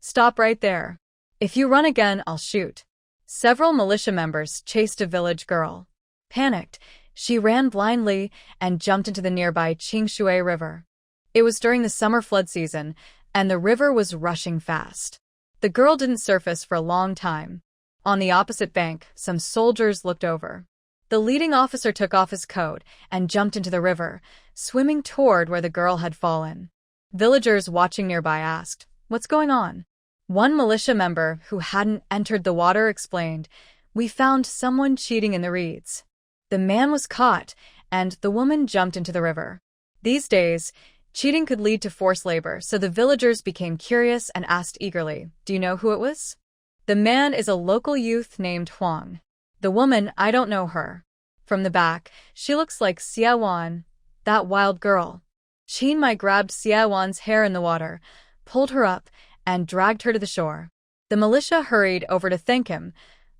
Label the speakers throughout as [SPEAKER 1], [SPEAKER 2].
[SPEAKER 1] Stop right there. If you run again, I'll shoot. Several militia members chased a village girl. Panicked, she ran blindly and jumped into the nearby Qingshui River. It was during the summer flood season, and the river was rushing fast. The girl didn't surface for a long time. On the opposite bank, some soldiers looked over. The leading officer took off his coat and jumped into the river, swimming toward where the girl had fallen. Villagers watching nearby asked, "What's going on?" One militia member who hadn't entered the water explained, "We found someone cheating in the reeds." The man was caught, and the woman jumped into the river. These days, cheating could lead to forced labor, so the villagers became curious and asked eagerly, "Do you know who it was?" The man is a local youth named Huang. The woman, I don't know her. From the back, she looks like Xiaowan, that wild girl. Qin Mai grabbed Xiaowan's hair in the water, pulled her up, and dragged her to the shore. The militia hurried over to thank him,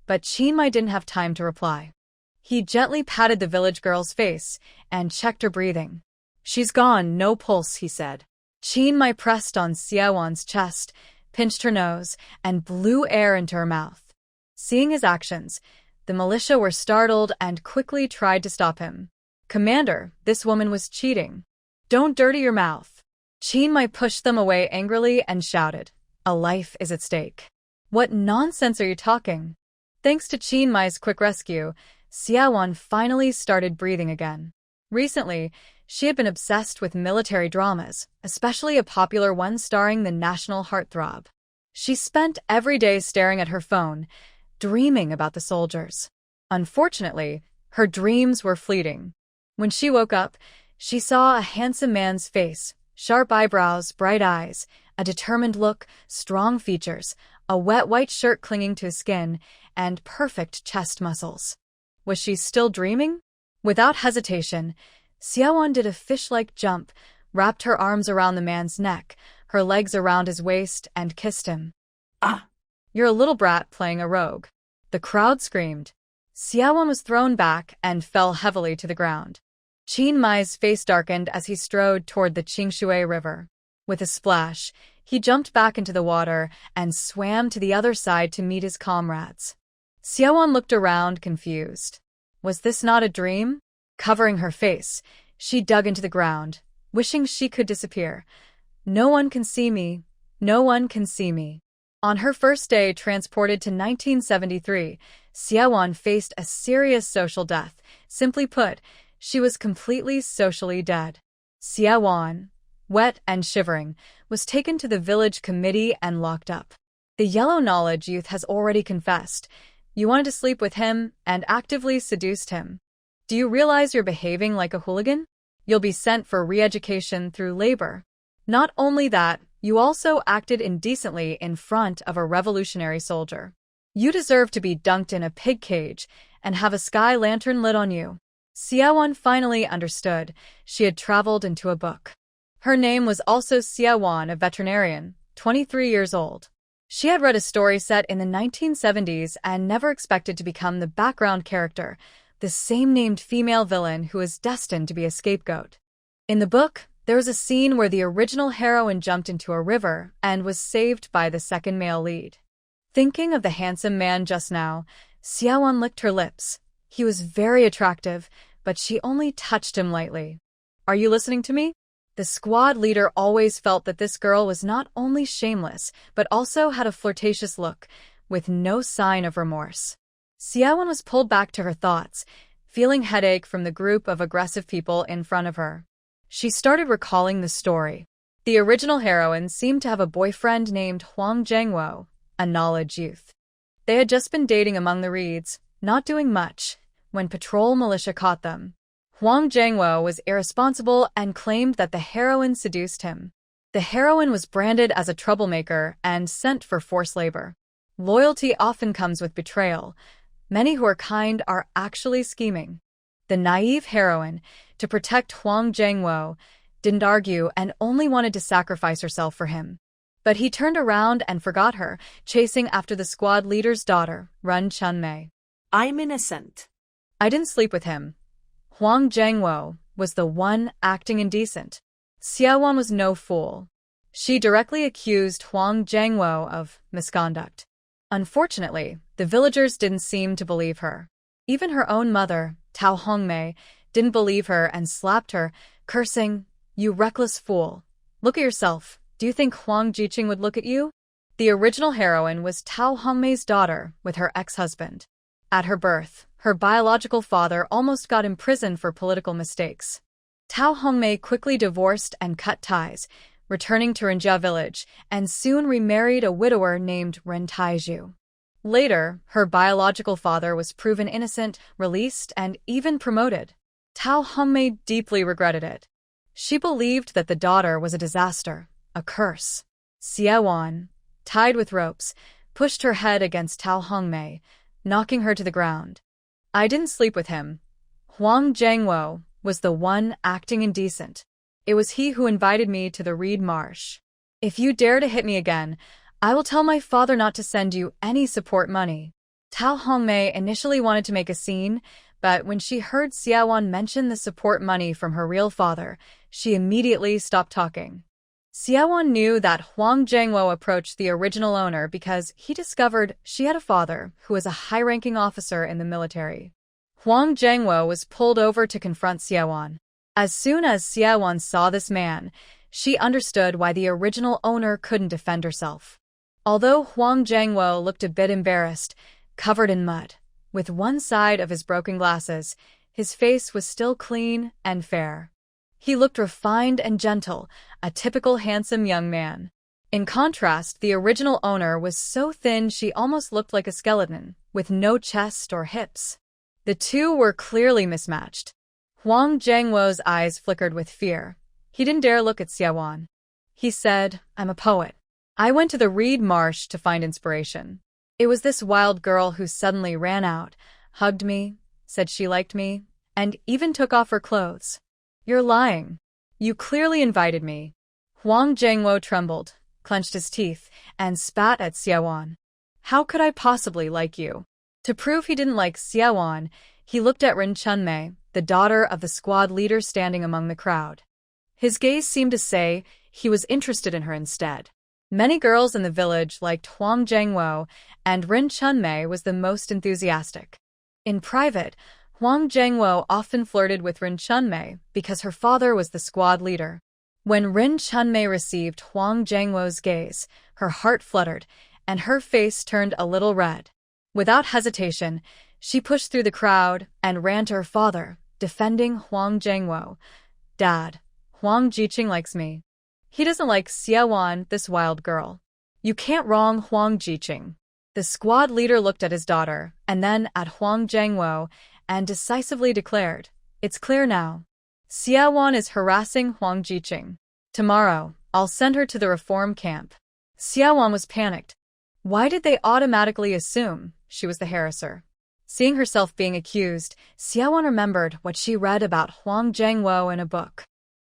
[SPEAKER 1] but Qin Mai didn't have time to reply. He gently patted the village girl's face and checked her breathing. "She's gone, no pulse," he said. Qin Mai pressed on Xiaowan's chest, pinched her nose, and blew air into her mouth. Seeing his actions, the militia were startled and quickly tried to stop him. "Commander, this woman was cheating. Don't dirty your mouth." Qin Mai pushed them away angrily and shouted, "A life is at stake." "What nonsense are you talking?" Thanks to Qin Mai's quick rescue, Xiaowan finally started breathing again. Recently, she had been obsessed with military dramas, especially a popular one starring the national heartthrob. She spent every day staring at her phone, dreaming about the soldiers. Unfortunately, her dreams were fleeting. When she woke up, she saw a handsome man's face, sharp eyebrows, bright eyes, a determined look, strong features, a wet white shirt clinging to his skin, and perfect chest muscles. Was she still dreaming? Without hesitation, Xiaowan did a fish-like jump, wrapped her arms around the man's neck, her legs around his waist, and kissed him. "Ah! You're a little brat playing a rogue." The crowd screamed. Xiaowan was thrown back and fell heavily to the ground. Qin Mai's face darkened as he strode toward the Qingshui River. With a splash, he jumped back into the water and swam to the other side to meet his comrades. Xiaowan looked around, confused. Was this not a dream? Covering her face, she dug into the ground, wishing she could disappear. "No one can see me. No one can see me." On her first day transported to 1973, Xiaowan faced a serious social death. Simply put, she was completely socially dead. Xiaowan, wet and shivering, was taken to the village committee and locked up. The Yellow Knowledge youth has already confessed. You wanted to sleep with him and actively seduced him. Do you realize you're behaving like a hooligan? You'll be sent for re-education through labor. Not only that, you also acted indecently in front of a revolutionary soldier. You deserve to be dunked in a pig cage and have a sky lantern lit on you. Xiaowan finally understood. She had traveled into a book. Her name was also Xiaowan, a veterinarian, 23 years old. She had read a story set in the 1970s and never expected to become the background character, the same-named female villain who was destined to be a scapegoat. In the book, there was a scene where the original heroine jumped into a river and was saved by the second male lead. Thinking of the handsome man just now, Xiaowan licked her lips. He was very attractive, but she only touched him lightly. "Are you listening to me?" The squad leader always felt that this girl was not only shameless, but also had a flirtatious look, with no sign of remorse. Xiaowan was pulled back to her thoughts, feeling headache from the group of aggressive people in front of her. She started recalling the story. The original heroine seemed to have a boyfriend named Huang Zhengwo, a knowledge youth. They had just been dating among the reeds, not doing much, when patrol militia caught them. Huang Zhengwo was irresponsible and claimed that the heroine seduced him. The heroine was branded as a troublemaker and sent for forced labor. Loyalty often comes with betrayal. Many who are kind are actually scheming. The naive heroine, to protect Huang Zhengwo, didn't argue and only wanted to sacrifice herself for him. But he turned around and forgot her, chasing after the squad leader's daughter, Run Chunmei.
[SPEAKER 2] "I'm innocent."
[SPEAKER 1] "I didn't sleep with him." Huang Zhengwo was the one acting indecent. Xiaowan was no fool. She directly accused Huang Jiangwo of misconduct. Unfortunately, the villagers didn't seem to believe her. Even her own mother, Tao Hongmei, didn't believe her and slapped her, cursing, "You reckless fool. Look at yourself. Do you think Huang Jiqing would look at you?" The original heroine was Tao Hongmei's daughter with her ex-husband. At her birth, her biological father almost got imprisoned for political mistakes. Tao Hongmei quickly divorced and cut ties, returning to Rinjia village, and soon remarried a widower named Ren Taizhu. Later, her biological father was proven innocent, released, and even promoted. Tao Hongmei deeply regretted it. She believed that the daughter was a disaster, a curse. Xie Wan, tied with ropes, pushed her head against Tao Hongmei, knocking her to the ground. "I didn't sleep with him. Huang Jiangwo was the one acting indecent. It was he who invited me to the reed marsh. If you dare to hit me again, I will tell my father not to send you any support money." Tao Hongmei initially wanted to make a scene, but when she heard Xie Wan mention the support money from her real father, she immediately stopped talking. Xie Wan knew that Huang Jiangwo approached the original owner because he discovered she had a father who was a high-ranking officer in the military. Huang Jiangwo was pulled over to confront Xie Wan. As soon as Xie Wan saw this man, she understood why the original owner couldn't defend herself. Although Huang Jiangwo looked a bit embarrassed, covered in mud, with one side of his broken glasses, his face was still clean and fair. He looked refined and gentle, a typical handsome young man. In contrast, the original owner was so thin she almost looked like a skeleton, with no chest or hips. The two were clearly mismatched. Huang Jiangwo's eyes flickered with fear. He didn't dare look at Xie Wan. He said, "I'm a poet. I went to the reed marsh to find inspiration. It was this wild girl who suddenly ran out, hugged me, said she liked me, and even took off her clothes." "You're lying. You clearly invited me." Huang Jiangwo trembled, clenched his teeth, and spat at Xie Wan. "How could I possibly like you?" To prove he didn't like Xie Wan, he looked at Ren Chunmei, the daughter of the squad leader standing among the crowd. His gaze seemed to say he was interested in her instead. Many girls in the village liked Huang Jiangwo, and Ren Chunmei was the most enthusiastic. In private, Huang Jiangwo often flirted with Ren Chunmei because her father was the squad leader. When Ren Chunmei received Huang Jiangwo's gaze, her heart fluttered, and her face turned a little red. Without hesitation, she pushed through the crowd and ran to her father, defending Huang Jiangwo. "Dad, Huang Jiqing likes me. He doesn't like Xie Wan, this wild girl. You can't wrong Huang Jiqing." The squad leader looked at his daughter, and then at Huang Jiangwo, and decisively declared, "It's clear now. Xie Wan is harassing Huang Jiqing. Tomorrow, I'll send her to the reform camp." Xie Wan was panicked. Why did they automatically assume she was the harasser? Seeing herself being accused, Xie Wan remembered what she read about Huang Jiangwo in a book.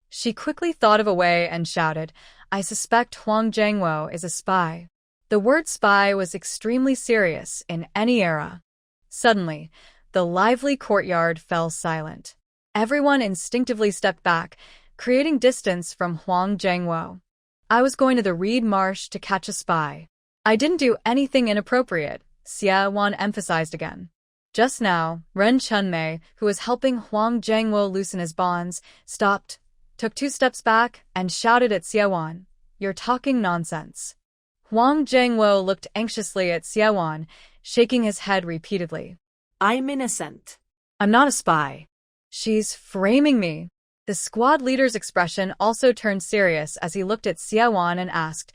[SPEAKER 1] She quickly thought of a way and shouted, "I suspect Huang Jiangwo is a spy." The word spy was extremely serious in any era. Suddenly, the lively courtyard fell silent. Everyone instinctively stepped back, creating distance from Huang Jiangwo. "I was going to the reed marsh to catch a spy. I didn't do anything inappropriate," Xie Wan emphasized again. Just now, Ren Chunmei, who was helping Huang Jiangwo loosen his bonds, stopped, took 2 steps back, and shouted at Xie Wan, "You're talking nonsense." Huang Jiangwo looked anxiously at Xie Wan, shaking his head repeatedly.
[SPEAKER 2] "I'm innocent.
[SPEAKER 1] "I'm not a spy." "She's framing me." The squad leader's expression also turned serious as he looked at Xie Wan and asked,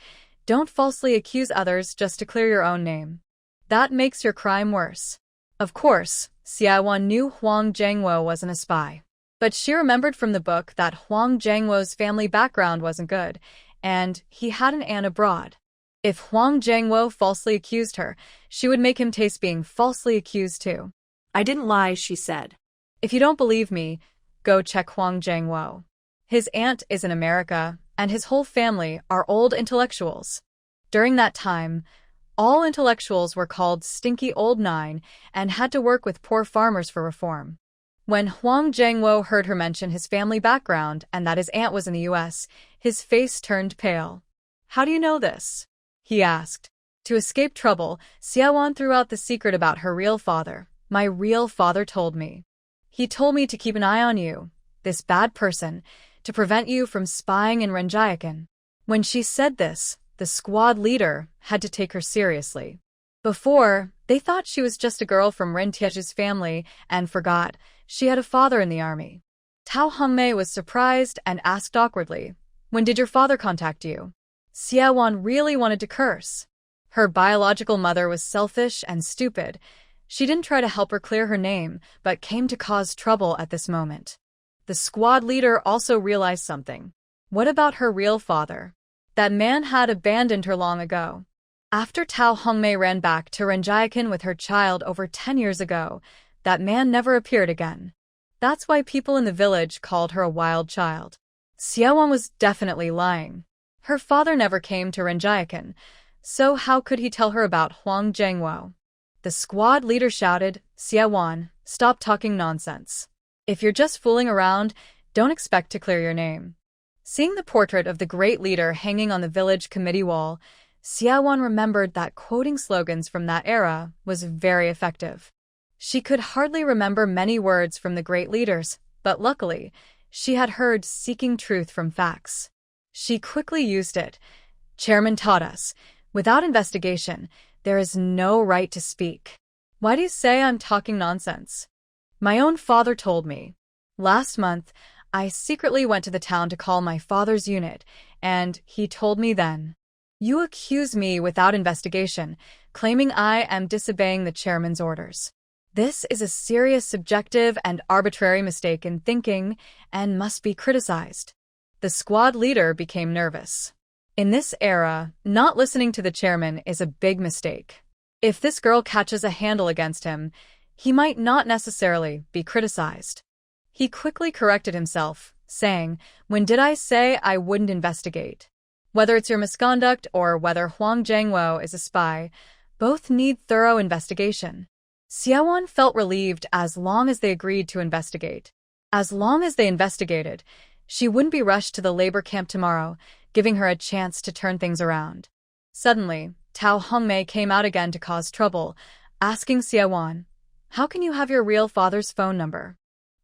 [SPEAKER 1] "Don't falsely accuse others just to clear your own name. That makes your crime worse." Of course, Xie Wan knew Huang Jiangwo wasn't a spy. But she remembered from the book that Huang Jiangwo's family background wasn't good, and he had an aunt abroad. If Huang Jiangwo falsely accused her, she would make him taste being falsely accused too.
[SPEAKER 2] "I didn't lie," she said.
[SPEAKER 1] "If you don't believe me, go check Huang Jiangwo. His aunt is in America, and his whole family are old intellectuals." During that time, all intellectuals were called Stinky Old Nine and had to work with poor farmers for reform. When Huang Jiangwo heard her mention his family background and that his aunt was in the U.S., his face turned pale. How do you know this? He asked. To escape trouble, Xiaowan threw out the secret about her real father. My real father told me. He told me to keep an eye on you, this bad person, to prevent you from spying in Renjiakan. When she said this, the squad leader had to take her seriously. Before, they thought she was just a girl from Ren Tieju's family and forgot she had a father in the army. Tao Hongmei was surprised and asked awkwardly, "When did your father contact you?" Xiaowan really wanted to curse. Her biological mother was selfish and stupid. She didn't try to help her clear her name, but came to cause trouble at this moment. The squad leader also realized something. What about her real father? That man had abandoned her long ago. After Tao Hongmei ran back to Renjiakan with her child over 10 years ago, that man never appeared again. That's why people in the village called her a wild child. Xiaowan was definitely lying. Her father never came to Renjiakan, so how could he tell her about Huang Zhengwo? The squad leader shouted, "Xiaowan, stop talking nonsense. If you're just fooling around, don't expect to clear your name." Seeing the portrait of the great leader hanging on the village committee wall, Xiaowan remembered that quoting slogans from that era was very effective. She could hardly remember many words from the great leaders, but luckily, she had heard seeking truth from facts. She quickly used it. Chairman taught us, without investigation, there is no right to speak. Why do you say I'm talking nonsense? My own father told me. Last month, I secretly went to the town to call my father's unit, and he told me then. You accuse me without investigation, claiming I am disobeying the chairman's orders. This is a serious subjective and arbitrary mistake in thinking and must be criticized. The squad leader became nervous. In this era, not listening to the chairman is a big mistake. If this girl catches a handle against him, he might not necessarily be criticized. He quickly corrected himself, saying, "When did I say I wouldn't investigate? Whether it's your misconduct or whether Huang Zhengwo is a spy, both need thorough investigation." Xiaowan felt relieved as long as they agreed to investigate. As long as they investigated, she wouldn't be rushed to the labor camp tomorrow, giving her a chance to turn things around. Suddenly, Tao Hongmei came out again to cause trouble, asking Xiaowan, "How can you have your real father's phone number?"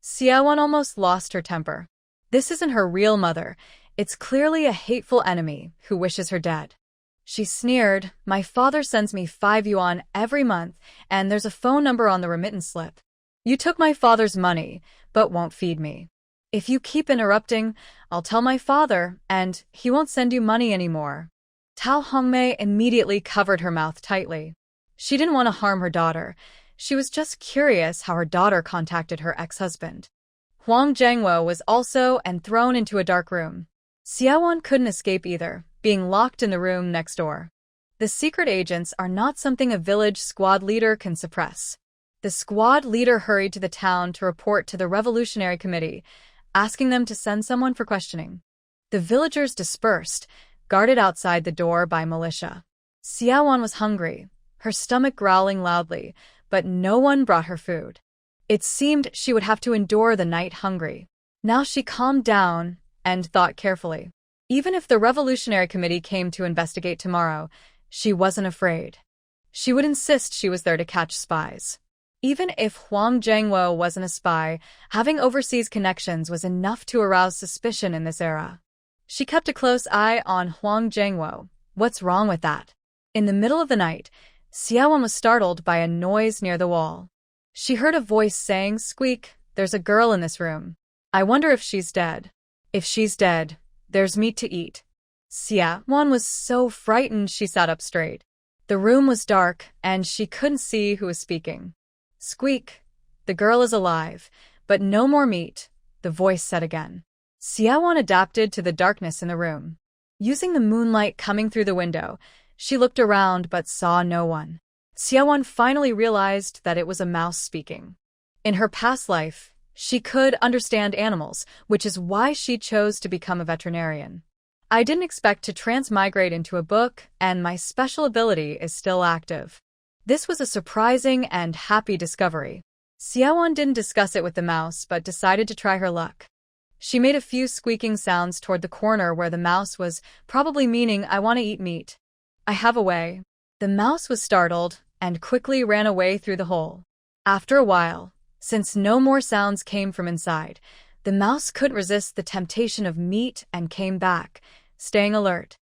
[SPEAKER 1] Xiaowan almost lost her temper. This isn't her real mother. It's clearly a hateful enemy who wishes her dead. She sneered, "My father sends me 5 yuan every month, and there's a phone number on the remittance slip. You took my father's money, but won't feed me. If you keep interrupting, I'll tell my father, and he won't send you money anymore." Tao Hongmei immediately covered her mouth tightly. She didn't want to harm her daughter. She was just curious how her daughter contacted her ex-husband. Huang Zhengwo was also thrown into a dark room. Xiaowan couldn't escape either, being locked in the room next door. The secret agents are not something a village squad leader can suppress. The squad leader hurried to the town to report to the Revolutionary Committee, asking them to send someone for questioning. The villagers dispersed, guarded outside the door by militia. Xiaowan was hungry, her stomach growling loudly, but no one brought her food. It seemed she would have to endure the night hungry. Now she calmed down and thought carefully. Even if the Revolutionary Committee came to investigate tomorrow, she wasn't afraid. She would insist she was there to catch spies. Even if Huang Zhengwo wasn't a spy, having overseas connections was enough to arouse suspicion in this era. She kept a close eye on Huang Zhengwo. What's wrong with that? In the middle of the night, Xiaowan was startled by a noise near the wall. She heard a voice saying, "Squeak, there's a girl in this room. I wonder if she's dead. If she's dead, there's meat to eat." Xiaowan was so frightened she sat up straight. The room was dark, and she couldn't see who was speaking. "Squeak, the girl is alive, but no more meat," the voice said again. Xiaowan adapted to the darkness in the room. Using the moonlight coming through the window, she looked around but saw no one. Xiaowan finally realized that it was a mouse speaking. In her past life, she could understand animals, which is why she chose to become a veterinarian. "I didn't expect to transmigrate into a book, and my special ability is still active." This was a surprising and happy discovery. Xiaowan didn't discuss it with the mouse but decided to try her luck. She made a few squeaking sounds toward the corner where the mouse was, probably meaning I want to eat meat. I have a way. The mouse was startled and quickly ran away through the hole. After a while, since no more sounds came from inside, the mouse couldn't resist the temptation of meat and came back, staying alert.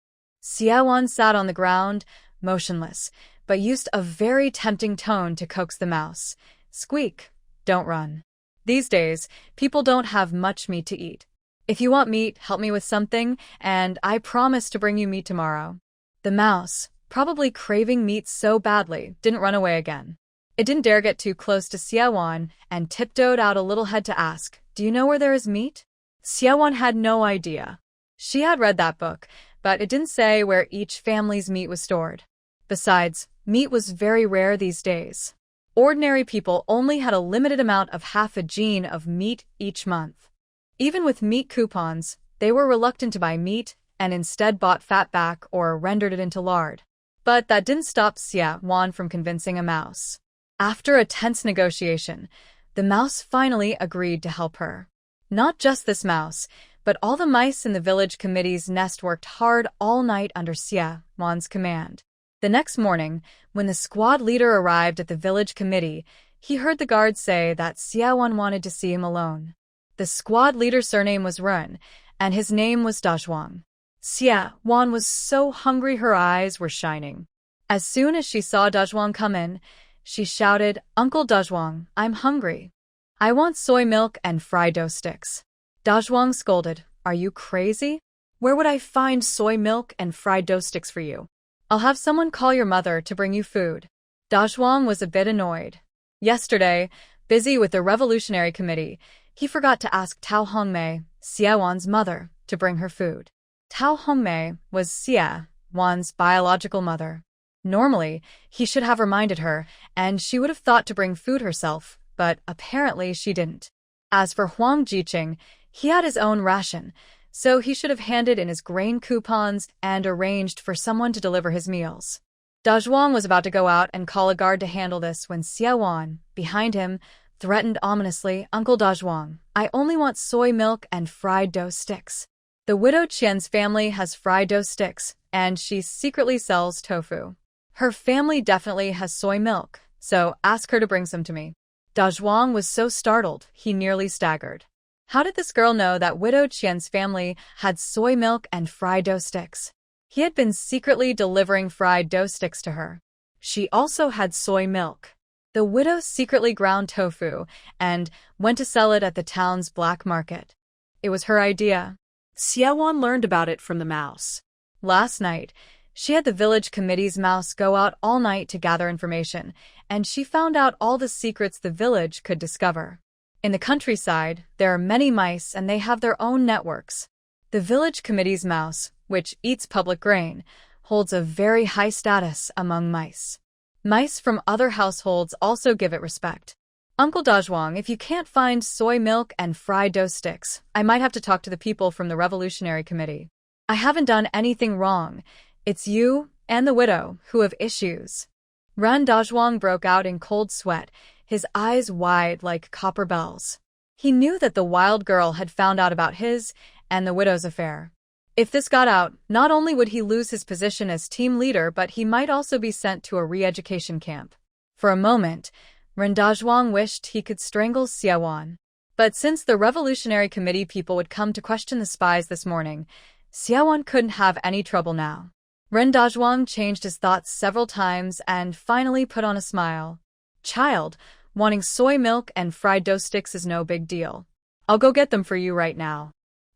[SPEAKER 1] Xiaowan sat on the ground, motionless, but used a very tempting tone to coax the mouse. Squeak, don't run. These days, people don't have much meat to eat. If you want meat, help me with something, and I promise to bring you meat tomorrow. The mouse, probably craving meat so badly, didn't run away again. It didn't dare get too close to Xiaowan and tiptoed out a little head to ask, "Do you know where there is meat?" Xiaowan had no idea. She had read that book, but it didn't say where each family's meat was stored. Besides, meat was very rare these days. Ordinary people only had a limited amount of half a gene of meat each month. Even with meat coupons, they were reluctant to buy meat and instead bought fat back or rendered it into lard. But that didn't stop Xiaowan from convincing a mouse. After a tense negotiation, the mouse finally agreed to help her. Not just this mouse, but all the mice in the village committee's nest worked hard all night under Xiaowan's command. The next morning, when the squad leader arrived at the village committee, he heard the guard say that Xiaowan wanted to see him alone. The squad leader's surname was Run, and his name was Dazhuang. Xiaowan was so hungry her eyes were shining. As soon as she saw Dazhuang come in, she shouted, "Uncle Dazhuang, I'm hungry. I want soy milk and fried dough sticks." Dazhuang scolded, "Are you crazy? Where would I find soy milk and fried dough sticks for you? I'll have someone call your mother to bring you food." Dazhuang was a bit annoyed. Yesterday, busy with the Revolutionary Committee, he forgot to ask Tao Hongmei, Xiaowan's mother, to bring her food. Tao Hongmei was Xiaowan's biological mother. Normally, he should have reminded her, and she would have thought to bring food herself, but apparently she didn't. As for Huang Jiqing, he had his own ration, so he should have handed in his grain coupons and arranged for someone to deliver his meals. Dazhuang was about to go out and call a guard to handle this when Xiaowan, behind him, threatened ominously, "Uncle Dazhuang, I only want soy milk and fried dough sticks. The widow Qian's family has fried dough sticks, and she secretly sells tofu. Her family definitely has soy milk, so ask her to bring some to me." Dazhuang was so startled, he nearly staggered. How did this girl know that widow Qian's family had soy milk and fried dough sticks? He had been secretly delivering fried dough sticks to her. She also had soy milk. The widow secretly ground tofu and went to sell it at the town's black market. It was her idea.
[SPEAKER 2] Xiaowan learned about it from the mouse.
[SPEAKER 1] Last night, she had the village committee's mouse go out all night to gather information, and she found out all the secrets the village could discover. In the countryside, there are many mice and they have their own networks. The village committee's mouse, which eats public grain, holds a very high status among mice. Mice from other households also give it respect. "Uncle Dazhuang, if you can't find soy milk and fried dough sticks, I might have to talk to the people from the Revolutionary Committee. I haven't done anything wrong. It's you and the widow who have issues." Ren Dazhuang broke out in cold sweat, his eyes wide like copper bells. He knew that the wild girl had found out about his and the widow's affair. If this got out, not only would he lose his position as team leader, but he might also be sent to a re-education camp. For a moment, Ren Dazhuang wished he could strangle Xiaowan. But since the Revolutionary Committee people would come to question the spies this morning, Xiaowan couldn't have any trouble now. Ren Dazhuang changed his thoughts several times and finally put on a smile. "Child, wanting soy milk and fried dough sticks is no big deal. I'll go get them for you right now."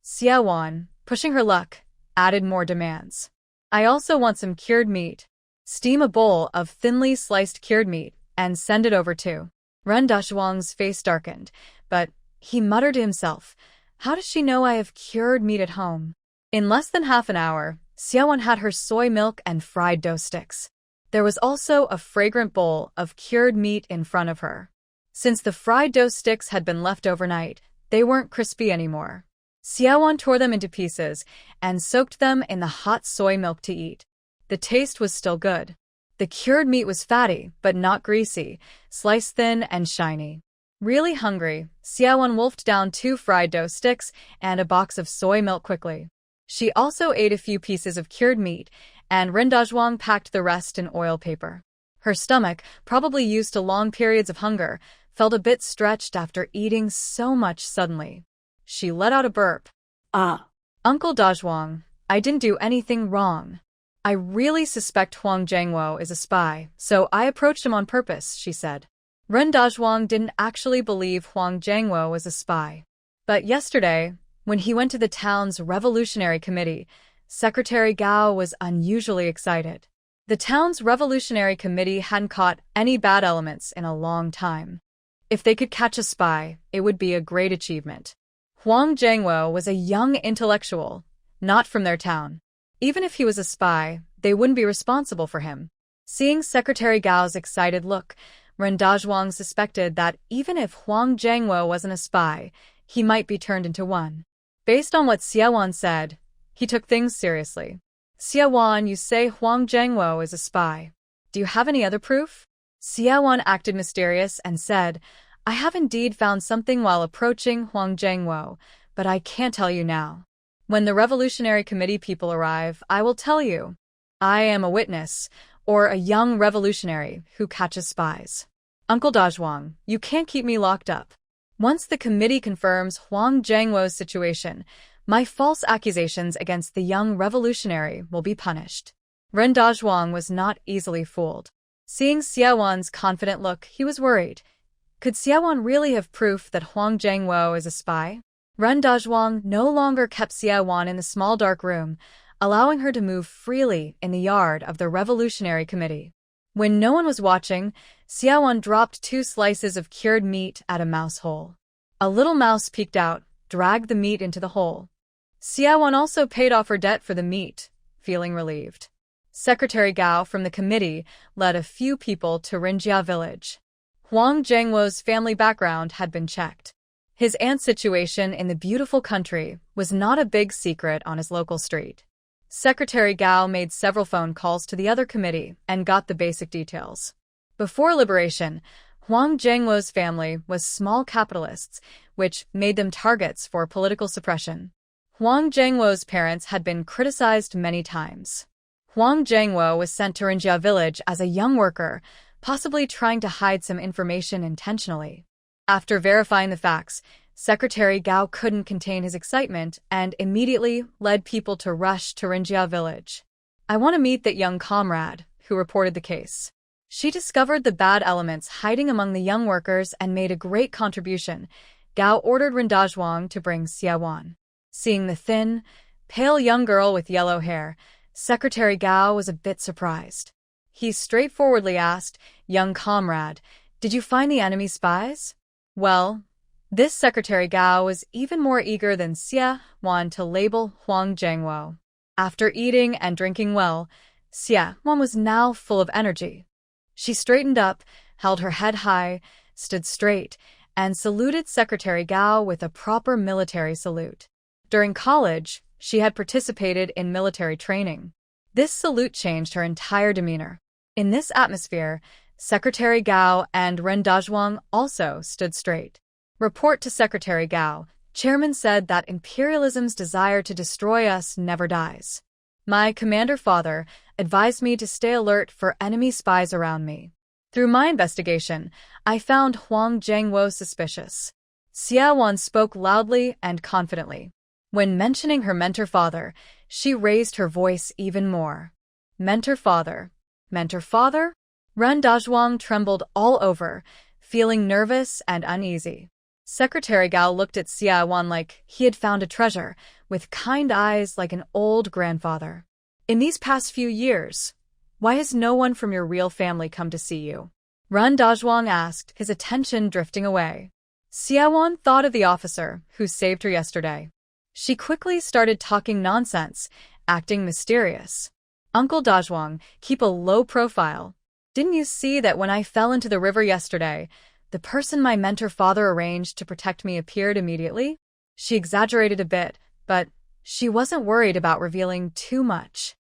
[SPEAKER 1] Xiaowan, pushing her luck, added more demands. "I also want some cured meat. Steam a bowl of thinly sliced cured meat and send it over too." Ren Dazhuang's face darkened, but he muttered to himself, "How does she know I have cured meat at home?" In less than half an hour, Xiaowan had her soy milk and fried dough sticks. There was also a fragrant bowl of cured meat in front of her. Since the fried dough sticks had been left overnight, they weren't crispy anymore. Xiaowan tore them into pieces and soaked them in the hot soy milk to eat. The taste was still good. The cured meat was fatty, but not greasy, sliced thin and shiny. Really hungry, Xiaowan wolfed down 2 fried dough sticks and a box of soy milk quickly. She also ate a few pieces of cured meat, and Rendazhuang packed the rest in oil paper. Her stomach, probably used to long periods of hunger, felt a bit stretched after eating so much suddenly. She let out a burp. Uncle Dazhuang, I didn't do anything wrong. I really suspect Huang Zhangwo is a spy, so I approached him on purpose, she said. Ren Dazhuang didn't actually believe Huang Zhangwo was a spy. But yesterday, when he went to the town's revolutionary committee, Secretary Gao was unusually excited. The town's revolutionary committee hadn't caught any bad elements in a long time. If they could catch a spy, it would be a great achievement. Huang Zhangwo was a young intellectual, not from their town. Even if he was a spy, they wouldn't be responsible for him. Seeing Secretary Gao's excited look, Ren Dazhuang suspected that even if Huang Zhangwo wasn't a spy, he might be turned into one. Based on what Xiaowan said, he took things seriously. Xiaowan, you say Huang Zhangwo is a spy. Do you have any other proof? Xiaowan acted mysterious and said, I have indeed found something while approaching Huang Zhangwo, but I can't tell you now. When the Revolutionary Committee people arrive, I will tell you. I am a witness, or a young revolutionary who catches spies. Uncle Dazhuang, you can't keep me locked up. Once the committee confirms Huang Zhangwo's situation, my false accusations against the young revolutionary will be punished. Ren Dazhuang was not easily fooled. Seeing Xiaowan's confident look, he was worried. Could Xiaowan really have proof that Huang Zhangwo is a spy? Ren Dazhuang no longer kept Xiaowan in the small dark room, allowing her to move freely in the yard of the Revolutionary Committee. When no one was watching, Xiaowan dropped 2 slices of cured meat at a mouse hole. A little mouse peeked out, dragged the meat into the hole. Xiaowan also paid off her debt for the meat, feeling relieved. Secretary Gao from the committee led a few people to Rinjia village. Huang Zhangwo's family background had been checked. His aunt's situation in the beautiful country was not a big secret on his local street. Secretary Gao made several phone calls to the other committee and got the basic details. Before liberation, Huang Zhangwo's family was small capitalists, which made them targets for political suppression. Huang Zhangwo's parents had been criticized many times. Huang Zhangwo was sent to Rinjia village as a young worker, possibly trying to hide some information intentionally. After verifying the facts, Secretary Gao couldn't contain his excitement and immediately led people to rush to Rinjia village. I want to meet that young comrade who reported the case. She discovered the bad elements hiding among the young workers and made a great contribution. Gao ordered Ren Dazhuang to bring Xiaowan. Seeing the thin, pale young girl with yellow hair, Secretary Gao was a bit surprised. He straightforwardly asked, Young comrade, did you find the enemy spies? Well, this Secretary Gao was even more eager than Xiaowan to label Huang Zhangwo. After eating and drinking well, Xiaowan was now full of energy. She straightened up, held her head high, stood straight, and saluted Secretary Gao with a proper military salute. During college, she had participated in military training. This salute changed her entire demeanor. In this atmosphere, Secretary Gao and Ren Dazhuang also stood straight. Report to Secretary Gao. Chairman said that imperialism's desire to destroy us never dies. My commander-father advised me to stay alert for enemy spies around me. Through my investigation, I found Huang Zhangwo suspicious. Xiaowan spoke loudly and confidently. When mentioning her mentor-father, she raised her voice even more. Mentor-father. Mentor-father? Ren Dazhuang trembled all over, feeling nervous and uneasy. Secretary Gao looked at Xiaowan like he had found a treasure, with kind eyes like an old grandfather. In these past few years, why has no one from your real family come to see you? Ren Dazhuang asked, his attention drifting away. Xiaowan thought of the officer who saved her yesterday. She quickly started talking nonsense, acting mysterious. Uncle Dazhuang, keep a low profile. Didn't you see that when I fell into the river yesterday, the person my mentor-father arranged to protect me appeared immediately? She exaggerated a bit, but she wasn't worried about revealing too much.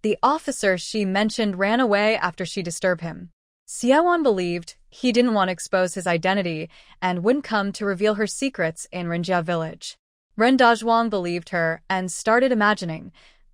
[SPEAKER 1] The officer she mentioned ran away after she disturbed him. Xiaowan believed he didn't want to expose his identity and wouldn't come to reveal her secrets in Rinjia village. Ren Dazhuang believed her and started imagining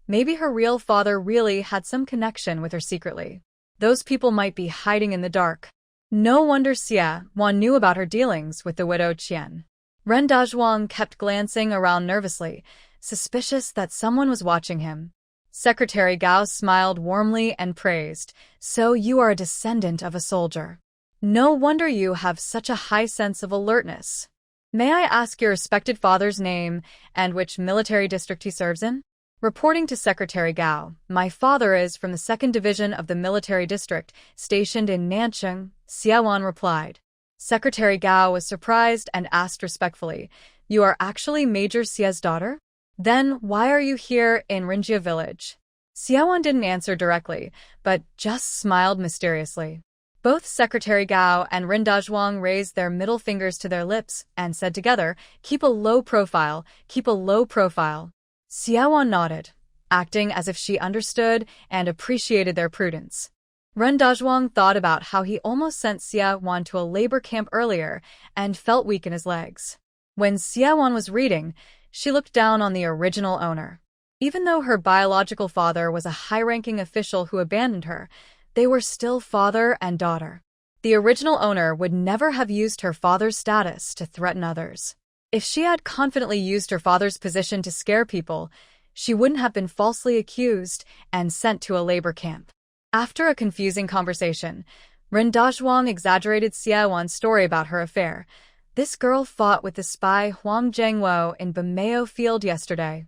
[SPEAKER 1] maybe her real father really had some connection with her secretly. Those people might be hiding in the dark. No wonder Xiaowan knew about her dealings with the widow Qian. Ren Dazhuang kept glancing around nervously, suspicious that someone was watching him. Secretary Gao smiled warmly and praised, "So you are a descendant of a soldier. No wonder you have such a high sense of alertness. May I ask your respected father's name and which military district he serves in?" Reporting to Secretary Gao, "My father is from the 2nd Division of the military district, stationed in Nancheng," Xiaowan replied. Secretary Gao was surprised and asked respectfully, "You are actually Major Xia's daughter? Then why are you here in Rinjia village?" Xiaowan didn't answer directly, but just smiled mysteriously. Both Secretary Gao and Ren Dazhuang raised their middle fingers to their lips and said together, "Keep a low profile, keep a low profile." Xiaowan nodded, acting as if she understood and appreciated their prudence. Ren Dazhuang thought about how he almost sent Xiaowan to a labor camp earlier and felt weak in his legs. When Xiaowan was reading, she looked down on the original owner. Even though her biological father was a high-ranking official who abandoned her, they were still father and daughter. The original owner would never have used her father's status to threaten others. If she had confidently used her father's position to scare people, she wouldn't have been falsely accused and sent to a labor camp. After a confusing conversation, Ren Dazhuang exaggerated Xiaowan's story about her affair. "This girl fought with the spy Huang Zhengwo in Bameo Field yesterday.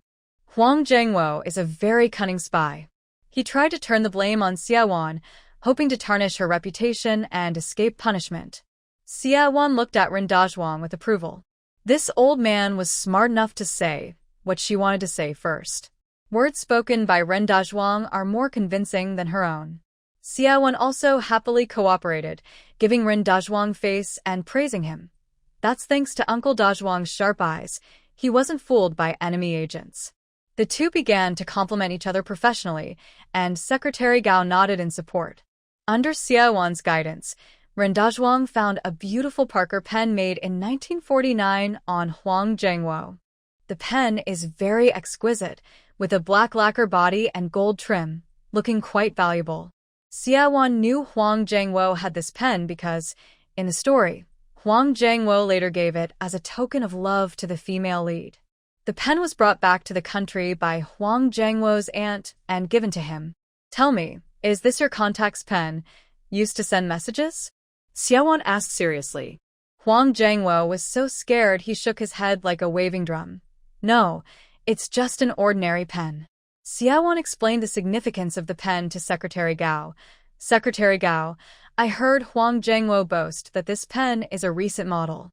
[SPEAKER 1] Huang Zhengwo is a very cunning spy. He tried to turn the blame on Xiaowan, hoping to tarnish her reputation and escape punishment." Xiaowan looked at Ren Dazhuang with approval. This old man was smart enough to say what she wanted to say first. Words spoken by Ren Dazhuang are more convincing than her own. Xiaowan also happily cooperated, giving Ren Dazhuang face and praising him. That's thanks to Uncle Dazhuang's sharp eyes. He wasn't fooled by enemy agents. The two began to compliment each other professionally, and Secretary Gao nodded in support. Under Xiaowan's guidance, Ren Dazhuang found a beautiful Parker pen made in 1949 on Huang Zhengwo. The pen is very exquisite, with a black lacquer body and gold trim, looking quite valuable. Xiaowan knew Huang Zhengwo had this pen because, in the story, Huang Zhengwo later gave it as a token of love to the female lead. The pen was brought back to the country by Huang Zhengwo's aunt and given to him. "Tell me, is this your contact's pen, used to send messages?"
[SPEAKER 2] Xiaowan asked seriously.
[SPEAKER 1] Huang Zhengwo was so scared he shook his head like a waving drum. "No, it's just an ordinary pen." Xiaowan explained the significance of the pen to Secretary Gao. "Secretary Gao, I heard Huang Zhengwo boast that this pen is a recent model.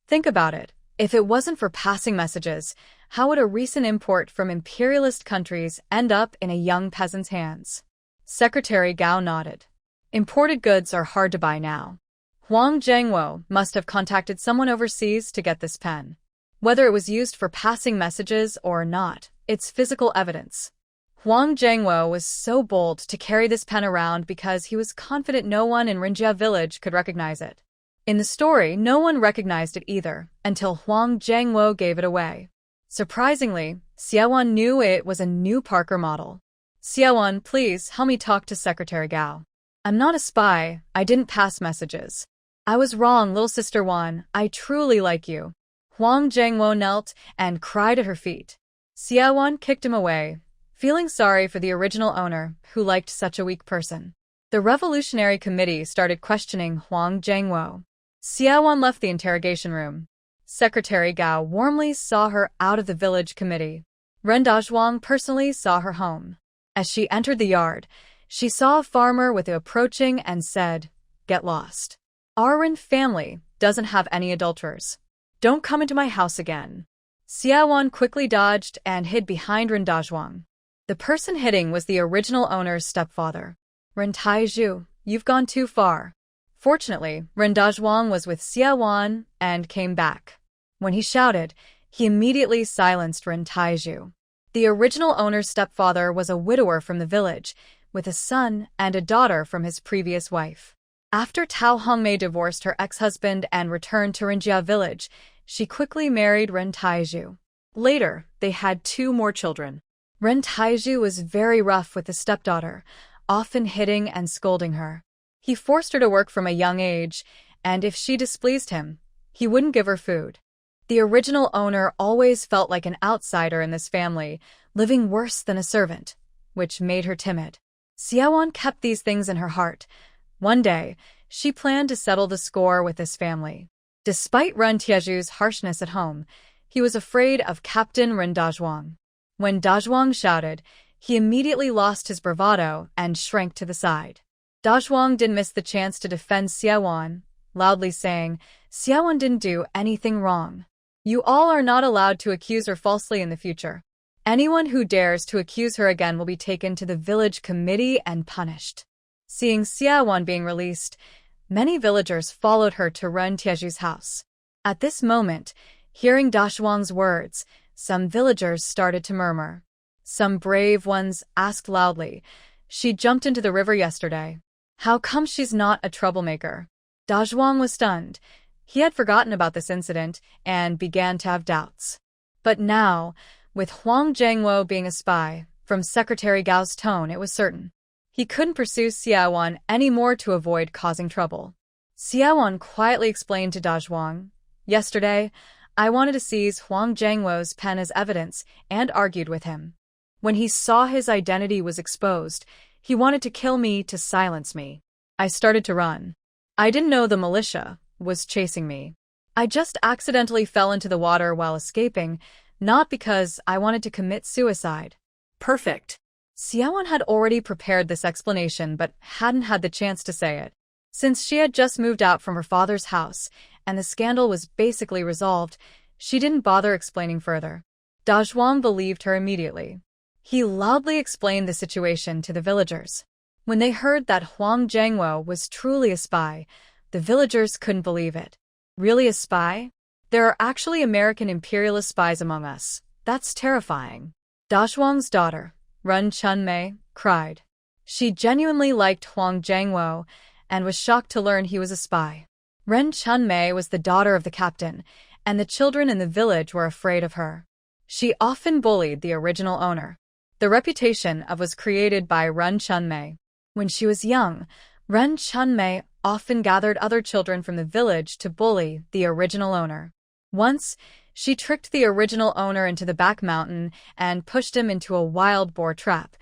[SPEAKER 1] Think about it. If it wasn't for passing messages, how would a recent import from imperialist countries end up in a young peasant's hands?" Secretary Gao nodded. "Imported goods are hard to buy now. Huang Zhengwo must have contacted someone overseas to get this pen. Whether it was used for passing messages or not, it's physical evidence. Huang Zhengwo was so bold to carry this pen around because he was confident no one in Rinjia village could recognize it. In the story, no one recognized it either, until Huang Zhengwo gave it away. Surprisingly, Xiaowan knew it was a new Parker model. "Xiaowan, please help me talk to Secretary Gao. I'm not a spy, I didn't pass messages. I was wrong, little sister Wan, I truly like you." Huang Zhengwo knelt and cried at her feet. Xiaowan kicked him away, feeling sorry for the original owner, who liked such a weak person. The Revolutionary Committee started questioning Huang Zhengwo. Xiaowan left the interrogation room. Secretary Gao warmly saw her out of the village committee. Ren Dazhuang personally saw her home. As she entered the yard, she saw a farmer with her approaching and said, "Get lost. Our Ren family doesn't have any adulterers. Don't come into my house again." Xiaowan quickly dodged and hid behind Ren Dazhuang. The person hitting was the original owner's stepfather. "Ren Taizhu, you've gone too far." Fortunately, Ren Dazhuang was with Xiaowan and came back. When he shouted, he immediately silenced Ren Taizhu. The original owner's stepfather was a widower from the village, with a son and a daughter from his previous wife. After Tao Hongmei divorced her ex-husband and returned to Rinjia village, she quickly married Ren Taiju.
[SPEAKER 2] Later, they had 2 more children.
[SPEAKER 1] Ren Taiju was very rough with his stepdaughter, often hitting and scolding her. He forced her to work from a young age, and if she displeased him, he wouldn't give her food. The original owner always felt like an outsider in this family, living worse than a servant, which made her timid. Xiaowan kept these things in her heart. One day, she planned to settle the score with this family. Despite Ren Tieju's harshness at home, he was afraid of Captain Ren Dazhuang. When Dazhuang shouted, he immediately lost his bravado and shrank to the side. Dazhuang didn't miss the chance to defend Xiaowan, loudly saying, "Xiaowan didn't do anything wrong. You all are not allowed to accuse her falsely in the future. Anyone who dares to accuse her again will be taken to the village committee and punished." Seeing Xiaowan being released, many villagers followed her to Ren Tieju's house. At this moment, hearing Dazhuang's words, some villagers started to murmur. Some brave ones asked loudly, "She jumped into the river yesterday. How come she's not a troublemaker?" Dazhuang was stunned. He had forgotten about this incident and began to have doubts. But now, with Huang Zhengwo being a spy, from Secretary Gao's tone it was certain. He couldn't pursue Xiaowan anymore to avoid causing trouble. Xiaowan quietly explained to Dazhuang, "Yesterday, I wanted to seize Huang Zhengwo's pen as evidence and argued with him. When he saw his identity was exposed, he wanted to kill me to silence me. I started to run. I didn't know the militia was chasing me. I just accidentally fell into the water while escaping, not because I wanted to commit suicide."
[SPEAKER 2] Perfect.
[SPEAKER 1] Xiaowan had already prepared this explanation but hadn't had the chance to say it. Since she had just moved out from her father's house and the scandal was basically resolved, she didn't bother explaining further. Dazhuang believed her immediately. He loudly explained the situation to the villagers. When they heard that Huang Zhengwo was truly a spy, the villagers couldn't believe it. Really a spy? There are actually American imperialist spies among us. That's terrifying. Dazhuang's daughter, Ren Chunmei, cried. She genuinely liked Huang Zhengwo and was shocked to learn he was a spy. Ren Chunmei was the daughter of the captain, and the children in the village were afraid of her. She often bullied the original owner. The reputation of was created by Ren Chunmei. When she was young, Ren Chunmei often gathered other children from the village to bully the original owner. Once, she tricked the original owner into the back mountain and pushed him into a wild boar trap,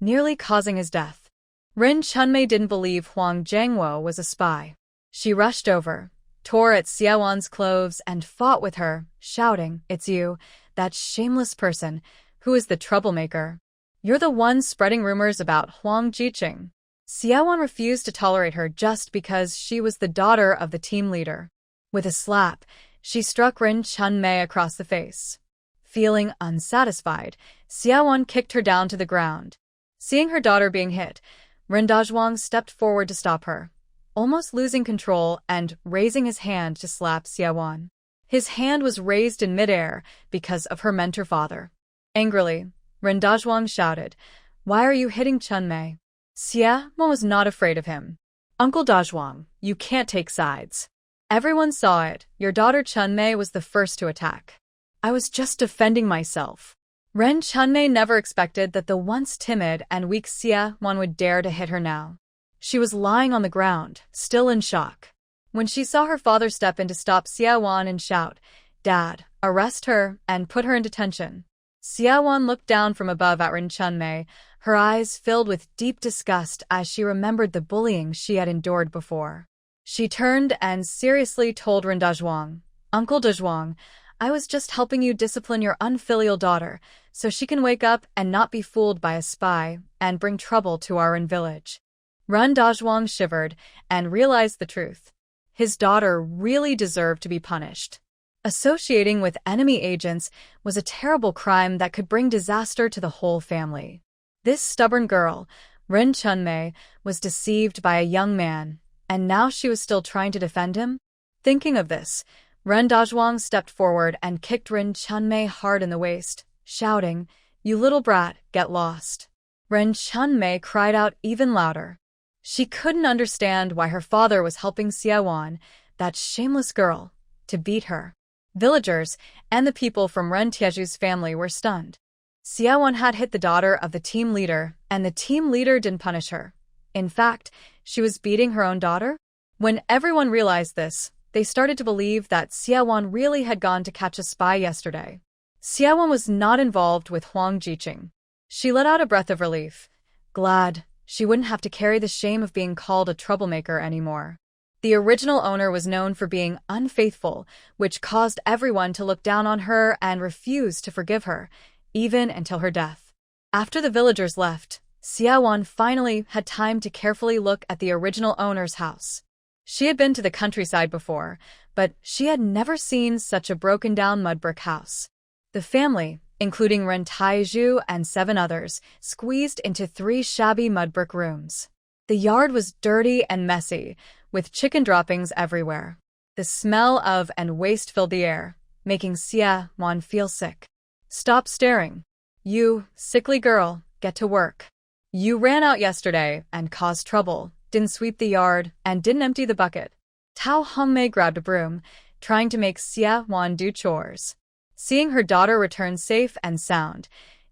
[SPEAKER 1] nearly causing his death. Ren Chunmei didn't believe Huang Zhengwo was a spy. She rushed over, tore at Xiaowan's clothes, and fought with her, shouting, "It's you, that shameless person, who is the troublemaker. You're the one spreading rumors about Huang Jiqing." Xiaowan refused to tolerate her just because she was the daughter of the team leader. With a slap, she struck Ren Chunmei across the face. Feeling unsatisfied, Xiaowan kicked her down to the ground. Seeing her daughter being hit, Ren Dazhuang stepped forward to stop her, almost losing control and raising his hand to slap Xiaowan. His hand was raised in midair because of her mentor father. Angrily, Ren Dazhuang shouted, "Why are you hitting Chunmei?" Xiaowan was not afraid of him.
[SPEAKER 2] "Uncle Dazhuang, you can't take sides.
[SPEAKER 1] Everyone saw it. Your daughter Chunmei was the first to attack.
[SPEAKER 2] I was just defending myself."
[SPEAKER 1] Ren Chunmei never expected that the once timid and weak Xiaowan would dare to hit her now. She was lying on the ground, still in shock. When she saw her father step in to stop Xiaowan and shout, "Dad, arrest her and put her in detention," Xiaowan looked down from above at Ren Chunmei, her eyes filled with deep disgust as she remembered the bullying she had endured before. She turned and seriously told Ren Dazhuang, "Uncle Dazhuang, I was just helping you discipline your unfilial daughter so she can wake up and not be fooled by a spy and bring trouble to our village." Ren Dazhuang shivered and realized the truth. His daughter really deserved to be punished. Associating with enemy agents was a terrible crime that could bring disaster to the whole family. This stubborn girl, Ren Chunmei, was deceived by a young man, and now she was still trying to defend him? Thinking of this, Ren Dazhuang stepped forward and kicked Ren Chunmei hard in the waist, shouting, "You little brat, get lost." Ren Chunmei cried out even louder. She couldn't understand why her father was helping Xiaowan, that shameless girl, to beat her. Villagers and the people from Ren Tieju's family were stunned. Xiaowan had hit the daughter of the team leader, and the team leader didn't punish her. In fact, she was beating her own daughter? When everyone realized this, they started to believe that Xiaowan really had gone to catch a spy yesterday. Xiaowan was not involved with Huang Jiqing. She let out a breath of relief, glad she wouldn't have to carry the shame of being called a troublemaker anymore. The original owner was known for being unfaithful, which caused everyone to look down on her and refuse to forgive her, even until her death. After the villagers left, Xiaowan finally had time to carefully look at the original owner's house. She had been to the countryside before, but she had never seen such a broken-down mud brick house. The family, including Ren Taizhu and 7 others, squeezed into 3 shabby mud brick rooms. The yard was dirty and messy, with chicken droppings everywhere. The smell of and waste filled the air, making Xiaowan feel sick. "Stop staring. You, sickly girl, get to work. You ran out yesterday and caused trouble, didn't sweep the yard, and didn't empty the bucket." Tao Hongmei grabbed a broom, trying to make Xiaowan do chores. Seeing her daughter return safe and sound,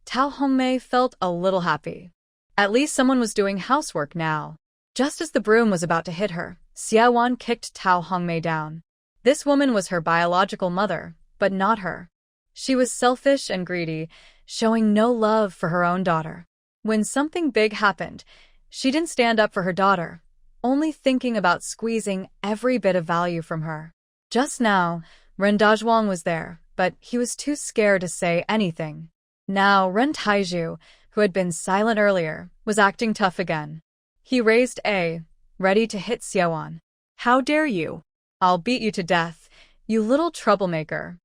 [SPEAKER 1] Tao Hongmei felt a little happy. At least someone was doing housework now. Just as the broom was about to hit her, Xiaowan kicked Tao Hongmei down. This woman was her biological mother, but not her. She was selfish and greedy, showing no love for her own daughter. When something big happened, she didn't stand up for her daughter, only thinking about squeezing every bit of value from her. Just now, Ren Dazhuang was there, but he was too scared to say anything. Now Ren Taizhu, who had been silent earlier, was acting tough again. He raised a, ready to hit Xiaowan. "How dare you? I'll beat you to death, you little troublemaker."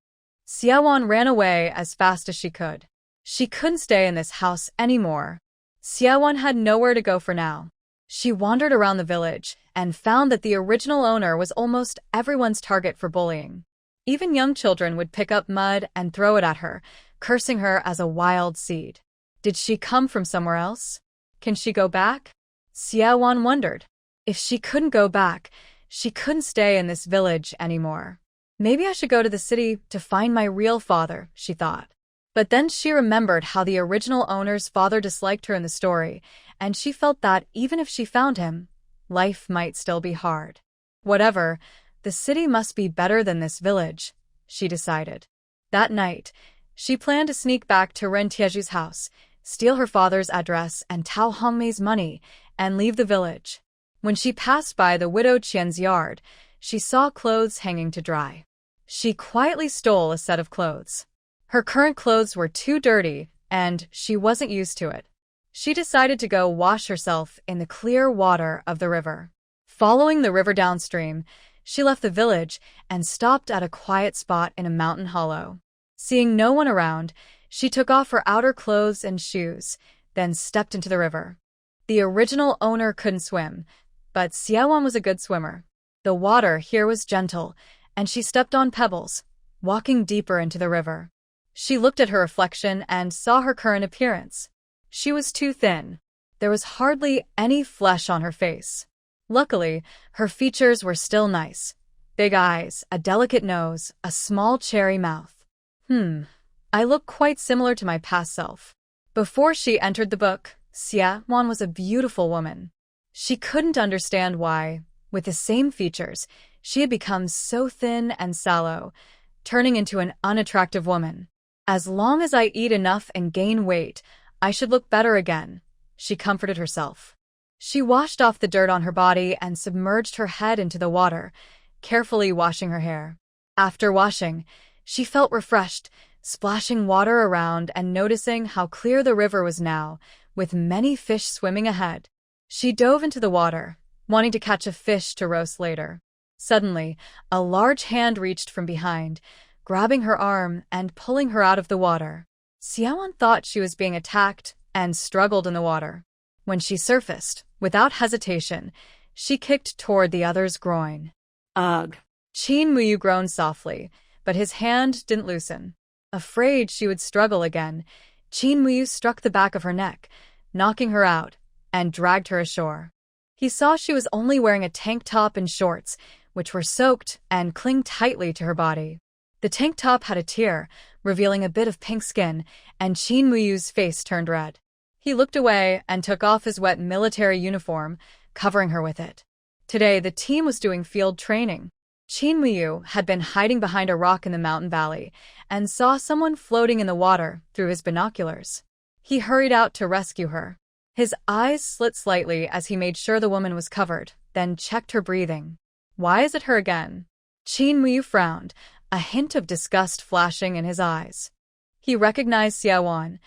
[SPEAKER 1] Xiaowan ran away as fast as she could. She couldn't stay in this house anymore. Xiaowan had nowhere to go for now. She wandered around the village and found that the original owner was almost everyone's target for bullying. Even young children would pick up mud and throw it at her, cursing her as a wild seed. Did she come from somewhere else? Can she go back? Xiaowan wondered. If she couldn't go back, she couldn't stay in this village anymore. Maybe I should go to the city to find my real father, she thought. But then she remembered how the original owner's father disliked her in the story, and she felt that even if she found him, life might still be hard. Whatever, the city must be better than this village, she decided. That night, she planned to sneak back to Ren Tieju's house, steal her father's address and Tao Hongmei's money, and leave the village. When she passed by the widow Qian's yard, she saw clothes hanging to dry. She quietly stole a set of clothes. Her current clothes were too dirty, and she wasn't used to it. She decided to go wash herself in the clear water of the river. Following the river downstream, she left the village and stopped at a quiet spot in a mountain hollow. Seeing no one around, she took off her outer clothes and shoes, then stepped into the river. The original owner couldn't swim, but Xiaowan was a good swimmer. The water here was gentle, and she stepped on pebbles, walking deeper into the river. She looked at her reflection and saw her current appearance. She was too thin. There was hardly any flesh on her face. Luckily, her features were still nice. Big eyes, a delicate nose, a small cherry mouth. I look quite similar to my past self. Before she entered the book, Xiaowan was a beautiful woman. She couldn't understand why, with the same features, she had become so thin and sallow, turning into an unattractive woman. As long as I eat enough and gain weight, I should look better again, she comforted herself. She washed off the dirt on her body and submerged her head into the water, carefully washing her hair. After washing, she felt refreshed, splashing water around and noticing how clear the river was now, with many fish swimming ahead. She dove into the water, wanting to catch a fish to roast later. Suddenly, a large hand reached from behind, grabbing her arm and pulling her out of the water. Xiaowan thought she was being attacked and struggled in the water. When she surfaced, without hesitation, she kicked toward the other's groin. Ugh! Qin Muyu groaned softly, but his hand didn't loosen. Afraid she would struggle again, Qin Muyu struck the back of her neck, knocking her out, and dragged her ashore. He saw she was only wearing a tank top and shorts, which were soaked and clung tightly to her body. The tank top had a tear, revealing a bit of pink skin, and Qin Muyu's face turned red. He looked away and took off his wet military uniform, covering her with it. Today, the team was doing field training. Qin Muyu had been hiding behind a rock in the mountain valley and saw someone floating in the water through his binoculars. He hurried out to rescue her. His eyes slit slightly as he made sure the woman was covered, then checked her breathing. Why is it her again? Qin Muyu frowned, a hint of disgust flashing in his eyes. He recognized Xiaowan,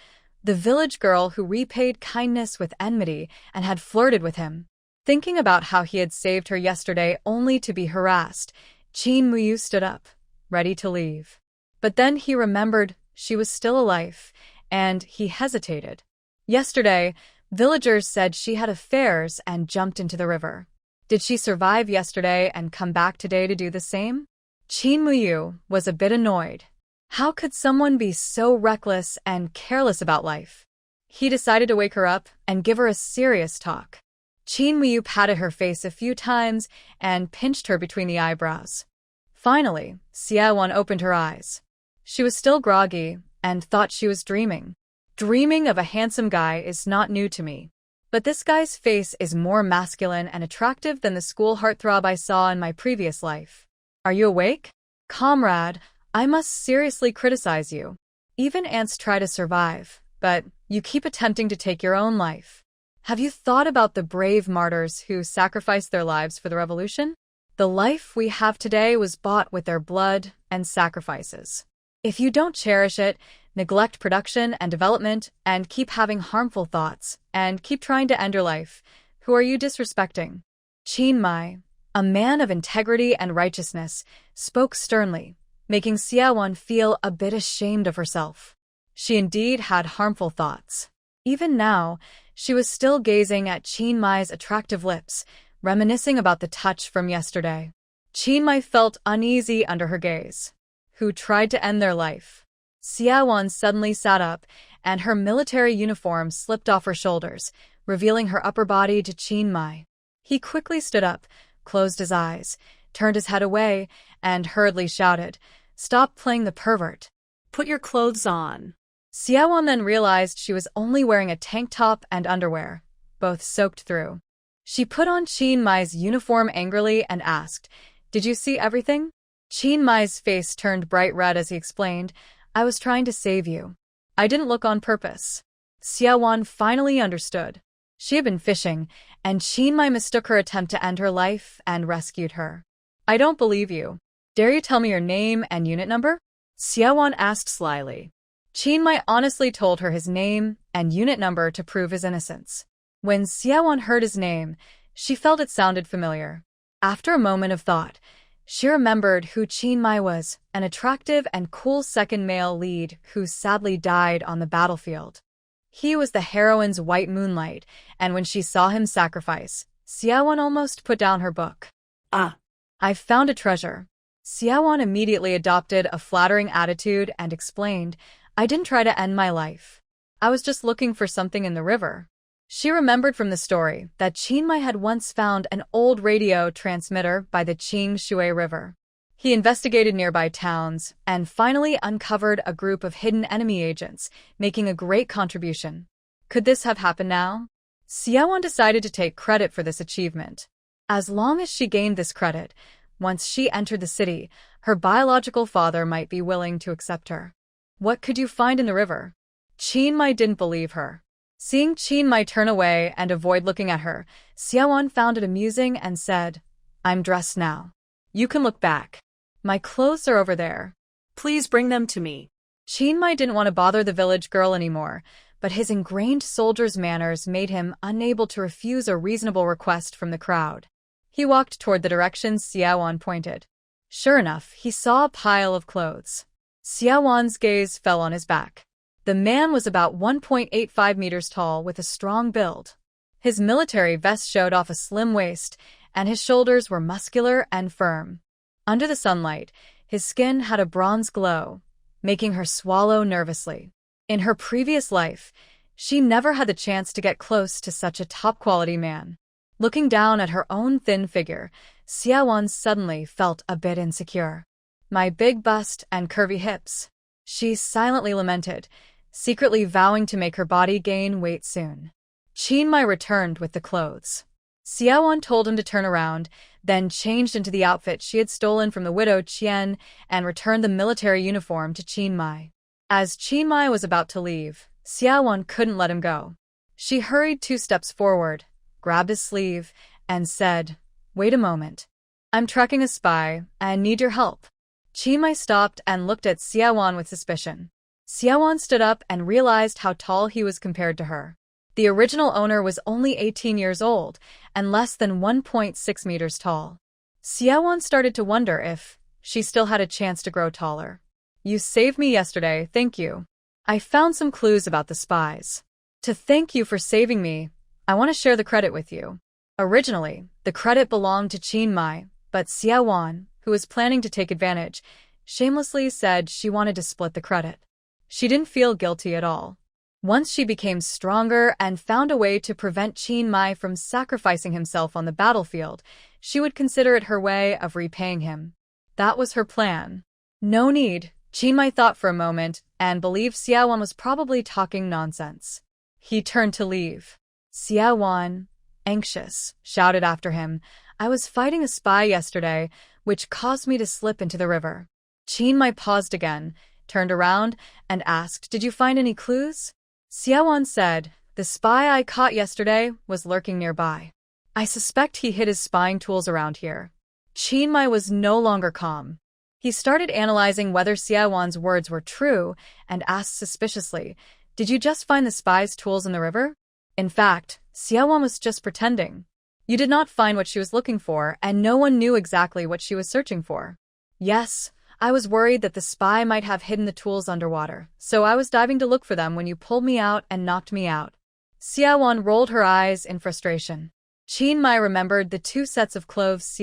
[SPEAKER 1] the village girl who repaid kindness with enmity and had flirted with him. Thinking about how he had saved her yesterday only to be harassed, Qin Muyu stood up, ready to leave. But then he remembered she was still alive, and he hesitated. Yesterday, villagers said she had affairs and jumped into the river. Did she survive yesterday and come back today to do the same? Qin Muyu was a bit annoyed. How could someone be so reckless and careless about life? He decided to wake her up and give her a serious talk. Qin Muyu patted her face a few times and pinched her between the eyebrows. Finally, Xiaowan opened her eyes. She was still groggy and thought she was dreaming. Dreaming of a handsome guy is not new to me. But this guy's face is more masculine and attractive than the school heartthrob I saw in my previous life. Are you awake? Comrade, I must seriously criticize you. Even ants try to survive, but you keep attempting to take your own life. Have you thought about the brave martyrs who sacrificed their lives for the revolution? The life we have today was bought with their blood and sacrifices. If you don't cherish it, neglect production and development, and keep having harmful thoughts, and keep trying to end your life, who are you disrespecting? Qin Mai, a man of integrity and righteousness, spoke sternly, making Xiaowan feel a bit ashamed of herself. She indeed had harmful thoughts. Even now, she was still gazing at Qin Mai's attractive lips, reminiscing about the touch from yesterday. Qin Mai felt uneasy under her gaze. Who tried to end their life? Xiaowan suddenly sat up, and her military uniform slipped off her shoulders, revealing her upper body to Qin Mai. He quickly stood up, closed his eyes, turned his head away, and hurriedly shouted, "Stop playing the pervert.
[SPEAKER 2] Put your clothes on."
[SPEAKER 1] Xiaowan then realized she was only wearing a tank top and underwear, both soaked through. She put on Qin Mai's uniform angrily and asked, "Did you see everything?" Qin Mai's face turned bright red as he explained, "I was trying to save you. I didn't look on purpose." Xiaowan finally understood. She had been fishing, and Qin Mai mistook her attempt to end her life and rescued her. "I don't believe you. Dare you tell me your name and unit number?" Xiaowan asked slyly. Qin Mai honestly told her his name and unit number to prove his innocence. When Xiaowan heard his name, she felt it sounded familiar. After a moment of thought, she remembered who Qin Mai was, an attractive and cool second male lead who sadly died on the battlefield. He was the heroine's white moonlight, and when she saw him sacrifice, Xiaowan almost put down her book. "I've found a treasure." Xiaowan immediately adopted a flattering attitude and explained, "I didn't try to end my life. I was just looking for something in the river." She remembered from the story that Qin Mai had once found an old radio transmitter by the Shui River. He investigated nearby towns and finally uncovered a group of hidden enemy agents, making a great contribution. Could this have happened now? Xiaowan decided to take credit for this achievement. As long as she gained this credit, once she entered the city, her biological father might be willing to accept her. "What could you find in the river?" Qin Mai didn't believe her. Seeing Qin Mai turn away and avoid looking at her, Xiaowan found it amusing and said, "I'm dressed now. You can look back. My clothes are over there.
[SPEAKER 2] Please bring them to me."
[SPEAKER 1] Qin Mai didn't want to bother the village girl anymore, but his ingrained soldier's manners made him unable to refuse a reasonable request from the crowd. He walked toward the direction Xiaowan pointed. Sure enough, he saw a pile of clothes. Xiaowan's gaze fell on his back. The man was about 1.85 meters tall with a strong build. His military vest showed off a slim waist, and his shoulders were muscular and firm. Under the sunlight, his skin had a bronze glow, making her swallow nervously. In her previous life, she never had the chance to get close to such a top-quality man. Looking down at her own thin figure, Xiaowan suddenly felt a bit insecure. My big bust and curvy hips. She silently lamented, secretly vowing to make her body gain weight soon. Qin Mai returned with the clothes. Xiaowan told him to turn around, then changed into the outfit she had stolen from the widow Qian and returned the military uniform to Qin Mai. As Qin Mai was about to leave, Xiaowan couldn't let him go. She hurried 2 steps forward, grabbed his sleeve, and said, "Wait a moment. I'm tracking a spy and need your help." Qin Mai stopped and looked at Xiaowan with suspicion. Xiaowan stood up and realized how tall he was compared to her. The original owner was only 18 years old and less than 1.6 meters tall. Xiaowan started to wonder if she still had a chance to grow taller. "You saved me yesterday, thank you. I found some clues about the spies. To thank you for saving me, I want to share the credit with you." Originally, the credit belonged to Qin Mai, but Xiaowan, who was planning to take advantage, shamelessly said she wanted to split the credit. She didn't feel guilty at all. Once she became stronger and found a way to prevent Qin Mai from sacrificing himself on the battlefield, she would consider it her way of repaying him. That was her plan. No need, Qin Mai thought for a moment and believed Xiaowan was probably talking nonsense. He turned to leave. Xiaowan, anxious, shouted after him, "I was fighting a spy yesterday, which caused me to slip into the river." Qin Mai paused again, turned around, and asked, "Did you find any clues?" Xiaowan said, "The spy I caught yesterday was lurking nearby. I suspect he hid his spying tools around here." Qin Mai was no longer calm. He started analyzing whether Xiaowan's words were true and asked suspiciously, "Did you just find the spy's tools in the river?" In fact, Xiaowan was just pretending. You did not find what she was looking for, and no one knew exactly what she was searching for. "Yes, I was worried that the spy might have hidden the tools underwater, so I was diving to look for them when you pulled me out and knocked me out." Xiaowan rolled her eyes in frustration. Qin Mai remembered the 2 sets of clothes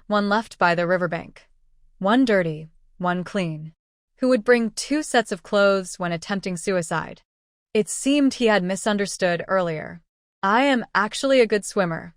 [SPEAKER 1] one left by the riverbank. One dirty, one clean. Who would bring 2 sets of clothes when attempting suicide? It seemed he had misunderstood earlier. "I am actually a good swimmer.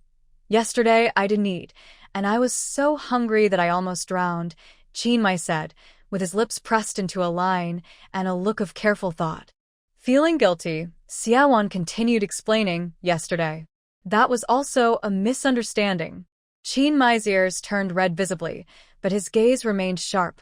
[SPEAKER 1] Yesterday I didn't eat, and I was so hungry that I almost drowned," Qin Mai said, with his lips pressed into a line and a look of careful thought. Feeling guilty, Xiaowan continued explaining, "Yesterday. That was also a misunderstanding." Qin Mai's ears turned red visibly, but his gaze remained sharp,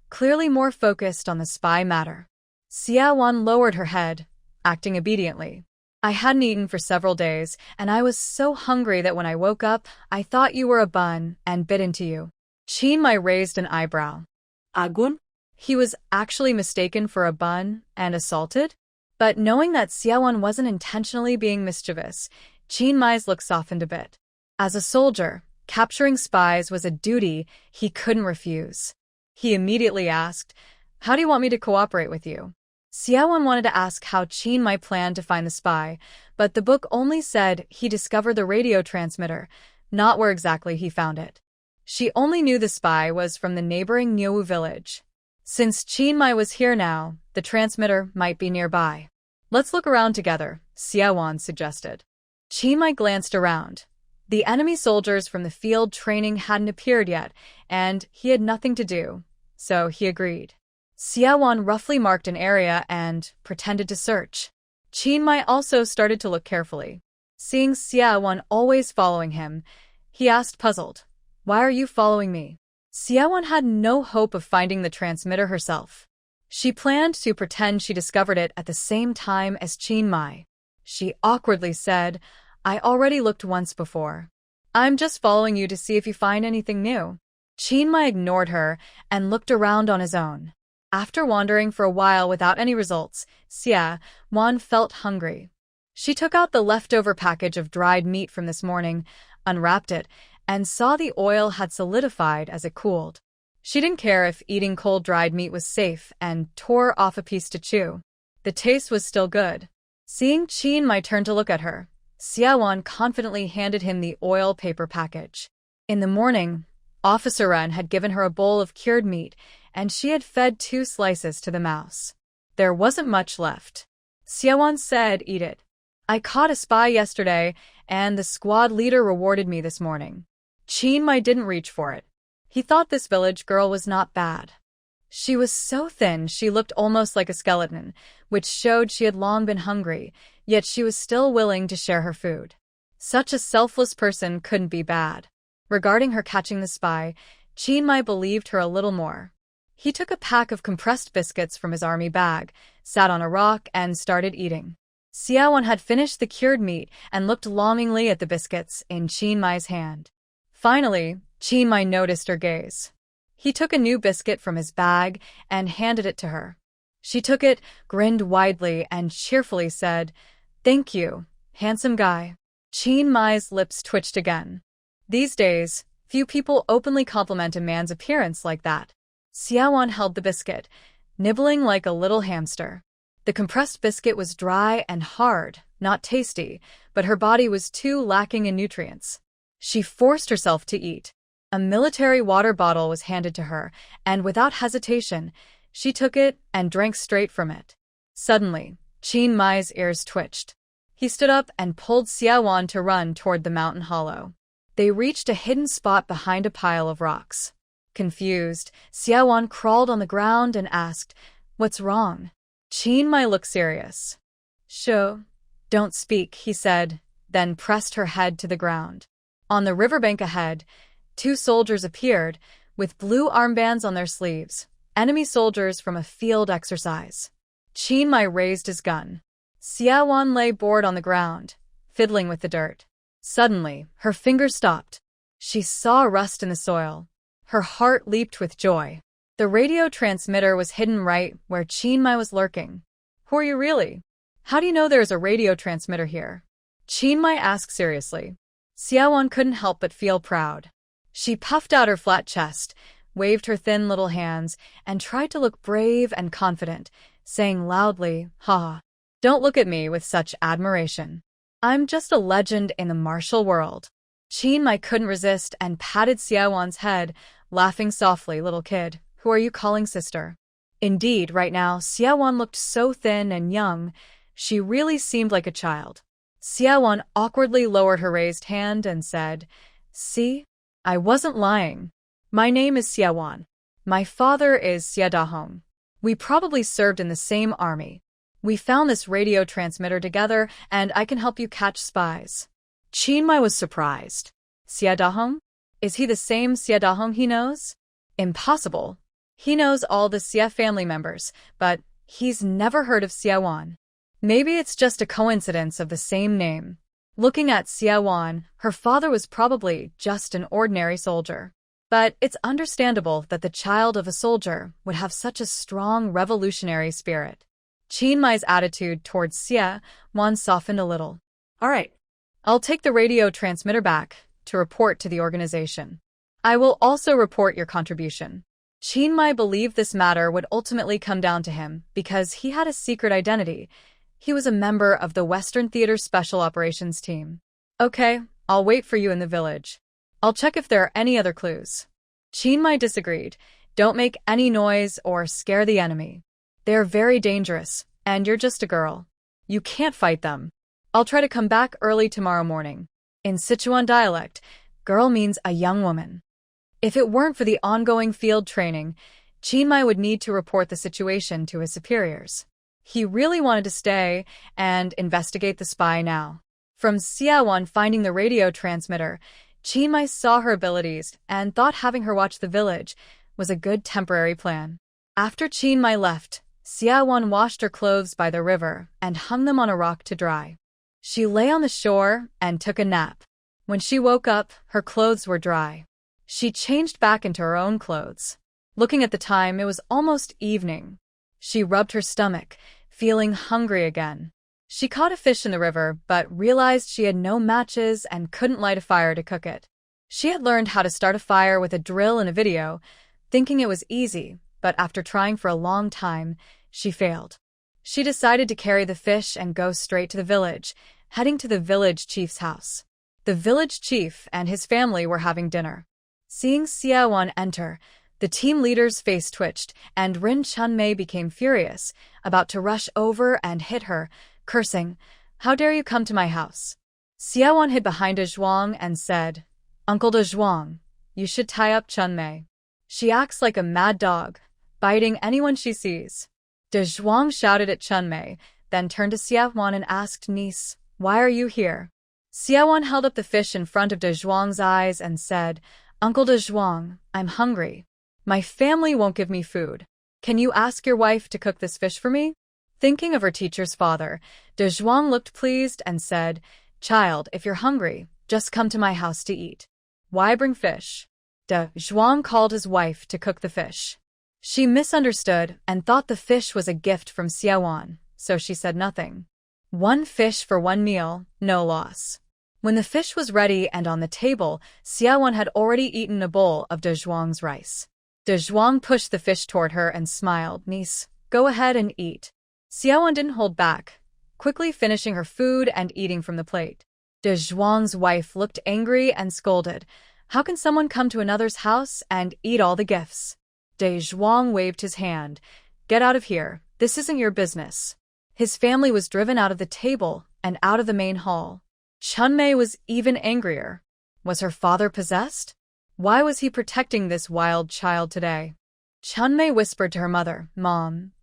[SPEAKER 1] clearly more focused on the spy matter. Xiaowan lowered her head, acting obediently. "I hadn't eaten for several days, and I was so hungry that when I woke up, I thought you were a bun and bit into you." Qin Mai raised an eyebrow.
[SPEAKER 2] Agun?
[SPEAKER 1] He was actually mistaken for a bun and assaulted? But knowing that Xiaowan wasn't intentionally being mischievous, Qin Mai's look softened a bit. As a soldier, capturing spies was a duty he couldn't refuse. He immediately asked, "How do you want me to cooperate with you?" Xiaowan wanted to ask how Qin Mai planned to find the spy, but the book only said he discovered the radio transmitter, not where exactly he found it. She only knew the spy was from the neighboring Niuwu village. Since Qin Mai was here now, the transmitter might be nearby. "Let's look around together," Xiaowan suggested. Qin Mai glanced around. The enemy soldiers from the field training hadn't appeared yet, and he had nothing to do, so he agreed. Xiaowan roughly marked an area and pretended to search. Qin Mai also started to look carefully. Seeing Xiaowan always following him, he asked puzzled, "Why are you following me?" Xiaowan had no hope of finding the transmitter herself. She planned to pretend she discovered it at the same time as Qin Mai. She awkwardly said, "I already looked once before. I'm just following you to see if you find anything new." Qin Mai ignored her and looked around on his own. After wandering for a while without any results, Xiaowan felt hungry. She took out the leftover package of dried meat from this morning, unwrapped it, and saw the oil had solidified as it cooled. She didn't care if eating cold dried meat was safe and tore off a piece to chew. The taste was still good. Seeing Qin Mai turn to look at her, Xiaowan confidently handed him the oil paper package. In the morning, Officer Ren had given her a bowl of cured meat, and she had fed 2 slices to the mouse. There wasn't much left. Xiaowan said, "Eat it. I caught a spy yesterday, and the squad leader rewarded me this morning. Chiang Mai didn't reach for it. He thought this village girl was not bad. She was so thin she looked almost like a skeleton, which showed she had long been hungry, yet she was still willing to share her food. Such a selfless person couldn't be bad. Regarding her catching the spy, Chiang Mai believed her a little more. He took a pack of compressed biscuits from his army bag, sat on a rock, and started eating. Xiaowan had finished the cured meat and looked longingly at the biscuits in Chiang Mai's hand. Finally, Chiang Mai noticed her gaze. He took a new biscuit from his bag and handed it to her. She took it, grinned widely, and cheerfully said, "Thank you, handsome guy." Chiang Mai's lips twitched again. These days, few people openly compliment a man's appearance like that. Xiaowan held the biscuit, nibbling like a little hamster. The compressed biscuit was dry and hard, not tasty, but her body was too lacking in nutrients. She forced herself to eat. A military water bottle was handed to her, and without hesitation, she took it and drank straight from it. Suddenly, Chiang Mai's ears twitched. He stood up and pulled Xiaowan to run toward the mountain hollow. They reached a hidden spot behind a pile of rocks. Confused, Xiaowan crawled on the ground and asked, "What's wrong?" Chiang Mai looked serious. "Shh, don't speak," he said, then pressed her head to the ground. On the riverbank ahead, two soldiers appeared, with blue armbands on their sleeves, enemy soldiers from a field exercise. Chiang Mai raised his gun. Xiaowan lay bored on the ground, fiddling with the dirt. Suddenly, her fingers stopped. She saw rust in the soil. Her heart leaped with joy. The radio transmitter was hidden right where Chiang Mai was lurking. "Who are you really? How do you know there is a radio transmitter here?" Chiang Mai asked seriously. Xiaowan couldn't help but feel proud. She puffed out her flat chest, waved her thin little hands, and tried to look brave and confident, saying loudly, "Ha! Don't look at me with such admiration. I'm just a legend in the martial world." Chiang Mai couldn't resist and patted Xiaowan's head, laughing softly. "Little kid, who are you calling sister?" Indeed, right now, Xiaowan looked so thin and young, she really seemed like a child. Xiaowan awkwardly lowered her raised hand and said, "See? I wasn't lying. My name is Xiaowan. My father is Xia Dahong. We probably served in the same army. We found this radio transmitter together, and I can help you catch spies." Chiang Mai was surprised. "Xia Dahong? Is he the same Xia Dahong he knows?" "Impossible. He knows all the Xia family members, but he's never heard of Xiaowan. Maybe it's just a coincidence of the same name." Looking at Xiaowan, her father was probably just an ordinary soldier. But it's understandable that the child of a soldier would have such a strong revolutionary spirit. Chiang Mai's attitude towards Xiaowan softened a little. "All right. I'll take the radio transmitter back to report to the organization. I will also report your contribution." Chiang Mai believed this matter would ultimately come down to him because he had a secret identity. He was a member of the Western Theater Special Operations Team. "Okay, I'll wait for you in the village. I'll check if there are any other clues." Chiang Mai disagreed. "Don't make any noise or scare the enemy. They're very dangerous, and you're just a girl. You can't fight them. I'll try to come back early tomorrow morning." In Sichuan dialect, girl means a young woman. If it weren't for the ongoing field training, Chiang Mai would need to report the situation to his superiors. He really wanted to stay and investigate the spy now. From Xiaowan finding the radio transmitter, Chiang Mai saw her abilities and thought having her watch the village was a good temporary plan. After Chiang Mai left, Xiaowan washed her clothes by the river and hung them on a rock to dry. She lay on the shore and took a nap. When she woke up, her clothes were dry. She changed back into her own clothes. Looking at the time, it was almost evening. She rubbed her stomach, feeling hungry again. She caught a fish in the river, but realized she had no matches and couldn't light a fire to cook it. She had learned how to start a fire with a drill in a video, thinking it was easy, but after trying for a long time, she failed. She decided to carry the fish and go straight to the village, heading to the village chief's house. The village chief and his family were having dinner. Seeing Xiaowan enter, the team leader's face twitched, and Rin Chunmei became furious, about to rush over and hit her, cursing, "How dare you come to my house? Xiaowan hid behind De Zhuang and said, Uncle De Zhuang, you should tie up Chunmei. She acts like a mad dog, biting anyone she sees. De Zhuang shouted at Chunmei, then turned to Xiaowan and asked, Niece, why are you here? Xiaowan held up the fish in front of De Zhuang's eyes and said, Uncle De Zhuang, I'm hungry. My family won't give me food. Can you ask your wife to cook this fish for me? Thinking of her teacher's father, De Zhuang looked pleased and said, Child, if you're hungry, just come to my house to eat. Why bring fish? De Zhuang called his wife to cook the fish. She misunderstood and thought the fish was a gift from Xiaowan, so she said nothing. One fish for one meal, no loss. When the fish was ready and on the table, Xiaowan had already eaten a bowl of De Zhuang's rice. De Zhuang pushed the fish toward her and smiled, Niece, go ahead and eat. Xiaowan didn't hold back, quickly finishing her food and eating from the plate. De Zhuang's wife looked angry and scolded, How can someone come to another's house and eat all the gifts? De Zhuang waved his hand, Get out of here, this isn't your business. His family was driven out of the table and out of the main hall. Chunmei was even angrier. Was her father possessed? Why was he protecting this wild child today? Chunmei whispered to her mother, Mom,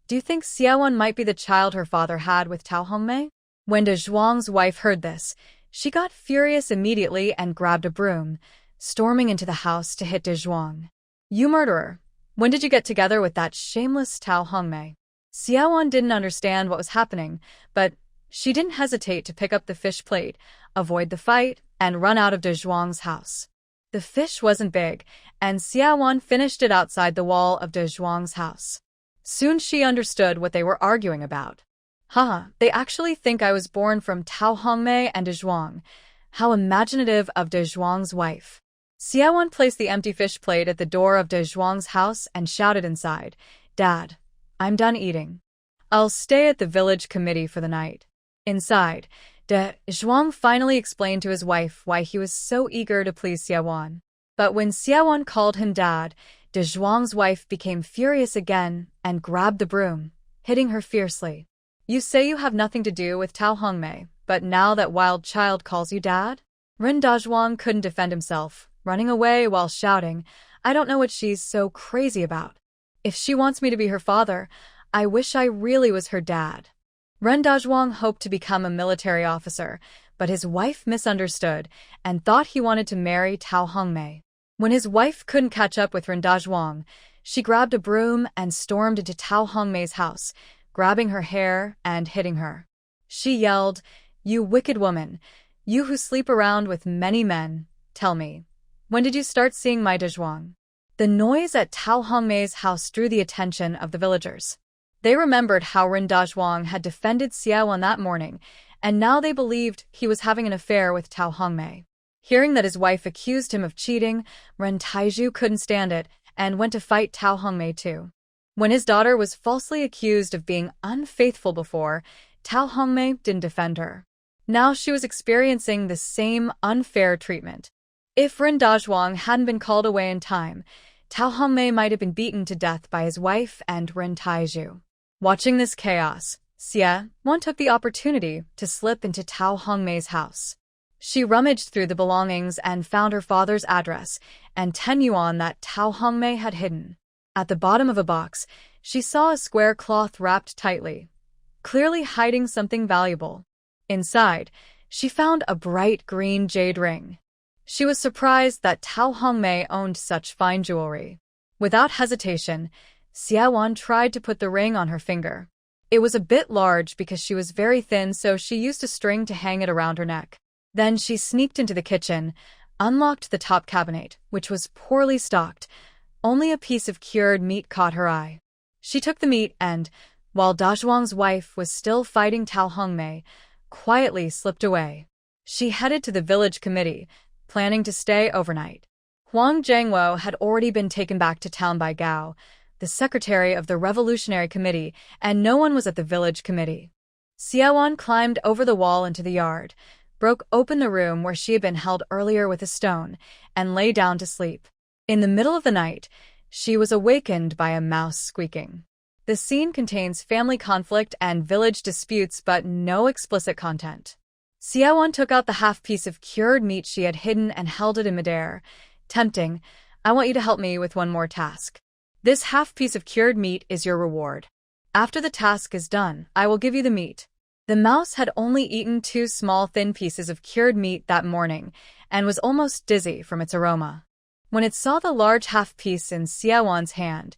[SPEAKER 1] do you think Xiaowan might be the child her father had with Tao Hongmei? When De Zhuang's wife heard this, she got furious immediately and grabbed a broom, storming into the house to hit De Zhuang. You murderer! When did you get together with that shameless Tao Hongmei? Xiaowan didn't understand what was happening, but she didn't hesitate to pick up the fish plate, avoid the fight, and run out of De Zhuang's house. The fish wasn't big, and Xiaowan finished it outside the wall of De Zhuang's house. Soon she understood what they were arguing about. Haha, they actually think I was born from Tao Hongmei and De Zhuang. How imaginative of De Zhuang's wife. Xiaowan placed the empty fish plate at the door of De Zhuang's house and shouted inside, Dad, I'm done eating. I'll stay at the village committee for the night. Inside, De Zhuang finally explained to his wife why he was so eager to please Xiaowan. But when Xiaowan called him Dad, De Zhuang's wife became furious again and grabbed the broom, hitting her fiercely. You say you have nothing to do with Tao Hongmei, but now that wild child calls you Dad? Ren Dazhuang couldn't defend himself, running away while shouting, I don't know what she's so crazy about. If she wants me to be her father, I wish I really was her dad. Ren Dazhuang hoped to become a military officer, but his wife misunderstood and thought he wanted to marry Tao Hongmei. When his wife couldn't catch up with Ren Dazhuang, she grabbed a broom and stormed into Tao Hongmei's house, grabbing her hair and hitting her. She yelled, You wicked woman, you who sleep around with many men, tell me, when did you start seeing my Dazhuang? The noise at Tao Hongmei's house drew the attention of the villagers. They remembered how Ren Dazhuang had defended Xiaowan that morning, and now they believed he was having an affair with Tao Hongmei. Hearing that his wife accused him of cheating, Ren Taizhu couldn't stand it and went to fight Tao Hongmei too. When his daughter was falsely accused of being unfaithful before, Tao Hongmei didn't defend her. Now she was experiencing the same unfair treatment. If Ren Dazhuang hadn't been called away in time, Tao Hongmei might have been beaten to death by his wife and Ren Taizhu. Watching this chaos, Xiaowan took the opportunity to slip into Tao Hongmei's house. She rummaged through the belongings and found her father's address and 10 yuan that Tao Hongmei had hidden. At the bottom of a box, she saw a square cloth wrapped tightly, clearly hiding something valuable. Inside, she found a bright green jade ring. She was surprised that Tao Hongmei owned such fine jewelry. Without hesitation, Xiaowan tried to put the ring on her finger. It was a bit large because she was very thin, so she used a string to hang it around her neck. Then she sneaked into the kitchen, unlocked the top cabinet, which was poorly stocked. Only a piece of cured meat caught her eye. She took the meat and, while Dazhuang's wife was still fighting Tao Hongmei, quietly slipped away. She headed to the village committee, planning to stay overnight. Huang Zhangwo had already been taken back to town by Gao, the secretary of the Revolutionary Committee, and no one was at the village committee. Xiaowan climbed over the wall into the yard, broke open the room where she had been held earlier with a stone, and lay down to sleep. In the middle of the night, she was awakened by a mouse squeaking. The scene contains family conflict and village disputes but no explicit content. Xiaowan took out the half-piece of cured meat she had hidden and held it in midair. Tempting, I want you to help me with one more task. This half-piece of cured meat is your reward. After the task is done, I will give you the meat. The mouse had only eaten 2 small thin pieces of cured meat that morning and was almost dizzy from its aroma. When it saw the large half-piece in Xiaowan's hand,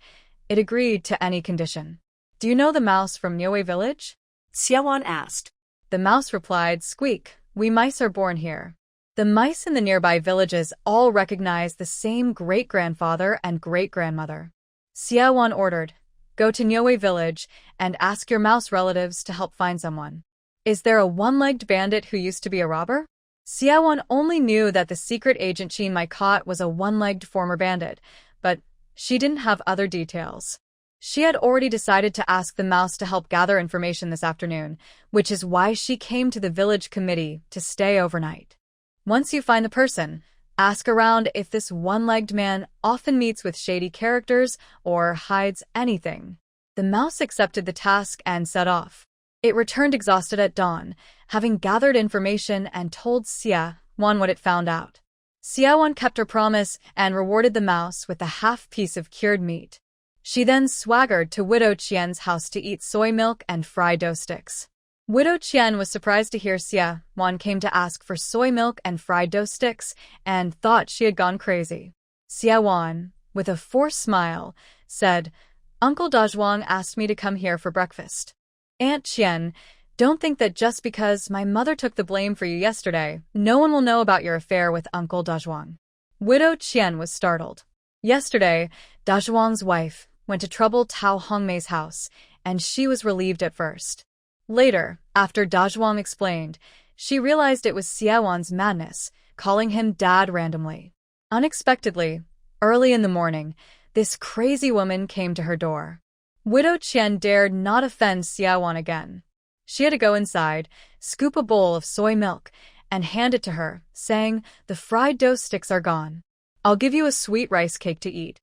[SPEAKER 1] it agreed to any condition. Do you know the mouse from Niue village?
[SPEAKER 2] Xiaowan asked.
[SPEAKER 1] The mouse replied, Squeak, we mice are born here. The mice in the nearby villages all recognize the same great-grandfather and great-grandmother. Xiaowan ordered, Go to Niue village and ask your mouse relatives to help find someone. Is there a one-legged bandit who used to be a robber? Xiaowan only knew that the secret agent Qin Maikot was a one-legged former bandit, but she didn't have other details. She had already decided to ask the mouse to help gather information this afternoon, which is why she came to the village committee to stay overnight. Once you find the person, ask around if this one-legged man often meets with shady characters or hides anything. The mouse accepted the task and set off. It returned exhausted at dawn, having gathered information and told Xiaowan what it found out. Xiaowan kept her promise and rewarded the mouse with a half-piece of cured meat. She then swaggered to Widow Qian's house to eat soy milk and fried dough sticks. Widow Qian was surprised to hear Xiaowan came to ask for soy milk and fried dough sticks and thought she had gone crazy. Xiaowan, with a forced smile, said, Uncle Dazhuang asked me to come here for breakfast. Aunt Qian, don't think that just because my mother took the blame for you yesterday, no one will know about your affair with Uncle Dazhuang. Widow Qian was startled. Yesterday, Dazhuang's wife went to trouble Tao Hongmei's house, and she was relieved at first. Later, after Dazhuang explained, she realized it was Xiaowan's madness, calling him Dad randomly. Unexpectedly, early in the morning, this crazy woman came to her door. Widow Qian dared not offend Xiaowan again. She had to go inside, scoop a bowl of soy milk, and hand it to her, saying, The fried dough sticks are gone. I'll give you a sweet rice cake to eat.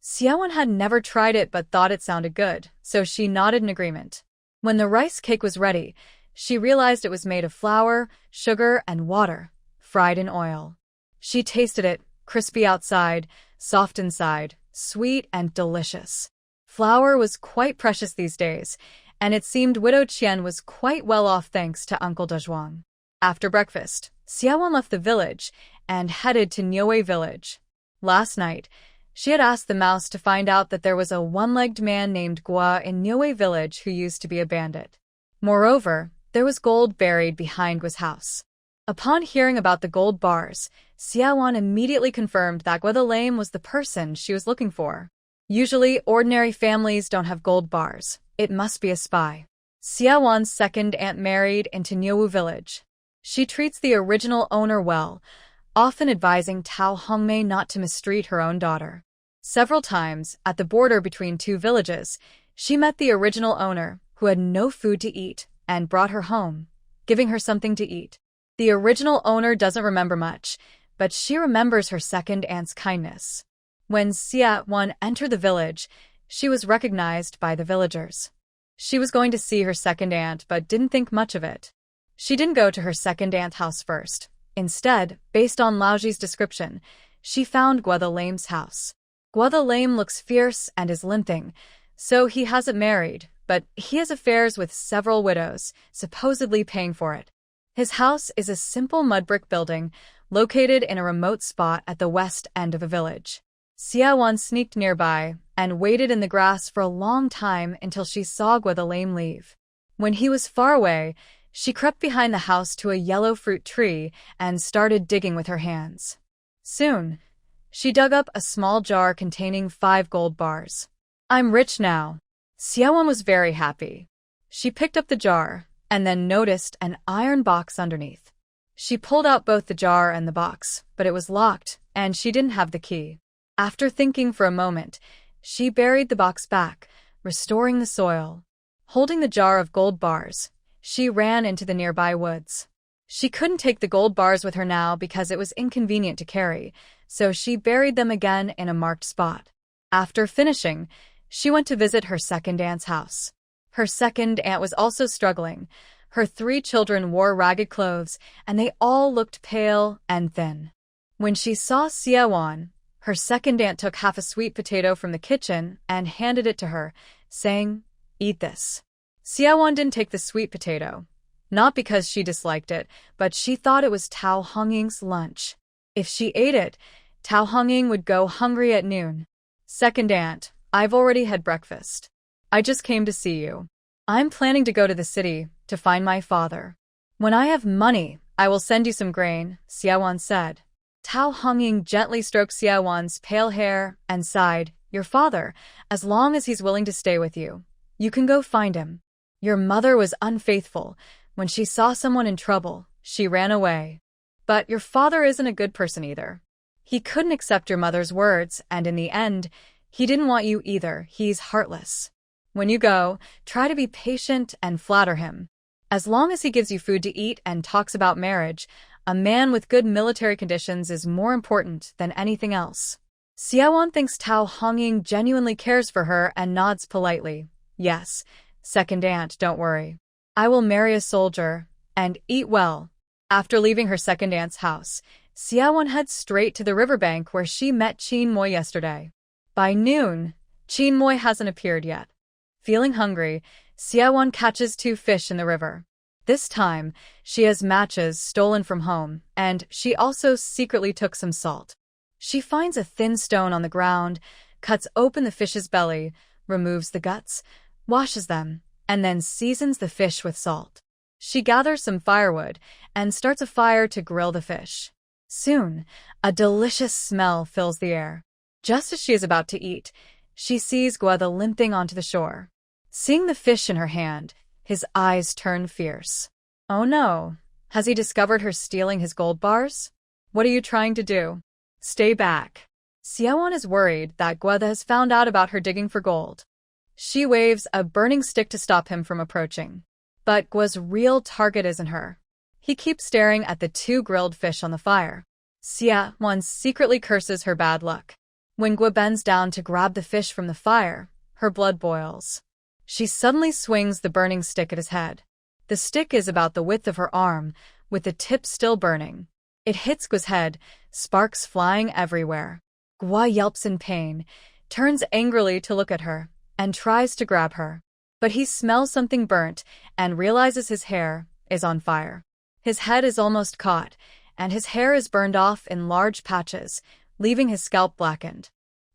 [SPEAKER 1] Xiaowan had never tried it but thought it sounded good, so she nodded in agreement. When the rice cake was ready, she realized it was made of flour, sugar, and water, fried in oil. She tasted it, crispy outside, soft inside, sweet and delicious. Flour was quite precious these days, and it seemed Widow Qian was quite well off thanks to Uncle Dazhuang. After breakfast, Xiaowan left the village and headed to Niue village. Last night, she had asked the mouse to find out that there was a one-legged man named Gua in Niue village who used to be a bandit. Moreover, there was gold buried behind Gua's house. Upon hearing about the gold bars, Xiaowan immediately confirmed that Gua the Lame was the person she was looking for. Usually, ordinary families don't have gold bars. It must be a spy. Xiaowan's second aunt married into Niue village. She treats the original owner well, often advising Tao Hongmei not to mistreat her own daughter. Several times, at the border between 2 villages, she met the original owner, who had no food to eat, and brought her home, giving her something to eat. The original owner doesn't remember much, but she remembers her second aunt's kindness. When Xiaowan entered the village, she was recognized by the villagers. She was going to see her second aunt but didn't think much of it. She didn't go to her second aunt's house first. Instead, based on Laoji's description, she found Gua the Lame's house. Gua the Lame looks fierce and is limping, so he hasn't married, but he has affairs with several widows, supposedly paying for it. His house is a simple mud brick building located in a remote spot at the west end of a village. Xiaowan sneaked nearby and waited in the grass for a long time until she saw Gua the Lame leave. When he was far away, she crept behind the house to a yellow fruit tree and started digging with her hands. Soon, she dug up a small jar containing 5 gold bars. I'm rich now. Xiaowan was very happy. She picked up the jar and then noticed an iron box underneath. She pulled out both the jar and the box, but it was locked, and she didn't have the key. After thinking for a moment, she buried the box back, restoring the soil. Holding the jar of gold bars, she ran into the nearby woods. She couldn't take the gold bars with her now because it was inconvenient to carry, so she buried them again in a marked spot. After finishing, she went to visit her second aunt's house. Her second aunt was also struggling. Her 3 children wore ragged clothes, and they all looked pale and thin. When she saw Siawan, her second aunt took half a sweet potato from the kitchen and handed it to her, saying, "Eat this." Siawan didn't take the sweet potato. Not because she disliked it, but she thought it was Tao Hongying's lunch. If she ate it, Tao Hongying would go hungry at noon. "Second aunt, I've already had breakfast. I just came to see you. I'm planning to go to the city to find my father. When I have money, I will send you some grain," Siawan said. Tao Hongying gently stroked Siawan's pale hair and sighed, "Your father, as long as he's willing to stay with you. You can go find him. Your mother was unfaithful. When she saw someone in trouble, she ran away. But your father isn't a good person either. He couldn't accept your mother's words, and in the end, he didn't want you either. He's heartless. When you go, try to be patient and flatter him. As long as he gives you food to eat and talks about marriage, a man with good military conditions is more important than anything else." Siawan thinks Tao Hongying genuinely cares for her and nods politely. "Yes, second aunt, don't worry. I will marry a soldier and eat well." After leaving her second aunt's house, Siawan heads straight to the riverbank where she met Chin Moy yesterday. By noon, Chin Moy hasn't appeared yet. Feeling hungry, Siawan catches 2 fish in the river. This time, she has matches stolen from home, and she also secretly took some salt. She finds a thin stone on the ground, cuts open the fish's belly, removes the guts, washes them, and then seasons the fish with salt. She gathers some firewood and starts a fire to grill the fish. Soon, a delicious smell fills the air. Just as she is about to eat, she sees Guo limping onto the shore. Seeing the fish in her hand, his eyes turn fierce. Oh no, has he discovered her stealing his gold bars? What are you trying to do? Stay back. Siawan is worried that Guo has found out about her digging for gold. She waves a burning stick to stop him from approaching. But Guo's real target isn't her. He keeps staring at the 2 grilled fish on the fire. Siawan secretly curses her bad luck. When Guo bends down to grab the fish from the fire, her blood boils. She suddenly swings the burning stick at his head. The stick is about the width of her arm, with the tip still burning. It hits Guo's head, sparks flying everywhere. Guo yelps in pain, turns angrily to look at her, and tries to grab her. But he smells something burnt and realizes his hair is on fire. His head is almost caught, and his hair is burned off in large patches, leaving his scalp blackened.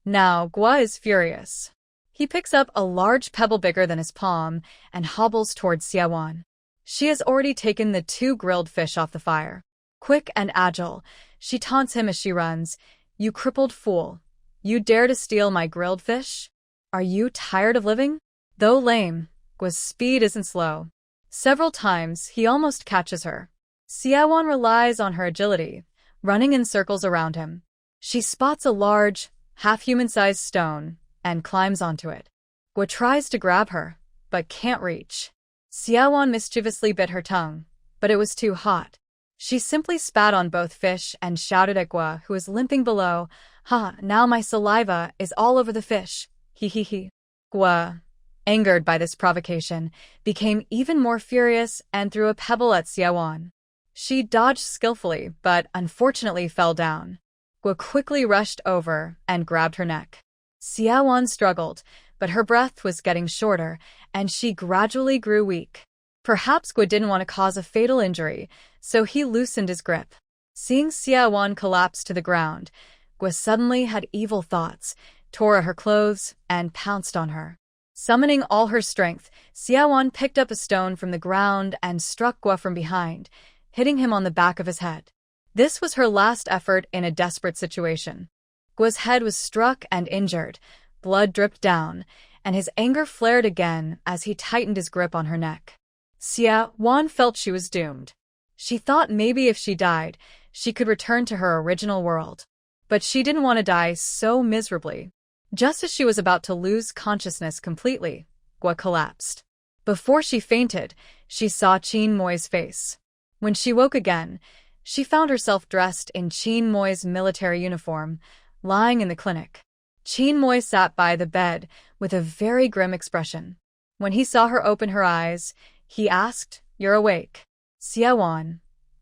[SPEAKER 1] Now Guo is furious. He picks up a large pebble bigger than his palm and hobbles towards Siawan. She has already taken the 2 grilled fish off the fire. Quick and agile, she taunts him as she runs. "You crippled fool. You dare to steal my grilled fish? Are you tired of living?" Though lame, Guo's speed isn't slow. Several times, he almost catches her. Siawan relies on her agility, running in circles around him. She spots a large, half-human-sized stone and climbs onto it. Guo tries to grab her, but can't reach. Siawan mischievously bit her tongue, but it was too hot. She simply spat on both fish and shouted at Guo, who was limping below, "Ha, now my saliva is all over the fish. He he he." Guo, angered by this provocation, became even more furious and threw a pebble at Siawan. She dodged skillfully, but unfortunately fell down. Guo quickly rushed over and grabbed her neck. Siawan struggled, but her breath was getting shorter, and she gradually grew weak. Perhaps Guo didn't want to cause a fatal injury, so he loosened his grip. Seeing Siawan collapse to the ground, Guo suddenly had evil thoughts, tore at her clothes, and pounced on her. Summoning all her strength, Siawan picked up a stone from the ground and struck Guo from behind, hitting him on the back of his head. This was her last effort in a desperate situation. Guo's head was struck and injured, blood dripped down, and his anger flared again as he tightened his grip on her neck. Siawan felt she was doomed. She thought maybe if she died, she could return to her original world. But she didn't want to die so miserably. Just as she was about to lose consciousness completely, Guo collapsed. Before she fainted, she saw Chin Moy's face. When she woke again, she found herself dressed in Chin Moy's military uniform, lying in the clinic. Chin Moy sat by the bed with a very grim expression. When he saw her open her eyes, he asked, you're awake. Siawan,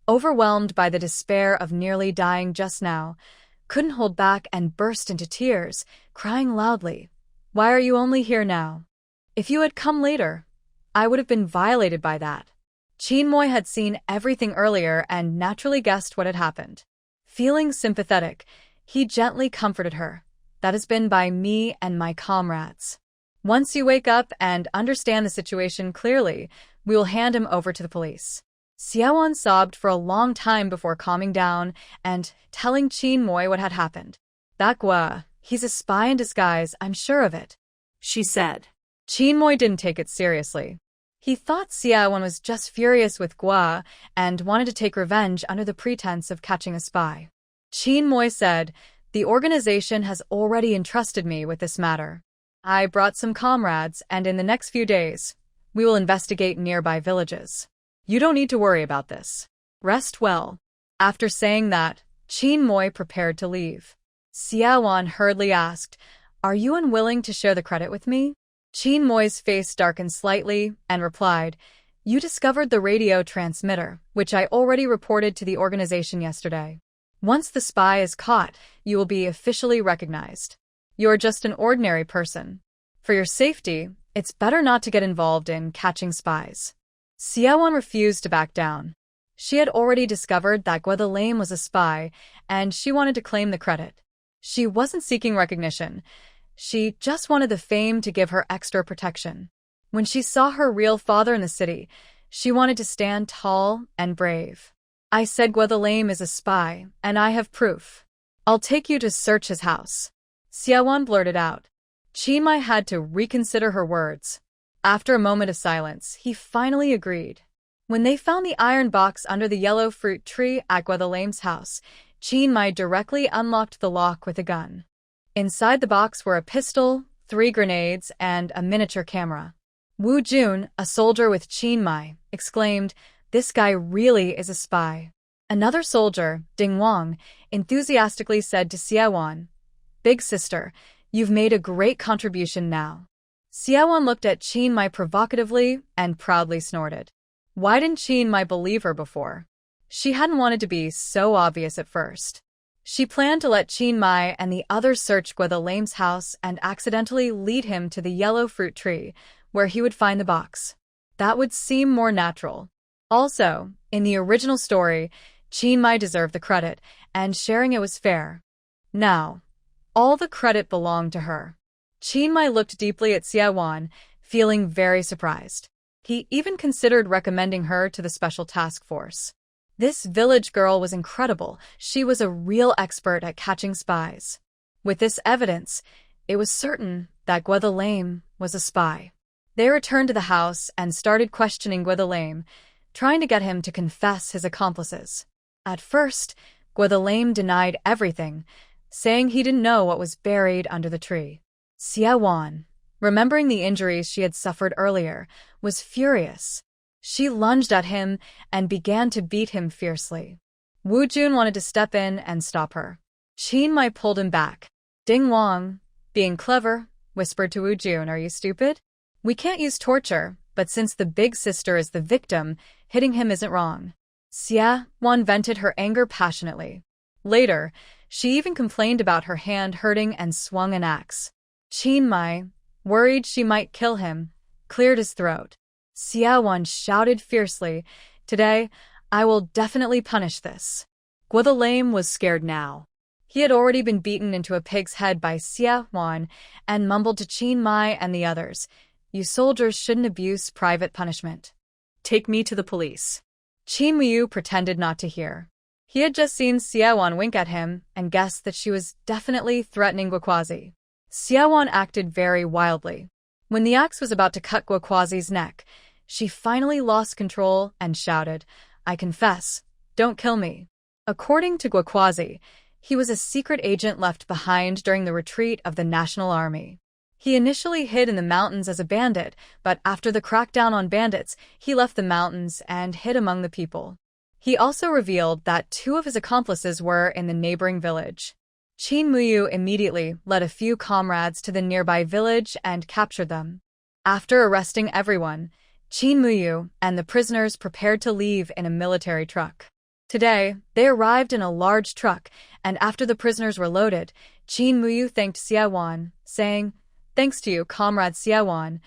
[SPEAKER 1] overwhelmed by the despair of nearly dying just now, couldn't hold back and burst into tears, crying loudly. Why are you only here now? If you had come later, I would have been violated by that. Chinmoy had seen everything earlier and naturally guessed what had happened. Feeling sympathetic, he gently comforted her. That has been by me and my comrades. Once you wake up and understand the situation clearly, we will hand him over to the police. Siawan sobbed for a long time before calming down and telling Chinmoy what had happened. That Gua, he's a spy in disguise, I'm sure of it,
[SPEAKER 2] she said.
[SPEAKER 1] Chinmoy didn't take it seriously. He thought Siawan was just furious with Gua and wanted to take revenge under the pretense of catching a spy. Chinmoy said, the organization has already entrusted me with this matter. I brought some comrades, and in the next few days, we will investigate nearby villages. You don't need to worry about this. Rest well. After saying that, Chinmoy prepared to leave. Siawan hurriedly asked, are you unwilling to share the credit with me? Chinmoy's face darkened slightly and replied, you discovered the radio transmitter, which I already reported to the organization yesterday. Once the spy is caught, you will be officially recognized. You're just an ordinary person. For your safety, it's better not to get involved in catching spies. Siawan refused to back down. She had already discovered that Gua the Lame was a spy, and she wanted to claim the credit. She wasn't seeking recognition. She just wanted the fame to give her extra protection. When she saw her real father in the city, she wanted to stand tall and brave. I said Gua the Lame is a spy, and I have proof. I'll take you to search his house. Siawan blurted out. Chinmoy had to reconsider her words. After a moment of silence, he finally agreed. When they found the iron box under the yellow fruit tree at Gua the Lame's house, Chinmoy directly unlocked the lock with a gun. Inside the box were a pistol, 3 grenades, and a miniature camera. Wu Jun, a soldier with Chinmoy, exclaimed, this guy really is a spy. Another soldier, Ding Wang, enthusiastically said to Siawan, big sister, you've made a great contribution now. Siawan looked at Chinmoy provocatively and proudly snorted. Why didn't Chinmoy believe her before? She hadn't wanted to be so obvious at first. She planned to let Chinmoy and the others search Gua the Lame's house and accidentally lead him to the yellow fruit tree, where he would find the box. That would seem more natural. Also, in the original story, Chinmoy deserved the credit, and sharing it was fair. Now, all the credit belonged to her. Chinmoy looked deeply at Siawan, feeling very surprised. He even considered recommending her to the special task force. This village girl was incredible. She was a real expert at catching spies. With this evidence, it was certain that Gua the Lame was a spy. They returned to the house and started questioning Gua the Lame, trying to get him to confess his accomplices. At first, Gua the Lame denied everything, saying he didn't know what was buried under the tree. Siawan, remembering the injuries she had suffered earlier, was furious. She lunged at him and began to beat him fiercely. Wu Jun wanted to step in and stop her. Chinmoy pulled him back. Ding Wang, being clever, whispered to Wu Jun, are you stupid? We can't use torture, but since the big sister is the victim, hitting him isn't wrong. Siawan vented her anger passionately. Later, she even complained about her hand hurting and swung an axe. Chinmoy, worried she might kill him, cleared his throat. Siawan shouted fiercely, today, I will definitely punish this. Gua the Lame was scared now. He had already been beaten into a pig's head by Siawan and mumbled to Chinmoy and the others, you soldiers shouldn't abuse private punishment. Take me to the police. Chinmoy pretended not to hear. He had just seen Siawan wink at him and guessed that she was definitely threatening Guaquazi. Siawan acted very wildly. When the axe was about to cut Guaquazi's neck, she finally lost control and shouted, I confess, don't kill me. According to Guaquazi, he was a secret agent left behind during the retreat of the National Army. He initially hid in the mountains as a bandit, but after the crackdown on bandits, he left the mountains and hid among the people. He also revealed that 2 of his accomplices were in the neighboring village. Chinmoy immediately led a few comrades to the nearby village and captured them. After arresting everyone, Qin Muyu and the prisoners prepared to leave in a military truck. Today, they arrived in a large truck, and after the prisoners were loaded, Qin Muyu thanked Xiaowan, saying, "Thanks to you, Comrade Xiaowan,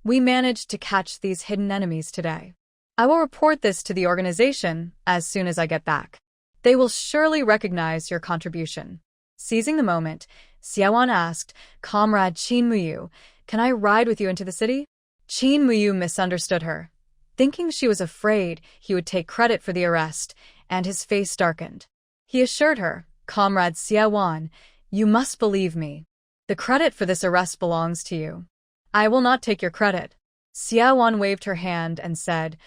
[SPEAKER 1] we managed to catch these hidden enemies today. I will report this to the organization as soon as I get back. They will surely recognize your contribution." Seizing the moment, Xiaowan asked, "Comrade Qin Muyu, can I ride with you into the city?" Qin Muyu misunderstood her, thinking she was afraid he would take credit for the arrest, and his face darkened. He assured her, "Comrade Xiaowan, you must believe me. The credit for this arrest belongs to you. I will not take your credit." Xiaowan waved her hand and said,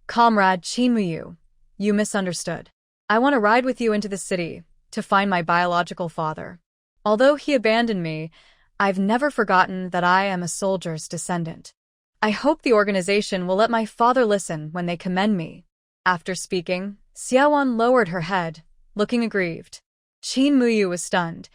[SPEAKER 1] "Comrade Qin Muyu, you misunderstood. I want to ride with you into the city to find my biological father. Although he abandoned me, I've never forgotten that I am a soldier's descendant. I hope the organization will let my father listen when they commend me." After speaking, Xiaowan lowered her head, looking aggrieved. Qin Muyu was stunned.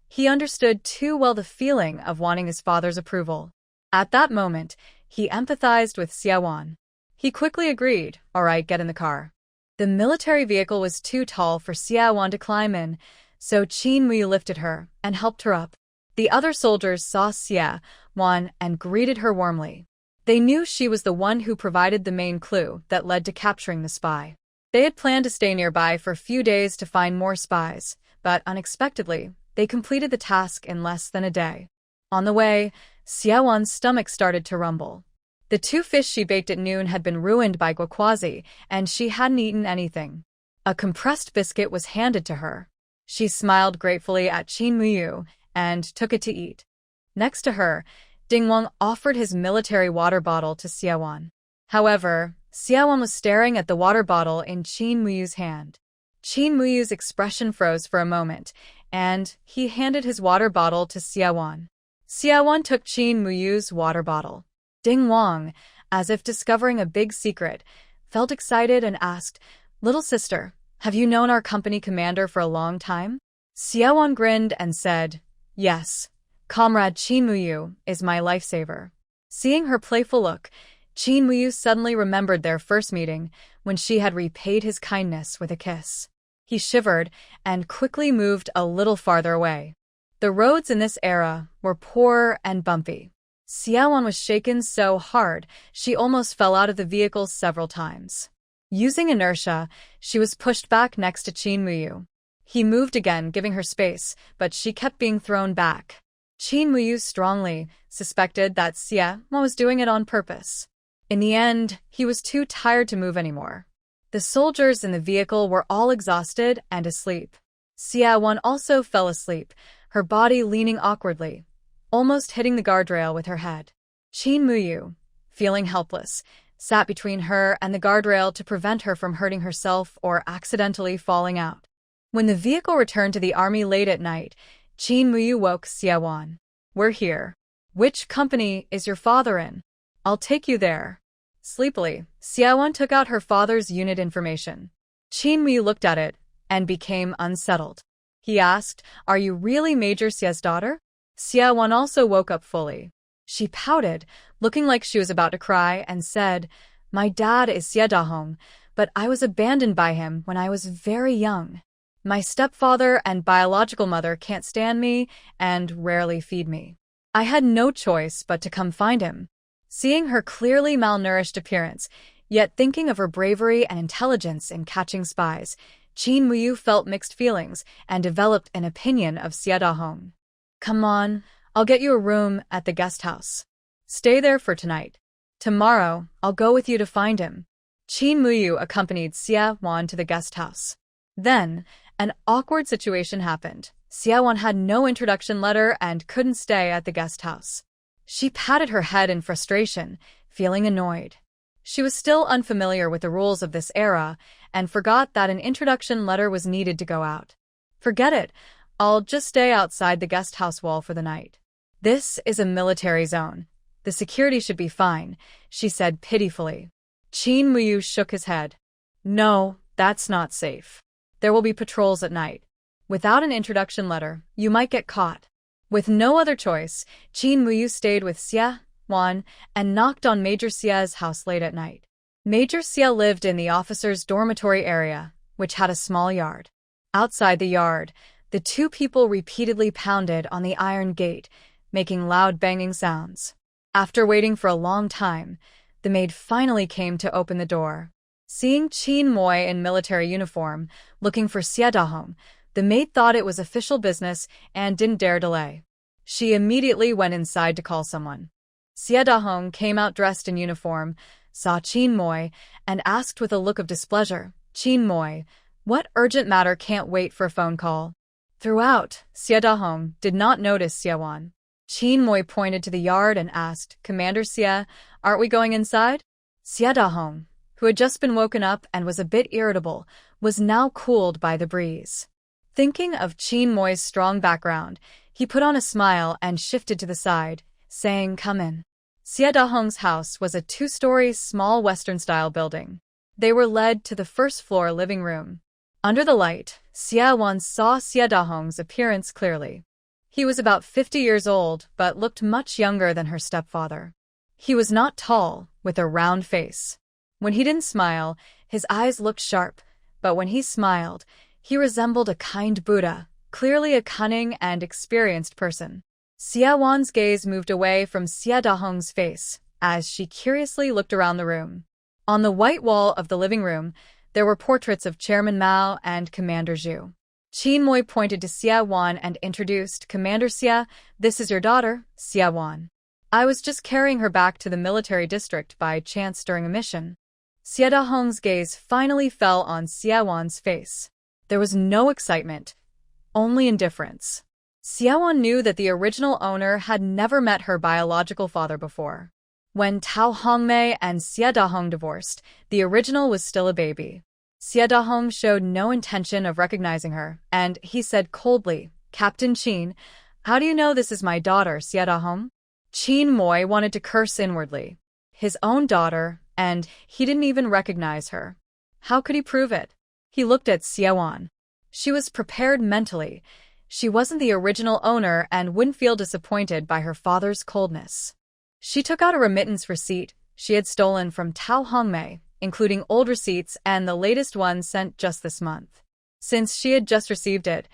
[SPEAKER 1] He understood too well the feeling of wanting his father's approval. At that moment, he empathized with Xiaowan. He quickly agreed, "All right, get in the car." The military vehicle was too tall for Xiaowan to climb in, so Qin Muyu lifted her and helped her up. The other soldiers saw Xiaowan and greeted her warmly. They knew she was the one who provided the main clue that led to capturing the spy. They had planned to stay nearby for a few days to find more spies, but unexpectedly, they completed the task in less than a day. On the way, Xiaowan's stomach started to rumble. The 2 fish she baked at noon had been ruined by guaquazi, and she hadn't eaten anything. A compressed biscuit was handed to her. She smiled gratefully at Qin Muyu and took it to eat. Next to her, Dingwang offered his military water bottle to Xiaowan. However, Xiaowan was staring at the water bottle in Qin Muyu's hand. Qin Muyu's expression froze for a moment, and he handed his water bottle to Xiaowan. Xiaowan took Qin Muyu's water bottle. Dingwang, as if discovering a big secret, felt excited and asked, "Little sister, have you known our company commander for a long time?" Xiaowan grinned and said, "Yes. Comrade Qin Muyu is my lifesaver." Seeing her playful look, Qin Muyu suddenly remembered their first meeting when she had repaid his kindness with a kiss. He shivered and quickly moved a little farther away. The roads in this era were poor and bumpy. Xiaowan was shaken so hard she almost fell out of the vehicle several times. Using inertia, she was pushed back next to Qin Muyu. He moved again, giving her space, but she kept being thrown back. Qin Muyu strongly suspected that Xiaowan was doing it on purpose. In the end, he was too tired to move anymore. The soldiers in the vehicle were all exhausted and asleep. Xiaowan also fell asleep, her body leaning awkwardly, almost hitting the guardrail with her head. Qin Muyu, feeling helpless, sat between her and the guardrail to prevent her from hurting herself or accidentally falling out. When the vehicle returned to the army late at night, Qin Muyu woke Xiaowan. "We're here. Which company is your father in? I'll take you there." Sleepily, Xiaowan took out her father's unit information. Qin Muyu looked at it and became unsettled. He asked, "Are you really Major Xia's daughter?" Xiaowan also woke up fully. She pouted, looking like she was about to cry, and said, "My dad is Xia Dahong, but I was abandoned by him when I was very young. My stepfather and biological mother can't stand me and rarely feed me. I had no choice but to come find him." Seeing her clearly malnourished appearance, yet thinking of her bravery and intelligence in catching spies, Qin Muyu felt mixed feelings and developed an opinion of Xia Dahong. "Come on, I'll get you a room at the guest house. Stay there for tonight. Tomorrow, I'll go with you to find him." Qin Muyu accompanied Xiaowan to the guest house. Then, an awkward situation happened. Xiaowan had no introduction letter and couldn't stay at the guest house. She patted her head in frustration, feeling annoyed. She was still unfamiliar with the rules of this era and forgot that an introduction letter was needed to go out. "Forget it. I'll just stay outside the guest house wall for the night. This is a military zone. The security should be fine," she said pitifully. Qin Muyu shook his head. "No, that's not safe. There will be patrols at night. Without an introduction letter, you might get caught." With no other choice, Qin Muyu stayed with Xia Won, and knocked on Major Xia's house late at night. Major Xia lived in the officers' dormitory area, which had a small yard. Outside the yard, the two people repeatedly pounded on the iron gate, making loud banging sounds. After waiting for a long time, the maid finally came to open the door. Seeing Qin Moi in military uniform, looking for Xia Dahong, the maid thought it was official business and didn't dare delay. She immediately went inside to call someone. Xia Dahong came out dressed in uniform, saw Qin Moi, and asked with a look of displeasure, "Qin Moi, what urgent matter can't wait for a phone call?" Throughout, Xia Dahong did not notice Xia Wan. Qin Moi pointed to the yard and asked, "Commander Xia, aren't we going inside?" Xia Dahong, who had just been woken up and was a bit irritable, was now cooled by the breeze. Thinking of Qin Moi's strong background, he put on a smile and shifted to the side, saying, "Come in." Xia Dahong's house was a two-story, small Western-style building. They were led to the first-floor living room. Under the light, Xia Wan saw Xia Dahong's appearance clearly. He was about 50 years old, but looked much younger than her stepfather. He was not tall, with a round face. When he didn't smile, his eyes looked sharp, but when he smiled, he resembled a kind Buddha, clearly a cunning and experienced person. Xia Wan's gaze moved away from Xia Dahong's face, as she curiously looked around the room. On the white wall of the living room, there were portraits of Chairman Mao and Commander Zhu. Qin Moi pointed to Xia Wan and introduced, "Commander Xia, this is your daughter, Xia Wan. I was just carrying her back to the military district by chance during a mission." Xia Dahong's gaze finally fell on Xia Wan's face. There was no excitement, only indifference. Xia Wan knew that the original owner had never met her biological father before. When Tao Hongmei and Xia Dahong divorced, the original was still a baby. Xia Dahong showed no intention of recognizing her, and he said coldly, "Captain Qin, how do you know this is my daughter, Xia Dahong?" Qin Moi wanted to curse inwardly. His own daughter, and he didn't even recognize her. How could he prove it? He looked at Xia Wan. She was prepared mentally. She wasn't the original owner and wouldn't feel disappointed by her father's coldness. She took out a remittance receipt she had stolen from Tao Hongmei, including old receipts and the latest one sent just this month. Since she had just received it,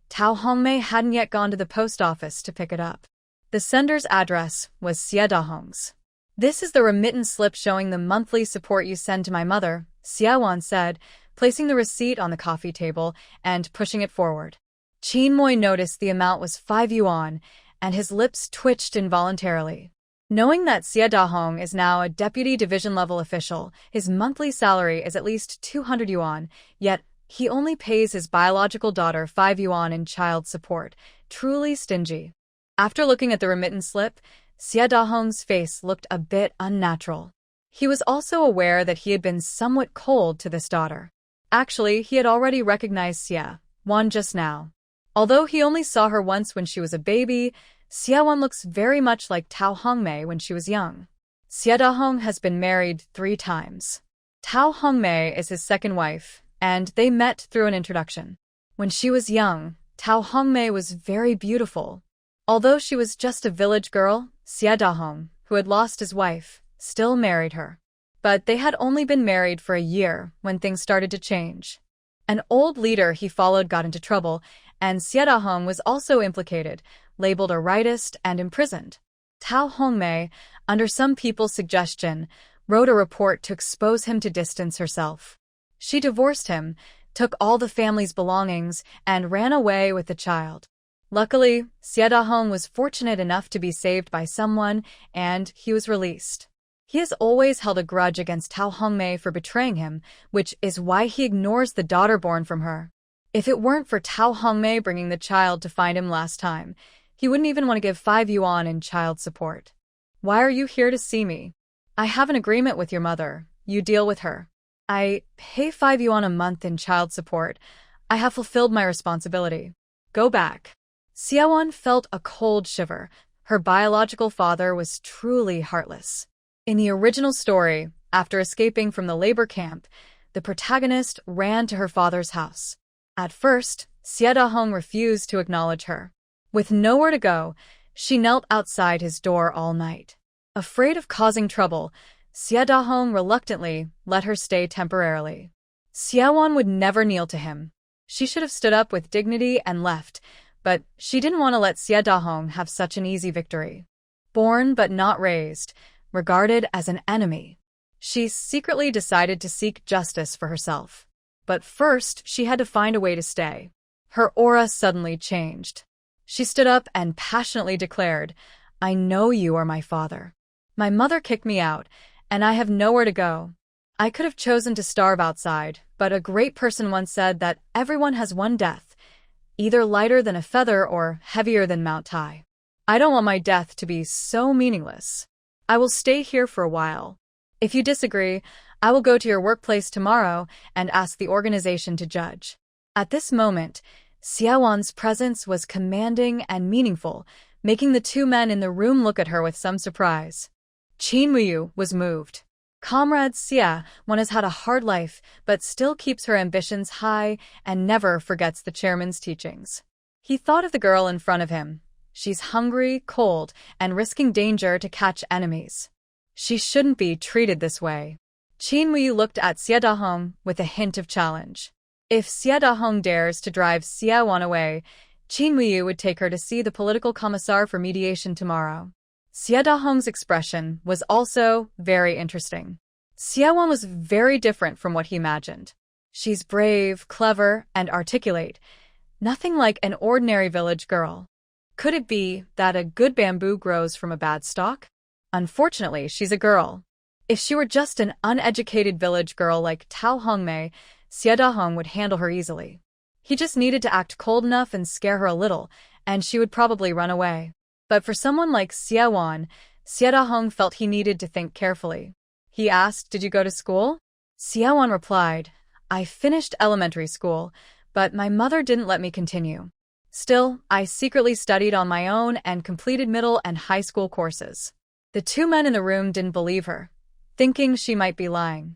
[SPEAKER 1] Tao Hongmei hadn't yet gone to the post office to pick it up. The sender's address was Xia Dahong's. "This is the remittance slip showing the monthly support you send to my mother," Xia Wan said, placing the receipt on the coffee table and pushing it forward. Qin Moi noticed the amount was 5 yuan, and his lips twitched involuntarily. Knowing that Xia Dahong is now a deputy division-level official, his monthly salary is at least 200 yuan, yet he only pays his biological daughter 5 yuan in child support, truly stingy. After looking at the remittance slip, Xia Dahong's face looked a bit unnatural. He was also aware that he had been somewhat cold to this daughter. Actually, he had already recognized Xia Wan just now. Although he only saw her once when she was a baby, Xia Wan looks very much like Tao Hongmei when she was young. Xia Dahong has been married 3 times. Tao Hongmei is his second wife, and they met through an introduction. When she was young, Tao Hongmei was very beautiful. Although she was just a village girl, Xia Dahong, who had lost his wife, still married her. But they had only been married for a year when things started to change. An old leader he followed got into trouble, and Xia Dahong was also implicated, labeled a rightist and imprisoned. Tao Hongmei, under some people's suggestion, wrote a report to expose him to distance herself. She divorced him, took all the family's belongings, and ran away with the child. Luckily, Xia Dahong was fortunate enough to be saved by someone, and he was released. He has always held a grudge against Tao Hongmei for betraying him, which is why he ignores the daughter born from her. If it weren't for Tao Hongmei bringing the child to find him last time, he wouldn't even want to give 5 yuan in child support. "Why are you here to see me?" "I have an agreement with your mother. You deal with her. I pay 5 yuan a month in child support. I have fulfilled my responsibility. Go back." Xia Wan felt a cold shiver. Her biological father was truly heartless. In the original story, after escaping from the labor camp, the protagonist ran to her father's house. At first, Xia Dahong refused to acknowledge her. With nowhere to go, she knelt outside his door all night. Afraid of causing trouble, Xie Dahong reluctantly let her stay temporarily. Xiaowan would never kneel to him. She should have stood up with dignity and left, but she didn't want to let Xie Dahong have such an easy victory. Born but not raised, regarded as an enemy, she secretly decided to seek justice for herself. But first, she had to find a way to stay. Her aura suddenly changed. She stood up and passionately declared, "I know you are my father. My mother kicked me out, and I have nowhere to go. I could have chosen to starve outside, but a great person once said that everyone has one death, either lighter than a feather or heavier than Mount Tai. I don't want my death to be so meaningless. I will stay here for a while. If you disagree, I will go to your workplace tomorrow and ask the organization to judge." At this moment, Xiaowan's presence was commanding and meaningful, making the two men in the room look at her with some surprise. Qin Muyu was moved. Comrade Xiaowan has had a hard life, but still keeps her ambitions high and never forgets the chairman's teachings. He thought of the girl in front of him. She's hungry, cold, and risking danger to catch enemies. She shouldn't be treated this way. Qin Muyu looked at Xie Dahong with a hint of challenge. If Xie Dahong dares to drive Xiaowan away, Qin Muyu would take her to see the political commissar for mediation tomorrow. Xie Dahong's expression was also very interesting. Xiaowan was very different from what he imagined. She's brave, clever, and articulate, nothing like an ordinary village girl. Could it be that a good bamboo grows from a bad stalk? Unfortunately, she's a girl. If she were just an uneducated village girl like Tao Hongmei, Xie Dahong would handle her easily. He just needed to act cold enough and scare her a little, and she would probably run away. But for someone like Xiaowan, Xie Dahong felt he needed to think carefully. He asked, "Did you go to school?" Xiaowan replied, "I finished elementary school, but my mother didn't let me continue. Still, I secretly studied on my own and completed middle and high school courses." The two men in the room didn't believe her, thinking she might be lying.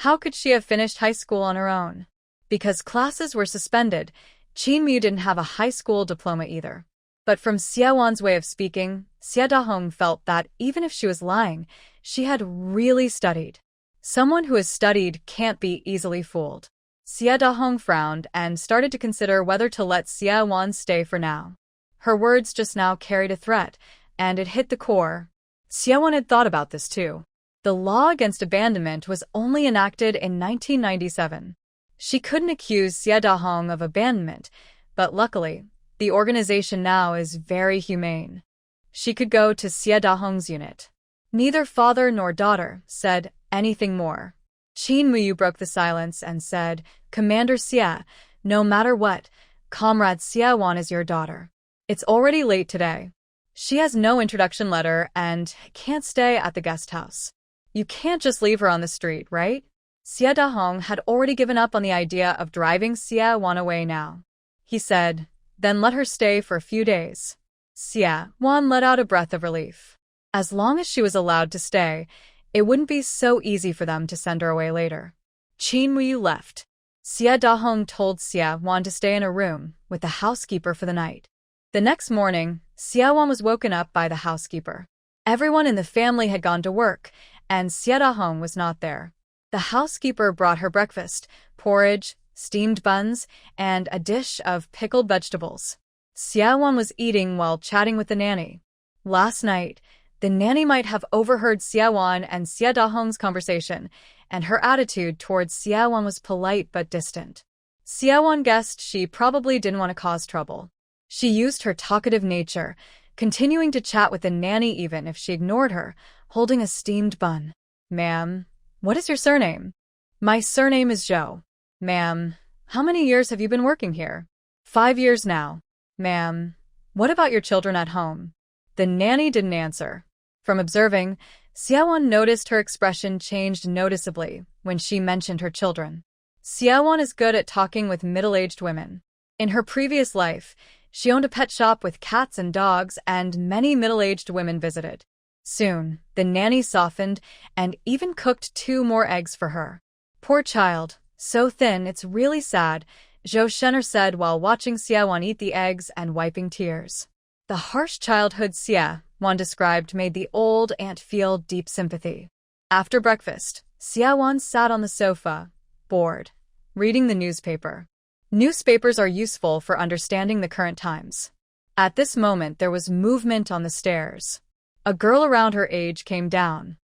[SPEAKER 1] How could she have finished high school on her own? Because classes were suspended, Qin Muyu didn't have a high school diploma either. But from Xiaowan's way of speaking, Xie Dahong felt that even if she was lying, she had really studied. Someone who has studied can't be easily fooled. Xie Dahong frowned and started to consider whether to let Xiaowan stay for now. Her words just now carried a threat, and it hit the core. Xiaowan had thought about this too. The law against abandonment was only enacted in 1997. She couldn't accuse Xie Dahong of abandonment, but luckily, the organization now is very humane. She could go to Xie Dahong's unit. Neither father nor daughter said anything more. Qin Muyu broke the silence and said, "Commander Xie, no matter what, Comrade Xiaowan is your daughter. It's already late today. She has no introduction letter and can't stay at the guest house. You can't just leave her on the street, right?" Xie Dahong had already given up on the idea of driving Xiaowan away now. He said, "Then let her stay for a few days." Xiaowan let out a breath of relief. As long as she was allowed to stay, it wouldn't be so easy for them to send her away later. Qin Muyu left. Xie Dahong told Xiaowan to stay in a room with the housekeeper for the night. The next morning, Xiaowan was woken up by the housekeeper. Everyone in the family had gone to work, and Xie Dahong was not there. The housekeeper brought her breakfast, porridge, steamed buns, and a dish of pickled vegetables. Xiaowan was eating while chatting with the nanny. Last night, the nanny might have overheard Xiaowan and Xie Dahong's conversation, and her attitude towards Xiaowan was polite but distant. Xiaowan guessed she probably didn't want to cause trouble. She used her talkative nature, continuing to chat with the nanny even if she ignored her, holding a steamed bun. "Ma'am, what is your surname?" "My surname is Zhou." "Ma'am, how many years have you been working here?" 5 years now." "Ma'am, what about your children at home?" The nanny didn't answer. From observing, Xiaowan noticed her expression changed noticeably when she mentioned her children. Xiaowan is good at talking with middle-aged women. In her previous life, she owned a pet shop with cats and dogs, and many middle-aged women visited. Soon, the nanny softened and even cooked 2 more eggs for her. "Poor child, so thin it's really sad," Zhou Shen'er said while watching Xiaowan eat the eggs and wiping tears. The harsh childhood Xie Wan described made the old aunt feel deep sympathy. After breakfast, Wan sat on the sofa, bored, reading the newspaper. Newspapers are useful for understanding the current times. At this moment, there was movement on the stairs. A girl around her age came down.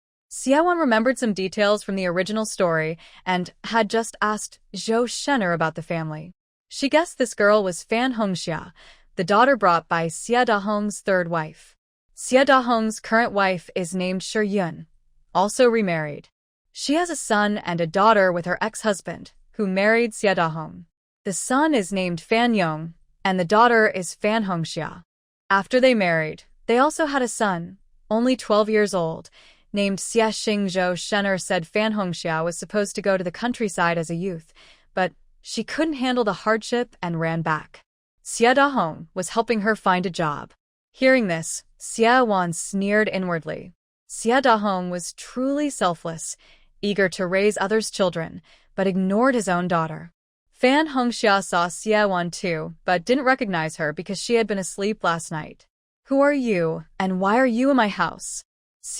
[SPEAKER 1] Wan remembered some details from the original story and had just asked Zhou Shen'er about the family. She guessed this girl was Fan Hongxia, the daughter brought by Xia Dahong's third wife. Xia Dahong's current wife is named Shi Yun, also remarried. She has a son and a daughter with her ex-husband, who married Xia Dahong. The son is named Fan Yong, and the daughter is Fan Hongxia. After they married, they also had a son, only 12 years old, named Xia Xing. Zhou Shen'er said Fan Hongxia was supposed to go to the countryside as a youth, but she couldn't handle the hardship and ran back. Xia Dahong was helping her find a job. Hearing this, Wan sneered inwardly. Xia Dahong was truly selfless, eager to raise others' children, but ignored his own daughter. Fan Hongxia saw Wan too, but didn't recognize her because she had been asleep last night. "Who are you, and why are you in my house?"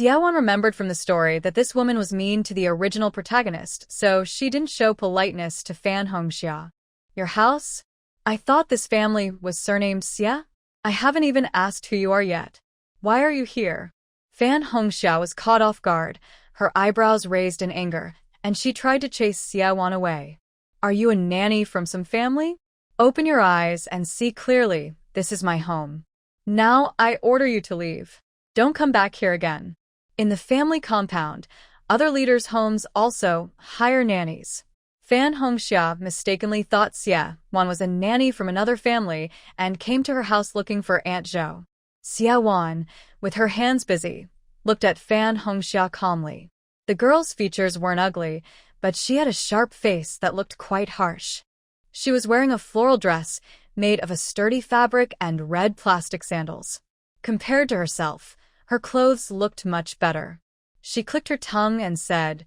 [SPEAKER 1] Wan remembered from the story that this woman was mean to the original protagonist, so she didn't show politeness to Fan Hongxia. "Your house? I thought this family was surnamed Xia? I haven't even asked who you are yet. Why are you here?" Fan Hongxia was caught off guard, her eyebrows raised in anger, and she tried to chase Wan away. "Are you a nanny from some family? Open your eyes and see clearly, this is my home. Now I order you to leave. Don't come back here again." In the family compound, other leaders' homes also hire nannies. Fan Hongxia mistakenly thought Wan was a nanny from another family and came to her house looking for Aunt Zhou. Wan, with her hands busy, looked at Fan Hongxia calmly. The girl's features weren't ugly, but she had a sharp face that looked quite harsh. She was wearing a floral dress made of a sturdy fabric and red plastic sandals. Compared to herself, her clothes looked much better. She clicked her tongue and said,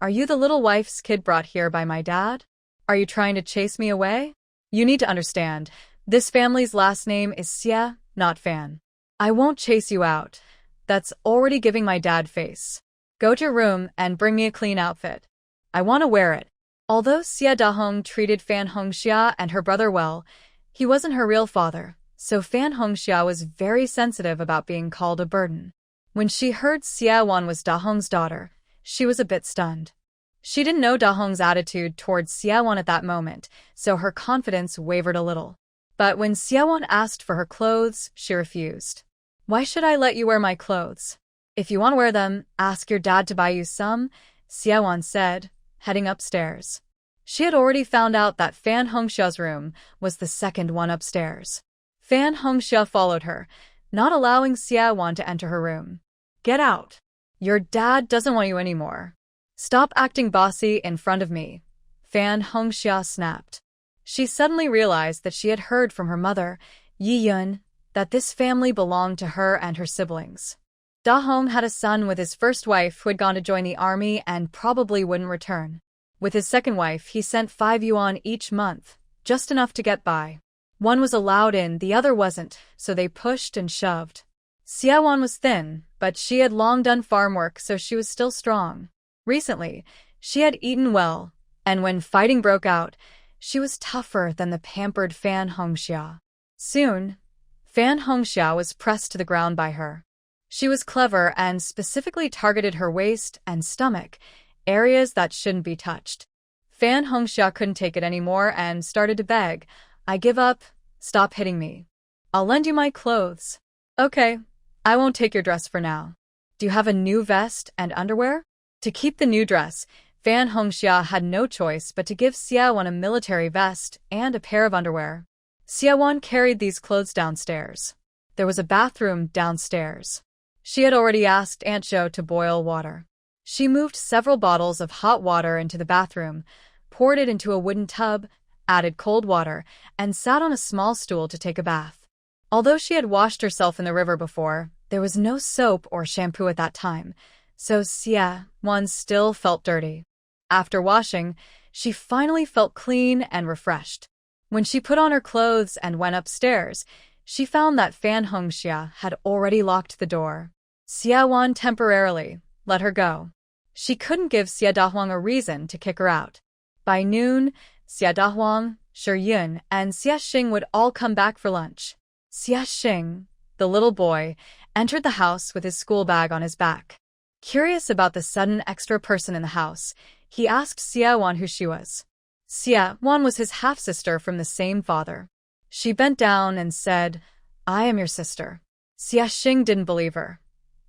[SPEAKER 1] "Are you the little wife's kid brought here by my dad? Are you trying to chase me away? You need to understand, this family's last name is Xia, not Fan. I won't chase you out. That's already giving my dad face. Go to your room and bring me a clean outfit. I want to wear it." Although Xia Dahong treated Fan Hongxia and her brother well, he wasn't her real father, so Fan Hongxia was very sensitive about being called a burden. When she heard Wan was Dahong's daughter, she was a bit stunned. She didn't know Dahong's attitude towards Wan at that moment, so her confidence wavered a little. But when Wan asked for her clothes, she refused. "Why should I let you wear my clothes? If you want to wear them, ask your dad to buy you some," Wan said, heading upstairs. She had already found out that Fan Hongxia's room was the second one upstairs. Fan Hongxia followed her, not allowing Wan to enter her room. "Get out. Your dad doesn't want you anymore. Stop acting bossy in front of me," Fan Hongxia snapped. She suddenly realized that she had heard from her mother, Yi Yun, that this family belonged to her and her siblings. Dahong had a son with his first wife who had gone to join the army and probably wouldn't return. With his second wife, he sent 5 yuan each month, just enough to get by. One was allowed in, the other wasn't, so they pushed and shoved. Wan was thin, but she had long done farm work, so she was still strong. Recently, she had eaten well, and when fighting broke out, she was tougher than the pampered Fan Hongxia. Soon, Fan Hongxia was pressed to the ground by her. She was clever and specifically targeted her waist and stomach, areas that shouldn't be touched. Fan Hongxia couldn't take it anymore and started to beg, "I give up, stop hitting me. I'll lend you my clothes." "Okay, I won't take your dress for now. Do you have a new vest and underwear?" To keep the new dress, Fan Hongxia had no choice but to give Wan a military vest and a pair of underwear. Wan carried these clothes downstairs. There was a bathroom downstairs. She had already asked Aunt Zhou to boil water. She moved several bottles of hot water into the bathroom, poured it into a wooden tub, added cold water, and sat on a small stool to take a bath. Although she had washed herself in the river before, there was no soap or shampoo at that time, so Wan still felt dirty. After washing, she finally felt clean and refreshed. When she put on her clothes and went upstairs, she found that Fan Hongxia had already locked the door. Xia Wan temporarily let her go. She couldn't give Xia Dahuang a reason to kick her out. By noon, Xia Dahuang, Shi Yun, and Xia Xing would all come back for lunch. Xia Xing, the little boy, entered the house with his school bag on his back. Curious about the sudden extra person in the house, he asked Xia Wan who she was. Xia Wan was his half-sister from the same father. She bent down and said, "I am your sister." Xia Xing didn't believe her.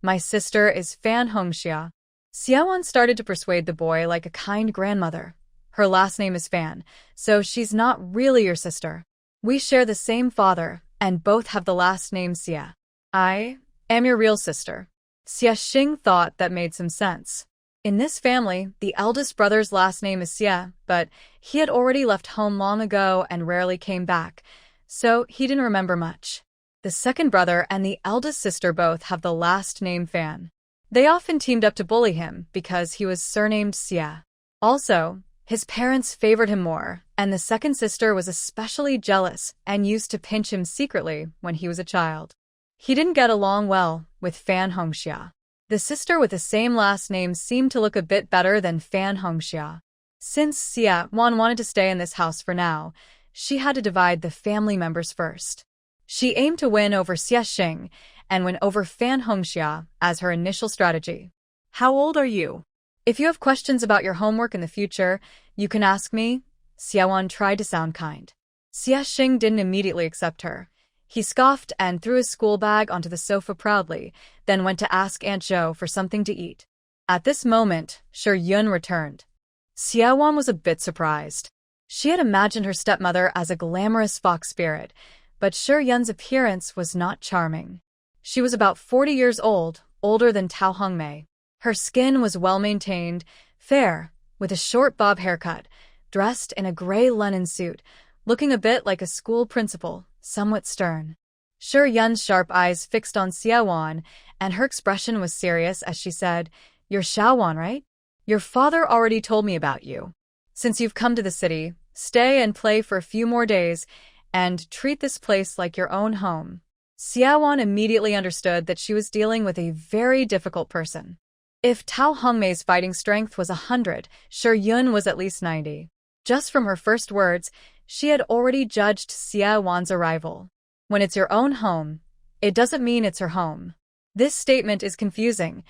[SPEAKER 1] "My sister is Fan Hongxia." Xia Wan started to persuade the boy like a kind grandmother. "Her last name is Fan, so she's not really your sister. We share the same father, and both have the last name Xia. I am your real sister." Xia Xing thought that made some sense. In this family, the eldest brother's last name is Xia, but he had already left home long ago and rarely came back, so he didn't remember much. The second brother and the eldest sister both have the last name Fan. They often teamed up to bully him because he was surnamed Xia. Also, his parents favored him more, and the second sister was especially jealous and used to pinch him secretly when he was a child. He didn't get along well with Fan Hongxia. The sister with the same last name seemed to look a bit better than Fan Hongxia. Since Xia Wan wanted to stay in this house for now, she had to divide the family members first. She aimed to win over Xia Xing and win over Fan Hongxia as her initial strategy.
[SPEAKER 2] How old are you?
[SPEAKER 1] If you have questions about your homework in the future, you can ask me. Xia Wan tried to sound kind. Xia Xing didn't immediately accept her. He scoffed and threw his school bag onto the sofa proudly, then went to ask Aunt Zhou for something to eat. At this moment, Shi Yun returned. Xia Wan was a bit surprised. She had imagined her stepmother as a glamorous fox spirit, but Shi Yun's appearance was not charming. She was about 40 years old, older than Tao Hongmei. Her skin was well-maintained, fair, with a short bob haircut, dressed in a gray linen suit, looking a bit like a school principal, somewhat stern. Shi Yun's sharp eyes fixed on Xia Wan, and her expression was serious as she said, "You're Xiao Wan, right? Your father already told me about you. Since you've come to the city, stay and play for a few more days, and treat this place like your own home." Xia Wan immediately understood that she was dealing with a very difficult person. If Tao Hongmei's fighting strength was 100, Shi Yun was at least 90. Just from her first words, she had already judged Xia Wan's arrival. When it's your own home, it doesn't mean it's her home. This statement is confusing.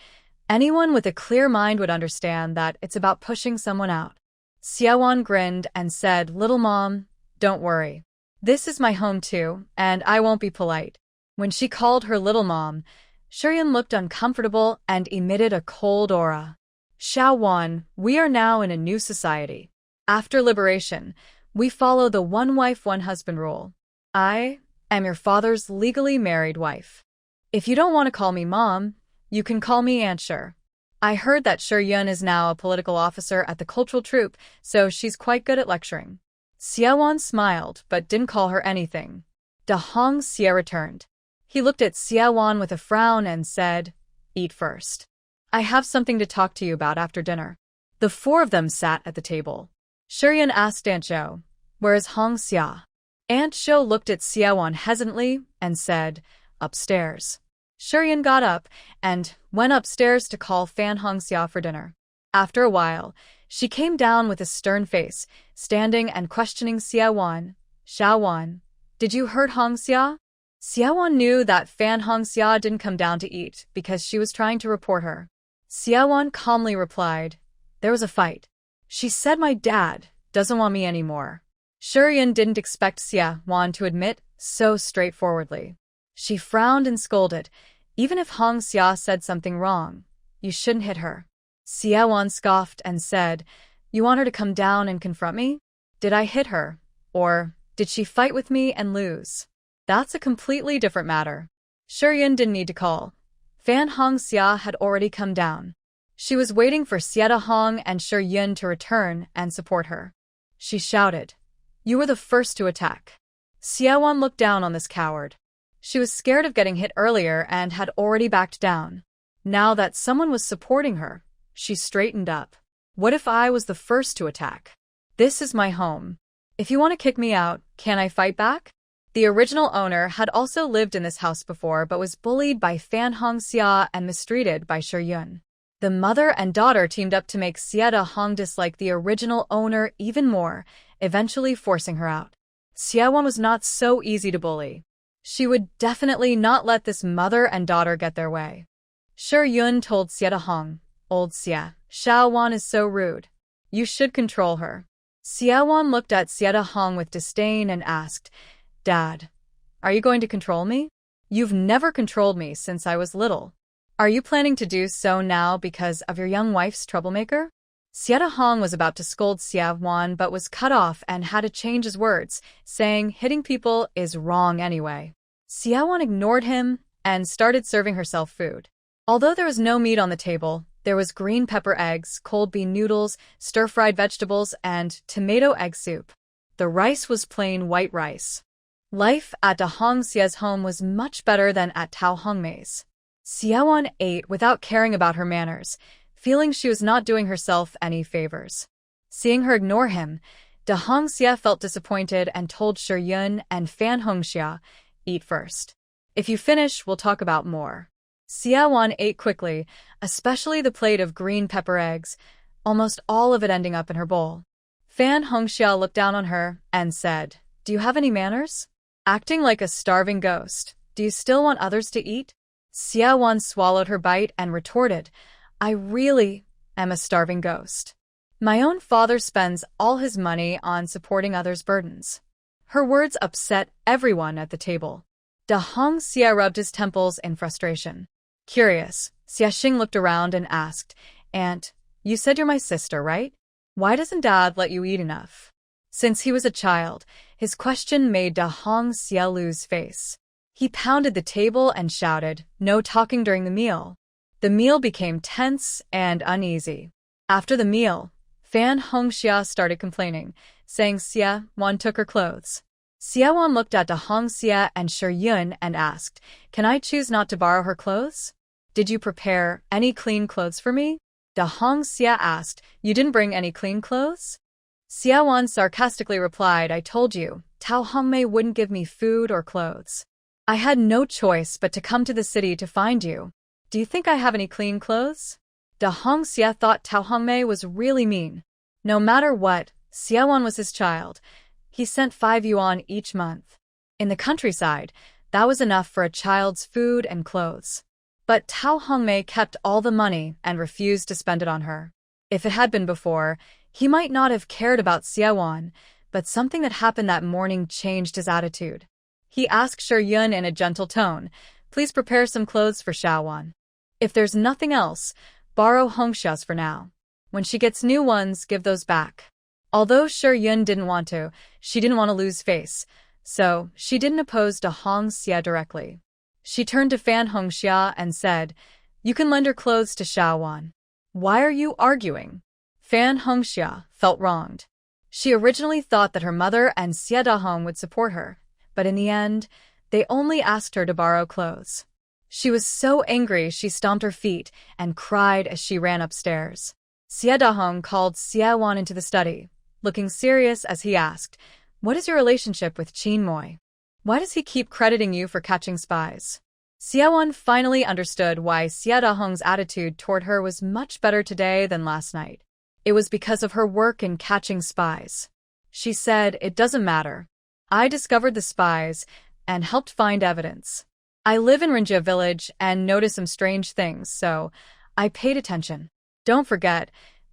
[SPEAKER 1] Anyone with a clear mind would understand that it's about pushing someone out. Xia Wan grinned and said, "Little mom, don't worry. This is my home too, and I won't be polite." When she called her little mom, Shi Yun looked uncomfortable and emitted a cold aura. "Xiao Wan, we are now in a new society. After liberation, we follow the one-wife, one-husband rule. I am your father's legally married wife. If you don't want to call me mom, you can call me Aunt Shi. I heard that Shi Yun is now a political officer at the cultural troupe, so she's quite good at lecturing." Xia Wan smiled, but didn't call her anything. Da Hong Xia returned. He looked at Xia Wan with a frown and said, "Eat first. I have something to talk to you about after dinner." The four of them sat at the table. Shi Yun asked Aunt Zhou, "Where is Hong Xia?" Aunt Zhou looked at Xia Wan hesitantly and said, "Upstairs." Shi Yun got up and went upstairs to call Fan Hongxia for dinner. After a while, she came down with a stern face, standing and questioning Xia Wan. "Xiao Wan, did you hurt Hongxia?" Xia Wan knew that Fan Hongxia didn't come down to eat because she was trying to report her. Xia Wan calmly replied, "There was a fight. She said my dad doesn't want me anymore." Shi Yun didn't expect Xia Wan to admit so straightforwardly. She frowned and scolded, "Even if Hongxia said something wrong, you shouldn't hit her." Xia Wan scoffed and said, "You want her to come down and confront me? Did I hit her? Or did she fight with me and lose? That's a completely different matter." Shi Yun didn't need to call. Fan Hongxia had already come down. She was waiting for Xie Hong and Shi Yun to return and support her. She shouted, "You were the first to attack." Xia Wan looked down on this coward. She was scared of getting hit earlier and had already backed down. Now that someone was supporting her, she straightened up. "What if I was the first to attack? This is my home. If you want to kick me out, can I fight back?" The original owner had also lived in this house before but was bullied by Fan Hongxia and mistreated by Shi Yun. The mother and daughter teamed up to make Xie Dahong dislike the original owner even more, eventually forcing her out. Xie Wan was not so easy to bully. She would definitely not let this mother and daughter get their way. Shi Yun told Xie Dahong, "Old Xie, Xiao Wan is so rude. You should control her." Xie Wan looked at Xie Dahong with disdain and asked, "Dad, are you going to control me? You've never controlled me since I was little. Are you planning to do so now because of your young wife's troublemaker?" Xie Dahong was about to scold Xie Wan but was cut off and had to change his words, saying hitting people is wrong anyway. Xie Wan ignored him and started serving herself food. Although there was no meat on the table, there was green pepper eggs, cold bean noodles, stir-fried vegetables, and tomato egg soup. The rice was plain white rice. Life at Dahong Xie's home was much better than at Tao Hongmei's. Xie Wan ate without caring about her manners, feeling she was not doing herself any favors. Seeing her ignore him, Dahong Xie felt disappointed and told Shi Yun and Fan Hongxia, "Eat first. If you finish, we'll talk about more." Xie Wan ate quickly, especially the plate of green pepper eggs, almost all of it ending up in her bowl. Fan Hongxia looked down on her and said, "Do you have any manners? Acting like a starving ghost, do you still want others to eat?" Xie Wan swallowed her bite and retorted, "I really am a starving ghost. My own father spends all his money on supporting others' burdens." Her words upset everyone at the table. Dahong Xie rubbed his temples in frustration. Curious, Xie Xing looked around and asked, "Aunt, you said you're my sister, right? Why doesn't Dad let you eat enough?" Since he was a child, his question made Dahong Xie lose face. He pounded the table and shouted, "No talking during the meal." The meal became tense and uneasy. After the meal, Fan Hongxia started complaining, saying Xie Wan took her clothes. Xie Wan looked at Dahong Xie and Shi Yun and asked, "Can I choose not to borrow her clothes? Did you prepare any clean clothes for me?" Dahong Xie asked, "You didn't bring any clean clothes?" Xie Wan sarcastically replied, "I told you, Tao Hongmei wouldn't give me food or clothes. I had no choice but to come to the city to find you. Do you think I have any clean clothes?" Dahong Xie thought Tao Hongmei was really mean. No matter what, Xie Wan was his child. He sent 5 yuan each month. In the countryside, that was enough for a child's food and clothes. But Tao Hongmei kept all the money and refused to spend it on her. If it had been before, he might not have cared about Xie Wan, but something that happened that morning changed his attitude. He asked Shi Yun in a gentle tone, "Please prepare some clothes for Xiao Wan. If there's nothing else, borrow Hongxia's for now. When she gets new ones, give those back." Although Shi Yun didn't want to, she didn't want to lose face, so she didn't oppose Dahong Xie directly. She turned to Fan Hongxia and said, "You can lend her clothes to Xiao Wan. Why are you arguing?" Fan Hongxia felt wronged. She originally thought that her mother and Xie Dahong would support her, but in the end, they only asked her to borrow clothes. She was so angry she stomped her feet and cried as she ran upstairs. Xie Dahong called Xie Wan into the study. Looking serious as he asked, "What is your relationship with Qin Moi? Why does he keep crediting you for catching spies?" Xie Wan finally understood why Xie Dahong's attitude toward her was much better today than last night. It was because of her work in catching spies. She said, "It doesn't matter. I discovered the spies and helped find evidence. I live in Rinjia village and noticed some strange things, so I paid attention. Don't forget,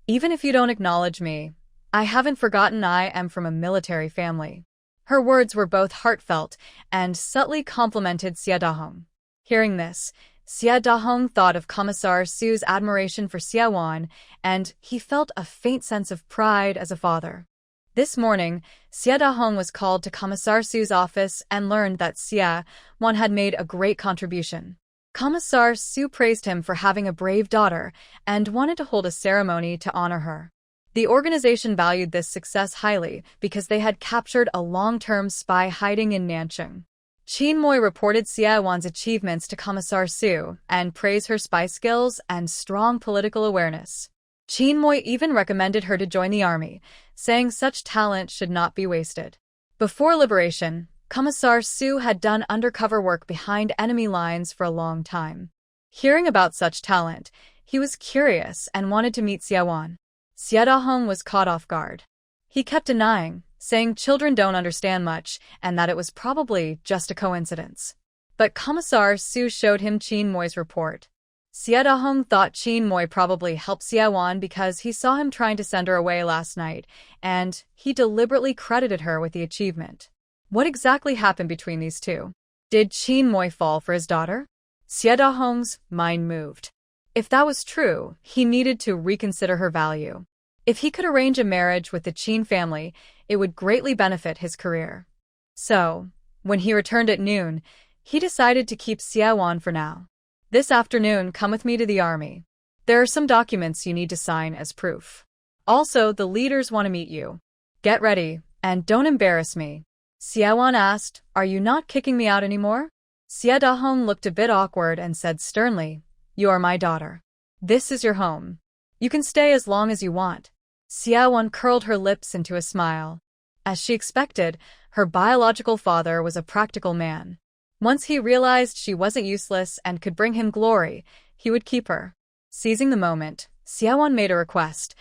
[SPEAKER 1] even if you don't acknowledge me, I haven't forgotten I am from a military family." Her words were both heartfelt and subtly complimented Xie Dahong. Hearing this, Xie Dahong thought of Commissar Su's admiration for Xie Wan, and he felt a faint sense of pride as a father. This morning, Xie Dahong was called to Commissar Su's office and learned that Xie Wan had made a great contribution. Commissar Su praised him for having a brave daughter and wanted to hold a ceremony to honor her. The organization valued this success highly because they had captured a long-term spy hiding in Nancheng. Qin Moi reported Xie Wan's achievements to Commissar Su and praised her spy skills and strong political awareness. Qin Moi even recommended her to join the army, saying such talent should not be wasted. Before liberation, Commissar Su had done undercover work behind enemy lines for a long time. Hearing about such talent, he was curious and wanted to meet Xiaowan. Xie Dahong was caught off guard. He kept denying, saying children don't understand much and that it was probably just a coincidence. But Commissar Su showed him Qin Moi's report. Xie Dahong thought Qin Moi probably helped Xiaowan because he saw him trying to send her away last night, and he deliberately credited her with the achievement. What exactly happened between these two? Did Qin Moi fall for his daughter? Xie Dahong's mind moved. If that was true, he needed to reconsider her value. If he could arrange a marriage with the Qin family, it would greatly benefit his career. So, when he returned at noon, he decided to keep Xiaowan for now. This afternoon, come with me to the army. There are some documents you need to sign as proof. Also, the leaders want to meet you. Get ready, and don't embarrass me. Xiaowan asked, are you not kicking me out anymore? Xie Dahong looked a bit awkward and said sternly, you are my daughter. This is your home. You can stay as long as you want. Xiaowan curled her lips into a smile. As she expected, her biological father was a practical man. Once he realized she wasn't useless and could bring him glory, he would keep her. Seizing the moment, Xiaowan made a request.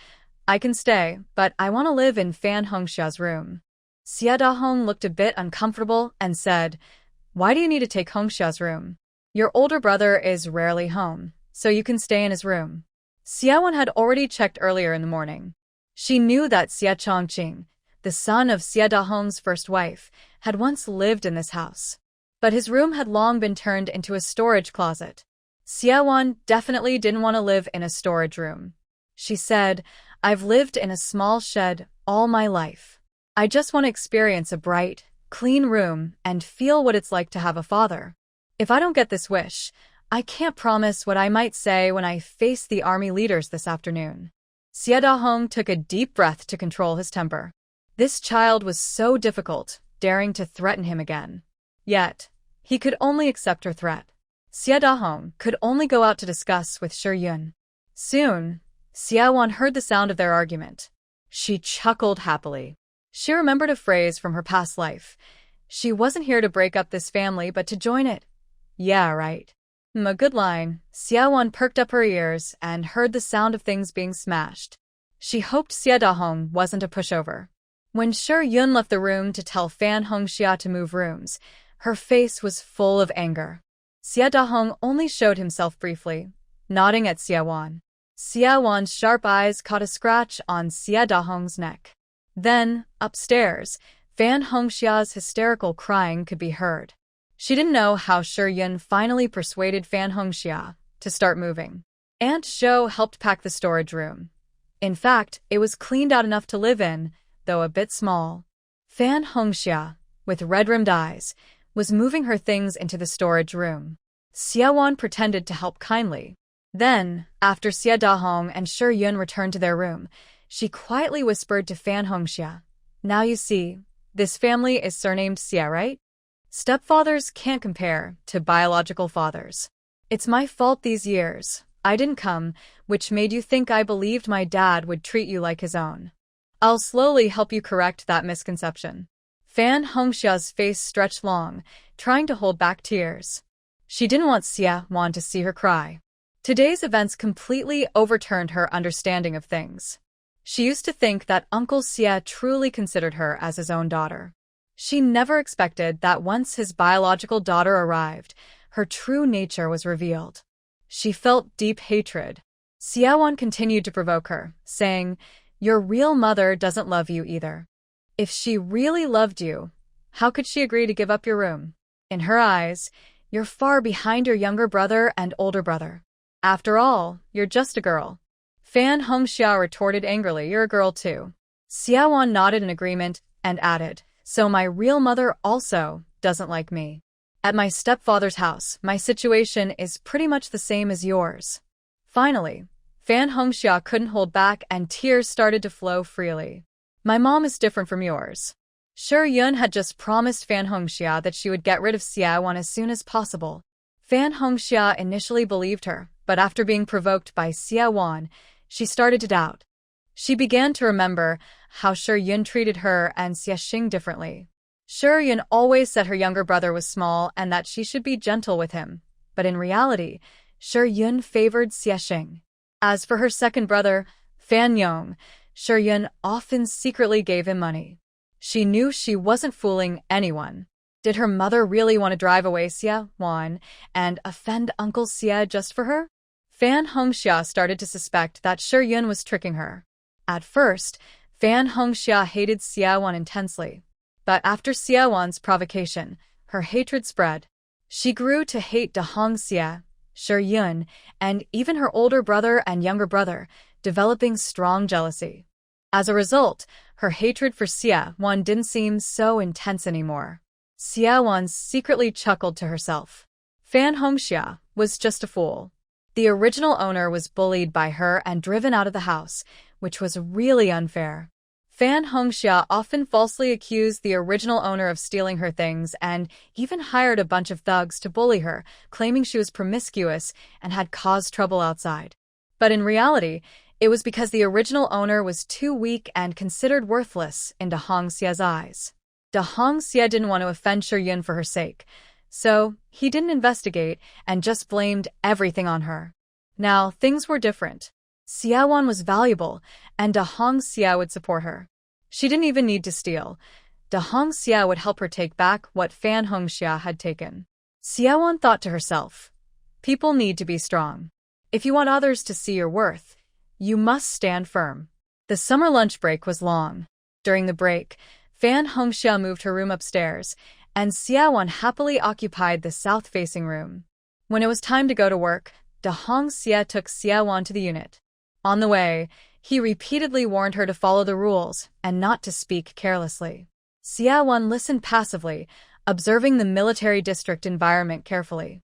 [SPEAKER 1] I can stay, but I want to live in Fan Hongxia's room. Xie Dahong looked a bit uncomfortable and said, why do you need to take Hongxia's room? Your older brother is rarely home, so you can stay in his room. Xiaowan had already checked earlier in the morning. She knew that Xie Chongqing, the son of Xie Dahong's first wife, had once lived in this house. But his room had long been turned into a storage closet. Xiaowan definitely didn't want to live in a storage room. She said, I've lived in a small shed all my life. I just want to experience a bright, clean room and feel what it's like to have a father. If I don't get this wish, I can't promise what I might say when I face the army leaders this afternoon. Xie Dahong took a deep breath to control his temper. This child was so difficult, daring to threaten him again. Yet, he could only accept her threat. Xie Dahong could only go out to discuss with Shi Yun. Soon, Xiaowan heard the sound of their argument. She chuckled happily. She remembered a phrase from her past life. She wasn't here to break up this family but to join it. Yeah, right. A good line. Xiaowan perked up her ears and heard the sound of things being smashed. She hoped Xie Dahong wasn't a pushover. When Shi Yun left the room to tell Fan Hongxia to move rooms, her face was full of anger. Xie Dahong only showed himself briefly, nodding at Xiaowan. Xiaowan's sharp eyes caught a scratch on Xie Dahong's neck. Then, upstairs, Fan Hongxia's hysterical crying could be heard. She didn't know how Shi Yun finally persuaded Fan Hongxia to start moving. Aunt Zhou helped pack the storage room. In fact, it was cleaned out enough to live in, though a bit small. Fan Hongxia, with red-rimmed eyes, was moving her things into the storage room. Xiaowan pretended to help kindly. Then, after Xie Dahong and Shi Yun returned to their room, she quietly whispered to Fan Hongxia, now you see, this family is surnamed Xie, right? Stepfathers can't compare to biological fathers. It's my fault these years. I didn't come, which made you think I believed my dad would treat you like his own. I'll slowly help you correct that misconception. Fan Hongxia's face stretched long, trying to hold back tears. She didn't want Xiaowan to see her cry. Today's events completely overturned her understanding of things. She used to think that Uncle Xie truly considered her as his own daughter. She never expected that once his biological daughter arrived, her true nature was revealed. She felt deep hatred. Xiaowan continued to provoke her, saying, your real mother doesn't love you either. If she really loved you, how could she agree to give up your room? In her eyes, you're far behind your younger brother and older brother. After all, you're just a girl. Fan Hongxia retorted angrily, you're a girl too. Xiaowan nodded in agreement and added, so my real mother also doesn't like me. At my stepfather's house, my situation is pretty much the same as yours. Finally, Fan Hongxia couldn't hold back and tears started to flow freely. My mom is different from yours. Shi Yun had just promised Fan Hongxia that she would get rid of Xiaowan as soon as possible. Fan Hongxia initially believed her, but after being provoked by Xiaowan, she started to doubt. She began to remember how Shi Yun treated her and Xie Xing differently. Yun always said her younger brother was small and that she should be gentle with him, but in reality, Yun favored Xing. As for her second brother, Fan Yong, Yun often secretly gave him money. She knew she wasn't fooling anyone. Did her mother really want to drive away Xia Wan and offend Uncle Xia just for her? Fan Hongxia started to suspect that Yun was tricking her. At first, Fan Hongxia hated Xia Wan intensely. But after Xia Wan's provocation, her hatred spread. She grew to hate Da Hongxia, Yun, and even her older brother and younger brother, developing strong jealousy. As a result, her hatred for Xia Wan didn't seem so intense anymore. Xia Wan secretly chuckled to herself. Fan Hongxia was just a fool. The original owner was bullied by her and driven out of the house, which was really unfair. Fan Hongxia often falsely accused the original owner of stealing her things and even hired a bunch of thugs to bully her, claiming she was promiscuous and had caused trouble outside. But in reality, it was because the original owner was too weak and considered worthless in Da Hongxia's eyes. Da Hongxia didn't want to offend Yun for her sake, so he didn't investigate and just blamed everything on her. Now, things were different. Xia Wan was valuable, and Da Hongxia would support her. She didn't even need to steal. Da Hongxia would help her take back what Fan Hongxia had taken. Xia Wan thought to herself, people need to be strong. If you want others to see your worth, you must stand firm. The summer lunch break was long. During the break, Fan Hongxia moved her room upstairs, and Xia Wan happily occupied the south-facing room. When it was time to go to work, Da Hongxia took Xia Wan to the unit. On the way, he repeatedly warned her to follow the rules and not to speak carelessly. Xia Wan listened passively, observing the military district environment carefully.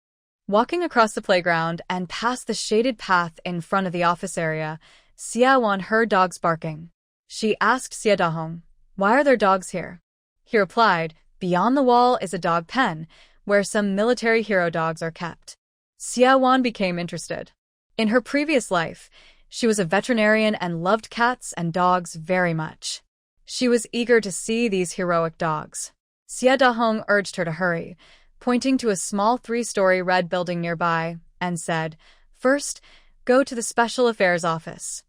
[SPEAKER 1] Walking across the playground and past the shaded path in front of the office area, Xia Wan heard dogs barking. She asked Xia Dahong, "Why are there dogs here?" He replied, "Beyond the wall is a dog pen, where some military hero dogs are kept." Xia Wan became interested. In her previous life, she was a veterinarian and loved cats and dogs very much. She was eager to see these heroic dogs. Xia Dahong urged her to hurry, pointing to a small 3-story red building nearby, and said, "First, go to the Special Affairs office.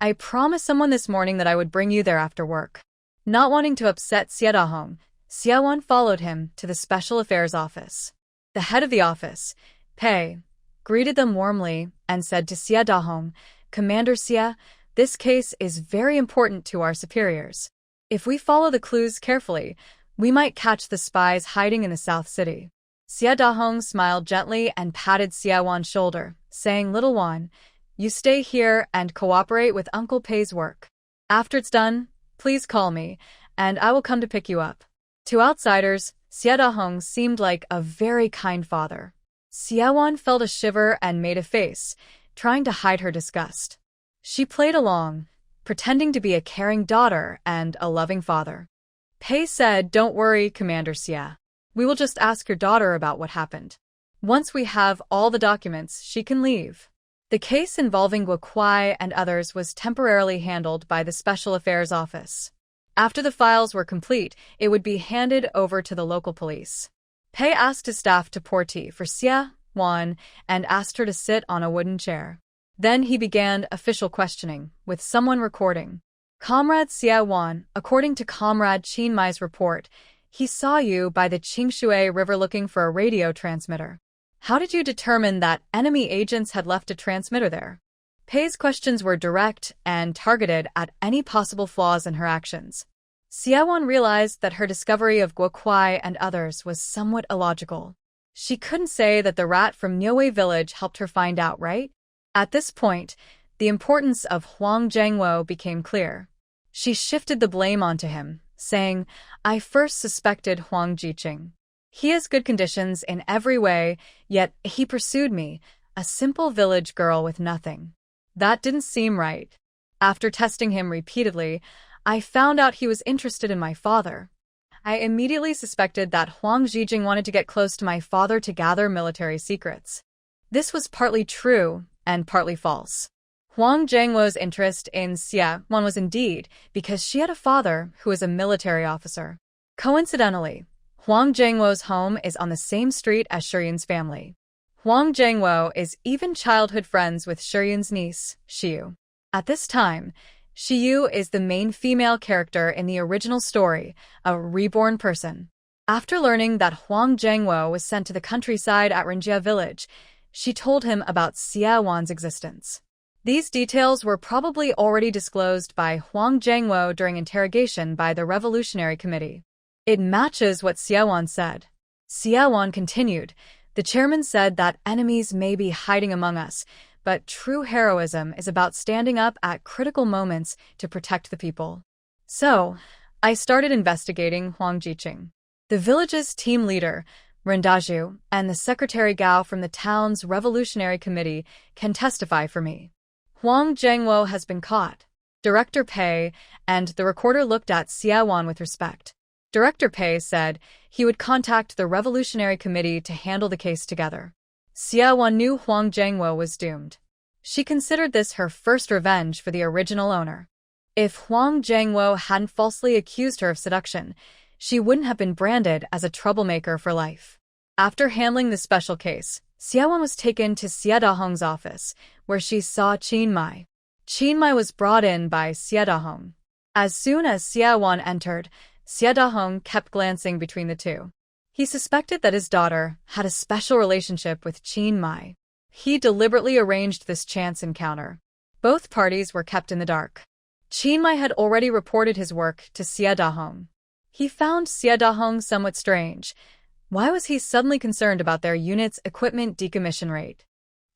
[SPEAKER 1] I promised someone this morning that I would bring you there after work." Not wanting to upset Xia Dahong, Xia Wan followed him to the Special Affairs office. The head of the office, Pei, greeted them warmly and said to Xia Dahong, "Commander Xia, this case is very important to our superiors. If we follow the clues carefully, we might catch the spies hiding in the South City." Xia Dahong smiled gently and patted Xia Wan's shoulder, saying, "Little Wan, you stay here and cooperate with Uncle Pei's work. After it's done, please call me, and I will come to pick you up." To outsiders, Xia Dahong seemed like a very kind father. Xia Wan felt a shiver and made a face, trying to hide her disgust. She played along, pretending to be a caring daughter and a loving father. Pei said, "Don't worry, Commander Xia. We will just ask your daughter about what happened. Once we have all the documents, she can leave." The case involving Guo Kuai and others was temporarily handled by the Special Affairs Office. After the files were complete, it would be handed over to the local police. Pei asked his staff to pour tea for Xia Wan and asked her to sit on a wooden chair. Then he began official questioning, with someone recording. "Comrade Xia Wan, according to Comrade Qin Mai's report, he saw you by the Qingshui River looking for a radio transmitter. How did you determine that enemy agents had left a transmitter there?" Pei's questions were direct and targeted at any possible flaws in her actions. Xia Wan realized that her discovery of Guo Kuai and others was somewhat illogical. She couldn't say that the rat from Niuwei village helped her find out, right? At this point, the importance of Huang Zhengwo became clear. She shifted the blame onto him, saying, "I first suspected Huang Jiqing. He has good conditions in every way, yet he pursued me, a simple village girl with nothing. That didn't seem right. After testing him repeatedly, I found out he was interested in my father. I immediately suspected that Huang Zhijing wanted to get close to my father to gather military secrets." This was partly true and partly false. Huang Zhengwo's interest in Xia Wan was indeed because she had a father who was a military officer. Coincidentally, Huang Jiangwo's home is on the same street as Shiyun's family. Huang Jiangwo is even childhood friends with Shiyun's niece, Xiu. At this time, Xiu is the main female character in the original story, a reborn person. After learning that Huang Jiangwo was sent to the countryside at Renjia village, she told him about Xia Wan's existence. These details were probably already disclosed by Huang Jiangwo during interrogation by the Revolutionary Committee. It matches what Xia Wan said. Xia Wan continued, "The chairman said that enemies may be hiding among us, but true heroism is about standing up at critical moments to protect the people." So, I started investigating Huang Jiqing. The village's team leader, Rendaju, and the secretary Gao from the town's Revolutionary Committee can testify for me. Huang Jiangwo has been caught. Director Pei and the recorder looked at Xia Wan with respect. Director Pei said he would contact the Revolutionary Committee to handle the case together. Xia Wan knew Huang Jiangwo was doomed. She considered this her first revenge for the original owner. If Huang Jiangwo hadn't falsely accused her of seduction, she wouldn't have been branded as a troublemaker for life. After handling the special case, Xia Wan was taken to Xia Dahong's office, where she saw Qin Mai. Qin Mai was brought in by Xia Dahong. As soon as Xia Wan entered, Xia Dahong kept glancing between the two. He suspected that his daughter had a special relationship with Qin Mai. He deliberately arranged this chance encounter. Both parties were kept in the dark. Qin Mai had already reported his work to Xia Dahong. He found Xia Dahong somewhat strange. Why was he suddenly concerned about their unit's equipment decommission rate?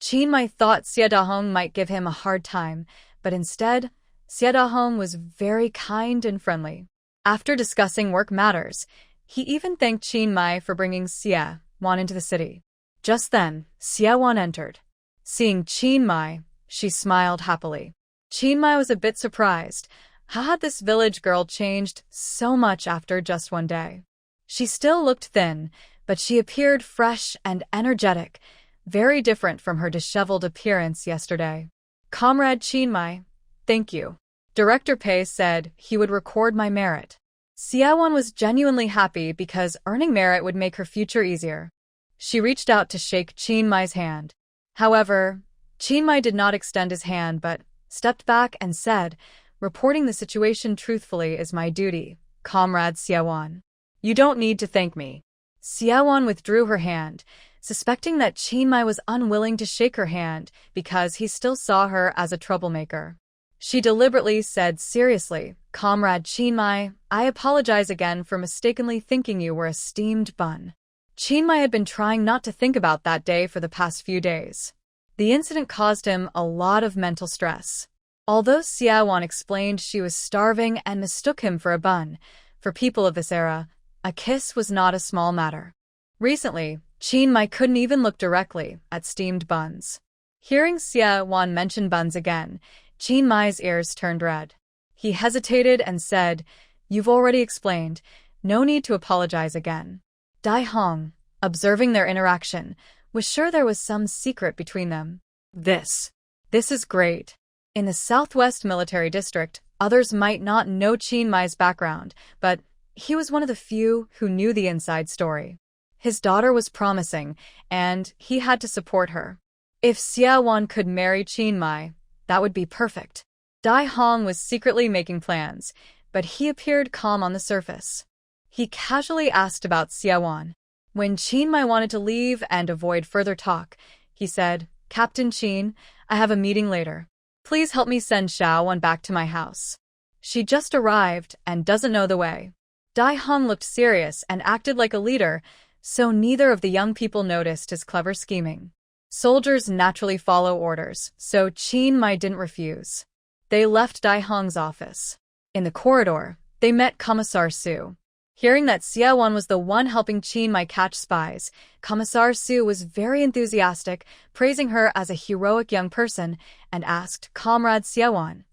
[SPEAKER 1] Qin Mai thought Xia Dahong might give him a hard time, but instead, Xia Dahong was very kind and friendly. After discussing work matters, he even thanked Qin Mai for bringing Xia Wan into the city. Just then, Xia Wan entered. Seeing Qin Mai, she smiled happily. Qin Mai was a bit surprised. How had this village girl changed so much after just one day? She still looked thin, but she appeared fresh and energetic, very different from her disheveled appearance yesterday. "Comrade Qin Mai, thank you." Director Pei said he would record my merit. Xia Wan was genuinely happy because earning merit would make her future easier. She reached out to shake Qin Mai's hand. However, Qin Mai did not extend his hand but stepped back and said, "Reporting the situation truthfully is my duty, Comrade Xia Wan. You don't need to thank me." Xia Wan withdrew her hand, suspecting that Qin Mai was unwilling to shake her hand because he still saw her as a troublemaker. She deliberately said seriously, "Comrade Qin Mai, I apologize again for mistakenly thinking you were a steamed bun." Qin Mai had been trying not to think about that day for the past few days. The incident caused him a lot of mental stress. Although Xia Wan explained she was starving and mistook him for a bun, for people of this era, a kiss was not a small matter. Recently, Qin Mai couldn't even look directly at steamed buns. Hearing Xia Wan mention buns again, Qin Mai's ears turned red. He hesitated and said, "You've already explained. No need to apologize again." Dai Hong, observing their interaction, was sure there was some secret between them. This is great. In the Southwest Military District, others might not know Qin Mai's background, but he was one of the few who knew the inside story. His daughter was promising, and he had to support her. If Xia Wan could marry Qin Mai, that would be perfect. Dai Hong was secretly making plans, but he appeared calm on the surface. He casually asked about Xia Wan. When Qin Mai wanted to leave and avoid further talk, he said, "Captain Qin, I have a meeting later. Please help me send Xiao Wan back to my house. She just arrived and doesn't know the way." Dai Hong looked serious and acted like a leader, so neither of the young people noticed his clever scheming. Soldiers naturally follow orders, so Qin Mai didn't refuse. They left Dai Hong's office. In the corridor, they met Commissar Su. Hearing that Xia Wan was the one helping Qin Mai catch spies, Commissar Su was very enthusiastic, praising her as a heroic young person, and asked, "Comrade Xia Wan,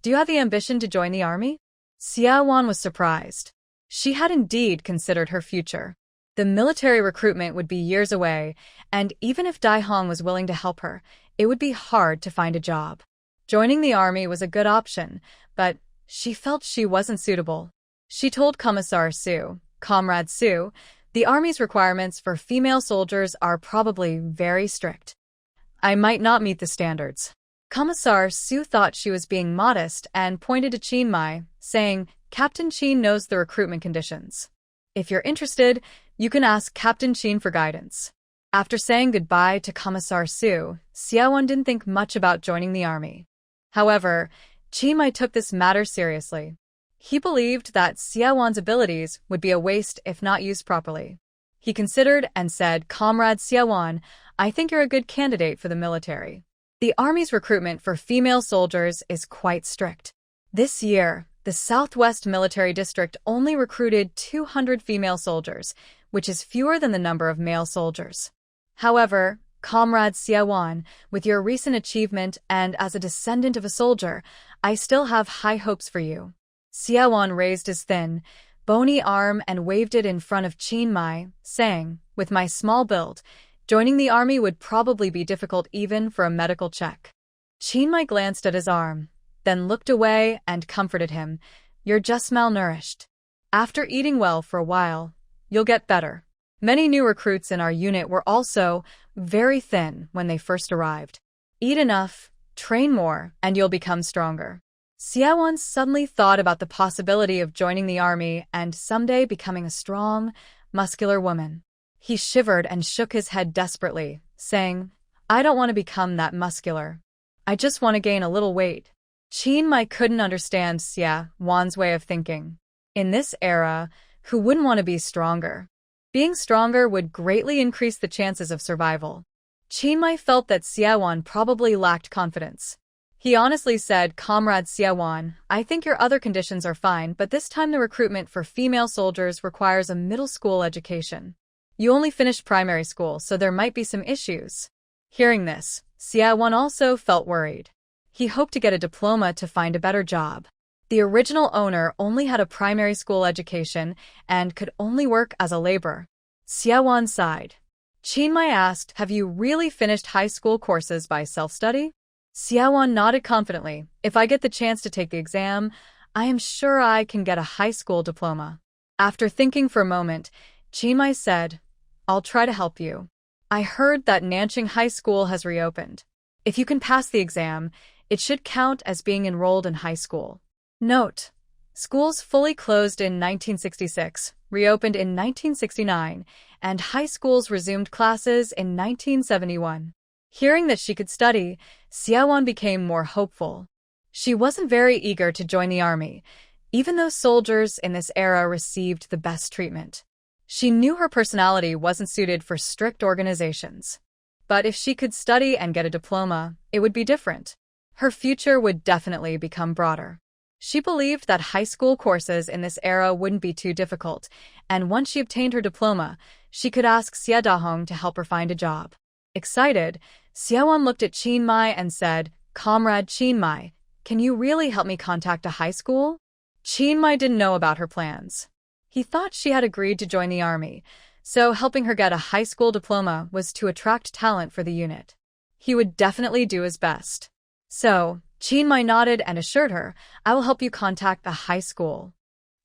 [SPEAKER 1] do you have the ambition to join the army?" Xia Wan was surprised. She had indeed considered her future. The military recruitment would be years away, and even if Dai Hong was willing to help her, it would be hard to find a job. Joining the army was a good option, but she felt she wasn't suitable. She told Commissar Su, Comrade Sue, the Army's requirements for female soldiers are probably very strict. I might not meet the standards. Commissar Sue thought she was being modest and pointed to Chin Mai, saying, Captain Chin knows the recruitment conditions. If you're interested, you can ask Captain Chin for guidance. After saying goodbye to Commissar Sue, Xiaowon didn't think much about joining the army. However, Chin Mai took this matter seriously. He believed that Xiaowon's abilities would be a waste if not used properly. He considered and said, Comrade Xiaowon, I think you're a good candidate for the military. The Army's recruitment for female soldiers is quite strict. This year, the Southwest Military District only recruited 200 female soldiers, which is fewer than the number of male soldiers. However, Comrade Xiaowon, with your recent achievement and as a descendant of a soldier, I still have high hopes for you. Xiaowon raised his thin, bony arm and waved it in front of Chin Mai, saying, with my small build, joining the army would probably be difficult even for a medical check. Chin Mai glanced at his arm, then looked away and comforted him. You're just malnourished. After eating well for a while, you'll get better. Many new recruits in our unit were also very thin when they first arrived. Eat enough, train more, and you'll become stronger. Xiaowon suddenly thought about the possibility of joining the army and someday becoming a strong, muscular woman. He shivered and shook his head desperately, saying, I don't want to become that muscular. I just want to gain a little weight. Chin Mai couldn't understand Xiaowon's way of thinking. In this era, who wouldn't want to be stronger? Being stronger would greatly increase the chances of survival. Chin Mai felt that Xiaowon probably lacked confidence. He honestly said, Comrade Xiaowon, I think your other conditions are fine, but this time the recruitment for female soldiers requires a middle school education. You only finished primary school, so there might be some issues. Hearing this, Xiaowon also felt worried. He hoped to get a diploma to find a better job. The original owner only had a primary school education and could only work as a laborer. Xiaowon sighed. Chin Mai asked, have you really finished high school courses by self-study? Xiaowon nodded confidently. If I get the chance to take the exam, I am sure I can get a high school diploma. After thinking for a moment, Chin Mai said, I'll try to help you. I heard that Nanjing High School has reopened. If you can pass the exam, it should count as being enrolled in high school. Note: schools fully closed in 1966, reopened in 1969, and high schools resumed classes in 1971. Hearing that she could study, Xiaowon became more hopeful. She wasn't very eager to join the army, even though soldiers in this era received the best treatment. She knew her personality wasn't suited for strict organizations. But if she could study and get a diploma, it would be different. Her future would definitely become broader. She believed that high school courses in this era wouldn't be too difficult, and once she obtained her diploma, she could ask Xia Dahong to help her find a job. Excited, Xiaowon looked at Chin Mai and said, Comrade Chin Mai, can you really help me contact a high school? Chin Mai didn't know about her plans. He thought she had agreed to join the army, so helping her get a high school diploma was to attract talent for the unit. He would definitely do his best. So, Chin Mai nodded and assured her, I will help you contact the high school.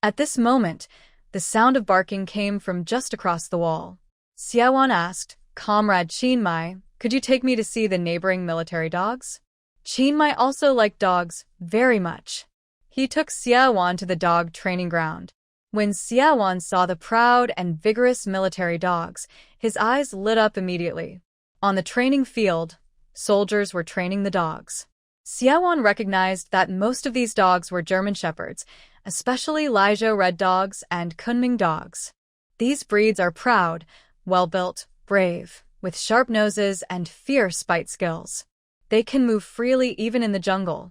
[SPEAKER 1] At this moment, the sound of barking came from just across the wall. Xiaowon asked, Comrade Chin Mai, could you take me to see the neighboring military dogs? Chin Mai also liked dogs very much. He took Xiaowon to the dog training ground. When Xiaowon saw the proud and vigorous military dogs, his eyes lit up immediately. On the training field, soldiers were training the dogs. Xiaowon recognized that most of these dogs were German Shepherds, especially Liezhou Red Dogs and Kunming Dogs. These breeds are proud, well-built, brave, with sharp noses and fierce bite skills. They can move freely even in the jungle.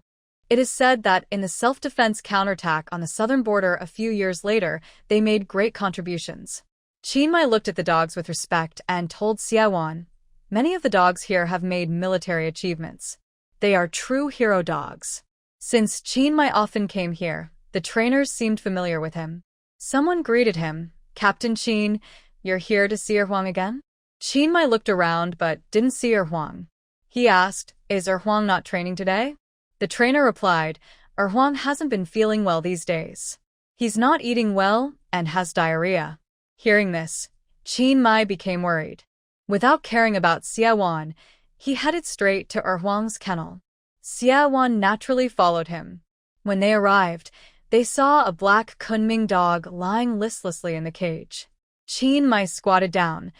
[SPEAKER 1] It is said that in the self-defense counterattack on the southern border a few years later, they made great contributions. Chin Mai looked at the dogs with respect and told Xiaowon, many of the dogs here have made military achievements. They are true hero dogs. Since Chin Mai often came here, the trainers seemed familiar with him. Someone greeted him, Captain Chin, you're here to see Erhuang again? Chin Mai looked around but didn't see Erhuang. He asked, is Erhuang not training today? The trainer replied, Erhuang hasn't been feeling well these days. He's not eating well and has diarrhea. Hearing this, Qin Mai became worried. Without caring about Xia Wan, he headed straight to Huang's kennel. Xia Wan naturally followed him. When they arrived, they saw a black Kunming dog lying listlessly in the cage. Qin Mai squatted down,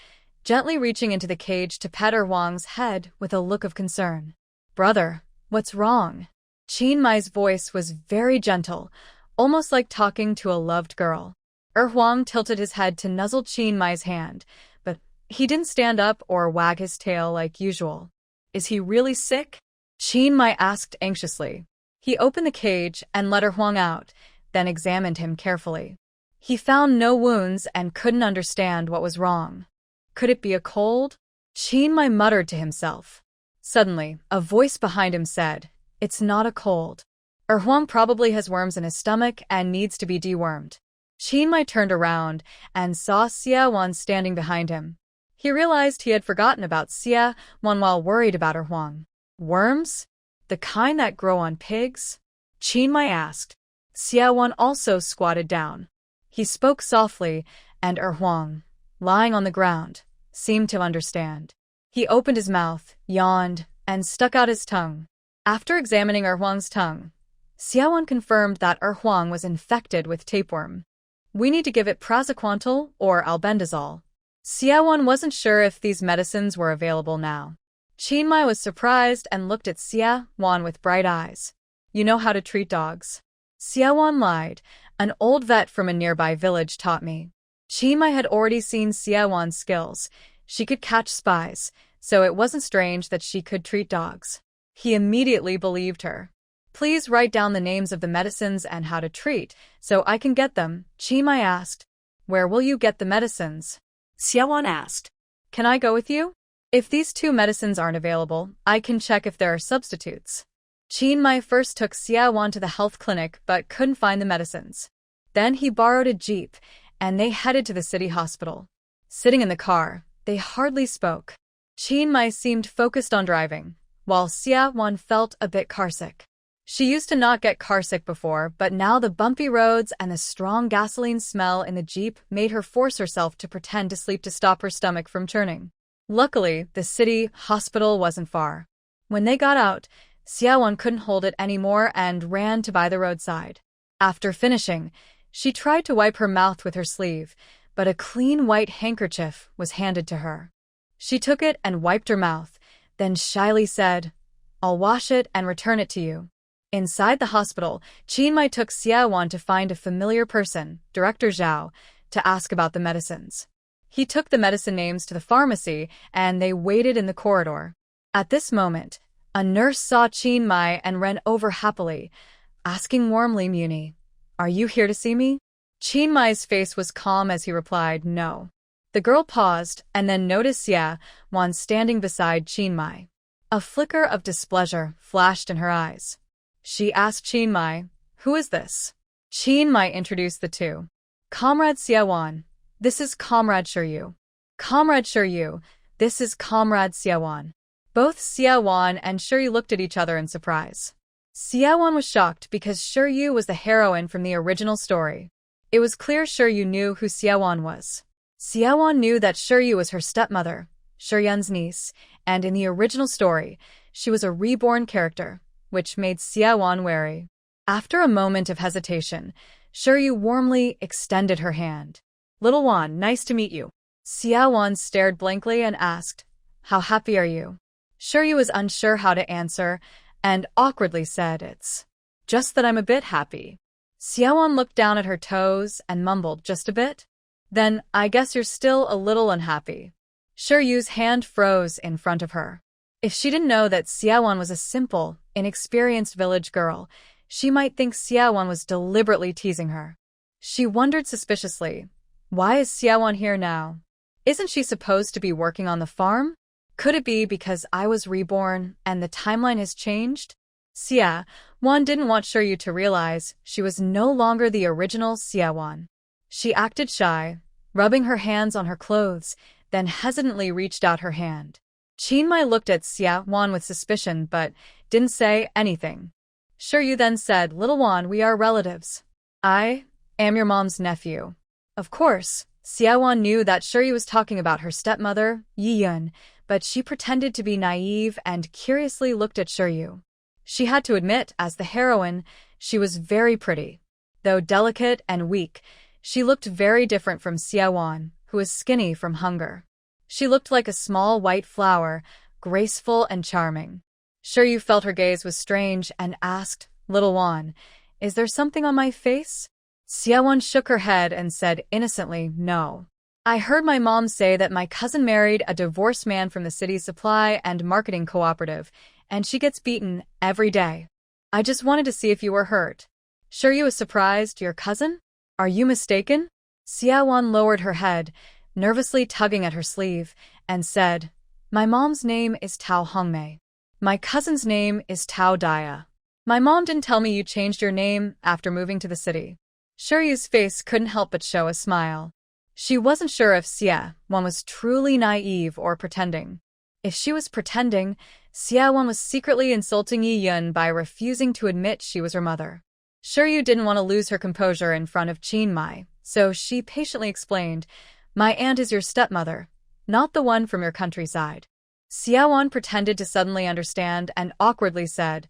[SPEAKER 1] gently reaching into the cage to pet Huang's head with a look of concern. "Brother, what's wrong?" Qin Mai's voice was very gentle, almost like talking to a loved girl. Huang tilted his head to nuzzle Qin Mai's hand, but he didn't stand up or wag his tail like usual.
[SPEAKER 2] Is he really sick?
[SPEAKER 1] Qin Mai asked anxiously. He opened the cage and let Huang out, then examined him carefully. He found no wounds and couldn't understand what was wrong. Could it be a cold? Qin Mai muttered to himself. Suddenly, a voice behind him said, "It's not a cold. Huang probably has worms in his stomach and needs to be dewormed." Qin Mai turned around and saw Xia Wan standing behind him. He realized he had forgotten about Xia Wan while worried about Huang. "Worms? The kind that grow on pigs?" Qin Mai asked. Xia Wan also squatted down. He spoke softly, and Huang, lying on the ground, seemed to understand. He opened his mouth, yawned, and stuck out his tongue. After examining Huang's tongue, Xia Wan confirmed that Huang was infected with tapeworm. "We need to give it praziquantel or albendazole." Xia Wan wasn't sure if these medicines were available now. Qin Mai was surprised and looked at Xia Wan with bright eyes. "You know how to treat dogs?" Xia Wan lied. "An old vet from a nearby village taught me." Qin Mai had already seen Xia Wan's skills. She could catch spies, so it wasn't strange that she could treat dogs. He immediately believed her. "Please write down the names of the medicines and how to treat, so I can get them," Qin Mai asked. "Where will you get the medicines?"
[SPEAKER 2] Xia Wan asked.
[SPEAKER 1] "Can I go with you? If these two medicines aren't available, I can check if there are substitutes." Qin Mai first took Xia Wan to the health clinic but couldn't find the medicines. Then he borrowed a jeep, and they headed to the city hospital. Sitting in the car, they hardly spoke. Qin Mai seemed focused on driving, while Xia Wan felt a bit carsick. She used to not get carsick before, but now the bumpy roads and the strong gasoline smell in the jeep made her force herself to pretend to sleep to stop her stomach from churning. Luckily, the city hospital wasn't far. When they got out, Xia Wan couldn't hold it anymore and ran to by the roadside. After finishing, she tried to wipe her mouth with her sleeve, but a clean white handkerchief was handed to her. She took it and wiped her mouth, then shyly said, "I'll wash it and return it to you." Inside the hospital, Qin Mai took Xia Wan to find a familiar person, Director Zhao, to ask about the medicines. He took the medicine names to the pharmacy, and they waited in the corridor. At this moment, a nurse saw Qin Mai and ran over happily, asking warmly, "Muni, are you here to see me?" Qin Mai's face was calm as he replied, "No." The girl paused and then noticed Xia Wan standing beside Qin Mai. A flicker of displeasure flashed in her eyes. She asked Qin Mai, "Who is this?" Qin Mai introduced the two. "Comrade Xia Wan, this is Comrade Shiryu. Comrade Shiryu, this is Comrade Xia Wan." Both Xia Wan and Shiryu looked at each other in surprise. Xia Wan was shocked because Shiryu was the heroine from the original story. It was clear Shiryu knew who Xia Wan was. Xia Wan knew that Shiryu was her stepmother, Shiryun's niece, and in the original story, she was a reborn character, which made Xia Wan wary. After a moment of hesitation, Shiryu warmly extended her hand. "Little Wan, nice to meet you." Xia Wan stared blankly and asked, "How happy are you?" Shiryu was unsure how to answer, and awkwardly said, "It's just that I'm a bit happy." Xia Wan looked down at her toes and mumbled, "Just a bit? Then I guess you're still a little unhappy." Shiryu's hand froze in front of her. If she didn't know that Xia Wan was a simple, inexperienced village girl, she might think Xia Wan was deliberately teasing her. She wondered suspiciously, why is Xia Wan here now? Isn't she supposed to be working on the farm? Could it be because I was reborn and the timeline has changed? Xia Wan didn't want Shiryu to realize she was no longer the original Xia Wan. She acted shy, rubbing her hands on her clothes, then hesitantly reached out her hand. Qin Mai looked at Xia Wan with suspicion but didn't say anything. Shiryu then said, "Little Wan, we are relatives." Am your mom's nephew. Of course, Xiaowan knew that Shuri was talking about her stepmother, Yiyun, but she pretended to be naive and curiously looked at Shuryu. She had to admit, as the heroine, she was very pretty. Though delicate and weak, she looked very different from Xiaowan, who was skinny from hunger. She looked like a small white flower, graceful and charming. Shuryu felt her gaze was strange and asked, "Little Wan, is there something on my face?" Xiaowan shook her head and said innocently, "No. I heard my mom say that my cousin married a divorced man from the city's supply and marketing cooperative, and she gets beaten every day. I just wanted to see if you were hurt." Shuryu was surprised. "Your cousin? Are you mistaken?" Xiaowan lowered her head, nervously tugging at her sleeve, and said, "My mom's name is Tao Hongmei. My cousin's name is Tao Dia. My mom didn't tell me you changed your name after moving to the city." Shuryu's face couldn't help but show a smile. She wasn't sure if Xiaowan was truly naive or pretending. If she was pretending, Xiaowan was secretly insulting Yiyun by refusing to admit she was her mother. Shuryu didn't want to lose her composure in front of Qinmai, so she patiently explained, "My aunt is your stepmother, not the one from your countryside." Xiaowan pretended to suddenly understand and awkwardly said,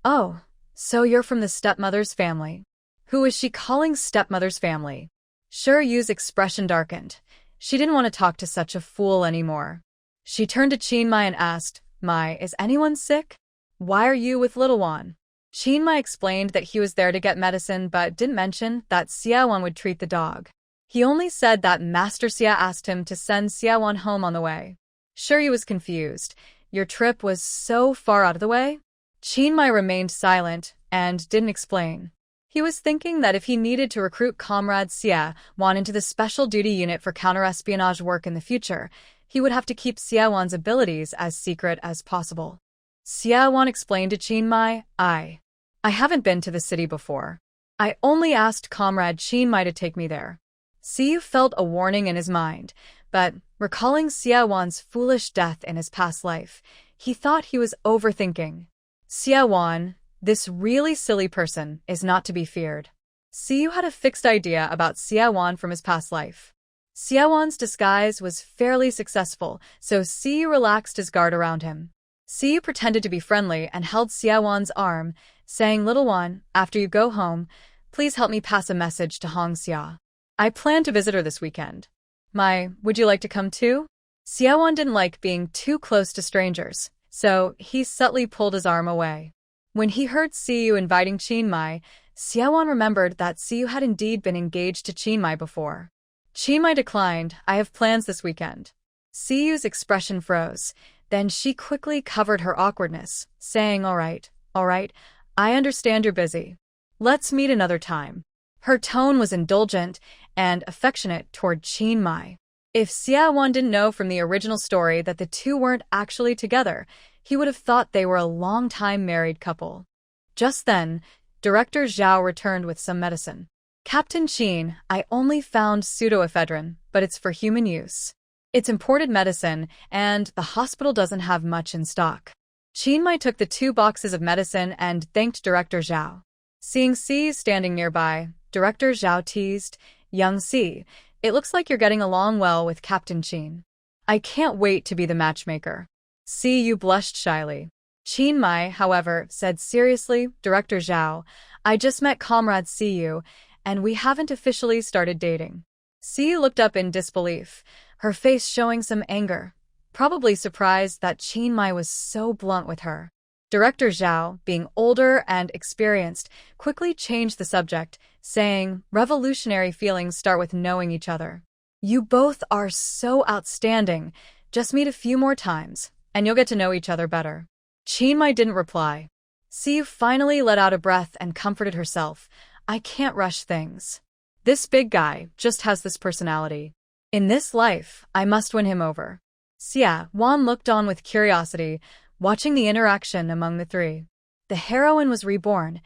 [SPEAKER 1] "Oh, so you're from the stepmother's family." Who is she calling stepmother's family? Shuryu's expression darkened. She didn't want to talk to such a fool anymore. She turned to Qinmai and asked, "Mai, is anyone sick? Why are you with little Wan?" Qinmai explained that he was there to get medicine but didn't mention that Xiaowan would treat the dog. He only said that Master Xia asked him to send Xiaowan home on the way. Shuryu was confused. Your trip was so far out of the way? Qinmai remained silent and didn't explain. He was thinking that if he needed to recruit comrade Xiaowan into the special duty unit for counter-espionage work in the future, he would have to keep Xiaowan's abilities as secret as possible. Xiaowan explained to Qinmai, I haven't been to the city before. I only asked comrade Qinmai to take me there." Xiu felt a warning in his mind, but recalling Xiaowan's foolish death in his past life, he thought he was overthinking. Xiaowan, this really silly person, is not to be feared. Xiu had a fixed idea about Xiaowan from his past life. Xiaowan's disguise was fairly successful, so Xiu relaxed his guard around him. Xiu pretended to be friendly and held Xiaowan's arm, saying, "Little Wan, after you go home, please help me pass a message to Hong Xia. I plan to visit her this weekend. Mai, would you like to come too?" Xiaowan didn't like being too close to strangers, so he subtly pulled his arm away. When he heard Xiu inviting Qinmai, Xiaowan remembered that Xiu had indeed been engaged to Qinmai before. Qinmai declined, "I have plans this weekend." Xiu's expression froze. Then she quickly covered her awkwardness, saying, all right, I understand you're busy. Let's meet another time." Her tone was indulgent and affectionate toward Qinmai. If Xiaowan didn't know from the original story that the two weren't actually together, he would have thought they were a long-time married couple. Just then, Director Zhao returned with some medicine. "Captain Qin, I only found pseudoephedrine, but it's for human use. It's imported medicine, and the hospital doesn't have much in stock." Qinmai took the 2 boxes of medicine and thanked Director Zhao. Seeing Si standing nearby, Director Zhao teased, "Young Si, it looks like you're getting along well with Captain Qin. I can't wait to be the matchmaker." Siyu blushed shyly. Qinmai, however, said seriously, "Director Zhao, I just met comrade Siyu, and we haven't officially started dating." Siyu looked up in disbelief, her face showing some anger, probably surprised that Qinmai was so blunt with her. Director Zhao, being older and experienced, quickly changed the subject, saying, "Revolutionary feelings start with knowing each other. You both are so outstanding. Just meet a few more times, and you'll get to know each other better." Qinmai didn't reply. Siyu finally let out a breath and comforted herself. "I can't rush things. This big guy just has this personality. In this life, I must win him over." Xiaowan looked on with curiosity, watching the interaction among the three. The heroine was reborn.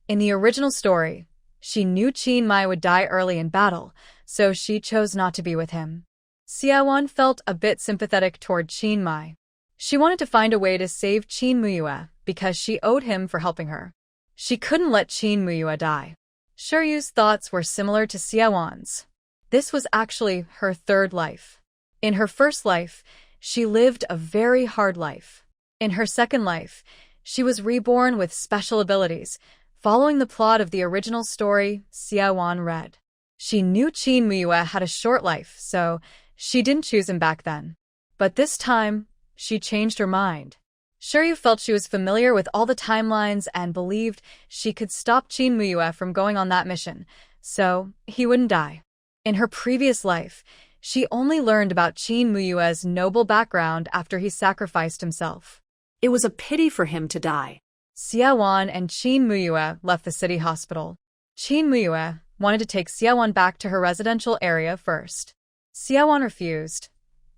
[SPEAKER 1] In the original story, she knew Qinmai would die early in battle, so she chose not to be with him. Xiaowan felt a bit sympathetic toward Qinmai. She wanted to find a way to save Qin Muyue because she owed him for helping her. She couldn't let Qin Muyue die. Shiryu's thoughts were similar to Xiaowan's. This was actually her third life. In her first life, she lived a very hard life. In her second life, she was reborn with special abilities, following the plot of the original story Xiaowan read. She knew Qin Muyue had a short life, so she didn't choose him back then. But this time, she changed her mind. Shiryu felt she was familiar with all the timelines and believed she could stop Qin Muyue from going on that mission, so he wouldn't die. In her previous life, she only learned about Qin Muyue's noble background after he sacrificed himself.
[SPEAKER 2] It was a pity for him to die.
[SPEAKER 1] Xiaowan and Qin Muyue left the city hospital. Qin Muyue wanted to take Xiaowan back to her residential area first. Xiaowan refused.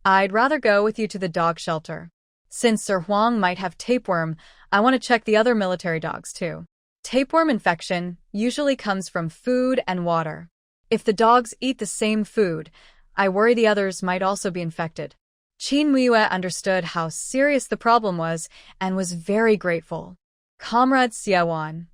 [SPEAKER 1] "I'd rather go with you to the dog shelter. Since Sir Huang might have tapeworm, I want to check the other military dogs too. Tapeworm infection usually comes from food and water. If the dogs eat the same food, I worry the others might also be infected." Qin Muyue understood how serious the problem was and was very grateful. "Comrade Xiaowan,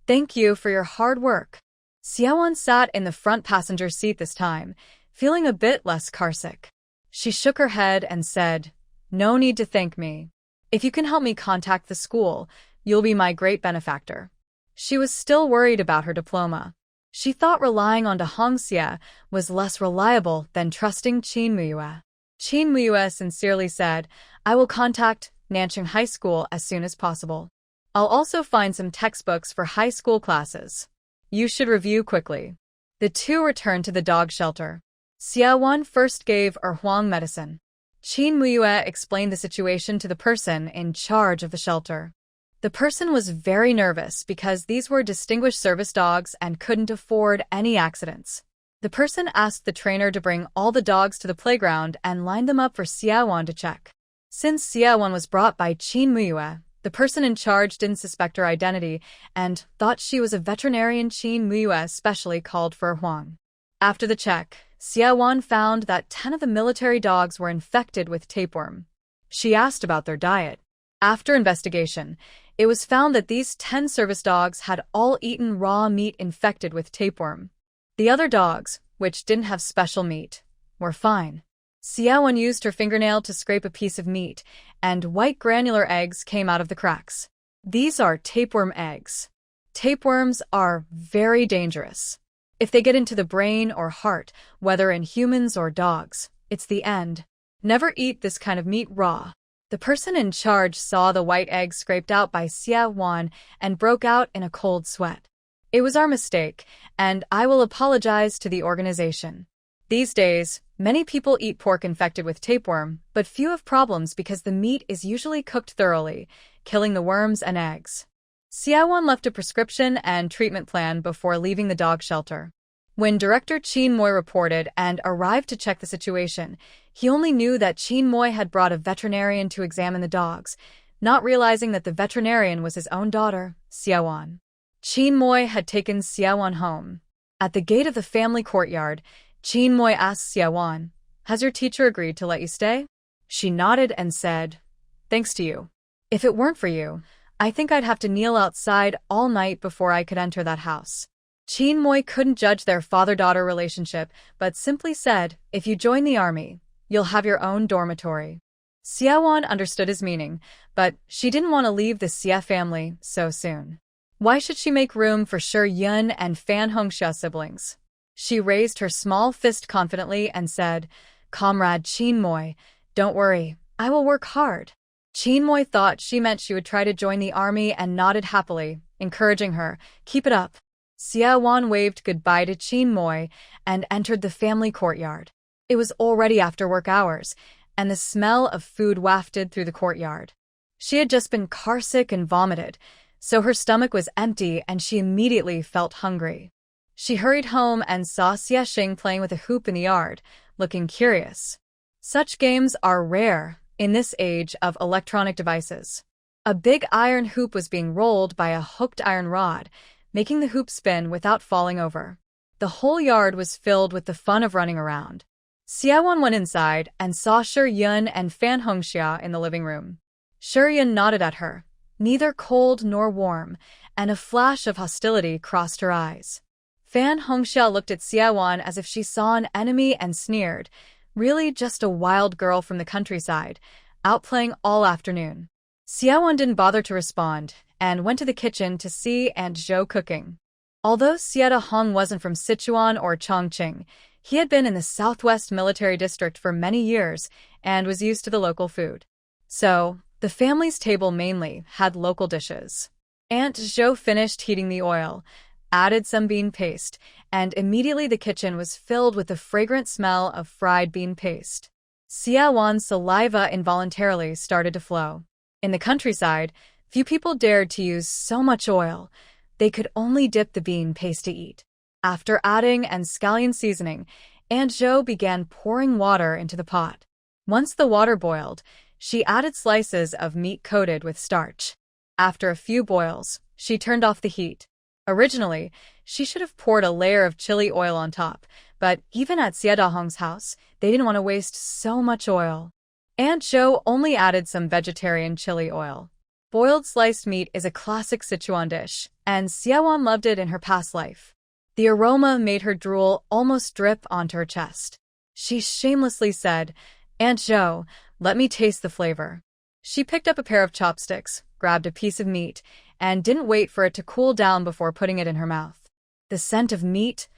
[SPEAKER 1] thank you for your hard work." Xiaowan sat in the front passenger seat this time, feeling a bit less carsick. She shook her head and said, "No need to thank me. If you can help me contact the school, you'll be my great benefactor." She was still worried about her diploma. She thought relying on Hongxia was less reliable than trusting Qin Muyue. Qin Muyue sincerely said, "I will contact Nanchang High School as soon as possible. I'll also find some textbooks for high school classes. You should review quickly." The two returned to the dog shelter. Xiaowan first gave Huang medicine. Qin Muyue explained the situation to the person in charge of the shelter. The person was very nervous because these were distinguished service dogs and couldn't afford any accidents. The person asked the trainer to bring all the dogs to the playground and line them up for Xiaowan to check. Since Xiaowan was brought by Qin Muyue, the person in charge didn't suspect her identity and thought she was a veterinarian Qin Muyue specially called for Huang. After the check, Xiaowan found that 10 of the military dogs were infected with tapeworm. She asked about their diet. After investigation, it was found that these 10 service dogs had all eaten raw meat infected with tapeworm. The other dogs, which didn't have special meat, were fine. Xiaowan used her fingernail to scrape a piece of meat, and white granular eggs came out of the cracks. These are tapeworm eggs. Tapeworms are very dangerous. If they get into the brain or heart, whether in humans or dogs, it's the end. Never eat this kind of meat raw. The person in charge saw the white eggs scraped out by Xiaowan and broke out in a cold sweat. "It was our mistake, and I will apologize to the organization. These days, many people eat pork infected with tapeworm, but few have problems because the meat is usually cooked thoroughly, killing the worms and eggs." Xiaowan left a prescription and treatment plan before leaving the dog shelter. When Director Qin Moy reported and arrived to check the situation, he only knew that Qin Moy had brought a veterinarian to examine the dogs, not realizing that the veterinarian was his own daughter, Xiaowan. Qin Moy had taken Xiaowan home. At the gate of the family courtyard, Qin Moy asked Xiaowan, "Has your teacher agreed to let you stay?" She nodded and said, "Thanks to you. If it weren't for you, I think I'd have to kneel outside all night before I could enter that house." Qin Moy couldn't judge their father-daughter relationship, but simply said, "If you join the army, you'll have your own dormitory." Xiaowan understood his meaning, but she didn't want to leave the Xie family so soon. Why should she make room for Shi Yun and Fan Hongxia siblings? She raised her small fist confidently and said, "Comrade Qin Moy, don't worry, I will work hard." Qin Moy thought she meant she would try to join the army and nodded happily, encouraging her, "Keep it up." Xiaowan waved goodbye to Qin Moy and entered the family courtyard. It was already after work hours, and the smell of food wafted through the courtyard. She had just been carsick and vomited, so her stomach was empty and she immediately felt hungry. She hurried home and saw Xiexing playing with a hoop in the yard, looking curious. Such games are rare in this age of electronic devices. A big iron hoop was being rolled by a hooked iron rod, making the hoop spin without falling over. The whole yard was filled with the fun of running around. Xiaowan went inside and saw Shi Yun and Fan Hongxia in the living room. Shi Yun nodded at her, neither cold nor warm, and a flash of hostility crossed her eyes. Fan Hongxia looked at Xiaowan as if she saw an enemy and sneered. Really just a wild girl from the countryside, out playing all afternoon. Xiaowan didn't bother to respond and went to the kitchen to see Aunt Zhou cooking. Although Xie Hong wasn't from Sichuan or Chongqing, he had been in the Southwest Military District for many years and was used to the local food. So, the family's table mainly had local dishes. Aunt Zhou finished heating the oil, added some bean paste, and immediately the kitchen was filled with the fragrant smell of fried bean paste. Xiaowan's saliva involuntarily started to flow. In the countryside, few people dared to use so much oil. They could only dip the bean paste to eat. After adding and scallion seasoning, Aunt Zhou began pouring water into the pot. Once the water boiled, she added slices of meat coated with starch. After a few boils, she turned off the heat. Originally, she should have poured a layer of chili oil on top, but even at Xie Dahong's house, they didn't want to waste so much oil. Aunt Zhou only added some vegetarian chili oil. Boiled sliced meat is a classic Sichuan dish, and Xiaowan loved it in her past life. The aroma made her drool almost drip onto her chest. She shamelessly said, "Aunt Zhou, let me taste the flavor." She picked up a pair of chopsticks, grabbed a piece of meat, and didn't wait for it to cool down before putting it in her mouth. The scent of meat,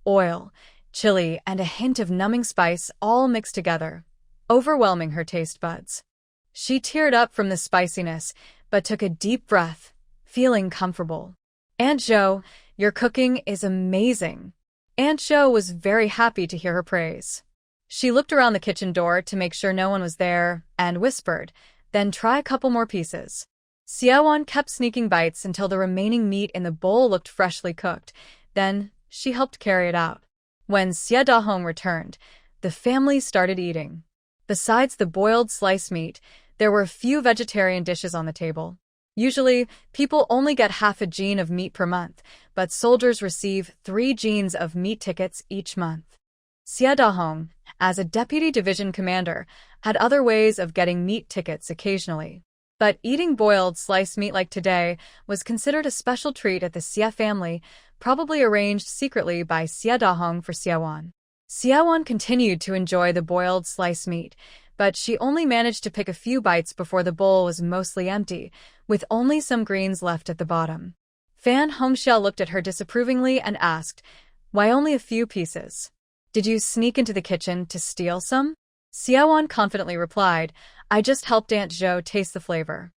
[SPEAKER 1] oil, chili, and a hint of numbing spice all mixed together, overwhelming her taste buds. She teared up from the spiciness, but took a deep breath, feeling comfortable. "Aunt Zhou, your cooking is amazing." Aunt Zhou was very happy to hear her praise. She looked around the kitchen door to make sure no one was there and whispered, "Then try a couple more pieces." Xiaowan kept sneaking bites until the remaining meat in the bowl looked freshly cooked. Then she helped carry it out. When Xie Dahong returned, the family started eating. Besides the boiled sliced meat, there were a few vegetarian dishes on the table. Usually, people only get half a gene of meat per month, but soldiers receive 3 genes of meat tickets each month. Xie Dahong, as a deputy division commander, had other ways of getting meat tickets occasionally. But eating boiled sliced meat like today was considered a special treat at the Xie family, probably arranged secretly by Xie Dahong for Xiaowan. Xiaowan continued to enjoy the boiled sliced meat, but she only managed to pick a few bites before the bowl was mostly empty, with only some greens left at the bottom. Fan Hongxia looked at her disapprovingly and asked, "Why only a few pieces? Did you sneak into the kitchen to steal some?" Xiaowan confidently replied, "I just helped Aunt Zhou taste the flavor."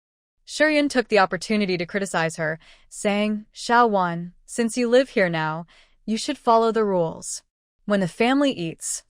[SPEAKER 1] Shuryan took the opportunity to criticize her, saying, "Xiaowan, since you live here now, you should follow the rules. When the family eats,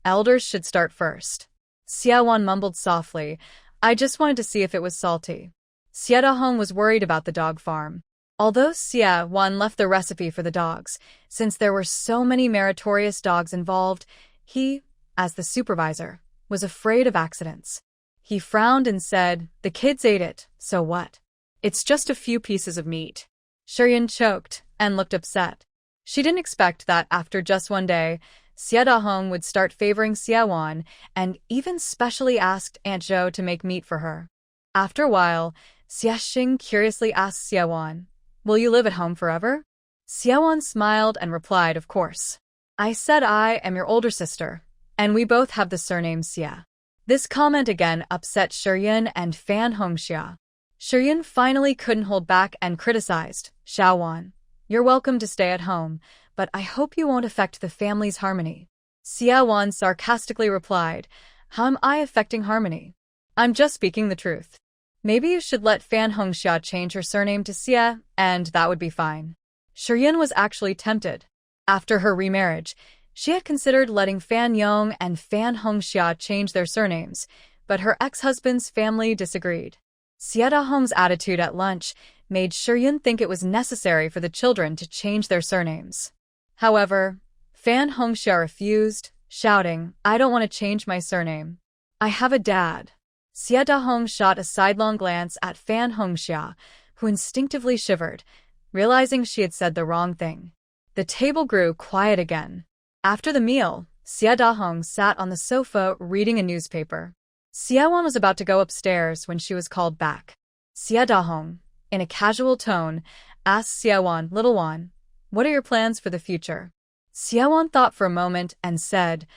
[SPEAKER 1] elders should start first." Xiaowan mumbled softly, "I just wanted to see if it was salty." Xie Dahong was worried about the dog farm. Although Xiaowan left the recipe for the dogs, since there were so many meritorious dogs involved, he, as the supervisor, was afraid of accidents. He frowned and said, "The kids ate it, so what? It's just a few pieces of meat." Shuryan choked and looked upset. She didn't expect that after just one day, Xie Dahong would start favoring Xiaowan and even specially asked Aunt Zhou to make meat for her. After a while, Xie Xing curiously asked Xiaowan, "Will you live at home forever?" Xiaowan smiled and replied, "Of course. I said I am your older sister, and we both have the surname Xie." This comment again upset Shuryan and Fan Hongxia. Shuryan finally couldn't hold back and criticized, "Xiaowan, you're welcome to stay at home, but I hope you won't affect the family's harmony." Xiaowan sarcastically replied, "How am I affecting harmony? I'm just speaking the truth. Maybe you should let Fan Hongxia change her surname to Xie, and that would be fine." Shuryan was actually tempted. After her remarriage, she had considered letting Fan Yong and Fan Hongxia change their surnames, but her ex-husband's family disagreed. Xie Dahong's attitude at lunch made Shuryan think it was necessary for the children to change their surnames. However, Fan Hongxia refused, shouting, "I don't want to change my surname. I have a dad." Xie Dahong shot a sidelong glance at Fan Hongxia, who instinctively shivered, realizing she had said the wrong thing. The table grew quiet again. After the meal, Xie Dahong sat on the sofa reading a newspaper. Xiaowan was about to go upstairs when she was called back. Xie Dahong, in a casual tone, asked Xiaowan, "Little one, What are your plans for the future? Xiaowon thought for a moment and said,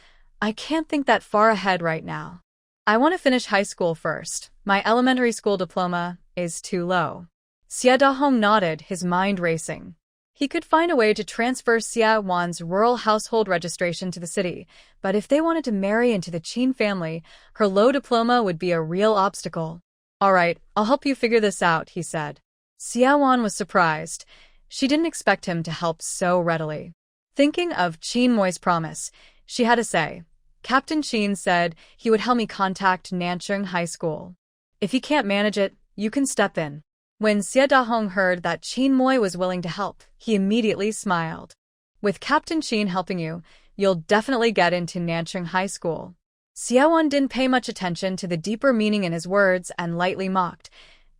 [SPEAKER 1] I can't think that far ahead right now. I want to finish high school first. My elementary school diploma is too low. Xia Dahong nodded, his mind racing. He could find a way to transfer Xia Wan's rural household registration to the city, but if they wanted to marry into the Qin family, her low diploma would be a real obstacle. All right, I'll help you figure this out, he said. Xia Wan was surprised. She didn't expect him to help so readily. Thinking of Qin Moi's promise, she had to say, Captain Qin said he would help me contact Nancheng High School. If he can't manage it, you can step in. When Xia Dahong heard that Qin Moi was willing to help, he immediately smiled. With Captain Qin helping you, you'll definitely get into Nancheng High School. Xiaowan didn't pay much attention to the deeper meaning in his words and lightly mocked.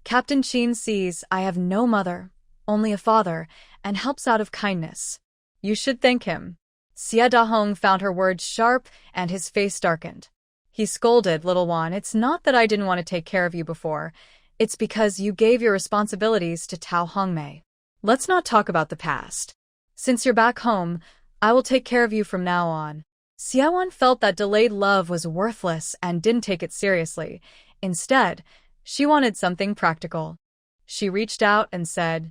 [SPEAKER 1] Captain Qin sees I have no mother, only a father, and helps out of kindness. You should thank him. Xia Dahong found her words sharp and his face darkened. He scolded, little one, it's not that I didn't want to take care of you before. It's because you gave your responsibilities to Tao Hongmei. Let's not talk about the past. Since you're back home, I will take care of you from now on. Xiaowan felt that delayed love was worthless and didn't take it seriously. Instead, she wanted something practical. She reached out and said,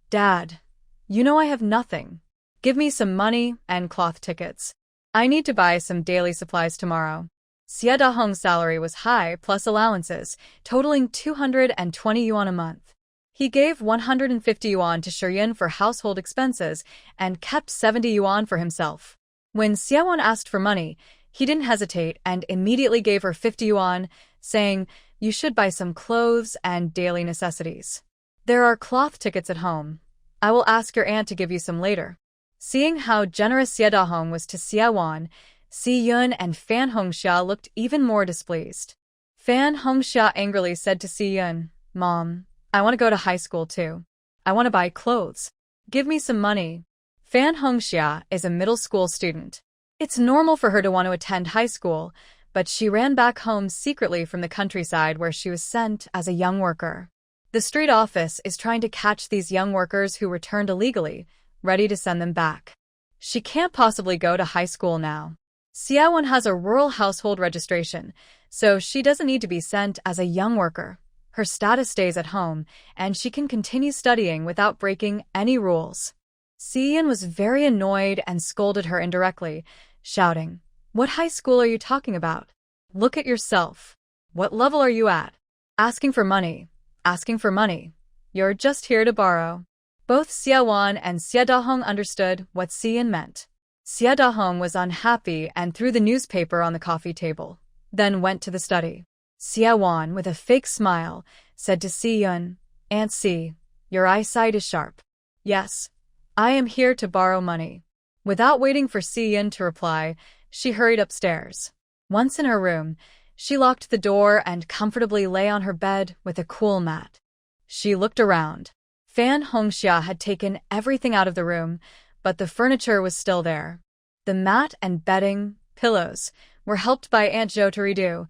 [SPEAKER 1] Dad, you know I have nothing. Give me some money and cloth tickets. I need to buy some daily supplies tomorrow. Xia Dahong's salary was high, plus allowances, totaling 220 yuan a month. He gave 150 yuan to Shiyin for household expenses and kept 70 yuan for himself. When Xiaowan asked for money, he didn't hesitate and immediately gave her 50 yuan, saying, You should buy some clothes and daily necessities. There are cloth tickets at home. I will ask your aunt to give you some later. Seeing how generous Xia Dahong was to Xiaowan, Si Yun and Fan Hongxia looked even more displeased. Fan Hongxia angrily said to Si Yun, Mom, I want to go to high school too. I want to buy clothes. Give me some money. Fan Hongxia is a middle school student. It's normal for her to want to attend high school, but she ran back home secretly from the countryside where she was sent as a young worker. The street office is trying to catch these young workers who returned illegally, ready to send them back. She can't possibly go to high school now. Xiaowan has a rural household registration, so she doesn't need to be sent as a young worker. Her status stays at home, and she can continue studying without breaking any rules. Xian was very annoyed and scolded her indirectly, shouting, What high school are you talking about? Look at yourself. What level are you at? Asking for money. Asking for money. You're just here to borrow. Both Xiaowan and Xia Dahong understood what Xian meant. Xia Dahong was unhappy and threw the newspaper on the coffee table, then went to the study. Xiaowan, with a fake smile, said to Si Yun, Aunt Si, your eyesight is sharp. Yes, I am here to borrow money. Without waiting for Si Yun to reply, she hurried upstairs. Once in her room, she locked the door and comfortably lay on her bed with a cool mat. She looked around. Fan Hongxia had taken everything out of the room, but the furniture was still there. The mat and bedding, pillows, were helped by Aunt Zhou to redo.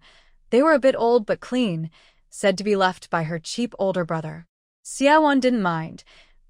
[SPEAKER 1] They were a bit old but clean, said to be left by her cheap older brother. Xiaowan didn't mind.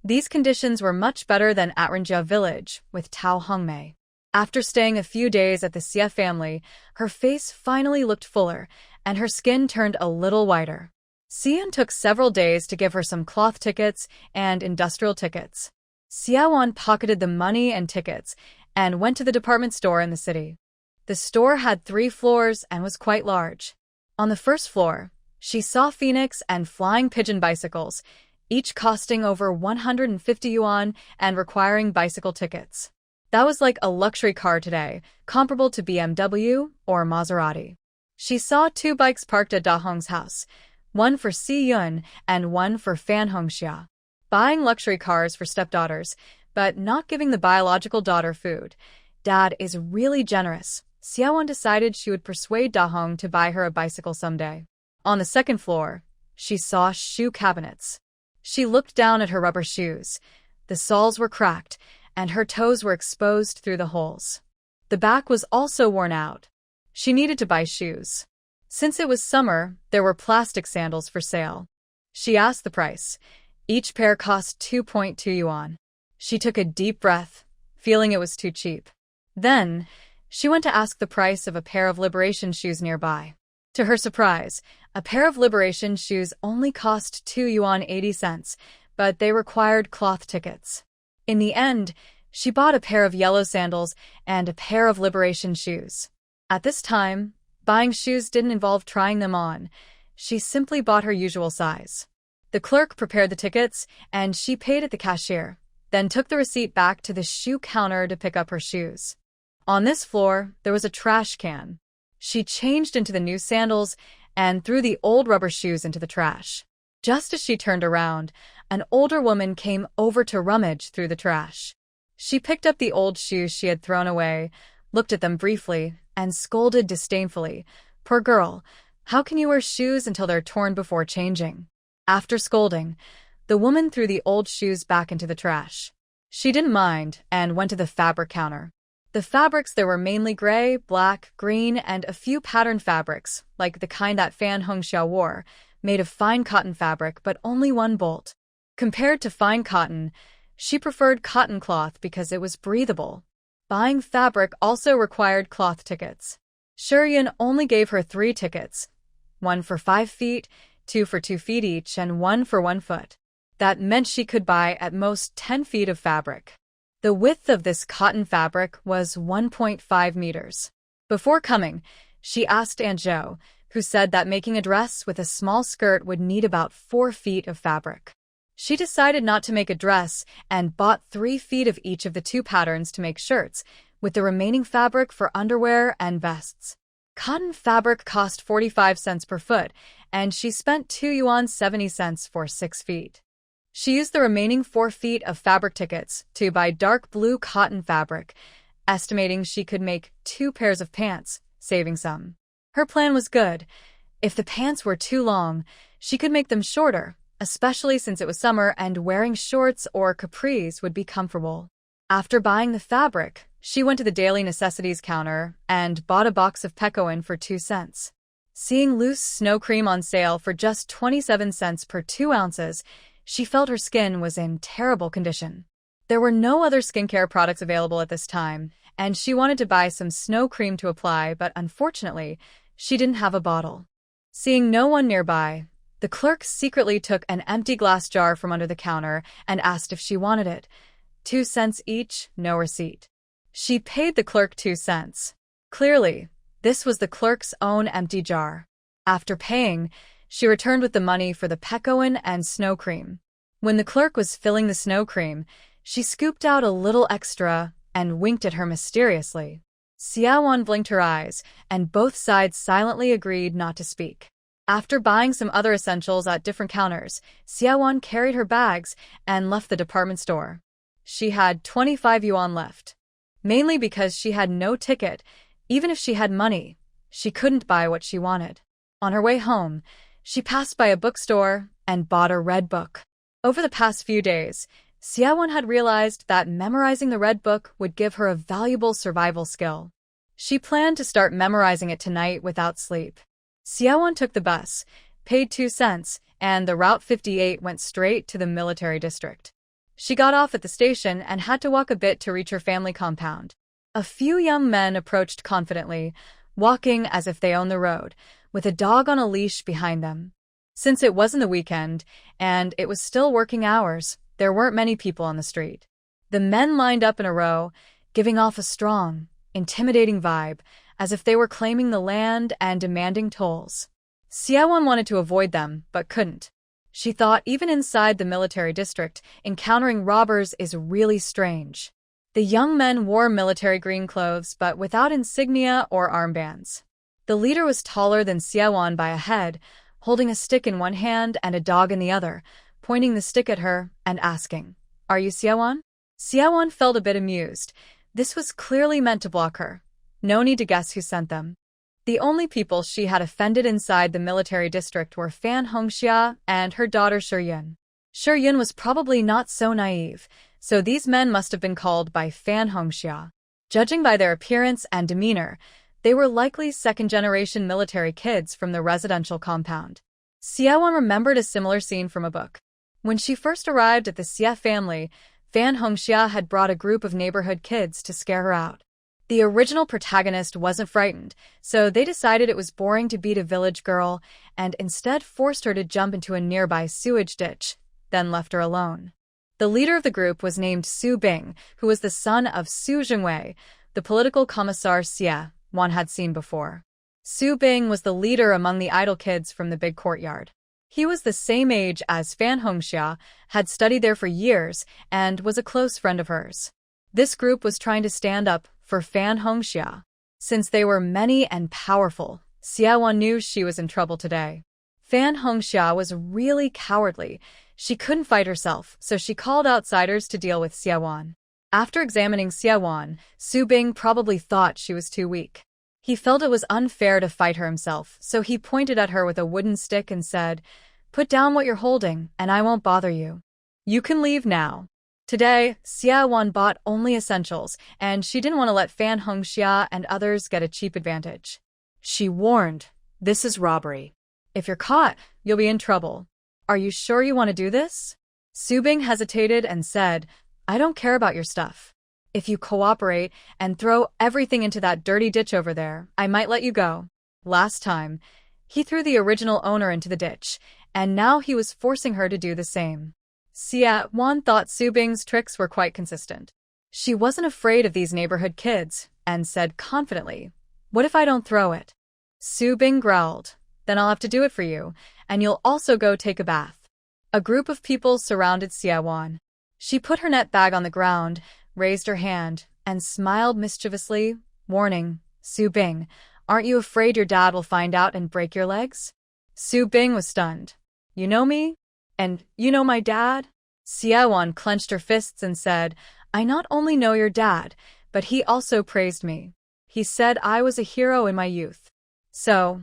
[SPEAKER 1] These conditions were much better than at Renjia village with Tao Hongmei. After staying a few days at the Xia family, her face finally looked fuller, and her skin turned a little whiter. Xian took several days to give her some cloth tickets and industrial tickets. Xiaowan pocketed the money and tickets and went to the department store in the city. The store had 3 floors and was quite large. On the first floor, she saw Phoenix and Flying Pigeon bicycles, each costing over 150 yuan and requiring bicycle tickets. That was like a luxury car today, comparable to BMW or Maserati. She saw 2 bikes parked at Dahong's house, one for Si Yun and one for Fan Hongxia. Buying luxury cars for stepdaughters, but not giving the biological daughter food. Dad is really generous. Xiaowan decided she would persuade Dahong to buy her a bicycle someday. On the second floor, she saw shoe cabinets. She looked down at her rubber shoes. The soles were cracked, and her toes were exposed through the holes. The back was also worn out. She needed to buy shoes. Since it was summer, there were plastic sandals for sale. She asked the price. Each pair cost 2.2 yuan. She took a deep breath, feeling it was too cheap. Then, she went to ask the price of a pair of liberation shoes nearby. To her surprise, a pair of liberation shoes only cost 2 yuan 80 cents, but they required cloth tickets. In the end, she bought a pair of yellow sandals and a pair of liberation shoes. At this time, buying shoes didn't involve trying them on. She simply bought her usual size. The clerk prepared the tickets, and she paid at the cashier, then took the receipt back to the shoe counter to pick up her shoes. On this floor, there was a trash can. She changed into the new sandals and threw the old rubber shoes into the trash. Just as she turned around, an older woman came over to rummage through the trash. She picked up the old shoes she had thrown away, looked at them briefly, and scolded disdainfully, "Poor girl, how can you wear shoes until they're torn before changing?" After scolding, the woman threw the old shoes back into the trash. She didn't mind and went to the fabric counter. The fabrics there were mainly gray, black, green, and a few patterned fabrics, like the kind that Fan Hongxia wore, made of fine cotton fabric but only one bolt. Compared to fine cotton, she preferred cotton cloth because it was breathable. Buying fabric also required cloth tickets. Shurian only gave her 3 tickets, 1 for 5 feet, 2 for 2 feet each, and 1 for 1 foot. That meant she could buy at most 10 feet of fabric. The width of this cotton fabric was 1.5 meters. Before coming, she asked Aunt Jo, who said that making a dress with a small skirt would need about 4 feet of fabric. She decided not to make a dress and bought 3 feet of each of the 2 patterns to make shirts, with the remaining fabric for underwear and vests. Cotton fabric cost 45 cents per foot, and she spent 2 yuan 70 cents for 6 feet. She used the remaining 4 feet of fabric tickets to buy dark blue cotton fabric, estimating she could make 2 pairs of pants, saving some. Her plan was good. If the pants were too long, she could make them shorter, especially since it was summer and wearing shorts or capris would be comfortable. After buying the fabric, she went to the daily necessities counter and bought a box of pekoin for 2 cents. Seeing loose snow cream on sale for just 27 cents per 2 ounces, she felt her skin was in terrible condition. There were no other skincare products available at this time, and she wanted to buy some snow cream to apply, but unfortunately, she didn't have a bottle. Seeing no one nearby, the clerk secretly took an empty glass jar from under the counter and asked if she wanted it. 2 cents each, no receipt. She paid the clerk 2 cents. Clearly, this was the clerk's own empty jar. After paying, she returned with the money for the pekoin and snow cream. When the clerk was filling the snow cream, she scooped out a little extra and winked at her mysteriously. Xiaowan blinked her eyes, and both sides silently agreed not to speak. After buying some other essentials at different counters, Xiaowan carried her bags and left the department store. She had 25 yuan left. Mainly because she had no ticket. Even if she had money, she couldn't buy what she wanted. On her way home, she passed by a bookstore and bought a red book. Over the past few days, Xiaowan had realized that memorizing the red book would give her a valuable survival skill. She planned to start memorizing it tonight without sleep. Xiaowan took the bus, paid 2 cents, and the Route 58 went straight to the military district. She got off at the station and had to walk a bit to reach her family compound. A few young men approached confidently, walking as if they owned the road, with a dog on a leash behind them. Since it wasn't the weekend, and it was still working hours, there weren't many people on the street. The men lined up in a row, giving off a strong, intimidating vibe, as if they were claiming the land and demanding tolls. Xiaowan wanted to avoid them, but couldn't. She thought even inside the military district, encountering robbers is really strange. The young men wore military green clothes, but without insignia or armbands. The leader was taller than Xiaowan by a head, holding a stick in one hand and a dog in the other, pointing the stick at her and asking, "Are you Xiaowan?" Xiaowan felt a bit amused. This was clearly meant to block her. No need to guess who sent them. The only people she had offended inside the military district were Fan Hongxia and her daughter Shuyun. Shuyun was probably not so naive, so these men must have been called by Fan Hongxia. Judging by their appearance and demeanor, they were likely second-generation military kids from the residential compound. Xiaowan remembered a similar scene from a book. When she first arrived at the Xie family, Fan Hongxia had brought a group of neighborhood kids to scare her out. The original protagonist wasn't frightened, so they decided it was boring to beat a village girl and instead forced her to jump into a nearby sewage ditch, then left her alone. The leader of the group was named Su Bing, who was the son of Su Jingwei, the political commissar Xie Wan had seen before. Su Bing was the leader among the idle kids from the big courtyard. He was the same age as Fan Hongxia, had studied there for years, and was a close friend of hers. This group was trying to stand up for Fan Hongxia. Since they were many and powerful, Xie Wan knew she was in trouble today. Fan Hongxia was really cowardly. She couldn't fight herself, so she called outsiders to deal with Xie Wan. After examining Xie Wan, Su Bing probably thought she was too weak. He felt it was unfair to fight her himself, so he pointed at her with a wooden stick and said, "Put down what you're holding, and I won't bother you. You can leave now." Today, Xie Wan bought only essentials, and she didn't want to let Fan Hongxia and others get a cheap advantage. She warned, "This is robbery. If you're caught, you'll be in trouble. Are you sure you want to do this?" Su Bing hesitated and said, "I don't care about your stuff. If you cooperate and throw everything into that dirty ditch over there, I might let you go." Last time, he threw the original owner into the ditch, and now he was forcing her to do the same. Xie Wan thought Su Bing's tricks were quite consistent. She wasn't afraid of these neighborhood kids, and said confidently, "What if I don't throw it?" Su Bing growled, "Then I'll have to do it for you, and you'll also go take a bath." A group of people surrounded Xie Wan. She put her net bag on the ground, raised her hand, and smiled mischievously, warning, "Su Bing, aren't you afraid your dad will find out and break your legs?" Su Bing was stunned. "You know me? And you know my dad?" Xie Wan clenched her fists and said, "I not only know your dad, but he also praised me. He said I was a hero in my youth. So,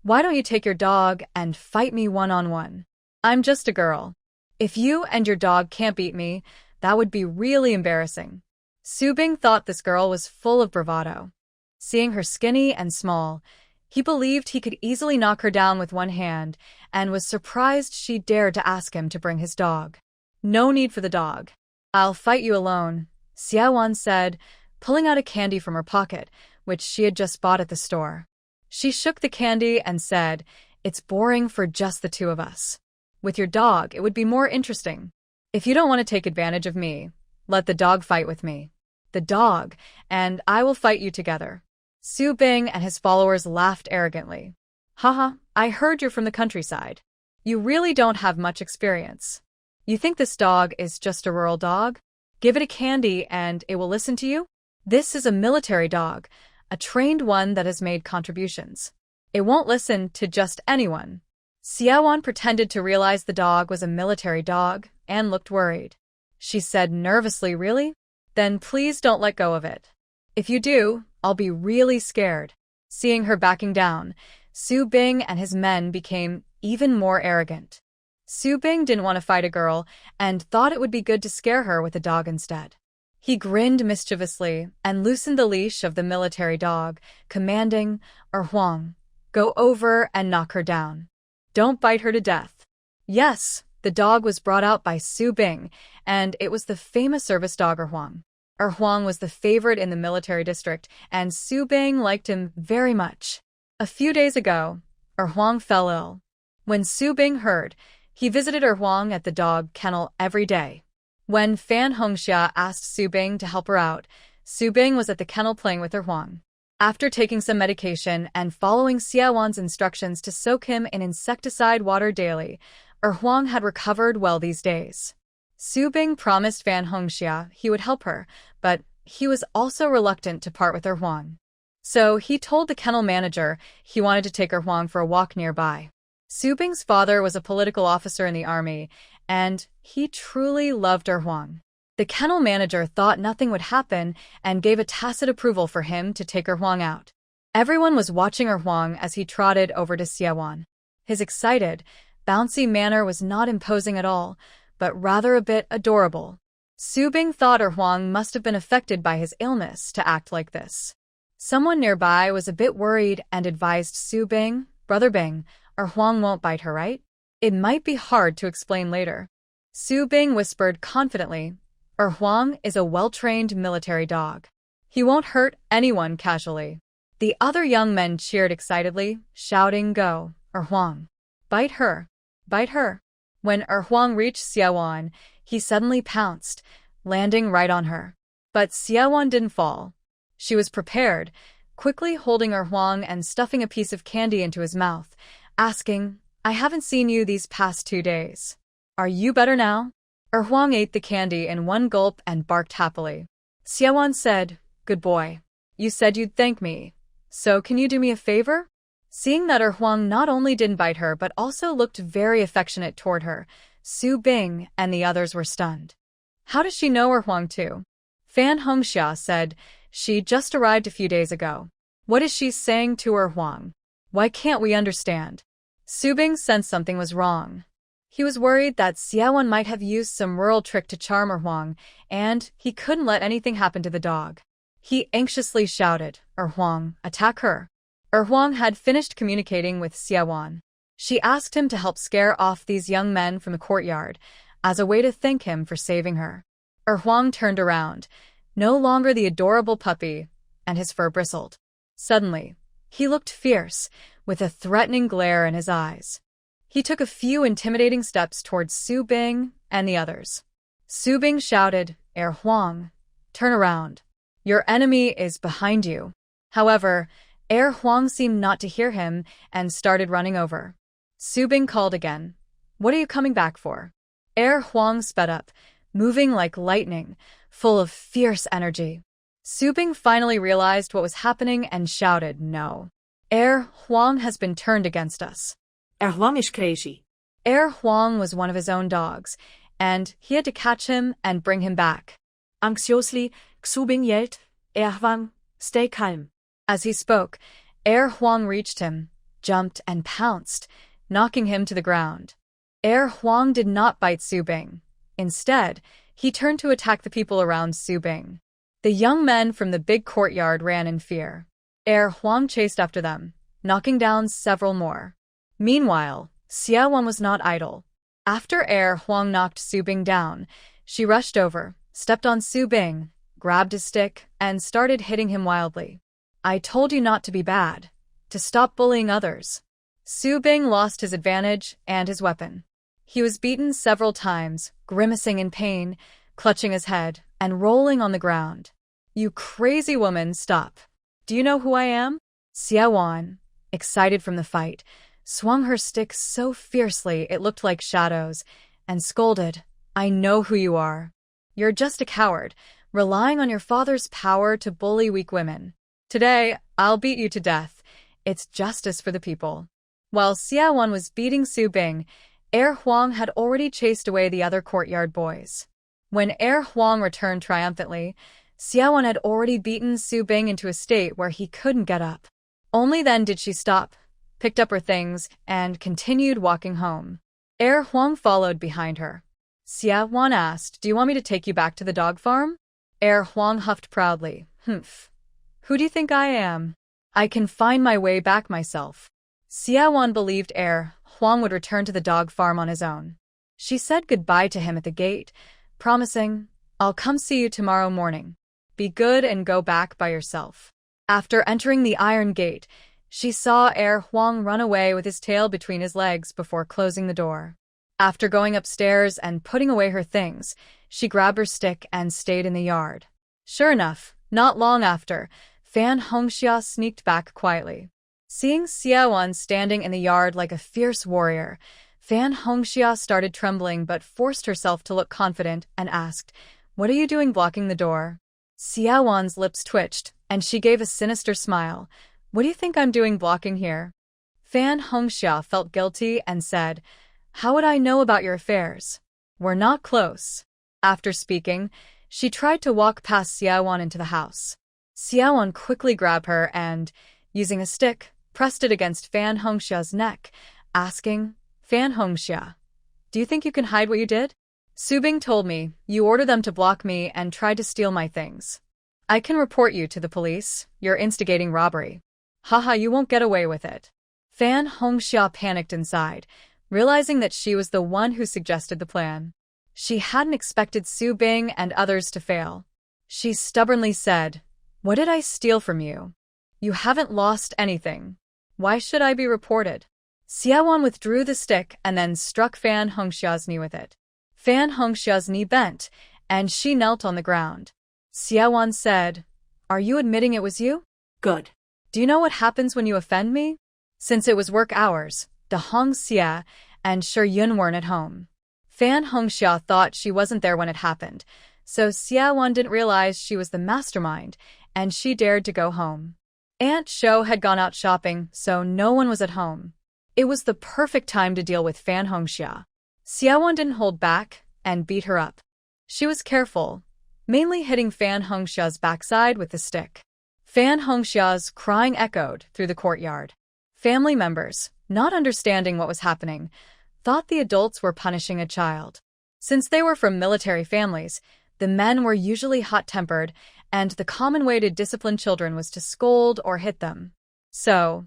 [SPEAKER 1] why don't you take your dog and fight me one-on-one? I'm just a girl. If you and your dog can't beat me, that would be really embarrassing." Su Bing thought this girl was full of bravado. Seeing her skinny and small, he believed he could easily knock her down with one hand, and was surprised she dared to ask him to bring his dog. "No need for the dog. I'll fight you alone," Xie Wan said, pulling out a candy from her pocket, which she had just bought at the store. She shook the candy and said, "It's boring for just the two of us. With your dog, it would be more interesting. If you don't want to take advantage of me, let the dog fight with me. The dog and I will fight you together." Su Bing and his followers laughed arrogantly. "Haha, I heard you're from the countryside. You really don't have much experience. You think this dog is just a rural dog? Give it a candy and it will listen to you? This is a military dog, a trained one that has made contributions. It won't listen to just anyone." Xie Wan pretended to realize the dog was a military dog and looked worried. She said nervously, "Really? Then please don't let go of it. If you do, I'll be really scared." Seeing her backing down, Su Bing and his men became even more arrogant. Su Bing didn't want to fight a girl and thought it would be good to scare her with a dog instead. He grinned mischievously and loosened the leash of the military dog, commanding, Huang, "Go over and knock her down. Don't bite her to death." Yes, the dog was brought out by Su Bing, and it was the famous service dog Huang. Huang was the favorite in the military district, and Su Bing liked him very much. A few days ago, Huang fell ill. When Su Bing heard, he visited Huang at the dog kennel every day. When Fan Hongxia asked Su Bing to help her out, Su Bing was at the kennel playing with Huang. After taking some medication and following Xie Wan's instructions to soak him in insecticide water daily, Huang had recovered well these days. Su Bing promised Fan Hongxia he would help her, but he was also reluctant to part with Huang. So he told the kennel manager he wanted to take Huang for a walk nearby. Su Bing's father was a political officer in the army, and he truly loved Huang. The kennel manager thought nothing would happen and gave a tacit approval for him to take Huang out. Everyone was watching Huang as he trotted over to Xie Wan. His excited, bouncy manner was not imposing at all, but rather a bit adorable. Su Bing thought Huang must have been affected by his illness to act like this. Someone nearby was a bit worried and advised Su Bing, "Brother Bing, Huang won't bite her, right? It might be hard to explain later." Su Bing whispered confidently, Huang is a well-trained military dog. He won't hurt anyone casually. The other young men cheered excitedly, shouting, "Go, Huang! Bite her! Bite her!" When Huang reached Xiaowan, he suddenly pounced, landing right on her. But Xiaowan didn't fall. She was prepared, quickly holding Huang and stuffing a piece of candy into his mouth, asking, "I haven't seen you these past 2 days. Are you better now?" Huang ate the candy in one gulp and barked happily. Xiaowan said, "Good boy. You said you'd thank me. So can you do me a favor?" Seeing that Huang not only didn't bite her but also looked very affectionate toward her, Su Bing and the others were stunned. How does she know Huang too? Fan Hongxia said, "She just arrived a few days ago. What is she saying to Huang? Why can't we understand?" Su Bing sensed something was wrong. He was worried that Xiaowan might have used some rural trick to charm Huang, and he couldn't let anything happen to the dog. He anxiously shouted, "Huang, attack her." Huang had finished communicating with Xiaowan. She asked him to help scare off these young men from the courtyard, as a way to thank him for saving her. Huang turned around, no longer the adorable puppy, and his fur bristled. Suddenly, he looked fierce, with a threatening glare in his eyes. He took a few intimidating steps towards Su Bing and the others. Su Bing shouted, Huang, turn around. Your enemy is behind you." However, Huang seemed not to hear him and started running over. Su Bing called again. "What are you coming back for?" Huang sped up, moving like lightning, full of fierce energy. Su Bing finally realized what was happening and shouted, "No. Huang has been turned against us."
[SPEAKER 2] Huang is crazy.
[SPEAKER 1] Huang was one of his own dogs, and he had to catch him and bring him back.
[SPEAKER 2] Anxiously, Su Bing yelled, Huang, stay calm."
[SPEAKER 1] As he spoke, Huang reached him, jumped and pounced, knocking him to the ground. Huang did not bite Su Bing. Instead, he turned to attack the people around Su Bing. The young men from the big courtyard ran in fear. Huang chased after them, knocking down several more. Meanwhile, Xiaowan was not idle. After Huang knocked Su Bing down, she rushed over, stepped on Su Bing, grabbed his stick, and started hitting him wildly. "I told you not to be bad, to stop bullying others." Su Bing lost his advantage and his weapon. He was beaten several times, grimacing in pain, clutching his head, and rolling on the ground. "You crazy woman, stop. Do you know who I am?" Xiaowan, excited from the fight, swung her stick so fiercely it looked like shadows, and scolded, "I know who you are. You're just a coward, relying on your father's power to bully weak women. Today, I'll beat you to death. It's justice for the people." While Xiaowan was beating Su Bing, Huang had already chased away the other courtyard boys. When Huang returned triumphantly, Xiaowan had already beaten Su Bing into a state where he couldn't get up. Only then did she stop, picked up her things, and continued walking home. Huang followed behind her. Xiaowan asked, "Do you want me to take you back to the dog farm?" Huang huffed proudly, "Humph. Who do you think I am? I can find my way back myself." Xiaowan believed Huang would return to the dog farm on his own. She said goodbye to him at the gate, promising, "I'll come see you tomorrow morning. Be good and go back by yourself." After entering the iron gate, she saw Huang run away with his tail between his legs before closing the door. After going upstairs and putting away her things, she grabbed her stick and stayed in the yard. Sure enough, not long after, Fan Hongxia sneaked back quietly. Seeing Xiaowan standing in the yard like a fierce warrior, Fan Hongxia started trembling but forced herself to look confident and asked, "What are you doing blocking the door?" Xiaowan's lips twitched, and she gave a sinister smile. "What do you think I'm doing blocking here?" Fan Hongxia felt guilty and said, "How would I know about your affairs? We're not close." After speaking, she tried to walk past Xiaowan into the house. Xiaowan quickly grabbed her and, using a stick, pressed it against Fan Hongxia's neck, asking, "Fan Hongxia, do you think you can hide what you did? Su Bing told me you ordered them to block me and tried to steal my things. I can report you to the police. You're instigating robbery. Haha, you won't get away with it." Fan Hongxia panicked inside, realizing that she was the one who suggested the plan. She hadn't expected Su Bing and others to fail. She stubbornly said, "What did I steal from you? You haven't lost anything. Why should I be reported?" Xiaowan withdrew the stick and then struck Fan Hongxia's knee with it. Fan Hongxia's knee bent, and she knelt on the ground. Xiaowan said, "Are you admitting it was you?
[SPEAKER 2] Good.
[SPEAKER 1] Do you know what happens when you offend me?" Since it was work hours, De Hongxia and Shi Yun weren't at home. Fan Hongxia thought she wasn't there when it happened, so Xiaowan didn't realize she was the mastermind, and she dared to go home. Aunt Shou had gone out shopping, so no one was at home. It was the perfect time to deal with Fan Hongxia. Xiaowan didn't hold back and beat her up. She was careful, mainly hitting Fan Hongxia's backside with the stick. Fan Hongxia's crying echoed through the courtyard. Family members, not understanding what was happening, thought the adults were punishing a child. Since they were from military families, the men were usually hot-tempered, and the common way to discipline children was to scold or hit them. So,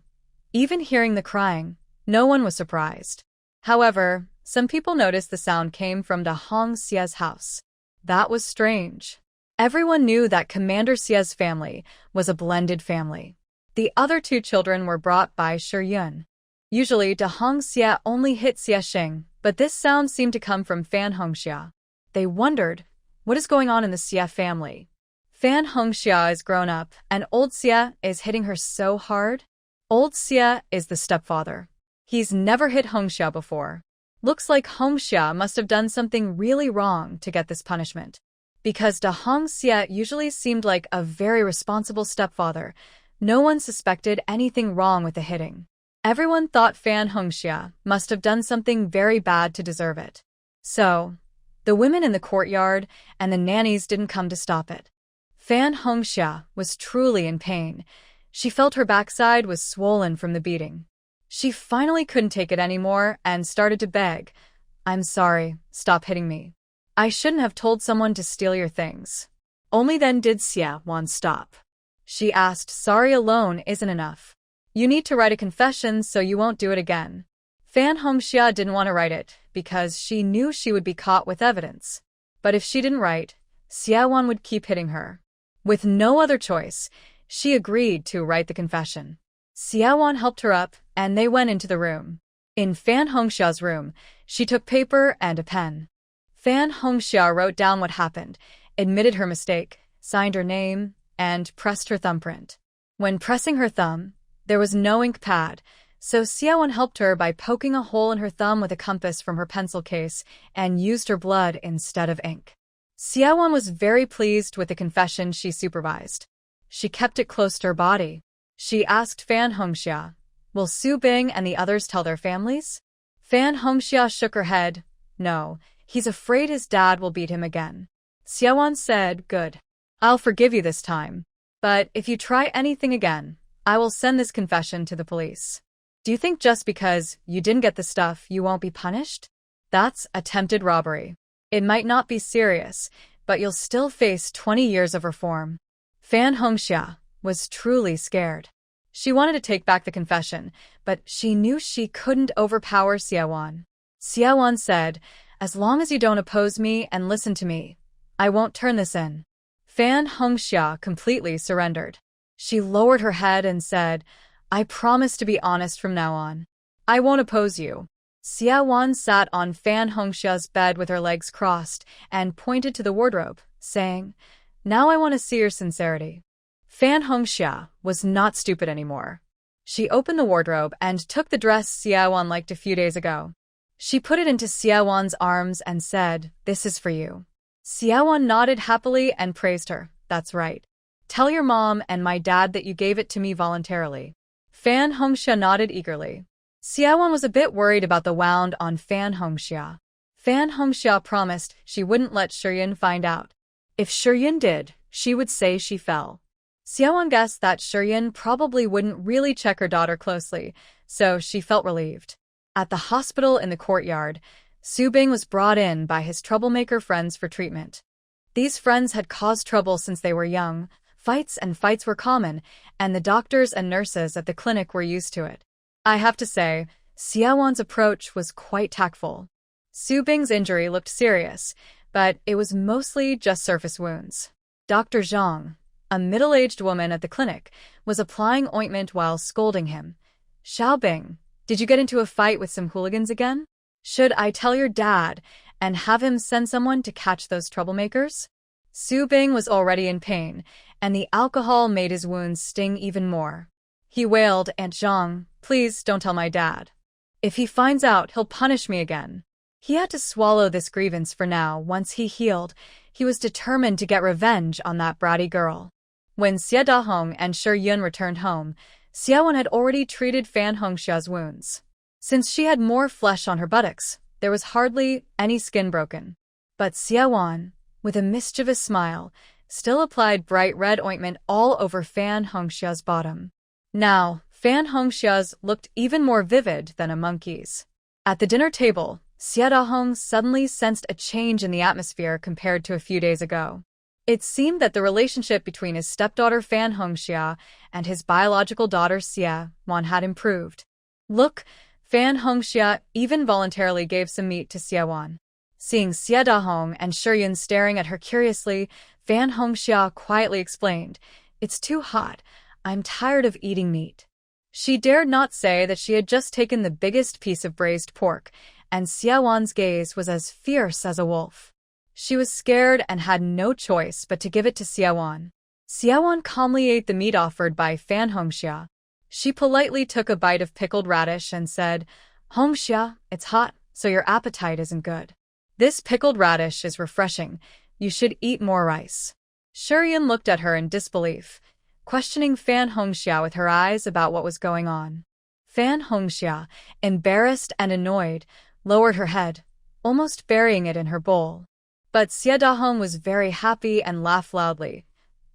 [SPEAKER 1] even hearing the crying, no one was surprised. However, some people noticed the sound came from De Hongxia's house. That was strange. Everyone knew that Commander Xia's family was a blended family. The other two children were brought by Shi Yun. Usually, De Hongxia only hit Xia Xing, but this sound seemed to come from Fan Hongxia. They wondered, what is going on in the Xia family? Fan Hongxia is grown up, and old Xia is hitting her so hard. Old Xia is the stepfather. He's never hit Hongxia before. Looks like Hongxia must have done something really wrong to get this punishment. Because De Hongxia usually seemed like a very responsible stepfather, no one suspected anything wrong with the hitting. Everyone thought Fan Hongxia must have done something very bad to deserve it. So, the women in the courtyard and the nannies didn't come to stop it. Fan Hongxia was truly in pain. She felt her backside was swollen from the beating. She finally couldn't take it anymore and started to beg, "I'm sorry, stop hitting me. I shouldn't have told someone to steal your things." Only then did Xiaowan stop. She asked, "Sorry alone isn't enough. You need to write a confession so you won't do it again." Fan Hongxia didn't want to write it because she knew she would be caught with evidence. But if she didn't write, Xiaowan would keep hitting her. With no other choice, she agreed to write the confession. Xiaowan helped her up, and they went into the room. In Fan Hongxia's room, she took paper and a pen. Fan Hongxia wrote down what happened, admitted her mistake, signed her name, and pressed her thumbprint. When pressing her thumb, there was no ink pad, so Xiaowan helped her by poking a hole in her thumb with a compass from her pencil case and used her blood instead of ink. Xiaowan was very pleased with the confession she supervised. She kept it close to her body. She asked Fan Hongxia, "Will Su Bing and the others tell their families?" Fan Hongxia shook her head. "No, he's afraid his dad will beat him again." Xiaowan said, "Good. I'll forgive you this time. But if you try anything again, I will send this confession to the police. Do you think just because you didn't get the stuff you won't be punished? That's attempted robbery. It might not be serious, but you'll still face 20 years of reform." Fan Hongxia was truly scared. She wanted to take back the confession, but she knew she couldn't overpower Xiaowan. Xiaowan said, "As long as you don't oppose me and listen to me, I won't turn this in." Fan Hongxia completely surrendered. She lowered her head and said, "I promise to be honest from now on. I won't oppose you." Xiaowan sat on Fan Hongxia's bed with her legs crossed and pointed to the wardrobe, saying, "Now I want to see your sincerity." Fan Hongxia was not stupid anymore. She opened the wardrobe and took the dress Xiaowan liked a few days ago. She put it into Xiaowan's arms and said, "This is for you." Xiaowan nodded happily and praised her. "That's right. Tell your mom and my dad that you gave it to me voluntarily." Fan Hongxia nodded eagerly. Xiaowan was a bit worried about the wound on Fan Hongxia. Fan Hongxia promised she wouldn't let Shi Yun find out. If Shi Yun did, she would say she fell. Xiaowan guessed that Shi Yun probably wouldn't really check her daughter closely, so she felt relieved. At the hospital in the courtyard, Su Bing was brought in by his troublemaker friends for treatment. These friends had caused trouble since they were young. Fights were common, and the doctors and nurses at the clinic were used to it. I have to say, Xiaowan's approach was quite tactful. Su Bing's injury looked serious, but it was mostly just surface wounds. Dr. Zhang, a middle-aged woman at the clinic, was applying ointment while scolding him. Xiao Bing, did you get into a fight with some hooligans again? Should I tell your dad and have him send someone to catch those troublemakers? Su Bing was already in pain, and the alcohol made his wounds sting even more. He wailed, Aunt Zhang, please don't tell my dad. If he finds out, he'll punish me again. He had to swallow this grievance for now. Once he healed, he was determined to get revenge on that bratty girl. When Xie Dahong and Shi Yun returned home, Xiaowan had already treated Fan Hongxia's wounds. Since she had more flesh on her buttocks, there was hardly any skin broken. But Xiaowan, with a mischievous smile, still applied bright red ointment all over Fan Hongxia's bottom. Now, Fan Hongxia's looked even more vivid than a monkey's. At the dinner table, Xie Dahong suddenly sensed a change in the atmosphere compared to a few days ago. It seemed that the relationship between his stepdaughter Fan Hongxia and his biological daughter Xie Wan had improved. Look, Fan Hongxia even voluntarily gave some meat to Xie Wan. Seeing Xie Dahong and Shi Yun staring at her curiously, Fan Hongxia quietly explained, It's too hot. I'm tired of eating meat. She dared not say that she had just taken the biggest piece of braised pork, and Xie Wan's gaze was as fierce as a wolf. She was scared and had no choice but to give it to Xie Wan. Xie Wan calmly ate the meat offered by Fan Hongxia. She politely took a bite of pickled radish and said, Hongxia, it's hot, so your appetite isn't good. This pickled radish is refreshing. You should eat more rice. Shi Yun looked at her in disbelief, questioning Fan Hongxia with her eyes about what was going on. Fan Hongxia, embarrassed and annoyed, lowered her head, almost burying it in her bowl. But Xie Dahong was very happy and laughed loudly.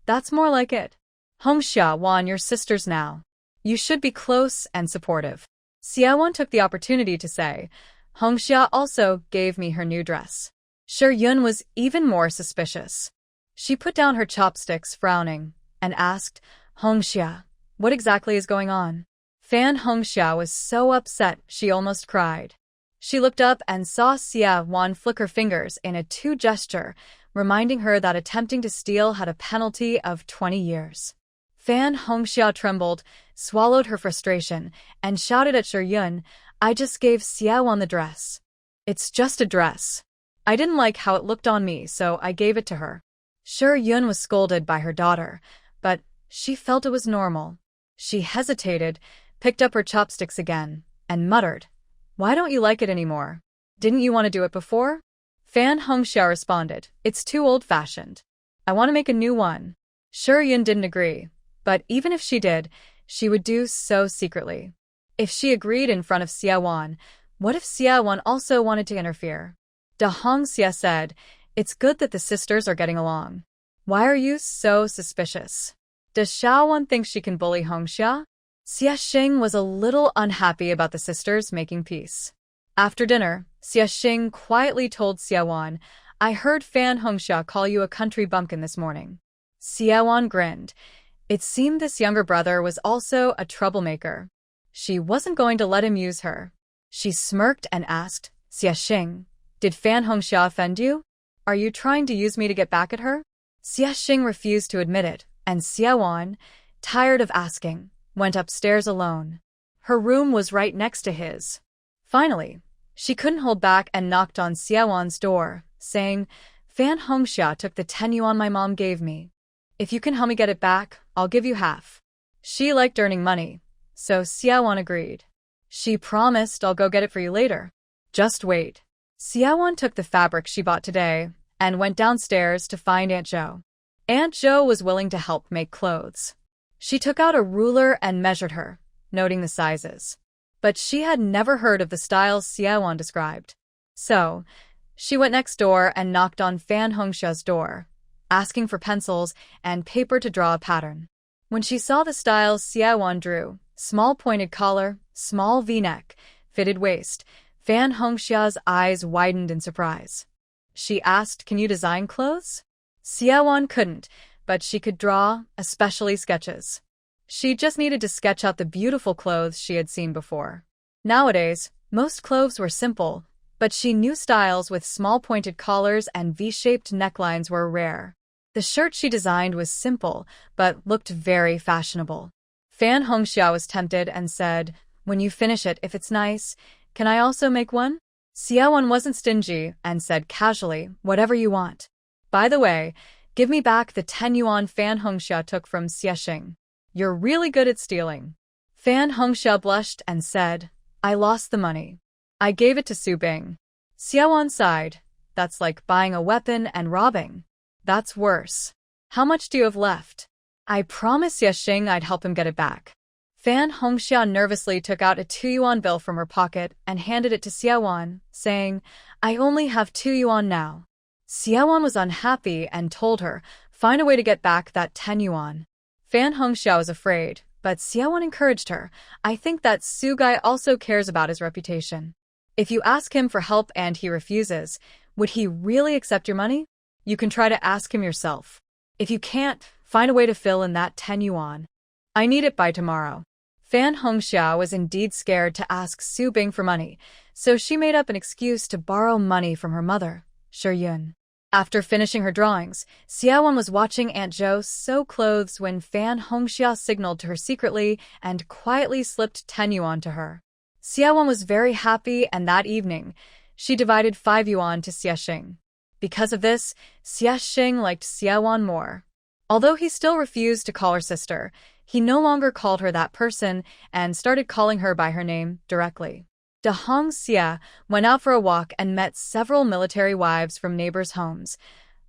[SPEAKER 1] That's more like it. Hongxia Wan, your sisters now. You should be close and supportive. Xie Wan took the opportunity to say, Hongxia also gave me her new dress. Shi Yun was even more suspicious. She put down her chopsticks, frowning, and asked, Hongxia, what exactly is going on? Fan Hongxia was so upset she almost cried. She looked up and saw Xie Wan flick her fingers in a two gesture, reminding her that attempting to steal had a penalty of 20 years. Fan Hongxia trembled, swallowed her frustration, and shouted at Shi Yun, I just gave Xie Wan the dress. It's just a dress. I didn't like how it looked on me, so I gave it to her. Shi Yun was scolded by her daughter, but she felt it was normal. She hesitated, picked up her chopsticks again, and muttered, Why don't you like it anymore? Didn't you want to do it before? Fan Hongxia responded, It's too old-fashioned. I want to make a new one. Shi Yun didn't agree, but even if she did, she would do so secretly. If she agreed in front of Xie Wan, what if Xie Wan also wanted to interfere? Dahong Xie said, It's good that the sisters are getting along. Why are you so suspicious? Does Xiao Wan think she can bully Hongxia? Xie Xing was a little unhappy about the sisters making peace. After dinner, Xie Xing quietly told Xie Wan, I heard Fan Hongxia call you a country bumpkin this morning. Xie Wan grinned. It seemed this younger brother was also a troublemaker. She wasn't going to let him use her. She smirked and asked, Xie Xing, did Fan Hongxia offend you? Are you trying to use me to get back at her? Xie Xing refused to admit it, and Xie Wan, tired of asking, went upstairs alone. Her room was right next to his. Finally, she couldn't hold back and knocked on Xie Wan's door, saying, Fan Hongxia took the 10 yuan my mom gave me. If you can help me get it back, I'll give you half. She liked earning money, so Xie Wan agreed. She promised, I'll go get it for you later. Just wait. Xie Wan took the fabric she bought today and went downstairs to find Aunt Zhou. Aunt Zhou was willing to help make clothes. She took out a ruler and measured her, noting the sizes. But she had never heard of the styles Xie Wan described. So, she went next door and knocked on Fan Hongxia's door, asking for pencils and paper to draw a pattern. When she saw the styles Xie Wan drew, small pointed collar, small V-neck, fitted waist, Fan Hongxia's eyes widened in surprise. She asked, Can you design clothes? Xie Wan couldn't, but she could draw, especially sketches. She just needed to sketch out the beautiful clothes she had seen before. Nowadays, most clothes were simple, but she knew styles with small pointed collars and V-shaped necklines were rare. The shirt she designed was simple, but looked very fashionable. Fan Hongxia was tempted and said, "When you finish it, if it's nice, can I also make one?" Xiaowan wasn't stingy and said casually, "Whatever you want. By the way, give me back the 10 yuan Fan Hongxia took from Xiexing. You're really good at stealing." Fan Hongxia blushed and said, "I lost the money. I gave it to Su Bing." Xiaowan sighed. "That's like buying a weapon and robbing. That's worse. How much do you have left?" "I promised Xiexing I'd help him get it back." Fan Hongxia nervously took out a 2 yuan bill from her pocket and handed it to Xiaowan, saying, "I only have 2 yuan now." Xiaowan was unhappy and told her, "Find a way to get back that 10 yuan." Fan Hongxia was afraid, but Xiaowan encouraged her. "I think that Su guy also cares about his reputation. If you ask him for help and he refuses, would he really accept your money? You can try to ask him yourself. If you can't, find a way to fill in that 10 yuan. I need it by tomorrow." Fan Hongxia was indeed scared to ask Su Bing for money, so she made up an excuse to borrow money from her mother, Yun. After finishing her drawings, Xiaowan was watching Aunt Zhou sew clothes when Fan Hongxia signaled to her secretly and quietly slipped 10 yuan to her. Xiaowan was very happy, and that evening, she divided 5 yuan to Xiexing. Because of this, Xiexing liked Xiaowan more. Although he still refused to call her sister, he no longer called her that person and started calling her by her name directly. De Hong Xia went out for a walk and met several military wives from neighbors' homes,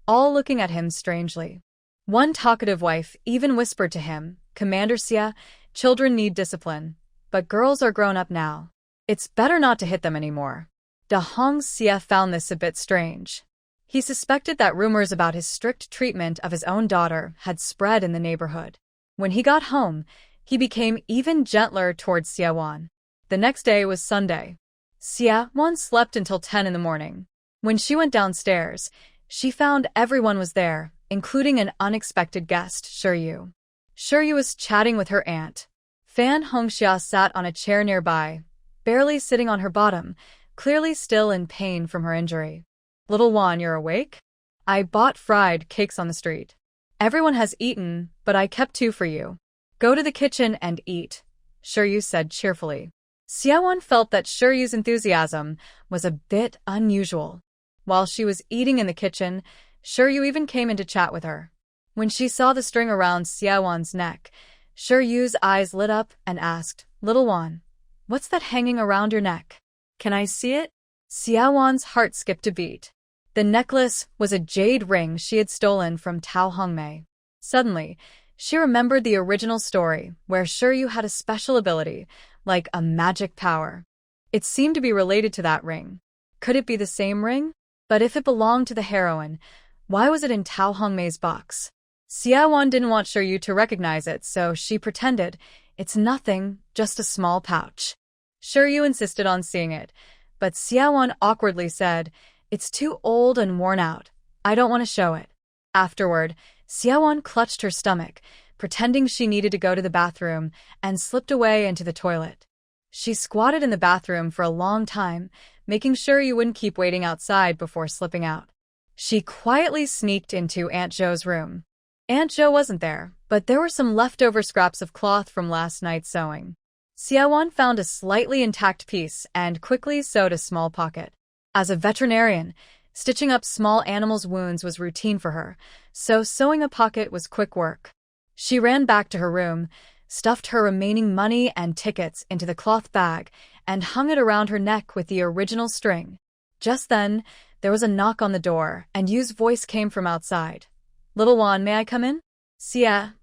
[SPEAKER 1] all looking at him strangely. One talkative wife even whispered to him, "Commander Xia, children need discipline, but girls are grown up now. It's better not to hit them anymore." De Hong Xia found this a bit strange. He suspected that rumors about his strict treatment of his own daughter had spread in the neighborhood. When he got home, he became even gentler towards Xiaowan. The next day was Sunday. Xiaowan slept until 10 in the morning. When she went downstairs, she found everyone was there, including an unexpected guest, Shiryu. Shiryu was chatting with her aunt. Fan Hongxia sat on a chair nearby, barely sitting on her bottom, clearly still in pain from her injury. "Little Wan, you're awake? I bought fried cakes on the street. Everyone has eaten, but I kept 2 for you. Go to the kitchen and eat," Shiryu said cheerfully. Xiaowan felt that Shiryu's enthusiasm was a bit unusual. While she was eating in the kitchen, Shiryu even came in to chat with her. When she saw the string around Xiaowan's neck, Shiryu's eyes lit up and asked, "Little Wan, what's that hanging around your neck? Can I see it?" Xiaowan's heart skipped a beat. The necklace was a jade ring she had stolen from Tao Hongmei. Suddenly, she remembered the original story, where Shiryu had a special ability, like a magic power. It seemed to be related to that ring. Could it be the same ring? But if it belonged to the heroine, why was it in Tao Hongmei's box? Xiaowan didn't want Shiryu to recognize it, so she pretended, "It's nothing, just a small pouch." Shiryu insisted on seeing it, but Xiaowan awkwardly said, "It's too old and worn out. I don't want to show it." Afterward, Xiaowan clutched her stomach, pretending she needed to go to the bathroom, and slipped away into the toilet. She squatted in the bathroom for a long time, making sure you wouldn't keep waiting outside before slipping out. She quietly sneaked into Aunt Zhou's room. Aunt Zhou wasn't there, but there were some leftover scraps of cloth from last night's sewing. Xiaowan found a slightly intact piece and quickly sewed a small pocket. As a veterinarian, stitching up small animals' wounds was routine for her, so sewing a pocket was quick work. She ran back to her room, stuffed her remaining money and tickets into the cloth bag, and hung it around her neck with the original string. Just then, there was a knock on the door, and Yu's voice came from outside. "Little Wan, may I come in?"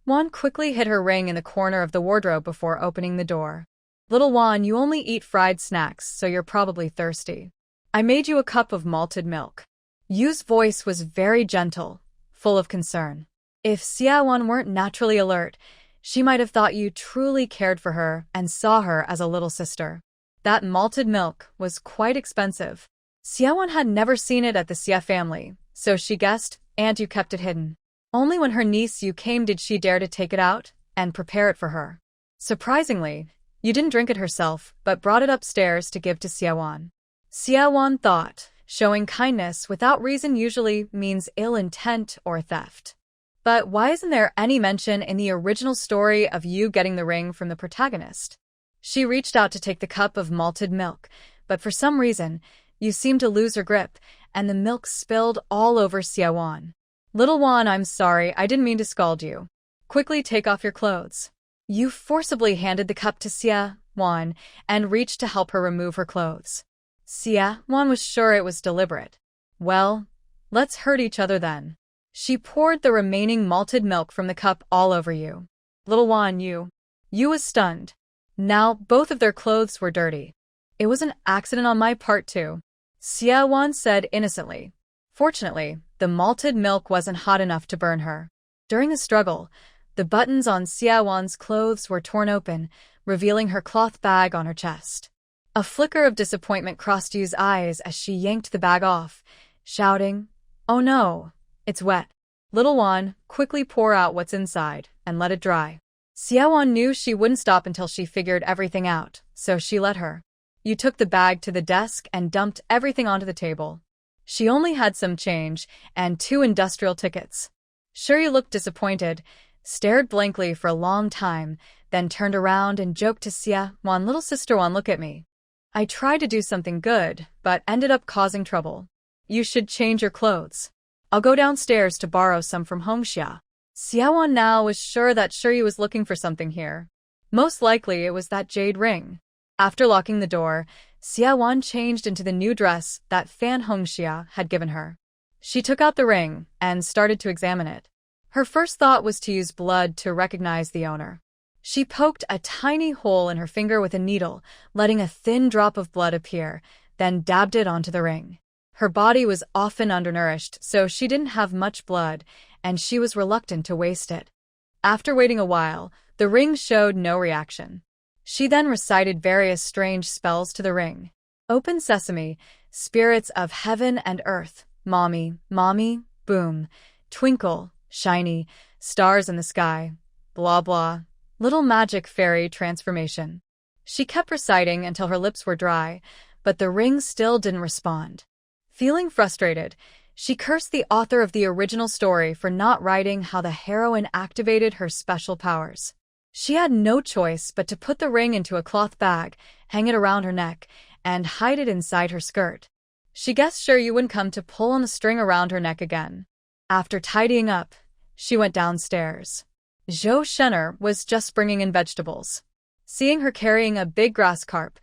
[SPEAKER 1] Wan quickly hid her ring in the corner of the wardrobe before opening the door. "Little Wan, you only eat fried snacks, so you're probably thirsty. I made you a cup of malted milk." Yu's voice was very gentle, full of concern. If Xiaowan weren't naturally alert, she might have thought Yu truly cared for her and saw her as a little sister. That malted milk was quite expensive. Xiaowan had never seen it at the Xia family, so she guessed Aunt Yu kept it hidden. Only when her niece Yu came did she dare to take it out and prepare it for her. Surprisingly, Yu didn't drink it herself, but brought it upstairs to give to Xiaowan. Wan thought, showing kindness without reason usually means ill intent or theft. But why isn't there any mention in the original story of you getting the ring from the protagonist? She reached out to take the cup of malted milk, but for some reason, you seemed to lose her grip, and the milk spilled all over Wan. Little Wan, I'm sorry, I didn't mean to scald you. Quickly take off your clothes. You forcibly handed the cup to Wan and reached to help her remove her clothes. Wan was sure it was deliberate. Well, let's hurt each other then. She poured the remaining malted milk from the cup all over you. Little Wan, you was stunned. Now both of their clothes were dirty. It was an accident on my part too, Wan said innocently. Fortunately, the malted milk wasn't hot enough to burn her. During the struggle, the buttons on Wan's clothes were torn open, revealing her cloth bag on her chest. A flicker of disappointment crossed Yu's eyes as she yanked the bag off, shouting, "Oh no, it's wet. Little Wan, quickly pour out what's inside and let it dry." Wan knew she wouldn't stop until she figured everything out, so she let her. You took the bag to the desk and dumped everything onto the table. She only had some change and 2 industrial tickets. Sure, you looked disappointed, stared blankly for a long time, then turned around and joked to Wan, "Little sister Wan, look at me. I tried to do something good, but ended up causing trouble. You should change your clothes. I'll go downstairs to borrow some from home." Wan now was sure that Shiryu was looking for something here. Most likely it was that jade ring. After locking the door, Wan changed into the new dress that Fan Hongxia had given her. She took out the ring and started to examine it. Her first thought was to use blood to recognize the owner. She poked a tiny hole in her finger with a needle, letting a thin drop of blood appear, then dabbed it onto the ring. Her body was often undernourished, so she didn't have much blood, and she was reluctant to waste it. After waiting a while, the ring showed no reaction. She then recited various strange spells to the ring. "Open sesame, spirits of heaven and earth, mommy, mommy, boom, twinkle, shiny, stars in the sky, blah blah, little magic fairy transformation." She kept reciting until her lips were dry, but the ring still didn't respond. Feeling frustrated, she cursed the author of the original story for not writing how the heroine activated her special powers. She had no choice but to put the ring into a cloth bag, hang it around her neck, and hide it inside her skirt. She guessed Shiryu wouldn't come to pull on the string around her neck again. After tidying up, she went downstairs. Zhou Shen'er was just bringing in vegetables. Seeing her carrying a big grass carp,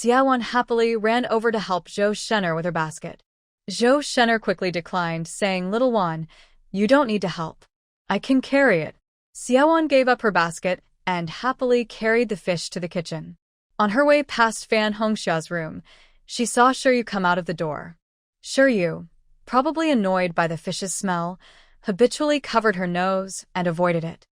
[SPEAKER 1] Wan happily ran over to help Zhou Shen'er with her basket. Zhou Shen'er quickly declined, saying, "Little Wan, you don't need to help. I can carry it." Wan gave up her basket and happily carried the fish to the kitchen. On her way past Fan Hongxia's room, she saw Shiryu come out of the door. Shiryu, probably annoyed by the fish's smell, habitually covered her nose and avoided it.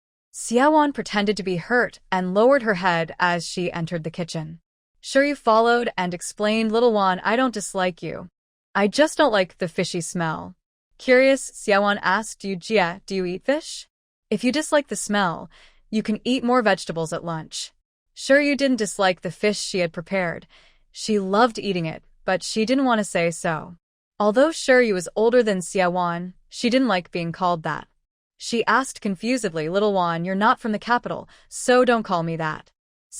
[SPEAKER 1] Wan pretended to be hurt and lowered her head as she entered the kitchen. Shiryu followed and explained, "Little Wan, I don't dislike you. I just don't like the fishy smell." Curious, Wan asked, do you eat fish? If you dislike the smell, you can eat more vegetables at lunch." Shiryu didn't dislike the fish she had prepared. She loved eating it, but she didn't want to say so. Although Shiryu was older than Wan, she didn't like being called that. She asked confusedly, "Little Wan, you're not from the capital, so don't call me that."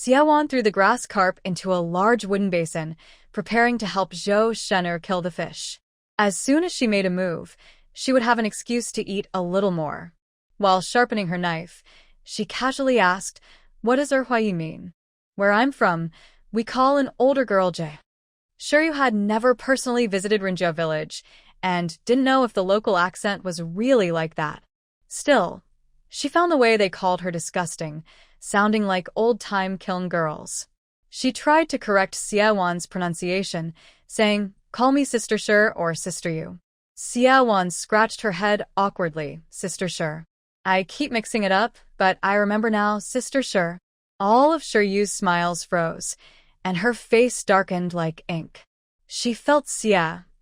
[SPEAKER 1] Wan threw the grass carp into a large wooden basin, preparing to help Zhou Shen'er kill the fish. As soon as she made a move, she would have an excuse to eat a little more. While sharpening her knife, she casually asked, "What does Erhuai mean?" "Where I'm from, we call an older girl Jay." Shiryu had never personally visited Rinjia village, and didn't know if the local accent was really like that. Still, she found the way they called her disgusting, sounding like old-time kiln girls. She tried to correct Wan's pronunciation, saying, "Call me Sister Shir or Sister Yu." Wan scratched her head awkwardly, "Sister Shir. I keep mixing it up, but I remember now, Sister Shir." All of Shiryu's smiles froze, and her face darkened like ink. She felt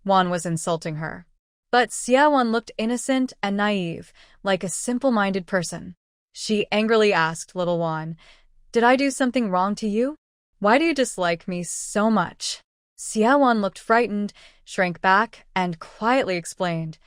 [SPEAKER 1] Wan was insulting her. But Wan looked innocent and naive, like a simple-minded person. She angrily asked, "Little Wan, did I do something wrong to you? Why do you dislike me so much?" Xiaowan looked frightened, shrank back, and quietly explained,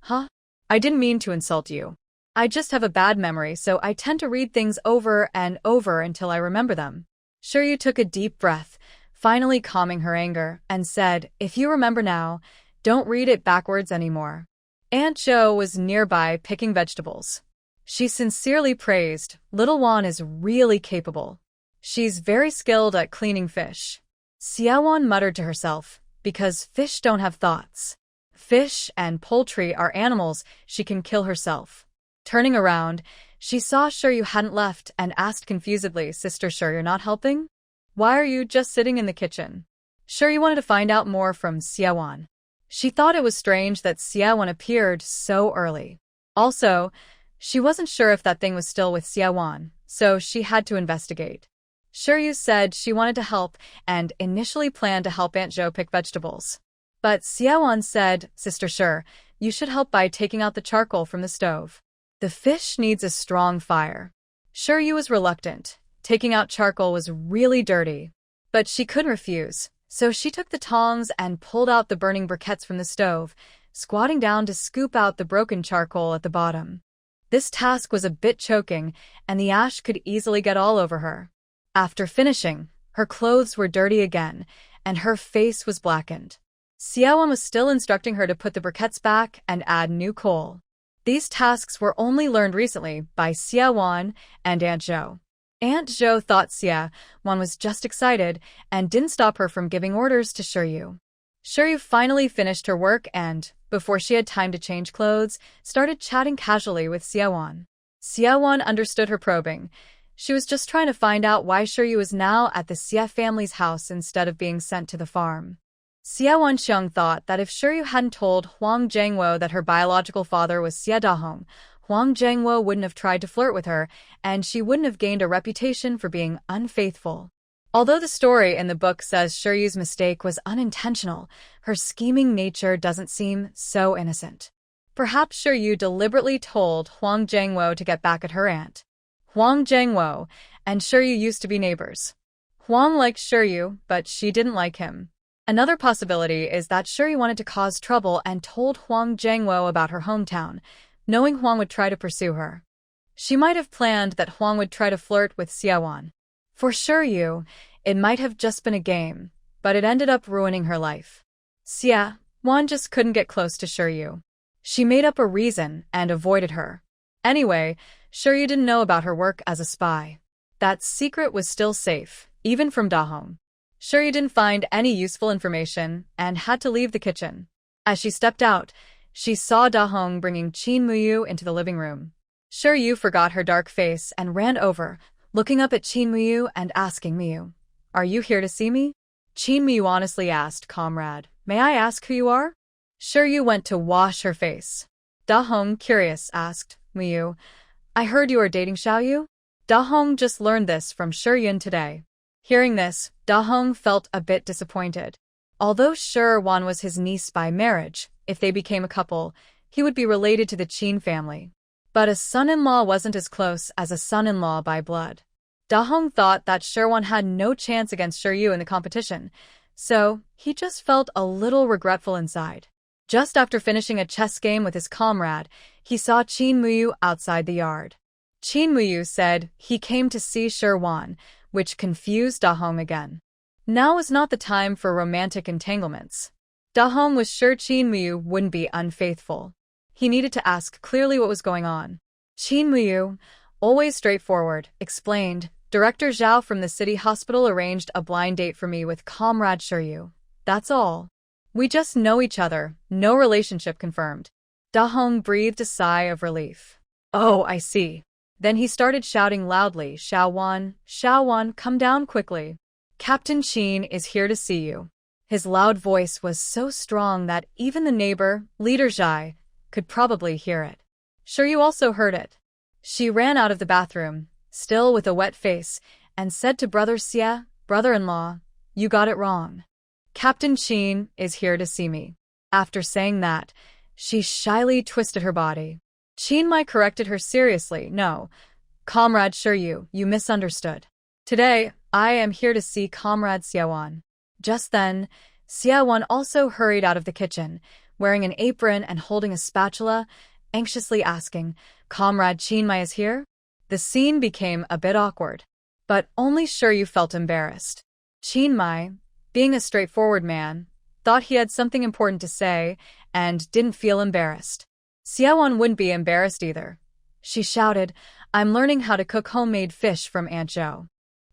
[SPEAKER 1] "Huh? I didn't mean to insult you. I just have a bad memory, so I tend to read things over and over until I remember them." Shiryu took a deep breath, finally calming her anger, and said, "If you remember now, don't read it backwards anymore." Aunt Zhou was nearby picking vegetables. She sincerely praised, "Little Wan is really capable. She's very skilled at cleaning fish." Xiaowan muttered to herself, because fish don't have thoughts. Fish and poultry are animals she can kill herself. Turning around, she saw Shiryu hadn't left and asked confusedly, "Sister Shiryu, you're not helping? Why are you just sitting in the kitchen?" Shiryu wanted to find out more from Xiaowan. She thought it was strange that Xiaowan appeared so early. Also, she wasn't sure if that thing was still with Xiaowan, so she had to investigate. Shiryu said she wanted to help and initially planned to help Aunt Zhou pick vegetables. But Xiaowan said, "Sister Shir, you should help by taking out the charcoal from the stove. The fish needs a strong fire." Shiryu was reluctant. Taking out charcoal was really dirty. But she couldn't refuse, so she took the tongs and pulled out the burning briquettes from the stove, squatting down to scoop out the broken charcoal at the bottom. This task was a bit choking, and the ash could easily get all over her. After finishing, her clothes were dirty again, and her face was blackened. Xiaowan was still instructing her to put the briquettes back and add new coal. These tasks were only learned recently by Xiaowan and Aunt Zhou. Aunt Zhou thought Xiaowan was just excited and didn't stop her from giving orders to Shiryu. Shiryu finally finished her work and, before she had time to change clothes, started chatting casually with Xiaowan. Xiaowan understood her probing. She was just trying to find out why Shiryu was now at the Xie family's house instead of being sent to the farm. Xiaowan Xiong thought that if Shiryu hadn't told Huang Zhengwo that her biological father was Xie Dahong, Huang Zhengwo wouldn't have tried to flirt with her, and she wouldn't have gained a reputation for being unfaithful. Although the story in the book says Shiryu's mistake was unintentional, her scheming nature doesn't seem so innocent. Perhaps Shiryu deliberately told Huang Zhengwo to get back at her aunt. Huang Zhengwo and Shiryu used to be neighbors. Huang liked Shiryu, but she didn't like him. Another possibility is that Shiryu wanted to cause trouble and told Huang Zhengwo about her hometown, knowing Huang would try to pursue her. She might have planned that Huang would try to flirt with Xiaowan. For Shiryu, it might have just been a game, but it ended up ruining her life. Xiaowan just couldn't get close to Shiryu. She made up a reason and avoided her. Anyway, Shiryu didn't know about her work as a spy. That secret was still safe, even from Dahong. Shiryu didn't find any useful information and had to leave the kitchen. As she stepped out, she saw Dahong bringing Qin Muyu into the living room. Shiryu forgot her dark face and ran over, looking up at Qin Muyu and asking Muyu, "Are you here to see me?" Qin Muyu honestly asked, "Comrade, may I ask who you are?" Shiryu went to wash her face. Dahong, curious, asked, "Muyu, I heard you are dating Xiaoyu?" Dahong just learned this from Shiryun today. Hearing this, Dahong felt a bit disappointed. Although Shirwan was his niece by marriage, if they became a couple, he would be related to the Qin family. But a son-in-law wasn't as close as a son-in-law by blood. Dahong thought that Shirwan had no chance against Shiryu in the competition, so he just felt a little regretful inside. Just after finishing a chess game with his comrade, he saw Qin Muyu outside the yard. Qin Muyu said he came to see Shirwan, which confused Dahong again. Now was not the time for romantic entanglements. Dahong was sure Qin Muyu wouldn't be unfaithful. He needed to ask clearly what was going on. Qin Muyu, always straightforward, explained, "Director Zhao from the city hospital arranged a blind date for me with Comrade Shiryu. That's all. We just know each other, no relationship confirmed." Dahong breathed a sigh of relief. "Oh, I see." Then he started shouting loudly, Xiaowan, come down quickly. Captain Qin is here to see you." His loud voice was so strong that even the neighbor, Leader Zhai, could probably hear it. Shiryu also heard it. She ran out of the bathroom, still with a wet face, and said to Brother Xie, "Brother-in-law, you got it wrong. Captain Qin is here to see me." After saying that, she shyly twisted her body. Qin Mai corrected her seriously, "No, Comrade Shiryu, you misunderstood. Today, I am here to see Comrade Xiaowan." Just then, Xiaowon also hurried out of the kitchen, wearing an apron and holding a spatula, anxiously asking, "Comrade Qinmai is here?" The scene became a bit awkward. But only Shiryu felt embarrassed. Qinmai, being a straightforward man, thought he had something important to say and didn't feel embarrassed. Xiaowon wouldn't be embarrassed either. She shouted, "I'm learning how to cook homemade fish from Aunt Zhou.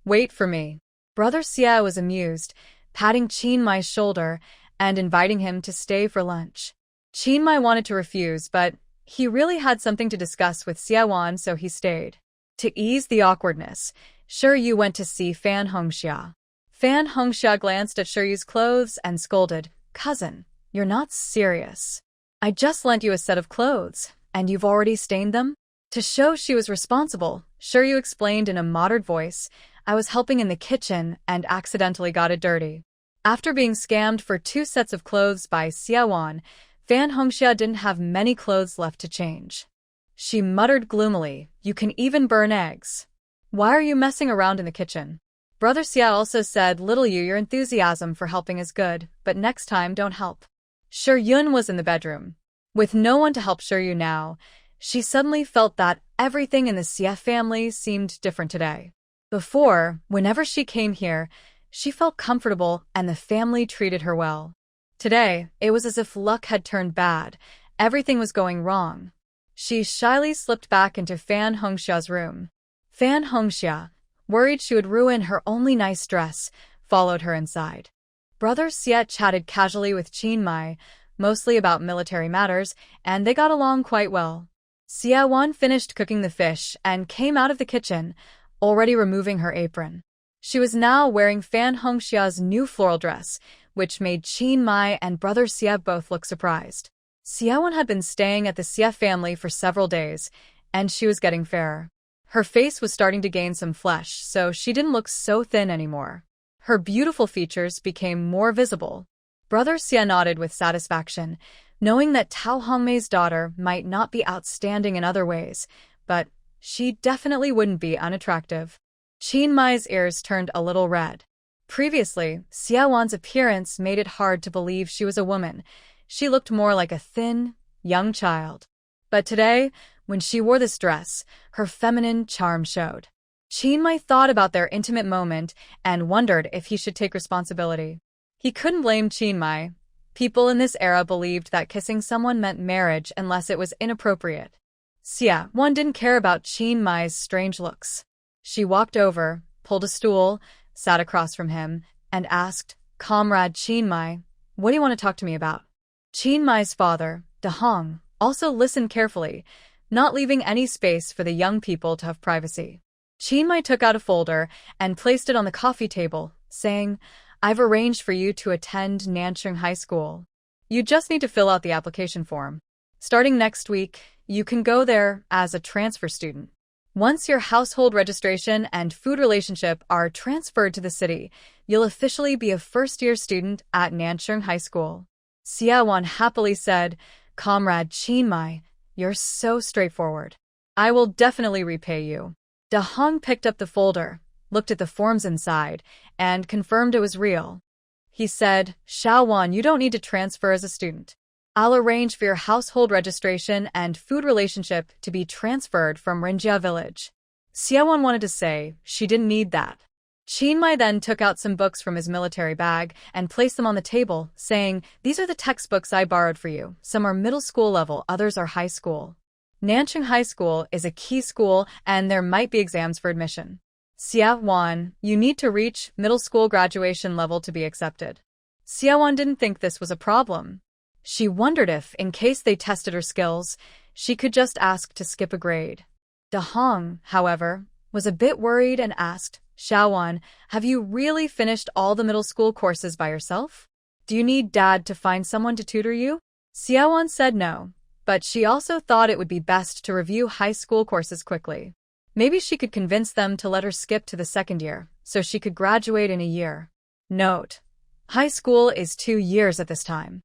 [SPEAKER 1] Wait for me." Brother Xia was amused, patting Qinmai's shoulder and inviting him to stay for lunch. Qinmai wanted to refuse, but he really had something to discuss with Xiaowon, so he stayed. To ease the awkwardness, Shiryu went to see Fan Hongxia. Fan Hongxia glanced at Shiryu's clothes and scolded, "Cousin, you're not serious. I just lent you a set of clothes, and you've already stained them?" To show she was responsible, Shiryu explained in a moderate voice, "I was helping in the kitchen and accidentally got it dirty." After being scammed for 2 sets of clothes by Xiaowon, Fan Hongxia didn't have many clothes left to change. She muttered gloomily, "You can even burn eggs. Why are you messing around in the kitchen?" Brother Xia also said, "Little you, your enthusiasm for helping is good, but next time don't help." Shiryun was in the bedroom. With no one to help Shiryu now, she suddenly felt that everything in the Xia family seemed different today. Before, whenever she came here, she felt comfortable and the family treated her well. Today, it was as if luck had turned bad. Everything was going wrong. She shyly slipped back into Fan Hongxia's room. Fan Hongxia, worried she would ruin her only nice dress, followed her inside. Brother Xia chatted casually with Qinmai, mostly about military matters, and they got along quite well. Xiaowon finished cooking the fish and came out of the kitchen, already removing her apron. She was now wearing Fan Hongxia's new floral dress, which made Qinmai and Brother Xia both look surprised. Xiaowon had been staying at the Xia family for several days, and she was getting fairer. Her face was starting to gain some flesh, so she didn't look so thin anymore. Her beautiful features became more visible. Brother Xia nodded with satisfaction, knowing that Tao Hongmei's daughter might not be outstanding in other ways, but she definitely wouldn't be unattractive. Qinmai's ears turned a little red. Previously, Xiaowon's appearance made it hard to believe she was a woman. She looked more like a thin, young child. But today, when she wore this dress, her feminine charm showed. Qinmai thought about their intimate moment and wondered if he should take responsibility. He couldn't blame Qinmai. People in this era believed that kissing someone meant marriage unless it was inappropriate. Xiaowon didn't care about Qinmai's strange looks. She walked over, pulled a stool, sat across from him, and asked, "Comrade Qinmai, what do you want to talk to me about?" Qinmai's father, De Hong, also listened carefully, not leaving any space for the young people to have privacy. Qinmai took out a folder and placed it on the coffee table, saying, "I've arranged for you to attend Nancheng High School. You just need to fill out the application form. Starting next week, you can go there as a transfer student. Once your household registration and food relationship are transferred to the city, you'll officially be a first-year student at Nancheng High School." Xiaowon happily said, "Comrade Qinmai, you're so straightforward. I will definitely repay you." De Hong picked up the folder, looked at the forms inside, and confirmed it was real. He said, "Xiaowon, you don't need to transfer as a student. I'll arrange for your household registration and food relationship to be transferred from Rinjia village." Xiaowon wanted to say she didn't need that. Qinmai then took out some books from his military bag and placed them on the table, saying, "These are the textbooks I borrowed for you. Some are middle school level, others are high school. Nancheng High School is a key school and there might be exams for admission. Xiaowon, you need to reach middle school graduation level to be accepted." Xiaowon didn't think this was a problem. She wondered if, in case they tested her skills, she could just ask to skip a grade. De Hong, however, was a bit worried and asked, "Xiaowon, have you really finished all the middle school courses by yourself? Do you need Dad to find someone to tutor you?" Xiaowon said no, but she also thought it would be best to review high school courses quickly. Maybe she could convince them to let her skip to the second year, so she could graduate in a year. Note: high school is 2 years at this time.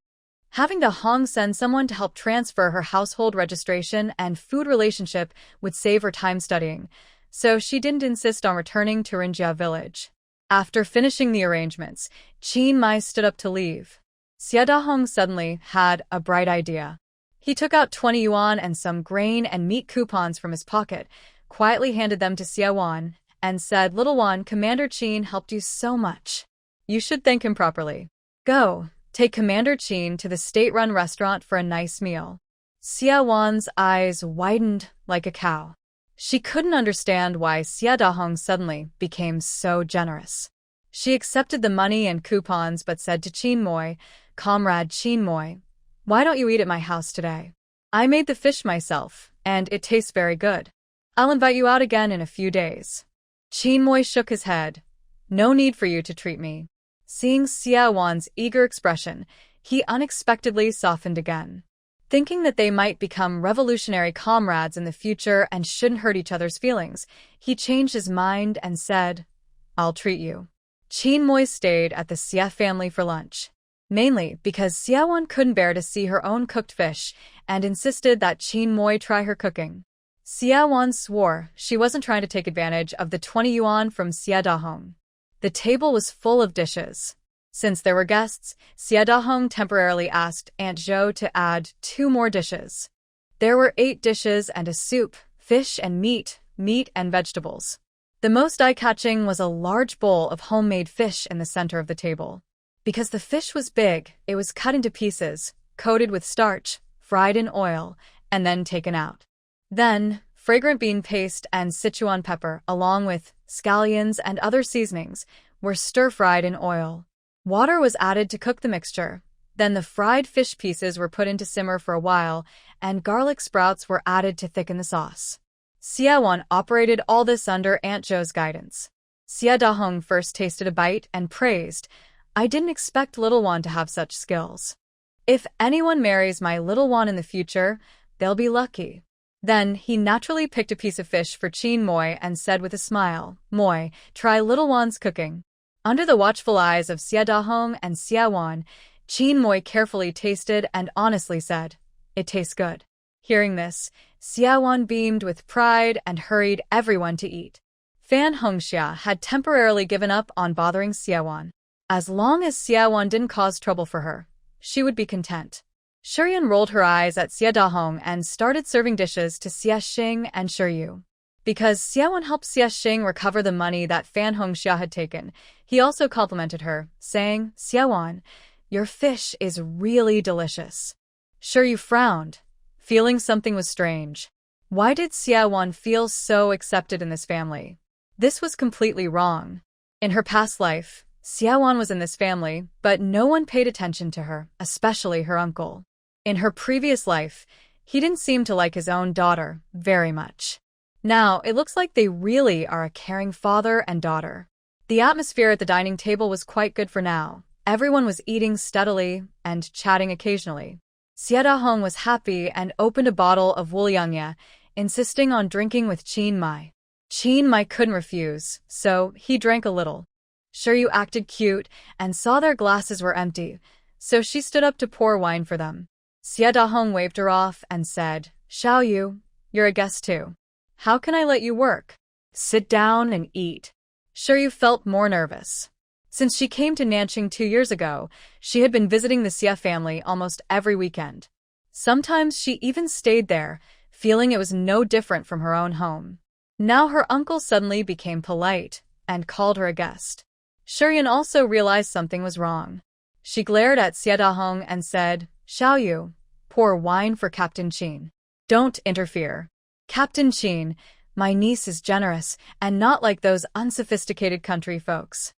[SPEAKER 1] Having De Hong send someone to help transfer her household registration and food relationship would save her time studying, so she didn't insist on returning to Rinjia village. After finishing the arrangements, Chin Mai stood up to leave. Xia Dahong suddenly had a bright idea. He took out 20 yuan and some grain and meat coupons from his pocket, quietly handed them to Xia Wan, and said, "Little Wan, Commander Chin helped you so much. You should thank him properly. Go, take Commander Chin to the state-run restaurant for a nice meal." Xia Wan's eyes widened like a cow. She couldn't understand why Xia Dahong suddenly became so generous. She accepted the money and coupons but said to Chin Moi, "Comrade Chin Moi, why don't you eat at my house today? I made the fish myself, and it tastes very good. I'll invite you out again in a few days." Chin Moi shook his head. "No need for you to treat me." Seeing Xia Wan's eager expression, he unexpectedly softened again. Thinking that they might become revolutionary comrades in the future and shouldn't hurt each other's feelings, he changed his mind and said, "I'll treat you." Chin Moi stayed at the Xia family for lunch, mainly because Xia Wan couldn't bear to see her own cooked fish and insisted that Chin Moi try her cooking. Xia Wan swore she wasn't trying to take advantage of the 20 yuan from Xia Dahong. The table was full of dishes. Since there were guests, Xia Dahong temporarily asked Aunt Zhou to add 2 more dishes. There were 8 dishes and a soup, fish and meat and vegetables. The most eye-catching was a large bowl of homemade fish in the center of the table. Because the fish was big, it was cut into pieces, coated with starch, fried in oil, and then taken out. Then, fragrant bean paste and Sichuan pepper, along with scallions and other seasonings, were stir-fried in oil. Water was added to cook the mixture. Then the fried fish pieces were put in to simmer for a while, and garlic sprouts were added to thicken the sauce. Xia Wan operated all this under Aunt Zhou's guidance. Xia Dahong first tasted a bite and praised, "I didn't expect little Wan to have such skills. If anyone marries my little Wan in the future, they'll be lucky." Then he naturally picked a piece of fish for Chin Moi and said with a smile, "Moi, try little Wan's cooking." Under the watchful eyes of Xia Dahong and Xia Wan, Chin Moi carefully tasted and honestly said, "It tastes good." Hearing this, Xia Wan beamed with pride and hurried everyone to eat. Fan Hongxia had temporarily given up on bothering Xia Wan. As long as Xia Wan didn't cause trouble for her, she would be content. Shiryan rolled her eyes at Xia Dahong and started serving dishes to Xia Xing and Shiryu. Because Xia Wan helped Xia Xing recover the money that Fan Hongxia had taken, he also complimented her, saying, "Xia Wan, your fish is really delicious." Shiryu frowned, feeling something was strange. Why did Xia Wan feel so accepted in this family? This was completely wrong. In her past life, Xia Wan was in this family, but no one paid attention to her, especially her uncle. In her previous life, he didn't seem to like his own daughter very much. Now, it looks like they really are a caring father and daughter. The atmosphere at the dining table was quite good for now. Everyone was eating steadily and chatting occasionally. Xia Dahong was happy and opened a bottle of Wuliangya, insisting on drinking with Chin Mai. Chin Mai couldn't refuse, so he drank a little. Shiryu acted cute and saw their glasses were empty, so she stood up to pour wine for them. Xia Dahong waved her off and said, "Xiao Yu, you're a guest too. How can I let you work? Sit down and eat." Shiryu felt more nervous. Since she came to Nanqing 2 years ago, she had been visiting the Xia family almost every weekend. Sometimes she even stayed there, feeling it was no different from her own home. Now her uncle suddenly became polite and called her a guest. Shiryan also realized something was wrong. She glared at Xia Dahong and said, "Xiao Yu, pour wine for Captain Qin. Don't interfere. Captain Qin, my niece is generous and not like those unsophisticated country folks.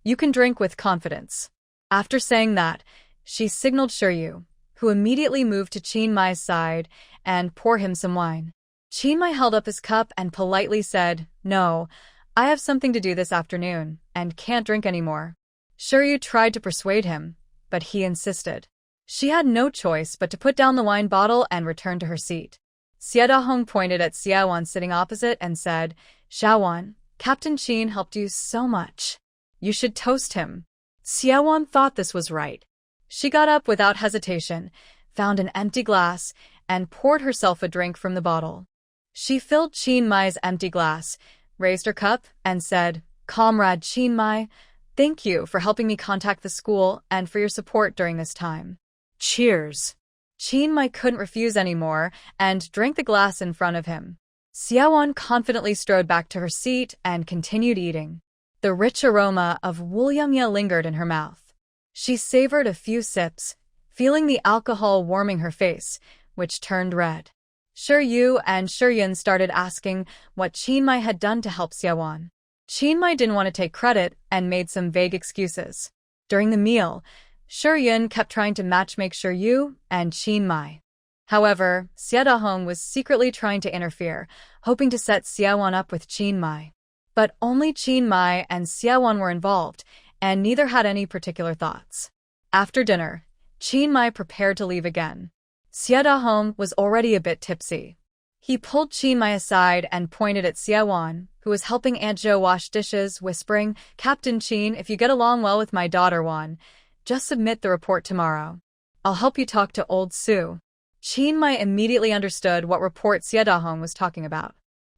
[SPEAKER 1] You can drink with confidence." After saying that, she signaled Shiryu, who immediately moved to Chin Mai's side and poured him some wine. Chin Mai held up his cup and politely said, "No, I have something to do this afternoon and can't drink anymore." Shiryu tried to persuade him, but he insisted. She had no choice but to put down the wine bottle and return to her seat. Xia Dahong pointed at Xia Wan sitting opposite and said, "Xiao Wan, Captain Qin helped you so much. You should toast him." Xia Wan thought this was right. She got up without hesitation, found an empty glass, and poured herself a drink from the bottle. She filled Chin Mai's empty glass, raised her cup, and said, Comrade Chinmai, thank you for helping me contact the school and for your support during this time.
[SPEAKER 2] Cheers.
[SPEAKER 1] Chinmai couldn't refuse anymore and drank the glass in front of him. Xiaowon confidently strode back to her seat and continued eating. The rich aroma of woolyumya lingered in her mouth. She savored a few sips, feeling the alcohol warming her face, which turned red. Shiryu and Shiryun started asking what Chinmai had done to help Xiaowon. Chinmai didn't want to take credit and made some vague excuses. During the meal, Shiryun kept trying to matchmake Shiryu and Chinmai. However, Xiaodahong was secretly trying to interfere, hoping to set Xiaowon up with Chinmai. But only Chinmai and Xiaowon were involved, and neither had any particular thoughts. After dinner, Chinmai prepared to leave again. Xiaodahong was already a bit tipsy. He pulled Chinmai aside and pointed at Xiaowon, who was helping Aunt Jo wash dishes, whispering, "Captain Chin, if you get along well with my daughter Wan, just submit the report tomorrow. I'll help you talk to old Sue." Chinmai immediately understood what report Xiaodahong was talking about.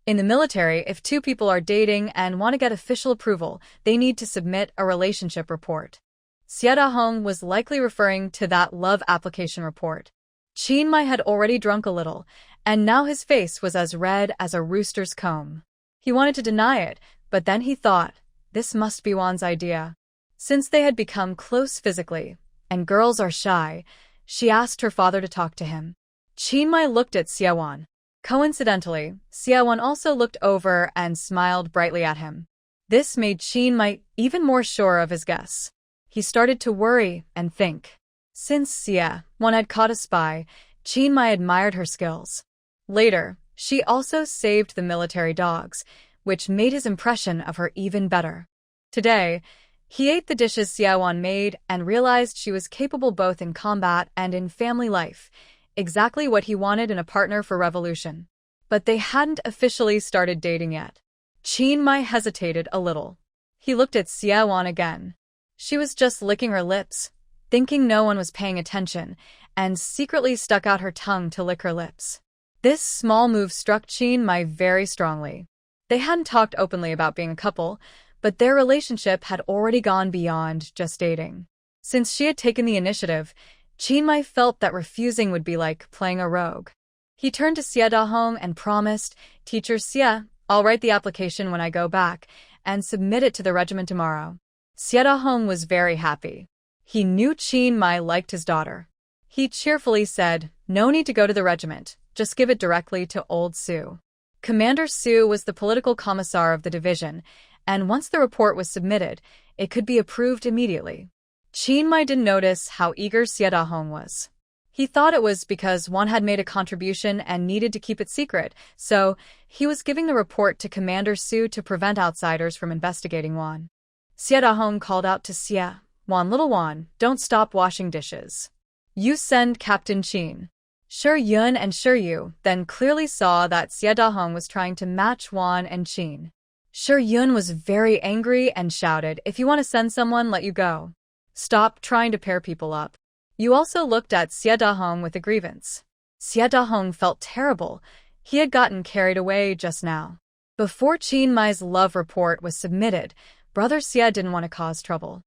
[SPEAKER 1] In the military, if two people are dating and want to get official approval, they need to submit a relationship report. Xiaodahong was likely referring to that love application report. Chinmai had already drunk a little, and now his face was as red as a rooster's comb. He wanted to deny it, but then he thought, this must be Wan's idea. Since they had become close physically, and girls are shy, she asked her father to talk to him. Chinmai looked at Xiaowon. Coincidentally, Xiaowon also looked over and smiled brightly at him. This made Chinmai even more sure of his guess. He started to worry and think. Since Xiaowon had caught a spy, Chinmai admired her skills. Later, she also saved the military dogs, which made his impression of her even better. Today, he ate the dishes Xiaowon made and realized she was capable both in combat and in family life, exactly what he wanted in a partner for revolution. But they hadn't officially started dating yet. Chinmai hesitated a little. He looked at Xiaowon again. She was just licking her lips, thinking no one was paying attention, and secretly stuck out her tongue to lick her lips. This small move struck Chinmai very strongly. They hadn't talked openly about being a couple, but their relationship had already gone beyond just dating. Since she had taken the initiative, Chinmai felt that refusing would be like playing a rogue. He turned to Xiaodahong and promised, "Teacher Xia, I'll write the application when I go back and submit it to the regiment tomorrow." Xiaodahong was very happy. He knew Chinmai liked his daughter. He cheerfully said, "No need to go to the regiment, just give it directly to old Sue." Commander Sue was the political commissar of the division, and once the report was submitted, it could be approved immediately. Chinmai didn't notice how eager Xiaodahong was. He thought it was because one had made a contribution and needed to keep it secret, so he was giving the report to Commander Sue to prevent outsiders from investigating Wan. Xiaodahong called out to Xia, "Wan, little Wan, don't stop washing dishes. You send Captain Chin." Shiryun and Shiryu then clearly saw that Xiaodahong was trying to match Wan and Chin. Shiryun was very angry and shouted, "If you want to send someone, let you go. Stop trying to pair people up." You also looked at Xiaodahong with a grievance. Xiaodahong felt terrible. He had gotten carried away just now. Before Chinmai's love report was submitted, Brother Xia didn't want to cause trouble.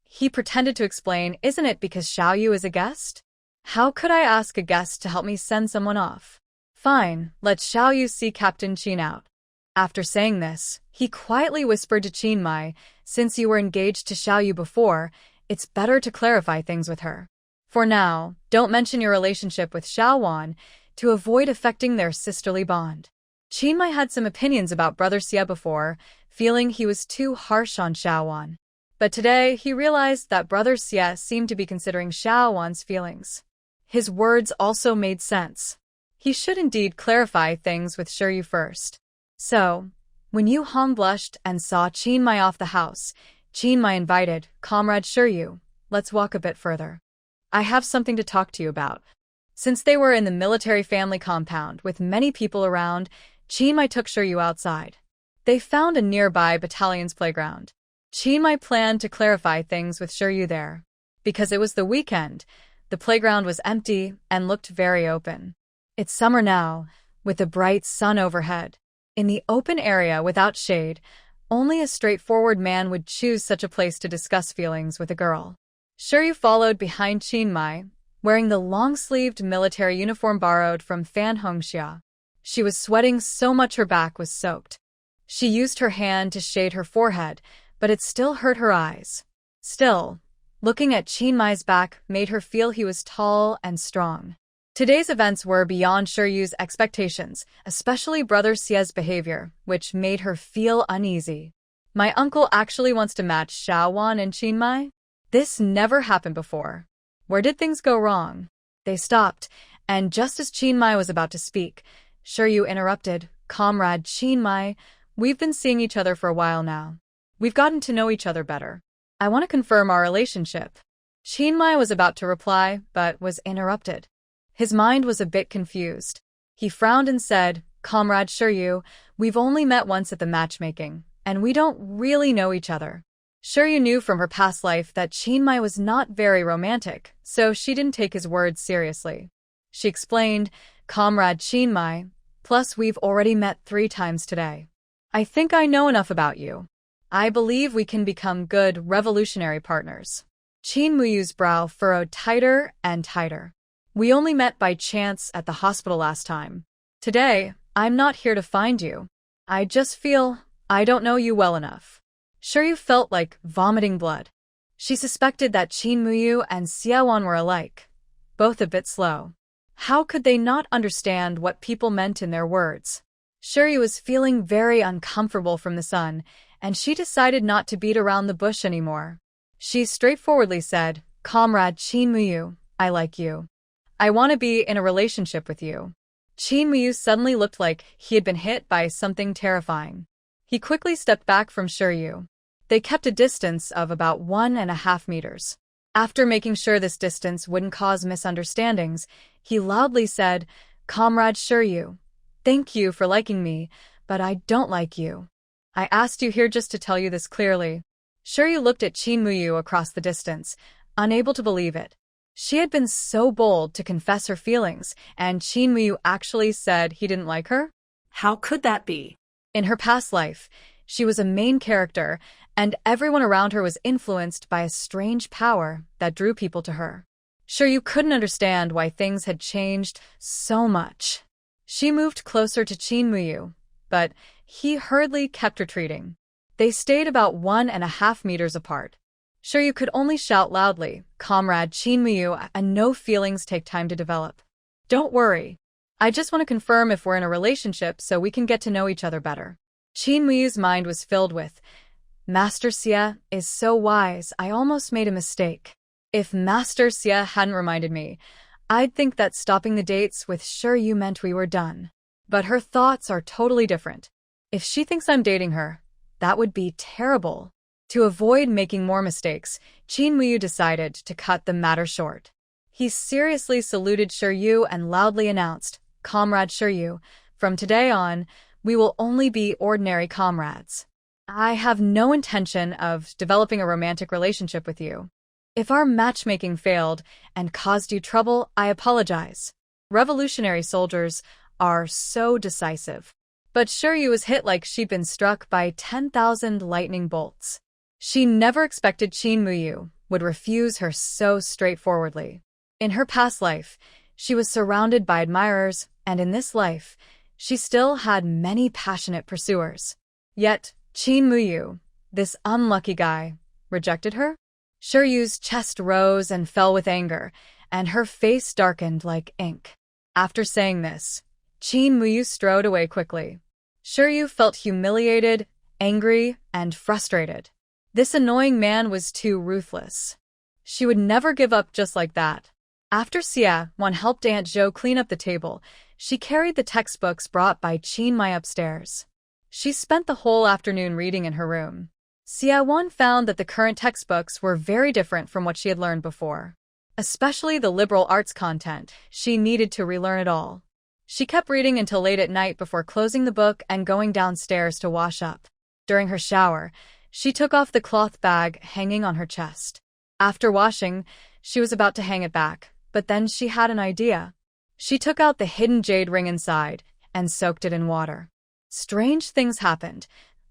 [SPEAKER 1] He pretended to explain, "Isn't it because Xiaoyu is a guest? How could I ask a guest to help me send someone off? Fine, let Xiaoyu see Captain Chin out." After saying this, he quietly whispered to Chinmai, "Since you were engaged to Xiaoyu before, it's better to clarify things with her. For now, don't mention your relationship with Xiaowan to avoid affecting their sisterly bond." Chinmai had some opinions about Brother Xia before, feeling he was too harsh on Xiaowan. But today, he realized that Brother Xia seemed to be considering Xiaowan's feelings. His words also made sense. He should indeed clarify things with Shiryu first. So, when Yu Hong blushed and saw Chinmai off the house, Chinmai invited, "Comrade Shiryu, let's walk a bit further. I have something to talk to you about." Since they were in the military family compound with many people around, Chinmai took Shiryu outside. They found a nearby battalion's playground. Chinmai planned to clarify things with Shiryu there. Because it was the weekend, the playground was empty and looked very open. It's summer now, with the bright sun overhead. In the open area without shade, Only a straightforward man would choose such a place to discuss feelings with a girl. Shiryu followed behind Chinmai, wearing the long-sleeved military uniform borrowed from Fan Hongxia. She was sweating so much her back was soaked. She used her hand to shade her forehead, but it still hurt her eyes. Still, looking at Chinmai's back made her feel he was tall and strong. Today's events were beyond Shiryu's expectations, especially Brother Xie's behavior, which made her feel uneasy. My uncle actually wants to match Xiaowan and Chinmai? This never happened before. Where did things go wrong? They stopped, and just as Chinmai was about to speak, Shiryu interrupted. Comrade Chinmai, we've been seeing each other for a while now. We've gotten to know each other better. I want to confirm our relationship. Chinmai was about to reply, but was interrupted. His mind was a bit confused. He frowned and said, Comrade Shiryu, we've only met once at the matchmaking, and we don't really know each other. Shiryu knew from her past life that Chinmai was not very romantic, so she didn't take his words seriously. She explained, Comrade Chinmai, plus we've already met 3 times today. I think I know enough about you. I believe we can become good revolutionary partners. Chinmuyu's brow furrowed tighter and tighter. We only met by chance at the hospital last time. Today, I'm not here to find you. I just feel I don't know you well enough. Shiryu felt like vomiting blood. She suspected that Chinmuyu and Xiaowan were alike, both a bit slow. How could they not understand what people meant in their words? Shiryu was feeling very uncomfortable from the sun, and she decided not to beat around the bush anymore. She straightforwardly said, Comrade Chinmuyu, I like you. I want to be in a relationship with you. Chinmuyu suddenly looked like he had been hit by something terrifying. He quickly stepped back from Shiryu. They kept a distance of about 1.5 meters. After making sure this distance wouldn't cause misunderstandings, he loudly said, Comrade Shiryu, thank you for liking me, but I don't like you. I asked you here just to tell you this clearly. Shiryu looked at Chinmuyu across the distance, unable to believe it. She had been so bold to confess her feelings, and Chinmuyu actually said he didn't like her?
[SPEAKER 2] How could that be?
[SPEAKER 1] In her past life, she was a main character, and everyone around her was influenced by a strange power that drew people to her. Shiryu couldn't understand why things had changed so much. She moved closer to Chinmuyu, but he hurriedly kept retreating. They stayed about 1.5 meters apart. Shiryu could only shout loudly, Comrade Chinmuyu, and no feelings take time to develop. Don't worry. I just want to confirm if we're in a relationship so we can get to know each other better. Chinmuyu's mind was filled with, Master Xie is so wise, I almost made a mistake. If Master Xie hadn't reminded me, I'd think that stopping the dates with Shiryu meant we were done. But her thoughts are totally different. If she thinks I'm dating her, that would be terrible. To avoid making more mistakes, Chinmuyu decided to cut the matter short. He seriously saluted Shiryu and loudly announced, Comrade Shiryu, from today on, we will only be ordinary comrades. I have no intention of developing a romantic relationship with you. If our matchmaking failed and caused you trouble, I apologize. Revolutionary soldiers are so decisive. But Shiryu was hit like she'd been struck by 10,000 lightning bolts. She never expected Chinmuyu would refuse her so straightforwardly. In her past life, she was surrounded by admirers, and in this life, she still had many passionate pursuers. Yet, Chinmuyu, this unlucky guy, rejected her? Shiryu's chest rose and fell with anger, and her face darkened like ink. After saying this, Chinmuyu strode away quickly. Shiryu felt humiliated, angry, and frustrated. This annoying man was too ruthless. She would never give up just like that. After Xiaowan helped Aunt Zhou clean up the table, she carried the textbooks brought by Chinmai upstairs. She spent the whole afternoon reading in her room. Xiaowan found that the current textbooks were very different from what she had learned before. Especially the liberal arts content, she needed to relearn it all. She kept reading until late at night before closing the book and going downstairs to wash up. During her shower, she took off the cloth bag hanging on her chest. After washing, she was about to hang it back, but then she had an idea. She took out the hidden jade ring inside and soaked it in water. Strange things happened.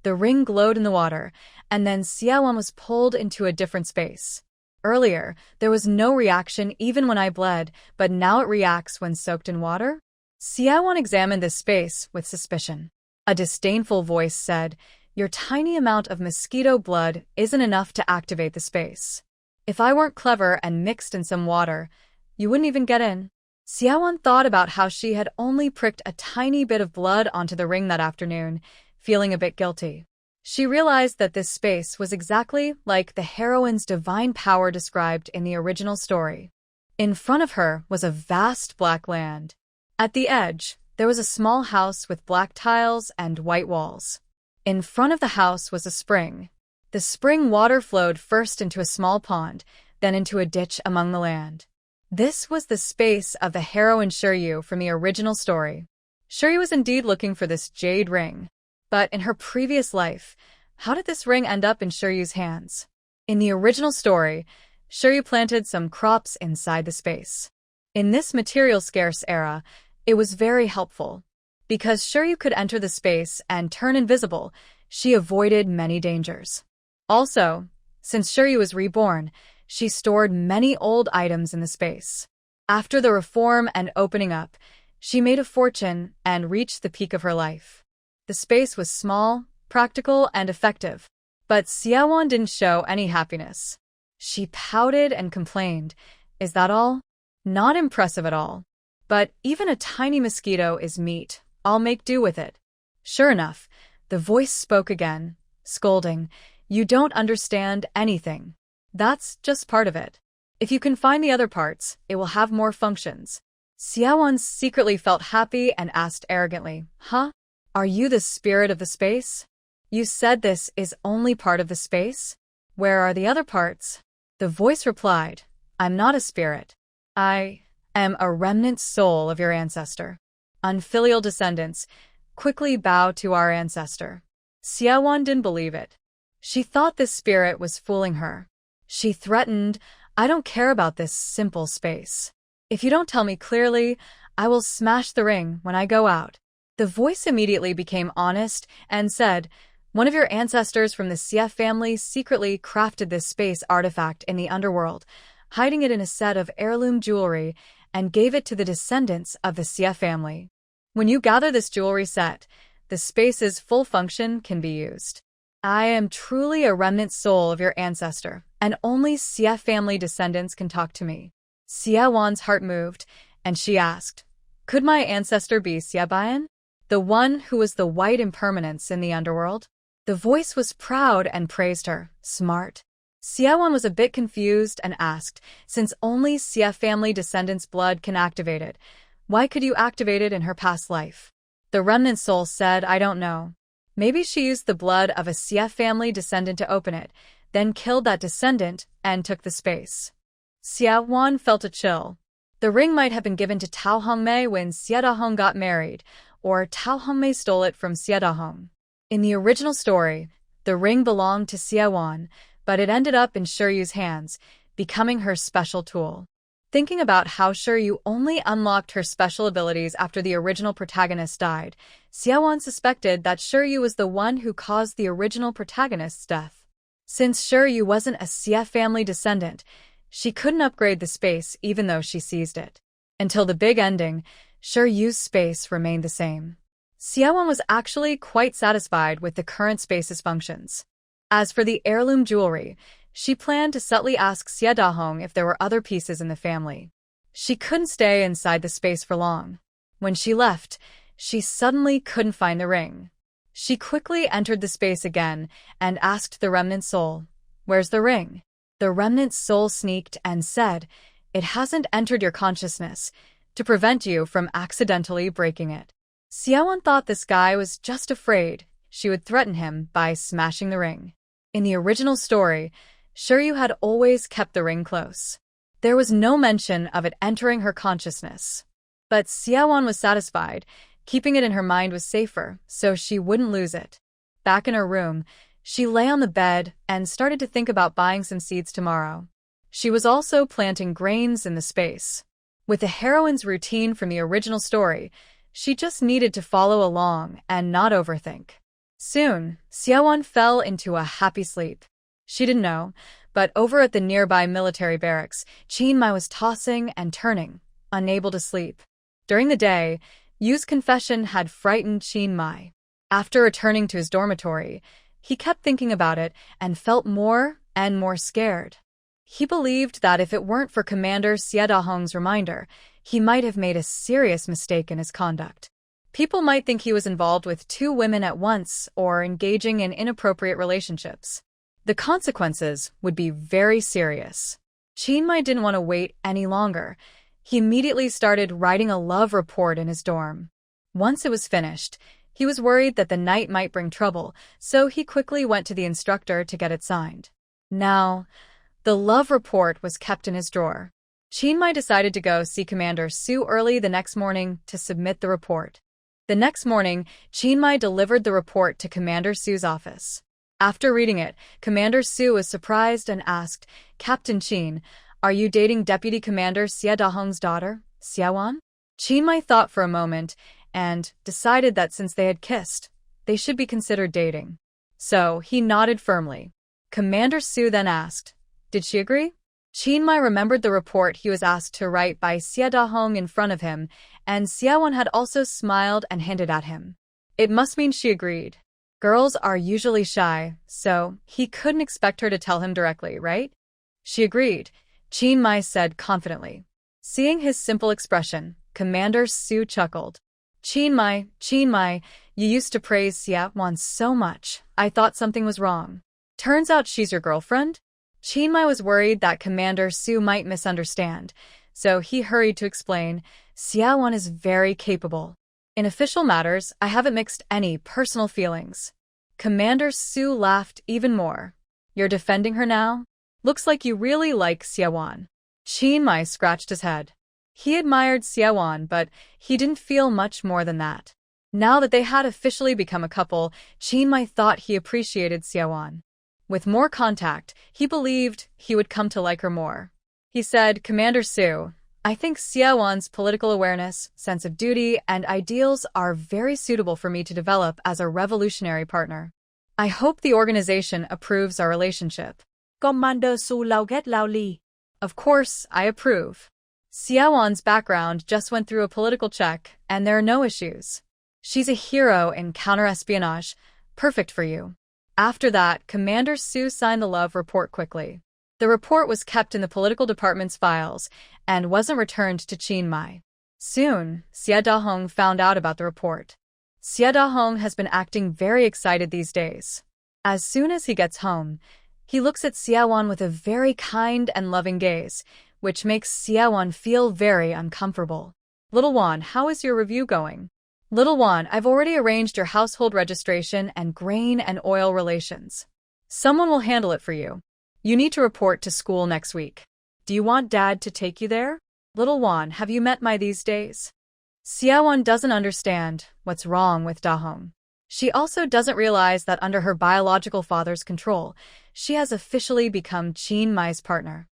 [SPEAKER 1] The ring glowed in the water, and then Xiaowan was pulled into a different space. Earlier, there was no reaction even when I bled, but now it reacts when soaked in water? Xiaowan examined this space with suspicion. A disdainful voice said, "Your tiny amount of mosquito blood isn't enough to activate the space. If I weren't clever and mixed in some water, you wouldn't even get in." Xiaowan thought about how she had only pricked a tiny bit of blood onto the ring that afternoon, feeling a bit guilty. She realized that this space was exactly like the heroine's divine power described in the original story. In front of her was a vast black land. At the edge, there was a small house with black tiles and white walls. In front of the house was a spring. The spring water flowed first into a small pond, then into a ditch among the land. This was the space of the heroine Shiryu from the original story. Shiryu was indeed looking for this jade ring. But in her previous life, how did this ring end up in Shiryu's hands? In the original story, Shiryu planted some crops inside the space. In this material-scarce era, it was very helpful. Because Shiryu could enter the space and turn invisible, she avoided many dangers. Also, since Shiryu was reborn, she stored many old items in the space. After the reform and opening up, she made a fortune and reached the peak of her life. The space was small, practical, and effective. But Xiaowan didn't show any happiness. She pouted and complained. "Is that all? Not impressive at all. But even a tiny mosquito is meat. I'll make do with it." Sure enough, the voice spoke again, scolding, "You don't understand anything. That's just part of it. If you can find the other parts, it will have more functions." Xiaowan secretly felt happy and asked arrogantly, "Huh? Are you the spirit of the space? You said this is only part of the space? Where are the other parts?" The voice replied, "I'm not a spirit. I am a remnant soul of your ancestor. Unfilial descendants, quickly bow to our ancestor." Xiaowan didn't believe it. She thought this spirit was fooling her. She threatened, "I don't care about this simple space. If you don't tell me clearly, I will smash the ring when I go out." The voice immediately became honest and said, "One of your ancestors from the Xie family secretly crafted this space artifact in the underworld, hiding it in a set of heirloom jewelry, and gave it to the descendants of the Xie family. When you gather this jewelry set, the space's full function can be used. I am truly a remnant soul of your ancestor, and only Xie family descendants can talk to me." Xiaowan's heart moved, and she asked, "Could my ancestor be Xie Bian? The one who was the white impermanence in the underworld?" The voice was proud and praised her. "Smart." Xiaowan was a bit confused and asked, "Since only Xie family descendants' blood can activate it, why could you activate it in her past life?" The remnant soul said, "I don't know. Maybe she used the blood of a Xie family descendant to open it, then killed that descendant and took the space." Xiaowan felt a chill. The ring might have been given to Tao Hongmei when Xie Dahong got married, or Tao Hongmei stole it from Xie Dahong. In the original story, the ring belonged to Xiaowan, but it ended up in Shiryu's hands, becoming her special tool. Thinking about how Shiryu only unlocked her special abilities after the original protagonist died, Xiaowan suspected that Shiryu was the one who caused the original protagonist's death. Since Shiryu wasn't a Xie family descendant, she couldn't upgrade the space even though she seized it. Until the big ending, Shiryu's space remained the same. Xiaowan was actually quite satisfied with the current space's functions. As for the heirloom jewelry, she planned to subtly ask Xie Dahong if there were other pieces in the family. She couldn't stay inside the space for long. When she left, she suddenly couldn't find the ring. She quickly entered the space again and asked the remnant soul, "Where's the ring?" The remnant soul sneaked and said, "It hasn't entered your consciousness, to prevent you from accidentally breaking it." Xiaowan thought this guy was just afraid she would threaten him by smashing the ring. In the original story, Shiryu had always kept the ring close. There was no mention of it entering her consciousness. But Xiaowan was satisfied. Keeping it in her mind was safer, so she wouldn't lose it. Back in her room, she lay on the bed and started to think about buying some seeds tomorrow. She was also planting grains in the space. With the heroine's routine from the original story, she just needed to follow along and not overthink. Soon, Xiaowan fell into a happy sleep. She didn't know, but over at the nearby military barracks, Qin Mai was tossing and turning, unable to sleep. During the day, Yu's confession had frightened Qin Mai. After returning to his dormitory, he kept thinking about it and felt more and more scared. He believed that if it weren't for Commander Xie Dahong's reminder, he might have made a serious mistake in his conduct. People might think he was involved with 2 women at once or engaging in inappropriate relationships. The consequences would be very serious. Qin Mai didn't want to wait any longer. He immediately started writing a love report in his dorm. Once it was finished, he was worried that the night might bring trouble, so he quickly went to the instructor to get it signed. Now, the love report was kept in his drawer. Qin Mai decided to go see Commander Su early the next morning to submit the report. The next morning, Qin Mai delivered the report to Commander Su's office. After reading it, Commander Su was surprised and asked, "Captain Qin, are you dating Deputy Commander Xie Dahong's daughter, Xiaowan?" Qin Mai thought for a moment and decided that since they had kissed, they should be considered dating. So he nodded firmly. Commander Su then asked, "Did she agree?" Qin Mai remembered the report he was asked to write by Xie Dahong in front of him, and Xiaowan had also smiled and hinted at him. It must mean she agreed. Girls are usually shy, so he couldn't expect her to tell him directly, right? She agreed, Qin Mai said confidently. Seeing his simple expression, Commander Su chuckled. Qin Mai, you used to praise Xiaowan so much, I thought something was wrong. Turns out she's your girlfriend? Qin Mai was worried that Commander Su might misunderstand, so he hurried to explain, Xiaowan is very capable. In official matters, I haven't mixed any personal feelings. Commander Su laughed even more. You're defending her now? Looks like you really like Xiaowan. Qin Mai scratched his head. He admired Xiaowan, but he didn't feel much more than that. Now that they had officially become a couple, Qin Mai thought he appreciated Xiaowan. With more contact, he believed he would come to like her more. He said, Commander Su, I think Xiaowan's political awareness, sense of duty, and ideals are very suitable for me to develop as a revolutionary partner. I hope the organization approves our relationship.
[SPEAKER 2] Commander Su lao ghét lao li.
[SPEAKER 1] Of course, I approve. Xiaowan's background just went through a political check, and there are no issues. She's a hero in counter-espionage, perfect for you. After that, Commander Su signed the love report quickly. The report was kept in the political department's files and wasn't returned to Qin Mai. Soon, Xie Dahong found out about the report. Xie Dahong has been acting very excited these days. As soon as he gets home, he looks at Xiaowan with a very kind and loving gaze, which makes Xiaowan feel very uncomfortable. Little Wan, how is your review going? Little Wan, I've already arranged your household registration and grain and oil relations. Someone will handle it for you. You need to report to school next week. Do you want Dad to take you there? Little Wan, have you met Mai these days? Xiaowan doesn't understand what's wrong with Dahong. She also doesn't realize that under her biological father's control, she has officially become Qin Mai's partner.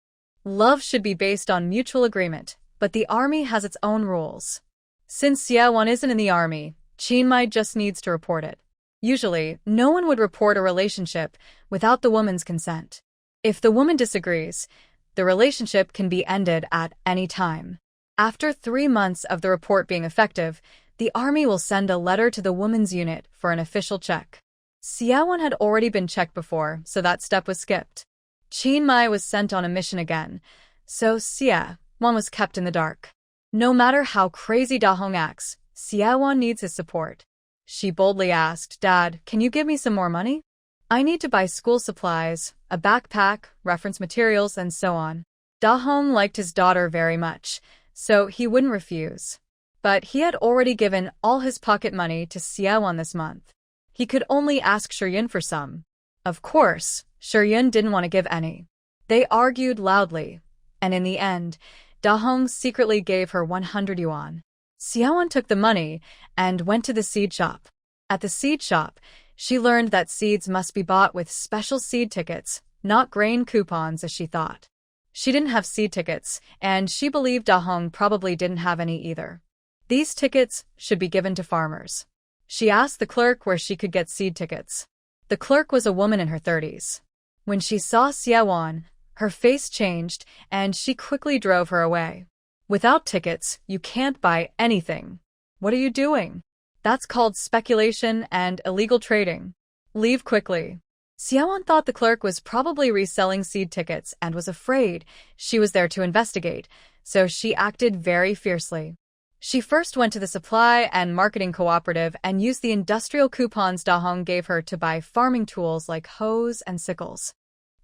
[SPEAKER 1] Love should be based on mutual agreement, but the army has its own rules. Since Xiaowan isn't in the army, Qin Mai just needs to report it. Usually, no one would report a relationship without the woman's consent. If the woman disagrees, the relationship can be ended at any time. After 3 months of the report being effective, the army will send a letter to the woman's unit for an official check. Xiaowan had already been checked before, so that step was skipped. Qin Mai was sent on a mission again, so Xiaowan was kept in the dark. No matter how crazy Dahong acts, Xiaowan needs his support. She boldly asked, Dad, can you give me some more money? I need to buy school supplies, a backpack, reference materials, and so on. Dahong liked his daughter very much, so he wouldn't refuse. But he had already given all his pocket money to Xiaowan this month. He could only ask Shiryun for some. Of course, Shiryun didn't want to give any. They argued loudly, and in the end, Dahong secretly gave her 100 yuan. Xiaowan took the money and went to the seed shop. At the seed shop, she learned that seeds must be bought with special seed tickets, not grain coupons as she thought. She didn't have seed tickets, and she believed Dahong probably didn't have any either. These tickets should be given to farmers. She asked the clerk where she could get seed tickets. The clerk was a woman in her 30s. When she saw Xiaowan, her face changed, and she quickly drove her away. Without tickets, you can't buy anything. What are you doing? That's called speculation and illegal trading. Leave quickly. Xiaowan thought the clerk was probably reselling seed tickets and was afraid she was there to investigate, so she acted very fiercely. She first went to the supply and marketing cooperative and used the industrial coupons Dahong gave her to buy farming tools like hoes and sickles.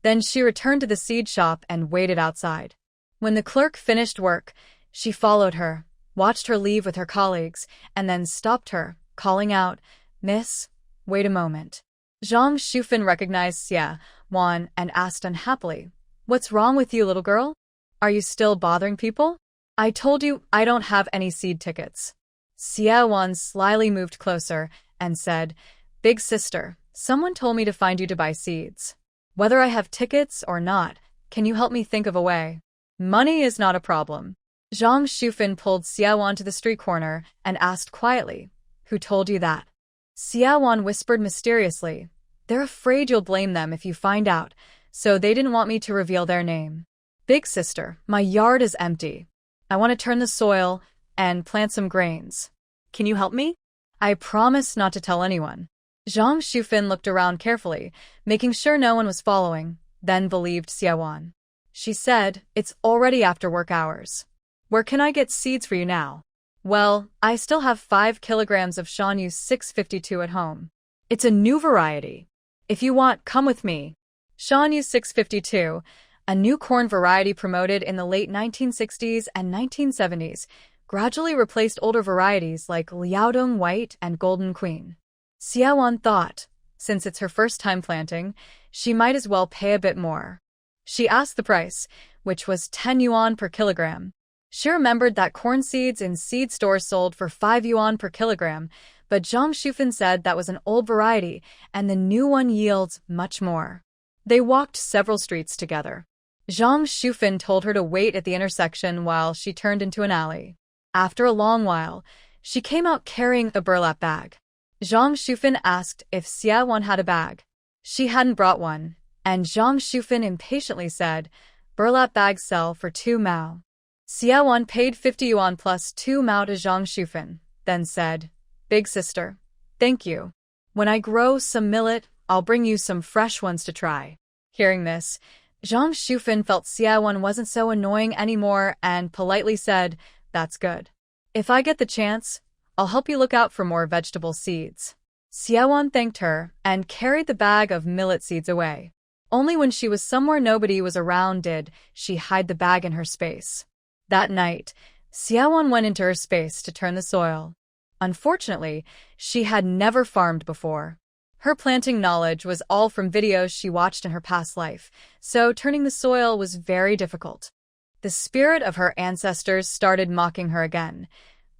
[SPEAKER 1] Then she returned to the seed shop and waited outside. When the clerk finished work, she followed her, watched her leave with her colleagues, and then stopped her, calling out, "Miss, wait a moment." Zhang Shufan recognized Xia Wan and asked unhappily, "What's wrong with you, little girl? Are you still bothering people? I told you I don't have any seed tickets." Xia Wan slyly moved closer and said, "Big sister, someone told me to find you to buy seeds. Whether I have tickets or not, can you help me think of a way? Money is not a problem." Zhang Shufan pulled Xia Wan to the street corner and asked quietly, "Who told you that?" Xia Wan whispered mysteriously, "They're afraid you'll blame them if you find out, so they didn't want me to reveal their name. Big sister, my yard is empty. I want to turn the soil and plant some grains. Can you help me?" "I promise not to tell anyone." Zhang Shufan looked around carefully, making sure no one was following, then believed Xiaowan. She said, "It's already after work hours. Where can I get seeds for you now?" "Well, I still have 5 kilograms of Shanyu 652 at home. It's a new variety. If you want, come with me." Shanyu 652, a new corn variety promoted in the late 1960s and 1970s, gradually replaced older varieties like Liaodong White and Golden Queen. Xiaowan thought, since it's her first time planting, she might as well pay a bit more. She asked the price, which was 10 yuan per kilogram. She remembered that corn seeds in seed stores sold for 5 yuan per kilogram, but Zhang Shufan said that was an old variety and the new one yields much more. They walked several streets together. Zhang Shufan told her to wait at the intersection while she turned into an alley. After a long while, she came out carrying a burlap bag. Zhang Shufan asked if Xia Wan had a bag. She hadn't brought one, and Zhang Shufan impatiently said, "Burlap bags sell for 2 mao." Xia Wan paid 50 yuan plus 2 mao to Zhang Shufan, then said, "Big sister, thank you. When I grow some millet, I'll bring you some fresh ones to try." Hearing this, Zhang Shufan felt Xia Wan wasn't so annoying anymore and politely said, "That's good. If I get the chance, I'll help you look out for more vegetable seeds." Xia Wan thanked her and carried the bag of millet seeds away. Only when she was somewhere nobody was around did she hide the bag in her space. That night, Xia Wan went into her space to turn the soil. Unfortunately, she had never farmed before. Her planting knowledge was all from videos she watched in her past life, so turning the soil was very difficult. The spirit of her ancestors started mocking her again.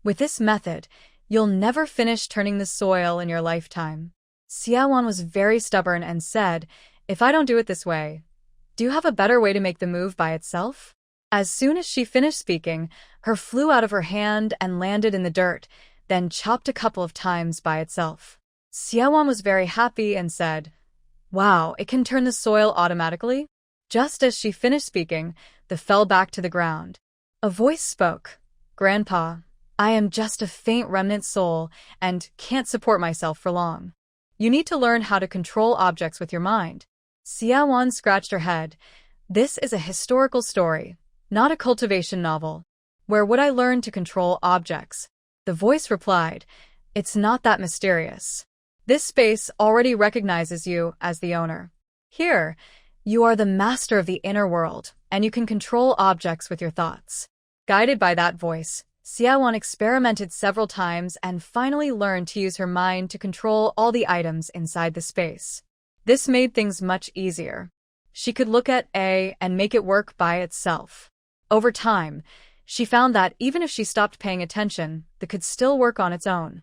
[SPEAKER 1] "With this method, you'll never finish turning the soil in your lifetime." Xia Wan was very stubborn and said, "If I don't do it this way, do you have a better way to make the move by itself?" As soon as she finished speaking, her flew out of her hand and landed in the dirt, then chopped a couple of times by itself. Xia Wan was very happy and said, "Wow, it can turn the soil automatically?" Just as she finished speaking, the fell back to the ground. A voice spoke, "Grandpa, I am just a faint remnant soul and can't support myself for long. You need to learn how to control objects with your mind." Xia Wan scratched her head. "This is a historical story, not a cultivation novel. Where would I learn to control objects?" The voice replied, "It's not that mysterious. This space already recognizes you as the owner. Here, you are the master of the inner world, and you can control objects with your thoughts." Guided by that voice, Xia Wan experimented several times and finally learned to use her mind to control all the items inside the space. This made things much easier. She could look at A and make it work by itself. Over time, she found that even if she stopped paying attention, it could still work on its own.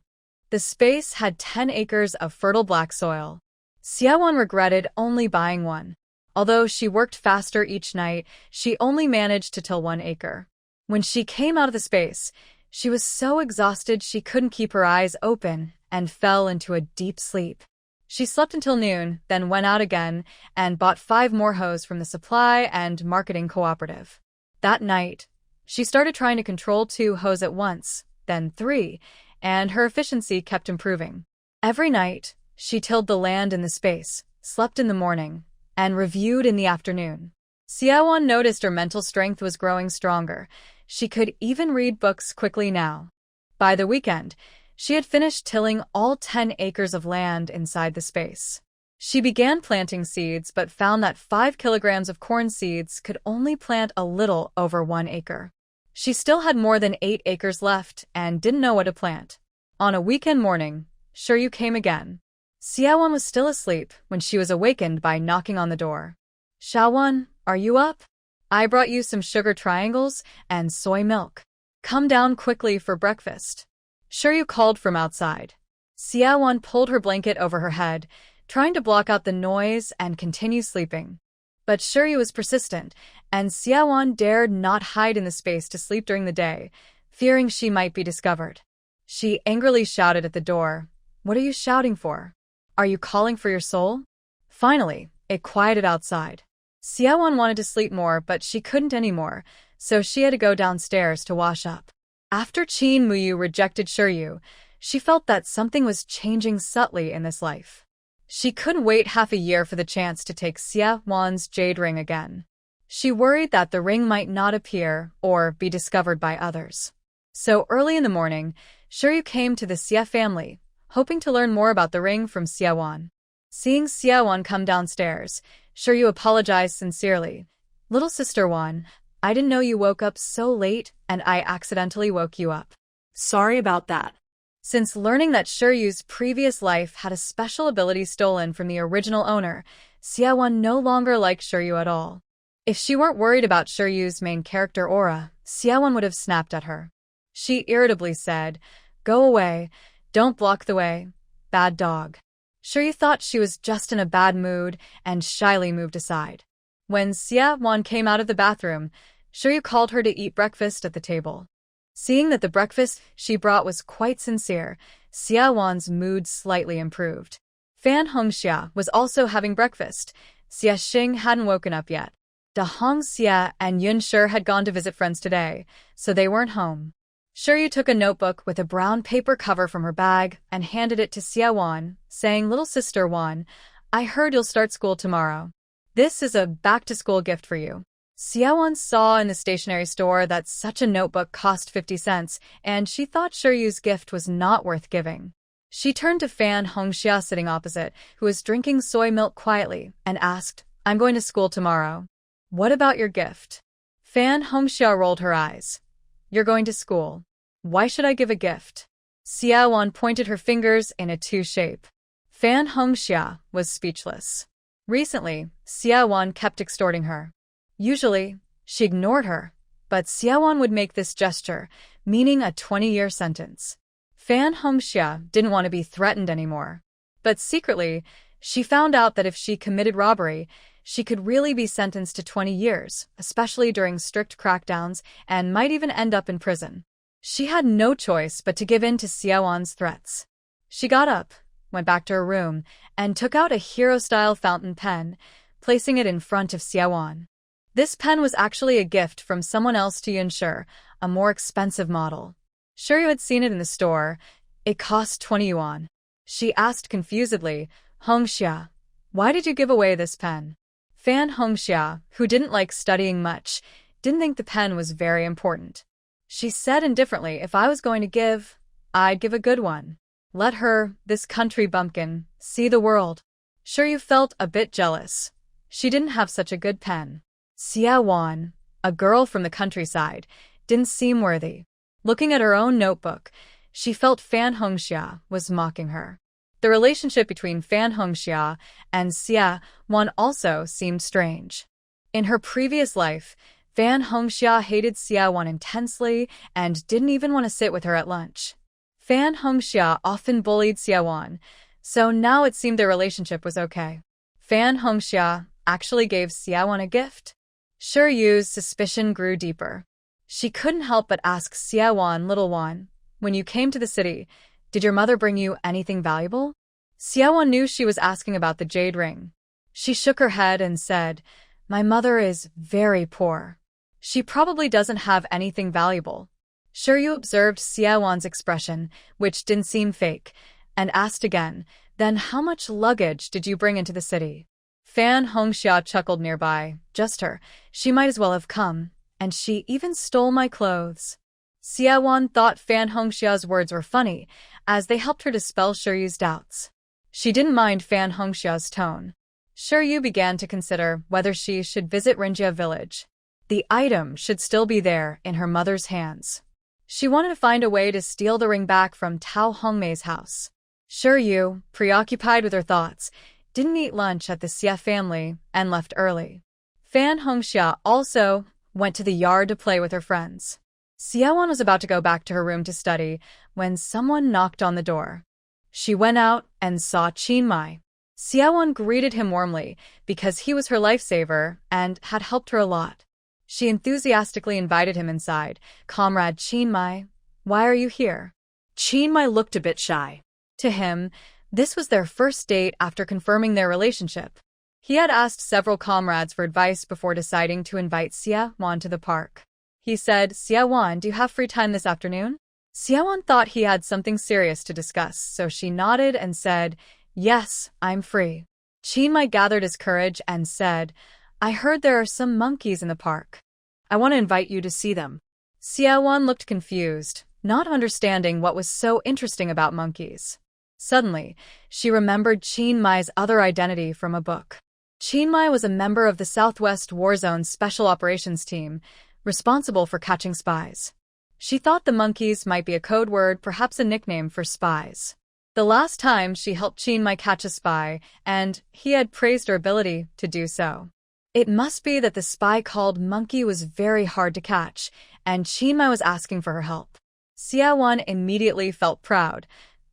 [SPEAKER 1] The space had 10 acres of fertile black soil. Xia Wan regretted only buying one. Although she worked faster each night, she only managed to till 1 acre. When she came out of the space, she was so exhausted she couldn't keep her eyes open and fell into a deep sleep. She slept until noon, then went out again and bought 5 more hoes from the supply and marketing cooperative. That night, she started trying to control 2 hoes at once, then 3, and her efficiency kept improving. Every night, she tilled the land in the space, slept in the morning, and reviewed in the afternoon. Xiaowon noticed her mental strength was growing stronger. She could even read books quickly now. By the weekend, she had finished tilling all 10 acres of land inside the space. She began planting seeds but found that 5 kilograms of corn seeds could only plant a little over 1 acre. She still had more than 8 acres left and didn't know what to plant. On a weekend morning, Shiryu came again. Xiaowon was still asleep when she was awakened by knocking on the door. "Xiaowon, are you up? I brought you some sugar triangles and soy milk. Come down quickly for breakfast." Shiryu called from outside. Xiaowon pulled her blanket over her head, trying to block out the noise and continue sleeping. But Shiryu was persistent, and Xiaowon dared not hide in the space to sleep during the day, fearing she might be discovered. She angrily shouted at the door, "What are you shouting for? Are you calling for your soul?" Finally, it quieted outside. Xiaowon wanted to sleep more, but she couldn't anymore, so she had to go downstairs to wash up. After Qin Muyu rejected Shiryu, she felt that something was changing subtly in this life. She couldn't wait half a year for the chance to take Xiaowon's jade ring again. She worried that the ring might not appear or be discovered by others. So early in the morning, Shiryu came to the Xia family, hoping to learn more about the ring from Xiaowon. Seeing Xiaowon come downstairs, Shiryu apologized sincerely. "Little sister Wan, I didn't know you woke up so late and I accidentally woke you up.
[SPEAKER 2] Sorry about that."
[SPEAKER 1] Since learning that Shiryu's previous life had a special ability stolen from the original owner, Xiaowon no longer liked Shiryu at all. If she weren't worried about Shiryu's main character aura, Xiaowon would have snapped at her. She irritably said, "Go away, don't block the way, bad dog." Shiryu thought she was just in a bad mood and shyly moved aside. When Xiaowon came out of the bathroom, Shiryu called her to eat breakfast at the table. Seeing that the breakfast she brought was quite sincere, Xiaowon's mood slightly improved. Fan Hongxia was also having breakfast. Xia Xing hadn't woken up yet. Da Hongxia and Yun Shi had gone to visit friends today, so they weren't home. Shiryu took a notebook with a brown paper cover from her bag and handed it to Xiaowon, saying, "Little sister Wan, I heard you'll start school tomorrow. This is a back-to-school gift for you." Xiaowon saw in the stationery store that such a notebook cost 50 cents, and she thought Shiryu's gift was not worth giving. She turned to Fan Hongxia sitting opposite, who was drinking soy milk quietly, and asked, "I'm going to school tomorrow. What about your gift?" Fan Hongxia rolled her eyes. "You're going to school. Why should I give a gift?" Xiaowon pointed her fingers in a 2 shape. Fan Hongxia was speechless. Recently, Xiaowon kept extorting her. Usually, she ignored her, but Xiaowon would make this gesture, meaning a 20-year sentence. Fan Hongxia didn't want to be threatened anymore. But secretly, she found out that if she committed robbery, she could really be sentenced to 20 years, especially during strict crackdowns, and might even end up in prison. She had no choice but to give in to Xiaowon's threats. She got up, went back to her room, and took out a hero-style fountain pen, placing it in front of Xiaowon. This pen was actually a gift from someone else to Yun Shi, a more expensive model. Shiryu had seen it in the store. It cost 20 yuan. She asked confusedly, "Hongxia, why did you give away this pen?" Fan Hongxia, who didn't like studying much, didn't think the pen was very important. She said indifferently, "If I was going to give, I'd give a good one. Let her, this country bumpkin, see the world." Shiryu felt a bit jealous. She didn't have such a good pen. Xiaowon, a girl from the countryside, didn't seem worthy. Looking at her own notebook, she felt Fan Hongxia was mocking her. The relationship between Fan Hongxia and Xiaowon also seemed strange. In her previous life, Fan Hongxia hated Xiaowon intensely and didn't even want to sit with her at lunch. Fan Hongxia often bullied Xiaowon, so now it seemed their relationship was okay. Fan Hongxia actually gave Xiaowon a gift. Shiryu's suspicion grew deeper. She couldn't help but ask Xiaowon, "Little Wan, when you came to the city, Did your mother bring you anything valuable? Xiaowan knew she was asking about the jade ring. She shook her head and said, My mother is very poor. She probably doesn't have anything valuable. Shiryu observed Xiaowan's expression, which didn't seem fake, and asked again, Then how much luggage did you bring into the city? Fan Hongxia chuckled nearby. Just her. She might as well have come. And she even stole my clothes. Xiaowan thought Fan Hongxia's words were funny, as they helped her dispel Shiryu's doubts. She didn't mind Fan Hongxia's tone. Shiryu began to consider whether she should visit Rinjia village. The item should still be there in her mother's hands. She wanted to find a way to steal the ring back from Tao Hongmei's house. Shiryu, preoccupied with her thoughts, didn't eat lunch at the Xia family and left early. Fan Hongxia also went to the yard to play with her friends. Xiaowan was about to go back to her room to study when someone knocked on the door. She went out and saw Qinmai. Xiaowan greeted him warmly because he was her lifesaver and had helped her a lot. She enthusiastically invited him inside. Comrade Qinmai, why are you here?
[SPEAKER 2] Qinmai looked a bit shy.
[SPEAKER 1] To him, this was their first date after confirming their relationship. He had asked several comrades for advice before deciding to invite Xiaowan to the park. He said, Xiaowan, do you have free time this afternoon? Xiaowan thought he had something serious to discuss, so she nodded and said, Yes, I'm free. Qinmai gathered his courage and said, I heard there are some monkeys in the park.
[SPEAKER 2] I want to invite you to see them.
[SPEAKER 1] Xiaowan looked confused, not understanding what was so interesting about monkeys. Suddenly, she remembered Qinmai's other identity from a book. Qinmai was a member of the Southwest Warzone Special Operations Team, responsible for catching spies. She thought the monkeys might be a code word, perhaps a nickname for spies. The last time she helped Qinmai catch a spy, and he had praised her ability to do so. It must be that the spy called Monkey was very hard to catch, and Qinmai was asking for her help. Xiaowan immediately felt proud.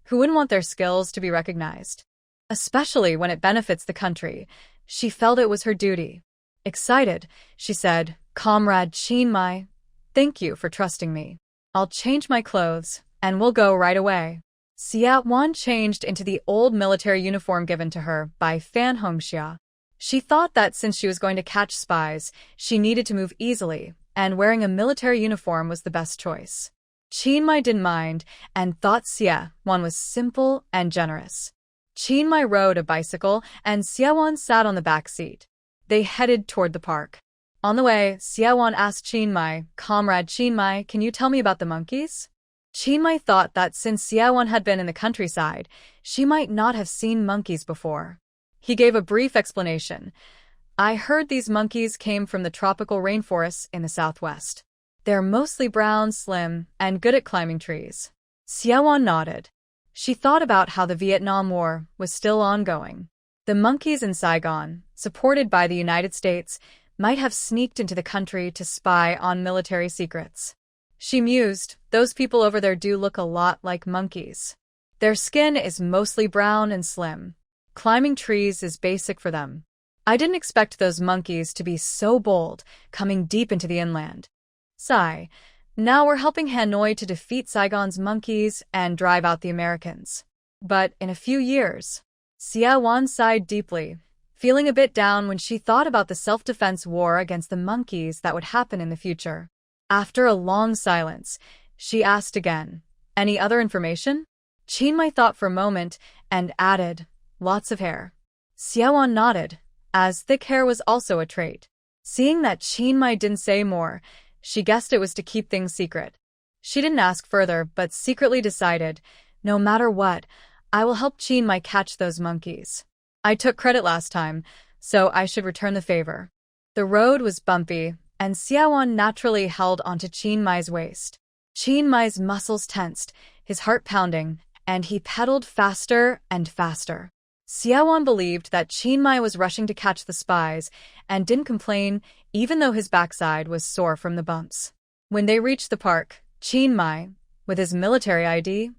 [SPEAKER 1] Who wouldn't want their skills to be recognized? Especially when it benefits the country. She felt it was her duty. Excited, she said, Comrade Qinmai, thank you for trusting me. I'll change my clothes, and we'll go right away. Xiaowan changed into the old military uniform given to her by Fan Hongxia. She thought that since she was going to catch spies, she needed to move easily, and wearing a military uniform was the best choice. Qinmai didn't mind, and thought Xiaowan was simple and generous. Qinmai rode a bicycle, and Xiaowan sat on the back seat. They headed toward the park. On the way, Xiaowan asked Qinmai, Comrade Qinmai, can you tell me about the monkeys? Qinmai thought that since Xiaowan had been in the countryside, she might not have seen monkeys before. He gave a brief explanation. I heard these monkeys came from the tropical rainforests in the southwest. They're mostly brown, slim, and good at climbing trees. Xiaowan nodded. She thought about how the Vietnam War was still ongoing. The monkeys in Saigon, supported by the United States, might have sneaked into the country to spy on military secrets. She mused, those people over there do look a lot like monkeys. Their skin is mostly brown and slim. Climbing trees is basic for them. I didn't expect those monkeys to be so bold, coming deep into the inland. Sigh. Now we're helping Hanoi to defeat Saigon's monkeys and drive out the Americans. But in a few years, Xiaowan sighed deeply, feeling a bit down when she thought about the self-defense war against the monkeys that would happen in the future. After a long silence, she asked again, Any other information? Qinmai thought for a moment and added, Lots of hair. Xiaowan nodded, as thick hair was also a trait. Seeing that Qinmai didn't say more, she guessed it was to keep things secret. She didn't ask further, but secretly decided, no matter what, I will help Qinmai catch those monkeys. I took credit last time, so I should return the favor. The road was bumpy, and Xiaowan naturally held onto Qinmai's waist. Qinmai's muscles tensed, his heart pounding, and he pedaled faster and faster. Xiaowan believed that Qinmai was rushing to catch the spies and didn't complain, even though his backside was sore from the bumps. When they reached the park, Qinmai, with his military ID,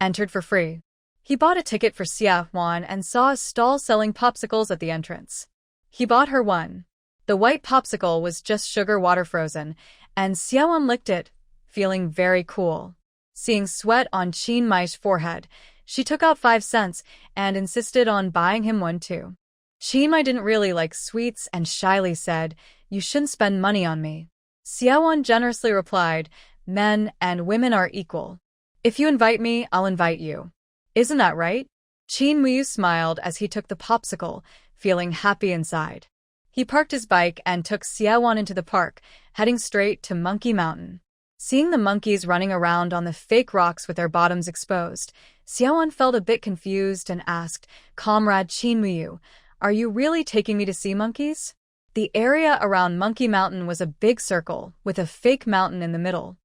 [SPEAKER 1] entered for free. He bought a ticket for Xiaowan and saw a stall selling popsicles at the entrance. He bought her one. The white popsicle was just sugar water frozen, and Xiaowan licked it, feeling very cool. Seeing sweat on Chiang Mai's forehead, she took out 5 cents and insisted on buying him one too. Chiang Mai didn't really like sweets and shyly said, "You shouldn't spend money on me." Xiaowon generously replied, "Men and women are equal. If you invite me, I'll invite you. Isn't that right?" Qin Muyu smiled as he took the popsicle, feeling happy inside. He parked his bike and took Xiaowon into the park, heading straight to Monkey Mountain. Seeing the monkeys running around on the fake rocks with their bottoms exposed, Xiaowon felt a bit confused and asked, "Comrade Qin Muyu, are you really taking me to see monkeys?" The area around Monkey Mountain was a big circle, with a fake mountain in the middle.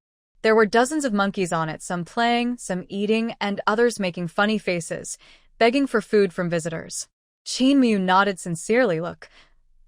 [SPEAKER 1] There were dozens of monkeys on it, some playing, some eating, and others making funny faces, begging for food from visitors. Qin Muyu nodded sincerely. "Look,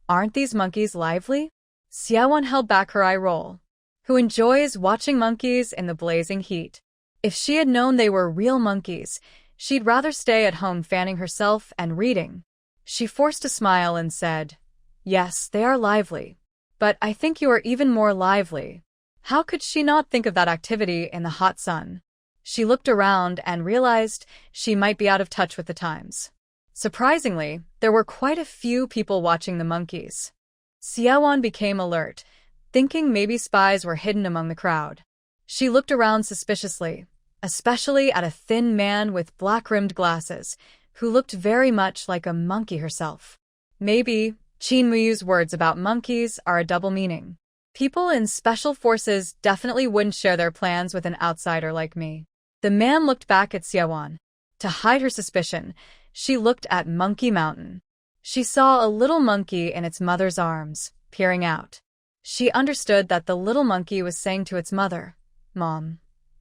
[SPEAKER 1] aren't these monkeys lively?" Xiaowon held back her eye roll. Who enjoys watching monkeys in the blazing heat? If she had known they were real monkeys, she'd rather stay at home fanning herself and reading. She forced a smile and said, "Yes, they are lively. But I think you are even more lively." How could she not think of that activity in the hot sun? She looked around and realized she might be out of touch with the times. Surprisingly, there were quite a few people watching the monkeys. Xiaowon became alert, thinking maybe spies were hidden among the crowd. She looked around suspiciously, especially at a thin man with black-rimmed glasses, who looked very much like a monkey herself. Maybe Qin Muyu's words about monkeys are a double meaning. People in special forces definitely wouldn't share their plans with an outsider like me. The man looked back at Xiaowon. To hide her suspicion, she looked at Monkey Mountain. She saw a little monkey in its mother's arms, peering out. She understood that the little monkey was saying to its mother, "Mom,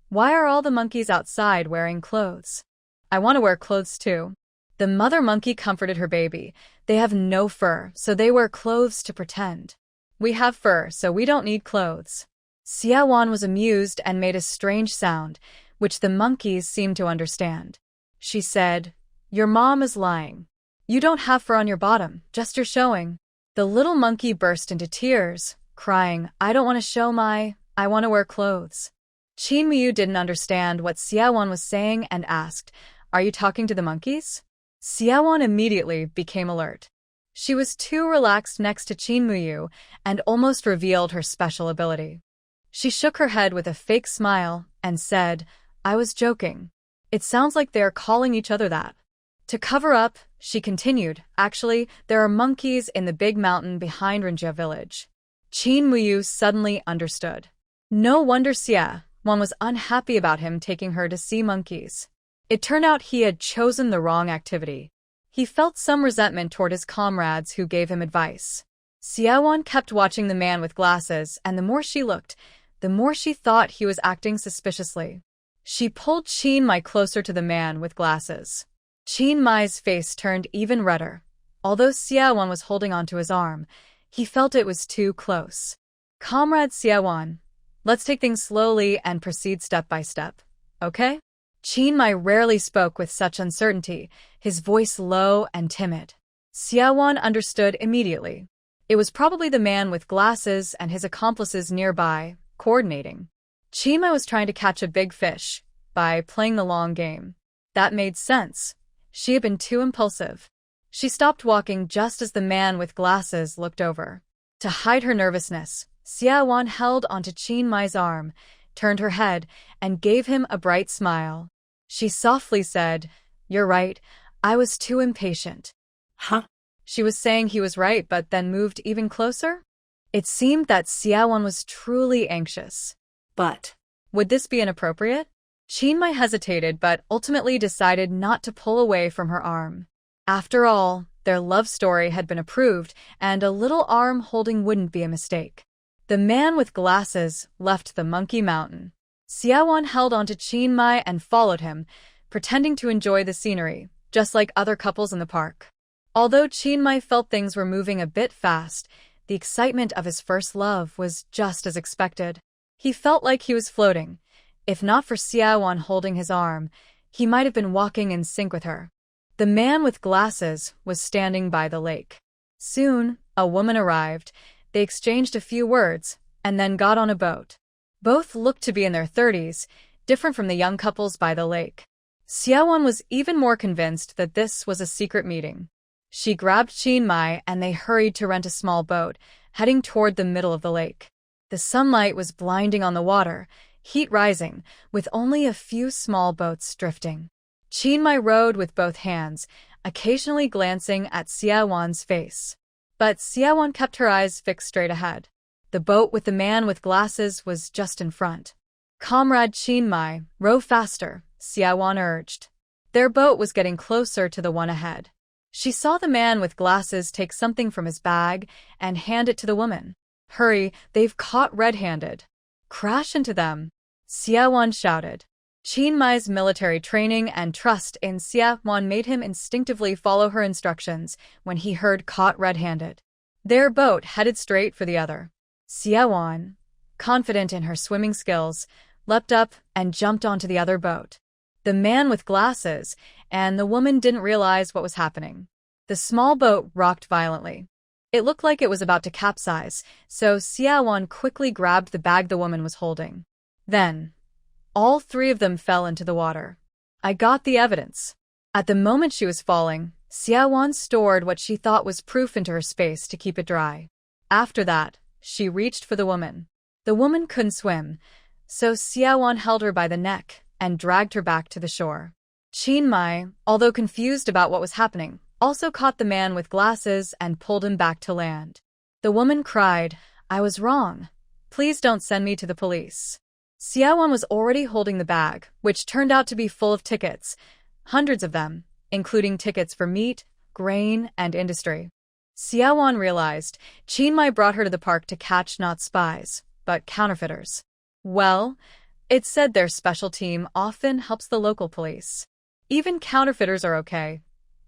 [SPEAKER 1] why are all the monkeys outside wearing clothes? I want to wear clothes too." The mother monkey comforted her baby. "They have no fur, so they wear clothes to pretend. We have fur, so we don't need clothes." Xiaowon was amused and made a strange sound, which the monkeys seemed to understand. She said, "Your mom is lying. You don't have fur on your bottom, just your showing." The little monkey burst into tears, crying, "I don't want to show I want to wear clothes." Qin Muyu didn't understand what Xiaowon was saying and asked, "Are you talking to the monkeys?" Xiaowon immediately became alert. She was too relaxed next to Qin Muyu and almost revealed her special ability. She shook her head with a fake smile and said, "I was joking. It sounds like they are calling each other that." To cover up, she continued, "Actually, there are monkeys in the big mountain behind Rinjia village." Qin Muyu suddenly understood. No wonder Xiaowon was unhappy about him taking her to see monkeys. It turned out he had chosen the wrong activity. He felt some resentment toward his comrades who gave him advice. Xiaowon kept watching the man with glasses, and the more she looked, the more she thought he was acting suspiciously. She pulled Qin Mai closer to the man with glasses. Qin Mai's face turned even redder. Although Xiaowon was holding onto his arm, he felt it was too close. "Comrade Xiaowon, let's take things slowly and proceed step by step, okay?" Qin Mai rarely spoke with such uncertainty, his voice low and timid. Xiaowon understood immediately. It was probably the man with glasses and his accomplices nearby, coordinating. Qin Mai was trying to catch a big fish by playing the long game. That made sense. She had been too impulsive. She stopped walking just as the man with glasses looked over. To hide her nervousness, Xiaowon held onto Qin Mai's arm, turned her head, and gave him a bright smile. She softly said, "You're right, I was too impatient."
[SPEAKER 2] Huh?
[SPEAKER 1] She was saying he was right, but then moved even closer. It seemed that Xiaowon was truly anxious.
[SPEAKER 2] But
[SPEAKER 1] Would this be inappropriate? Qin Mai hesitated but ultimately decided not to pull away from her arm. After all, their love story had been approved, and a little arm holding wouldn't be a mistake. The man with glasses left the Monkey Mountain. Xiaowon held onto Qin Mai and followed him, pretending to enjoy the scenery, just like other couples in the park. Although Qin Mai felt things were moving a bit fast, the excitement of his first love was just as expected. He felt like he was floating. If not for Xiaowon holding his arm, he might have been walking in sync with her. The man with glasses was standing by the lake. Soon, a woman arrived. They exchanged a few words, and then got on a boat. Both looked to be in their 30s, different from the young couples by the lake. Xiaowan was even more convinced that this was a secret meeting. She grabbed Qin Mai and they hurried to rent a small boat, heading toward the middle of the lake. The sunlight was blinding on the water, heat rising, with only a few small boats drifting. Qin Mai rowed with both hands, occasionally glancing at Xiaowan's face. But Xiaowan kept her eyes fixed straight ahead. The boat with the man with glasses was just in front. "Comrade Qin Mai, row faster," Xiaowan urged. Their boat was getting closer to the one ahead. She saw the man with glasses take something from his bag and hand it to the woman. "Hurry, they've caught red-handed." "Crash into them," Xiaowan shouted. Qin Mai's military training and trust in Xiaowan made him instinctively follow her instructions when he heard "caught red-handed." Their boat headed straight for the other. Xiaowan, confident in her swimming skills, leapt up and jumped onto the other boat. The man with glasses and the woman didn't realize what was happening. The small boat rocked violently. It looked like it was about to capsize, so Xiaowan quickly grabbed the bag the woman was holding. Then, all three of them fell into the water. "I got the evidence." At the moment she was falling, Xiaowan stored what she thought was proof into her space to keep it dry. After that, she reached for the woman. The woman couldn't swim, so Xiaowan held her by the neck and dragged her back to the shore. Qin Mai, although confused about what was happening, also caught the man with glasses and pulled him back to land. The woman cried, "I was wrong. Please don't send me to the police." Xiaowan was already holding the bag, which turned out to be full of tickets, hundreds of them, including tickets for meat, grain, and industry. Xiaowan realized Qin Mai brought her to the park to catch not spies, but counterfeiters. Well, it said their special team often helps the local police. Even counterfeiters are okay.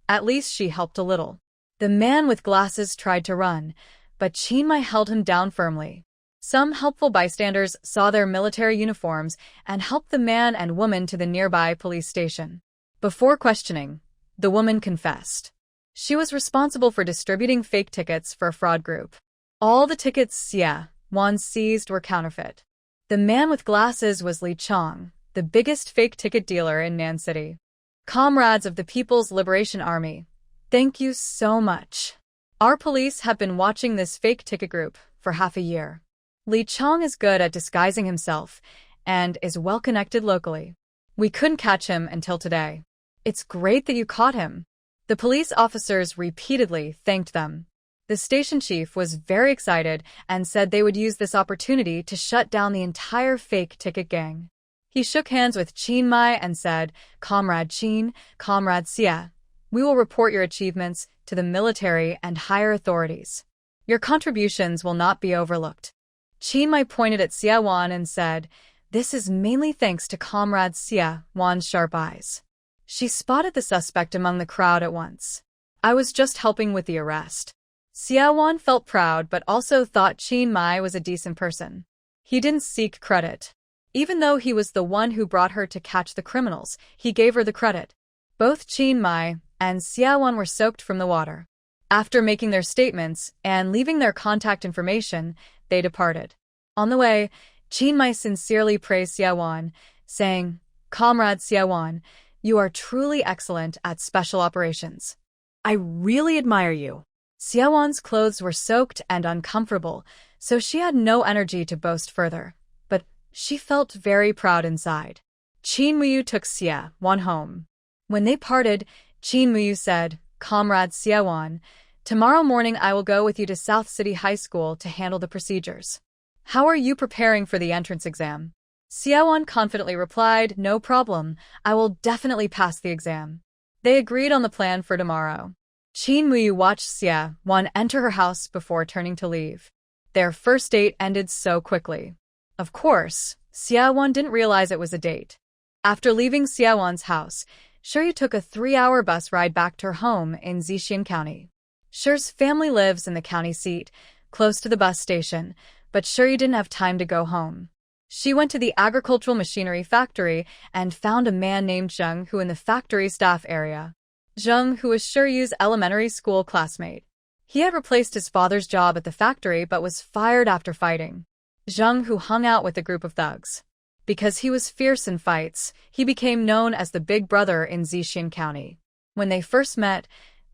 [SPEAKER 1] At least she helped a little. The man with glasses tried to run, but Qin Mai held him down firmly. Some helpful bystanders saw their military uniforms and helped the man and woman to the nearby police station. Before questioning, the woman confessed. She was responsible for distributing fake tickets for a fraud group. All the tickets Xiaowan seized were counterfeit. The man with glasses was Li Chong, the biggest fake ticket dealer in Nan City. "Comrades of the People's Liberation Army, thank you so much. Our police have been watching this fake ticket group for half a year. Li Chong is good at disguising himself and is well-connected locally. We couldn't catch him until today. It's great that you caught him." The police officers repeatedly thanked them. The station chief was very excited and said they would use this opportunity to shut down the entire fake ticket gang. He shook hands with Qin Mai and said, "Comrade Qin, Comrade Xia, we will report your achievements to the military and higher authorities. Your contributions will not be overlooked." Qin Mai pointed at Xiaowan and said, "This is mainly thanks to Comrade Xiaowan's sharp eyes." She spotted the suspect among the crowd at once. "I was just helping with the arrest." Xiaowan felt proud but also thought Qin Mai was a decent person. He didn't seek credit. Even though he was the one who brought her to catch the criminals, he gave her the credit. Both Qin Mai and Xiaowan were soaked from the water. After making their statements and leaving their contact information, they departed. On the way, Qin Mai sincerely praised Xiaowan, saying, "Comrade Xiaowan, you are truly excellent at special operations. I really admire you." Xiaowan's clothes were soaked and uncomfortable, so she had no energy to boast further, but she felt very proud inside. Qin Muyu took Xiaowan home. When they parted, Qin Muyu said, "Comrade Xiaowan, tomorrow morning I will go with you to South City High School to handle the procedures. How are you preparing for the entrance exam?" Xiaowan confidently replied, "No problem, I will definitely pass the exam." They agreed on the plan for tomorrow. Qin Muyu watched Xiaowan enter her house before turning to leave. Their first date ended so quickly. Of course, Xiaowan didn't realize it was a date. After leaving Xiaowan's house, Shuri took a 3-hour bus ride back to her home in Zixin County. Shuri's family lives in the county seat, close to the bus station, but Shuri didn't have time to go home. She went to the agricultural machinery factory and found a man named Zheng who in the factory staff area. Zheng, who was Shiryu's elementary school classmate. He had replaced his father's job at the factory but was fired after fighting. Zheng, who hung out with a group of thugs. Because he was fierce in fights, he became known as the Big Brother in Zixin County. When they first met,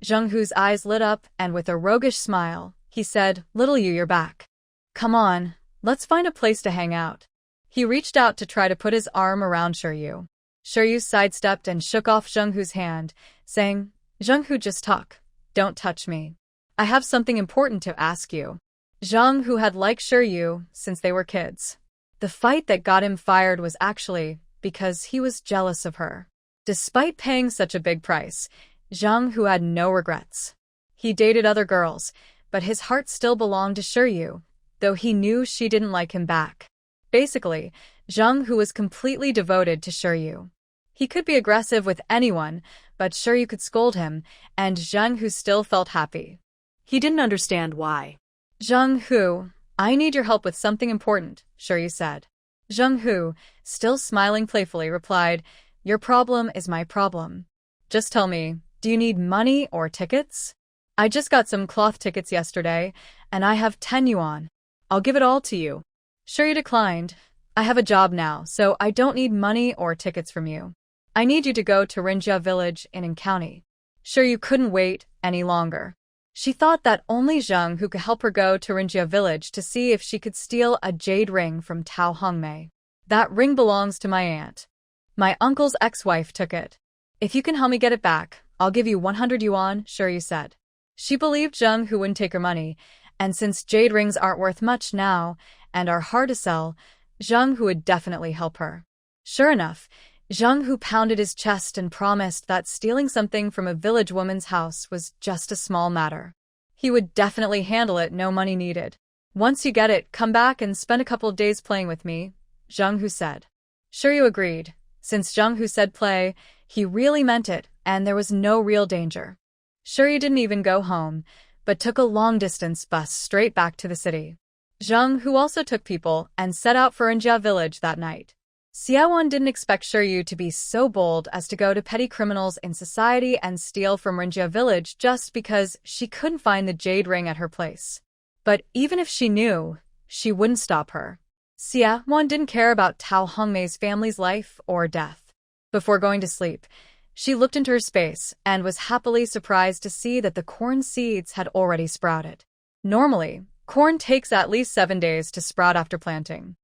[SPEAKER 1] Zheng Hu's eyes lit up, and with a roguish smile, he said, "Little you, you're back. Come on, let's find a place to hang out." He reached out to try to put his arm around Shiryu. Shiryu sidestepped and shook off Zheng Hu's hand, saying, "Zheng Hu, just talk. Don't touch me. I have something important to ask you." Zheng Hu had liked Shiryu since they were kids. The fight that got him fired was actually because he was jealous of her. Despite paying such a big price, Zheng Hu had no regrets. He dated other girls, but his heart still belonged to Shiryu, though he knew she didn't like him back. Basically, Zheng Hu was completely devoted to Shiryu. He could be aggressive with anyone, but Shiryu could scold him, and Zheng Hu still felt happy.
[SPEAKER 2] He didn't understand why.
[SPEAKER 1] "Zheng Hu, I need your help with something important," Shiryu said. Zheng Hu, still smiling playfully, replied, "Your problem is my problem. Just tell me, do you need money or tickets? I just got some cloth tickets yesterday, and I have 10 yuan. I'll give it all to you." Shiryu declined. "I have a job now, so I don't need money or tickets from you. I need you to go to Rinjia village in County." Shiryu couldn't wait any longer. She thought that only Zheng Hu could help her go to Rinjia village to see if she could steal a jade ring from Tao Hongmei. "That ring belongs to my aunt. My uncle's ex-wife took it. If you can help me get it back, I'll give you 100 yuan, Shiryu said. She believed Zheng Hu wouldn't take her money, and since jade rings aren't worth much now and are hard to sell, Zheng Hu would definitely help her. Sure enough, Zheng Hu pounded his chest and promised that stealing something from a village woman's house was just a small matter. He would definitely handle it, no money needed. "Once you get it, come back and spend a couple of days playing with me," Zheng Hu said. Shiryu agreed. Since Zheng Hu said play, he really meant it, and there was no real danger. Shiryu didn't even go home, but took a long-distance bus straight back to the city. Zheng Hu also took people and set out for Rinjia village that night. Xiaowan didn't expect Shiryu to be so bold as to go to petty criminals in society and steal from Rinjia village just because she couldn't find the jade ring at her place. But even if she knew, she wouldn't stop her. Xiaowan didn't care about Tao Hongmei's family's life or death. Before going to sleep, she looked into her space and was happily surprised to see that the corn seeds had already sprouted. Normally, corn takes at least 7 days to sprout after planting.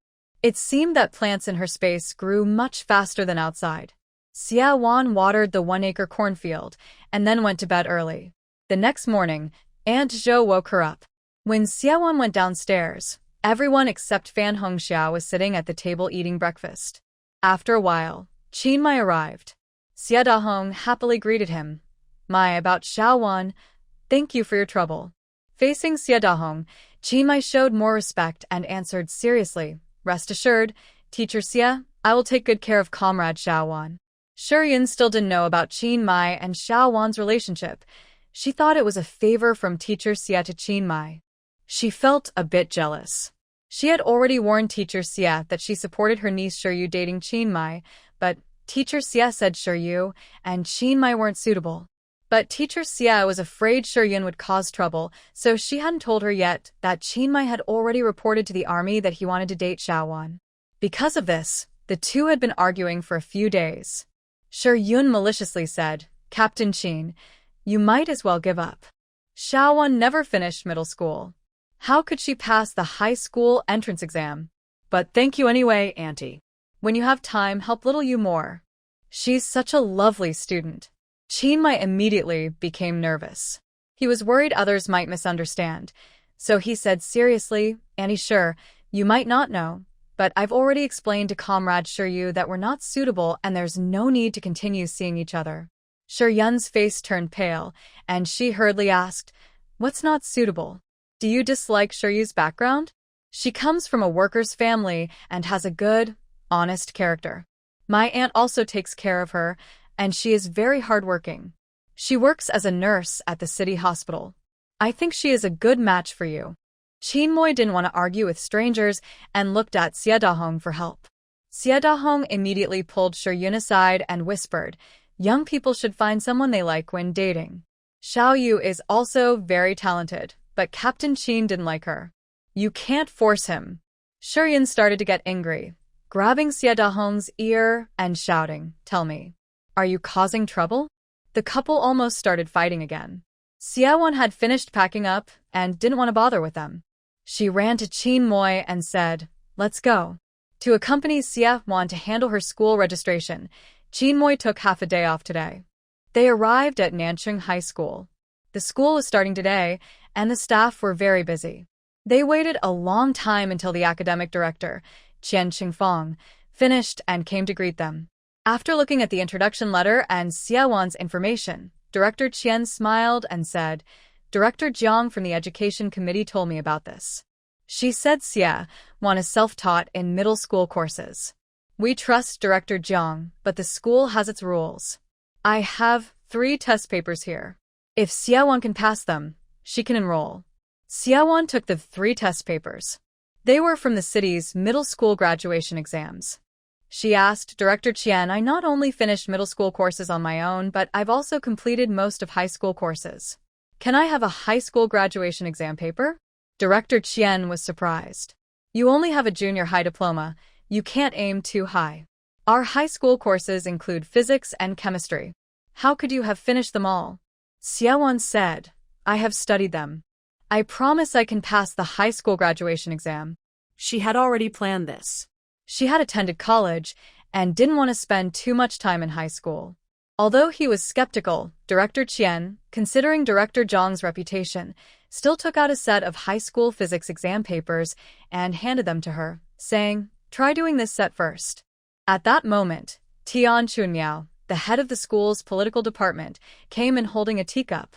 [SPEAKER 1] It seemed that plants in her space grew much faster than outside. Xiaowan watered the 1-acre cornfield and then went to bed early. The next morning, Aunt Zhou woke her up. When Xiaowan went downstairs, everyone except Fan Hongxiao was sitting at the table eating breakfast. After a while, Qin Mai arrived. Xia Dahong happily greeted him. "Mai, about Xiaowan, thank you for your trouble." Facing Xia Dahong, Qin Mai showed more respect and answered seriously, "Rest assured, Teacher Xia, I will take good care of Comrade Xiaowan." Shiryu still didn't know about Qin Mai and Xiaowan's relationship. She thought it was a favor from Teacher Xia to Qin Mai. She felt a bit jealous. She had already warned Teacher Xia that she supported her niece Shiryu dating Qin Mai, but Teacher Xia said Shiryu and Qin Mai weren't suitable. But Teacher Xia was afraid Shiryu would cause trouble, so she hadn't told her yet that Qin Mai had already reported to the army that he wanted to date Xiaowan. Because of this, the two had been arguing for a few days. Shiryu maliciously said, "Captain Qin, you might as well give up. Xiaowan never finished middle school. How could she pass the high school entrance exam? But thank you anyway, Auntie. When you have time, help little you more. She's such a lovely student." Qin Mai immediately became nervous. He was worried others might misunderstand, so he said seriously, "Auntie, sure, you might not know, but I've already explained to Comrade Shiryu that we're not suitable and there's no need to continue seeing each other." Shiryun's face turned pale, and she hurriedly asked, "What's not suitable? Do you dislike Shiryu's background? She comes from a worker's family and has a good, honest character. My aunt also takes care of her, and she is very hardworking. She works as a nurse at the city hospital. I think she is a good match for you." Qin Mai didn't want to argue with strangers and looked at Xia Dahong for help. Xia Dahong immediately pulled Shiryun aside and whispered, "Young people should find someone they like when dating. Xiao Yu is also very talented, but Captain Qin didn't like her. You can't force him." Shiryun started to get angry. grabbing Xie Dahong's ear and shouting, "Tell me, are you causing trouble?" The couple almost started fighting again. Xiaowon had finished packing up and didn't want to bother with them. She ran to Qin Moi and said, "Let's go." To accompany Xiaowon to handle her school registration, Qin Moi took half a day off today. They arrived at Nancheng High School. The school was starting today, and the staff were very busy. They waited a long time until the academic director, Qian Qingfang, finished and came to greet them. After looking at the introduction letter and Xiaowon's information, Director Qian smiled and said, "Director Jiang from the Education Committee told me about this. She said Xiaowon is self-taught in middle school courses. We trust Director Jiang, but the school has its rules. I have 3 test papers here. If Xiaowon can pass them, she can enroll." Xiaowon took the 3 test papers. They were from the city's middle school graduation exams. She asked Director Qian, "I not only finished middle school courses on my own, but I've also completed most of high school courses. Can I have a high school graduation exam paper?" Director Qian was surprised. "You only have a junior high diploma. You can't aim too high. Our high school courses include physics and chemistry. How could you have finished them all?" Xiaowon said, "I have studied them. I promise I can pass the high school graduation exam."
[SPEAKER 2] She had already planned this.
[SPEAKER 1] She had attended college and didn't want to spend too much time in high school. Although he was skeptical, Director Qian, considering Director Zhang's reputation, still took out a set of high school physics exam papers and handed them to her, saying, "Try doing this set first." At that moment, Tian Chunmiao, the head of the school's political department, came in holding a teacup.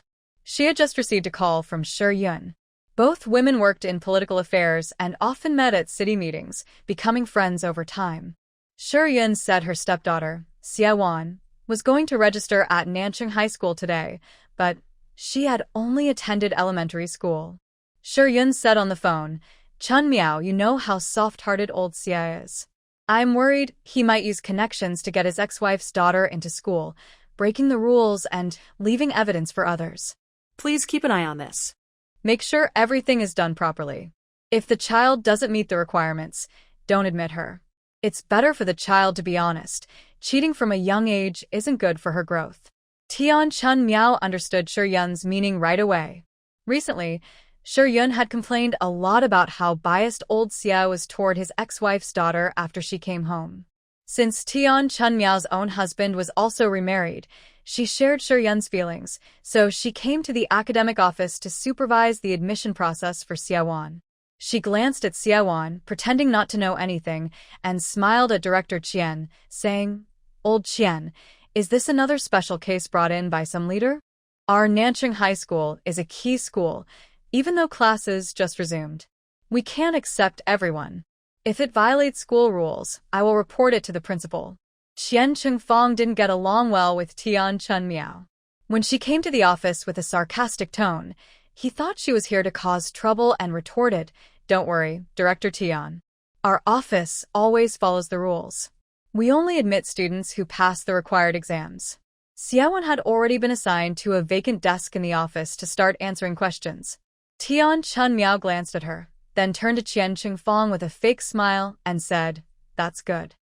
[SPEAKER 1] She had just received a call from Shi Yun. Both women worked in political affairs and often met at city meetings, becoming friends over time. Shi Yun said her stepdaughter, Xiaowon, was going to register at Nancheng High School today, but she had only attended elementary school. Shi Yun said on the phone, "Chun Miao, you know how soft-hearted old Xia is. I'm worried he might use connections to get his ex-wife's daughter into school, breaking the rules and leaving evidence for others.
[SPEAKER 2] Please keep an eye on this.
[SPEAKER 1] Make sure everything is done properly. If the child doesn't meet the requirements, don't admit her. It's better for the child to be honest. Cheating from a young age isn't good for her growth." Tian Chun Miao understood Shi Yun's meaning right away. Recently, Shi Yun had complained a lot about how biased old Xia was toward his ex-wife's daughter after she came home. Since Tian Chun Miao's own husband was also remarried, she shared Shi Yun's feelings, so she came to the academic office to supervise the admission process for Xiaowon. She glanced at Xiaowon, pretending not to know anything, and smiled at Director Qian, saying, "Old Qian, is this another special case brought in by some leader? Our Nancheng High School is a key school, even though classes just resumed. We can't accept everyone. If it violates school rules, I will report it to the principal." Qian Qingfang didn't get along well with Tian Chun Miao. When she came to the office with a sarcastic tone, he thought she was here to cause trouble and retorted, "Don't worry, Director Tian. Our office always follows the rules. We only admit students who pass the required exams." Xiaowon had already been assigned to a vacant desk in the office to start answering questions. Tian Chun Miao glanced at her, then turned to Qian Qingfang with a fake smile and said, "That's good.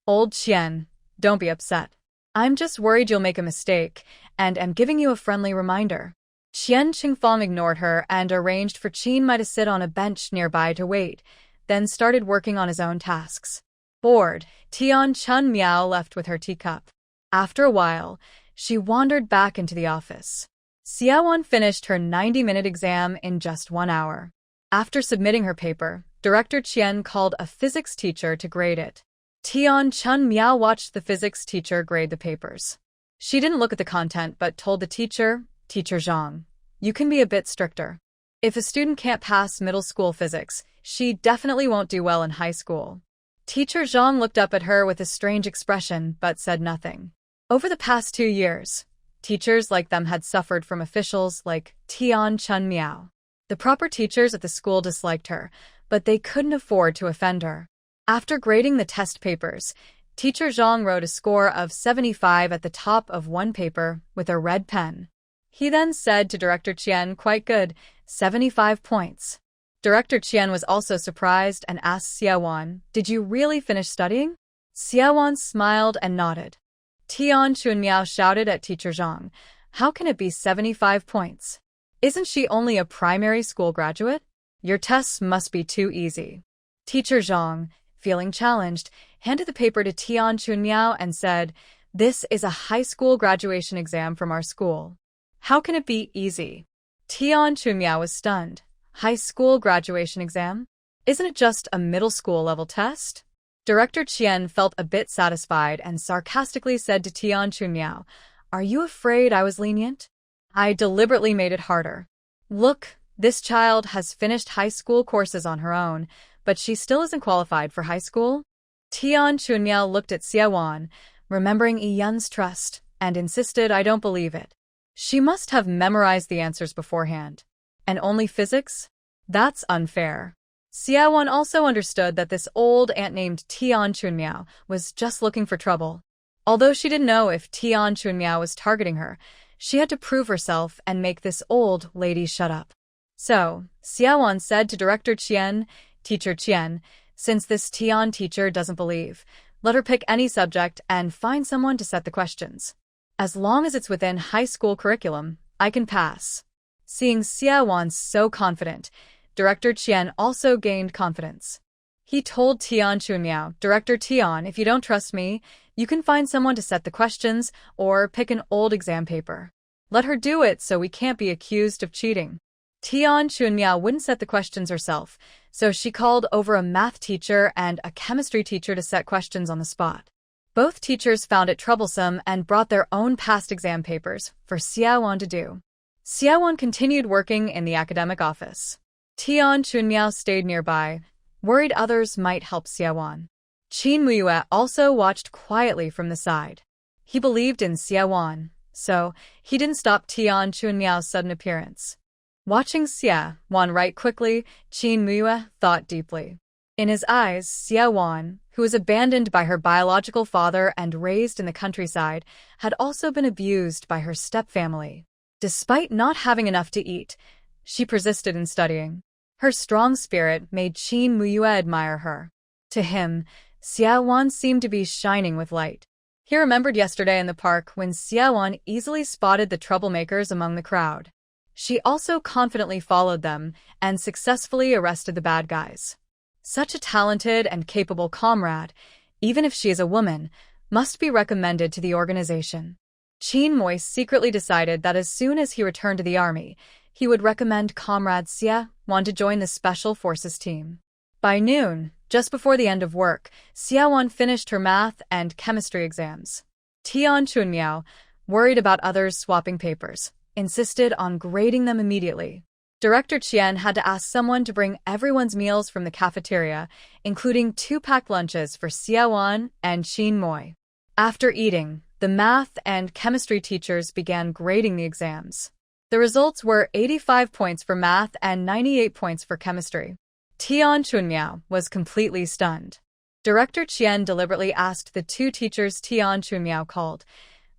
[SPEAKER 1] Old Qian, don't be upset. I'm just worried you'll make a mistake, and am giving you a friendly reminder." Qian Qingfang ignored her and arranged for Qin Mai to sit on a bench nearby to wait, then started working on his own tasks. Bored, Tian Chun Miao left with her teacup. After a while, she wandered back into the office. Xiaowon finished her 90-minute exam in just 1 hour. After submitting her paper, Director Qian called a physics teacher to grade it. Tian Chun Miao watched the physics teacher grade the papers. She didn't look at the content but told the teacher, "Teacher Zhang, you can be a bit stricter. If a student can't pass middle school physics, she definitely won't do well in high school." Teacher Zhang looked up at her with a strange expression but said nothing. Over the past 2 years, teachers like them had suffered from officials like Tian Chun Miao. The proper teachers at the school disliked her, but they couldn't afford to offend her. After grading the test papers, Teacher Zhang wrote a score of 75 at the top of one paper with a red pen. He then said to Director Qian, "Quite good, 75 points." Director Qian was also surprised and asked Xiaowan, "Did you really finish studying?" Xiaowan smiled and nodded. Tian Chunmiao shouted at Teacher Zhang, "How can it be 75 points? Isn't she only a primary school graduate? Your tests must be too easy." Teacher Zhang, feeling challenged, handed the paper to Tian Chunmiao and said, "This is a high school graduation exam from our school. How can it be easy?" Tian Chunmiao was stunned. High school graduation exam? Isn't it just a middle school level test? Director Qian felt a bit satisfied and sarcastically said to Tian Chunmiao, "Are you afraid I was lenient? I deliberately made it harder. Look, this child has finished high school courses on her own, but she still isn't qualified for high school." Tian Chunmiao looked at Xiaowan, remembering Yi Yun's trust, and insisted, "I don't believe it. She must have memorized the answers beforehand. And only physics? That's unfair." Xiaowan also understood that this old aunt named Tian Chunmiao was just looking for trouble. Although she didn't know if Tian Chunmiao was targeting her, she had to prove herself and make this old lady shut up. So, Xiaowan said to Director Qian, "Teacher Qian, since this Tian teacher doesn't believe, let her pick any subject and find someone to set the questions. As long as it's within high school curriculum, I can pass." Seeing Xiaowan so confident, Director Qian also gained confidence. He told Tian Chunmiao, "Director Tian, if you don't trust me, you can find someone to set the questions or pick an old exam paper. Let her do it so we can't be accused of cheating." Tian Chunmiao wouldn't set the questions herself, so she called over a math teacher and a chemistry teacher to set questions on the spot. Both teachers found it troublesome and brought their own past exam papers for Xiaowan to do. Xiaowan continued working in the academic office. Tian Chunmiao stayed nearby, worried others might help Xiaowan. Qin Muyue also watched quietly from the side. He believed in Xiaowan, so he didn't stop Tian Chunmiao's sudden appearance. Watching Xiaowan write quickly, Qin Muyue thought deeply. In his eyes, Xiaowan, who was abandoned by her biological father and raised in the countryside, had also been abused by her stepfamily. Despite not having enough to eat, she persisted in studying. Her strong spirit made Qin Muyue admire her. To him, Xiaowan seemed to be shining with light. He remembered yesterday in the park when Xiaowan easily spotted the troublemakers among the crowd. She also confidently followed them and successfully arrested the bad guys. Such a talented and capable comrade, even if she is a woman, must be recommended to the organization. Qin Mui secretly decided that as soon as he returned to the army, he would recommend Comrade Xiaowan to join the Special Forces team. By noon, just before the end of work, Xiaowan finished her math and chemistry exams. Tian Chunmiao, worried about others swapping papers, insisted on grading them immediately. Director Qian had to ask someone to bring everyone's meals from the cafeteria, including 2 packed lunches for Xiaowan and Qin Mui. After eating, the math and chemistry teachers began grading the exams. The results were 85 points for math and 98 points for chemistry. Tian Chunmiao was completely stunned. Director Qian deliberately asked the 2 teachers Tian Chunmiao called,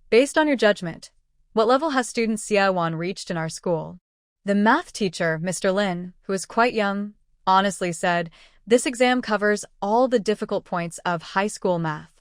[SPEAKER 1] "Based on your judgment, what level has student Xiaowan reached in our school?" The math teacher, Mr. Lin, who was quite young, honestly said, "This exam covers all the difficult points of high school math.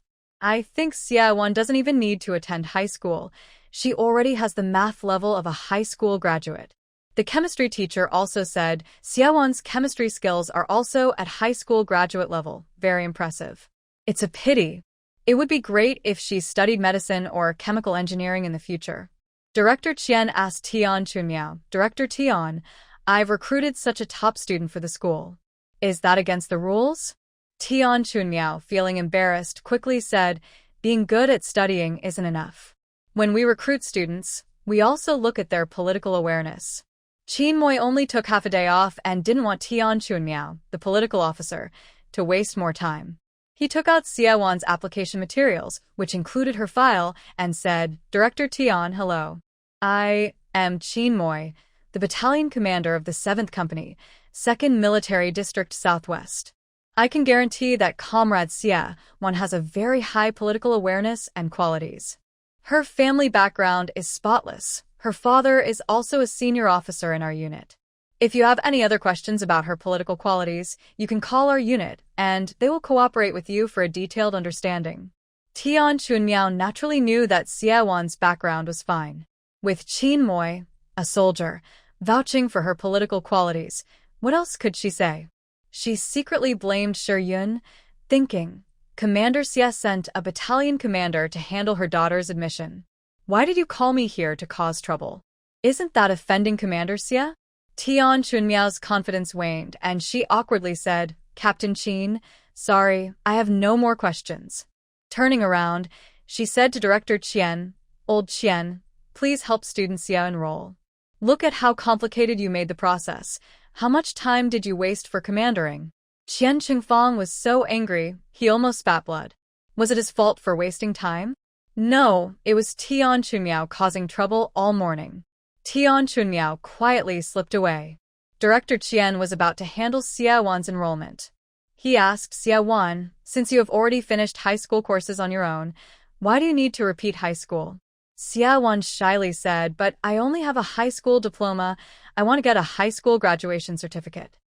[SPEAKER 1] I think Xiaowan doesn't even need to attend high school. She already has the math level of a high school graduate." The chemistry teacher also said, "Xiaowan's chemistry skills are also at high school graduate level. Very impressive. It's a pity. It would be great if she studied medicine or chemical engineering in the future." Director Qian asked Tian Chunmiao, "Director Tian, I've recruited such a top student for the school. Is that against the rules?" Tian Chunmiao, feeling embarrassed, quickly said, "Being good at studying isn't enough. When we recruit students, we also look at their political awareness." Qin Mui only took half a day off and didn't want Tian Chunmiao, the political officer, to waste more time. He took out Xiaowan's application materials, which included her file, and said, "Director Tian, hello. I am Qin Mui, the battalion commander of the 7th Company, 2nd Military District Southwest. I can guarantee that Comrade Xiaowan has a very high political awareness and qualities. Her family background is spotless. Her father is also a senior officer in our unit. If you have any other questions about her political qualities, you can call our unit, and they will cooperate with you for a detailed understanding. Tian Chunmiao naturally knew that Xia Wan's background was fine. With Qin Moi, a soldier, vouching for her political qualities, what else could she say? She secretly blamed Shi Yun, thinking, Commander Xia sent a battalion commander to handle her daughter's admission. Why did you call me here to cause trouble? Isn't that offending Commander Xia? Tian Chunmiao's confidence waned, and she awkwardly said, Captain Qin, sorry, I have no more questions. Turning around, she said to Director Qian, Old Qian, please help student Xia enroll. Look at how complicated you made the process. How much time did you waste for commandering? Qian Qingfang was so angry, he almost spat blood. Was it his fault for wasting time? No, it was Tian Chunmiao causing trouble all morning. Tian Chunmiao quietly slipped away. Director Qian was about to handle Xia Wan's enrollment. He asked Xia Wan, since you have already finished high school courses on your own, why do you need to repeat high school? Xia Wan shyly said, but I only have a high school diploma. I want to get a high school graduation certificate.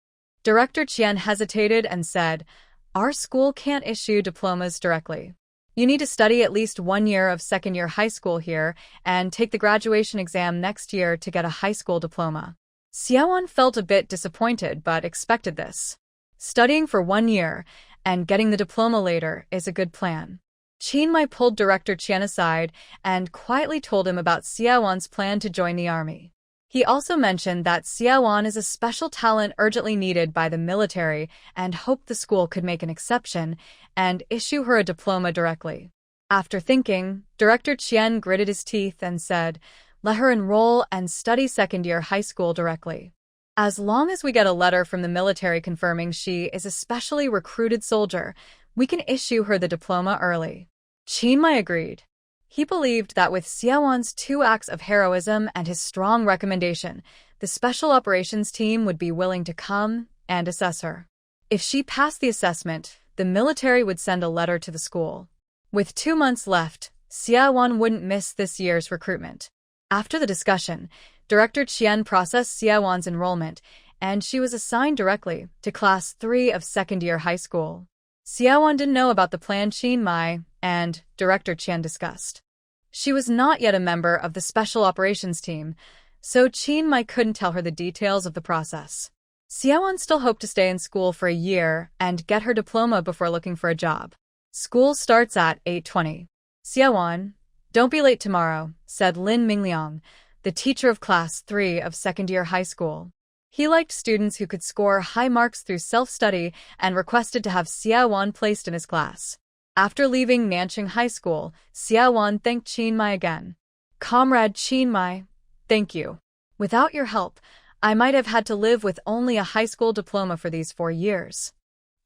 [SPEAKER 1] Director Qian hesitated and said, our school can't issue diplomas directly. You need to study at least 1 year of second-year high school here and take the graduation exam next year to get a high school diploma. Xia Wan felt a bit disappointed but expected this. Studying for 1 year and getting the diploma later is a good plan. Qin Mai pulled Director Qian aside and quietly told him about Xia Wan's plan to join the army. He also mentioned that Xia Wan is a special talent urgently needed by the military and hoped the school could make an exception and issue her a diploma directly. After thinking, Director Qian gritted his teeth and said, let her enroll and study second-year high school directly. As long as we get a letter from the military confirming she is a specially recruited soldier, we can issue her the diploma early. Qin Mai agreed. He believed that with Xia Wan's 2 acts of heroism and his strong recommendation, the special operations team would be willing to come and assess her. If she passed the assessment, the military would send a letter to the school. With 2 months left, Xia Wan wouldn't miss this year's recruitment. After the discussion, Director Qian processed Xia Wan's enrollment, and she was assigned directly to Class 3 of second-year high school. Xia Wan didn't know about the plan Qin Mai and Director Qian discussed. She was not yet a member of the Special Operations Team, so Qin Mai couldn't tell her the details of the process. Xia Wan still hoped to stay in school for a year and get her diploma before looking for a job. School starts at 8:20. Xia Wan, don't be late tomorrow, said Lin Mingliang, the teacher of Class 3 of second-year high school. He liked students who could score high marks through self-study and requested to have Xia Wan placed in his class. After leaving Nanqing High School, Xia Wan thanked Qin Mai again. Comrade Qin Mai, thank you. Without your help, I might have had to live with only a high school diploma for these 4 years.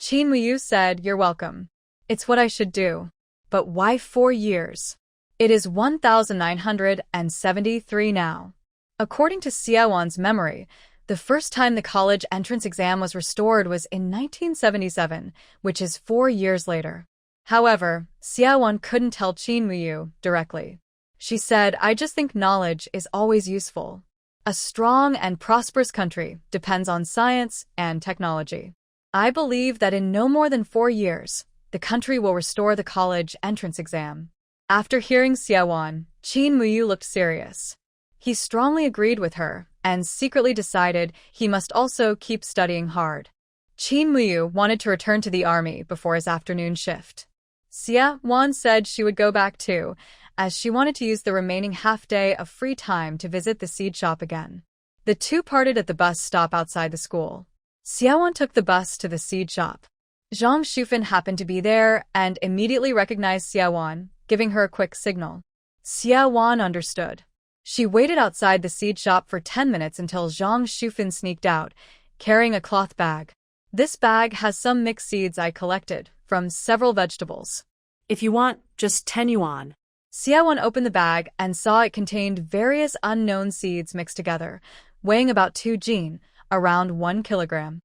[SPEAKER 1] Qin Muyu said, you're welcome. It's what I should do. But why 4 years? It is 1973 now. According to Xia Wan's memory, the first time the college entrance exam was restored was in 1977, which is 4 years later. However, Xia Wan couldn't tell Qin Muyu directly. She said, I just think knowledge is always useful. A strong and prosperous country depends on science and technology. I believe that in no more than 4 years, the country will restore the college entrance exam. After hearing Xia Wan, Qin Muyu looked serious. He strongly agreed with her and secretly decided he must also keep studying hard. Qin Muyu wanted to return to the army before his afternoon shift. Xia Wan said she would go back too, as she wanted to use the remaining half-day of free time to visit the seed shop again. The two parted at the bus stop outside the school. Xia Wan took the bus to the seed shop. Zhang Shufan happened to be there and immediately recognized Xia Wan, giving her a quick signal. Xia Wan understood. She waited outside the seed shop for 10 minutes until Zhang Shufan sneaked out, carrying a cloth bag. This bag has some mixed seeds I collected from several vegetables.
[SPEAKER 2] If you want, just 10 yuan.
[SPEAKER 1] Xia Wan opened the bag and saw it contained various unknown seeds mixed together, weighing about 2 jin, around 1 kilogram.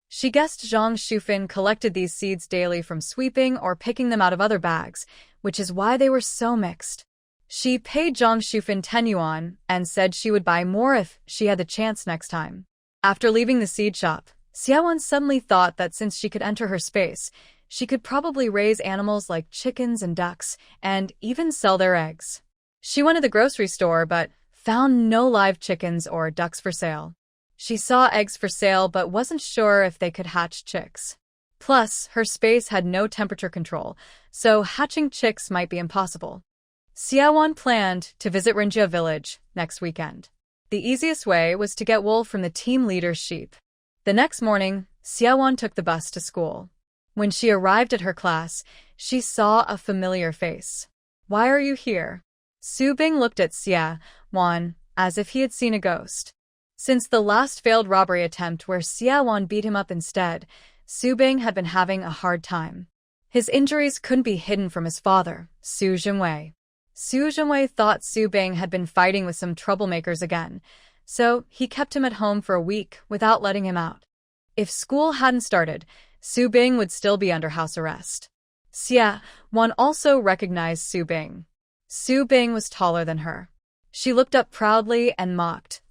[SPEAKER 1] She guessed Zhang Shufan collected these seeds daily from sweeping or picking them out of other bags, which is why they were so mixed. She paid Zhang Shufan 10 yuan and said she would buy more if she had the chance next time. After leaving the seed shop, Xiaowan suddenly thought that since she could enter her space, she could probably raise animals like chickens and ducks, and even sell their eggs. She went to the grocery store but found no live chickens or ducks for sale. She saw eggs for sale but wasn't sure if they could hatch chicks. Plus, her space had no temperature control, so hatching chicks might be impossible. Xiaowan planned to visit Rinjia village next weekend. The easiest way was to get wool from the team leader's sheep. The next morning, Xiaowan took the bus to school. When she arrived at her class, she saw a familiar face. "Why are you here?" Su Bing looked at Xiaowan as if he had seen a ghost. Since the last failed robbery attempt where Xiaowan beat him up instead, Su Bing had been having a hard time. His injuries couldn't be hidden from his father, Su Zhenwei. Su Zhenwei thought Su Bing had been fighting with some troublemakers again, so he kept him at home for a week without letting him out. If school hadn't started, Su Bing would still be under house arrest. Xiaowan also recognized Su Bing. Su Bing was taller than her. She looked up proudly and mocked.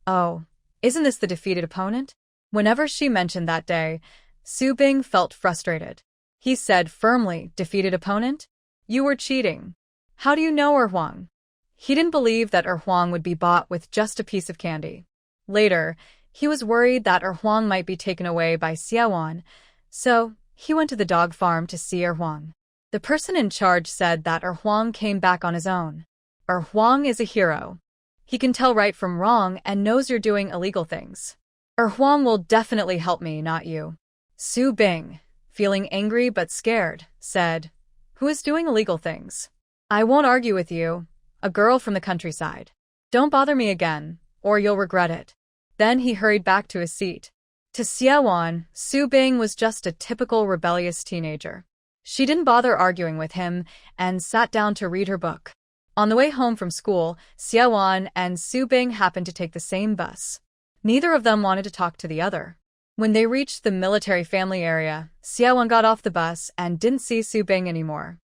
[SPEAKER 1] "Oh, isn't this the defeated opponent?" Whenever she mentioned that day, Su Bing felt frustrated. He said firmly, "Defeated opponent? You were cheating. How do you know Huang?" He didn't believe that Huang would be bought with just a piece of candy. Later, he was worried that Huang might be taken away by Xiaowan, so he went to the dog farm to see Huang. The person in charge said that Huang came back on his own. Huang is a hero. He can tell right from wrong and knows you're doing illegal things. Huang will definitely help me, not you. Su Bing, feeling angry but scared, said, "Who is doing illegal things? I won't argue with you, a girl from the countryside. Don't bother me again, or you'll regret it." Then he hurried back to his seat. To Xiaowan, Su Bing was just a typical rebellious teenager. She didn't bother arguing with him and sat down to read her book. On the way home from school, Xiaowan and Su Bing happened to take the same bus. Neither of them wanted to talk to the other. When they reached the military family area, Xiaowan got off the bus and didn't see Su Bing anymore.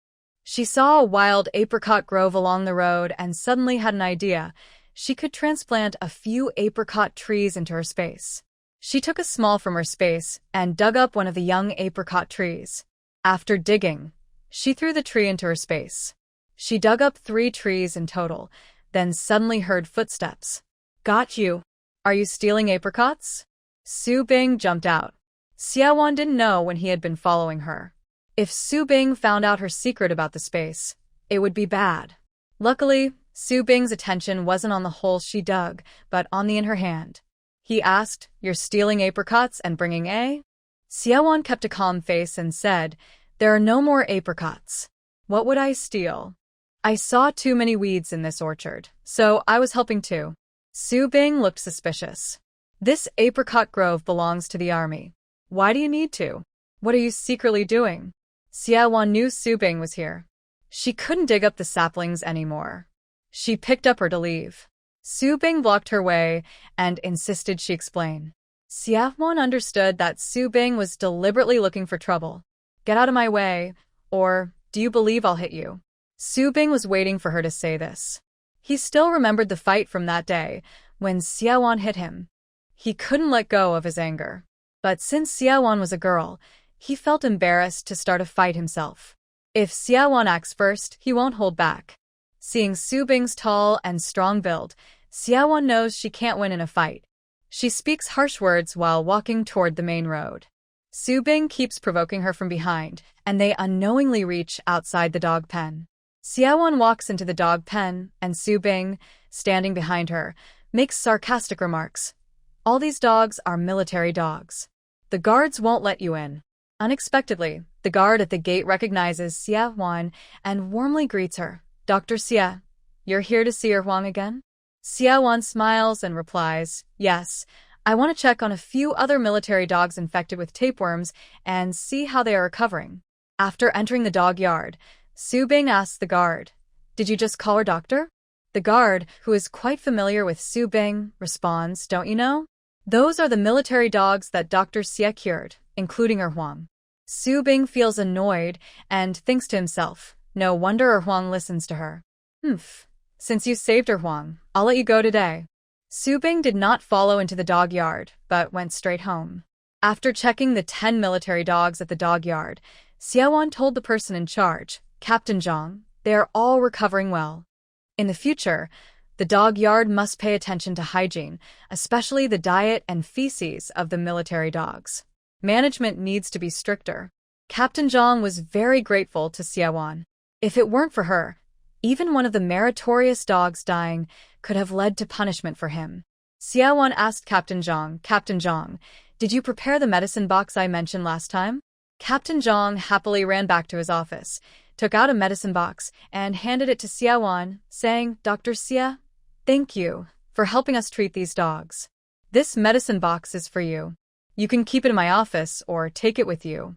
[SPEAKER 1] She saw a wild apricot grove along the road and suddenly had an idea. She could transplant a few apricot trees into her space. She took a small from her space and dug up one of the young apricot trees. After digging, she threw the tree into her space. She dug up 3 trees in total, then suddenly heard footsteps. "Got you. Are you stealing apricots?" Su Bing jumped out. Xiaowan didn't know when he had been following her. If Su Bing found out her secret about the space, it would be bad. Luckily, Su Bing's attention wasn't on the hole she dug, but on the in her hand. He asked, "You're stealing apricots and bringing a?" Xiaowan kept a calm face and said, "There are no more apricots. What would I steal? I saw too many weeds in this orchard, so I was helping too." Su Bing looked suspicious. "This apricot grove belongs to the army. Why do you need to? What are you secretly doing?" Xiaowan knew Su Bing was here. She couldn't dig up the saplings anymore. She picked up her to leave. Su Bing blocked her way and insisted she explain. Xiaowan understood that Su Bing was deliberately looking for trouble. "Get out of my way, or do you believe I'll hit you?" Su Bing was waiting for her to say this. He still remembered the fight from that day, when Xiaowan hit him. He couldn't let go of his anger. But since Xiaowan was a girl, he felt embarrassed to start a fight himself. If Xiaowan acts first, he won't hold back. Seeing Su Bing's tall and strong build, Xiaowan knows she can't win in a fight. She speaks harsh words while walking toward the main road. Su Bing keeps provoking her from behind, and they unknowingly reach outside the dog pen. Xiaowan walks into the dog pen, and Su Bing, standing behind her, makes sarcastic remarks. "All these dogs are military dogs. The guards won't let you in." Unexpectedly, the guard at the gate recognizes Xiaowan and warmly greets her. "Dr. Xia, you're here to see Huang again?" Xiaowan smiles and replies, "Yes, I want to check on a few other military dogs infected with tapeworms and see how they are recovering." After entering the dog yard, Su Bing asks the guard, "Did you just call her doctor?" The guard, who is quite familiar with Su Bing, responds, "Don't you know? Those are the military dogs that Dr. Xia cured, including Huang." Su Bing feels annoyed and thinks to himself, no wonder Huang listens to her. Since you saved Huang, I'll let you go today." Su Bing did not follow into the dog yard, but went straight home. After checking the 10 military dogs at the dog yard, Xiaowan told the person in charge, Captain Zhang, they are all recovering well. In the future, the dog yard must pay attention to hygiene, especially the diet and feces of the military dogs. Management needs to be stricter. Captain Zhang was very grateful to Xiaowan. If it weren't for her, even one of the meritorious dogs dying could have led to punishment for him. Xiaowan asked Captain Zhang, did you prepare the medicine box I mentioned last time? Captain Zhang happily ran back to his office, took out a medicine box, and handed it to Xiaowan, saying, Dr. Xia, thank you for helping us treat these dogs. This medicine box is for you. You can keep it in my office or take it with you.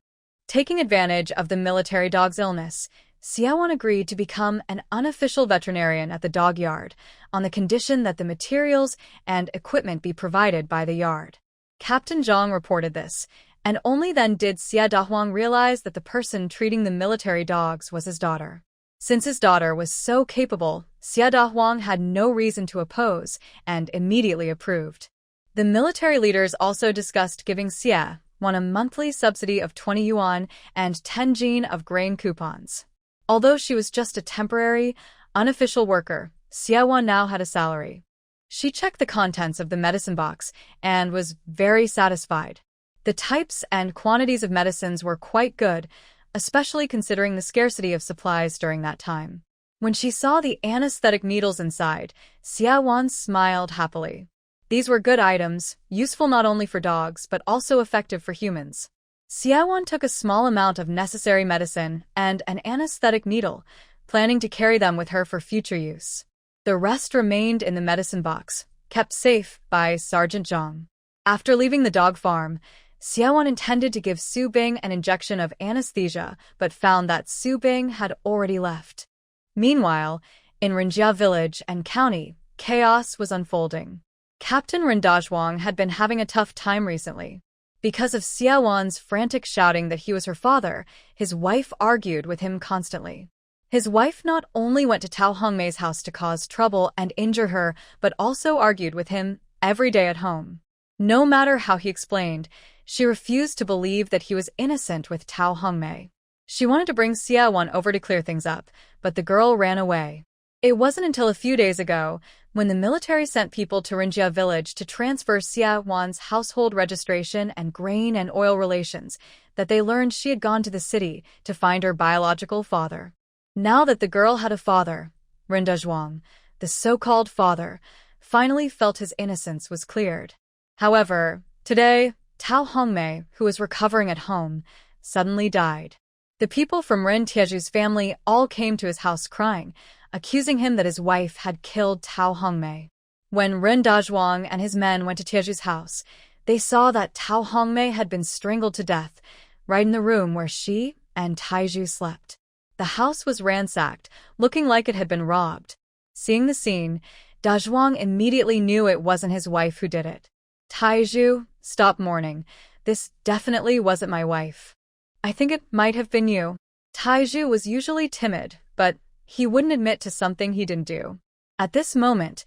[SPEAKER 1] Taking advantage of the military dog's illness, Xiaowan agreed to become an unofficial veterinarian at the dog yard on the condition that the materials and equipment be provided by the yard. Captain Zhang reported this, and only then did Xia Dahuang realize that the person treating the military dogs was his daughter. Since his daughter was so capable, Xia Dahuang had no reason to oppose and immediately approved. The military leaders also discussed giving Xia a monthly subsidy of 20 yuan and 10 jin of grain coupons. Although she was just a temporary, unofficial worker, Xiaowan now had a salary. She checked the contents of the medicine box and was very satisfied. The types and quantities of medicines were quite good, especially considering the scarcity of supplies during that time. When she saw the anesthetic needles inside, Xiaowan smiled happily. These were good items, useful not only for dogs but also effective for humans. Xiaowan took a small amount of necessary medicine and an anesthetic needle, planning to carry them with her for future use. The rest remained in the medicine box, kept safe by Sergeant Zhang. After leaving the dog farm, Xiaowan intended to give Su Bing an injection of anesthesia but found that Su Bing had already left. Meanwhile, in Rinjia village and county, chaos was unfolding. Captain Rindazhuang had been having a tough time recently. Because of Xiaowan's frantic shouting that he was her father, his wife argued with him constantly. His wife not only went to Tao Hongmei's house to cause trouble and injure her, but also argued with him every day at home. No matter how he explained, she refused to believe that he was innocent with Tao Hongmei. She wanted to bring Xiaowan over to clear things up, but the girl ran away. It wasn't until a few days ago, when the military sent people to Rinjia village to transfer Xiaowan's household registration and grain and oil relations, that they learned she had gone to the city to find her biological father. Now that the girl had a father, Rindazhuang, the so-called father, finally felt his innocence was cleared. However, today, Tao Hongmei, who was recovering at home, suddenly died. The people from Rin Tieju's family all came to his house crying, accusing him that his wife had killed Tao Hongmei. When Rin Dazhuang and his men went to Tieju's house, they saw that Tao Hongmei had been strangled to death, right in the room where she and Taiju slept. The house was ransacked, looking like it had been robbed. Seeing the scene, Dazhuang immediately knew it wasn't his wife who did it. Taiju, stop mourning. This definitely wasn't my wife. I think it might have been you. Taiju was usually timid, but he wouldn't admit to something he didn't do. At this moment,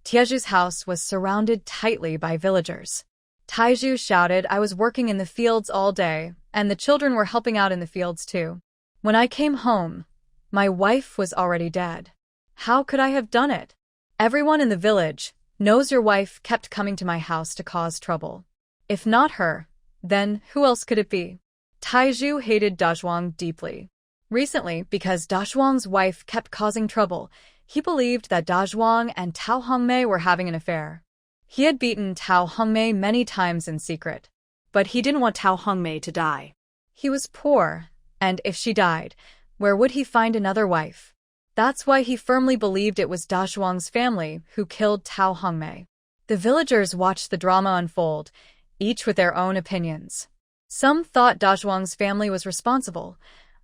[SPEAKER 1] Tieju's house was surrounded tightly by villagers. Taiju shouted, I was working in the fields all day, and the children were helping out in the fields too. When I came home, my wife was already dead. How could I have done it? Everyone in the village knows your wife kept coming to my house to cause trouble. If not her, then who else could it be? Taiju hated Dazhuang deeply. Recently, because Dazhuang's wife kept causing trouble, he believed that Dazhuang and Tao Hongmei were having an affair. He had beaten Tao Hongmei many times in secret.
[SPEAKER 2] But he didn't want Tao Hongmei to die.
[SPEAKER 1] He was poor, and if she died, where would he find another wife? That's why he firmly believed it was Dazhuang's family who killed Tao Hongmei. The villagers watched the drama unfold, each with their own opinions. Some thought Dazhuang's family was responsible.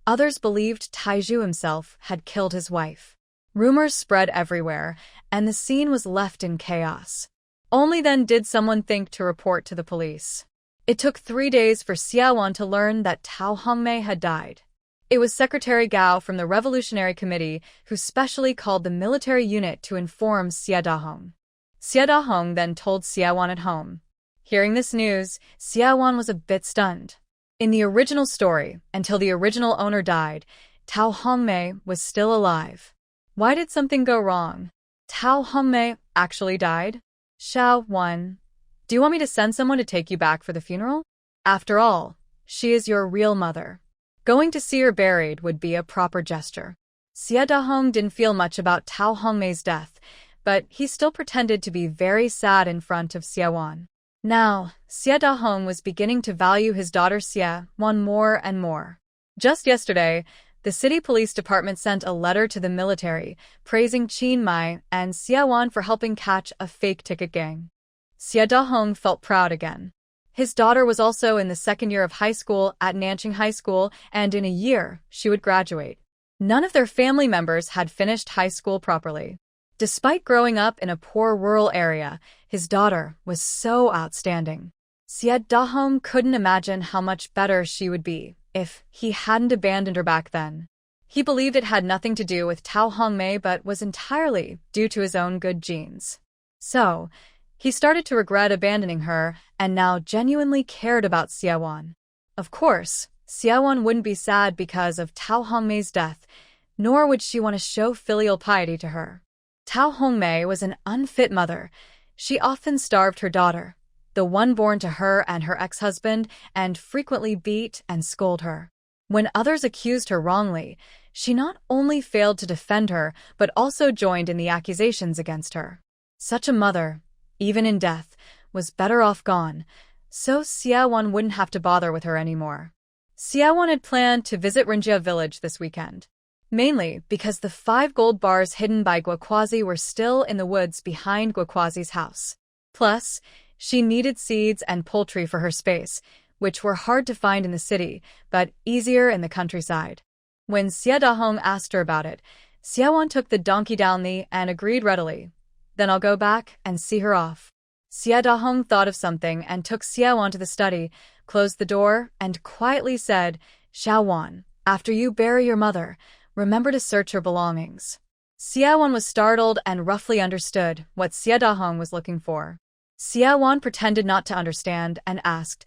[SPEAKER 1] Others believed Taiju himself had killed his wife. Rumors spread everywhere, and the scene was left in chaos. Only then did someone think to report to the police. It took 3 days for Xiaowan to learn that Tao Hongmei had died. It was Secretary Gao from the Revolutionary Committee who specially called the military unit to inform Xia Dahong. Xie Dahong then told Xiaowan at home. Hearing this news, Xiaowan was a bit stunned. In the original story, until the original owner died, Tao Hongmei was still alive. Why did something go wrong? Tao Hongmei actually died? Xiaowan, do you want me to send someone to take you back for the funeral? After all, she is your real mother. Going to see her buried would be a proper gesture. Xie Dahong didn't feel much about Tao Hongmei's death, but he still pretended to be very sad in front of Xiaowan. Now, Xie Dahong was beginning to value his daughter Xiaowan more and more. Just yesterday, the city police department sent a letter to the military praising Qin Mai and Xiaowan for helping catch a fake ticket gang. Xie Dahong felt proud again. His daughter was also in the second year of high school at Nanqing High School, and in a year, she would graduate. None of their family members had finished high school properly. Despite growing up in a poor rural area, his daughter was so outstanding. Xie Dahong couldn't imagine how much better she would be if he hadn't abandoned her back then. He believed it had nothing to do with Tao Hongmei but was entirely due to his own good genes. So, he started to regret abandoning her and now genuinely cared about Xiaowan. Of course, Xiaowan wouldn't be sad because of Tao Hongmei's death, nor would she want to show filial piety to her. Tao Hongmei was an unfit mother. She often starved her daughter, the one born to her and her ex-husband, and frequently beat and scolded her. When others accused her wrongly, she not only failed to defend her, but also joined in the accusations against her. Such a mother, even in death, was better off gone, so Xiaowan wouldn't have to bother with her anymore. Xiaowan had planned to visit Rinjia village this weekend, mainly because the 5 gold bars hidden by Guoquazi were still in the woods behind Guoquazi's house. Plus, she needed seeds and poultry for her space, which were hard to find in the city, but easier in the countryside. When Xie Dahong asked her about it, Xiaowan took the donkey down and agreed readily. Then I'll go back and see her off. Xie Dahong thought of something and took Xiaowan to the study, closed the door, and quietly said, Xiaowan, after you bury your mother, remember to search her belongings. Xiaowan was startled and roughly understood what Xie Dahong was looking for. Xiaowan pretended not to understand and asked,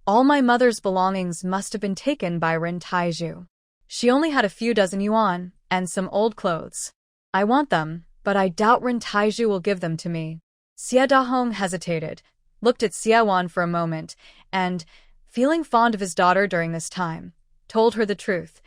[SPEAKER 1] all my mother's belongings must have been taken by Ren Taizhu. She only had a few dozen yuan and some old clothes. I want them, but I doubt Ren Taizhu will give them to me. Xie Dahong hesitated, looked at Xiaowan for a moment, and, feeling fond of his daughter during this time, told her the truth.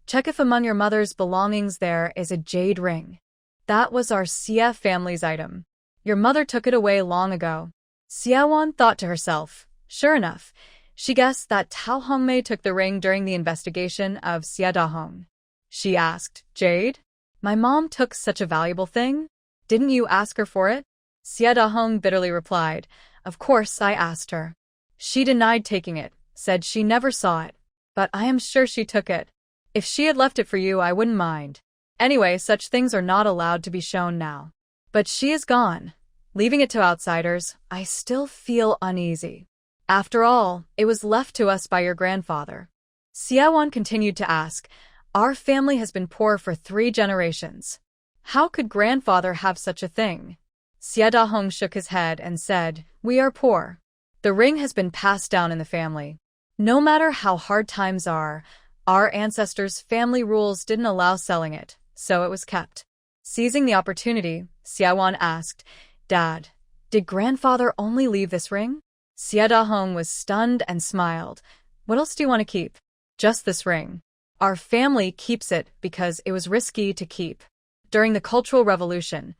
[SPEAKER 1] Check if among your mother's belongings there is a jade ring. That was our Xie family's item. Your mother took it away long ago. Xiaowan thought to herself. Sure enough, she guessed that Tao Hongmei took the ring during the investigation of Xie Dahong. She asked, Jade? My mom took such a valuable thing? Didn't you ask her for it? Xie Dahong bitterly replied, Of course I asked her. She denied taking it, said she never saw it. But I am sure she took it. If she had left it for you, I wouldn't mind. Anyway, such things are not allowed to be shown now. But she is gone. Leaving it to outsiders, I still feel uneasy. After all, it was left to us by your grandfather. Xiaowan continued to ask, Our family has been poor for 3 generations. How could grandfather have such a thing? Xie Dahong shook his head and said, We are poor. The ring has been passed down in the family. No matter how hard times are, our ancestors' family rules didn't allow selling it, so it was kept. Seizing the opportunity, Xiaowan asked, Dad, did grandfather only leave this ring? Xie Dahong was stunned and smiled. What else do you want to keep? Just this ring. Our family keeps it because it was risky to keep. During the Cultural Revolution,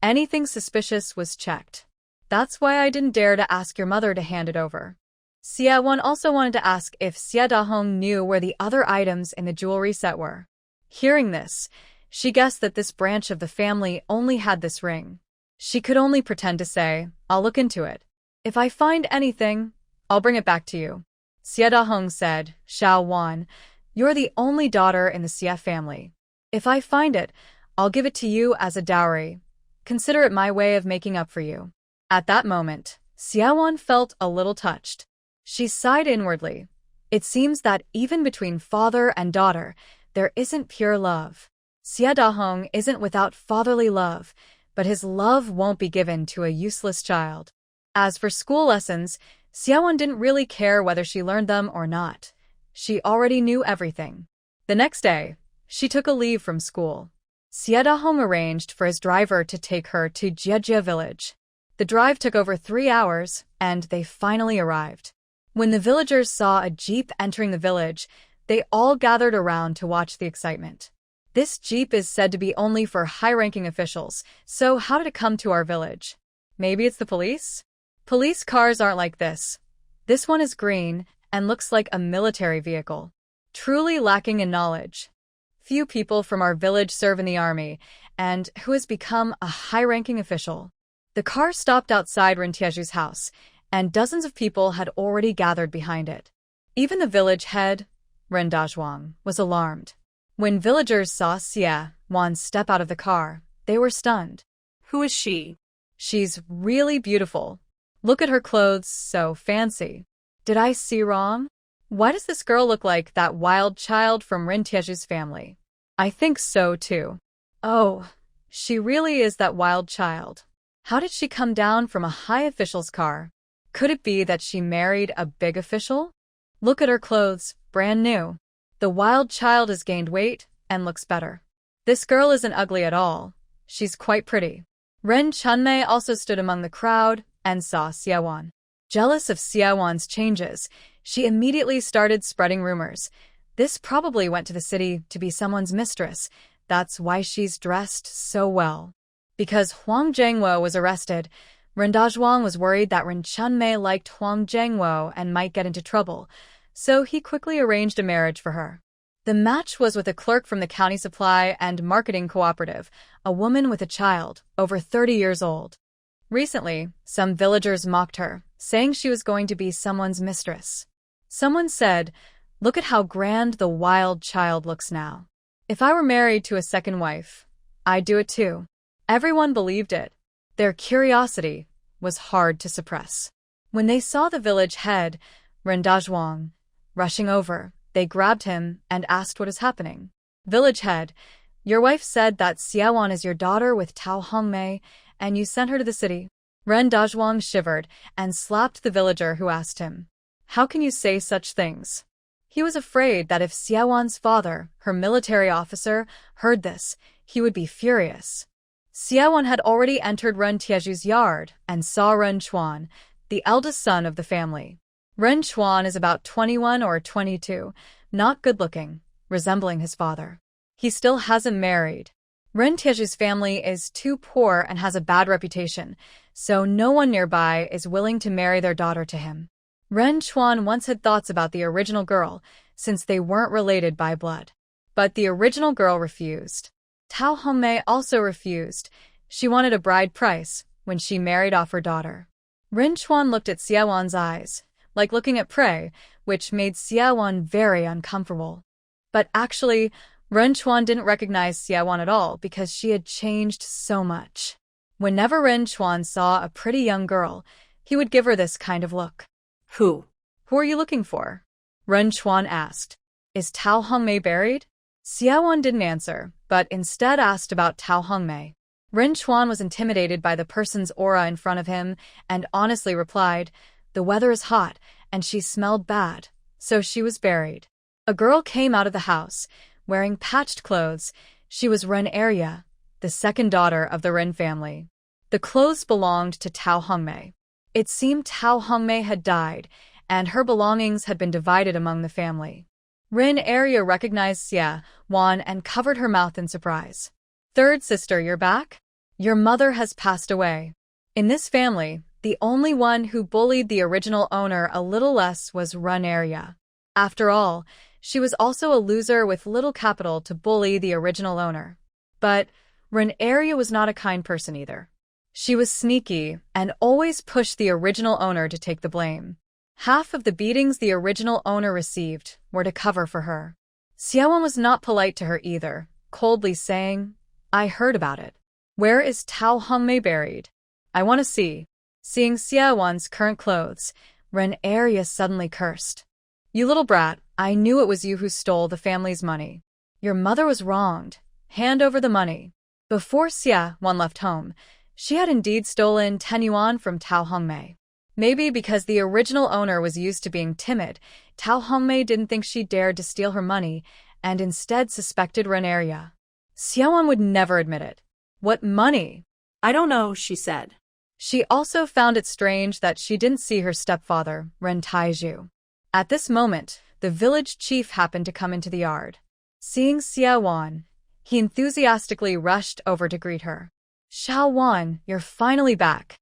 [SPEAKER 1] anything suspicious was checked. That's why I didn't dare to ask your mother to hand it over. Xiaowan also wanted to ask if Xie Dahong knew where the other items in the jewelry set were. Hearing this, she guessed that this branch of the family only had this ring. She could only pretend to say, I'll look into it. If I find anything, I'll bring it back to you. Xie Dahong said, Xiaowan, you're the only daughter in the Xie family. If I find it, I'll give it to you as a dowry. Consider it my way of making up for you. At that moment, Xiaowan felt a little touched. She sighed inwardly. It seems that even between father and daughter, there isn't pure love. Xie Dahong isn't without fatherly love, but his love won't be given to a useless child. As for school lessons, Xiaowon didn't really care whether she learned them or not. She already knew everything. The next day, she took a leave from school. Xie Dahong arranged for his driver to take her to Jiejie village. The drive took over 3 hours, and they finally arrived. When the villagers saw a jeep entering the village, they all gathered around to watch the excitement. This jeep is said to be only for high-ranking officials, so how did it come to our village? Maybe it's the police? Police cars aren't like this. This one is green and looks like a military vehicle. Truly lacking in knowledge. Few people from our village serve in the army, and who has become a high-ranking official. The car stopped outside Ren Tieju's house, and dozens of people had already gathered behind it. Even the village head, Ren Dazhuang, was alarmed. When villagers saw Xie Wan step out of the car, they were stunned.
[SPEAKER 2] Who is she?
[SPEAKER 1] She's really beautiful. Look at her clothes, so fancy. Did I see wrong? Why does this girl look like that wild child from Ren Tieju's family? I think so too. Oh, she really is that wild child. How did she come down from a high official's car? Could it be that she married a big official? Look at her clothes, brand new. The wild child has gained weight and looks better. This girl isn't ugly at all. She's quite pretty. Ren Chunmei also stood among the crowd and saw Xie Wan. Jealous of Xie Wan's changes, she immediately started spreading rumors. This probably went to the city to be someone's mistress. That's why she's dressed so well. Because Huang Zhengwo was arrested, Ren Dazhuang was worried that Ren Chunmei liked Huang Zhengwo and might get into trouble, so he quickly arranged a marriage for her. The match was with a clerk from the county supply and marketing cooperative, a woman with a child, over 30 years old. Recently, some villagers mocked her, saying she was going to be someone's mistress. Someone said, "Look at how grand the wild child looks now. If I were married to a second wife, I'd do it too." Everyone believed it. Their curiosity was hard to suppress. When they saw the village head, Ren Dazhuang, rushing over, they grabbed him and asked what is happening. "Village head, your wife said that Xie Wan is your daughter with Tao Hongmei, and you sent her to the city." Ren Dazhuang shivered and slapped the villager who asked him, "How can you say such things?" He was afraid that if Xie Wan's father, her military officer, heard this, he would be furious. Xie Wan had already entered Ren Tieju's yard and saw Ren Chuan, the eldest son of the family. Ren Chuan is about 21 or 22, not good-looking, resembling his father. He still hasn't married. Ren Tieju's family is too poor and has a bad reputation, so no one nearby is willing to marry their daughter to him. Ren Chuan once had thoughts about the original girl, since they weren't related by blood. But the original girl refused. Tao Hongmei also refused. She wanted a bride price when she married off her daughter. Ren Chuan looked at Xie Wan's eyes, like looking at prey, which made Xie Wan very uncomfortable. But actually, Ren Chuan didn't recognize Xie Wan at all because she had changed so much. Whenever Ren Chuan saw a pretty young girl, he would give her this kind of look.
[SPEAKER 2] Who?
[SPEAKER 1] "Who are you looking for?" Ren Chuan asked. "Is Tao Hongmei buried?" Xie Wan didn't answer, but instead asked about Tao Hongmei. Ren Chuan was intimidated by the person's aura in front of him and honestly replied, "The weather is hot, and she smelled bad, so she was buried." A girl came out of the house, wearing patched clothes. She was Ren Arya, the second daughter of the Ren family. The clothes belonged to Tao Hongmei. It seemed Tao Hongmei had died, and her belongings had been divided among the family. Ren Arya recognized Xie Wan and covered her mouth in surprise. "Third sister, you're back? Your mother has passed away." In this family, the only one who bullied the original owner a little less was Ren Arya. After all, she was also a loser with little capital to bully the original owner. But Ren Arya was not a kind person either. She was sneaky and always pushed the original owner to take the blame. Half of the beatings the original owner received were to cover for her. Xie Wan was not polite to her either, coldly saying, "I heard about it. Where is Tao Hongmei buried? I want to see." Seeing Xie Wan's current clothes, Ren Arya suddenly cursed. "You little brat, I knew it was you who stole the family's money. Your mother was wronged. Hand over the money." Before Xia-wan left home, she had indeed stolen 10 yuan from Tao Hongmei. Maybe because the original owner was used to being timid, Tao Hongmei didn't think she dared to steal her money and instead suspected Renaria. Xia-wan would never admit it. What money?
[SPEAKER 2] I don't know, she said.
[SPEAKER 1] She also found it strange that she didn't see her stepfather, Ren Taizhu. At this moment, the village chief happened to come into the yard. Seeing Xia-wan, he enthusiastically rushed over to greet her. Xiao-wan, you're finally back.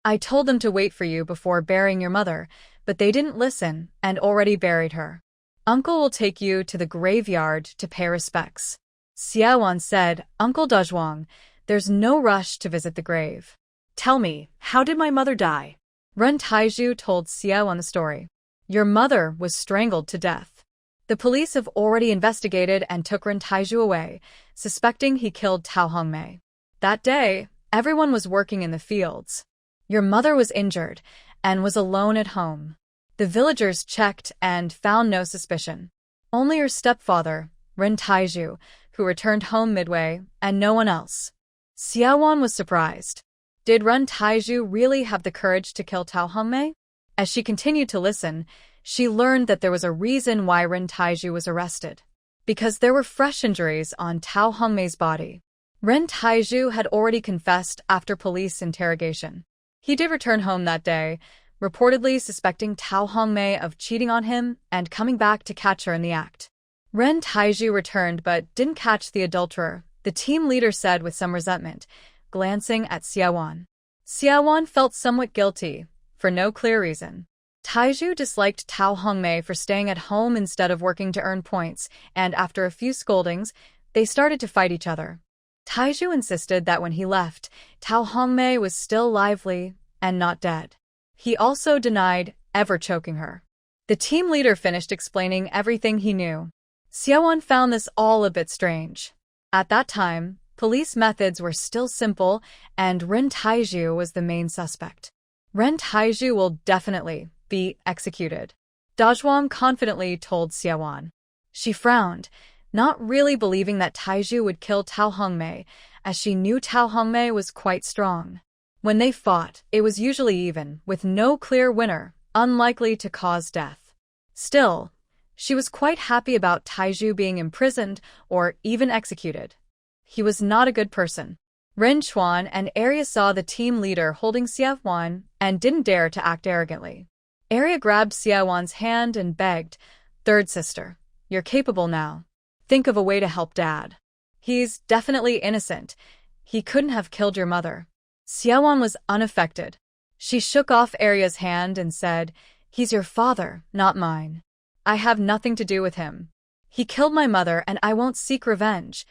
[SPEAKER 1] I told them to wait for you before burying your mother, but they didn't listen and already buried her. Uncle will take you to the graveyard to pay respects. Xia-wan said, Uncle Dazhuang, there's no rush to visit the grave.
[SPEAKER 2] Tell me, how did my mother die?
[SPEAKER 1] Ren Taizhu told Xiao-wan the story. Your mother was strangled to death. The police have already investigated and took Ren Taizhu away, suspecting he killed Tao Hongmei. That day, everyone was working in the fields. Your mother was injured and was alone at home. The villagers checked and found no suspicion. Only her stepfather, Ren Taizhu, who returned home midway, and no one else. Xiao-wan was surprised. Did Ren Taizhu really have the courage to kill Tao Hongmei? As she continued to listen, she learned that there was a reason why Ren Taizhu was arrested. Because there were fresh injuries on Tao Hongmei's body. Ren Taizhu had already confessed after police interrogation. He did return home that day, reportedly suspecting Tao Hongmei of cheating on him and coming back to catch her in the act. Ren Taizhu returned but didn't catch the adulterer, the team leader said with some resentment, glancing at Xiao-wan. Xiao-wan felt somewhat guilty, for no clear reason. Taizhu disliked Tao Hongmei for staying at home instead of working to earn points, and after a few scoldings, they started to fight each other. Taizhu insisted that when he left, Tao Hongmei was still lively and not dead. He also denied ever choking her. The team leader finished explaining everything he knew. Xiao-wan found this all a bit strange. At that time, police methods were still simple, and Ren Taizhu was the main suspect. Ren Taizhu will definitely be executed, Dazhuang confidently told Xiao-wan. She frowned, not really believing that Taizhu would kill Tao Hongmei, as she knew Tao Hongmei was quite strong. When they fought, it was usually even, with no clear winner, unlikely to cause death. Still, she was quite happy about Taizhu being imprisoned or even executed. He was not a good person. Ren Chuan and Arya saw the team leader holding Xiao-wan and didn't dare to act arrogantly. Arya grabbed Xiao-wan's hand and begged, Third sister, you're capable now. Think of a way to help Dad. He's definitely innocent. He couldn't have killed your mother. Xiao-wan was unaffected. She shook off Arya's hand and said, He's your father, not mine. I have nothing to do with him. He killed my mother and I won't seek revenge.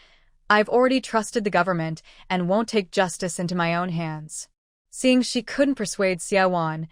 [SPEAKER 1] I've already trusted the government and won't take justice into my own hands. Seeing she couldn't persuade Xiao-wan,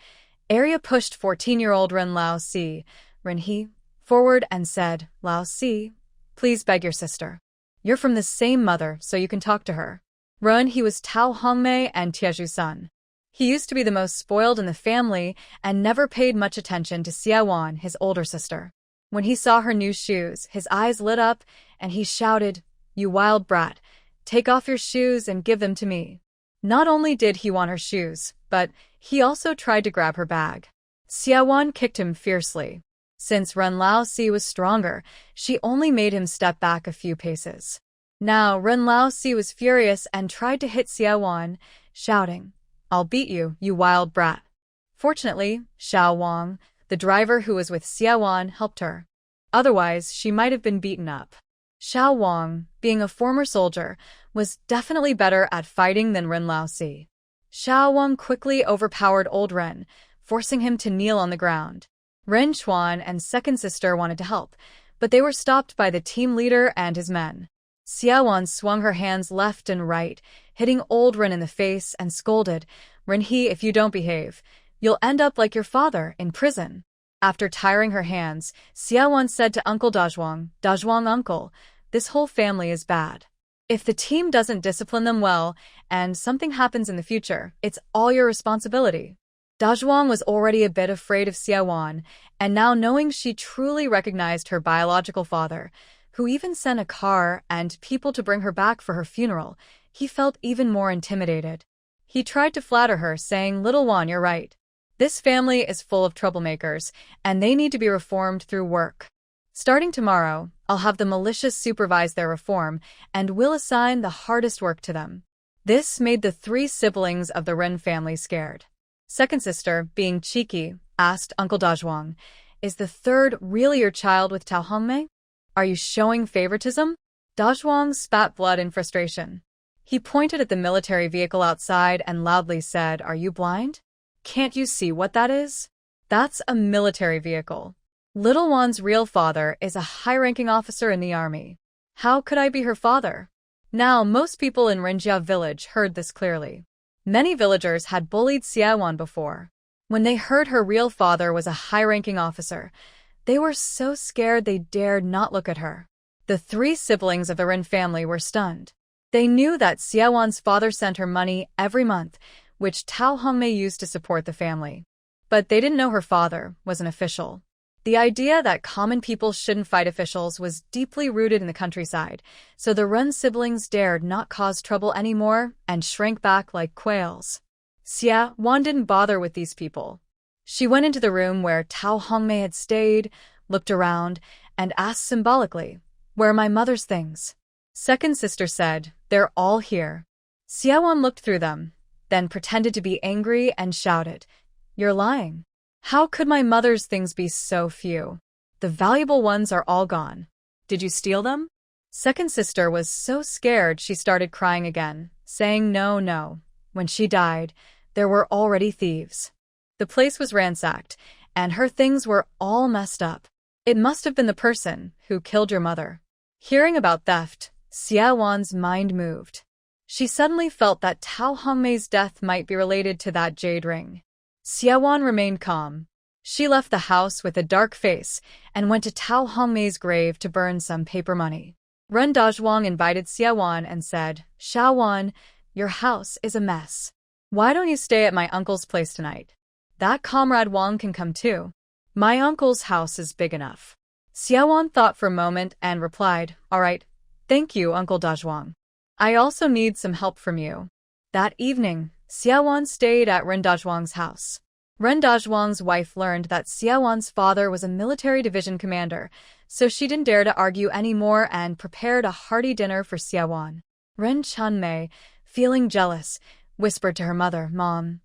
[SPEAKER 1] Arya pushed 14-year-old Ren Lao-si, Ren-he, forward and said, Lao-si, please beg your sister. You're from the same mother, so you can talk to her. Ren-he was Tao Hongmei and Tiezhu's son. He used to be the most spoiled in the family and never paid much attention to Xiao-wan, his older sister. When he saw her new shoes, his eyes lit up and he shouted, You wild brat, take off your shoes and give them to me. Not only did he want her shoes, but he also tried to grab her bag. Xiao-wan kicked him fiercely. Since Ren Lao-si was stronger, she only made him step back a few paces. Now Ren Lao-si was furious and tried to hit Xiao-wan, shouting, I'll beat you, you wild brat. Fortunately, Xiao Wang, the driver who was with Xiao-wan, helped her. Otherwise, she might have been beaten up. Xiao Wang, being a former soldier, was definitely better at fighting than Ren Lao-si. Xiao Wang quickly overpowered old Ren, forcing him to kneel on the ground. Ren Chuan and second sister wanted to help, but they were stopped by the team leader and his men. Xiao-wan swung her hands left and right, hitting old Ren in the face and scolded, Ren-he, if you don't behave, you'll end up like your father, in prison. After tiring her hands, Xiao-wan said to Uncle Dazhuang, Dazhuang uncle, this whole family is bad. If the team doesn't discipline them well, and something happens in the future, it's all your responsibility. Dazhuang was already a bit afraid of Xiao-wan, and now knowing she truly recognized her biological father, who even sent a car and people to bring her back for her funeral, he felt even more intimidated. He tried to flatter her, saying, "Little one, you're right. This family is full of troublemakers, and they need to be reformed through work. Starting tomorrow, I'll have the militias supervise their reform, and will assign the hardest work to them." This made the three siblings of the Ren family scared. Second sister, being cheeky, asked Uncle Dazhuang, "Is the third really your child with Tao Hongmei? Are you showing favoritism?" Dazhuang spat blood in frustration. He pointed at the military vehicle outside and loudly said, "Are you blind? Can't you see what that is? That's a military vehicle. Little Wan's real father is a high-ranking officer in the army. How could I be her father?" Now, most people in Rinjia village heard this clearly. Many villagers had bullied Xiaowan before. When they heard her real father was a high-ranking officer, they were so scared they dared not look at her. The three siblings of the Ren family were stunned. They knew that Xiaowan's father sent her money every month, which Tao Hongmei used to support the family. But they didn't know her father was an official. The idea that common people shouldn't fight officials was deeply rooted in the countryside, so the Ren siblings dared not cause trouble anymore and shrank back like quails. Xiaowan didn't bother with these people. She went into the room where Tao Hongmei had stayed, looked around, and asked symbolically, "Where are my mother's things?" Second sister said, "They're all here." Xiaowan looked through them, then pretended to be angry and shouted, "You're lying. How could my mother's things be so few? The valuable ones are all gone. Did you steal them?" Second sister was so scared she started crying again, saying, "No, no. When she died, there were already thieves. The place was ransacked, and her things were all messed up. It must have been the person who killed your mother." Hearing about theft, Xiaowan's mind moved. She suddenly felt that Tao Hongmei's death might be related to that jade ring. Xiaowan remained calm. She left the house with a dark face and went to Tao Hongmei's grave to burn some paper money. Ren Dazhuang invited Xiaowan and said, "Xiaowan, your house is a mess. Why don't you stay at my uncle's place tonight? That comrade Wang can come too. My uncle's house is big enough." Xiaowan thought for a moment and replied, "All right. Thank you, Uncle Dazhuang. I also need some help from you." That evening, Xiaowan stayed at Ren Dazhuang's house. Ren Dazhuang's wife learned that Xiaowan's father was a military division commander, so she didn't dare to argue anymore and prepared a hearty dinner for Xiaowan. Ren Chunmei, feeling jealous, whispered to her mother, "Mom,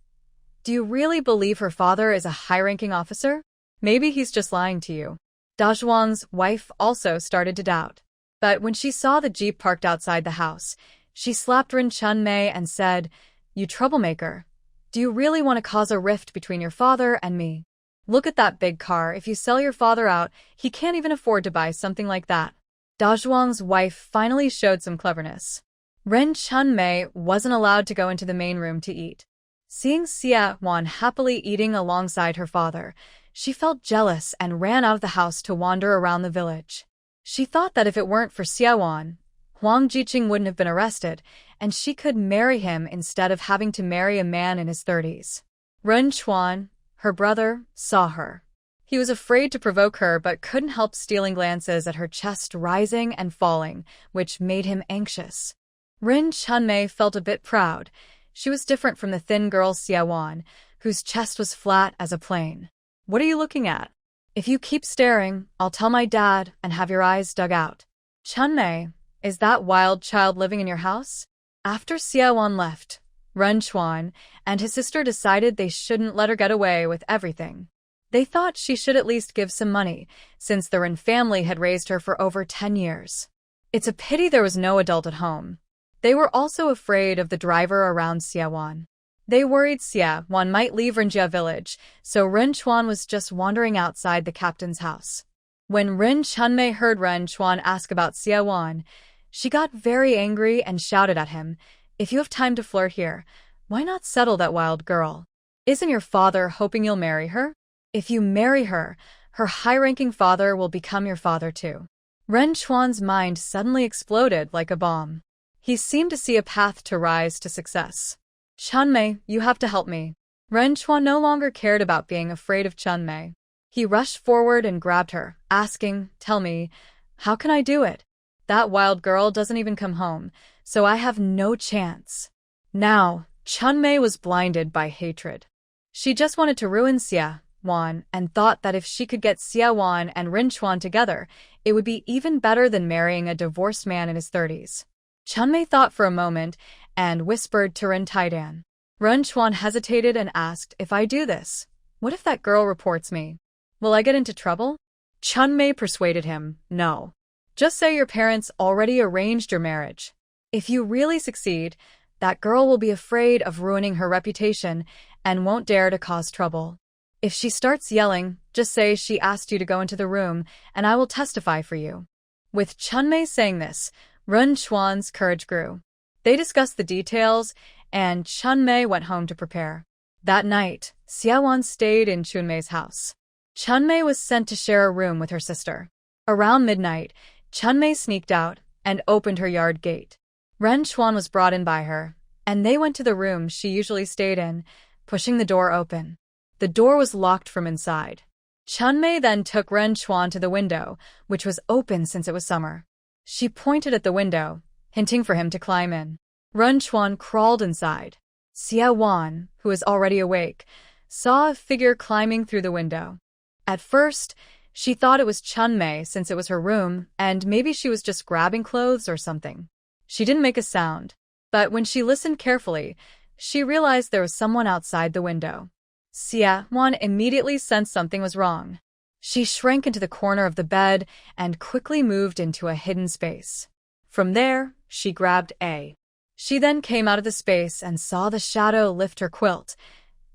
[SPEAKER 1] do you really believe her father is a high-ranking officer? Maybe he's just lying to you." Dazhuang's wife also started to doubt. But when she saw the jeep parked outside the house, she slapped Ren Chunmei and said, "You troublemaker. Do you really want to cause a rift between your father and me? Look at that big car. If you sell your father out, he can't even afford to buy something like that." Dazhuang's wife finally showed some cleverness. Ren Chunmei wasn't allowed to go into the main room to eat. Seeing Xiaowan happily eating alongside her father, she felt jealous and ran out of the house to wander around the village. She thought that if it weren't for Xiaowan, Huang Jiqing wouldn't have been arrested, and she could marry him instead of having to marry a man in his 30s. Ren Chuan, her brother, saw her. He was afraid to provoke her but couldn't help stealing glances at her chest rising and falling, which made him anxious. Ren Chunmei felt a bit proud. She was different from the thin girl Xiaowan, whose chest was flat as a plane. "What are you looking at? If you keep staring, I'll tell my dad and have your eyes dug out." "Chunmei, is that wild child living in your house?" After Xiaowan left, Ren Chuan and his sister decided they shouldn't let her get away with everything. They thought she should at least give some money, since the Ren family had raised her for over 10 years. It's a pity there was no adult at home. They were also afraid of the driver around Xiaowan. They worried Xiaowan might leave Rinjia village, so Ren Chuan was just wandering outside the captain's house. When Ren Chunmei heard Ren Chuan ask about Xiaowan, she got very angry and shouted at him, "If you have time to flirt here, why not settle that wild girl? Isn't your father hoping you'll marry her? If you marry her, her high-ranking father will become your father too." Ren Chuan's mind suddenly exploded like a bomb. He seemed to see a path to rise to success. "Chunmei, you have to help me." Ren Chuan no longer cared about being afraid of Chunmei. He rushed forward and grabbed her, asking, "Tell me, how can I do it? That wild girl doesn't even come home, so I have no chance. Now, Chunmei was blinded by hatred. She just wanted to ruin Xia Wan and thought that if she could get Xia Wan and Rinchuan together, it would be even better than marrying a divorced man in his 30s. Chunmei thought for a moment and whispered to Rin Taidan. Rinchuan hesitated and asked, if I do this, what if that girl reports me? Will I get into trouble? Chunmei persuaded him, no. Just say your parents already arranged your marriage. If you really succeed, that girl will be afraid of ruining her reputation and won't dare to cause trouble. If she starts yelling, just say she asked you to go into the room and I will testify for you. With Chunmei saying this, Rinchuan's courage grew. They discussed the details and Chunmei went home to prepare. That night, Xia Wan stayed in Chunmei's house. Chunmei was sent to share a room with her sister. Around midnight, Chunmei sneaked out and opened her yard gate. Rinchuan was brought in by her, and they went to the room she usually stayed in, pushing the door open. The door was locked from inside. Chunmei then took Rinchuan to the window, which was open since it was summer. She pointed at the window, hinting for him to climb in. Rinchuan crawled inside. Xia Wan, who was already awake, saw a figure climbing through the window. At first, she thought it was Chunmei since it was her room, and maybe she was just grabbing clothes or something. She didn't make a sound, but when she listened carefully, she realized there was someone outside the window. Xia Wan immediately sensed something was wrong. She shrank into the corner of the bed and quickly moved into a hidden space. From there, she grabbed A. She then came out of the space and saw the shadow lift her quilt.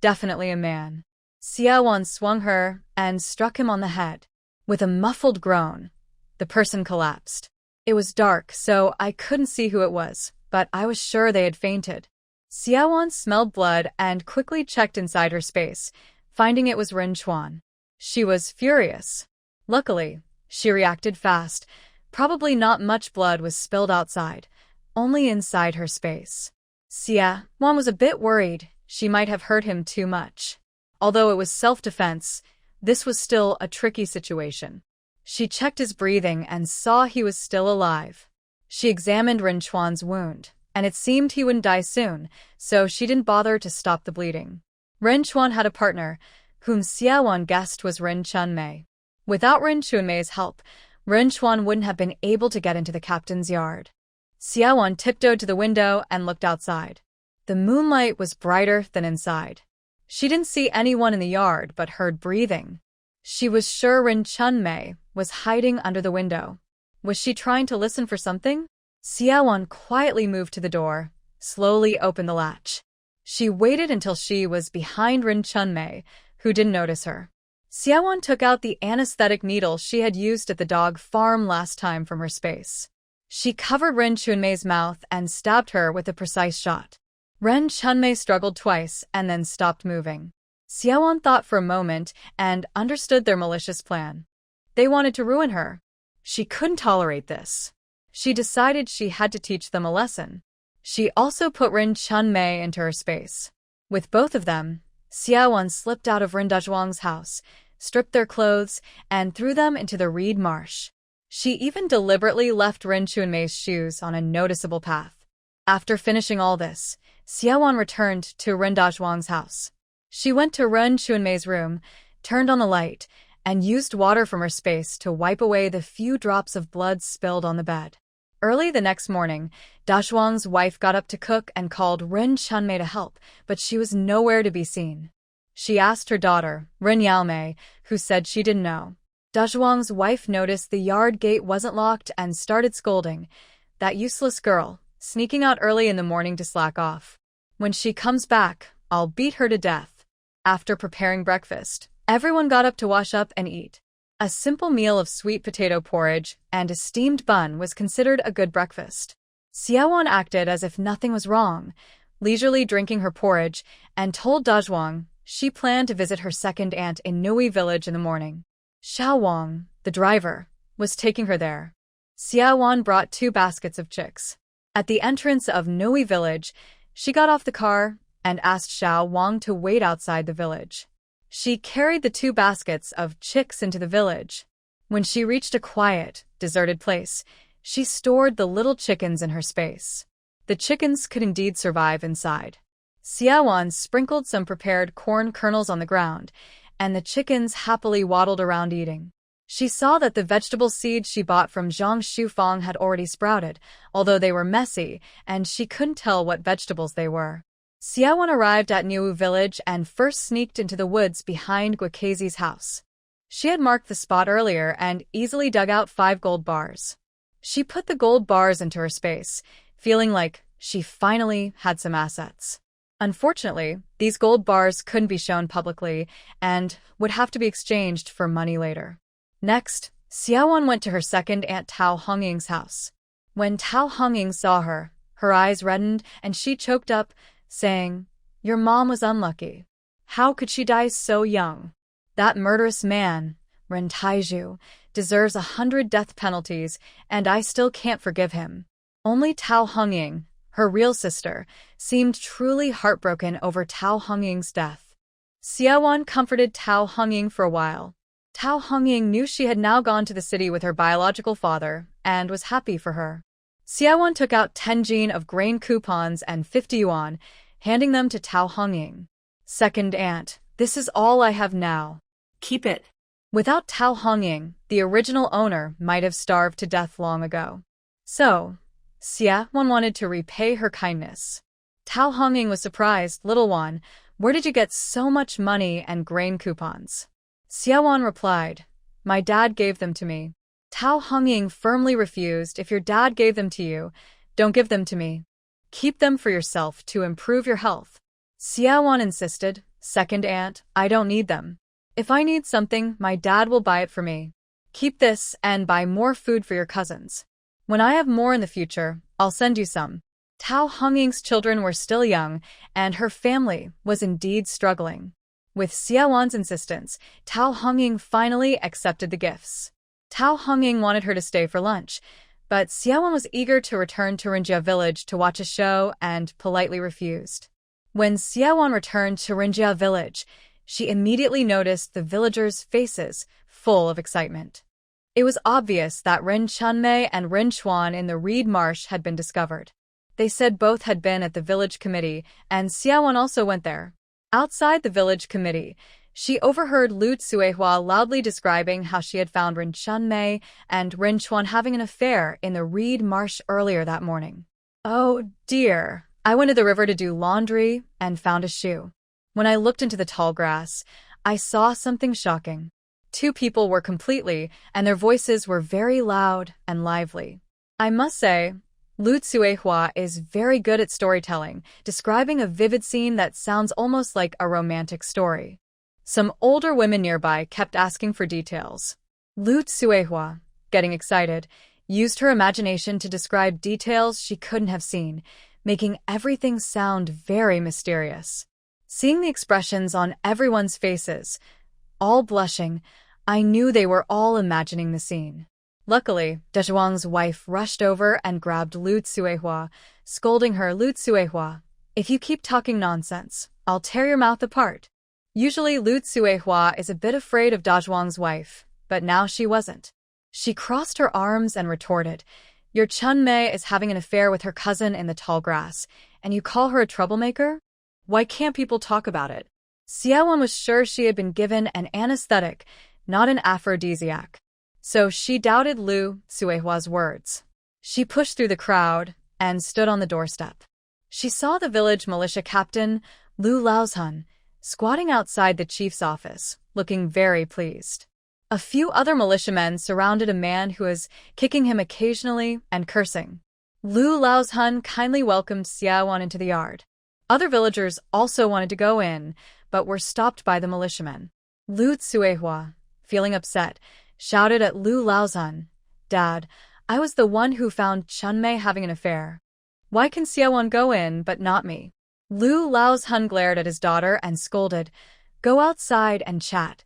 [SPEAKER 1] Definitely a man. Xia Wan swung her and struck him on the head. With a muffled groan, the person collapsed. It was dark, so I couldn't see who it was, but I was sure they had fainted. Xia Wan smelled blood and quickly checked inside her space, finding it was Rinchuan. She was furious. Luckily, she reacted fast. Probably not much blood was spilled outside, only inside her space. Xia Wan was a bit worried she might have hurt him too much. Although it was self-defense, this was still a tricky situation. She checked his breathing and saw he was still alive. She examined Rinchuan's wound, and it seemed he wouldn't die soon, so she didn't bother to stop the bleeding. Rinchuan had a partner, whom Xia Wan guessed was Rin Chunmei. Without Rin Chunmei's help, Rinchuan wouldn't have been able to get into the captain's yard. Xia Wan tiptoed to the window and looked outside. The moonlight was brighter than inside. She didn't see anyone in the yard but heard breathing. She was sure Rin Chunmei was hiding under the window. Was she trying to listen for something? Xia Wan quietly moved to the door, slowly opened the latch. She waited until she was behind Rin Chunmei, who didn't notice her. Xia Wan took out the anesthetic needle she had used at the dog farm last time from her space. She covered Rin Chunmei's mouth and stabbed her with a precise shot. Rin Chunmei struggled twice and then stopped moving. Xia Wan thought for a moment and understood their malicious plan. They wanted to ruin her. She couldn't tolerate this. She decided she had to teach them a lesson. She also put Rin Chunmei into her space. With both of them, Xia Wan slipped out of Rin Dazhuang's house, stripped their clothes, and threw them into the reed marsh. She even deliberately left Rin Chunmei's shoes on a noticeable path. After finishing all this, Xia Wan returned to Rin Dazhuang's house. She went to Rin Chunmei's room, turned on the light, and used water from her space to wipe away the few drops of blood spilled on the bed. Early the next morning, Dazhuang's wife got up to cook and called Rin Chunmei to help, but she was nowhere to be seen. She asked her daughter, Rin Yaomei, who said she didn't know. Dazhuang's wife noticed the yard gate wasn't locked and started scolding. That useless girl, sneaking out early in the morning to slack off. When she comes back, I'll beat her to death. After preparing breakfast, everyone got up to wash up and eat. A simple meal of sweet potato porridge and a steamed bun was considered a good breakfast. Xia Wan acted as if nothing was wrong, leisurely drinking her porridge, and told Dazhuang she planned to visit her second aunt in Nui village in the morning. Xiao Wang, the driver, was taking her there. Xia Wan brought 2 baskets of chicks. At the entrance of Nui village, she got off the car and asked Xiao Wang to wait outside the village. She carried the 2 baskets of chicks into the village. When she reached a quiet, deserted place, she stored the little chickens in her space. The chickens could indeed survive inside. Xiaowan sprinkled some prepared corn kernels on the ground, and the chickens happily waddled around eating. She saw that the vegetable seeds she bought from Zhang Shufang had already sprouted, although they were messy, and she couldn't tell what vegetables they were. Xiaowan arrived at Niu village and first sneaked into the woods behind Guokezhi's house. She had marked the spot earlier and easily dug out 5 gold bars. She put the gold bars into her space, feeling like she finally had some assets. Unfortunately, these gold bars couldn't be shown publicly and would have to be exchanged for money later. Next, Xiaowan went to her second aunt Tao Hongying's house. When Tao Hongying saw her, her eyes reddened and she choked up, saying, "Your mom was unlucky. How could she die so young? That murderous man, Ren Taizhu, deserves 100 death penalties, and I still can't forgive him." Only Tao Hongying, her real sister, seemed truly heartbroken over Tao Hongying's death. Xiaowan comforted Tao Hongying for a while. Tao Hongying knew she had now gone to the city with her biological father and was happy for her. Xiaowan took out 10 jin of grain coupons and 50 yuan, handing them to Tao Hongying. "Second aunt, this is all I have now.
[SPEAKER 2] Keep it."
[SPEAKER 1] Without Tao Hongying, the original owner might have starved to death long ago. So, Xiaowan wanted to repay her kindness. Tao Hongying was surprised. "Little one, where did you get so much money and grain coupons?" Xiaowan replied, "My dad gave them to me." Tao Hongying firmly refused. "If your dad gave them to you, don't give them to me. Keep them for yourself to improve your health." Xiaowan insisted, "Second aunt, I don't need them. If I need something, my dad will buy it for me. Keep this and buy more food for your cousins. When I have more in the future, I'll send you some." Tao Hongying's children were still young, and her family was indeed struggling. With Xiaowan's insistence, Tao Hongying finally accepted the gifts. Tao Hongying wanted her to stay for lunch, but Xiaowan was eager to return to Rinjia village to watch a show and politely refused. When Xiaowan returned to Rinjia village, she immediately noticed the villagers' faces full of excitement. It was obvious that Ren Chunmei and Ren Chuan in the reed marsh had been discovered. They said both had been at the village committee, and Xiaowan also went there. Outside the village committee, she overheard Lu Tsuehua loudly describing how she had found Ren Chunmei and Ren Chuan having an affair in the reed marsh earlier that morning. "Oh dear, I went to the river to do laundry and found a shoe. When I looked into the tall grass, I saw something shocking. 2 people were completely, and their voices were very loud and lively. I must say, Lu Tsuehua is very good at storytelling, describing a vivid scene that sounds almost like a romantic story." Some older women nearby kept asking for details. Lu Tsuehua, getting excited, used her imagination to describe details she couldn't have seen, making everything sound very mysterious. Seeing the expressions on everyone's faces, all blushing, I knew they were all imagining the scene. Luckily, Dezhuang's wife rushed over and grabbed Lu Tsuehua, scolding her. "Lu Tsuehua, if you keep talking nonsense, I'll tear your mouth apart." Usually Lu Tsuehua is a bit afraid of Dezhuang's wife, but now she wasn't. She crossed her arms and retorted, "Your Chunmei is having an affair with her cousin in the tall grass, and you call her a troublemaker? Why can't people talk about it?" Xiaowan was sure she had been given an anesthetic, not an aphrodisiac. So she doubted Lu Tsuehua's words. She pushed through the crowd and stood on the doorstep. She saw the village militia captain, Lu Laozhan, squatting outside the chief's office, looking very pleased. A few other militiamen surrounded a man who was kicking him occasionally and cursing. Lu Laozhan kindly welcomed Xiaowan into the yard. Other villagers also wanted to go in, but were stopped by the militiamen. Lu Tsuehua, feeling upset, shouted at Lu Laozhan, "Dad, I was the one who found Chunmei having an affair. Why can Xiaowan go in but not me?" Lu Laozhan glared at his daughter and scolded, "Go outside and chat.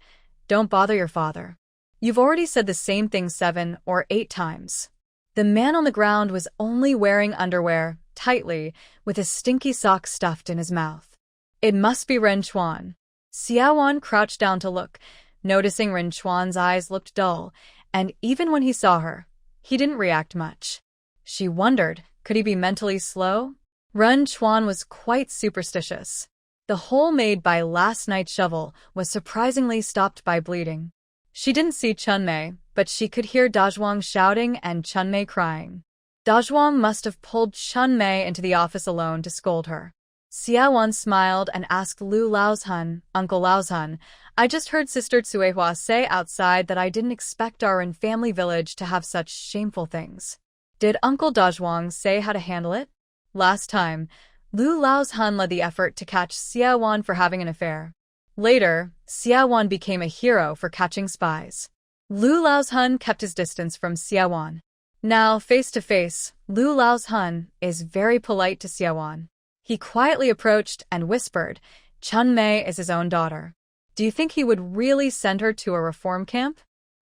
[SPEAKER 1] Don't bother your father. You've already said the same thing 7 or 8 times." The man on the ground was only wearing underwear, tightly, with a stinky sock stuffed in his mouth. It must be Ren Chuan. Xiaowan crouched down to look, noticing Ren Chuan's eyes looked dull, and even when he saw her, he didn't react much. She wondered Could he be mentally slow? Ren Chuan was quite superstitious. The hole made by last night's shovel was surprisingly stopped by bleeding. She didn't see Chunmei, but she could hear Dazhuang shouting and Chunmei crying. Dazhuang must have pulled Chunmei into the office alone to scold her. Xiaowan smiled and asked Lu Laozhan, Uncle Laozhan, I just heard Sister Tsuehua say outside that I didn't expect our in family village to have such shameful things. Did Uncle Dazhuang say how to handle it? Last time, Lu Laozhan led the effort to catch Xiaowan for having an affair. Later, Xiaowan became a hero for catching spies. Lu Laozhan kept his distance from Xiaowan. Now, face to face, Lu Laozhan is very polite to Xiaowan. He quietly approached and whispered, Chunmei is his own daughter. Do you think he would really send her to a reform camp?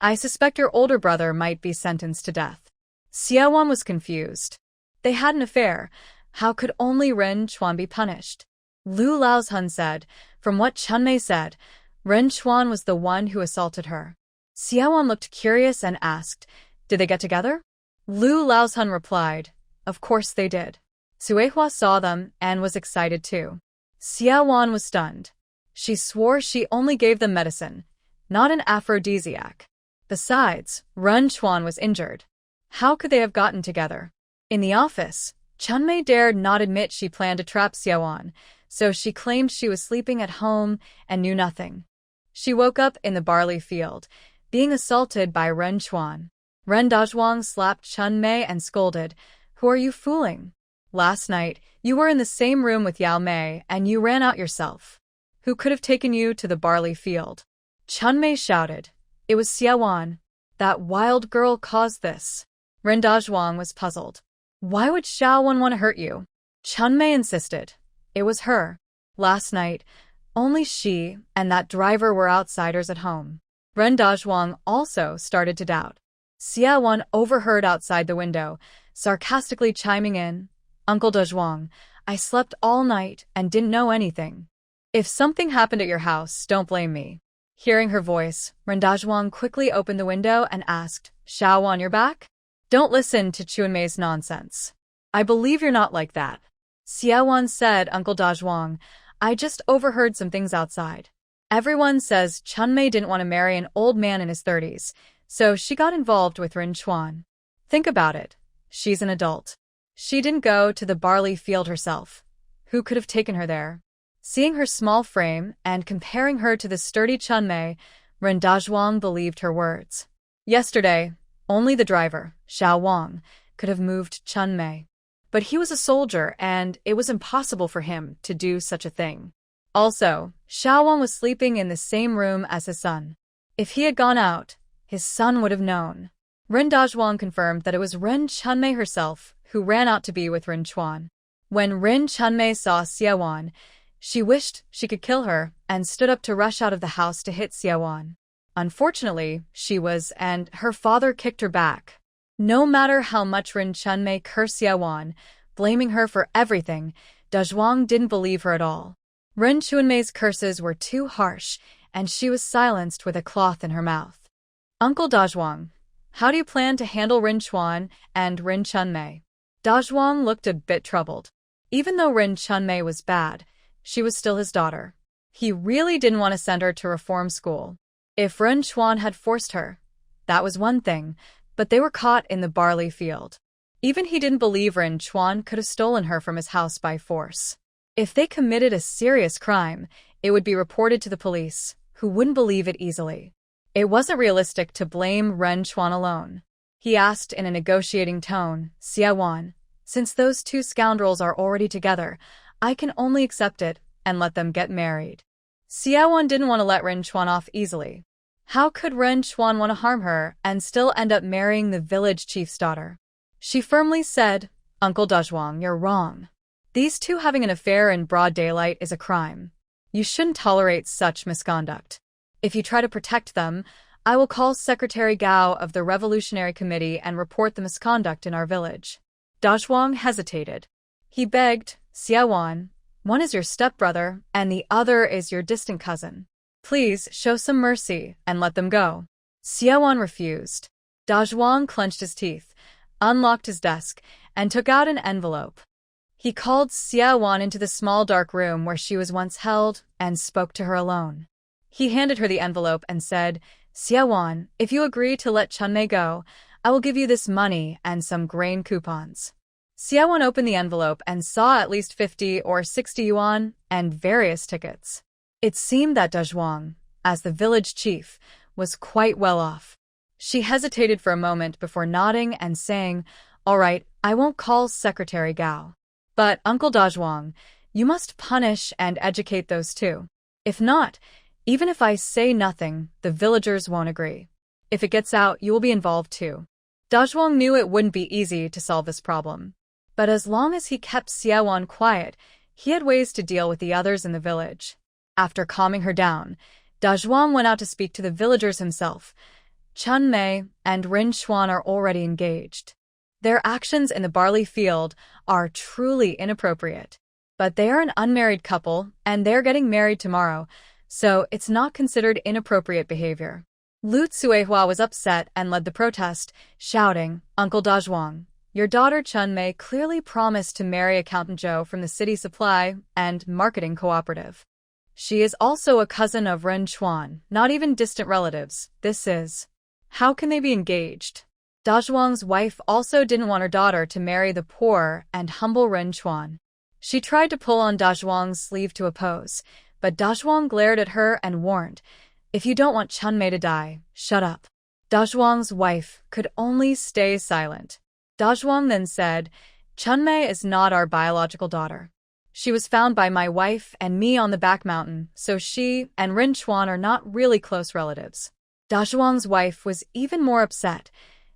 [SPEAKER 1] I suspect your older brother might be sentenced to death. Xiaowan was confused. They had an affair. How could only Ren Chuan be punished? Lu Laozhan said, from what Chunmei said, Ren Chuan was the one who assaulted her. Xiaowan looked curious and asked, did they get together? Lu Laozhan replied, of course they did. Tsuehua saw them and was excited too. Xiaowan was stunned. She swore she only gave them medicine, not an aphrodisiac. Besides, Ren Chuan was injured. How could they have gotten together? In the office, Chunmei dared not admit she planned to trap Xiaowan, so she claimed she was sleeping at home and knew nothing. She woke up in the barley field, being assaulted by Ren Chuan. Ren Dazhuang slapped Chunmei and scolded, who are you fooling? Last night, you were in the same room with Yao Mei and you ran out yourself. Who could have taken you to the barley field? Chunmei shouted. It was Xiaowan. That wild girl caused this. Ren Dazhuang was puzzled. Why would Xiaowan want to hurt you? Chunmei insisted. It was her. Last night, only she and that driver were outsiders at home. Ren Dazhuang also started to doubt. Xiaowan overheard outside the window, sarcastically chiming in, Uncle Dazhuang, I slept all night and didn't know anything. If something happened at your house, don't blame me. Hearing her voice, Ren Dazhuang quickly opened the window and asked, Xiaowan, you're back? Don't listen to Chunmei's nonsense. I believe you're not like that. Xiaowan said, Uncle Dazhuang, I just overheard some things outside. Everyone says Chunmei didn't want to marry an old man in his 30s, so she got involved with Ren Chuan. Think about it. She's an adult. She didn't go to the barley field herself. Who could have taken her there? Seeing her small frame and comparing her to the sturdy Chunmei, Ren Dazhuang believed her words. Yesterday, only the driver, Xiao Wang, could have moved Chunmei. But he was a soldier and it was impossible for him to do such a thing. Also, Xiao Wang was sleeping in the same room as his son. If he had gone out, his son would have known. Ren Dazhuang confirmed that it was Ren Chunmei herself who ran out to be with Ren Chuan. When Ren Chunmei saw Xiaowan, she wished she could kill her and stood up to rush out of the house to hit Xiaowan. Unfortunately, she was, and her father kicked her back. No matter how much Ren Chunmei cursed Xiaowan, blaming her for everything, Dazhuang didn't believe her at all. Ren Chunmei's curses were too harsh, and she was silenced with a cloth in her mouth. Uncle Dazhuang, how do you plan to handle Ren Chuan and Ren Chunmei? Dazhuang looked a bit troubled. Even though Ren Chunmei was bad, she was still his daughter. He really didn't want to send her to reform school. If Ren Chuan had forced her, that was one thing, but they were caught in the barley field. Even he didn't believe Ren Chuan could have stolen her from his house by force. If they committed a serious crime, it would be reported to the police, who wouldn't believe it easily. It wasn't realistic to blame Ren Chuan alone. He asked in a negotiating tone, Xiaowan, since those two scoundrels are already together, I can only accept it and let them get married. Xiaowan didn't want to let Ren Chuan off easily. How could Ren Chuan want to harm her and still end up marrying the village chief's daughter? She firmly said, Uncle Dazhuang, you're wrong. These two having an affair in broad daylight is a crime. You shouldn't tolerate such misconduct. If you try to protect them, I will call Secretary Gao of the Revolutionary Committee and report the misconduct in our village. Dazhuang hesitated. He begged, Xiaowan, one is your stepbrother and the other is your distant cousin. Please show some mercy and let them go. Xiaowan refused. Dazhuang clenched his teeth, unlocked his desk, and took out an envelope. He called Xiaowan into the small dark room where she was once held and spoke to her alone. He handed her the envelope and said, "Xiaowan, if you agree to let Chunmei go, I will give you this money and some grain coupons." Xiaowan opened the envelope and saw at least 50 or 60 yuan and various tickets. It seemed that Dazhuang, as the village chief, was quite well off. She hesitated for a moment before nodding and saying, "All right, I won't call Secretary Gao. But, Uncle Dazhuang, you must punish and educate those two. If not, even if I say nothing, the villagers won't agree. If it gets out, you will be involved too." Dazhuang knew it wouldn't be easy to solve this problem. But as long as he kept Xiaowan quiet, he had ways to deal with the others in the village. After calming her down, Dazhuang went out to speak to the villagers himself. Chunmei and Rin Xuan are already engaged. Their actions in the barley field are truly inappropriate. But they are an unmarried couple, and they're getting married tomorrow, so it's not considered inappropriate behavior. Lu Tsuehua was upset and led the protest, shouting, "Uncle Dazhuang, your daughter Chunmei clearly promised to marry Accountant Zhou from the City Supply and Marketing Cooperative. She is also a cousin of Ren Chuan, not even distant relatives. How can they be engaged?" Dazhuang's wife also didn't want her daughter to marry the poor and humble Ren Chuan. She tried to pull on Dazhuang's sleeve to oppose, but Dazhuang glared at her and warned, "If you don't want Chunmei to die, shut up." Dazhuang's wife could only stay silent. Dazhuang then said, "Chunmei is not our biological daughter. She was found by my wife and me on the back mountain, so she and Rin Chuan are not really close relatives." Dazhuang's wife was even more upset.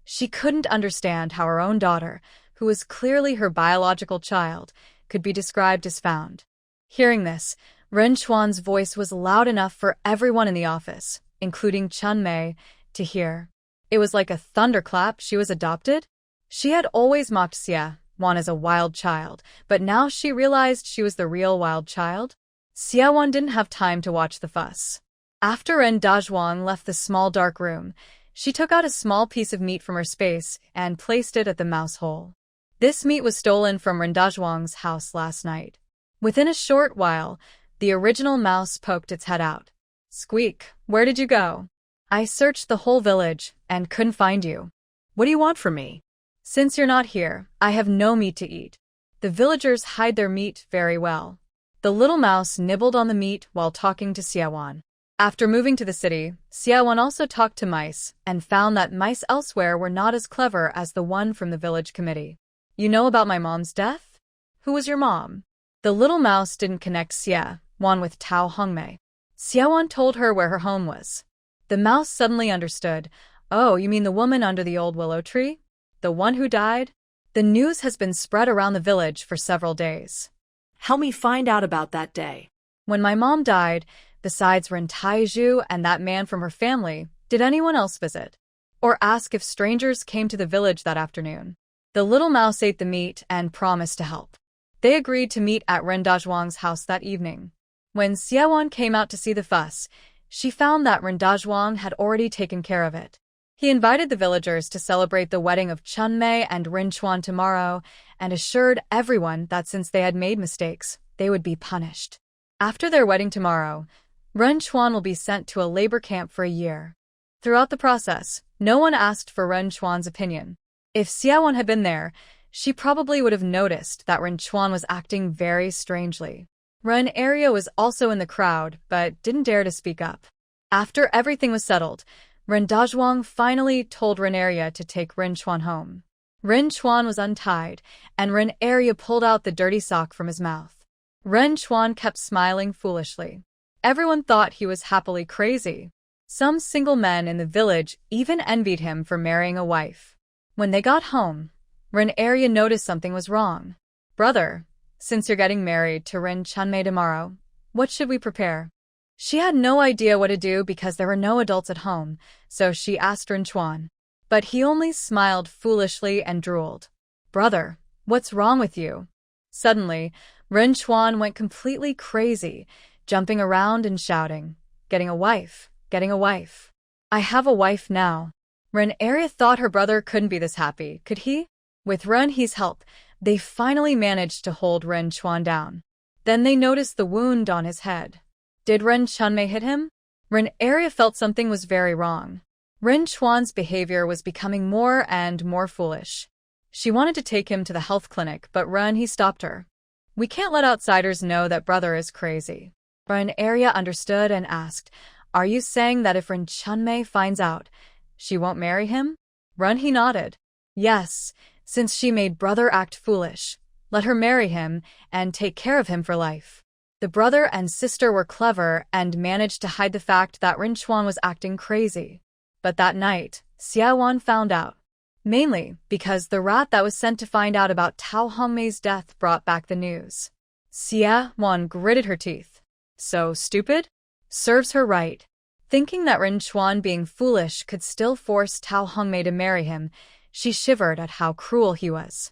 [SPEAKER 1] She couldn't understand how her own daughter, who was clearly her biological child, could be described as found. Hearing this, Ren Chuan's voice was loud enough for everyone in the office, including Chunmei, to hear. It was like a thunderclap. She was adopted? She had always mocked Xiaowan as a wild child, but now she realized she was the real wild child. Xiaowan didn't have time to watch the fuss. After Ren Dazhuang left the small dark room, she took out a small piece of meat from her space and placed it at the mouse hole. This meat was stolen from Ren Dazhuang's house last night. Within a short while, the original mouse poked its head out. "Squeak, where did you go? I searched the whole village and couldn't find you. What do you want from me? Since you're not here, I have no meat to eat." The villagers hide their meat very well. The little mouse nibbled on the meat while talking to Xiaowan. After moving to the city, Xiaowan also talked to mice and found that mice elsewhere were not as clever as the one from the village committee. "You know about my mom's death? Who was your mom?" The little mouse didn't connect Xiaowan with Tao Hongmei. Xiaowan told her where her home was. The mouse suddenly understood. "Oh, you mean the woman under the old willow tree? The one who died?" The news has been spread around the village for several days.
[SPEAKER 2] Help me find out about that day.
[SPEAKER 1] When my mom died, besides Ren Taizhu and that man from her family, did anyone else visit? Or ask if strangers came to the village that afternoon? The little mouse ate the meat and promised to help. They agreed to meet at Ren Dazhuang's house that evening. When Xiaowan came out to see the fuss, she found that Ren Dazhuang had already taken care of it. He invited the villagers to celebrate the wedding of Chunmei and Rin Chuan tomorrow and assured everyone that since they had made mistakes, they would be punished. After their wedding tomorrow, Ren Chuan will be sent to a labor camp for a year. Throughout the process, no one asked for Ren Chuan's opinion. If Xiaowan had been there, she probably would have noticed that Ren Chuan was acting very strangely. Ren Arya was also in the crowd, but didn't dare to speak up. After everything was settled, Ren Dazhuang finally told Ren Arya to take Ren Chuan home. Ren Chuan was untied, and Ren Arya pulled out the dirty sock from his mouth. Ren Chuan kept smiling foolishly. Everyone thought he was happily crazy. Some single men in the village even envied him for marrying a wife. When they got home, Ren Arya noticed something was wrong. "Brother, since you're getting married to Ren Chunmei tomorrow, what should we prepare?" She had no idea what to do because there were no adults at home, so she asked Ren Chuan. But he only smiled foolishly and drooled. "Brother, what's wrong with you?" Suddenly, Ren Chuan went completely crazy, jumping around and shouting, "Getting a wife, getting a wife. I have a wife now." Ren Arya thought her brother couldn't be this happy, could he? With Renhe's help, they finally managed to hold Ren Chuan down. Then they noticed the wound on his head. Did Ren Chunmei hit him? Ren Arya felt something was very wrong. Ren Chuan's behavior was becoming more and more foolish. She wanted to take him to the health clinic, but Renhe stopped her. We can't let outsiders know that brother is crazy. Ren Arya understood and asked, Are you saying that if Ren Chunmei finds out, she won't marry him? Renhe nodded. Yes, since she made brother act foolish. Let her marry him and take care of him for life. The brother and sister were clever and managed to hide the fact that Ren Chuan was acting crazy. But that night, Xia Wan found out. Mainly because the rat that was sent to find out about Tao Hongmei's death brought back the news. Xia Wan gritted her teeth. So stupid? Serves her right. Thinking that Ren Chuan being foolish could still force Tao Hongmei to marry him, she shivered at how cruel he was.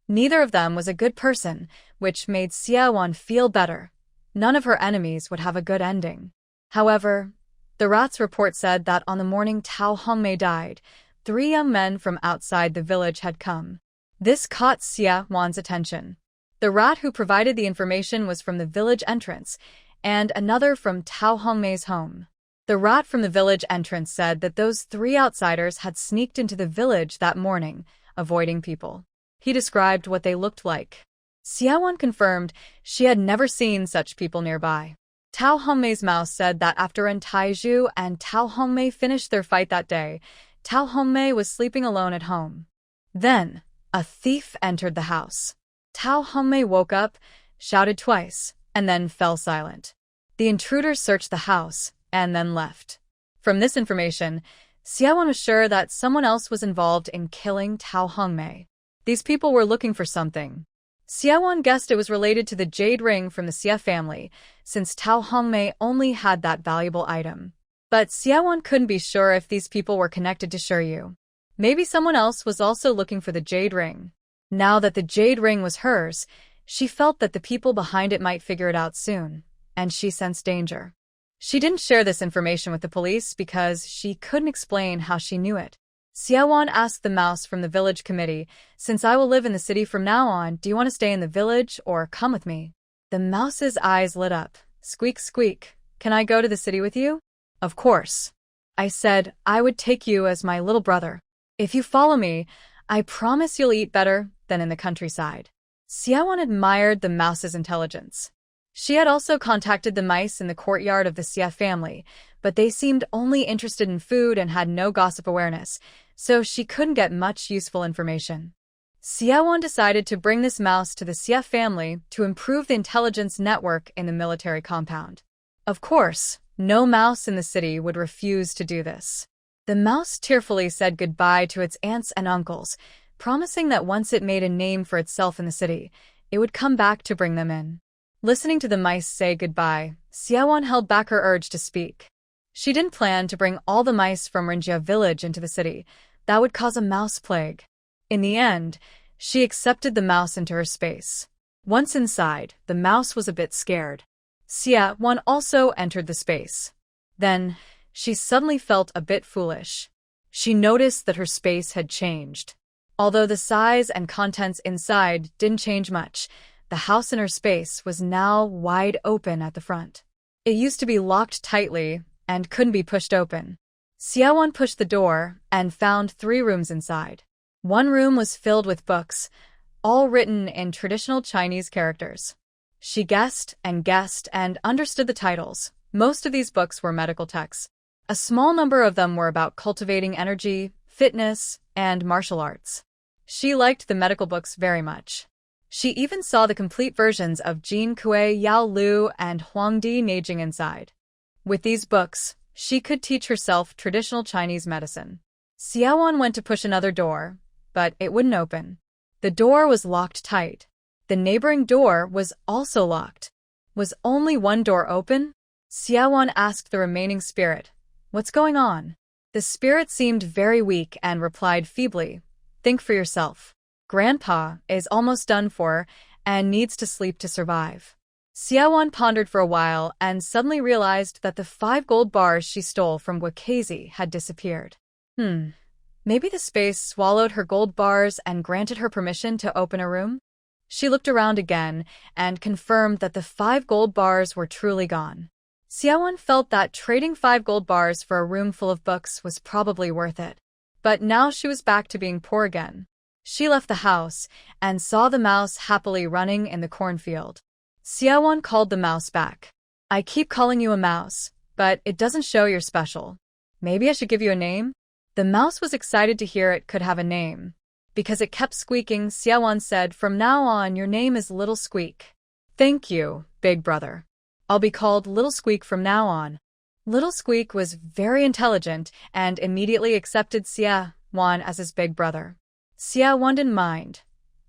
[SPEAKER 1] Neither of them was a good person, which made Xia Wan feel better. None of her enemies would have a good ending. However, the rat's report said that on the morning Tao Hongmei died, 3 young men from outside the village had come. This caught Xia Wan's attention. The rat who provided the information was from the village entrance, and another from Tao Hongmei's home. The rat from the village entrance said that those 3 outsiders had sneaked into the village that morning, avoiding people. He described what they looked like. Xia Wan confirmed she had never seen such people nearby. Tao Hongmei's mouse said that after Ren Taizhu and Tao Hongmei finished their fight that day, Tao Hongmei was sleeping alone at home. Then, a thief entered the house. Tao Hongmei woke up, shouted twice, and then fell silent. The intruders searched the house, and then left. From this information, Xia Wan was sure that someone else was involved in killing Tao Hongmei. These people were looking for something. Xia Wan guessed it was related to the jade ring from the Xia family, since Tao Hongmei only had that valuable item. But Xia Wan couldn't be sure if these people were connected to Shiryu. Maybe someone else was also looking for the jade ring. Now that the jade ring was hers, she felt that the people behind it might figure it out soon, and she sensed danger. She didn't share this information with the police because she couldn't explain how she knew it. Xia Wan asked the mouse from the village committee, Since I will live in the city from now on, do you want to stay in the village or come with me? The mouse's eyes lit up. Squeak, squeak. Can I go to the city with you? Of course. I said I would take you as my little brother. If you follow me, I promise you'll eat better than in the countryside. Xia Wan admired the mouse's intelligence. She had also contacted the mice in the courtyard of the Xia family, but they seemed only interested in food and had no gossip awareness, so she couldn't get much useful information. Xia Wan decided to bring this mouse to the Xia family to improve the intelligence network in the military compound. Of course, no mouse in the city would refuse to do this. The mouse tearfully said goodbye to its aunts and uncles, promising that once it made a name for itself in the city, it would come back to bring them in. Listening to the mice say goodbye, Xia Wan held back her urge to speak. She didn't plan to bring all the mice from Rinjia village into the city. That would cause a mouse plague. In the end, she accepted the mouse into her space. Once inside, the mouse was a bit scared. Xia Wan also entered the space. Then, she suddenly felt a bit foolish. She noticed that her space had changed. Although the size and contents inside didn't change much, the house in her space was now wide open at the front. It used to be locked tightly and couldn't be pushed open. Xia Wan pushed the door and found 3 rooms inside. One room was filled with books, all written in traditional Chinese characters. She guessed and understood the titles. Most of these books were medical texts. A small number of them were about cultivating energy, fitness, and martial arts. She liked the medical books very much. She even saw the complete versions of Jin Kui, Yao Lu, and Huangdi Neijing inside. With these books, she could teach herself traditional Chinese medicine. Xia Wan went to push another door, but it wouldn't open. The door was locked tight. The neighboring door was also locked. Was only one door open? Xia Wan asked the remaining spirit, What's going on? The spirit seemed very weak and replied feebly, Think for yourself. Grandpa is almost done for and needs to sleep to survive. Xia Wan pondered for a while and suddenly realized that the 5 gold bars she stole from Wakazi had disappeared. Maybe the space swallowed her gold bars and granted her permission to open a room? She looked around again and confirmed that the 5 gold bars were truly gone. Xiaowan felt that trading 5 gold bars for a room full of books was probably worth it. But now she was back to being poor again. She left the house and saw the mouse happily running in the cornfield. Xiaowan called the mouse back. I keep calling you a mouse, but it doesn't show you're special. Maybe I should give you a name? The mouse was excited to hear it could have a name. Because it kept squeaking, Xiaowan said, from now on your name is Little Squeak. Thank you, Big Brother. I'll be called Little Squeak from now on. Little Squeak was very intelligent and immediately accepted Xiaowan as his big brother. Xiaowan didn't mind.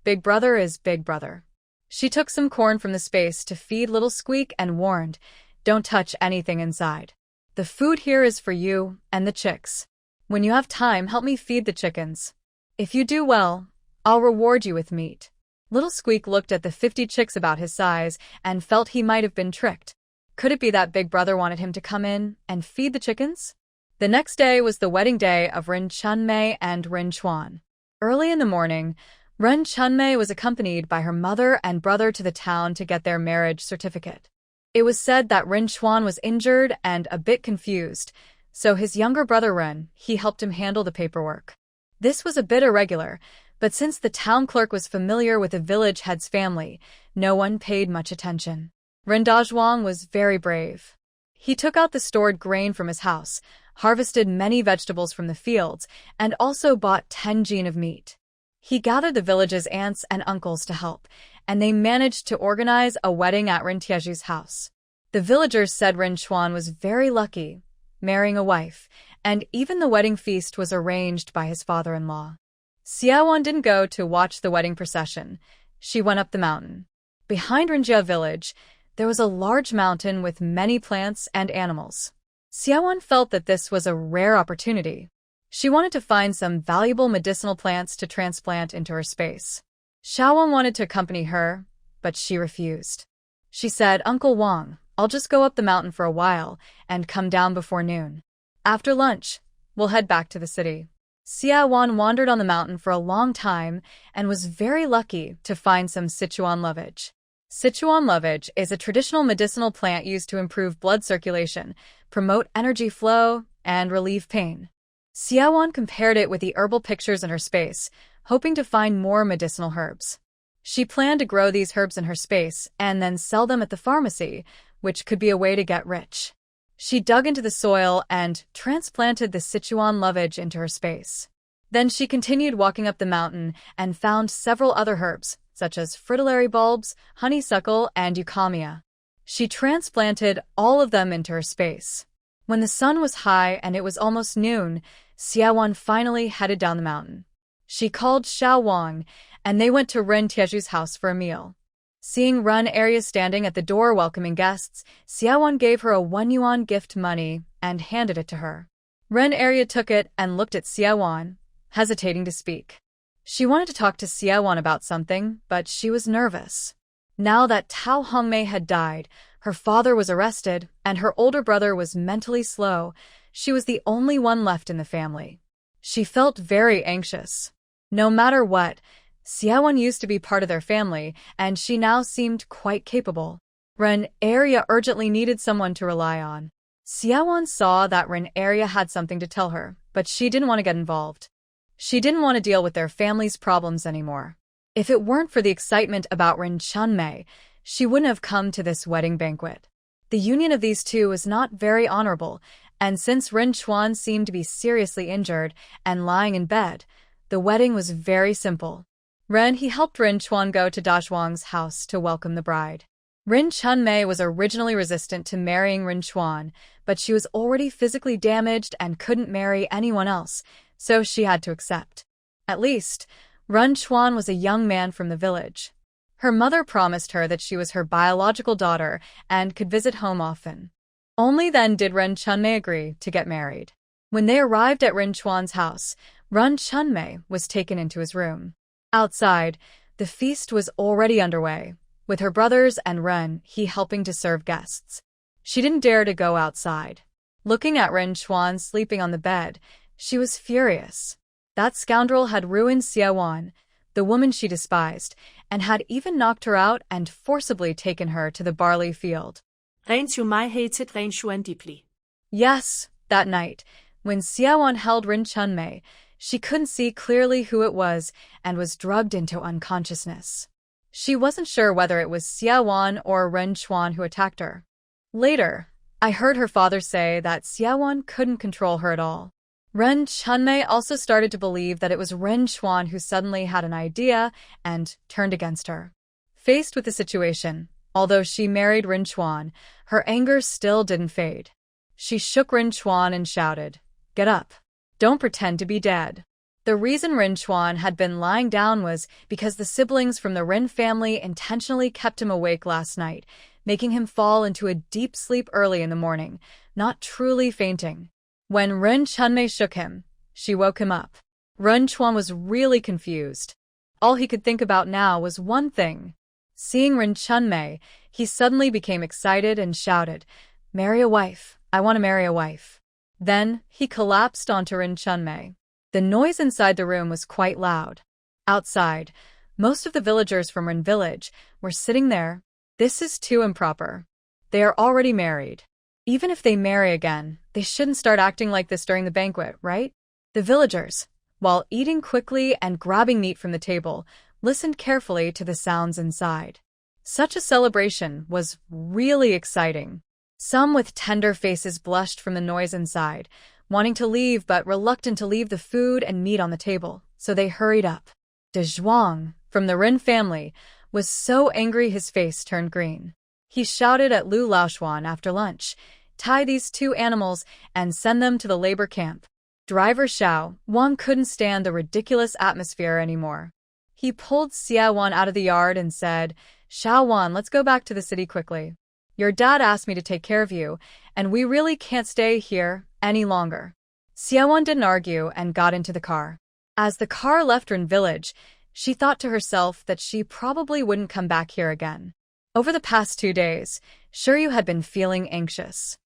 [SPEAKER 1] Big Brother is Big Brother. She took some corn from the space to feed Little Squeak and warned, don't touch anything inside. The food here is for you and the chicks. When you have time, help me feed the chickens. If you do well, I'll reward you with meat. Little Squeak looked at the 50 chicks about his size and felt he might have been tricked. Could it be that Big Brother wanted him to come in and feed the chickens? The next day was the wedding day of Ren Chunmei and Ren Chuan. Early in the morning, Ren Chunmei was accompanied by her mother and brother to the town to get their marriage certificate. It was said that Ren Chuan was injured and a bit confused, so his younger brother Ren, he helped him handle the paperwork. This was a bit irregular, but since the town clerk was familiar with the village head's family, no one paid much attention. Ren Dazhuang was very brave. He took out the stored grain from his house, harvested many vegetables from the fields, and also bought 10 jin of meat. He gathered the village's aunts and uncles to help, and they managed to organize a wedding at Ren Tiezhu's house. The villagers said Ren Chuan was very lucky, marrying a wife, and even the wedding feast was arranged by his father-in-law. Xiaowan didn't go to watch the wedding procession. She went up the mountain. Behind Renjia village, there was a large mountain with many plants and animals. Xiaowan felt that this was a rare opportunity. She wanted to find some valuable medicinal plants to transplant into her space. Xiaowan wanted to accompany her, but she refused. She said, Uncle Wang, I'll just go up the mountain for a while and come down before noon. After lunch, we'll head back to the city. Xiaowan wandered on the mountain for a long time and was very lucky to find some Sichuan lovage. Sichuan lovage is a traditional medicinal plant used to improve blood circulation, promote energy flow, and relieve pain. Xiaowan compared it with the herbal pictures in her space, hoping to find more medicinal herbs. She planned to grow these herbs in her space and then sell them at the pharmacy, which could be a way to get rich. She dug into the soil and transplanted the Sichuan lovage into her space. Then she continued walking up the mountain and found several other herbs, such as fritillary bulbs, honeysuckle, and eucalyptus. She transplanted all of them into her space. When the sun was high and it was almost noon, Xiaowan finally headed down the mountain. She called Xiao Wang, and they went to Ren Tiezhu's house for a meal. Seeing Ren Area standing at the door welcoming guests, Xiaowan gave her a 1 yuan gift money and handed it to her. Ren Area took it and looked at Xiaowan, hesitating to speak. She wanted to talk to Xiaowan about something, but she was nervous. Now that Tao Hongmei had died, her father was arrested, and her older brother was mentally slow. She was the only one left in the family. She felt very anxious. No matter what, Xiaowan used to be part of their family, and she now seemed quite capable. Ren Area urgently needed someone to rely on. Xiaowan saw that Ren Area had something to tell her, but she didn't want to get involved. She didn't want to deal with their family's problems anymore. If it weren't for the excitement about Ren Chunmei, she wouldn't have come to this wedding banquet. The union of these two was not very honorable, and since Ren Chuan seemed to be seriously injured and lying in bed, the wedding was very simple. He helped Ren Chuan go to Dazhuang's house to welcome the bride. Ren Chunmei was originally resistant to marrying Ren Chuan, but she was already physically damaged and couldn't marry anyone else, so she had to accept. At least, Ren Chuan was a young man from the village. Her mother promised her that she was her biological daughter and could visit home often. Only then did Ren Chunmei agree to get married. When they arrived at Ren Chuan's house, Ren Chunmei was taken into his room. Outside, the feast was already underway, with her brothers and Ren He helping to serve guests. She didn't dare to go outside. Looking at Ren Chuan sleeping on the bed, she was furious. That scoundrel had ruined Xiaowan, the woman she despised, and had even knocked her out and forcibly taken her to the barley field.
[SPEAKER 2] Ren hated Ren Xuan deeply.
[SPEAKER 1] Yes, that night, when Xiaowan held Rin Chunmei, she couldn't see clearly who it was and was drugged into unconsciousness. She wasn't sure whether it was Xiaowan or Ren Chuan who attacked her. Later, I heard her father say that Xiaowan couldn't control her at all. Ren Chunmei also started to believe that it was Ren Chuan who suddenly had an idea and turned against her. Faced with the situation, although she married Ren Chuan, her anger still didn't fade. She shook Ren Chuan and shouted, "Get up. Don't pretend to be dead." The reason Ren Chuan had been lying down was because the siblings from the Ren family intentionally kept him awake last night, making him fall into a deep sleep early in the morning, not truly fainting. When Ren Chunmei shook him, she woke him up. Ren Chuan was really confused. All he could think about now was one thing. Seeing Ren Chunmei, he suddenly became excited and shouted, "Marry a wife. I want to marry a wife." Then he collapsed onto Ren Chunmei. The noise inside the room was quite loud. Outside, most of the villagers from Ren village were sitting there. This is too improper. They are already married. Even if they marry again, they shouldn't start acting like this during the banquet, right? The villagers, while eating quickly and grabbing meat from the table, listened carefully to the sounds inside. Such a celebration was really exciting. Some with tender faces blushed from the noise inside, wanting to leave but reluctant to leave the food and meat on the table, so they hurried up. De Zhuang, from the Ren family, was so angry his face turned green. He shouted at Lu Laoshuan after lunch, "Tie these two animals and send them to the labor camp." Driver Xiao Wang couldn't stand the ridiculous atmosphere anymore. He pulled Xiaowan out of the yard and said, "Xiaowan, let's go back to the city quickly. Your dad asked me to take care of you, and we really can't stay here any longer." Xiaowan didn't argue and got into the car. As the car left Ren village, she thought to herself that she probably wouldn't come back here again. Over the past 2 days, Shiryu had been feeling anxious.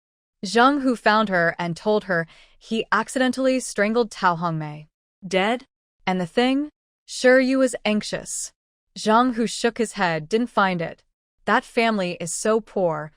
[SPEAKER 1] Zheng Hu found her and told her he accidentally strangled Tao Hongmei. Dead? And the thing? Shiryu was anxious. Zheng Hu shook his head, didn't find it. That family is so poor.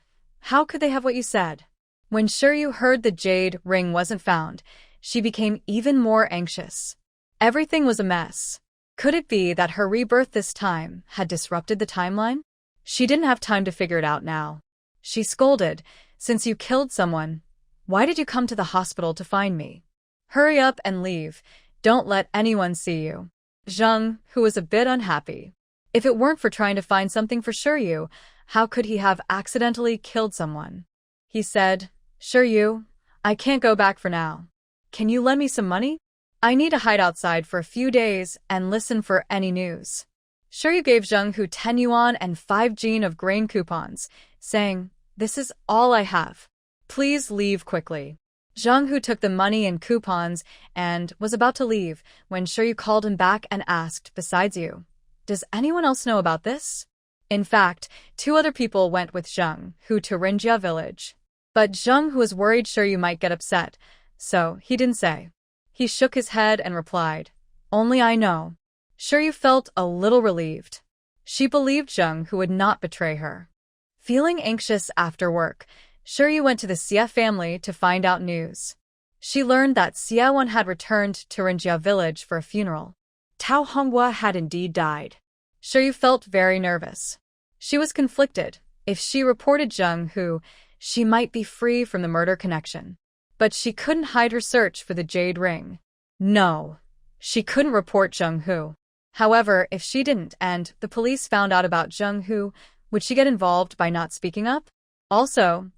[SPEAKER 1] How could they have what you said? When Shiryu heard the jade ring wasn't found, she became even more anxious. Everything was a mess. Could it be that her rebirth this time had disrupted the timeline? She didn't have time to figure it out now. She scolded, "Since you killed someone, why did you come to the hospital to find me? Hurry up and leave. Don't let anyone see you." Zheng, who was a bit unhappy. If it weren't for trying to find something for Shiryu, how could he have accidentally killed someone? He said, "Shiryu, I can't go back for now. Can you lend me some money? I need to hide outside for a few days and listen for any news." Shiryu gave Zheng Hu 10 yuan and 5 jin of grain coupons, saying, "This is all I have. Please leave quickly." Zheng Hu took the money and coupons and was about to leave when Shiryu called him back and asked, "Besides you, does anyone else know about this?" In fact, 2 other people went with Zheng Hu to Rinjia village. But Zheng Hu was worried Shiryu might get upset, so he didn't say. He shook his head and replied, "Only I know." Shiryu felt a little relieved. She believed Zheng Hu would not betray her. Feeling anxious after work, Shiryu went to the Xia family to find out news. She learned that Xiaowan had returned to Rinjia village for a funeral. Tao Honghua had indeed died. Shiryu felt very nervous. She was conflicted. If she reported Zheng Hu, she might be free from the murder connection. But she couldn't hide her search for the jade ring. No, she couldn't report Zheng Hu. However, if she didn't and the police found out about Zheng Hu, would she get involved by not speaking up? Also,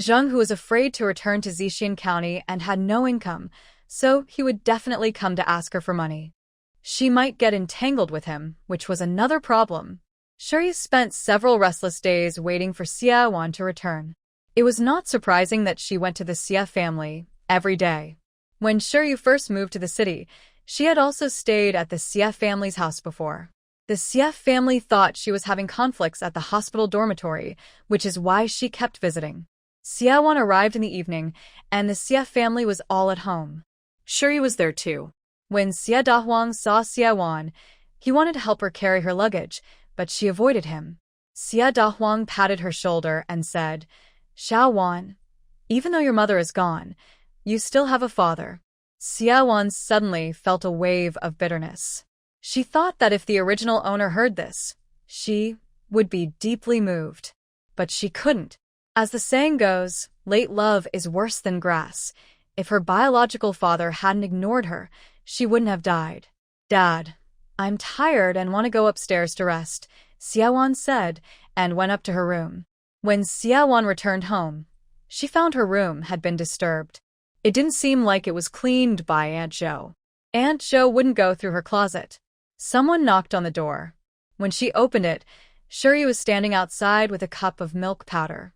[SPEAKER 1] Zheng Hu was afraid to return to Zixian County and had no income, so he would definitely come to ask her for money. She might get entangled with him, which was another problem. Shiryu spent several restless days waiting for Xiaowan to return. It was not surprising that she went to the Xia family every day. When Shiryu first moved to the city, she had also stayed at the Xia family's house before. The Xia family thought she was having conflicts at the hospital dormitory, which is why she kept visiting. Xiaowan arrived in the evening, and the Xia family was all at home. Shiryu was there too. When Xia Dahuang saw Xia Wan, he wanted to help her carry her luggage, but she avoided him. Xia Dahuang patted her shoulder and said, "Xiao Wan, even though your mother is gone, you still have a father." Xia Wan suddenly felt a wave of bitterness. She thought that if the original owner heard this, she would be deeply moved. But she couldn't. As the saying goes, late love is worse than grass. If her biological father hadn't ignored her, she wouldn't have died. "Dad, I'm tired and want to go upstairs to rest," Xia Wan said, and went up to her room. When Xia Wan returned home, she found her room had been disturbed. It didn't seem like it was cleaned by Aunt Zhou. Aunt Zhou wouldn't go through her closet. Someone knocked on the door. When she opened it, Shiryu was standing outside with a cup of milk powder.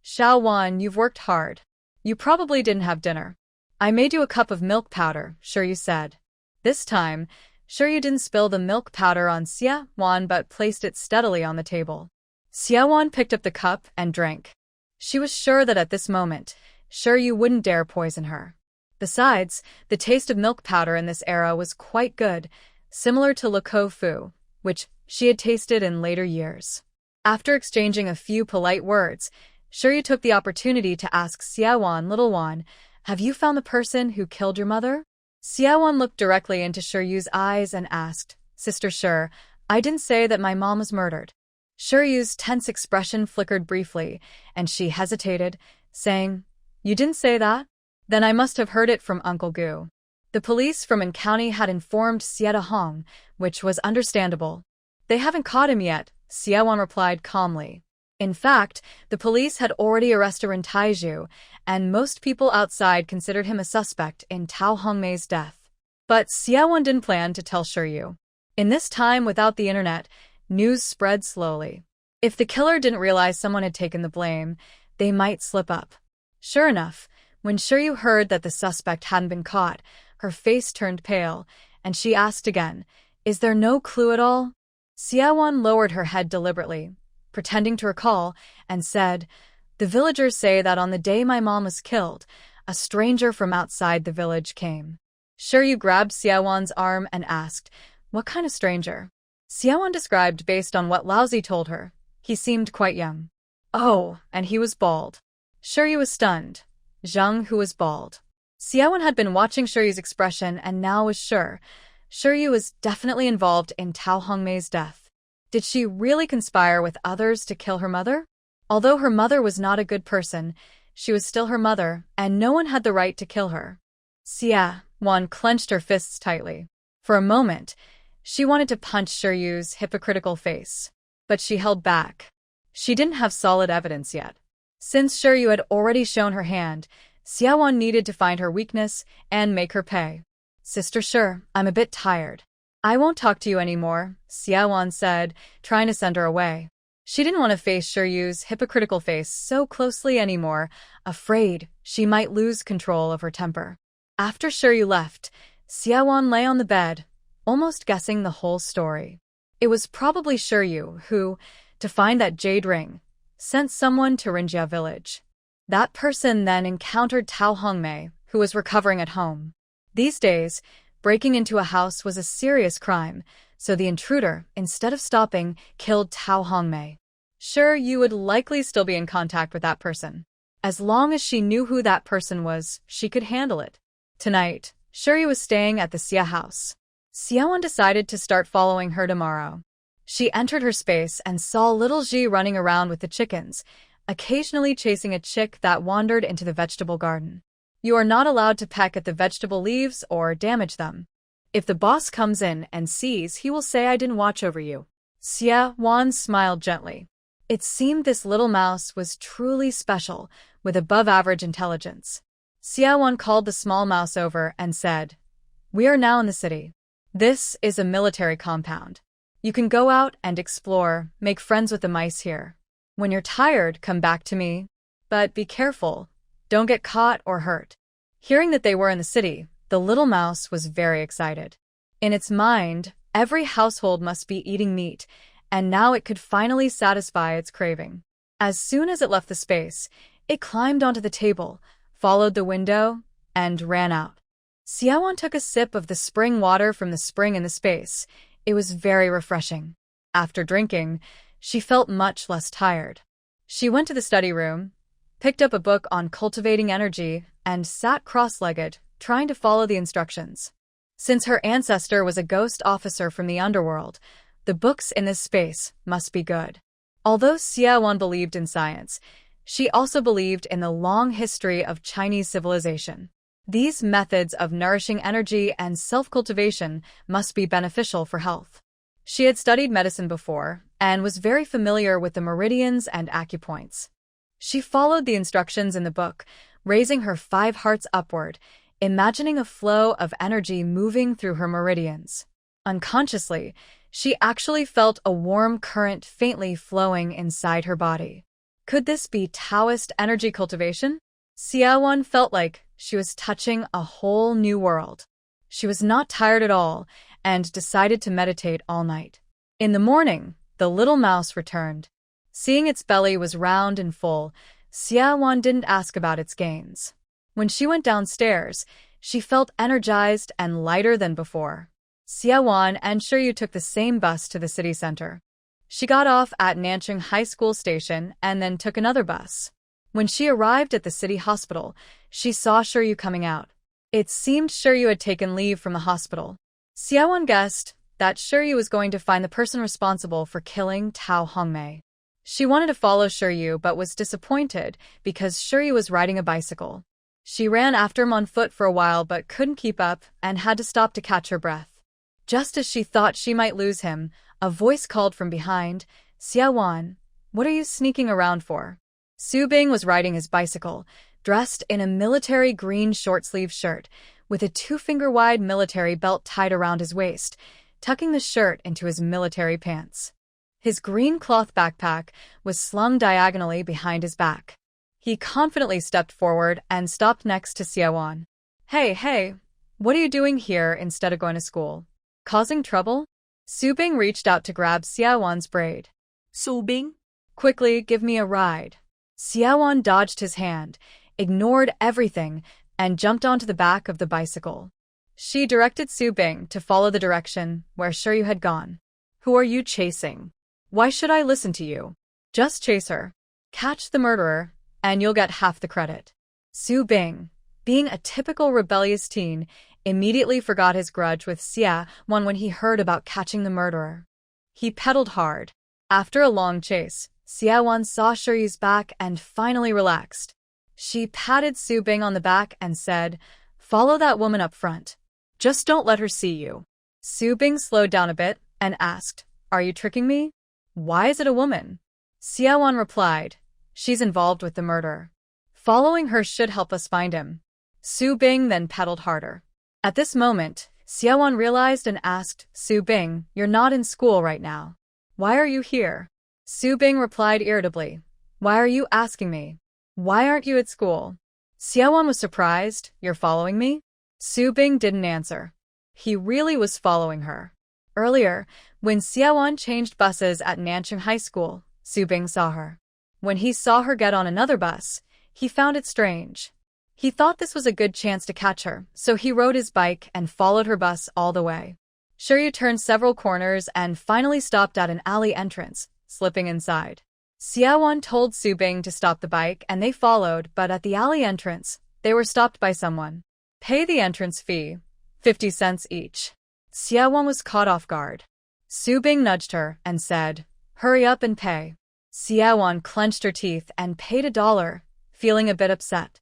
[SPEAKER 1] "Xiao Wan, you've worked hard. You probably didn't have dinner. I made you a cup of milk powder," Shiryu said. This time, Shiryu didn't spill the milk powder on Xia Wan but placed it steadily on the table. Xia Wan picked up the cup and drank. She was sure that at this moment, Shiryu wouldn't dare poison her. Besides, the taste of milk powder in this era was quite good, similar to le kou fu, which she had tasted in later years. After exchanging a few polite words, Shiryu took the opportunity to ask Xia Wan, "Little Wan, have you found the person who killed your mother?" Xia Wan looked directly into Shiryu's eyes and asked, "Sister Shir, I didn't say that my mom was murdered." Shiryu's tense expression flickered briefly, and she hesitated, saying, "You didn't say that? Then I must have heard it from Uncle Gu." The police from An County had informed Xia Dahong, which was understandable. "They haven't caught him yet," Xia Wan replied calmly. In fact, the police had already arrested Ren Taizhu, and most people outside considered him a suspect in Tao Hongmei's death. But Xia Wan didn't plan to tell Shiryu. In this time without the internet, news spread slowly. If the killer didn't realize someone had taken the blame, they might slip up. Sure enough, when Shiryu heard that the suspect hadn't been caught, her face turned pale, and she asked again, "Is there no clue at all?" Xia Wan lowered her head deliberately, pretending to recall, and said, "The villagers say that on the day my mom was killed, a stranger from outside the village came." Shiryu grabbed Xia Wan's arm and asked, "What kind of stranger?" Xia Wan described based on what Laozi told her. He seemed quite young. "Oh, and he was bald." Shiryu was stunned. Zhang, who was bald. Xia Wan had been watching Shiryu's expression and now was sure. Shiryu was definitely involved in Tao Hongmei's death. Did she really conspire with others to kill her mother? Although her mother was not a good person, she was still her mother, and no one had the right to kill her. Xia Wan clenched her fists tightly. For a moment, she wanted to punch Shiryu's hypocritical face. But she held back. She didn't have solid evidence yet. Since Shiryu had already shown her hand, Xia Wan needed to find her weakness and make her pay. "Sister Shir, I'm a bit tired. I won't talk to you anymore," Xia Wan said, trying to send her away. She didn't want to face Shiryu's hypocritical face so closely anymore, afraid she might lose control of her temper. After Shiryu left, Xia Wan lay on the bed, almost guessing the whole story. It was probably Shiryu who, to find that jade ring, sent someone to Rinjia village. That person then encountered Tao Hongmei, who was recovering at home. These days, breaking into a house was a serious crime, so the intruder, instead of stopping, killed Tao Hongmei. Sure, you would likely still be in contact with that person. As long as she knew who that person was, she could handle it. Tonight, Shiryu was staying at the Xia house. Xia Wan decided to start following her tomorrow. She entered her space and saw little Ji running around with the chickens, occasionally chasing a chick that wandered into the vegetable garden. You are not allowed to peck at the vegetable leaves or damage them. If the boss comes in and sees, he will say I didn't watch over you. Xia Wan smiled gently. It seemed this little mouse was truly special, with above-average intelligence. Xia Wan called the small mouse over and said, "We are now in the city. This is a military compound. You can go out and explore, make friends with the mice here. When you're tired, come back to me. But be careful. Don't get caught or hurt." Hearing that they were in the city, the little mouse was very excited. In its mind, every household must be eating meat, and now it could finally satisfy its craving. As soon as it left the space, it climbed onto the table, followed the window, and ran out. Xiaowan took a sip of the spring water from the spring in the space. It was very refreshing. After drinking, she felt much less tired. She went to the study room, picked up a book on cultivating energy, and sat cross-legged, trying to follow the instructions. Since her ancestor was a ghost officer from the underworld, the books in this space must be good. Although Xiaowan believed in science, she also believed in the long history of Chinese civilization. These methods of nourishing energy and self-cultivation must be beneficial for health. She had studied medicine before and was very familiar with the meridians and acupoints. She followed the instructions in the book, raising her 5 hearts upward, imagining a flow of energy moving through her meridians. Unconsciously, she actually felt a warm current faintly flowing inside her body. Could this be Taoist energy cultivation? Xiaowan felt like she was touching a whole new world. She was not tired at all and decided to meditate all night. In the morning, the little mouse returned. Seeing its belly was round and full, Xiaowan didn't ask about its gains. When she went downstairs, she felt energized and lighter than before. Xiaowan and Shiryu took the same bus to the city center. She got off at Nanchang High School station and then took another bus. When she arrived at the city hospital, she saw Shiryu coming out. It seemed Shiryu had taken leave from the hospital. Xiaowan guessed that Shiryu was going to find the person responsible for killing Tao Hongmei. She wanted to follow Shiryu but was disappointed because Shiryu was riding a bicycle. She ran after him on foot for a while but couldn't keep up and had to stop to catch her breath. Just as she thought she might lose him, a voice called from behind, "Xiaowan, what are you sneaking around for?" Su Bing was riding his bicycle, dressed in a military green short-sleeved shirt, with a 2-finger-wide military belt tied around his waist, tucking the shirt into his military pants. His green cloth backpack was slung diagonally behind his back. He confidently stepped forward and stopped next to Xiaowan. Hey, what are you doing here instead of going to school? Causing trouble?" Su Bing reached out to grab Xiaowan's braid.
[SPEAKER 2] Su Bing?
[SPEAKER 1] "Quickly, give me a ride." Xiaowan dodged his hand, ignored everything, and jumped onto the back of the bicycle. She directed Su Bing to follow the direction where Shiryu had gone. "Who are you chasing? Why should I listen to you? Just chase her. Catch the murderer, and you'll get half the credit." Su Bing, being a typical rebellious teen, immediately forgot his grudge with Xiaowan when he heard about catching the murderer. He pedaled hard. After a long chase, Xiaowan saw Shiryu's back and finally relaxed. She patted Su Bing on the back and said, "Follow that woman up front. Just don't let her see you." Su Bing slowed down a bit and asked, "Are you tricking me? Why is it a woman?" Xiaowan replied, "She's involved with the murder. Following her should help us find him." Su Bing then pedaled harder. At this moment, Xiaowan realized and asked, "Su Bing, you're not in school right now. Why are you here?" Su Bing replied irritably, "Why are you asking me? Why aren't you at school?" Xiaowan was surprised. "You're following me?" Su Bing didn't answer. He really was following her. Earlier, when Xiaowan changed buses at Nanchang High School, Su Bing saw her. When he saw her get on another bus, he found it strange. He thought this was a good chance to catch her, so he rode his bike and followed her bus all the way. Shiryu turned several corners and finally stopped at an alley entrance, slipping inside. Xiaowan told Su Bing to stop the bike and they followed, but at the alley entrance, they were stopped by someone. "Pay the entrance fee, 50 cents each." Xiaowan was caught off guard. Su Bing nudged her and said, "Hurry up and pay." Xiaowan clenched her teeth and paid $1, feeling a bit upset.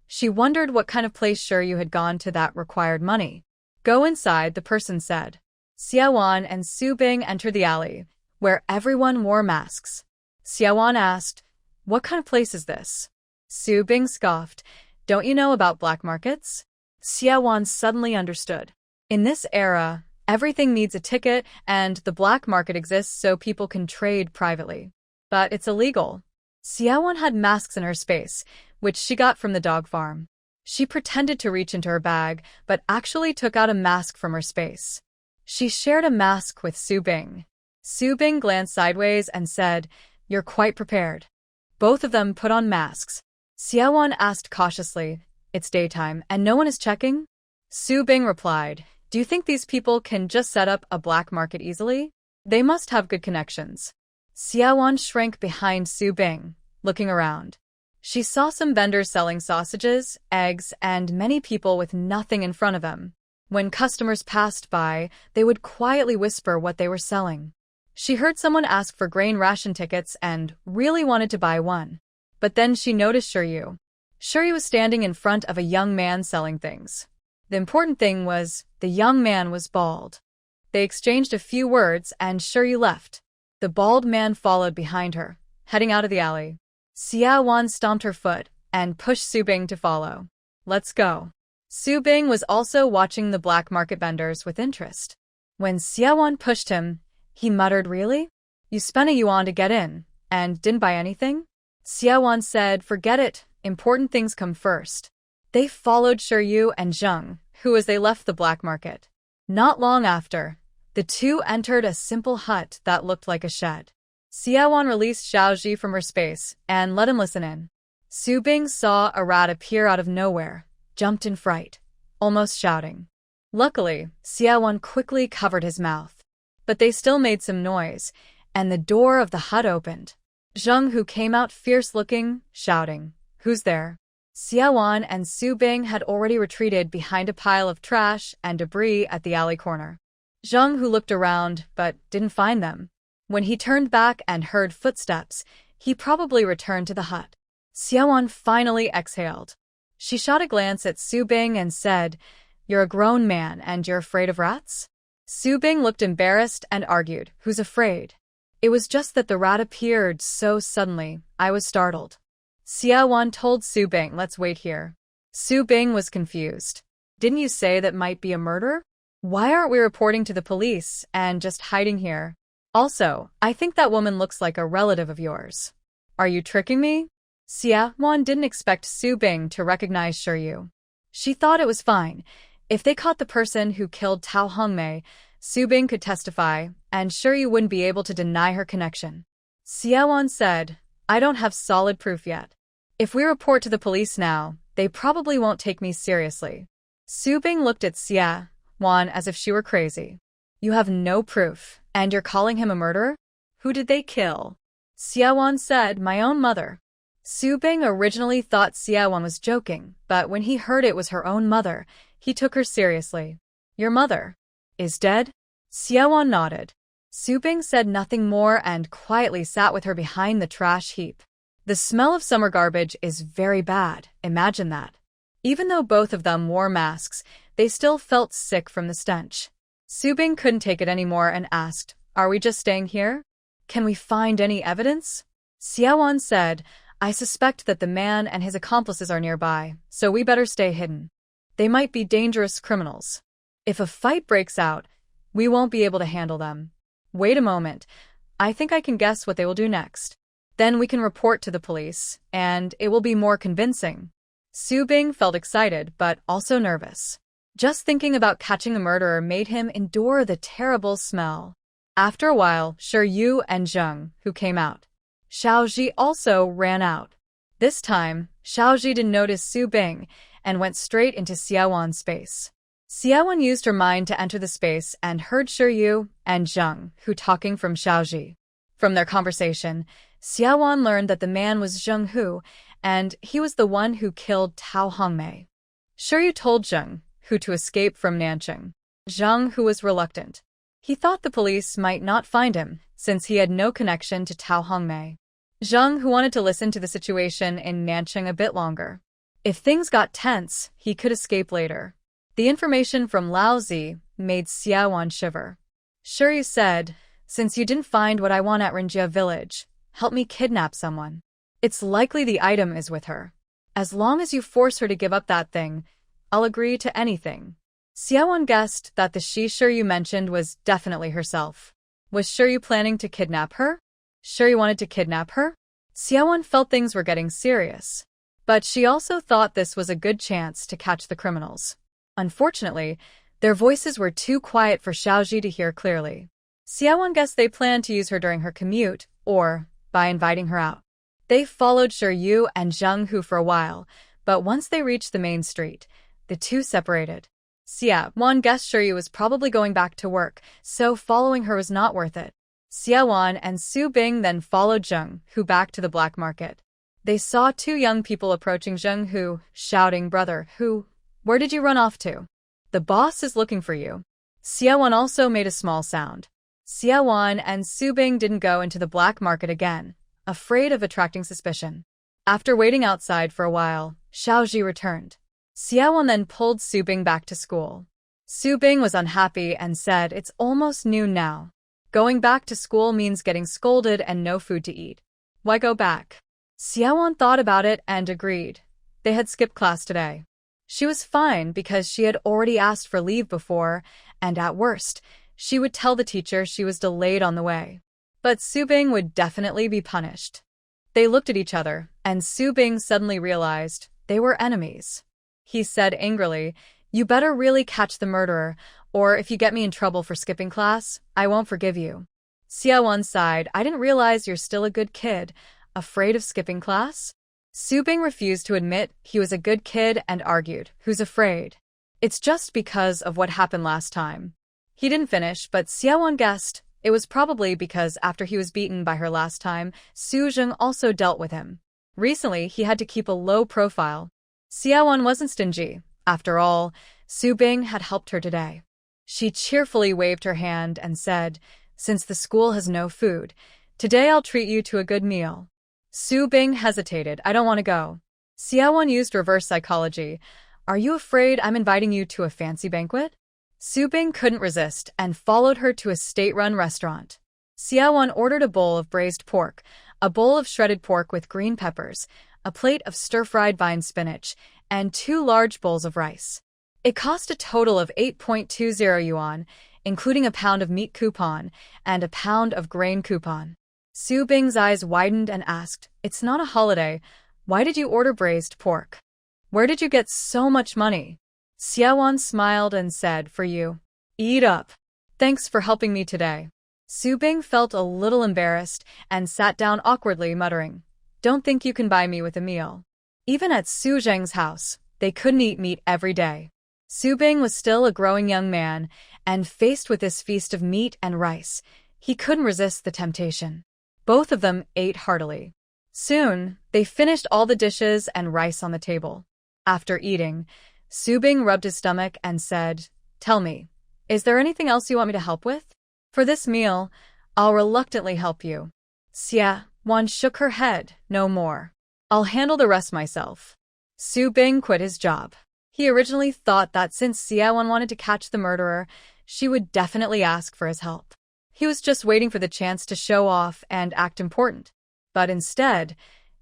[SPEAKER 1] She wondered what kind of place Shiryu had gone to that required money. "Go inside," the person said. Xiaowan and Su Bing entered the alley, where everyone wore masks. Xiaowan asked, "What kind of place is this?" Su Bing scoffed, "Don't you know about black markets?" Xiaowan suddenly understood. In this era, everything needs a ticket and the black market exists so people can trade privately. But it's illegal. Xiaowan had masks in her space, which she got from the dog farm. She pretended to reach into her bag, but actually took out a mask from her space. She shared a mask with Su Bing. Su Bing glanced sideways and said, "You're quite prepared." Both of them put on masks. Xiaowan asked cautiously, "It's daytime and no one is checking?" Su Bing replied, "Do you think these people can just set up a black market easily? They must have good connections." Xiaowan shrank behind Su Bing, looking around. She saw some vendors selling sausages, eggs, and many people with nothing in front of them. When customers passed by, they would quietly whisper what they were selling. She heard someone ask for grain ration tickets and really wanted to buy one. But then she noticed Shiryu. Shiryu was standing in front of a young man selling things. The important thing was, the young man was bald. They exchanged a few words and Shiryu left. The bald man followed behind her, heading out of the alley. Xiaowan stomped her foot and pushed Su Bing to follow. "Let's go." Su Bing was also watching the black market vendors with interest. When Xiaowan pushed him, he muttered, "Really? You spent a yuan to get in, and didn't buy anything?" Xiaowan said, "Forget it, important things come first." They followed Shiryu and Zheng, who as they left the black market. Not long after, the two entered a simple hut that looked like a shed. Xiaowan released Xiaoji from her space and let him listen in. Su Bing saw a rat appear out of nowhere, jumped in fright, almost shouting. Luckily, Xiaowan quickly covered his mouth. But they still made some noise, and the door of the hut opened. Zheng, who came out fierce-looking, shouting, "Who's there?" Xiaowan and Su Bing had already retreated behind a pile of trash and debris at the alley corner. Zheng, who looked around but didn't find them. When he turned back and heard footsteps, he probably returned to the hut. Xiaowan finally exhaled. She shot a glance at Su Bing and said, "You're a grown man and you're afraid of rats?" Su Bing looked embarrassed and argued, "Who's afraid? It was just that the rat appeared so suddenly, I was startled." Xiaowan told Su Bing, "Let's wait here." Su Bing was confused. "Didn't you say that might be a murder? Why aren't we reporting to the police and just hiding here? Also, I think that woman looks like a relative of yours. Are you tricking me?" Xiaowan didn't expect Su Bing to recognize Shiryu. She thought it was fine. If they caught the person who killed Tao Hongmei, Su Bing could testify, and Shiryu wouldn't be able to deny her connection. Xiaowan said, "I don't have solid proof yet. If we report to the police now, they probably won't take me seriously." Su Bing looked at Xiaowan as if she were crazy. "You have no proof, and you're calling him a murderer? Who did they kill?" Xiaowan said, "My own mother." Su Bing originally thought Xiaowan was joking, but when he heard it was her own mother, he took her seriously. "Your mother is dead?" Xiaowan nodded. Su Bing said nothing more and quietly sat with her behind the trash heap. The smell of summer garbage is very bad, imagine that. Even though both of them wore masks, they still felt sick from the stench. Su Bing couldn't take it anymore and asked, "Are we just staying here? Can we find any evidence?" Xiaowan said, "I suspect that the man and his accomplices are nearby, so we better stay hidden. They might be dangerous criminals. If a fight breaks out, we won't be able to handle them. Wait a moment. I think I can guess what they will do next. Then we can report to the police, and it will be more convincing." Su Bing felt excited, but also nervous. Just thinking about catching the murderer made him endure the terrible smell. After a while, Shiryu and Zheng, who came out. Xiaoji also ran out. This time, Xiaoji didn't notice Su Bing and went straight into Xiaowan's space. Xiaowan used her mind to enter the space and heard Shiryu and Zheng, who talking from Xiaoji. From their conversation, Xiaowan learned that the man was Zheng Hu, and he was the one who killed Tao Hongmei. Shiryu told Zheng Hu to escape from Nancheng. Zheng Hu was reluctant. He thought the police might not find him, since he had no connection to Tao Hongmei. Zheng Hu wanted to listen to the situation in Nancheng a bit longer. If things got tense, he could escape later. The information from Lao Zi made Xiaowan shiver. Shiryu said, "Since you didn't find what I want at Rinjia village, help me kidnap someone. It's likely the item is with her. As long as you force her to give up that thing, I'll agree to anything." Xiaowan guessed that the she Shiryu mentioned was definitely herself. Was Shiryu planning to kidnap her? Shiryu wanted to kidnap her? Xiaowan felt things were getting serious. But she also thought this was a good chance to catch the criminals. Unfortunately, their voices were too quiet for Xiaoji to hear clearly. Xiaowan guessed they planned to use her during her commute, or by inviting her out. They followed Shiryu and Zheng Hu for a while, but once they reached the main street, the two separated. Xiaowan guessed Shiryu was probably going back to work, so following her was not worth it. Xiaowan and Su Bing then followed Zheng Hu back to the black market. They saw two young people approaching Zheng Hu, shouting, "Brother Hu, where did you run off to? The boss is looking for you." Xiaowan also made a small sound. Xiaowan and Su Bing didn't go into the black market again, afraid of attracting suspicion. After waiting outside for a while, Xiaoji returned. Xiaowan then pulled Su Bing back to school. Su Bing was unhappy and said, "It's almost noon now. Going back to school means getting scolded and no food to eat. Why go back?" Xiaowan thought about it and agreed. They had skipped class today. She was fine because she had already asked for leave before, and at worst, she would tell the teacher she was delayed on the way. But Su Bing would definitely be punished. They looked at each other, and Su Bing suddenly realized they were enemies. He said angrily, "You better really catch the murderer, or if you get me in trouble for skipping class, I won't forgive you." Xiaowan sighed, "I didn't realize you're still a good kid. Afraid of skipping class?" Su Bing refused to admit he was a good kid and argued, "Who's afraid? It's just because of what happened last time." He didn't finish, but Xiaowan guessed it was probably because after he was beaten by her last time, Su Zheng also dealt with him. Recently, he had to keep a low profile. Xiaowan wasn't stingy. After all, Su Bing had helped her today. She cheerfully waved her hand and said, "Since the school has no food, today I'll treat you to a good meal." Su Bing hesitated. "I don't want to go." Xiaowan used reverse psychology. "Are you afraid I'm inviting you to a fancy banquet?" Su Bing couldn't resist and followed her to a state-run restaurant. Xiaowan ordered a bowl of braised pork, a bowl of shredded pork with green peppers, a plate of stir-fried vine spinach, and 2 large bowls of rice. It cost a total of 8.20 yuan, including a pound of meat coupon and a pound of grain coupon. Su Bing's eyes widened and asked, "It's not a holiday. Why did you order braised pork? Where did you get so much money?" Xiaowan smiled and said, "For you. Eat up. Thanks for helping me today." Su Bing felt a little embarrassed and sat down awkwardly, muttering, "Don't think you can buy me with a meal." Even at Su Zheng's house, they couldn't eat meat every day. Su Bing was still a growing young man, and faced with this feast of meat and rice, he couldn't resist the temptation. Both of them ate heartily. Soon, they finished all the dishes and rice on the table. After eating, Su Bing rubbed his stomach and said, "Tell me, is there anything else you want me to help with? For this meal, I'll reluctantly help you." Wan shook her head, "No more. I'll handle the rest myself." Su Bing quit his job. He originally thought that since Xiaowan wanted to catch the murderer, she would definitely ask for his help. He was just waiting for the chance to show off and act important. But instead,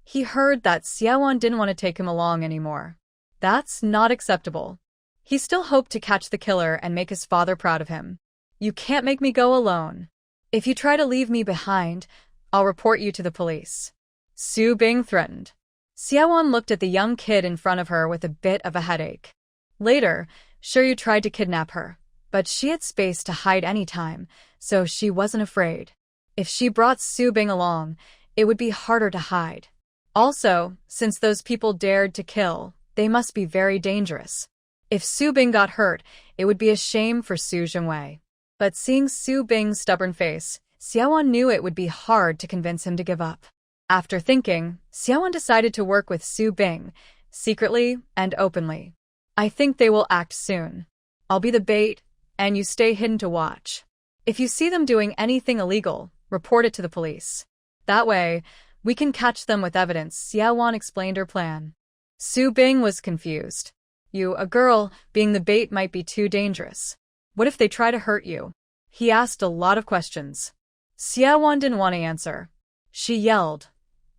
[SPEAKER 1] he heard that Xiaowan didn't want to take him along anymore. That's not acceptable. He still hoped to catch the killer and make his father proud of him. "You can't make me go alone. If you try to leave me behind, I'll report you to the police," Su Bing threatened. Xiaowan looked at the young kid in front of her with a bit of a headache. Later, Shiryu tried to kidnap her, but she had space to hide any time, so she wasn't afraid. If she brought Su Bing along, it would be harder to hide. Also, since those people dared to kill, they must be very dangerous. If Su Bing got hurt, it would be a shame for Su Zhengwei. But seeing Su Bing's stubborn face, Xiaowan knew it would be hard to convince him to give up. After thinking, Xiaowan decided to work with Su Bing, secretly and openly. "I think they will act soon. I'll be the bait, and you stay hidden to watch. If you see them doing anything illegal, report it to the police. That way, we can catch them with evidence." Xiaowan explained her plan. Su Bing was confused. "You, a girl, being the bait might be too dangerous. What if they try to hurt you?" He asked a lot of questions. Xiaowan didn't want to answer. She yelled,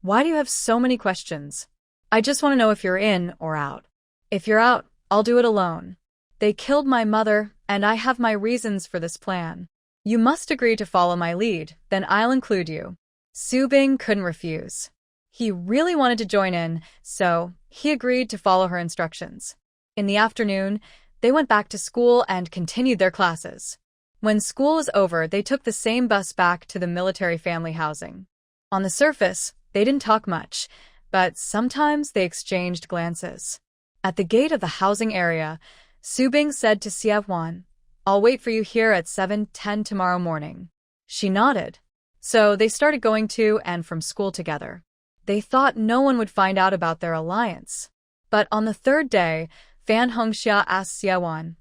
[SPEAKER 1] "Why do you have so many questions? I just want to know if you're in or out. If you're out, I'll do it alone. They killed my mother, and I have my reasons for this plan. You must agree to follow my lead, then I'll include you." Su Bing couldn't refuse. He really wanted to join in, so he agreed to follow her instructions. In the afternoon, they went back to school and continued their classes. When school was over, they took the same bus back to the military family housing. On the surface, they didn't talk much, but sometimes they exchanged glances. At the gate of the housing area, Subing said to Siawan. I'll wait for you here at 7:10 tomorrow morning. She nodded. So they started going to and from school together. They thought no one would find out about their alliance. But on the third day, Fan Hongxia asked Siawan,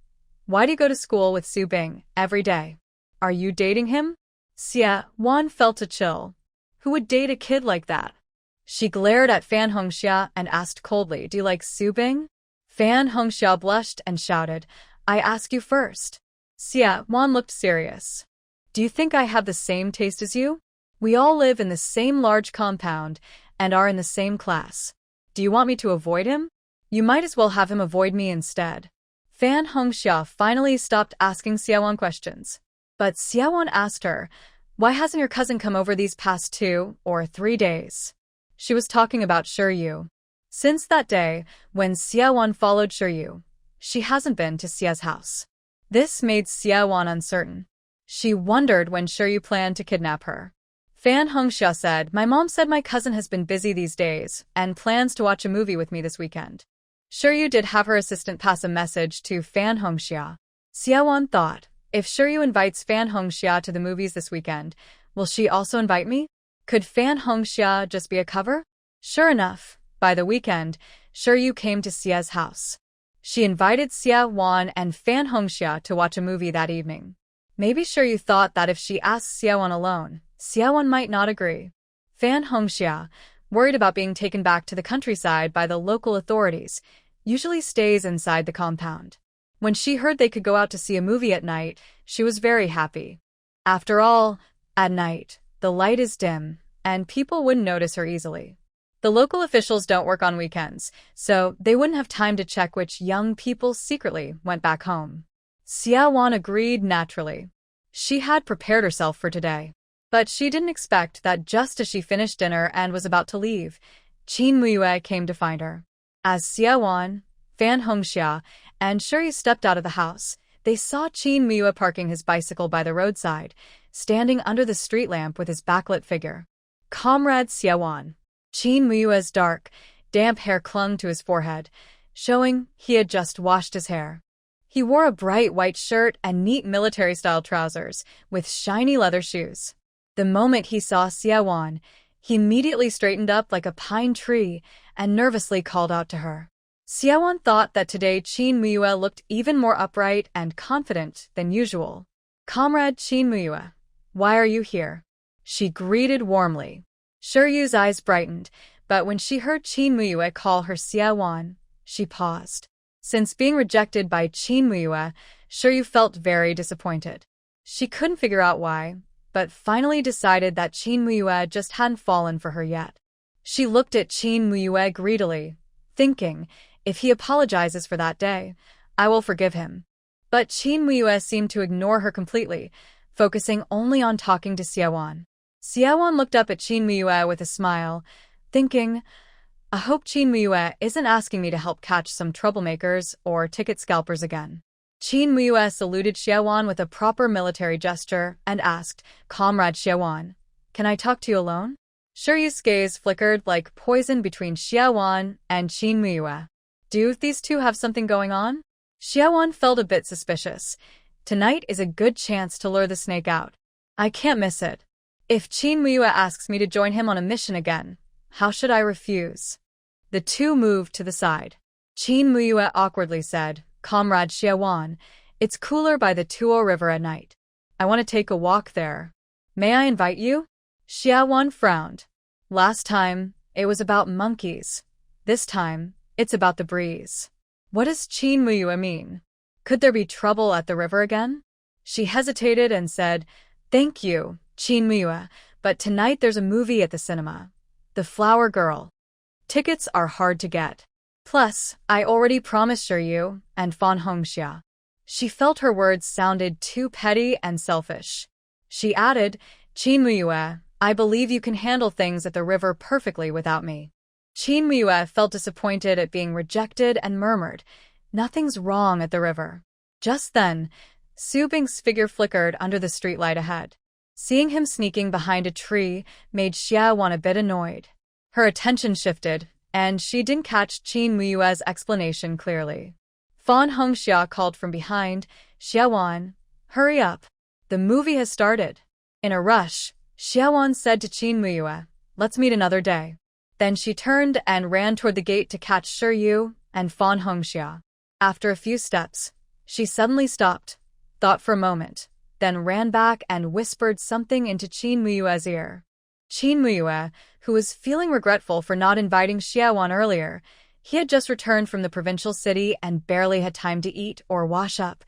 [SPEAKER 1] why do you go to school with Subing every day? Are you dating him? Siawan felt a chill. Who would date a kid like that? She glared at Fan Hongxia and asked coldly, do you like Subing? Fan Hongxia blushed and shouted, I ask you first. Siawan looked serious. Do you think I have the same taste as you? We all live in the same large compound and are in the same class. Do you want me to avoid him? You might as well have him avoid me instead. Fan Hongxia finally stopped asking Siawan questions. But Siawan asked her, why hasn't your cousin come over these past 2 or 3 days? She was talking about Shiryu. Since that day, when Siawan followed Shiryu, she hasn't been to Xia's house. This made Siawan uncertain. She wondered when Shiryu planned to kidnap her. Fan Hongxia said, my mom said my cousin has been busy these days and plans to watch a movie with me this weekend. Shiryu did have her assistant pass a message to Fan Hongxia. Siawan thought, if Shiryu invites Fan Hongxia to the movies this weekend, will she also invite me? Could Fan Hongxia just be a cover? Sure enough, by the weekend, Shiryu came to Xia's house. She invited Siawan and Fan Hongxia to watch a movie that evening. Maybe Shiryu thought that if she asked Siawan alone, Siawan might not agree. Fan Hongxia, worried about being taken back to the countryside by the local authorities, usually stays inside the compound. When she heard they could go out to see a movie at night, she was very happy. After all, at night, the light is dim, and people wouldn't notice her easily. The local officials don't work on weekends, so they wouldn't have time to check which young people secretly went back home. Siawan agreed naturally. She had prepared herself for today. But she didn't expect that just as she finished dinner and was about to leave, Qin Muyue came to find her. As Siawan, Fan Hongxia, and Shiryu stepped out of the house, they saw Qin Muyue parking his bicycle by the roadside, standing under the street lamp with his backlit figure. Comrade Siawan. Qin Muyue's dark, damp hair clung to his forehead, showing he had just washed his hair. He wore a bright white shirt and neat military-style trousers, with shiny leather shoes. The moment he saw Siawan, he immediately straightened up like a pine tree and nervously called out to her. Siawan thought that today Qin Muyue looked even more upright and confident than usual. Comrade Qin Muyue, why are you here? She greeted warmly. Shiryu's eyes brightened, but when she heard Qin Muyue call her Siawan, she paused. Since being rejected by Qin Muyue, Shiryu felt very disappointed. She couldn't figure out why, but finally decided that Qin Muyue just hadn't fallen for her yet. She looked at Qin Muyue greedily, thinking, if he apologizes for that day, I will forgive him. But Qin Muyue seemed to ignore her completely, focusing only on talking to Siawan. Siawan looked up at Qin Muyue with a smile, thinking, I hope Qin Muyue isn't asking me to help catch some troublemakers or ticket scalpers again. Qin Muyue saluted Siawan with a proper military gesture and asked, Comrade Siawan, can I talk to you alone? Shiryu's gaze flickered like poison between Siawan and Qin Muyue. Do these two have something going on? Siawan felt a bit suspicious. Tonight is a good chance to lure the snake out. I can't miss it. If Qin Muyue asks me to join him on a mission again, how should I refuse? The two moved to the side. Qin Muyue awkwardly said, Comrade Siawan, it's cooler by the Tuo River at night. I want to take a walk there. May I invite you? Siawan frowned. Last time, it was about monkeys. This time, it's about the breeze. What does Qin Muyue mean? Could there be trouble at the river again? She hesitated and said, Thank you, Qin Muyue, but tonight there's a movie at the cinema. The Flower Girl. Tickets are hard to get. Plus, I already promised Shiryu and Fan Hongxia. She felt her words sounded too petty and selfish. She added, Qin Muyue, I believe you can handle things at the river perfectly without me. Qin Muyue felt disappointed at being rejected and murmured, Nothing's wrong at the river. Just then, Su Bing's figure flickered under the streetlight ahead. Seeing him sneaking behind a tree made Siawan a bit annoyed. Her attention shifted, and she didn't catch Qin Muyue's explanation clearly. Fan Hongxia called from behind, Xiaowan, hurry up. The movie has started. In a rush, Xiaowan said to Qin Muyue, let's meet another day. Then she turned and ran toward the gate to catch Shi Yu and Fan Hongxia. After a few steps, she suddenly stopped, thought for a moment, then ran back and whispered something into Qin Muyue's ear. Qin Muyue, who was feeling regretful for not inviting Xiaowan earlier, he had just returned from the provincial city and barely had time to eat or wash up,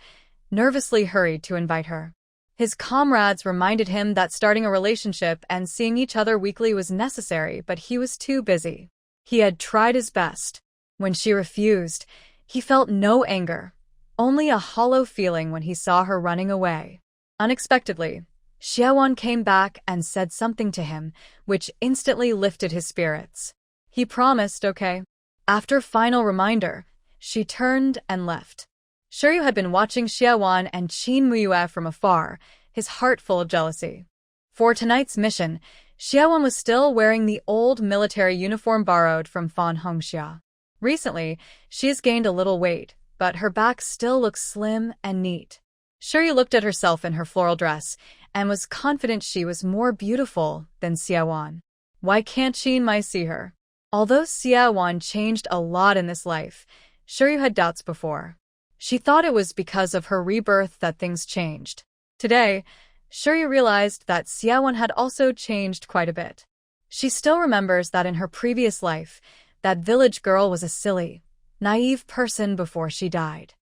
[SPEAKER 1] nervously hurried to invite her. His comrades reminded him that starting a relationship and seeing each other weekly was necessary, but he was too busy. He had tried his best. When she refused, he felt no anger, only a hollow feeling when he saw her running away. Unexpectedly, Xiaowan came back and said something to him, which instantly lifted his spirits. He promised, okay. After final reminder, she turned and left. Shiryu had been watching Xiaowan and Qin Muyue from afar, his heart full of jealousy. For tonight's mission, Xiaowan was still wearing the old military uniform borrowed from Fan Hongxia. Recently, she has gained a little weight, but her back still looks slim and neat. Shiryu looked at herself in her floral dress and was confident she was more beautiful than Xiaowan. Why can't Qin Mai see her? Although Xiaowan changed a lot in this life, Shiryu had doubts before. She thought it was because of her rebirth that things changed. Today, Shiryu realized that Xiaowan had also changed quite a bit. She still remembers that in her previous life, that village girl was a silly, naive person before she died.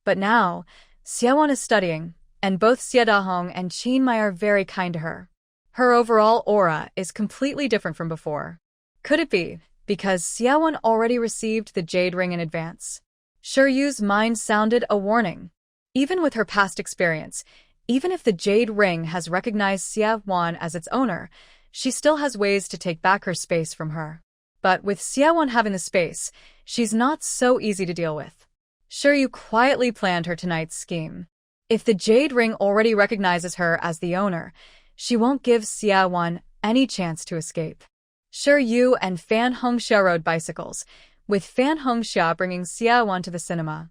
[SPEAKER 1] But now, Xiaowan is studying, and both Xie Dahong and Qin Mai are very kind to her. Her overall aura is completely different from before. Could it be because Xiaowan already received the jade ring in advance? Shiryu's mind sounded a warning. Even with her past experience, even if the jade ring has recognized Xiaowan as its owner, she still has ways to take back her space from her. But with Xiaowan having the space, she's not so easy to deal with. Shiryu quietly planned her tonight's scheme. If the jade ring already recognizes her as the owner, she won't give Xiaowan any chance to escape. Shiryu and Fan Hongxia rode bicycles, with Fan Hongxia bringing Xiaowan to the cinema.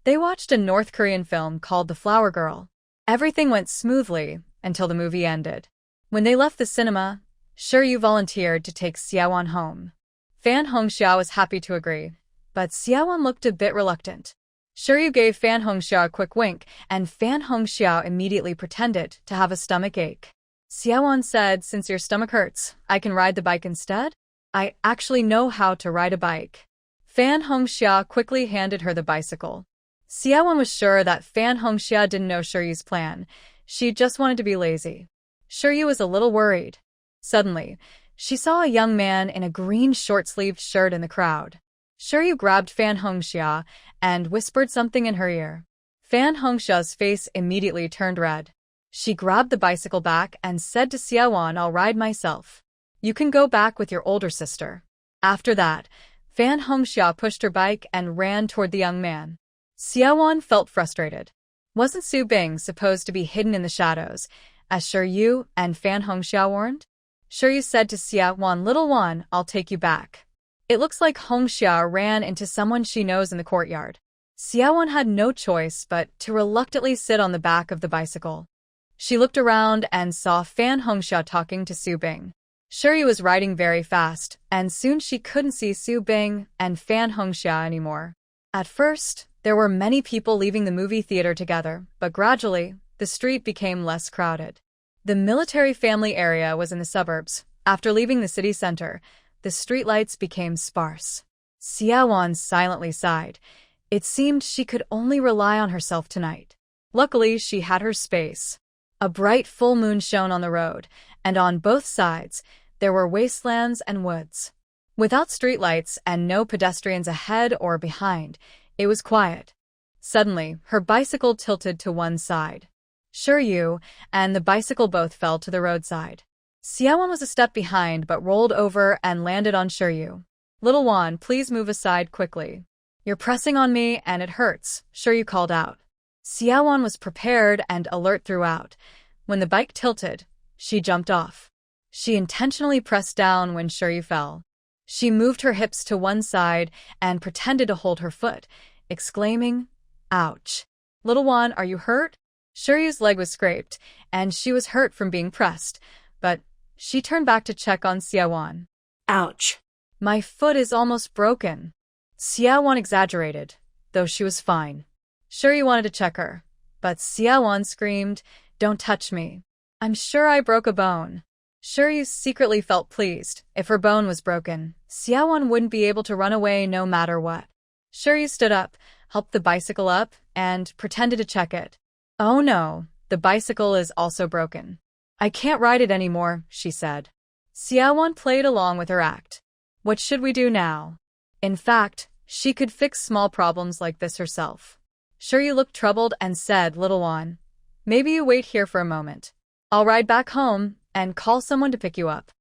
[SPEAKER 1] They watched a North Korean film called The Flower Girl. Everything went smoothly until the movie ended. When they left the cinema, Shiryu volunteered to take Xiaowan home. Fan Hongxia was happy to agree, but Xiaowan looked a bit reluctant. Shiryu gave Fan Hongxia a quick wink, and Fan Hongxia immediately pretended to have a stomach ache. Xiaowan said, since your stomach hurts, I can ride the bike instead? I actually know how to ride a bike. Fan Hongxia quickly handed her the bicycle. Xiaowan was sure that Fan Hongxia didn't know Shiryu's plan. She just wanted to be lazy. Shiryu was a little worried. Suddenly, she saw a young man in a green short-sleeved shirt in the crowd. Shiryu grabbed Fan Hongxia and whispered something in her ear. Fan Hongxia's face immediately turned red. She grabbed the bicycle back and said to Xiaowan, I'll ride myself. You can go back with your older sister. After that, Fan Hongxia pushed her bike and ran toward the young man. Xiaowan felt frustrated. Wasn't Su Bing supposed to be hidden in the shadows, as Shiryu and Fan Hongxia warned? Shiryu said to Xiaowan, little one, I'll take you back. It looks like Hongxia ran into someone she knows in the courtyard. Xiaowan had no choice but to reluctantly sit on the back of the bicycle. She looked around and saw Fan Hongxia talking to Su Bing. Shiryu was riding very fast, and soon she couldn't see Su Bing and Fan Hongxia anymore. At first, there were many people leaving the movie theater together, but gradually, the street became less crowded. The military family area was in the suburbs. After leaving the city center, the streetlights became sparse. Xiaowan silently sighed. It seemed she could only rely on herself tonight. Luckily, she had her space. A bright full moon shone on the road, and on both sides, there were wastelands and woods. Without streetlights and no pedestrians ahead or behind, it was quiet. Suddenly, her bicycle tilted to one side. Shiryu and the bicycle both fell to the roadside. Xiaowan was a step behind but rolled over and landed on Shiryu. Little one, please move aside quickly. You're pressing on me and it hurts, Shiryu called out. Xiaowan was prepared and alert throughout. When the bike tilted, she jumped off. She intentionally pressed down when Shiryu fell. She moved her hips to one side and pretended to hold her foot, exclaiming, Ouch. Little one, are you hurt? Shiryu's leg was scraped, and she was hurt from being pressed, but she turned back to check on Xiaowan.
[SPEAKER 2] Ouch.
[SPEAKER 1] My foot is almost broken. Xiaowan exaggerated, though she was fine. Shiryu wanted to check her, but Xiaowan screamed, "Don't touch me. I'm sure I broke a bone." Shiryu secretly felt pleased. If her bone was broken, Xiaowan wouldn't be able to run away no matter what. Shiryu stood up, helped the bicycle up, and pretended to check it. "Oh no, the bicycle is also broken. I can't ride it anymore," she said. Xiaowan played along with her act. What should we do now? In fact, she could fix small problems like this herself. Shiryu looked troubled and said, "Little one, maybe you wait here for a moment. I'll ride back home and call someone to pick you up."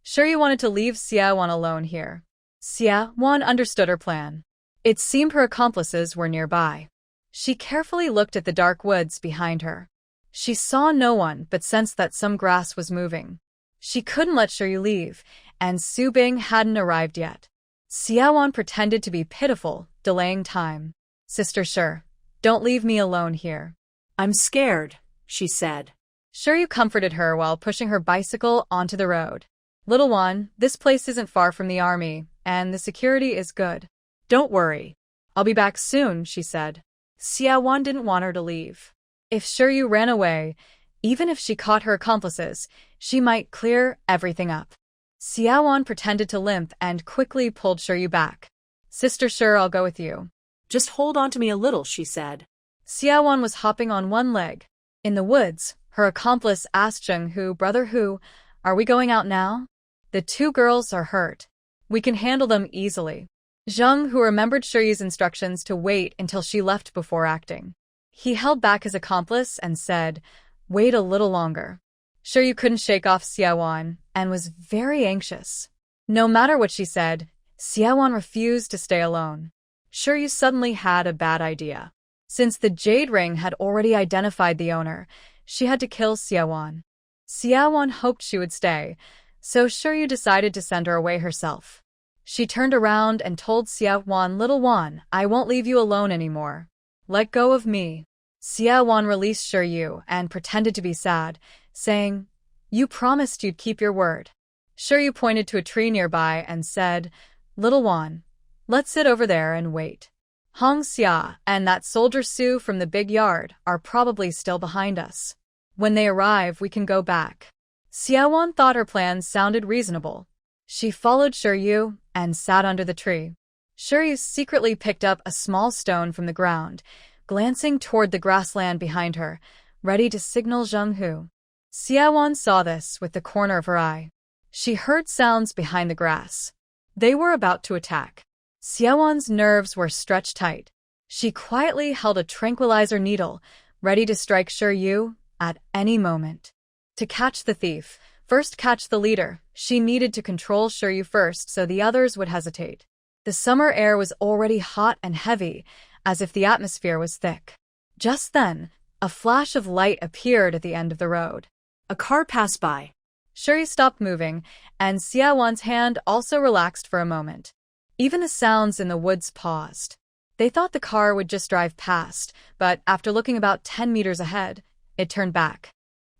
[SPEAKER 1] Shiryu wanted to leave Xiaowan alone here. Xiaowan understood her plan. It seemed her accomplices were nearby. She carefully looked at the dark woods behind her. She saw no one but sensed that some grass was moving. She couldn't let Shiryu leave, and Su Bing hadn't arrived yet. Xiaowan pretended to be pitiful, delaying time. "Sister Shi, don't leave me alone here."
[SPEAKER 2] "I'm scared," she said.
[SPEAKER 1] Shiryu comforted her while pushing her bicycle onto the road. "Little one, this place isn't far from the army, and the security is good. Don't worry. I'll be back soon," she said. Xiaowan didn't want her to leave. If Shiryu ran away, even if she caught her accomplices, she might clear everything up. Xiaowan pretended to limp and quickly pulled Shiryu back. "Sister Shi, I'll go with you."
[SPEAKER 2] "Just hold on to me a little," she said.
[SPEAKER 1] Xiaowan was hopping on one leg. In the woods, her accomplice asked Zheng Hu, "Brother Hu, are we going out now? The two girls are hurt. We can handle them easily." Zheng Hu remembered Shiryu's instructions to wait until she left before acting. He held back his accomplice and said, "Wait a little longer." Shiryu couldn't shake off Xiaowan and was very anxious. No matter what she said, Xiaowan refused to stay alone. Shiryu suddenly had a bad idea. Since the jade ring had already identified the owner, she had to kill Xiaowan. Xiaowan hoped she would stay, so Shiryu decided to send her away herself. She turned around and told Xiaowan, "Little one, I won't leave you alone anymore. Let go of me." Xiaowan released Shiryu and pretended to be sad, saying, "You promised you'd keep your word." Shiryu pointed to a tree nearby and said, "Little one, let's sit over there and wait. Hong Xia and that soldier Su from the big yard are probably still behind us. When they arrive, we can go back." Xiaowan thought her plan sounded reasonable. She followed Shiryu and sat under the tree. Shiryu secretly picked up a small stone from the ground, glancing toward the grassland behind her, ready to signal Zheng Hu. Xiaowan saw this with the corner of her eye. She heard sounds behind the grass. They were about to attack. Xiaowan's nerves were stretched tight. She quietly held a tranquilizer needle, ready to strike Shiryu at any moment. To catch the thief, first catch the leader, she needed to control Shiryu first so the others would hesitate. The summer air was already hot and heavy, as if the atmosphere was thick. Just then, a flash of light appeared at the end of the road.
[SPEAKER 2] A car passed by.
[SPEAKER 1] Shiryu stopped moving, and Xiaowan's hand also relaxed for a moment. Even the sounds in the woods paused. They thought the car would just drive past, but after looking about 10 meters ahead, it turned back.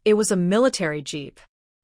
[SPEAKER 2] It was a military jeep.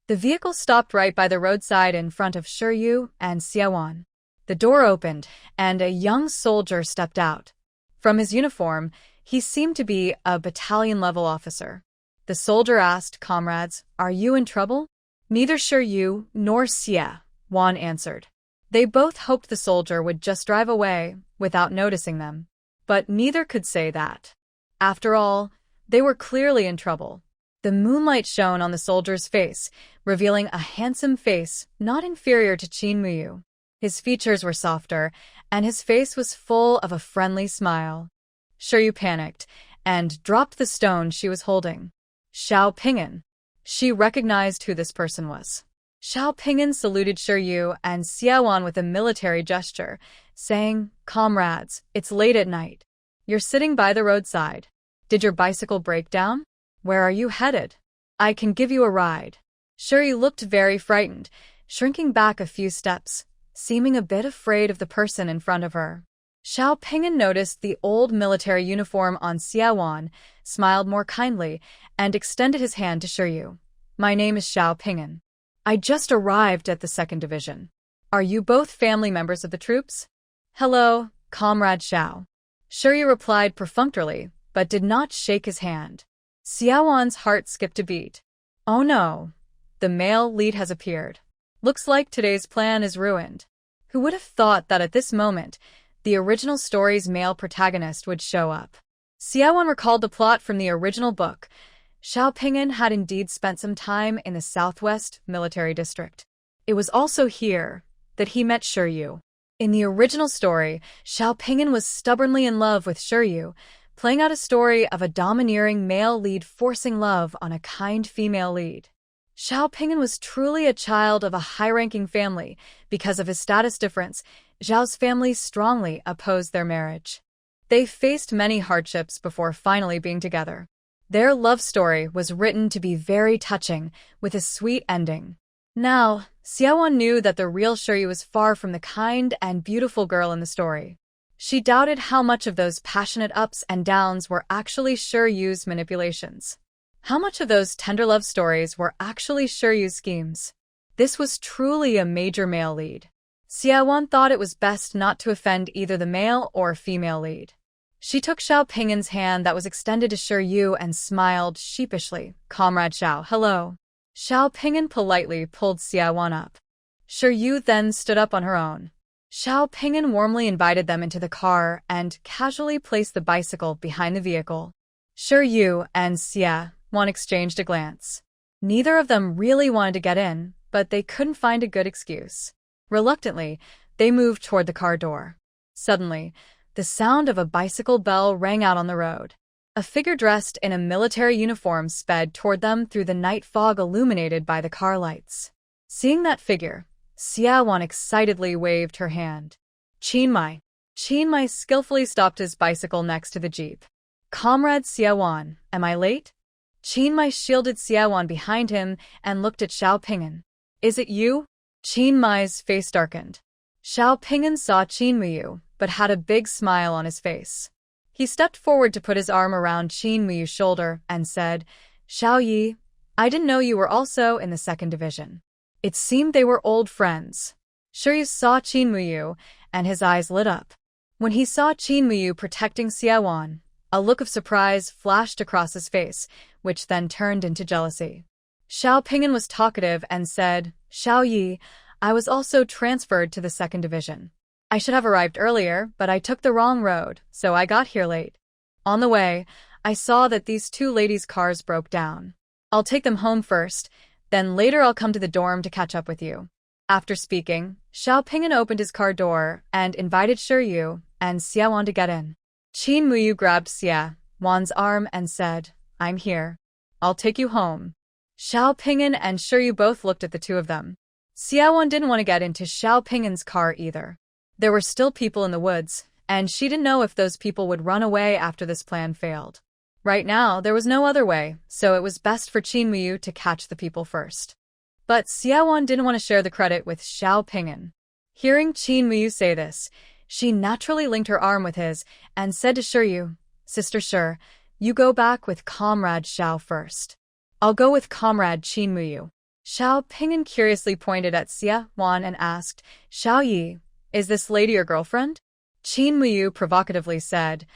[SPEAKER 1] The vehicle stopped right by the roadside in front of Shiryu and Xiaowan. The door opened, and a young soldier stepped out. From his uniform, he seemed to be a battalion-level officer. The soldier asked, "Comrades, are you in trouble?" Neither Shiryu nor Xiaowan answered. They both hoped the soldier would just drive away without noticing them. But neither could say that. After all, they were clearly in trouble. The moonlight shone on the soldier's face, revealing a handsome face not inferior to Qin Muyu. His features were softer, and his face was full of a friendly smile. Shiryu panicked and dropped the stone she was holding. Xiao Pingan. She recognized who this person was. Xiao Pingan saluted Shiryu and Xiaowan with a military gesture, saying, "Comrades, it's late at night. You're sitting by the roadside. Did your bicycle break down? Where are you headed? I can give you a ride." Shiryu looked very frightened, shrinking back a few steps, seeming a bit afraid of the person in front of her. Xiao Ping'an noticed the old military uniform on Xiaowan, smiled more kindly, and extended his hand to Shiryu. My name is Xiao Ping'an. I just arrived at the 2nd Division. Are you both family members of the troops? Hello, Comrade Xiao. Shiryu replied perfunctorily, but did not shake his hand. Xiaowan's heart skipped a beat. Oh no. The male lead has appeared. Looks like today's plan is ruined. Who would have thought that at this moment, the original story's male protagonist would show up? Xiaowan recalled the plot from the original book. Xiao Ping'an had indeed spent some time in the Southwest Military District. It was also here that he met Shiryu. In the original story, Xiao Ping'an was stubbornly in love with Shiryu, playing out a story of a domineering male lead forcing love on a kind female lead. Xiao Ping'an was truly a child of a high-ranking family. Because of his status difference, Zhao's family strongly opposed their marriage. They faced many hardships before finally being together. Their love story was written to be very touching, with a sweet ending. Now, Xiaowan knew that the real Shiryu was far from the kind and beautiful girl in the story. She doubted how much of those passionate ups and downs were actually Shiryu's manipulations. How much of those tender love stories were actually Shiryu's schemes? This was truly a major male lead. Xiaowan thought it was best not to offend either the male or female lead. She took Xiao Ping'an's hand that was extended to Shiryu and smiled sheepishly. Comrade Xiao, hello. Xiao Ping'an politely pulled Xiaowan up. Shiryu then stood up on her own. Xiao Ping'an warmly invited them into the car and casually placed the bicycle behind the vehicle. Shiryu and Xiaowan exchanged a glance. Neither of them really wanted to get in, but they couldn't find a good excuse. Reluctantly, they moved toward the car door. Suddenly, the sound of a bicycle bell rang out on the road. A figure dressed in a military uniform sped toward them through the night fog illuminated by the car lights. Seeing that figure, Xiaowan excitedly waved her hand. Qinmai. Qinmai skillfully stopped his bicycle next to the jeep. Comrade Xiaowan, am I late? Qinmai shielded Xiaowan behind him and looked at Xiao Ping'an. Is it you? Qinmai's face darkened. Xiao Ping'an saw Qinmuyu, but had a big smile on his face. He stepped forward to put his arm around Qinmuyu's shoulder and said, Xiao Yi, I didn't know you were also in the 2nd Division. It seemed they were old friends. Shiryu saw Qinmuyu, and his eyes lit up. When he saw Qinmuyu protecting Xiaowan, a look of surprise flashed across his face, which then turned into jealousy. Xiao Ping'an was talkative and said, Xiao Yi, I was also transferred to the 2nd Division. I should have arrived earlier, but I took the wrong road, so I got here late. On the way, I saw that these two ladies' cars broke down. I'll take them home first, then later I'll come to the dorm to catch up with you. After speaking, Xiao Ping'an opened his car door and invited Shiryu and Xiaowan to get in. Qinmuyu grabbed Xiaowan's arm and said, I'm here. I'll take you home. Xiao Ping'an and Shiryu both looked at the two of them. Xiaowan didn't want to get into Xiao Ping'an's car either. There were still people in the woods, and she didn't know if those people would run away after this plan failed. Right now, there was no other way, so it was best for Qinmuyu to catch the people first. But Xiaowan didn't want to share the credit with Xiao Ping'an. Hearing Qinmuyu say this, she naturally linked her arm with his and said to Shiryu, Sister Shir, you go back with Comrade Xiao first. I'll go with Comrade Qinmuyu. Xiao Ping'an curiously pointed at Xiaowan and asked, Xiao Yi, is this lady your girlfriend? Qinmuyu provocatively said,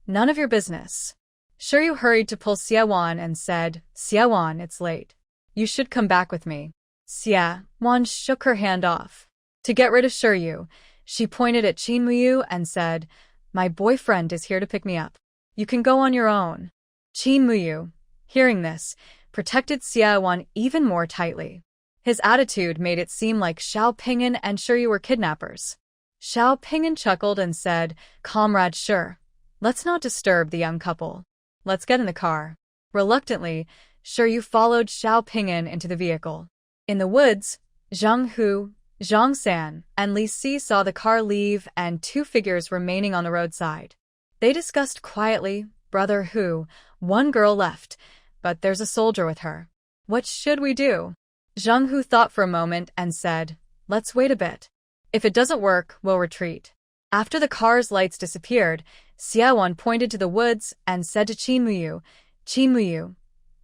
[SPEAKER 1] None of your business. Shiryu hurried to pull Xiaowan and said, Xiaowan, it's late. You should come back with me. Xiaowan shook her hand off. To get rid of Shiryu, she pointed at Qinmuyu and said, My boyfriend is here to pick me up. You can go on your own. Qinmuyu, hearing this, protected Xiaowan even more tightly. His attitude made it seem like Xiao Ping'an and Shiryu were kidnappers. Xiao Ping'an chuckled and said, Comrade Shir, let's not disturb the young couple. Let's get in the car. Reluctantly, Shiryu followed Xiao Ping'an into the vehicle. In the woods, Zhang Hu, Zhang San, and Li Si saw the car leave and two figures remaining on the roadside. They discussed quietly, Brother Hu, one girl left, but there's a soldier with her. What should we do? Zhang Hu thought for a moment and said, Let's wait a bit. If it doesn't work, we'll retreat. After the car's lights disappeared, Xiaowan pointed to the woods and said to Qin Muyu,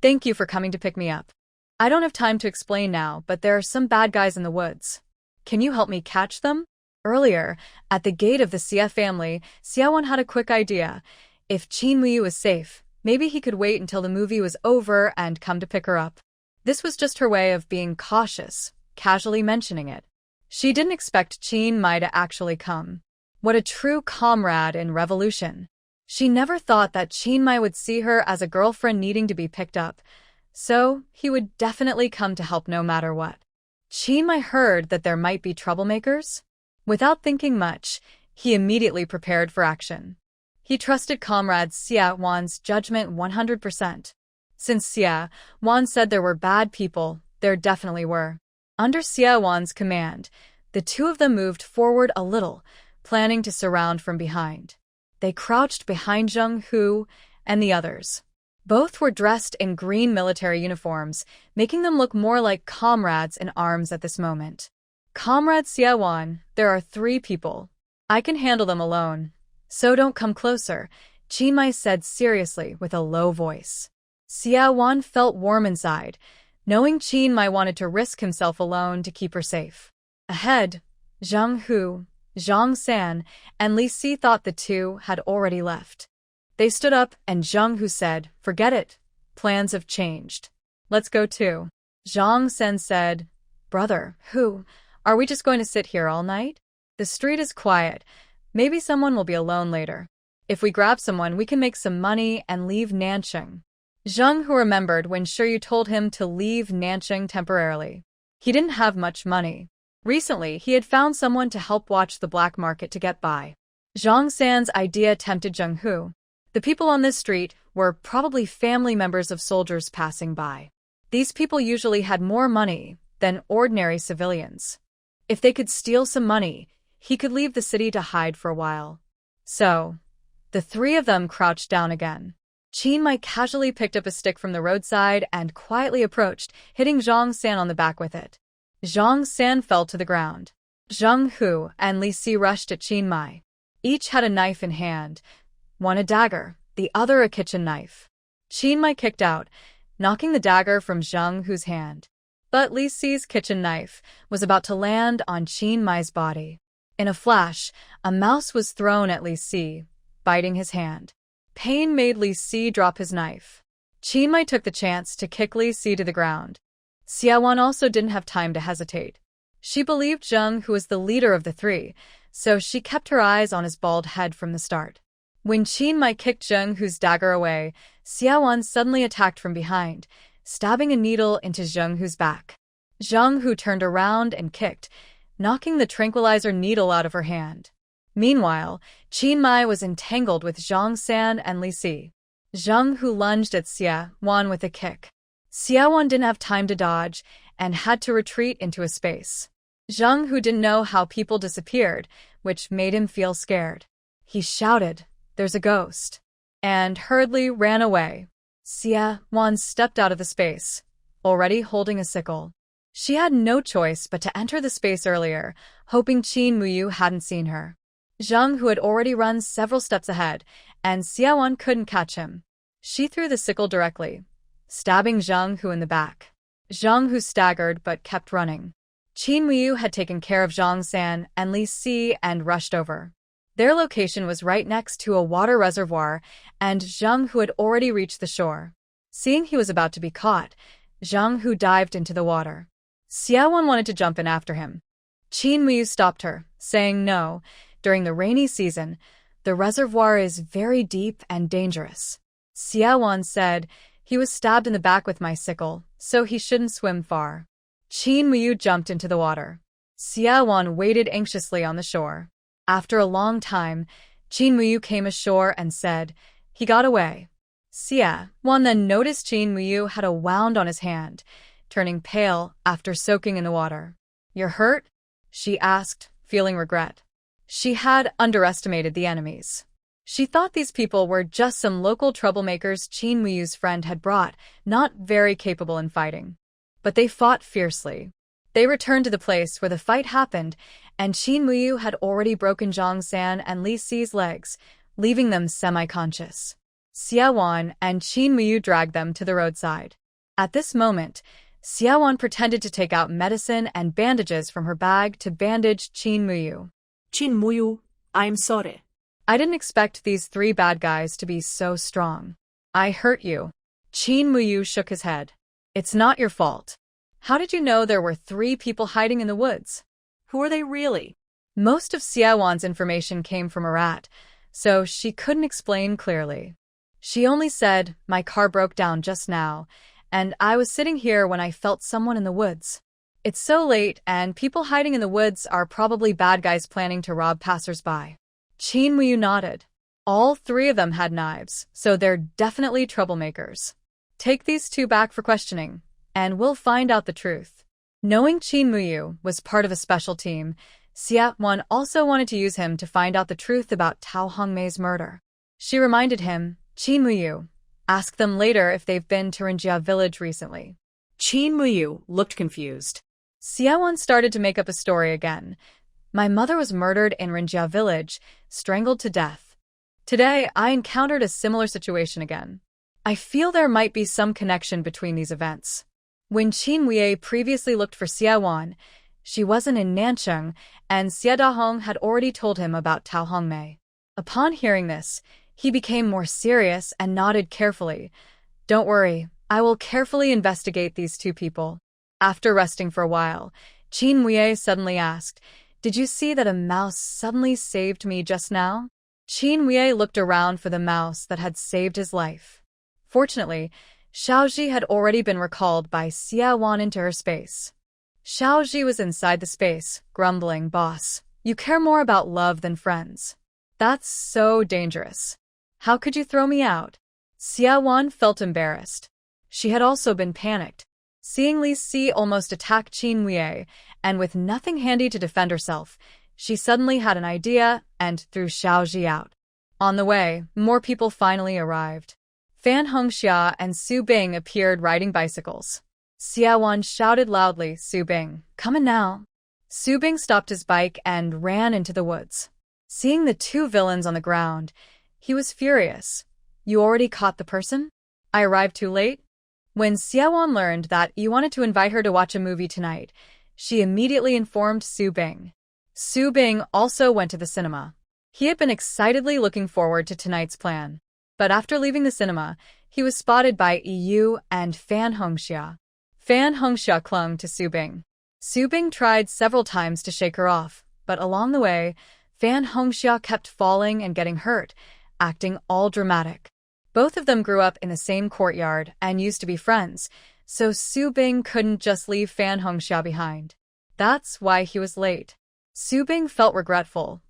[SPEAKER 1] thank you for coming to pick me up. I don't have time to explain now, but there are some bad guys in the woods. Can you help me catch them? Earlier, at the gate of the Xia family, Xiaowan had a quick idea. If Qin Muyu was safe, maybe he could wait until the movie was over and come to pick her up. This was just her way of being cautious, casually mentioning it. She didn't expect Qin Mai to actually come. What a true comrade in revolution. She never thought that Qin Mai would see her as a girlfriend needing to be picked up, so he would definitely come to help no matter what. Qin Mai heard that there might be troublemakers. Without thinking much, he immediately prepared for action. He trusted comrade Xia Wan's judgment 100%. Since Xia Wan said there were bad people, there definitely were. Under Xia Wan's command, the two of them moved forward a little, planning to surround from behind. They crouched behind Zheng Hu and the others. Both were dressed in green military uniforms, making them look more like comrades in arms at this moment. Comrade Xia Wan, there are 3 people. I can handle them alone. So don't come closer, Qin Mai said seriously with a low voice. Xia Wan felt warm inside, knowing Qin Mai wanted to risk himself alone to keep her safe. Ahead, Zheng Hu, Zhang San, and Li Si thought the two had already left. They stood up and Zheng Hu said, forget it. Plans have changed. Let's go too. Zhang San said, brother, Hu, are we just going to sit here all night? The street is quiet. Maybe someone will be alone later. If we grab someone, we can make some money and leave Nanching. Zheng Hu remembered when Shiyu told him to leave Nanching temporarily. He didn't have much money. Recently, he had found someone to help watch the black market to get by. Zhang San's idea tempted Zheng Hu. The people on this street were probably family members of soldiers passing by. These people usually had more money than ordinary civilians. If they could steal some money, he could leave the city to hide for a while. So, the 3 of them crouched down again. Qin Mai casually picked up a stick from the roadside and quietly approached, hitting Zhang San on the back with it. Zhang San fell to the ground. Zheng Hu and Li Si rushed at Qin Mai. Each had a knife in hand, one a dagger, the other a kitchen knife. Qin Mai kicked out, knocking the dagger from Zheng Hu's hand. But Li Si's kitchen knife was about to land on Qin Mai's body. In a flash, a mouse was thrown at Li Si, biting his hand. Pain made Li Si drop his knife. Qin Mai took the chance to kick Li Si to the ground. Xia Wan also didn't have time to hesitate. She believed Zheng Hu was the leader of the 3, so she kept her eyes on his bald head from the start. When Qin Mai kicked Zheng Hu's dagger away, Xia Wan suddenly attacked from behind, stabbing a needle into Zheng Hu's back. Zheng Hu turned around and kicked, knocking the tranquilizer needle out of her hand. Meanwhile, Qin Mai was entangled with Zhang San and Li Si. Zheng Hu lunged at Xia Wan with a kick. Xia Wan didn't have time to dodge and had to retreat into a space. Zheng Hu didn't know how people disappeared, which made him feel scared. He shouted, "There's a ghost," and hurriedly ran away. Xia Wan stepped out of the space, already holding a sickle. She had no choice but to enter the space earlier, hoping Qin Muyu hadn't seen her. Zheng Hu had already run several steps ahead, and Xia Wan couldn't catch him. She threw the sickle directly, stabbing Zheng Hu in the back. Zheng Hu staggered but kept running. Qin Muyu had taken care of Zhang San and Li Si and rushed over. Their location was right next to a water reservoir, and Zheng Hu had already reached the shore. Seeing he was about to be caught, Zheng Hu dived into the water. Xia Wan wanted to jump in after him. Qin Muyu stopped her, saying no. During the rainy season, the reservoir is very deep and dangerous. Xia Wan said, he was stabbed in the back with my sickle, so he shouldn't swim far. Qin Muyu jumped into the water. Xia Wan waited anxiously on the shore. After a long time, Qin Muyu came ashore and said, he got away. Xia Wan then noticed Qin Muyu had a wound on his hand, turning pale after soaking in the water. You're hurt? She asked, feeling regret. She had underestimated the enemies. She thought these people were just some local troublemakers Qin Muyu's friend had brought, not very capable in fighting. But they fought fiercely. They returned to the place where the fight happened, and Qin Muyu had already broken Zhang San and Li Si's legs, leaving them semi-conscious. Xia Wan and Qin Muyu dragged them to the roadside. At this moment, Xia Wan pretended to take out medicine and bandages from her bag to bandage Qin Muyu.
[SPEAKER 2] Qin Muyu, I'm sorry.
[SPEAKER 1] I didn't expect these three bad guys to be so strong. I hurt you. Qin Muyu shook his head. It's not your fault. How did you know there were 3 people hiding in the woods?
[SPEAKER 2] Who are they really?
[SPEAKER 1] Most of Xia Wan's information came from a rat, so she couldn't explain clearly. She only said, my car broke down just now, and I was sitting here when I felt someone in the woods. It's so late, and people hiding in the woods are probably bad guys planning to rob passers-by. Qin Muyu nodded. All 3 of them had knives, so they're definitely troublemakers. Take these 2 back for questioning, and we'll find out the truth. Knowing Qin Muyu was part of a special team, Xia Wan also wanted to use him to find out the truth about Tao Hongmei's murder. She reminded him, Qin Muyu, ask them later if they've been to Rinjia village recently.
[SPEAKER 2] Qin Muyu looked confused.
[SPEAKER 1] Xia Wan started to make up a story again. My mother was murdered in Rinjia village, strangled to death. Today, I encountered a similar situation again. I feel there might be some connection between these events. When Qin Muyu previously looked for Xia Wan, she wasn't in Nancheng, and Xia Dahong had already told him about Tao Hongmei. Upon hearing this, he became more serious and nodded carefully. Don't worry, I will carefully investigate these 2 people. After resting for a while, Qin Muyu suddenly asked, did you see that a mouse suddenly saved me just now? Qin Muyu looked around for the mouse that had saved his life. Fortunately, Xiaoji had already been recalled by Xia Wan into her space. Xiaoji was inside the space, grumbling, boss, you care more about love than friends. That's so dangerous. How could you throw me out? Xia Wan felt embarrassed. She had also been panicked. Seeing Li Si almost attack Qin Muyu, and with nothing handy to defend herself, she suddenly had an idea and threw Xiaoji out. On the way, more people finally arrived. Fan Hongxia and Su Bing appeared riding bicycles. Xia Wan shouted loudly, Su Bing, come in now. Su Bing stopped his bike and ran into the woods. Seeing the 2 villains on the ground, he was furious. You already caught the person? I arrived too late? When Xia Wan learned that you wanted to invite her to watch a movie tonight, she immediately informed Su Bing. Su Bing also went to the cinema. He had been excitedly looking forward to tonight's plan. But after leaving the cinema, he was spotted by Yu and Fan Hongxia. Fan Hongxia clung to Su Bing. Su Bing tried several times to shake her off, but along the way, Fan Hongxia kept falling and getting hurt, acting all dramatic. Both of them grew up in the same courtyard and used to be friends, so Su Bing couldn't just leave Fan Hongxia behind. That's why he was late. Su Bing felt regretful,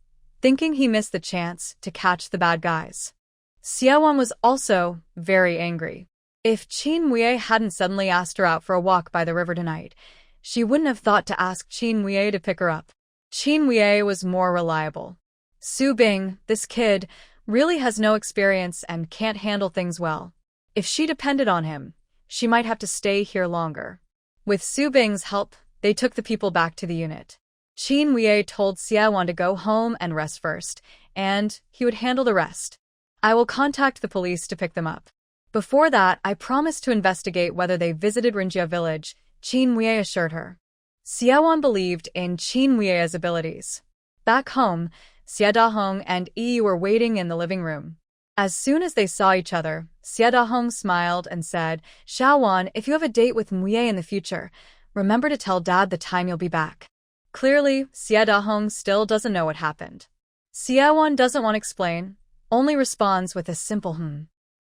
[SPEAKER 1] thinking he missed the chance to catch the bad guys. Xia Wan was also very angry. If Qin Muyu hadn't suddenly asked her out for a walk by the river tonight, she wouldn't have thought to ask Qin Muyu to pick her up. Qin Muyu was more reliable. Su Bing, this kid, really has no experience and can't handle things well. If she depended on him, she might have to stay here longer. With Su Bing's help, they took the people back to the unit. Qin Muyu told Xia Wan to go home and rest first, and he would handle the rest. I will contact the police to pick them up. Before that, I promised to investigate whether they visited Rinjia village, Qin Muyu assured her. Xia Wan believed in Qin Muyu's abilities. Back home, Xia Dahong and Yi were waiting in the living room. As soon as they saw each other, Xia Dahong smiled and said, Xiao Wan, if you have a date with Muyu in the future, remember to tell Dad the time you'll be back. Clearly, Xia Dahong still doesn't know what happened. Xia Wan doesn't want to explain, only responds with a simple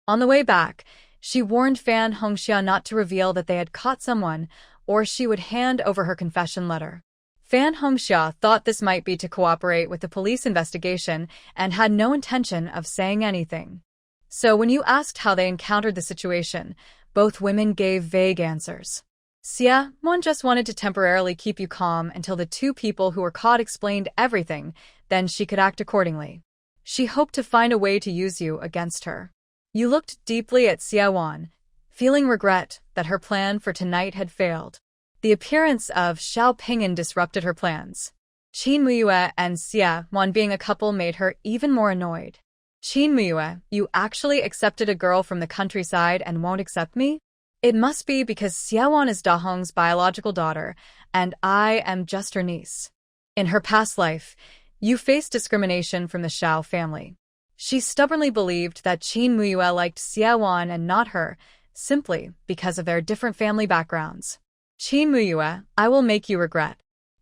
[SPEAKER 1] On the way back, she warned Fan Hongxia not to reveal that they had caught someone, or she would hand over her confession letter. Fan Hongxia thought this might be to cooperate with the police investigation and had no intention of saying anything. So when you asked how they encountered the situation, both women gave vague answers. Xia Wan just wanted to temporarily keep you calm until the 2 people who were caught explained everything, then she could act accordingly. She hoped to find a way to use you against her. You looked deeply at Xia Wan, feeling regret that her plan for tonight had failed. The appearance of Xiao Ping'an disrupted her plans. Qin Muyue and Xia Wan being a couple made her even more annoyed. Qin Muyue, you actually accepted a girl from the countryside and won't accept me? It must be because Xia Wan is Da Hong's biological daughter, and I am just her niece. In her past life, you faced discrimination from the Xiao family. She stubbornly believed that Qin Muyue liked Xia Wan and not her, simply because of their different family backgrounds. Qin Muyue, I will make you regret.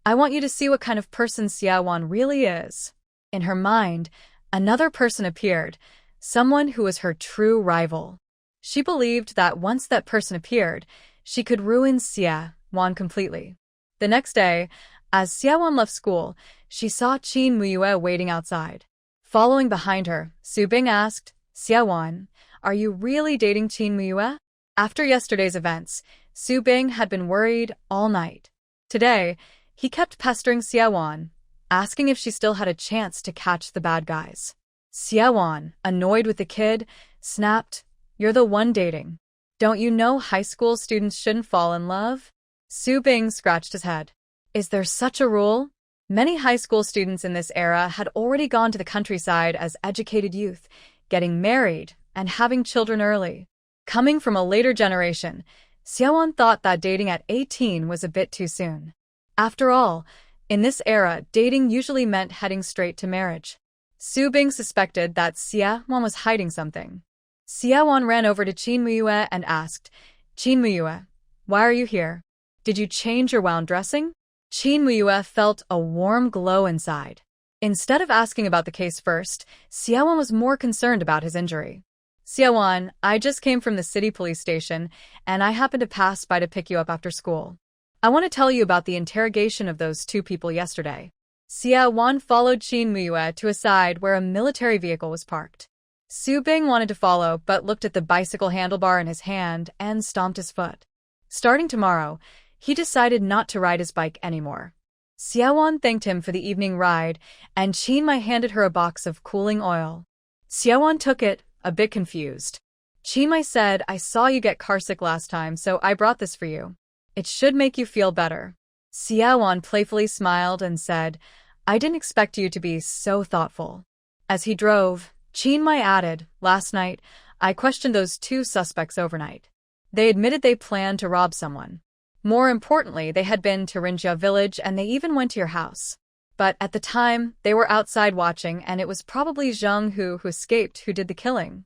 [SPEAKER 1] I want you to see what kind of person Xia Wan really is. In her mind, another person appeared, someone who was her true rival. She believed that once that person appeared, she could ruin Xia Wan completely. The next day, as Xia Wan left school, she saw Qin Muyue waiting outside. Following behind her, Su Bing asked, Xia Wan, are you really dating Qin Muyue? After yesterday's events, Su Bing had been worried all night. Today, he kept pestering Xia Wan, asking if she still had a chance to catch the bad guys. Xia Wan, annoyed with the kid, snapped, You're the one dating. Don't you know high school students shouldn't fall in love? Su Bing scratched his head. Is there such a rule? Many high school students in this era had already gone to the countryside as educated youth, getting married and having children early. Coming from a later generation, Xia Wan thought that dating at 18 was a bit too soon. After all, in this era, dating usually meant heading straight to marriage. Su Bing suspected that Xia Wan was hiding something. Xia Wan ran over to Qin Muyue and asked, Qin Muyue, why are you here? Did you change your wound dressing? Qin Muyue felt a warm glow inside. Instead of asking about the case first, Xia Wan was more concerned about his injury. Xia Wan, I just came from the city police station, and I happened to pass by to pick you up after school. I want to tell you about the interrogation of those two people yesterday. Xia Wan followed Qin Muyue to a side where a military vehicle was parked. Su Bing wanted to follow but looked at the bicycle handlebar in his hand and stomped his foot. Starting tomorrow, he decided not to ride his bike anymore. Xia Wan thanked him for the evening ride, and Qin Mai handed her a box of cooling oil. Xia Wan took it, a bit confused. Qin Mai said, I saw you get carsick last time, so I brought this for you. It should make you feel better. Xia Wan playfully smiled and said, I didn't expect you to be so thoughtful. As he drove, Qin Mai added, last night, I questioned those two suspects overnight. They admitted they planned to rob someone. More importantly, they had been to Rinjia village and they even went to your house. But at the time, they were outside watching and it was probably Zheng who escaped who did the killing.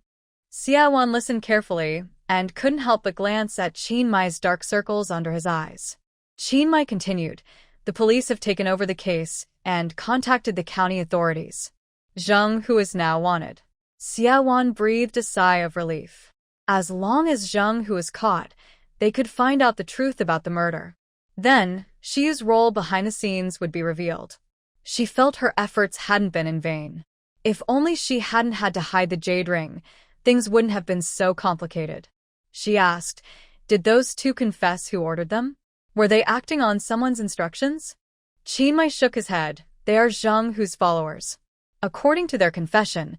[SPEAKER 1] Xia Wan listened carefully and couldn't help but glance at Qin Mai's dark circles under his eyes. Qin Mai continued, the police have taken over the case and contacted the county authorities. Zheng who is now wanted. Xia Wan breathed a sigh of relief. As long as Zheng who was caught, they could find out the truth about the murder. Then, Xiu's role behind the scenes would be revealed. She felt her efforts hadn't been in vain. If only she hadn't had to hide the jade ring, things wouldn't have been so complicated. She asked, did those two confess who ordered them? Were they acting on someone's instructions? Qin Mai shook his head. They are Zheng Hu's followers. According to their confession,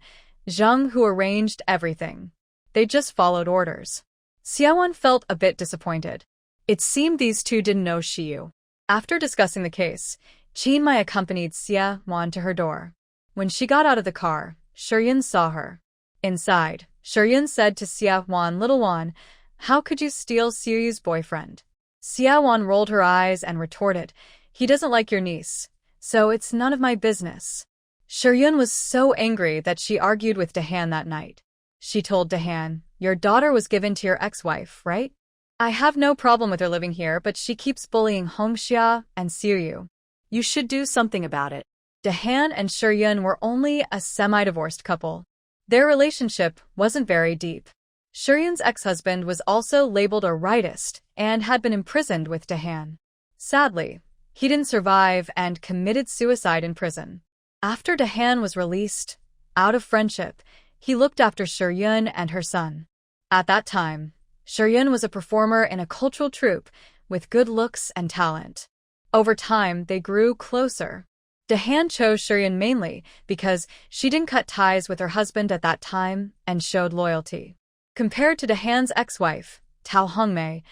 [SPEAKER 1] Zheng Hu arranged everything. They just followed orders. Xia Wan felt a bit disappointed. It seemed these two didn't know Xiu. After discussing the case, Qin Mai accompanied Xia Wan to her door. When she got out of the car, Shiyun saw her. Inside, Shiyun said to Xia Wan, Little Wan, how could you steal Xiu's boyfriend? Xia Wan rolled her eyes and retorted, he doesn't like your niece, so it's none of my business. Shiyun was so angry that she argued with Dahan that night. She told Dahan, your daughter was given to your ex-wife, right? I have no problem with her living here, but she keeps bullying Hongxia and Xiu. You should do something about it. Dahan and Shiyun were only a semi-divorced couple. Their relationship wasn't very deep. Shiyun's ex-husband was also labeled a rightist and had been imprisoned with Dahan. Sadly, he didn't survive and committed suicide in prison. After Dahan was released, out of friendship, he looked after Shiyun and her son. At that time, Shiyun was a performer in a cultural troupe with good looks and talent. Over time, they grew closer. Dahan chose Shiyun mainly because she didn't cut ties with her husband at that time and showed loyalty. Compared to Dahan's ex-wife, Tao Hongmei,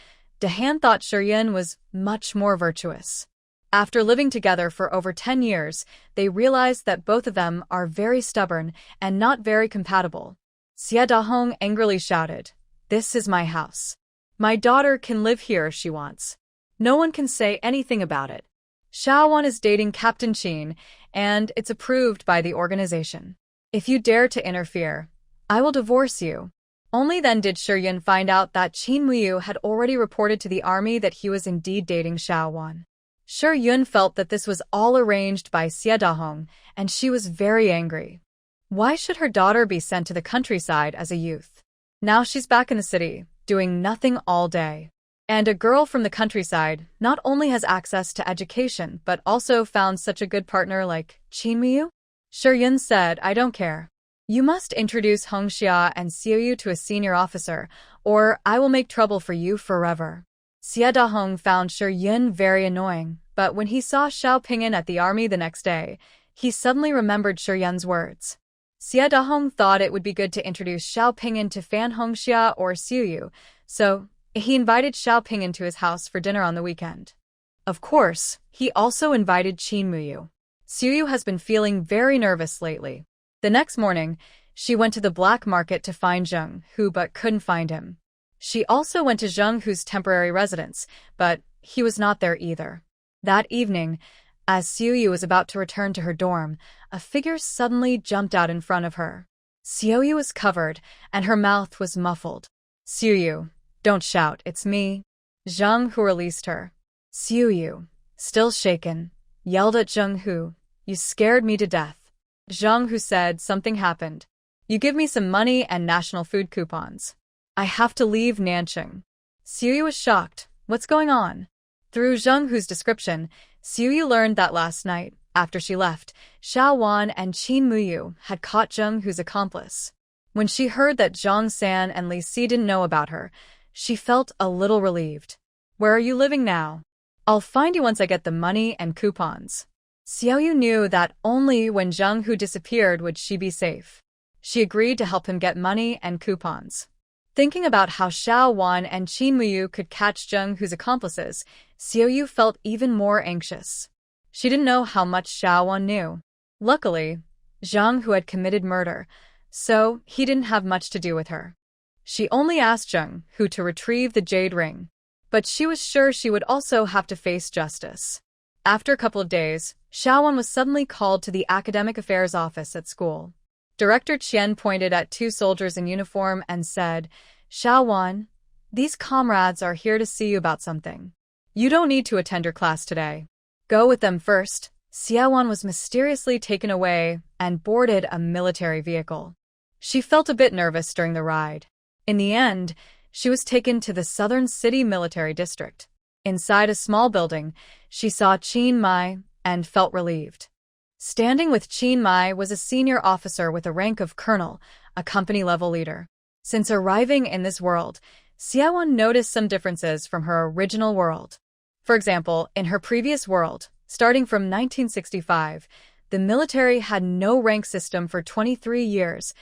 [SPEAKER 1] Dahan thought Shiryun was much more virtuous. After living together for over 10 years, they realized that both of them are very stubborn and not very compatible. Xia Dahong angrily shouted, "This is my house. My daughter can live here if she wants. No one can say anything about it. Xiaowan is dating Captain Qin, and it's approved by the organization. If you dare to interfere, I will divorce you." Only then did Shiryun find out that Qin Muyu had already reported to the army that he was indeed dating Xiaowan. Shiryun felt that this was all arranged by Xia Dahong, and she was very angry. Why should her daughter be sent to the countryside as a youth? Now she's back in the city, doing nothing all day. And a girl from the countryside not only has access to education but also found such a good partner like Qin Muyu? Shiryun said, "I don't care. You must introduce Hongxia and Xiuyu to a senior officer, or I will make trouble for you forever." Xia Dahong found Shiryun very annoying, but when he saw Xiao Pingyan at the army the next day, he suddenly remembered Shiryun's words. Xia Dahong thought it would be good to introduce Xiao Pingyan to Fan Hongxia or Xiuyu, so he invited Xiao Pingyan to his house for dinner on the weekend. Of course, he also invited Qin Muyu. Xiuyu has been feeling very nervous lately. The next morning, she went to the black market to find Zheng Hu but couldn't find him. She also went to Zheng Hu's temporary residence, but he was not there either. That evening, as Xiuyu was about to return to her dorm, a figure suddenly jumped out in front of her. Xiuyu was covered, and her mouth was muffled. "Xiuyu, don't shout, it's me." Zheng Hu released her. Xiuyu, still shaken, yelled at Zheng Hu, "You scared me to death." Zheng Hu said, "Something happened. You give me some money and national food coupons. I have to leave Nanching." Xiuyu was shocked. What's going on? Through Zheng Hu's description, Xiuyu learned that last night, after she left, Xiaowan and Qin Muyu had caught Zheng Hu's accomplice. When she heard that Zhang San and Li Si didn't know about her, she felt a little relieved. "Where are you living now? I'll find you once I get the money and coupons." Xiaoyu knew that only when Zheng Hu disappeared would she be safe. She agreed to help him get money and coupons. Thinking about how Xiao Wan and Qin Muyu could catch Zheng Hu's accomplices, Xiaoyu felt even more anxious. She didn't know how much Xiao Wan knew. Luckily, Zheng Hu had committed murder, so he didn't have much to do with her. She only asked Zheng Hu to retrieve the jade ring, but she was sure she would also have to face justice. After a couple of days, Xiaowan was suddenly called to the academic affairs office at school. Director Qian pointed at two soldiers in uniform and said, "Xiaowan, these comrades are here to see you about something. You don't need to attend your class today. Go with them first." Xiaowan was mysteriously taken away and boarded a military vehicle. She felt a bit nervous during the ride. In the end, she was taken to the Southern City Military District. Inside a small building, she saw Qin Mai and felt relieved. Standing with Qin Mai was a senior officer with the rank of colonel, a company-level leader. Since arriving in this world, Xiaowan noticed some differences from her original world. For example, in her previous world, starting from 1965, the military had no rank system for 23 years,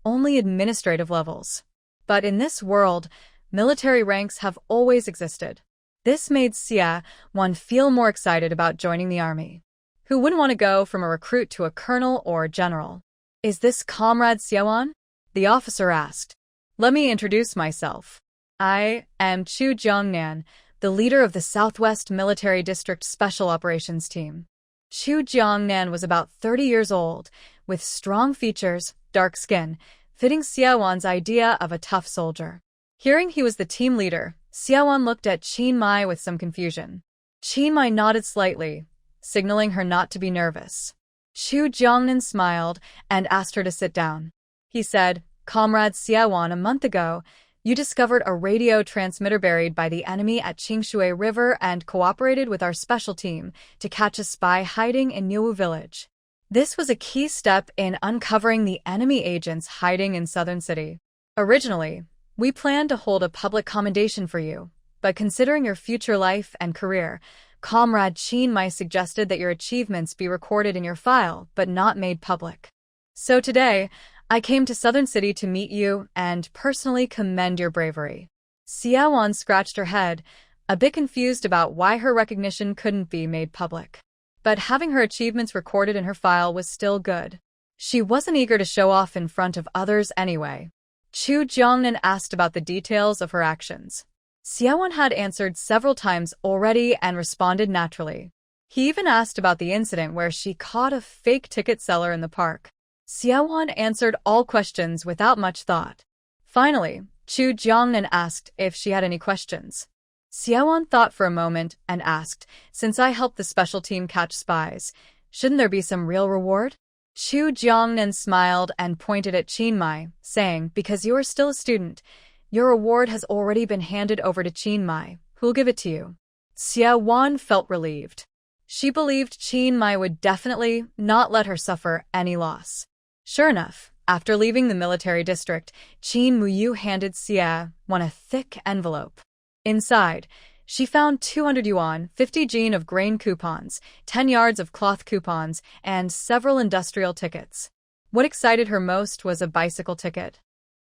[SPEAKER 1] only administrative levels. But in this world, military ranks have always existed. This made Xiaowan feel more excited about joining the army. Who wouldn't want to go from a recruit to a colonel or general? "Is this Comrade Xiaowan?" the officer asked. "Let me introduce myself. I am Chu Jiangnan, the leader of the Southwest Military District Special Operations Team." Chu Jiangnan was about 30 years old, with strong features, dark skin, fitting Xiaowan's idea of a tough soldier. Hearing he was the team leader, Xiaowan looked at Qin Mai with some confusion. Qin Mai nodded slightly, signaling her not to be nervous. Chu Jiangnan smiled and asked her to sit down. He said, "Comrade Xiaowan, a month ago, you discovered a radio transmitter buried by the enemy at Qingshui River and cooperated with our special team to catch a spy hiding in Niwu village. This was a key step in uncovering the enemy agents hiding in Southern City. Originally, we planned to hold a public commendation for you, but considering your future life and career, Comrade Qin Mai suggested that your achievements be recorded in your file but not made public. So today, I came to Southern City to meet you and personally commend your bravery." Xiaowan scratched her head, a bit confused about why her recognition couldn't be made public. But having her achievements recorded in her file was still good. She wasn't eager to show off in front of others anyway. Chu Jiangnan asked about the details of her actions. Xiaowan had answered several times already and responded naturally. He even asked about the incident where she caught a fake ticket seller in the park. Xiaowan answered all questions without much thought. Finally, Chu Jiangnan asked if she had any questions. Xiaowan thought for a moment and asked, "Since I helped the special team catch spies, shouldn't there be some real reward?" Chu Jiangnan smiled and pointed at Qinmai, saying, "Because you are still a student, your reward has already been handed over to Qinmai, who'll give it to you." Xiaowan felt relieved. She believed Qinmai would definitely not let her suffer any loss. Sure enough, after leaving the military district, Qin Muyu handed Xiaowan a thick envelope. Inside, she found 200 yuan, 50 jin of grain coupons, 10 yards of cloth coupons, and several industrial tickets. What excited her most was a bicycle ticket.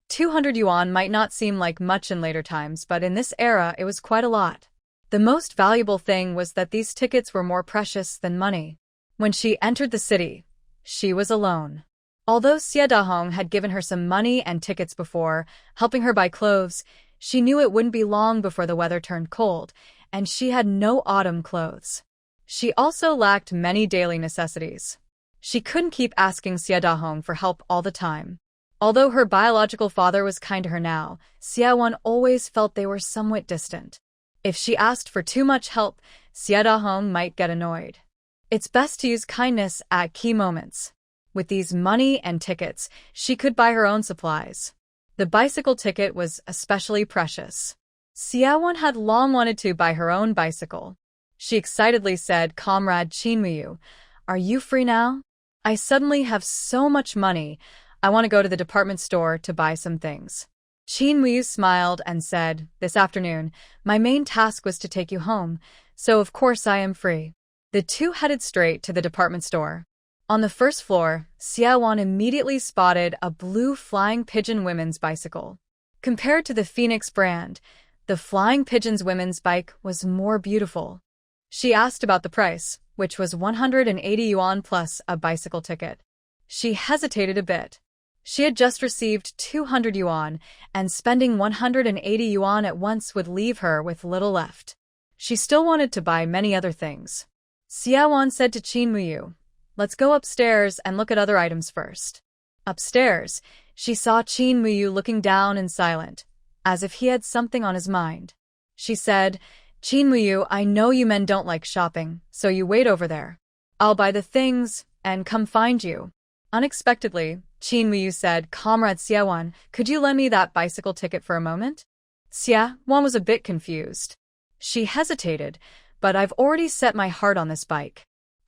[SPEAKER 1] 200 yuan might not seem like much in later times, but in this era it was quite a lot. The most valuable thing was that these tickets were more precious than money. When she entered the city, she was alone. Although Xie Dahong had given her some money and tickets before, helping her buy clothes, she knew it wouldn't be long before the weather turned cold, and she had no autumn clothes. She also lacked many daily necessities. She couldn't keep asking Xie Dahong for help all the time. Although her biological father was kind to her now, Xiaowan always felt they were somewhat distant. If she asked for too much help, Xie Dahong might get annoyed. It's best to use kindness at key moments. With these money and tickets, she could buy her own supplies. The bicycle ticket was especially precious. Xiaowan had long wanted to buy her own bicycle. She excitedly said, "Comrade Qinmuyu, are you free now? I suddenly have so much money. I want to go to the department store to buy some things." Qinmuyu smiled and said, "This afternoon, my main task was to take you home, so of course I am free." The two headed straight to the department store. On the first floor, Xiaowan immediately spotted a blue Flying Pigeon women's bicycle. Compared to the Phoenix brand, the Flying Pigeon's women's bike was more beautiful. She asked about the price, which was 180 yuan plus a bicycle ticket. She hesitated a bit. She had just received 200 yuan, and spending 180 yuan at once would leave her with little left. She still wanted to buy many other things. Xiaowan said to Qinmuyu, "Let's go upstairs and look at other items first." Upstairs, she saw Qinmuyu looking down and silent, as if he had something on his mind. She said, "Qinmuyu, I know you men don't like shopping, so you wait over there. I'll buy the things and come find you." Unexpectedly, Qinmuyu said, "Comrade Xiaowan, could you lend me that bicycle ticket for a moment?" Xiaowan was a bit confused. She hesitated, but "I've already set my heart on this bike."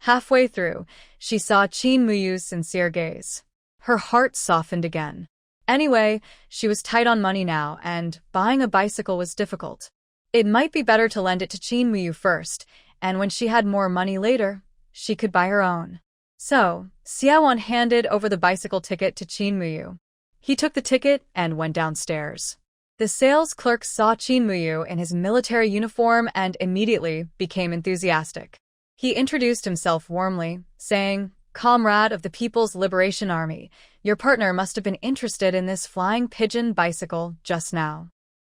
[SPEAKER 1] Halfway through, she saw Qinmuyu's sincere gaze. Her heart softened again. Anyway, she was tight on money now, and buying a bicycle was difficult. It might be better to lend it to Qinmuyu first, and when she had more money later, she could buy her own. So, Xiaowan handed over the bicycle ticket to Qinmuyu. He took the ticket and went downstairs. The sales clerk saw Qinmuyu in his military uniform and immediately became enthusiastic. He introduced himself warmly, saying, "Comrade of the People's Liberation Army, your partner must have been interested in this Flying Pigeon bicycle just now.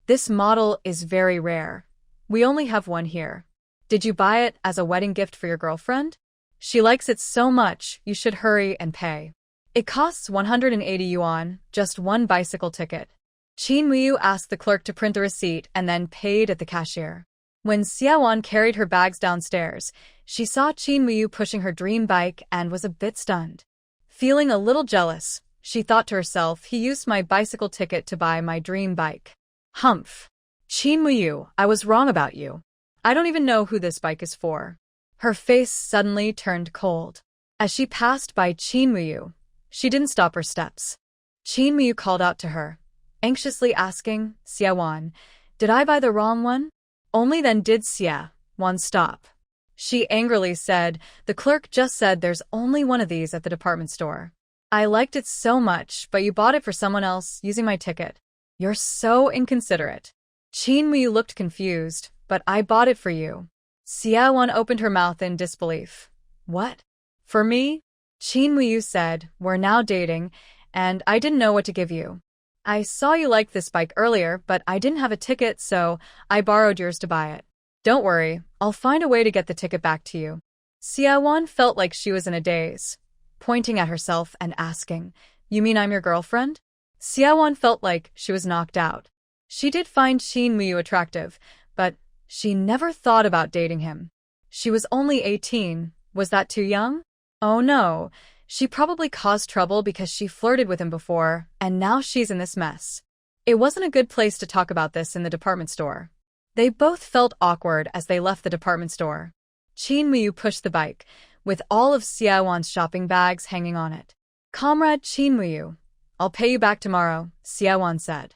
[SPEAKER 1] This model is very rare. We only have one here. Did you buy it as a wedding gift for your girlfriend? She likes it so much, you should hurry and pay. It costs 180 yuan, just one bicycle ticket." Qinmuyu asked the clerk to print the receipt and then paid at the cashier. When Xiaowan carried her bags downstairs, she saw Qinmuyu pushing her dream bike and was a bit stunned. Feeling a little jealous, she thought to herself, "He used my bicycle ticket to buy my dream bike. Humph. Qinmuyu, I was wrong about you. I don't even know who this bike is for." Her face suddenly turned cold. As she passed by Qinmuyu, she didn't stop her steps. Qinmuyu called out to her, anxiously asking, "Xiaowan, did I buy the wrong one?" Only then did Xiaowan stop. She angrily said, "The clerk just said there's only one of these at the department store. I liked it so much, but you bought it for someone else using my ticket. You're so inconsiderate." Qinmuyu looked confused, But I bought it for you. Xiaowan opened her mouth in disbelief. What? For me? Qin Muyu said, we're now dating, and I didn't know what to give you. I saw you liked this bike earlier, but I didn't have a ticket, so I borrowed yours to buy it. Don't worry, I'll find a way to get the ticket back to you. Xiaowan felt like she was in a daze, pointing at herself and asking, You mean I'm your girlfriend? Xiaowan felt like she was knocked out. She did find Qin Muyu attractive, but she never thought about dating him. She was only 18. Was that too young? Oh no, she probably caused trouble because she flirted with him before, and now she's in this mess. It wasn't a good place to talk about this in the department store. They both felt awkward as they left the department store. Qin Muyu pushed the bike, with all of Xiaowan's shopping bags hanging on it. Comrade Qin Muyu, I'll pay you back tomorrow, Xiaowan said.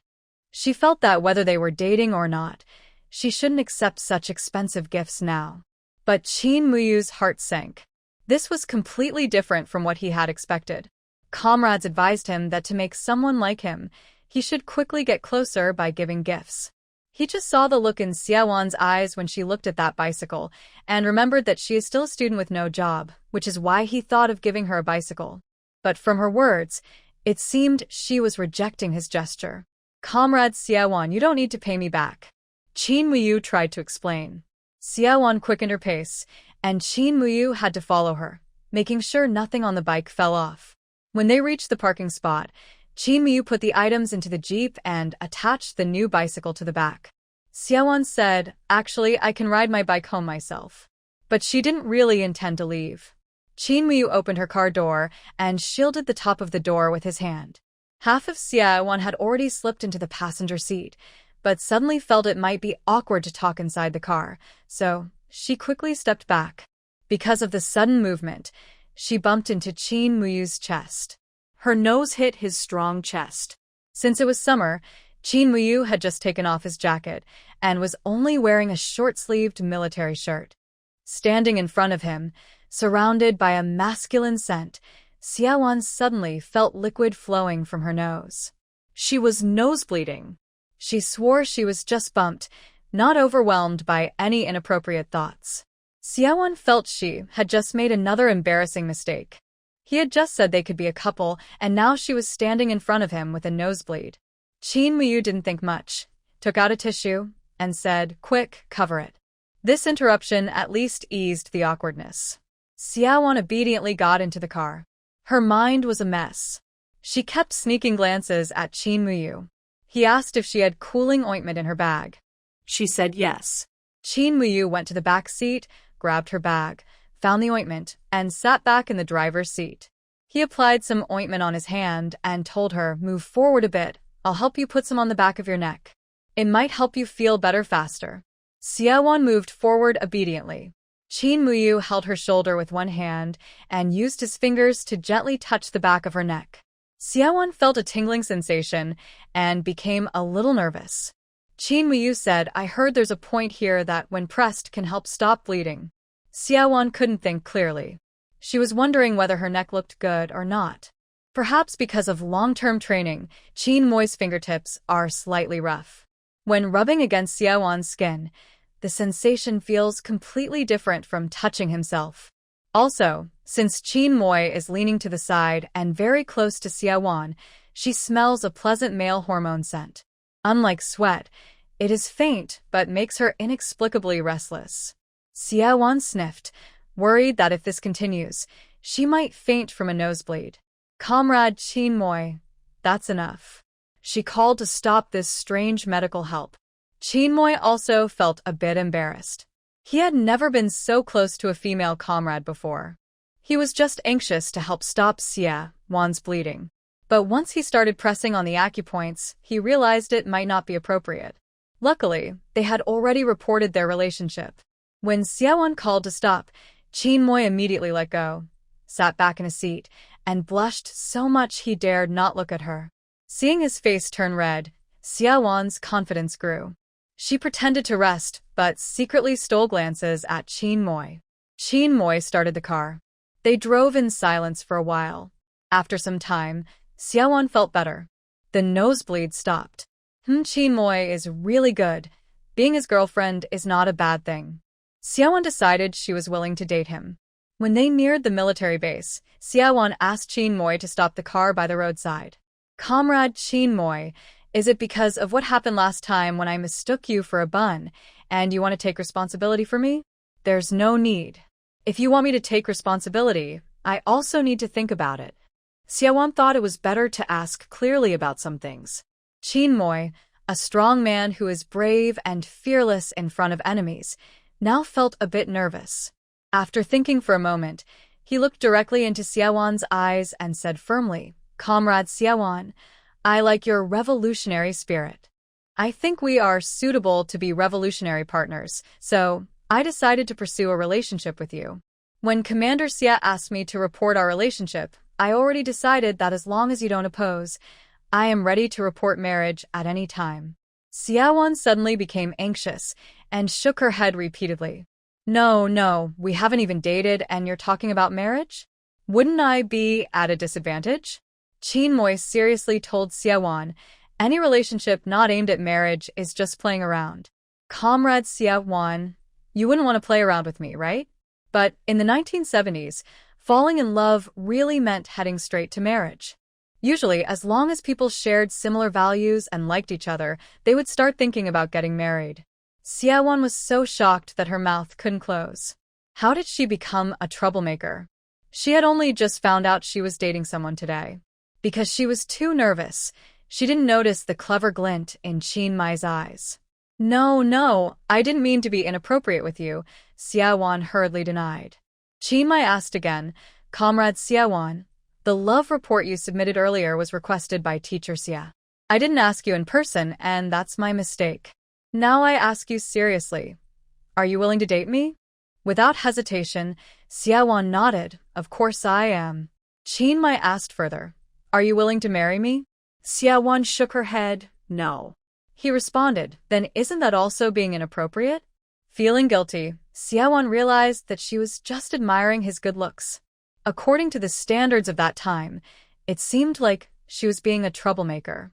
[SPEAKER 1] She felt that whether they were dating or not, she shouldn't accept such expensive gifts now. But Qin Muyu's heart sank. This was completely different from what he had expected. Comrades advised him that to make someone like him, he should quickly get closer by giving gifts. He just saw the look in Xiaowan's eyes when she looked at that bicycle, and remembered that she is still a student with no job, which is why he thought of giving her a bicycle. But from her words, it seemed she was rejecting his gesture. Comrade Xiaowan, you don't need to pay me back. Qin Muyu tried to explain. Xiaowan quickened her pace, and Qin Muyu had to follow her, making sure nothing on the bike fell off. When they reached the parking spot, Qin Muyu put the items into the jeep and attached the new bicycle to the back. Xiaowan said, Actually, I can ride my bike home myself. But she didn't really intend to leave. Qin Muyu opened her car door and shielded the top of the door with his hand. Half of Xiaowan had already slipped into the passenger seat, but suddenly felt it might be awkward to talk inside the car, so she quickly stepped back. Because of the sudden movement, she bumped into Qin Muyu's chest. Her nose hit his strong chest. Since it was summer, Qin Muyu had just taken off his jacket and was only wearing a short-sleeved military shirt. Standing in front of him, surrounded by a masculine scent, Xiaowan suddenly felt liquid flowing from her nose. She was nosebleeding. She swore she was just bumped, not overwhelmed by any inappropriate thoughts. Xiaowan felt she had just made another embarrassing mistake. He had just said they could be a couple, and now she was standing in front of him with a nosebleed. Qin Muyu didn't think much, took out a tissue, and said, Quick, cover it. This interruption at least eased the awkwardness. Xiaowan obediently got into the car. Her mind was a mess. She kept sneaking glances at Qin Muyu. He asked if she had cooling ointment in her bag.
[SPEAKER 2] She said yes.
[SPEAKER 1] Qin Muyu went to the back seat, grabbed her bag, found the ointment, and sat back in the driver's seat. He applied some ointment on his hand and told her, Move forward a bit, I'll help you put some on the back of your neck. It might help you feel better faster. Xiaowan moved forward obediently. Qin Muyu held her shoulder with one hand and used his fingers to gently touch the back of her neck. Xiaowan felt a tingling sensation and became a little nervous. Qin Muyu said, I heard there's a point here that, when pressed, can help stop bleeding. Xiaowan couldn't think clearly. She was wondering whether her neck looked good or not. Perhaps because of long-term training, Qin Mui's fingertips are slightly rough. When rubbing against Xiaowan's skin, the sensation feels completely different from touching himself. Also, since Qin Mui is leaning to the side and very close to Xiaowan, she smells a pleasant male hormone scent. Unlike sweat, it is faint but makes her inexplicably restless. Xiaowan sniffed, worried that if this continues, she might faint from a nosebleed. Comrade Qin Mui, that's enough. She called to stop this strange medical help. Qin Mui also felt a bit embarrassed. He had never been so close to a female comrade before. He was just anxious to help stop Xiaowan's bleeding. But once he started pressing on the acupoints, he realized it might not be appropriate. Luckily, they had already reported their relationship. When Xiaowan called to stop, Qin Mui immediately let go, sat back in a seat, and blushed so much he dared not look at her. Seeing his face turn red, Xiaowan's confidence grew. She pretended to rest, but secretly stole glances at Qin Mui. Qin Mui started the car. They drove in silence for a while. After some time, Xiaowan felt better. The nosebleed stopped. Qin Mui is really good. Being his girlfriend is not a bad thing. Xiaowon decided she was willing to date him. When they neared the military base, Xiaowon asked Qin Moi to stop the car by the roadside. Comrade Qin Moi, is it because of what happened last time when I mistook you for a bun, and you want to take responsibility for me? There's no need. If you want me to take responsibility, I also need to think about it. Xiaowon thought it was better to ask clearly about some things. Qin Moi, a strong man who is brave and fearless in front of enemies, now felt a bit nervous. After thinking for a moment, he looked directly into Xiaowon's eyes and said firmly, "Comrade Xiaowon, I like your revolutionary spirit. I think we are suitable to be revolutionary partners, so I decided to pursue a relationship with you. When Commander Xia asked me to report our relationship, I already decided that as long as you don't oppose, I am ready to report marriage at any time." Xiaowon suddenly became anxious and shook her head repeatedly. No, we haven't even dated and you're talking about marriage? Wouldn't I be at a disadvantage? Qin Moi seriously told Xiaowon, any relationship not aimed at marriage is just playing around. Comrade Xiaowon, you wouldn't want to play around with me, right? But in the 1970s, falling in love really meant heading straight to marriage. Usually, as long as people shared similar values and liked each other, they would start thinking about getting married. Xiaowon was so shocked that her mouth couldn't close. How did she become a troublemaker? She had only just found out she was dating someone today. Because she was too nervous, she didn't notice the clever glint in Qin Mai's eyes. No, I didn't mean to be inappropriate with you, Xiaowon hurriedly denied. Qin Mai asked again, Comrade Xiaowon, the love report you submitted earlier was requested by Teacher Xia. I didn't ask you in person, and that's my mistake. Now I ask you seriously. Are you willing to date me? Without hesitation, Xiaowon nodded. Of course I am. Qin Mai asked further. Are you willing to marry me? Xiaowon shook her head. No. He responded, then isn't that also being inappropriate? Feeling guilty, Xiaowon realized that she was just admiring his good looks. According to the standards of that time, it seemed like she was being a troublemaker.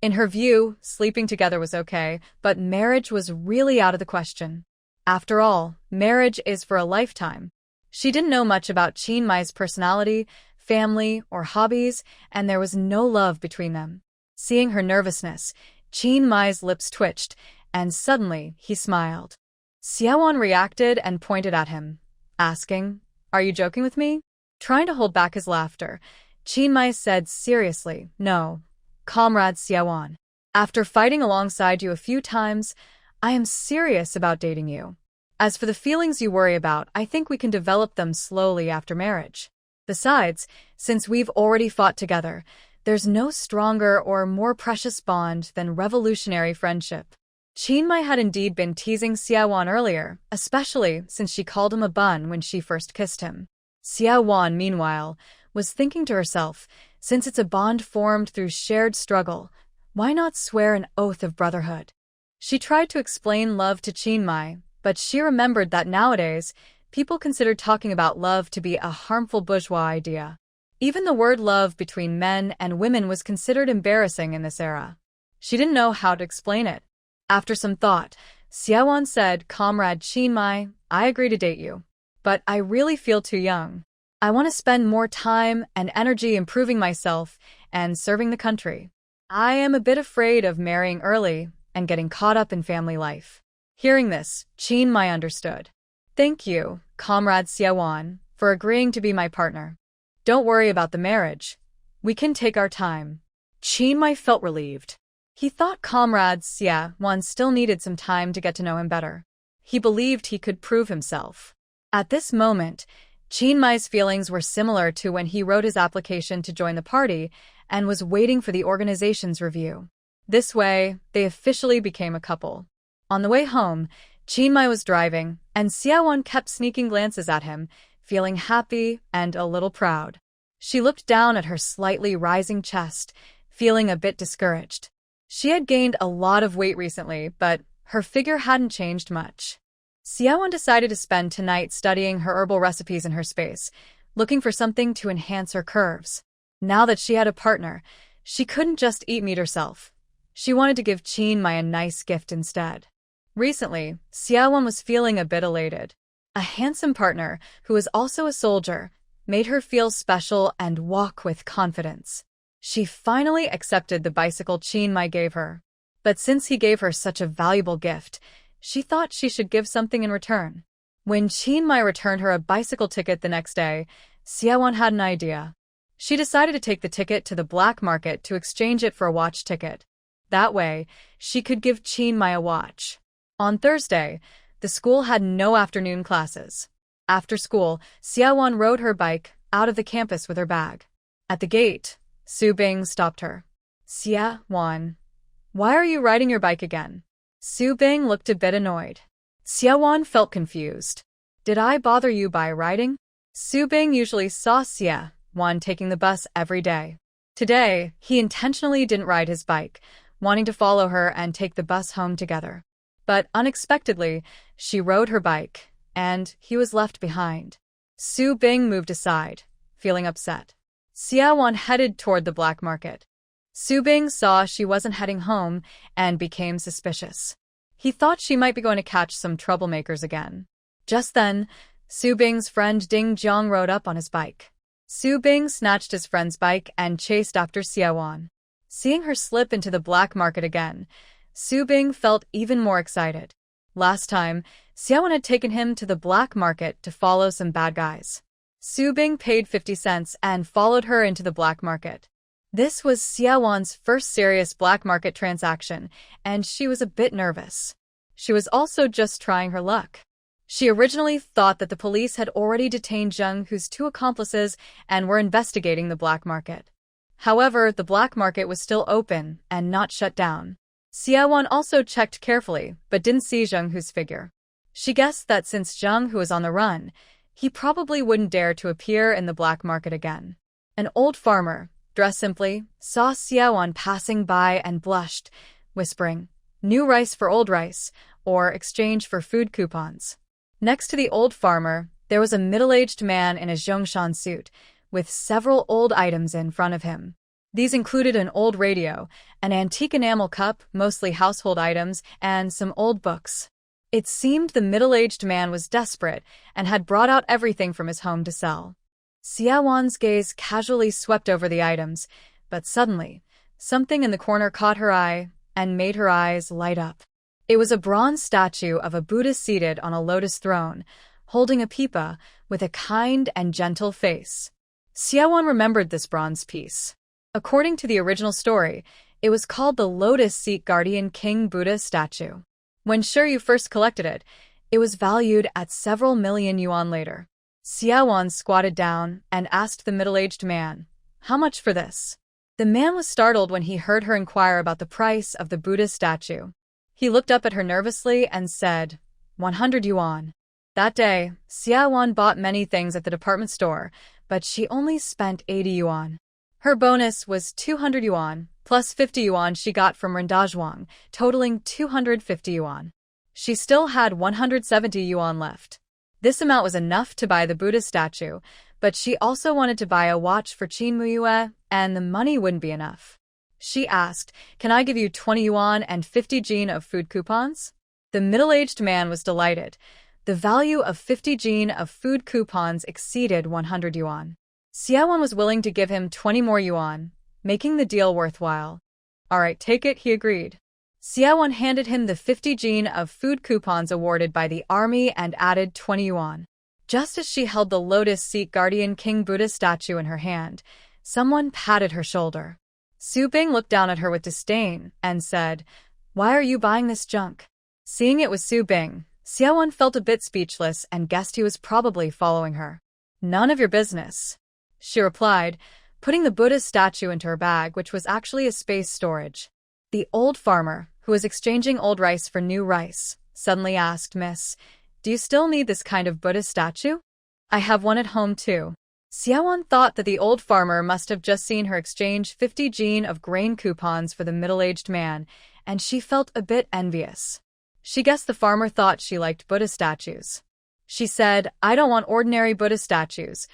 [SPEAKER 1] In her view, sleeping together was okay, but marriage was really out of the question. After all, marriage is for a lifetime. She didn't know much about Qin Mai's personality, family, or hobbies, and there was no love between them. Seeing her nervousness, Qin Mai's lips twitched, and suddenly he smiled. Xiaowon reacted and pointed at him, asking, Are you joking with me? Trying to hold back his laughter, Qin Mai said seriously, No, Comrade Xiaowon. After fighting alongside you a few times, I am serious about dating you. As for the feelings you worry about, I think we can develop them slowly after marriage. Besides, since we've already fought together, there's no stronger or more precious bond than revolutionary friendship. Qin Mai had indeed been teasing Xiaowon earlier, especially since she called him a bun when she first kissed him. Xiaowon, meanwhile, was thinking to herself, since it's a bond formed through shared struggle, why not swear an oath of brotherhood? She tried to explain love to Qin Mai, but she remembered that nowadays, people consider talking about love to be a harmful bourgeois idea. Even the word love between men and women was considered embarrassing in this era. She didn't know how to explain it. After some thought, Xiaowon said, Comrade Qin Mai, I agree to date you. But I really feel too young. I want to spend more time and energy improving myself and serving the country. I am a bit afraid of marrying early and getting caught up in family life. Hearing this, Qin Mai understood. Thank you, Comrade Xiaowon, for agreeing to be my partner. Don't worry about the marriage. We can take our time. Qin Mai felt relieved. He thought Comrade Xiaowon still needed some time to get to know him better. He believed he could prove himself. At this moment, Qin Mai's feelings were similar to when he wrote his application to join the party and was waiting for the organization's review. This way, they officially became a couple. On the way home, Qin Mai was driving, and Xiaowon kept sneaking glances at him, feeling happy and a little proud. She looked down at her slightly rising chest, feeling a bit discouraged. She had gained a lot of weight recently, but her figure hadn't changed much. Xiaowon decided to spend tonight studying her herbal recipes in her space, looking for something to enhance her curves. Now that she had a partner, she couldn't just eat meat herself. She wanted to give Qin Mai a nice gift instead. Recently, Xiaowan was feeling a bit elated. A handsome partner, who was also a soldier, made her feel special and walk with confidence. She finally accepted the bicycle Qin Mai gave her. But since he gave her such a valuable gift, she thought she should give something in return. When Qin Mai returned her a bicycle ticket the next day, Xiaowan had an idea. She decided to take the ticket to the black market to exchange it for a watch ticket. That way, she could give Qin Mai a watch. On Thursday, the school had no afternoon classes. After school, Xiaowan rode her bike out of the campus with her bag. At the gate, Su Bing stopped her. Xiaowan, why are you riding your bike again? Su Bing looked a bit annoyed. Xiaowan felt confused. Did I bother you by riding? Su Bing usually saw Xiaowan taking the bus every day. Today, he intentionally didn't ride his bike, wanting to follow her and take the bus home together. But unexpectedly, she rode her bike, and he was left behind. Su Bing moved aside, feeling upset. Xiaowan headed toward the black market. Su Bing saw she wasn't heading home and became suspicious. He thought she might be going to catch some troublemakers again. Just then, Su Bing's friend Ding Jiang rode up on his bike. Su Bing snatched his friend's bike and chased after Xiaowan. Seeing her slip into the black market again, Su Bing felt even more excited. Last time, Xiaowan had taken him to the black market to follow some bad guys. Su Bing paid 50 cents and followed her into the black market. This was Xiaowan's first serious black market transaction, and she was a bit nervous. She was also just trying her luck. She originally thought that the police had already detained Zheng Hu's two accomplices and were investigating the black market. However, the black market was still open and not shut down. Xiaowan also checked carefully, but didn't see Zheng Hu's figure. She guessed that since Zheng Hu was on the run, he probably wouldn't dare to appear in the black market again. An old farmer, dressed simply, saw Xiaowan passing by and blushed, whispering, "New rice for old rice," or exchange for food coupons. Next to the old farmer, there was a middle-aged man in a Zhongshan suit, with several old items in front of him. These included an old radio, an antique enamel cup, mostly household items, and some old books. It seemed the middle-aged man was desperate and had brought out everything from his home to sell. Xiaowan's gaze casually swept over the items, but suddenly, something in the corner caught her eye and made her eyes light up. It was a bronze statue of a Buddha seated on a lotus throne, holding a pipa with a kind and gentle face. Xiaowan remembered this bronze piece. According to the original story, it was called the Lotus Seat Guardian King Buddha statue. When Shiryu first collected it, it was valued at several million yuan later. Xiaowan squatted down and asked the middle-aged man, "How much for this?" The man was startled when he heard her inquire about the price of the Buddha statue. He looked up at her nervously and said, 100 yuan. That day, Xiaowan bought many things at the department store, but she only spent 80 yuan. Her bonus was 200 yuan, plus 50 yuan she got from Rindazhuang, totaling 250 yuan. She still had 170 yuan left. This amount was enough to buy the Buddha statue, but she also wanted to buy a watch for Qin Muyue, and the money wouldn't be enough. She asked, "Can I give you 20 yuan and 50 jin of food coupons?" The middle-aged man was delighted. The value of 50 jin of food coupons exceeded 100 yuan. Xiaowan was willing to give him 20 more yuan, making the deal worthwhile. "All right, take it," he agreed. Xiaowan handed him the 50 jin of food coupons awarded by the army and added 20 yuan. Just as she held the Lotus Seat Guardian King Buddha statue in her hand, someone patted her shoulder. Su Bing looked down at her with disdain and said, "Why are you buying this junk?" Seeing it was Su Bing, Xiaowan felt a bit speechless and guessed he was probably following her. "None of your business," she replied, putting the Buddha statue into her bag, which was actually a space storage. The old farmer, who was exchanging old rice for new rice, suddenly asked, "Miss, do you still need this kind of Buddha statue? I have one at home too." Xiaowan thought that the old farmer must have just seen her exchange 50 jin of grain coupons for the middle-aged man, and she felt a bit envious. She guessed the farmer thought she liked Buddha statues. She said, "I don't want ordinary Buddha statues,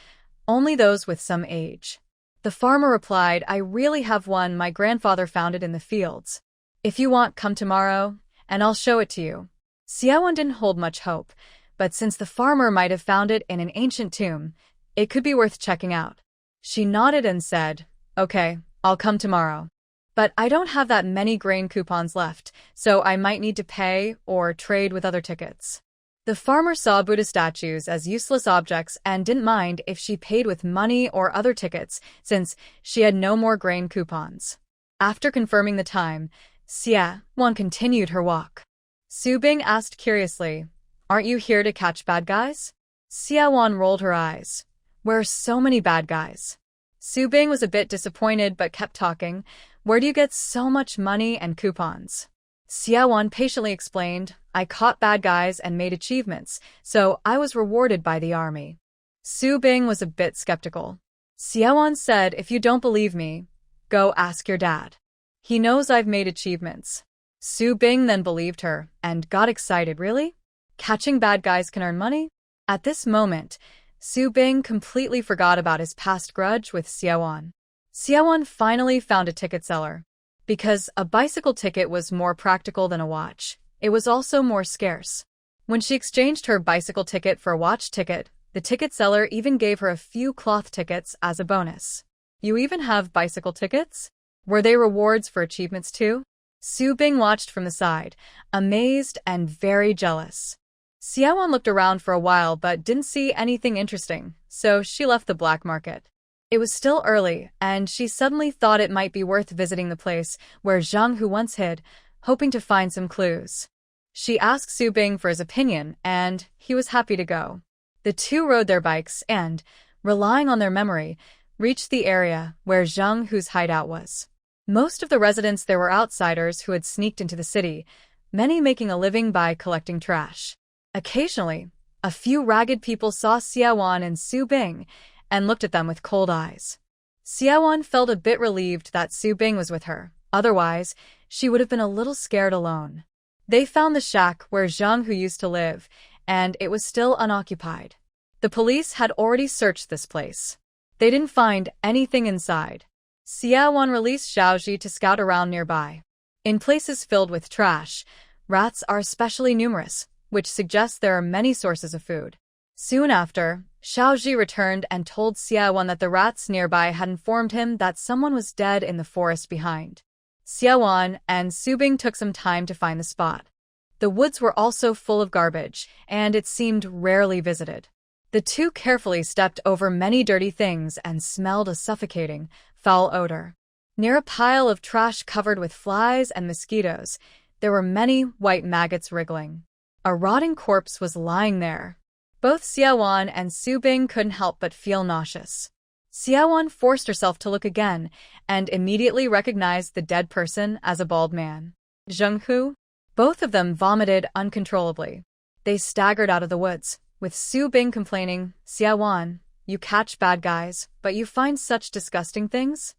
[SPEAKER 1] only those with some age." The farmer replied, "I really have one. My grandfather found it in the fields. If you want, come tomorrow, and I'll show it to you. Xiaowan didn't hold much hope, but since the farmer might have found it in an ancient tomb, it could be worth checking out. She nodded and said, "Okay, I'll come tomorrow. But I don't have that many grain coupons left, so I might need to pay or trade with other tickets." The farmer saw Buddha statues as useless objects and didn't mind if she paid with money or other tickets, since she had no more grain coupons. After confirming the time, Xiaowan continued her walk. Su Bing asked curiously, "Aren't you here to catch bad guys?" Xiaowan rolled her eyes. "Where are so many bad guys?" Su Bing was a bit disappointed but kept talking. "Where do you get so much money and coupons?" Xiaowan patiently explained, "I caught bad guys and made achievements, so I was rewarded by the army." Su Bing was a bit skeptical. Xiaowan said, "If you don't believe me, go ask your dad. He knows I've made achievements." Su Bing then believed her and got excited. "Really? Catching bad guys can earn money?" At this moment, Su Bing completely forgot about his past grudge with Xiaowan. Xiaowan finally found a ticket seller. Because a bicycle ticket was more practical than a watch, it was also more scarce. When she exchanged her bicycle ticket for a watch ticket, the ticket seller even gave her a few cloth tickets as a bonus. "You even have bicycle tickets? Were they rewards for achievements too?" Su Bing watched from the side, amazed and very jealous. Xiaowan looked around for a while but didn't see anything interesting, so she left the black market. It was still early, and she suddenly thought it might be worth visiting the place where Zhang Hu once hid, hoping to find some clues. She asked Su Bing for his opinion, and he was happy to go. The two rode their bikes and, relying on their memory, reached the area where Zhang Hu's hideout was. Most of the residents there were outsiders who had sneaked into the city, many making a living by collecting trash. Occasionally, a few ragged people saw Xiaowan and Su Bing and looked at them with cold eyes. Xiaowan felt a bit relieved that Su Bing was with her, otherwise, she would have been a little scared alone. They found the shack where Zhang Hu used to live, and it was still unoccupied. The police had already searched this place. They didn't find anything inside. Xiaowan released Xiaoji to scout around nearby. In places filled with trash, rats are especially numerous, which suggests there are many sources of food. Soon after, Xiaoji returned and told Xiaowan that the rats nearby had informed him that someone was dead in the forest behind. Xiaowan and Su Bing took some time to find the spot. The woods were also full of garbage, and it seemed rarely visited. The two carefully stepped over many dirty things and smelled a suffocating, foul odor. Near a pile of trash covered with flies and mosquitoes, there were many white maggots wriggling. A rotting corpse was lying there. Both Xiaowan and Su Bing couldn't help but feel nauseous. Xiaowan forced herself to look again and immediately recognized the dead person as a bald man. Zhang Hu? Both of them vomited uncontrollably. They staggered out of the woods, with Su Bing complaining, "Xiaowan, you catch bad guys, but you find such disgusting things?"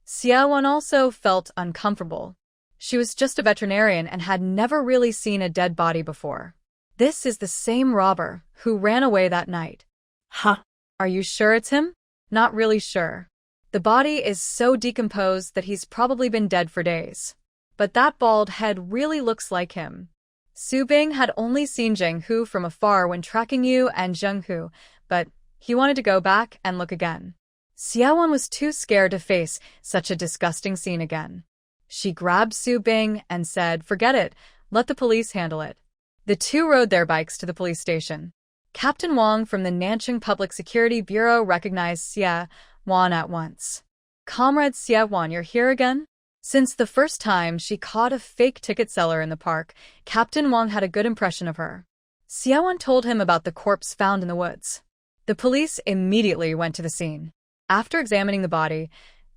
[SPEAKER 1] Xiaowan also felt uncomfortable. She was just a veterinarian and had never really seen a dead body before. "This is the same robber who ran away that night."
[SPEAKER 2] Huh.
[SPEAKER 1] "Are you sure it's him?" "Not really sure. The body is so decomposed that he's probably been dead for days. But that bald head really looks like him." Su Bing had only seen Zhang Hu from afar when tracking Yu and Zhang Hu, but he wanted to go back and look again. Xiaowan was too scared to face such a disgusting scene again. She grabbed Su Bing and said, "Forget it, let the police handle it." The two rode their bikes to the police station. Captain Wang from the Nanchang Public Security Bureau recognized Xiaowan at once. "Comrade Xiaowan, you're here again?" Since the first time she caught a fake ticket seller in the park, Captain Wang had a good impression of her. Xiaowan told him about the corpse found in the woods. The police immediately went to the scene. After examining the body,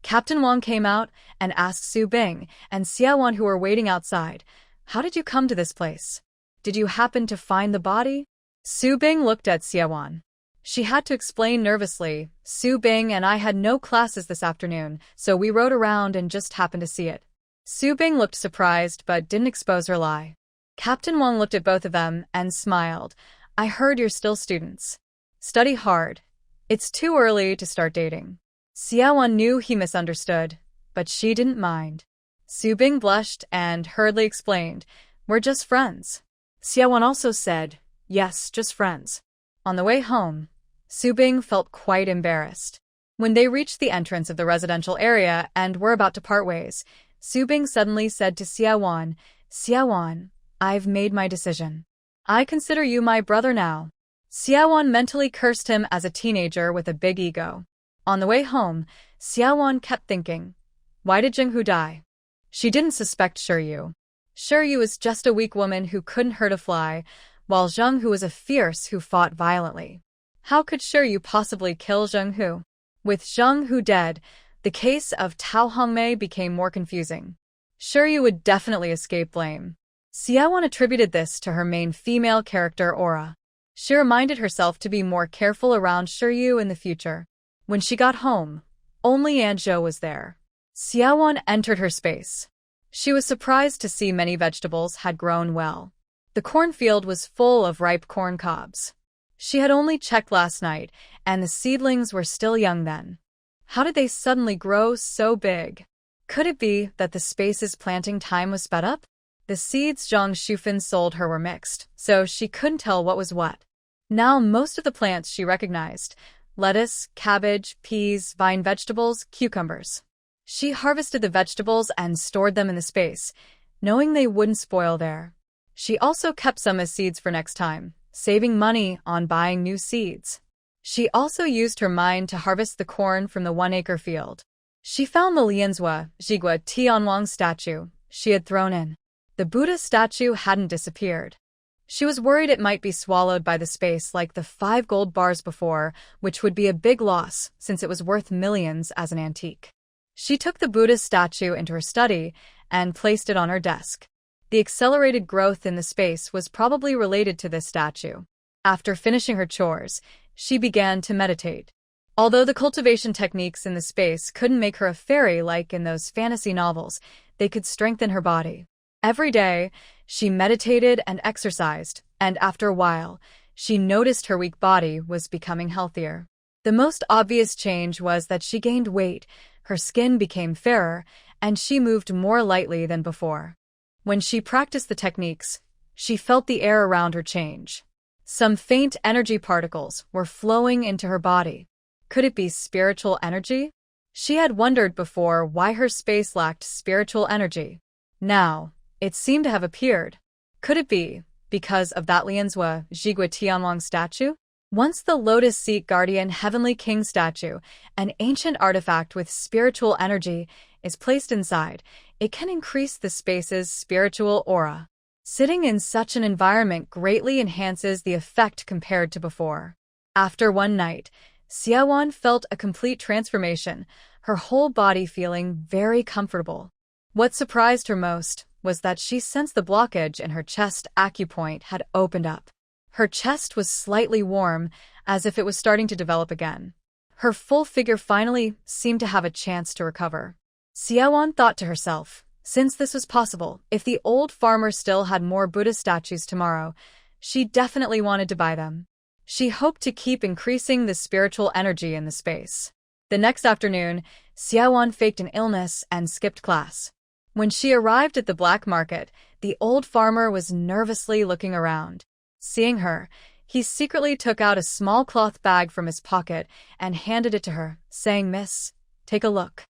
[SPEAKER 1] Captain Wang came out and asked Su Bing and Xiaowan, who were waiting outside, "How did you come to this place? Did you happen to find the body?" Su Bing looked at Xiaowan. She had to explain nervously, "Su Bing and I had no classes this afternoon, so we rode around and just happened to see it." Su Bing looked surprised but didn't expose her lie. Captain Wang looked at both of them and smiled. "I heard you're still students. Study hard. It's too early to start dating." Xiaowan knew he misunderstood, but she didn't mind. Subing blushed and hurriedly explained, "We're just friends."
[SPEAKER 2] Xiaowan also said, "Yes, just friends."
[SPEAKER 1] On the way home, Subing felt quite embarrassed. When they reached the entrance of the residential area and were about to part ways, Subing suddenly said to Xiaowan, "Xiaowan, I've made my decision. I consider you my brother now." Xiaowan mentally cursed him as a teenager with a big ego. On the way home, Xiaowan kept thinking, why did Jinghu die? She didn't suspect Shiryu. Shiryu was just a weak woman who couldn't hurt a fly, while Zhenghu was a fierce who fought violently. How could Shiryu possibly kill Zhenghu? With Zhenghu dead, the case of Tao Hongmei became more confusing. Shiryu would definitely escape blame. Xiaowan attributed this to her main female character aura. She reminded herself to be more careful around Shiryu in the future. When she got home, only Aunt Zhou was there. Xiaowan entered her space. She was surprised to see many vegetables had grown well. The cornfield was full of ripe corn cobs. She had only checked last night, and the seedlings were still young then. How did they suddenly grow so big? Could it be that the space's planting time was sped up? The seeds Zhang Shufan sold her were mixed, so she couldn't tell what was what. Now most of the plants she recognized: lettuce, cabbage, peas, vine vegetables, cucumbers. She harvested the vegetables and stored them in the space, knowing they wouldn't spoil there. She also kept some as seeds for next time, saving money on buying new seeds. She also used her mind to harvest the corn from the 1-acre field. She found the Lianzhua Zhigua Tianwang statue she had thrown in. The Buddha statue hadn't disappeared. She was worried it might be swallowed by the space like the 5 gold bars before, which would be a big loss since it was worth millions as an antique. She took the Buddha statue into her study and placed it on her desk. The accelerated growth in the space was probably related to this statue. After finishing her chores, she began to meditate. Although the cultivation techniques in the space couldn't make her a fairy like in those fantasy novels, they could strengthen her body. Every day, she meditated and exercised, and after a while, she noticed her weak body was becoming healthier. The most obvious change was that she gained weight, her skin became fairer, and she moved more lightly than before. When she practiced the techniques, she felt the air around her change. Some faint energy particles were flowing into her body. Could it be spiritual energy? She had wondered before why her space lacked spiritual energy. Now, it seemed to have appeared. Could it be because of that Lianzhua Zhigua Tianwang statue? Once the Lotus Seat Guardian Heavenly King statue, an ancient artifact with spiritual energy, is placed inside, it can increase the space's spiritual aura. Sitting in such an environment greatly enhances the effect compared to before. After one night, Xiaowan felt a complete transformation, her whole body feeling very comfortable. What surprised her most was that she sensed the blockage in her chest acupoint had opened up. Her chest was slightly warm, as if it was starting to develop again. Her full figure finally seemed to have a chance to recover. Xiaowan thought to herself, since this was possible, if the old farmer still had more Buddha statues tomorrow, she definitely wanted to buy them. She hoped to keep increasing the spiritual energy in the space. The next afternoon, Xiaowan faked an illness and skipped class. When she arrived at the black market, the old farmer was nervously looking around. Seeing her, he secretly took out a small cloth bag from his pocket and handed it to her, saying, "Miss, take a look.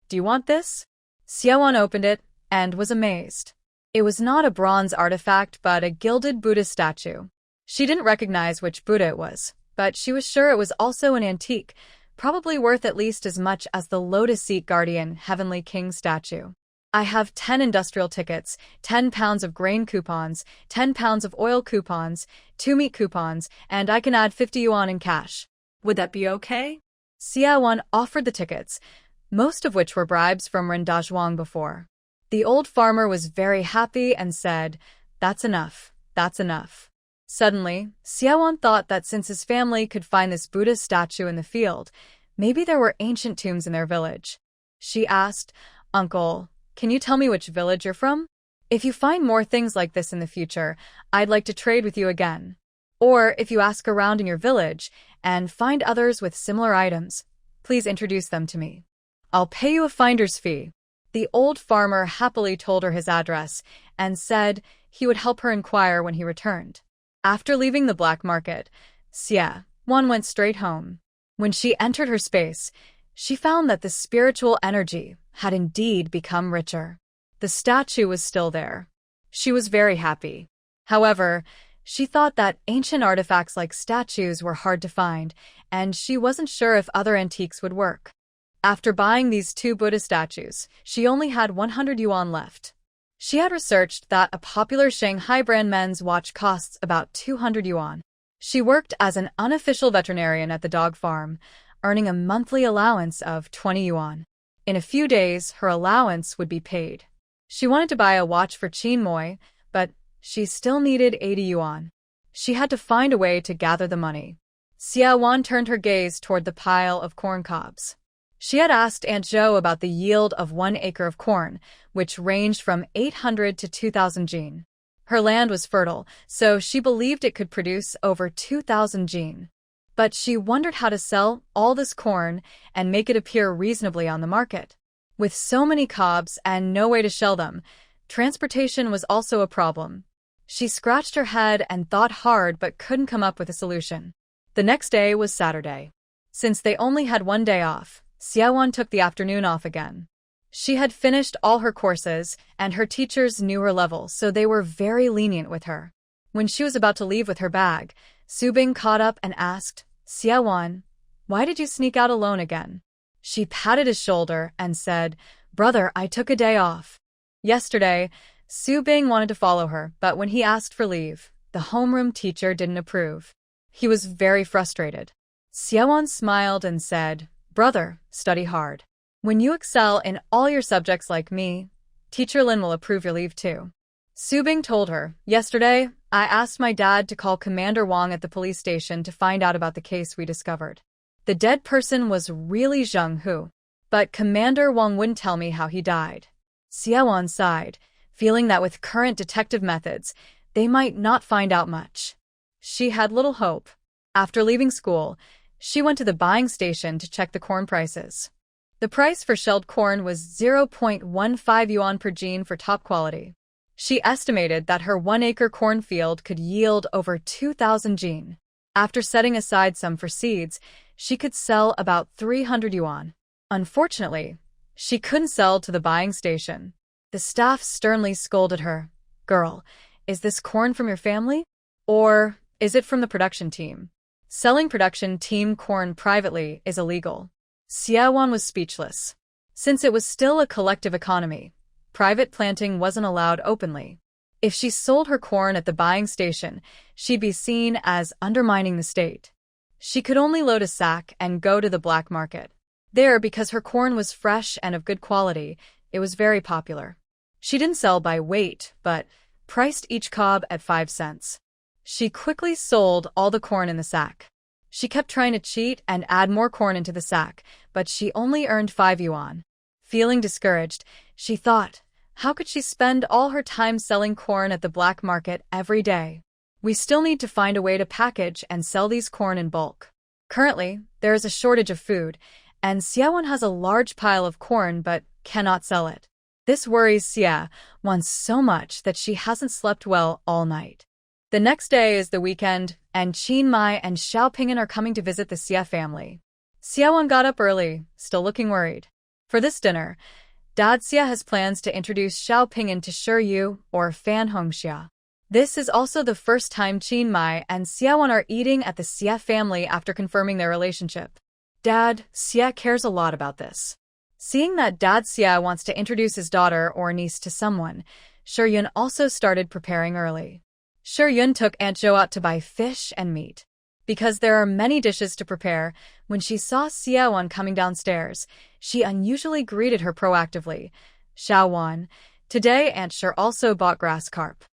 [SPEAKER 1] Do you want this?" Xiaowan opened it and was amazed. It was not a bronze artifact but a gilded Buddha statue. She didn't recognize which Buddha it was, but she was sure it was also an antique, probably worth at least as much as the Lotus Seat Guardian Heavenly King statue. "I have 10 industrial tickets, 10 pounds of grain coupons, 10 pounds of oil coupons, 2 meat coupons, and I can add 50 yuan in cash. Would that be okay?" Xiaowan offered the tickets, most of which were bribes from Rendazhuang before. The old farmer was very happy and said, "That's enough, that's enough." Suddenly, Xiaowan thought that since his family could find this Buddha statue in the field, maybe there were ancient tombs in their village. She asked, "Uncle, can you tell me which village you're from? If you find more things like this in the future, I'd like to trade with you again. Or if you ask around in your village and find others with similar items, please introduce them to me. I'll pay you a finder's fee." The old farmer happily told her his address and said he would help her inquire when he returned. After leaving the black market, Xia Wan went straight home. When she entered her space, she found that the spiritual energy had indeed become richer. The statue was still there. She was very happy. However, she thought that ancient artifacts like statues were hard to find, and she wasn't sure if other antiques would work. After buying these 2 Buddha statues, she only had 100 yuan left. She had researched that a popular Shanghai brand men's watch costs about 200 yuan. She worked as an unofficial veterinarian at the dog farm, earning a monthly allowance of 20 yuan. In a few days, her allowance would be paid. She wanted to buy a watch for Qin Moi, but she still needed 80 yuan. She had to find a way to gather the money. Xia Wan turned her gaze toward the pile of corn cobs. She had asked Aunt Zhou about the yield of 1 acre of corn, which ranged from 800 to 2,000 jin. Her land was fertile, so she believed it could produce over 2,000 jin. But she wondered how to sell all this corn and make it appear reasonably on the market. With so many cobs and no way to shell them, transportation was also a problem. She scratched her head and thought hard but couldn't come up with a solution. The next day was Saturday. Since they only had 1 day off, Xia Wan took the afternoon off again. She had finished all her courses, and her teachers knew her level, so they were very lenient with her. When she was about to leave with her bag, Su Bing caught up and asked, "Xia Wan, why did you sneak out alone again?" She patted his shoulder and said, "Brother, I took a day off." Yesterday, Su Bing wanted to follow her, but when he asked for leave, the homeroom teacher didn't approve. He was very frustrated. Xia Wan smiled and said, "Brother, study hard. When you excel in all your subjects like me, Teacher Lin will approve your leave too." Su Bing told her, "Yesterday, I asked my dad to call Commander Wang at the police station to find out about the case we discovered. The dead person was really Zheng Hu, but Commander Wang wouldn't tell me how he died." Xia Wan sighed, feeling that with current detective methods, they might not find out much. She had little hope. After leaving school, she went to the buying station to check the corn prices. The price for shelled corn was 0.15 yuan per jin for top quality. She estimated that her 1-acre cornfield could yield over 2,000 jin. After setting aside some for seeds, she could sell about 300 yuan. Unfortunately, she couldn't sell to the buying station. The staff sternly scolded her. "Girl, is this corn from your family? Or is it from the production team? Selling production team corn privately is illegal." Xia Wan was speechless. Since it was still a collective economy, private planting wasn't allowed openly. If she sold her corn at the buying station, she'd be seen as undermining the state. She could only load a sack and go to the black market. There, because her corn was fresh and of good quality, it was very popular. She didn't sell by weight, but priced each cob at 5 cents. She quickly sold all the corn in the sack. She kept trying to cheat and add more corn into the sack, but she only earned 5 yuan. Feeling discouraged, she thought, how could she spend all her time selling corn at the black market every day? We still need to find a way to package and sell these corn in bulk. Currently, there is a shortage of food, and Xia Wan has a large pile of corn but cannot sell it. This worries Xia Wan so much that she hasn't slept well all night. The next day is the weekend, and Qin Mai and Xiao Ping'an are coming to visit the Xia family. Xia Wan got up early, still looking worried. For this dinner, Dad Xia has plans to introduce Xiao Ping'an to Shi Yu, or Fan Hongxia. This is also the first time Qin Mai and Xia Wan are eating at the Xia family after confirming their relationship. Dad Xia cares a lot about this. Seeing that Dad Xia wants to introduce his daughter or niece to someone, Shi Yun also started preparing early. Shi Yun took Aunt Zhou out to buy fish and meat. Because there are many dishes to prepare, when she saw Xia Wan coming downstairs, she unusually greeted her proactively. "Xiao Wan, today Aunt Shi also bought grass carp.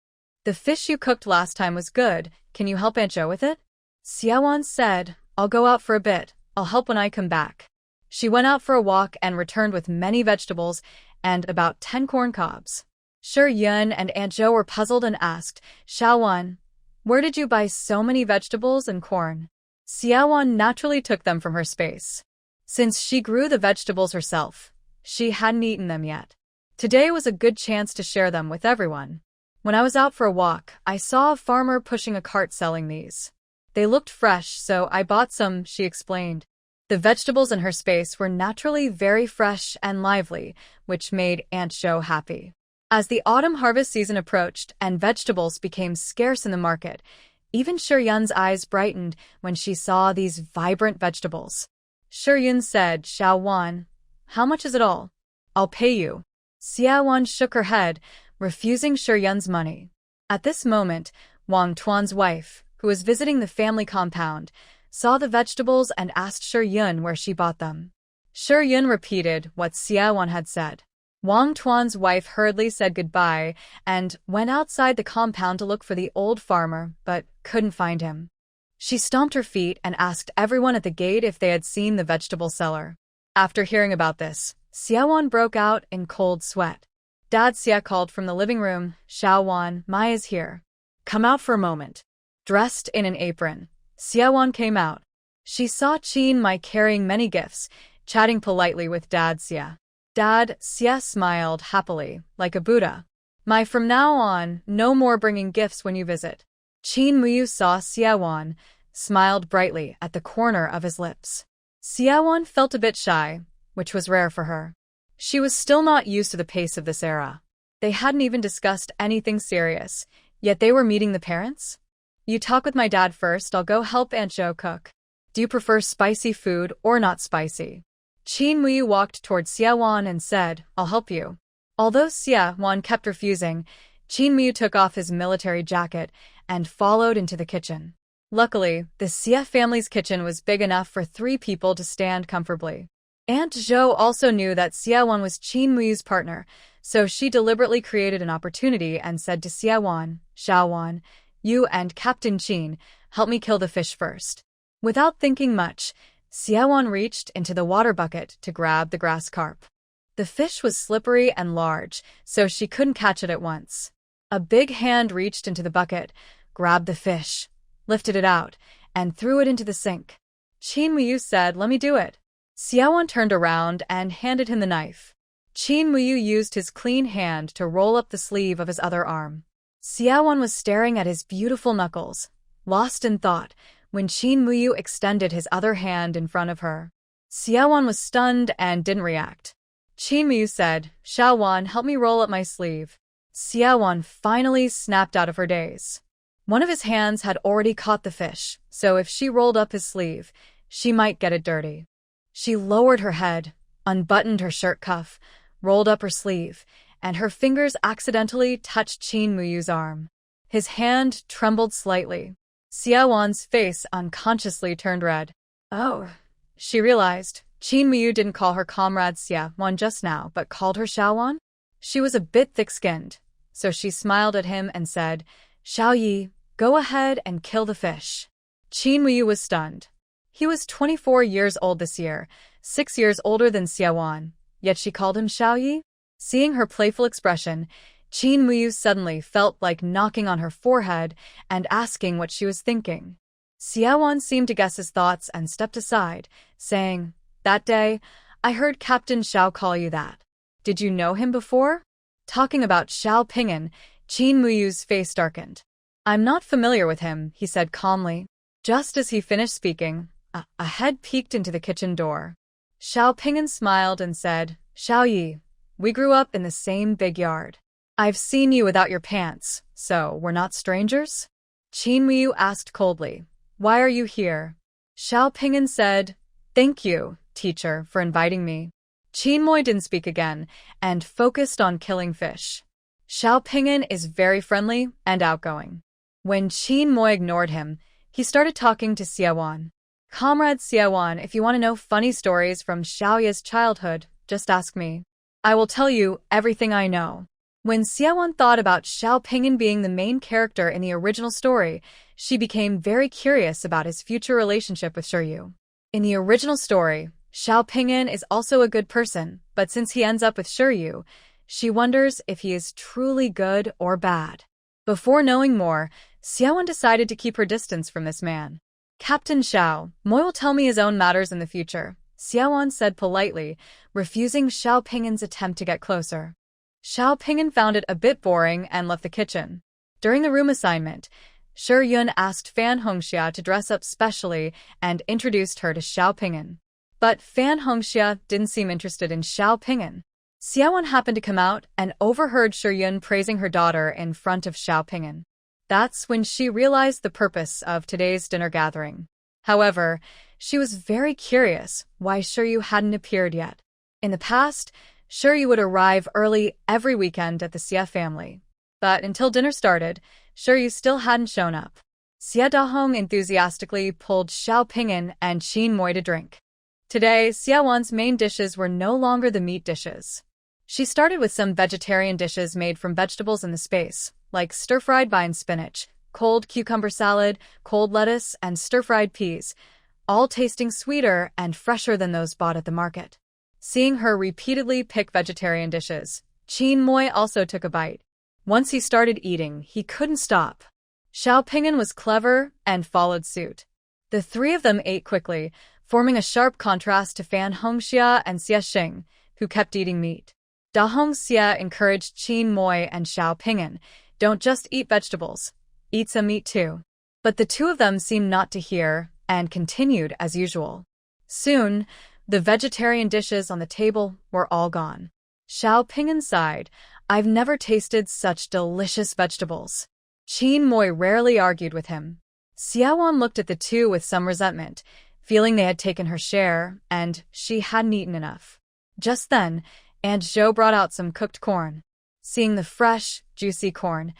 [SPEAKER 1] The fish you cooked last time was good. Can you help Aunt Zhou with it?" Xia Wan said, "I'll go out for a bit. I'll help when I come back." She went out for a walk and returned with many vegetables and about 10 corn cobs. Shi Yun and Aunt Zhou were puzzled and asked, "Xiao Wan, where did you buy so many vegetables and corn?" Xia Wan naturally took them from her space. Since she grew the vegetables herself, she hadn't eaten them yet. Today was a good chance to share them with everyone. When I was out for a walk, I saw a farmer pushing a cart selling these. They looked fresh, so I bought some, she explained. The vegetables in her space were naturally very fresh and lively, which made Aunt Jo happy. As the autumn harvest season approached and vegetables became scarce in the market, even Shiyun's eyes brightened when she saw these vibrant vegetables. Shiyun said, "Xiaowan, how much is it all? I'll pay you." Xiaowan shook her head, refusing Shiyun's money. At this moment, Wang Tuan's wife, who was visiting the family compound, saw the vegetables and asked Shiyun where she bought them. Shiyun repeated what Xiaowan had said. Wang Tuan's wife hurriedly said goodbye and went outside the compound to look for the old farmer, but couldn't find him. She stomped her feet and asked everyone at the gate if they had seen the vegetable seller. After hearing about this, Xiaowan broke out in cold sweat. Dad Xia called from the living room, "Xiaowan, Maya's here. Come out for a moment." Dressed in an apron, Xiaowan came out. She saw Qin Mai carrying many gifts, chatting politely with Dad Xia. Dad Xia smiled happily, like a Buddha. "Mai, from now on, no more bringing gifts when you visit." Qin Muyu saw Xiaowan, smiled brightly at the corner of his lips. Xiaowan felt a bit shy, which was rare for her. She was still not used to the pace of this era. They hadn't even discussed anything serious, yet they were meeting the parents? "You talk with my dad first, I'll go help Aunt Jo cook. Do you prefer spicy food or not spicy?" Qin Muyu walked toward Xiaowan and said, "I'll help you." Although Xiaowan kept refusing, Qin Muyu took off his military jacket and followed into the kitchen. Luckily, the Xia family's kitchen was big enough for 3 people to stand comfortably. Aunt Jo also knew that Xiaowan was Qin Muyu's partner, so she deliberately created an opportunity and said to Xiaowan, "Xiaowan, you and Captain Qin, help me kill the fish first." Without thinking much, Xiaowan reached into the water bucket to grab the grass carp. The fish was slippery and large, so she couldn't catch it at once. A big hand reached into the bucket, grabbed the fish, lifted it out, and threw it into the sink. Qin Muyu said, "Let me do it." Xiaowan turned around and handed him the knife. Qin Muyu used his clean hand to roll up the sleeve of his other arm. Xiaowan was staring at his beautiful knuckles, lost in thought, when Qin Muyu extended his other hand in front of her. Xiaowan was stunned and didn't react. Qin Muyu said, "Xiaowan, help me roll up my sleeve." Xiaowan finally snapped out of her daze. One of his hands had already caught the fish, so if she rolled up his sleeve, she might get it dirty. She lowered her head, unbuttoned her shirt cuff, rolled up her sleeve, and her fingers accidentally touched Qin Muyu's arm. His hand trembled slightly. Xiaowan's face unconsciously turned red. Oh, she realized. Qin Muyu didn't call her comrade Xiaowan just now, but called her Xiaowan? She was a bit thick-skinned, so she smiled at him and said, "Xiaoyi, go ahead and kill the fish." Qin Muyu was stunned. He was 24 years old this year, 6 years older than Xiaowan, yet she called him Xiaoyi? Seeing her playful expression, Qin Muyu suddenly felt like knocking on her forehead and asking what she was thinking. Xiaowan seemed to guess his thoughts and stepped aside, saying, "That day, I heard Captain Xiao call you that. Did you know him before?" Talking about Xiao Pingan, Qin Muyu's face darkened. "I'm not familiar with him," he said calmly. Just as he finished speaking, a head peeked into the kitchen door. Xiao Pingan smiled and said, "Xiaoyi, we grew up in the same big yard. I've seen you without your pants, so we're not strangers?" Qin Muyu asked coldly, "Why are you here?" Xiao Pingan said, "Thank you, teacher, for inviting me." Qin Moy didn't speak again and focused on killing fish. Xiao Pingan is very friendly and outgoing. When Qin Moy ignored him, he started talking to Xiaowan. "Comrade Xiaowan, if you want to know funny stories from Xiaoya's childhood, just ask me. I will tell you everything I know." When Xiaowan thought about Xiao Pingan being the main character in the original story, she became very curious about his future relationship with Shiryu. In the original story, Xiao Pingan is also a good person, but since he ends up with Shiryu, she wonders if he is truly good or bad. Before knowing more, Xiaowan decided to keep her distance from this man. "Captain Xiao, Moy will tell me his own matters in the future," Xiaowan said politely, refusing Xiao Pingan's attempt to get closer. Xiao Ping'an found it a bit boring and left the kitchen. During the room assignment, Shi Yun asked Fan Hongxia to dress up specially and introduced her to Xiao Ping'an. But Fan Hongxia didn't seem interested in Xiao Ping'an. Xiaowan happened to come out and overheard Shi Yun praising her daughter in front of Xiao Ping'an. That's when she realized the purpose of today's dinner gathering. However, she was very curious why Shi Yu hadn't appeared yet. In the past, Shi Yu would arrive early every weekend at the Xia family. But until dinner started, Shi Yu still hadn't shown up. Xia Dahong enthusiastically pulled Xiao Ping'an and Qin Moi to drink. Today, Xiaowan's main dishes were no longer the meat dishes. She started with some vegetarian dishes made from vegetables in the space, like stir-fried vine spinach, cold cucumber salad, cold lettuce, and stir-fried peas, all tasting sweeter and fresher than those bought at the market. Seeing her repeatedly pick vegetarian dishes, Qin Moi also took a bite. Once he started eating, he couldn't stop. Xiao Ping'an was clever and followed suit. The three of them ate quickly, forming a sharp contrast to Fan Hongxia and Xia Xing, who kept eating meat. Da Hongxia encouraged Qin Moi and Xiao Ping'an, don't just eat vegetables, eat some meat too. But the two of them seemed not to hear and continued as usual. Soon, the vegetarian dishes on the table were all gone. Xiao Ping'an sighed, I've never tasted such delicious vegetables. Qin Moi rarely argued with him. Xiaowan looked at the two with some resentment, feeling they had taken her share and she hadn't eaten enough. Just then, Aunt Zhou brought out some cooked corn. Seeing the fresh, juicy corn,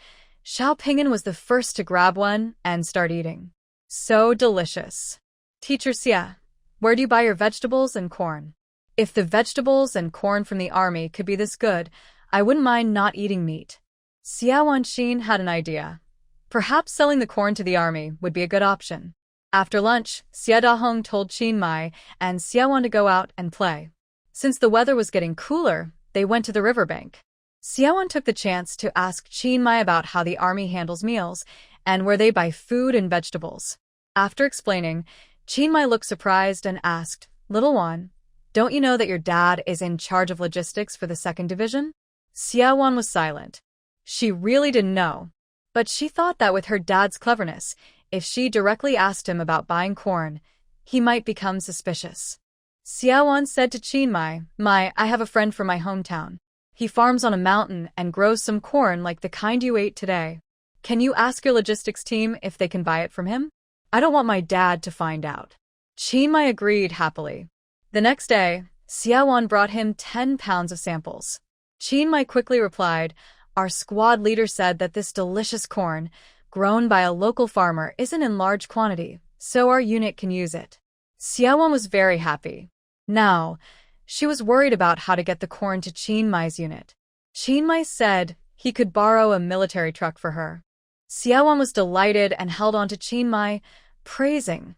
[SPEAKER 1] Xiao Ping'an was the first to grab one and start eating. So delicious. Teacher Xia, where do you buy your vegetables and corn? If the vegetables and corn from the army could be this good, I wouldn't mind not eating meat. Xia Wanxin had an idea. Perhaps selling the corn to the army would be a good option. After lunch, Xia Dahong told Qin Mai and Xia Wan to go out and play. Since the weather was getting cooler, they went to the riverbank. Xia Wan took the chance to ask Qin Mai about how the army handles meals and where they buy food and vegetables. After explaining, Qin Mai looked surprised and asked, Little Wan, don't you know that your dad is in charge of logistics for the 2nd Division? Xia Wan was silent. She really didn't know. But she thought that with her dad's cleverness, if she directly asked him about buying corn, he might become suspicious. Xia Wan said to Qin Mai, I have a friend from my hometown. He farms on a mountain and grows some corn like the kind you ate today. Can you ask your logistics team if they can buy it from him? I don't want my dad to find out. Qin Mai agreed happily. The next day, Xia Wan brought him 10 pounds of samples. Qin Mai quickly replied, Our squad leader said that this delicious corn, grown by a local farmer, isn't in large quantity, so our unit can use it. Xia Wan was very happy. Now, she was worried about how to get the corn to Qin Mai's unit. Qin Mai said he could borrow a military truck for her. Xia Wan was delighted and held on to Qin Mai, praising,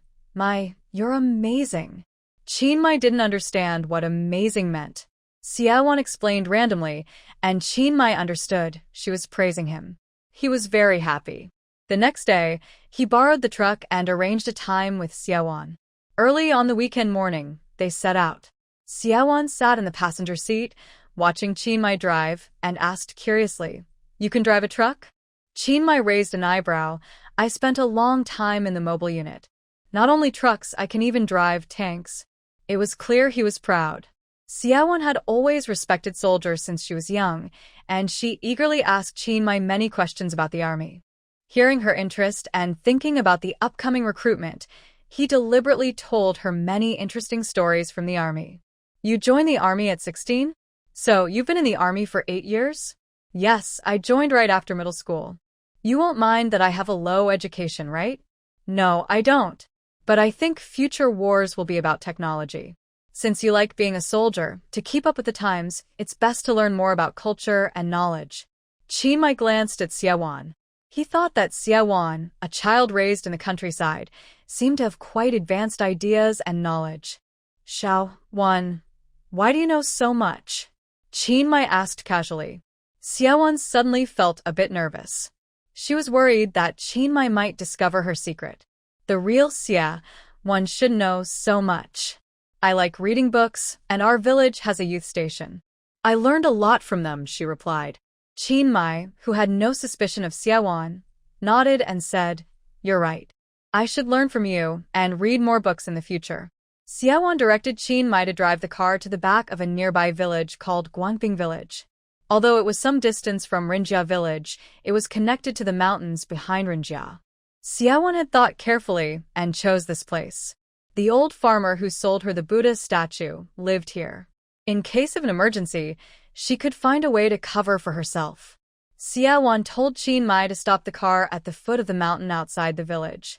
[SPEAKER 1] you're amazing. Qin Mai didn't understand what amazing meant. Xia Wan explained randomly, and Qin Mai understood she was praising him. He was very happy. The next day, he borrowed the truck and arranged a time with Xia Wan. Early on the weekend morning, they set out. Xia Wan sat in the passenger seat, watching Qin Mai drive, and asked curiously, You can drive a truck? Qin Mai raised an eyebrow. I spent a long time in the mobile unit. Not only trucks, I can even drive tanks. It was clear he was proud. Xia Wan had always respected soldiers since she was young, and she eagerly asked Qin Mai many questions about the army. Hearing her interest and thinking about the upcoming recruitment, he deliberately told her many interesting stories from the army. You joined the army at 16? So you've been in the army for 8 years? Yes, I joined right after middle school. You won't mind that I have a low education, right? No, I don't. But I think future wars will be about technology. Since you like being a soldier, to keep up with the times, it's best to learn more about culture and knowledge. Qin Mai glanced at Xia Wan. He thought that Xia Wan, a child raised in the countryside, seemed to have quite advanced ideas and knowledge. Xiao Wan, why do you know so much? Qin Mai asked casually. Xia Wan suddenly felt a bit nervous. She was worried that Qin Mai might discover her secret. The real Xia Wan should know so much. I like reading books, and our village has a youth station. I learned a lot from them, she replied. Chiang Mai, who had no suspicion of Xiaowan, nodded and said, You're right. I should learn from you and read more books in the future. Xiaowan directed Chiang Mai to drive the car to the back of a nearby village called Guangping Village. Although it was some distance from Rinjia village, it was connected to the mountains behind Rinjia. Xiaowan had thought carefully and chose this place. The old farmer who sold her the Buddha statue lived here. In case of an emergency, she could find a way to cover for herself. Xiaowan told Chiang Mai to stop the car at the foot of the mountain outside the village.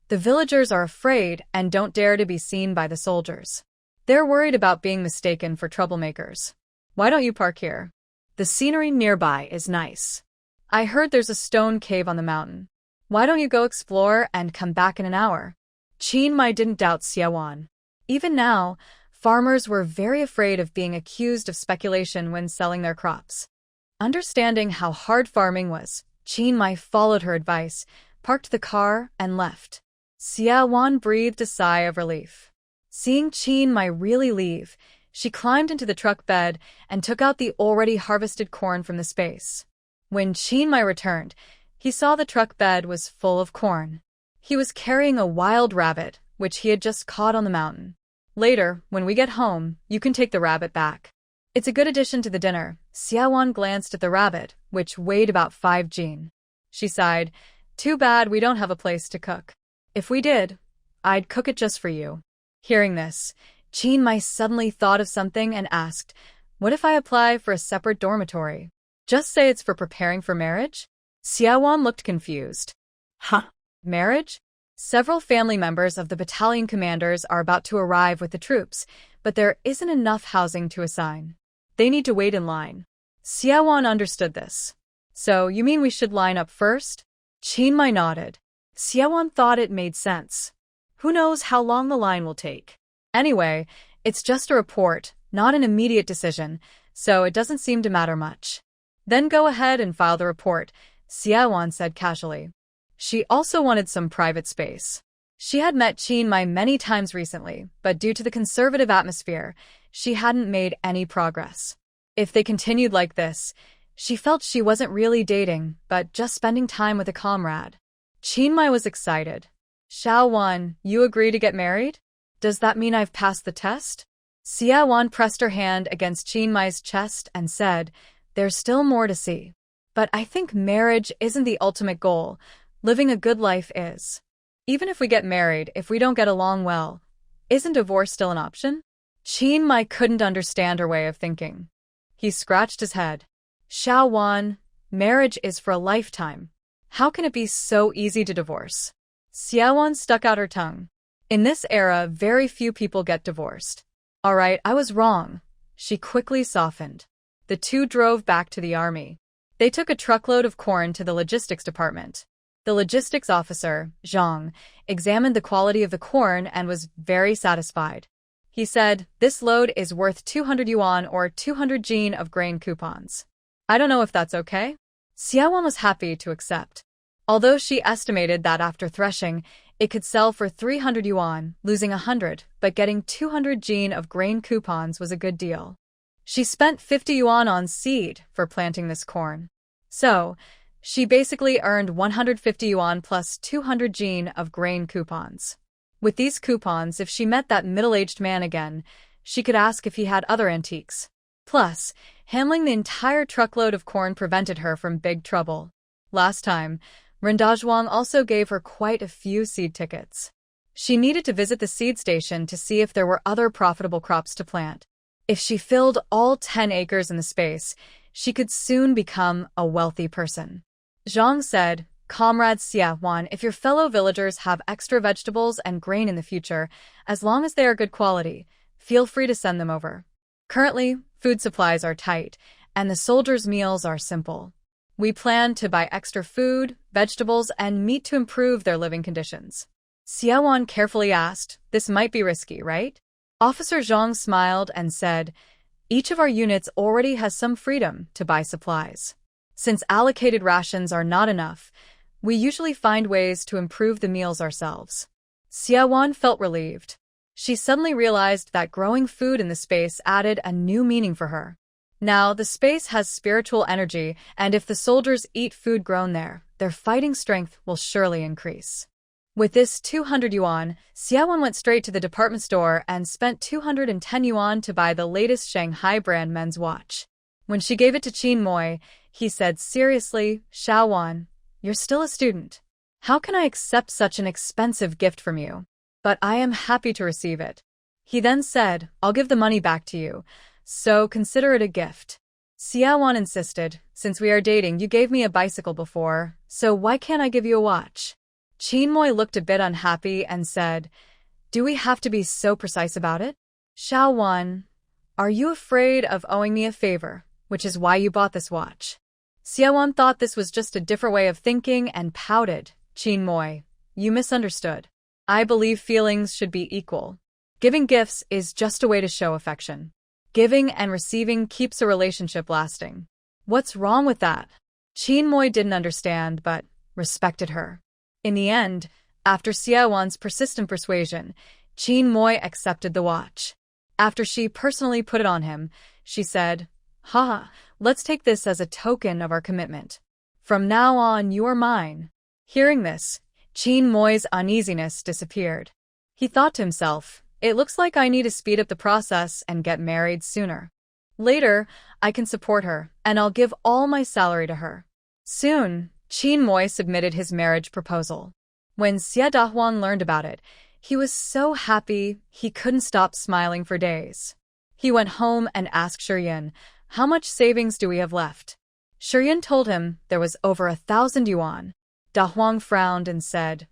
[SPEAKER 1] The villagers are afraid and don't dare to be seen by the soldiers. They're worried about being mistaken for troublemakers. Why don't you park here? The scenery nearby is nice. I heard there's a stone cave on the mountain. Why don't you go explore and come back in an hour? Chiang Mai didn't doubt Xiaowan. Even now, farmers were very afraid of being accused of speculation when selling their crops. Understanding how hard farming was, Chiang Mai followed her advice, parked the car, and left. Xiaowan breathed a sigh of relief. Seeing Chiang Mai really leave, she climbed into the truck bed and took out the already harvested corn from the space. When Chiang Mai returned, he saw the truck bed was full of corn. He was carrying a wild rabbit, which he had just caught on the mountain. Later, when we get home, you can take the rabbit back. It's a good addition to the dinner. Xiaowan glanced at the rabbit, which weighed about 5 jin. She sighed, Too bad we don't have a place to cook. If we did, I'd cook it just for you. Hearing this, Chiang Mai suddenly thought of something and asked, What if I apply for a separate dormitory? Just say it's for preparing for marriage? Xiaowan looked confused.
[SPEAKER 2] Huh?
[SPEAKER 1] Marriage? Several family members of the battalion commanders are about to arrive with the troops, but there isn't enough housing to assign. They need to wait in line. Xiaowan understood this. So, you mean we should line up first? Chiang Mai nodded. Xiaowan thought it made sense. Who knows how long the line will take? Anyway, it's just a report, not an immediate decision, so it doesn't seem to matter much. Then go ahead and file the report, Xiaowan said casually. She also wanted some private space. She had met Chiang Mai many times recently, but due to the conservative atmosphere, she hadn't made any progress. If they continued like this, she felt she wasn't really dating, but just spending time with a comrade. Chiang Mai was excited. Xiaowan, you agree to get married? Does that mean I've passed the test? Xiaowan pressed her hand against Chiang Mai's chest and said, There's still more to see. But I think marriage isn't the ultimate goal. Living a good life is. Even if we get married, if we don't get along well, isn't divorce still an option? Chiang Mai couldn't understand her way of thinking. He scratched his head. Xiaowan, marriage is for a lifetime. How can it be so easy to divorce? Xiaowan stuck out her tongue. In this era, very few people get divorced. All right, I was wrong. She quickly softened. The two drove back to the army. They took a truckload of corn to the logistics department. The logistics officer, Zhang, examined the quality of the corn and was very satisfied. He said, This load is worth 200 yuan or 200 jin of grain coupons. I don't know if that's okay? Xiaowan was happy to accept. Although she estimated that after threshing, it could sell for 300 yuan, losing 100, but getting 200 jin of grain coupons was a good deal. She spent 50 yuan on seed for planting this corn. So, she basically earned 150 yuan plus 200 jin of grain coupons. With these coupons, if she met that middle-aged man again, she could ask if he had other antiques. Plus, handling the entire truckload of corn prevented her from big trouble. Last time, Rindazhuang also gave her quite a few seed tickets. She needed to visit the seed station to see if there were other profitable crops to plant. If she filled all 10 acres in the space, she could soon become a wealthy person. Zhang said, Comrade Xiaowan, if your fellow villagers have extra vegetables and grain in the future, as long as they are good quality, feel free to send them over. Currently, food supplies are tight, and the soldiers' meals are simple. We plan to buy extra food, vegetables, and meat to improve their living conditions. Xiaowan carefully asked, This might be risky, right? Officer Zhang smiled and said, Each of our units already has some freedom to buy supplies. Since allocated rations are not enough, we usually find ways to improve the meals ourselves. Xiaowan felt relieved. She suddenly realized that growing food in the space added a new meaning for her. Now, the space has spiritual energy, and if the soldiers eat food grown there, their fighting strength will surely increase. With this 200 yuan, Xiaowan went straight to the department store and spent 210 yuan to buy the latest Shanghai brand men's watch. When she gave it to Qin Moi, he said seriously, "Xiaowan, you're still a student. How can I accept such an expensive gift from you? But I am happy to receive it." He then said, "I'll give the money back to you, so consider it a gift." Xiaowan insisted, "Since we are dating, you gave me a bicycle before, so why can't I give you a watch?" Qin Moi looked a bit unhappy and said, "Do we have to be so precise about it? Xiaowan, are you afraid of owing me a favor, which is why you bought this watch?" Xiaowan thought this was just a different way of thinking and pouted. "Qin Moi, you misunderstood. I believe feelings should be equal. Giving gifts is just a way to show affection. Giving and receiving keeps a relationship lasting. What's wrong with that?" Qin Moi didn't understand, but respected her. In the end, after Xiaowan's persistent persuasion, Qin Moi accepted the watch. After she personally put it on him, she said, "Haha, let's take this as a token of our commitment. From now on, you are mine." Hearing this, Qin Moi's uneasiness disappeared. He thought to himself, "It looks like I need to speed up the process and get married sooner. Later, I can support her, and I'll give all my salary to her." Soon, Qin Moi submitted his marriage proposal. When Xie Dahuang learned about it, he was so happy he couldn't stop smiling for days. He went home and asked Shiyun, "How much savings do we have left?" Shiyun told him there was over 1,000 yuan. Dahuang frowned and said,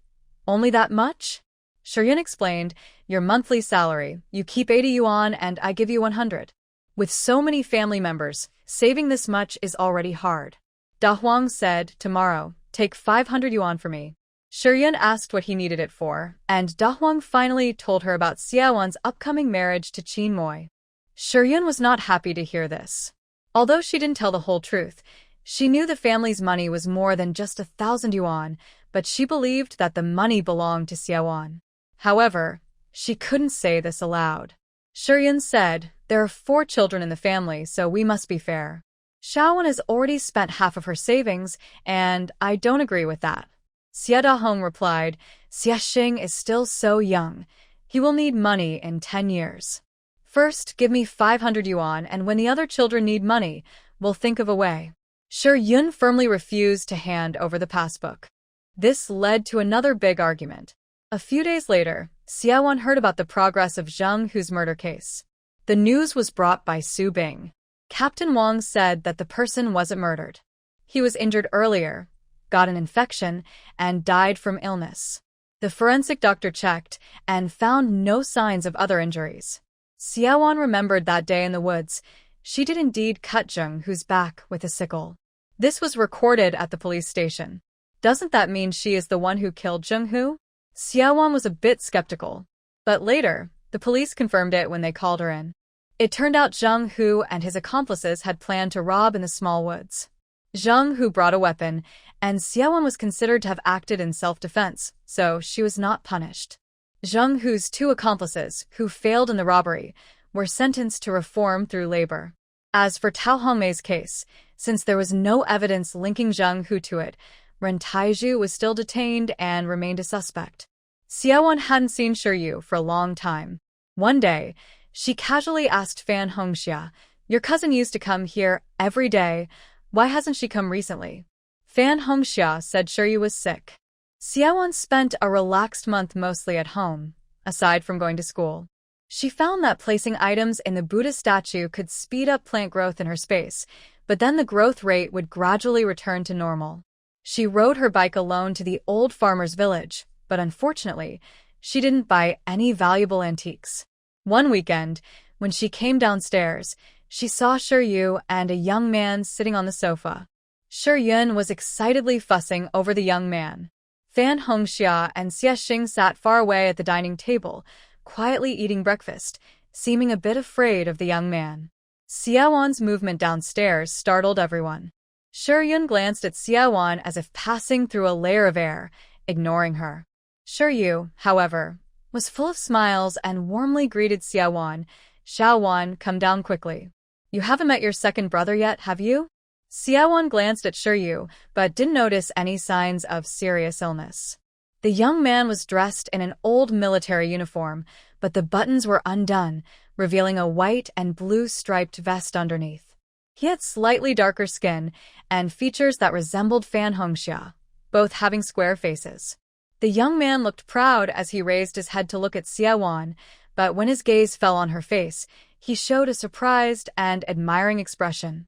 [SPEAKER 1] "Only that much?" Shiyun explained, "Your monthly salary, you keep 80 yuan and I give you 100. With so many family members, saving this much is already hard." Dahuang said, "Tomorrow, take 500 yuan for me." Shiyun asked what he needed it for, and Dahuang finally told her about Xiaowan's upcoming marriage to Qin Moi. Shiyun was not happy to hear this. Although she didn't tell the whole truth, she knew the family's money was more than just 1,000 yuan, but she believed that the money belonged to Xiaowan. However, she couldn't say this aloud. Shiyun said, "There are 4 children in the family, so we must be fair. Xiaowan has already spent half of her savings, and I don't agree with that." Xie Dahong replied, "Xie Xing is still so young. He will need money in 10 years. First, give me 500 yuan, and when the other children need money, we'll think of a way." Shiyun firmly refused to hand over the passbook. This led to another big argument. A few days later, Xiaowan heard about the progress of Zheng Hu's murder case. The news was brought by Su Bing. Captain Wang said that the person wasn't murdered. He was injured earlier, got an infection, and died from illness. The forensic doctor checked and found no signs of other injuries. Xiaowan remembered that day in the woods. She did indeed cut Zheng Hu's back with a sickle. This was recorded at the police station. Doesn't that mean she is the one who killed Zheng Hu? Xiaowan was a bit skeptical. But later, the police confirmed it when they called her in. It turned out Zheng Hu and his accomplices had planned to rob in the small woods. Zheng Hu brought a weapon, and Xiaowan was considered to have acted in self-defense, so she was not punished. Zheng Hu's 2 accomplices, who failed in the robbery, were sentenced to reform through labor. As for Tao Hongmei's case, since there was no evidence linking Zheng Hu to it, Ren Taizhu was still detained and remained a suspect. Xiaowan hadn't seen Shiyu for a long time. One day, she casually asked Fan Hongxia, "Your cousin used to come here every day. Why hasn't she come recently?" Fan Hongxia said Shiyu was sick. Xiaowan spent a relaxed month mostly at home, aside from going to school. She found that placing items in the Buddha statue could speed up plant growth in her space, but then the growth rate would gradually return to normal. She rode her bike alone to the old farmer's village, but unfortunately, she didn't buy any valuable antiques. One weekend, when she came downstairs, she saw Shiyu and a young man sitting on the sofa. Shiyun was excitedly fussing over the young man. Fan Hongxia and Xie Xing sat far away at the dining table, quietly eating breakfast, seeming a bit afraid of the young man. Xiaowan's movement downstairs startled everyone. Shiyun glanced at Xiaowan as if passing through a layer of air, ignoring her. Shiyu, however, was full of smiles and warmly greeted Xiaowan. Xiaowan, come down quickly. You haven't met your second brother yet, have you? Xiaowan glanced at Shiryu, but didn't notice any signs of serious illness. The young man was dressed in an old military uniform, but the buttons were undone, revealing a white and blue striped vest underneath. He had slightly darker skin and features that resembled Fan Hongxia, both having square faces. The young man looked proud as he raised his head to look at Xiaowan, but when his gaze fell on her face, he showed a surprised and admiring expression.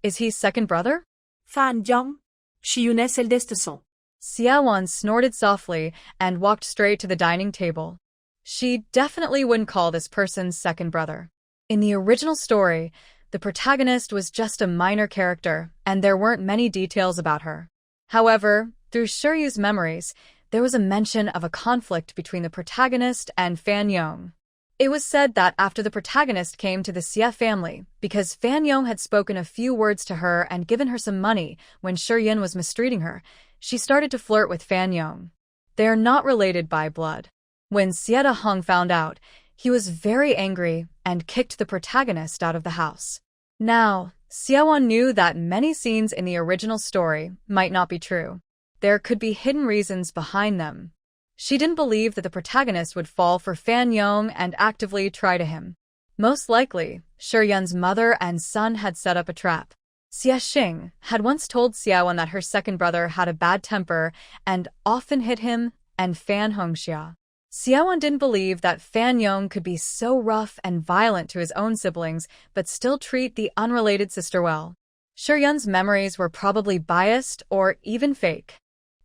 [SPEAKER 1] Is he second brother?
[SPEAKER 2] Fan Yong, Shiyune celle d'Estesson.
[SPEAKER 1] Xiaowan snorted softly and walked straight to the dining table. She definitely wouldn't call this person's second brother. In the original story, the protagonist was just a minor character, and there weren't many details about her. However, through Shiryu's memories, there was a mention of a conflict between the protagonist and Fan Yong. It was said that after the protagonist came to the Xia family, because Fan Yong had spoken a few words to her and given her some money when Shiryun was mistreating her, she started to flirt with Fan Yong. They are not related by blood. When Xia Dahong found out, he was very angry and kicked the protagonist out of the house. Now, Xiaowan knew that many scenes in the original story might not be true. There could be hidden reasons behind them. She didn't believe that the protagonist would fall for Fan Yong and actively try to him. Most likely, Shiryun's mother and son had set up a trap. Xia Xing had once told Xiaowan that her second brother had a bad temper and often hit him and Fan Hongxia. Xiaowan didn't believe that Fan Yong could be so rough and violent to his own siblings but still treat the unrelated sister well. Shiryun's memories were probably biased or even fake.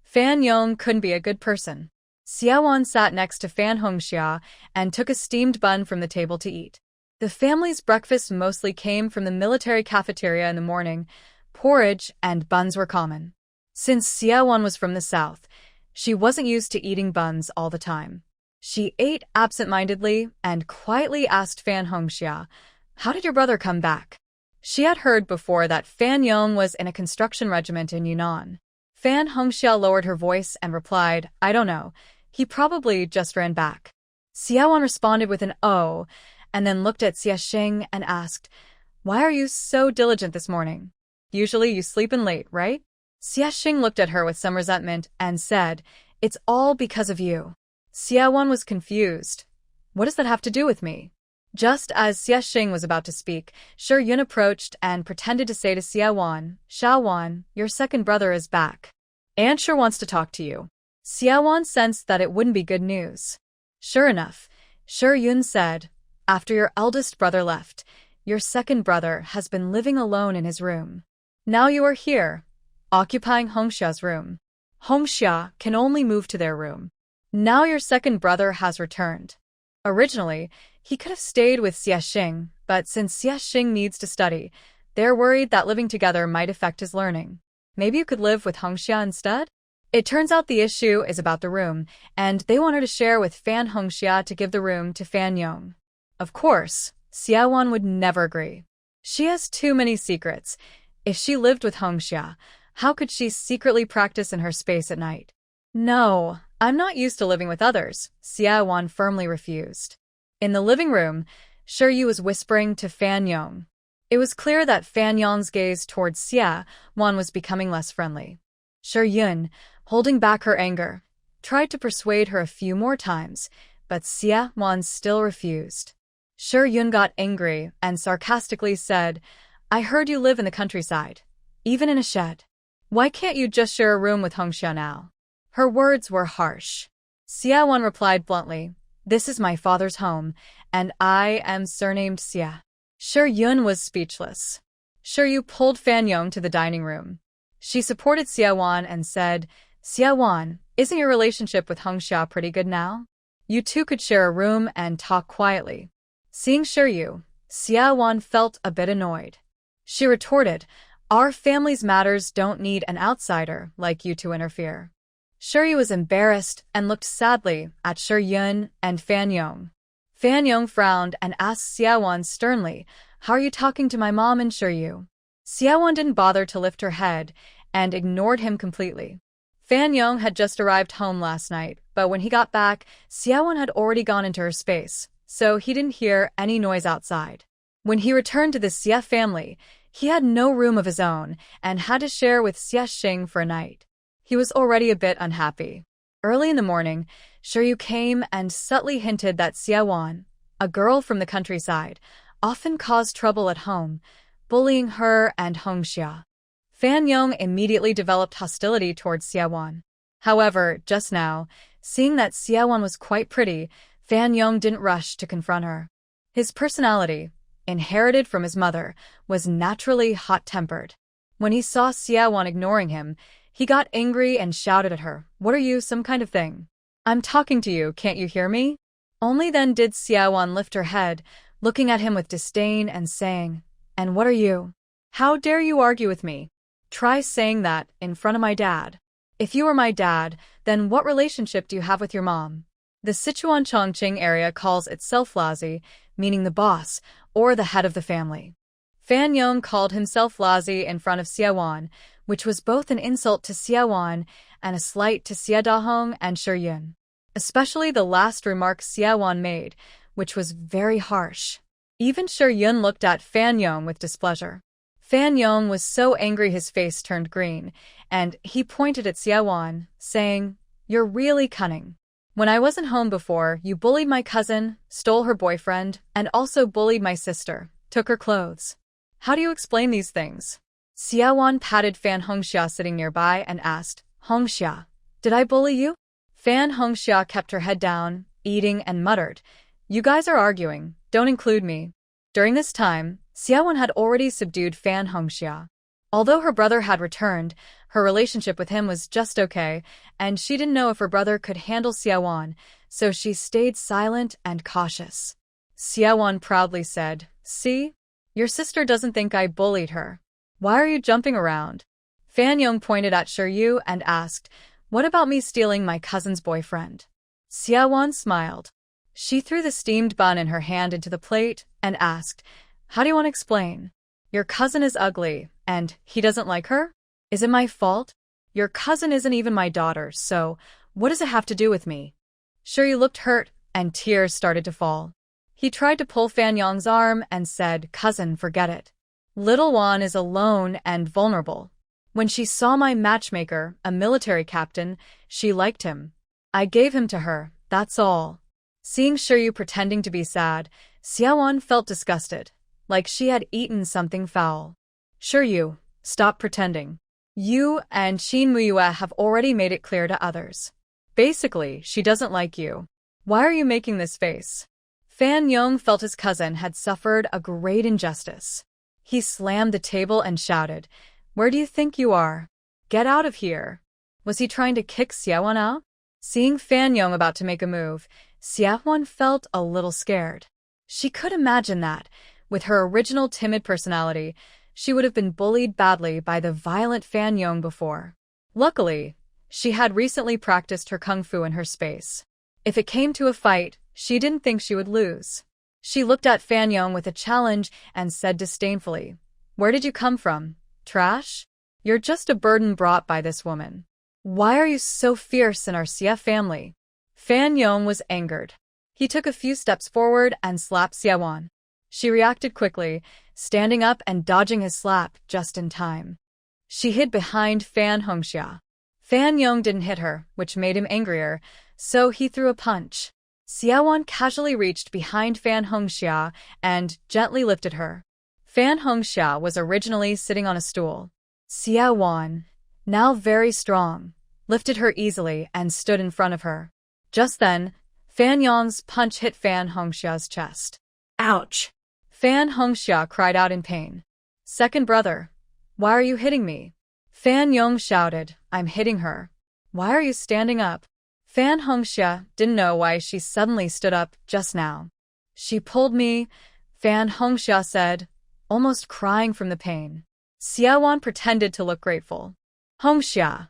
[SPEAKER 1] Fan Yong couldn't be a good person. Xiaowan sat next to Fan Hongxia and took a steamed bun from the table to eat. The family's breakfast mostly came from the military cafeteria in the morning. Porridge and buns were common. Since Xiaowan was from the south, she wasn't used to eating buns all the time. She ate absent-mindedly and quietly asked Fan Hongxia, "How did your brother come back?" She had heard before that Fan Yong was in a construction regiment in Yunnan. Fan Hongxia lowered her voice and replied, "I don't know. He probably just ran back." Xiaowan responded with an "oh," and then looked at Xia Xing and asked, "Why are you so diligent this morning? Usually you sleep in late, right?" Xia Xing looked at her with some resentment and said, "It's all because of you." Xiaowan was confused. What does that have to do with me? Just as Xia Xing was about to speak, Shiryun approached and pretended to say to Xiaowan, "Xiaowan, your second brother is back. Ansher wants to talk to you." Xiaowan sensed that it wouldn't be good news. Sure enough, Shiryun said, "After your eldest brother left, your second brother has been living alone in his room. Now you are here, occupying Hongxia's room. Hongxia can only move to their room. Now your second brother has returned. Originally, he could have stayed with Xia Xing, but since Xia Xing needs to study, they're worried that living together might affect his learning. Maybe you could live with Hongxia instead?" It turns out the issue is about the room, and they want her to share with Fan Hongxia to give the room to Fan Yong. Of course, Xiaowan would never agree. She has too many secrets. If she lived with Hongxia, how could she secretly practice in her space at night? "No, I'm not used to living with others," Xiaowan firmly refused. In the living room, Shiryu was whispering to Fan Yong. It was clear that Fan Yong's gaze towards Xiaowan was becoming less friendly. Shiryun, holding back her anger, tried to persuade her a few more times, but Xiaowan still refused. Shiryun got angry and sarcastically said, "I heard you live in the countryside, even in a shed. Why can't you just share a room with Hongxia now?" Her words were harsh. Xiaowan replied bluntly, "This is my father's home, and I am surnamed Xia." Shiryun was speechless. Shiryu pulled Fan Yong to the dining room. She supported Xiaowan and said, "Xiaowan, isn't your relationship with Hongxia pretty good now? You two could share a room and talk quietly." Seeing Shiryu, Xiaowan felt a bit annoyed. She retorted, "Our family's matters don't need an outsider like you to interfere." Shiryu was embarrassed and looked sadly at Shiryun and Fan Yong. Fan Yong frowned and asked Xiaowan sternly, "How are you talking to my mom and Shiryu?" Xiaowan didn't bother to lift her head and ignored him completely. Fan Yong had just arrived home last night, but when he got back, Xiaowon had already gone into her space, so he didn't hear any noise outside. When he returned to the Xie family, he had no room of his own and had to share with Xie Xing for a night. He was already a bit unhappy. Early in the morning, Shiryu came and subtly hinted that Xiaowon, a girl from the countryside, often caused trouble at home, bullying her and Hongxia. Fan Yong immediately developed hostility towards Xiaowon. However, just now, seeing that Xiaowon was quite pretty, Fan Yong didn't rush to confront her. His personality, inherited from his mother, was naturally hot-tempered. When he saw Xiaowon ignoring him, he got angry and shouted at her, "What are you, some kind of thing? I'm talking to you, can't you hear me?" Only then did Xiaowon lift her head, looking at him with disdain and saying, "And what are you? How dare you argue with me? Try saying that in front of my dad. If you were my dad, then what relationship do you have with your mom?" The Sichuan Chongqing area calls itself Lazi, meaning the boss, or the head of the family. Fan Yong called himself Lazi in front of Xiaowon, which was both an insult to Xiaowon and a slight to Xie Dahong and Shiyun. Especially the last remark Xiaowon made, which was very harsh. Even Shiyun looked at Fan Yong with displeasure. Fan Yong was so angry his face turned green, and he pointed at Xiaowon, saying, "You're really cunning. When I wasn't home before, you bullied my cousin, stole her boyfriend, and also bullied my sister, took her clothes. How do you explain these things?" Xiaowon patted Fan Hongxia sitting nearby and asked, "Hongxia, did I bully you?" Fan Hongxia kept her head down, eating, and muttered, "You guys are arguing, don't include me." During this time, Xiaowon had already subdued Fan Hongxia. Although her brother had returned, her relationship with him was just okay, and she didn't know if her brother could handle Xiaowon, so she stayed silent and cautious. Xiaowon proudly said, "See? Your sister doesn't think I bullied her. Why are you jumping around?" Fan Yong pointed at Shiryu and asked, "What about me stealing my cousin's boyfriend?" Xiaowon smiled. She threw the steamed bun in her hand into the plate and asked, "How do you want to explain? Your cousin is ugly, and he doesn't like her? Is it my fault? Your cousin isn't even my daughter, so what does it have to do with me?" Shiryu looked hurt, and tears started to fall. He tried to pull Fan Yong's arm and said, "Cousin, forget it. Little Wan is alone and vulnerable. When she saw my matchmaker, a military captain, she liked him. I gave him to her, that's all." Seeing Shiryu pretending to be sad, Xiaowon felt disgusted, like she had eaten something foul. "Shiryu, stop pretending. You and Qin Muyue have already made it clear to others. Basically, she doesn't like you. Why are you making this face?" Fan Yong felt his cousin had suffered a great injustice. He slammed the table and shouted, "Where do you think you are? Get out of here." Was he trying to kick Xiaowon out? Seeing Fan Yong about to make a move, Xiaowon felt a little scared. She could imagine that, with her original timid personality, she would have been bullied badly by the violent Fan Yong before. Luckily, she had recently practiced her kung fu in her space. If it came to a fight, she didn't think she would lose. She looked at Fan Yong with a challenge and said disdainfully, "Where did you come from? Trash? You're just a burden brought by this woman. Why are you so fierce in our Xie family?" Fan Yong was angered. He took a few steps forward and slapped Xiaowon. She reacted quickly, standing up and dodging his slap just in time. She hid behind Fan Hongxia. Fan Yong didn't hit her, which made him angrier, so he threw a punch. Xiaowon casually reached behind Fan Hongxia and gently lifted her. Fan Hongxia was originally sitting on a stool. Xiaowon, now very strong, lifted her easily and stood in front of her. Just then, Fan Yong's punch hit Fan Hongxia's chest. "Ouch!" Fan Hongxia cried out in pain. "Second brother, why are you hitting me?" Fan Yong shouted, "I'm hitting her. Why are you standing up?" Fan Hongxia didn't know why she suddenly stood up just now. "She pulled me," Fan Hongxia said, almost crying from the pain. Xiaowon pretended to look grateful. "Hongxia,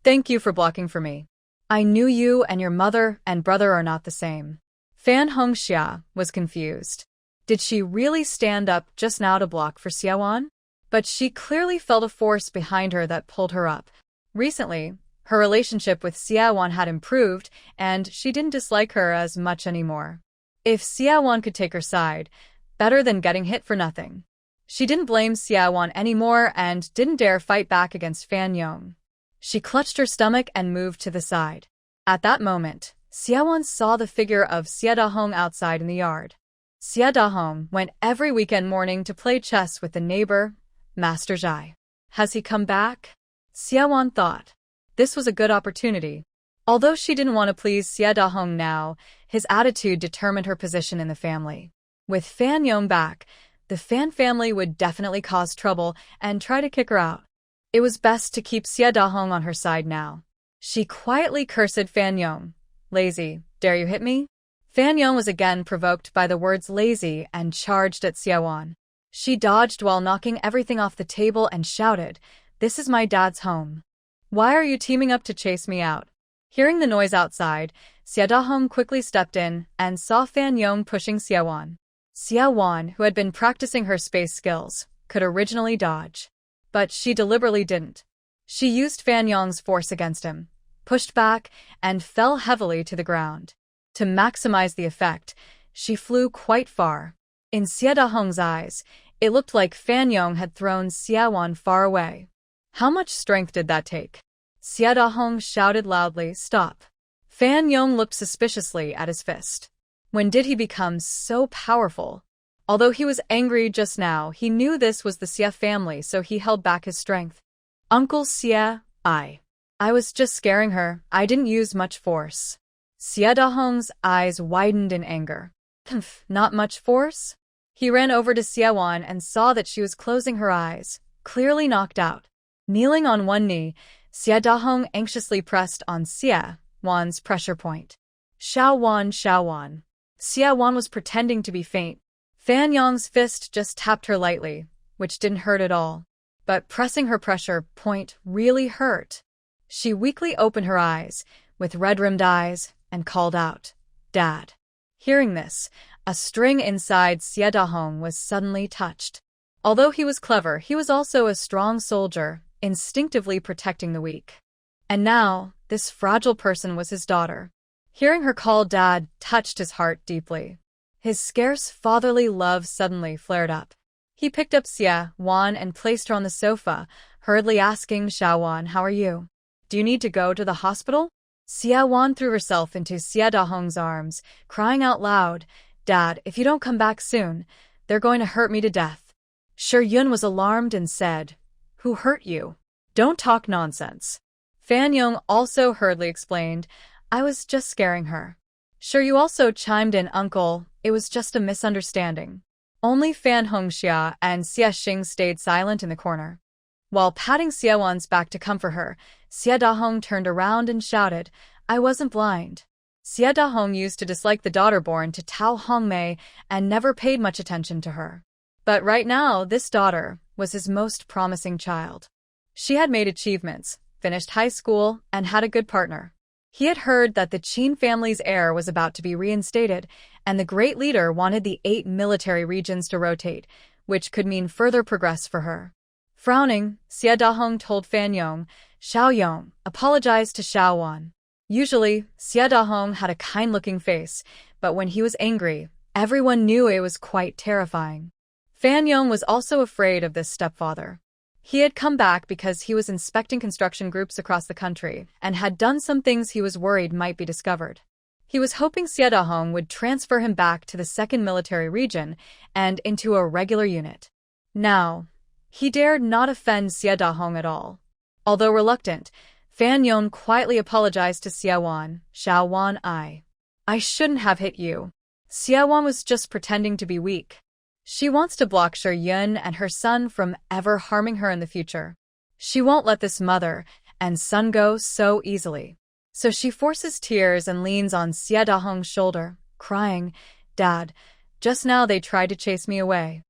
[SPEAKER 1] thank you for blocking for me. I knew you and your mother and brother are not the same." Fan Hongxia was confused. Did she really stand up just now to block for Xiaowon? But she clearly felt a force behind her that pulled her up. Recently, Her relationship with Xiaowon had improved, and she didn't dislike her as much anymore. If Xiaowon could take her side, better than getting hit for nothing. She didn't blame Xiaowon anymore and didn't dare fight back against Fan Yong. She clutched her stomach and moved to the side. At that moment, Xiaowon saw the figure of Xie Dahong outside in the yard. Xie Dahong went every weekend morning to play chess with the neighbor, Master Zhai. Has he come back? Xiaowon thought. This was a good opportunity. Although she didn't want to please Xie Dahong now, his attitude determined her position in the family. With Fan Yong back, the Fan family would definitely cause trouble and try to kick her out. It was best to keep Xie Dahong on her side now. She quietly cursed Fan Yong. Lazy, dare you hit me? Fan Yong was again provoked by the words lazy and charged at Xiaowon. She dodged while knocking everything off the table and shouted, "This is my dad's home. Why are you teaming up to chase me out?" Hearing the noise outside, Xie Dahong quickly stepped in and saw Fan Yong pushing Xiaowon. Xiaowon, who had been practicing her space skills, could originally dodge. But she deliberately didn't. She used Fan Yong's force against him, pushed back, and fell heavily to the ground. To maximize the effect, she flew quite far. In Xie Dahong's eyes, it looked like Fan Yong had thrown Xiaowon far away. How much strength did that take? Xie Dahong shouted loudly, "Stop." Fan Yong looked suspiciously at his fist. When did he become so powerful? Although he was angry just now, he knew this was the Xie family, so he held back his strength. "Uncle Xie, I was just scaring her. I didn't use much force." Xie Dahong's eyes widened in anger. Not much force? He ran over to Xiaowon and saw that she was closing her eyes, clearly knocked out. Kneeling on one knee, Xie Dahong anxiously pressed on Xiaowon's pressure point. Xiaowon. Xiaowon was pretending to be faint. Fan Yong's fist just tapped her lightly, which didn't hurt at all. But pressing her pressure point really hurt. She weakly opened her eyes, with red-rimmed eyes, and called out, "Dad." Hearing this, a string inside Xie Dahong was suddenly touched. Although he was clever, he was also a strong soldier, instinctively protecting the weak. And now, this fragile person was his daughter. Hearing her call Dad touched his heart deeply. His scarce fatherly love suddenly flared up. He picked up Xiaowon and placed her on the sofa, hurriedly asking, "Xiaowon, how are you? Do you need to go to the hospital?" Xiaowon threw herself into Xie Dahong's arms, crying out loud, "Dad, if you don't come back soon, they're going to hurt me to death." Shi Yun was alarmed and said, "Who hurt you? Don't talk nonsense." Fan Yong also hurriedly explained, "I was just scaring her." Shi Yu also chimed in, "Uncle, it was just a misunderstanding." Only Fan Hongxia and Xie Xing stayed silent in the corner. While patting Xiaowon's back to comfort her, Xie Dahong turned around and shouted, "I wasn't blind." Xie Dahong used to dislike the daughter born to Tao Hongmei and never paid much attention to her. But right now, this daughter was his most promising child. She had made achievements, finished high school, and had a good partner. He had heard that the Qin family's heir was about to be reinstated, and the great leader wanted the 8 military regions to rotate, which could mean further progress for her. Frowning, Xie Dahong told Fan Yong, "Xiaoyong, apologize to Xiaowon." Usually, Xie Dahong had a kind-looking face, but when he was angry, everyone knew it was quite terrifying. Fan Yong was also afraid of this stepfather. He had come back because he was inspecting construction groups across the country and had done some things he was worried might be discovered. He was hoping Xie Dahong would transfer him back to the 2nd military region and into a regular unit. Now, he dared not offend Xie Dahong at all. Although reluctant, Fan Yong quietly apologized to Xiaowon, "Xiaowon, I shouldn't have hit you. Xiaowon was just pretending to be weak. She wants to block Shi Yun and her son from ever harming her in the future. She won't let this mother and son go so easily. So she forces tears and leans on Xie Dahong's shoulder, crying, "Dad, just now they tried to chase me away.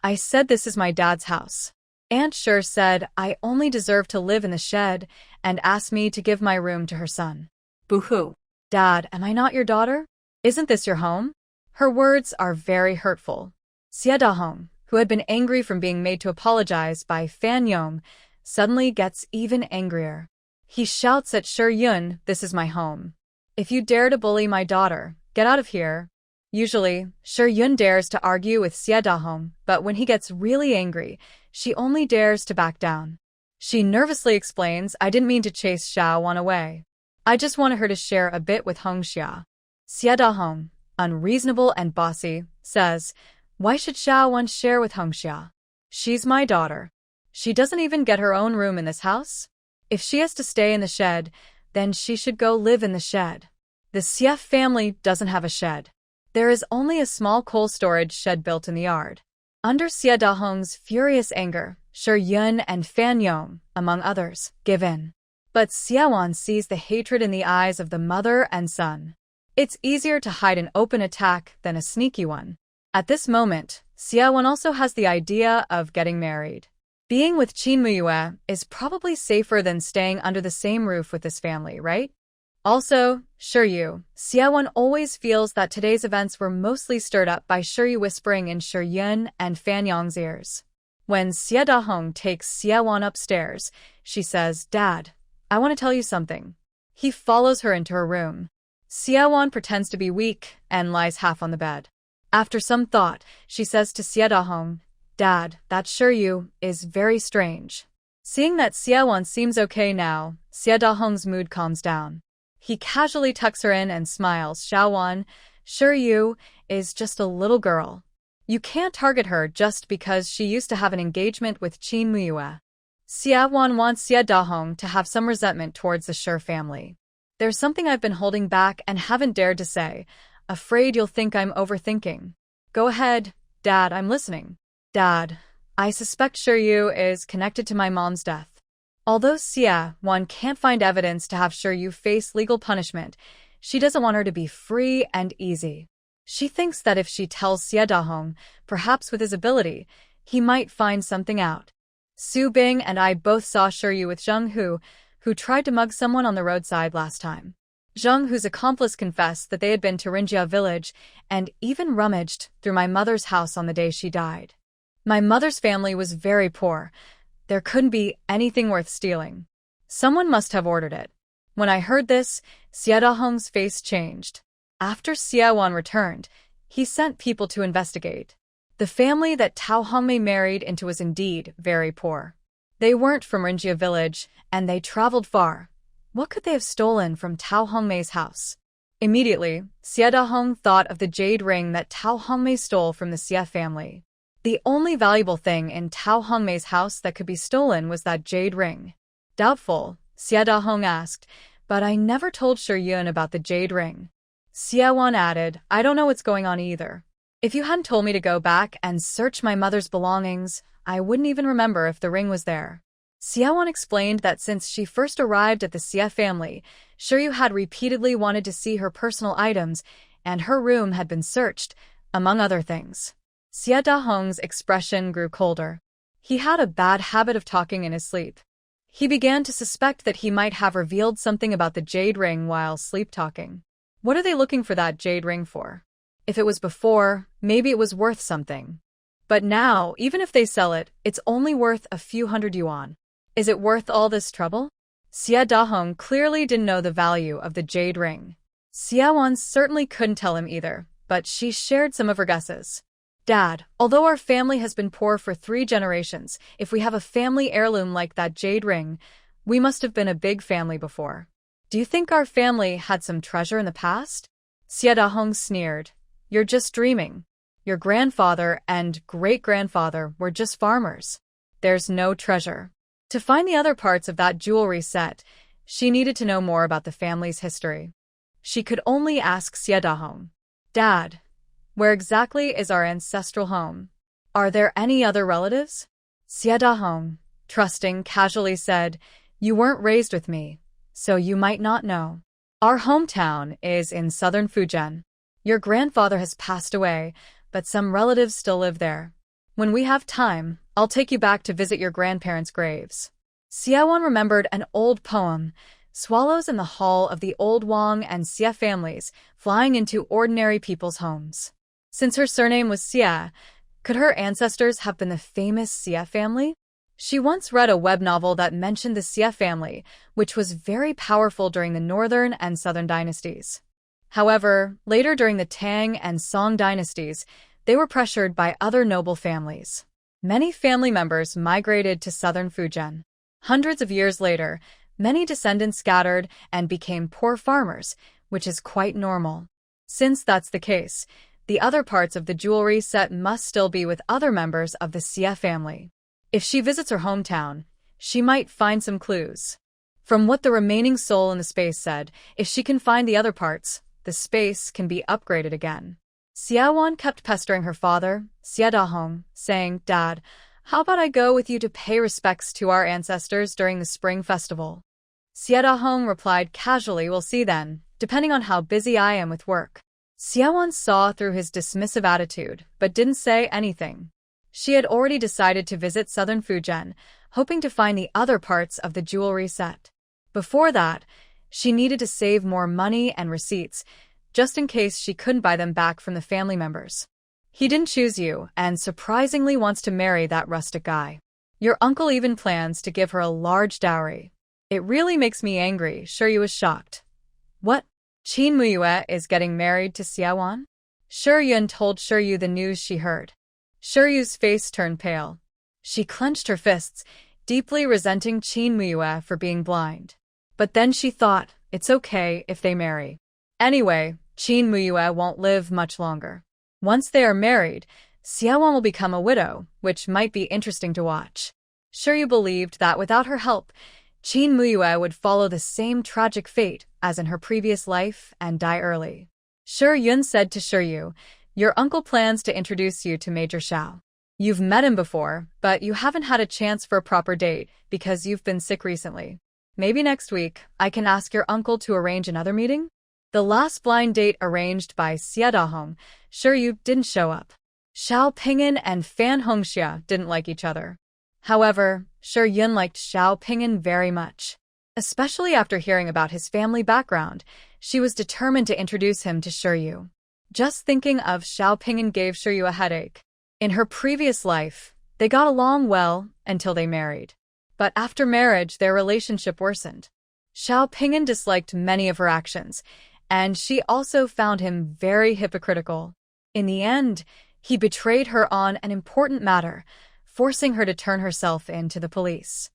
[SPEAKER 1] I said this is my dad's house. Aunt Shi said I only deserve to live in the shed and asked me to give my room to her son. Boo-hoo. Dad, am I not your daughter? Isn't this your home?" Her words are very hurtful. Xie Dahong, who had been angry from being made to apologize by Fan Yong, suddenly gets even angrier. He shouts at Shi Yun, "This is my home. If you dare to bully my daughter, get out of here." Usually, Shi Yun dares to argue with Xie Dahong, but when he gets really angry, she only dares to back down. She nervously explains, "I didn't mean to chase Xiaowan away. I just wanted her to share a bit with Hong Xia." Xie Dahong, unreasonable and bossy, says, "Why should Xiaowan share with Hong Xia? She's my daughter. She doesn't even get her own room in this house. If she has to stay in the shed, then she should go live in the shed." The Xie family doesn't have a shed. There is only a small coal storage shed built in the yard. Under Xie Dahong's furious anger, Shi Yun and Fan Yong, among others, give in. But Xiaowan sees the hatred in the eyes of the mother and son. It's easier to hide an open attack than a sneaky one. At this moment, Xiaowan also has the idea of getting married. Being with Qin Muyue is probably safer than staying under the same roof with this family, right? Also, Shiryu, Xiaowan always feels that today's events were mostly stirred up by Shiryu whispering in Shi Yun and Fan Yong's ears. When Xie Dahong takes Xiaowan upstairs, she says, "Dad, I want to tell you something." He follows her into her room. Xiaowan pretends to be weak and lies half on the bed. After some thought, she says to Xie Dahong, "Dad, that Shiryu is very strange." Seeing that Xiaowan seems okay now, Xie Dahong's mood calms down. He casually tucks her in and smiles. "Xiaowan, Shiryu is just a little girl. You can't target her just because she used to have an engagement with Qin Muyue." Xiaowan wants Xie Dahong to have some resentment towards the Shi family. "There's something I've been holding back and haven't dared to say. Afraid you'll think I'm overthinking." "Go ahead, Dad, I'm listening." "Dad, I suspect Shiryu is connected to my mom's death." Although Xiaowan can't find evidence to have Shiryu face legal punishment, she doesn't want her to be free and easy. She thinks that if she tells Xie Dahong, perhaps with his ability, he might find something out. Su Bing and I both saw Shiryu with Zheng Hu, who tried to mug someone on the roadside last time. Zheng Hu's accomplice confessed that they had been to Rinjia village and even rummaged through my mother's house on the day she died. My mother's family was very poor. There couldn't be anything worth stealing. Someone must have ordered it. When I heard this, Xie Dahong's face changed. After Xiaowan returned, he sent people to investigate. The family that Tao Hongmei married into was indeed very poor. They weren't from Rinjia village, and they traveled far. What could they have stolen from Tao Hongmei's house? Immediately, Xie Dahong thought of the jade ring that Tao Hongmei stole from the Xie family. The only valuable thing in Tao Hongmei's house that could be stolen was that jade ring. Doubtful, Xie Dahong asked, "But I never told Shi Yun about the jade ring." Xiaowan added, "I don't know what's going on either. If you hadn't told me to go back and search my mother's belongings, I wouldn't even remember if the ring was there." Xiaowan explained that since she first arrived at the Xie family, Shiryu had repeatedly wanted to see her personal items, and her room had been searched, among other things. Xie Dahong's expression grew colder. He had a bad habit of talking in his sleep. He began to suspect that he might have revealed something about the jade ring while sleep-talking. What are they looking for that jade ring for? If it was before, maybe it was worth something. But now, even if they sell it, it's only worth a few hundred yuan. Is it worth all this trouble? Xie Dahong clearly didn't know the value of the jade ring. Xiaowan certainly couldn't tell him either, but she shared some of her guesses. "Dad, although our family has been poor for 3 generations, if we have a family heirloom like that jade ring, we must have been a big family before. Do you think our family had some treasure in the past?" Xie Dahong sneered. "You're just dreaming. Your grandfather and great-grandfather were just farmers. There's no treasure." To find the other parts of that jewelry set, she needed to know more about the family's history. She could only ask Xie Dahong, "Dad, where exactly is our ancestral home? Are there any other relatives?" Xie Dahong, trusting, casually said, "You weren't raised with me, so you might not know. Our hometown is in southern Fujian. Your grandfather has passed away, but some relatives still live there. When we have time, I'll take you back to visit your grandparents' graves." Xiaowan remembered an old poem, swallows in the hall of the old Wang and Xie families, flying into ordinary people's homes. Since her surname was Xie, could her ancestors have been the famous Xie family? She once read a web novel that mentioned the Xie family, which was very powerful during the Northern and Southern dynasties. However, later during the Tang and Song dynasties, they were pressured by other noble families. Many family members migrated to southern Fujian. Hundreds of years later, many descendants scattered and became poor farmers, which is quite normal. Since that's the case, the other parts of the jewelry set must still be with other members of the Xie family. If she visits her hometown, she might find some clues. From what the remaining soul in the space said, if she can find the other parts, the space can be upgraded again. Xiaowan kept pestering her father, Xie Dahong, saying, "Dad, how about I go with you to pay respects to our ancestors during the spring festival?" Xie Dahong replied casually, "We'll see then, depending on how busy I am with work." Xiaowan saw through his dismissive attitude, but didn't say anything. She had already decided to visit southern Fujian, hoping to find the other parts of the jewelry set. Before that, she needed to save more money and receipts, just in case she couldn't buy them back from the family members. He didn't choose you, and surprisingly wants to marry that rustic guy. Your uncle even plans to give her a large dowry. It really makes me angry, Shiryu was shocked. What? Qin Muyue is getting married to Xiaowan? Shiryun told Shiryu the news she heard. Shiryu's face turned pale. She clenched her fists, deeply resenting Qin Muyue for being blind. But then she thought, it's okay if they marry. Anyway, Qin Muyue won't live much longer. Once they are married, Xiaowan will become a widow, which might be interesting to watch. Shiryu believed that without her help, Qin Muyue would follow the same tragic fate as in her previous life and die early. Shiryun said to Shiryu, "Your uncle plans to introduce you to Major Xiao. You've met him before, but you haven't had a chance for a proper date because you've been sick recently. Maybe next week, I can ask your uncle to arrange another meeting?" The last blind date arranged by Xie Dahong, Shiryu didn't show up. Xiao Ping'an and Fan Hongxia didn't like each other. However, Shiryun liked Xiao Ping'an very much. Especially after hearing about his family background, she was determined to introduce him to Shiryu. Just thinking of Xiao Ping'an gave Shiryu a headache. In her previous life, they got along well until they married. But after marriage, their relationship worsened. Xiao Ping'an disliked many of her actions, and she also found him very hypocritical. In the end, he betrayed her on an important matter, forcing her to turn herself in to the police.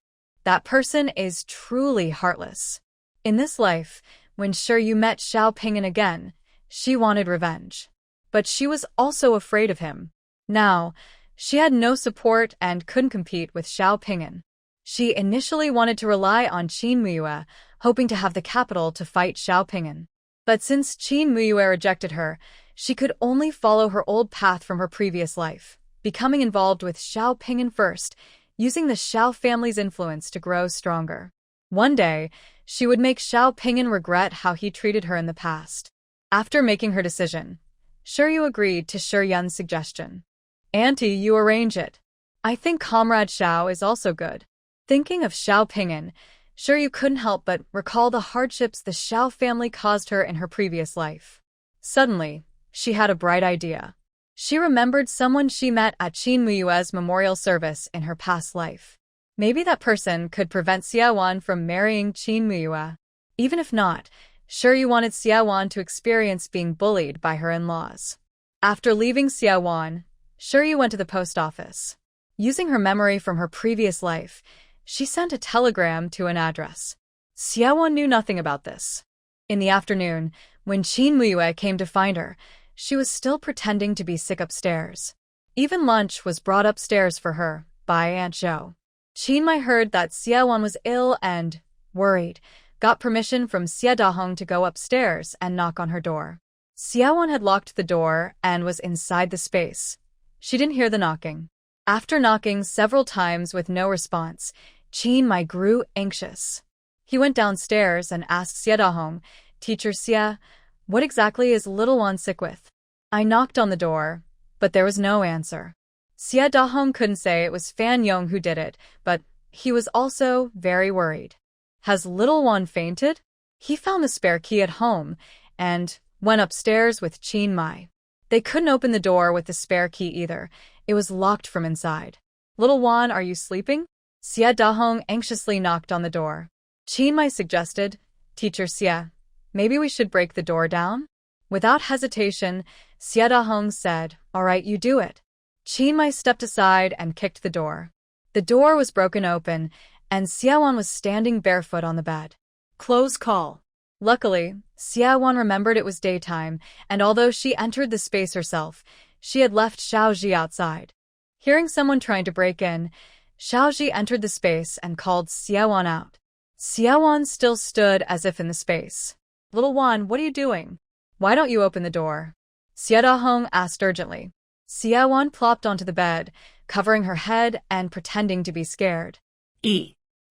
[SPEAKER 1] That person is truly heartless. In this life, when Shiryu met Xiao Ping'an again, she wanted revenge. But she was also afraid of him. Now, she had no support and couldn't compete with Xiao Ping'an. She initially wanted to rely on Qin Muyue, hoping to have the capital to fight Xiao Ping'an. But since Qin Muyue rejected her, she could only follow her old path from her previous life, becoming involved with Xiao Ping'an first, using the Xiao family's influence to grow stronger. One day, she would make Xiao Ping'an regret how he treated her in the past. After making her decision, Shiryu agreed to Shiryun's suggestion. "Auntie, you arrange it. I think Comrade Xiao is also good." Thinking of Xiao Ping'an, Shiryu couldn't help but recall the hardships the Xiao family caused her in her previous life. Suddenly, she had a bright idea. She remembered someone she met at Qin Muyue's memorial service in her past life. Maybe that person could prevent Xiaowan from marrying Qin Muyue. Even if not, Shiryu wanted Xiaowan to experience being bullied by her in-laws. After leaving Xiaowan, Shiryu went to the post office. Using her memory from her previous life, she sent a telegram to an address. Xiaowan knew nothing about this. In the afternoon, when Qin Muyue came to find her, she was still pretending to be sick upstairs. Even lunch was brought upstairs for her by Aunt Zhou. Qin Mai heard that Xiaowan was ill and, worried, got permission from Xie Dahong to go upstairs and knock on her door. Xiaowan had locked the door and was inside the space. She didn't hear the knocking. After knocking several times with no response, Qin Mai grew anxious. He went downstairs and asked Xie Dahong, "Teacher Xie, what exactly is little one sick with?" "I knocked on the door, but there was no answer." Xie Dahong couldn't say it was Fan Yong who did it, but he was also very worried. "Has little one fainted?" He found the spare key at home and went upstairs with Qin Mai. They couldn't open the door with the spare key either. It was locked from inside. "Little Wan, are you sleeping?" Xie Dahong anxiously knocked on the door. Qin Mai suggested, "Teacher Xie, maybe we should break the door down?" Without hesitation, Xie Dahong said, "All right, you do it." Qin Mai stepped aside and kicked the door. The door was broken open, and Xiaowan was standing barefoot on the bed.
[SPEAKER 2] Close call.
[SPEAKER 1] Luckily, Xiaowan remembered it was daytime, and although she entered the space herself, she had left Xiaoji outside. Hearing someone trying to break in, Xiaoji entered the space and called Xiaowan out. Xiaowan still stood as if in the space. "Little one, what are you doing? Why don't you open the door?" Xie Dahong asked urgently. Xiaowan plopped onto the bed, covering her head and pretending to be scared.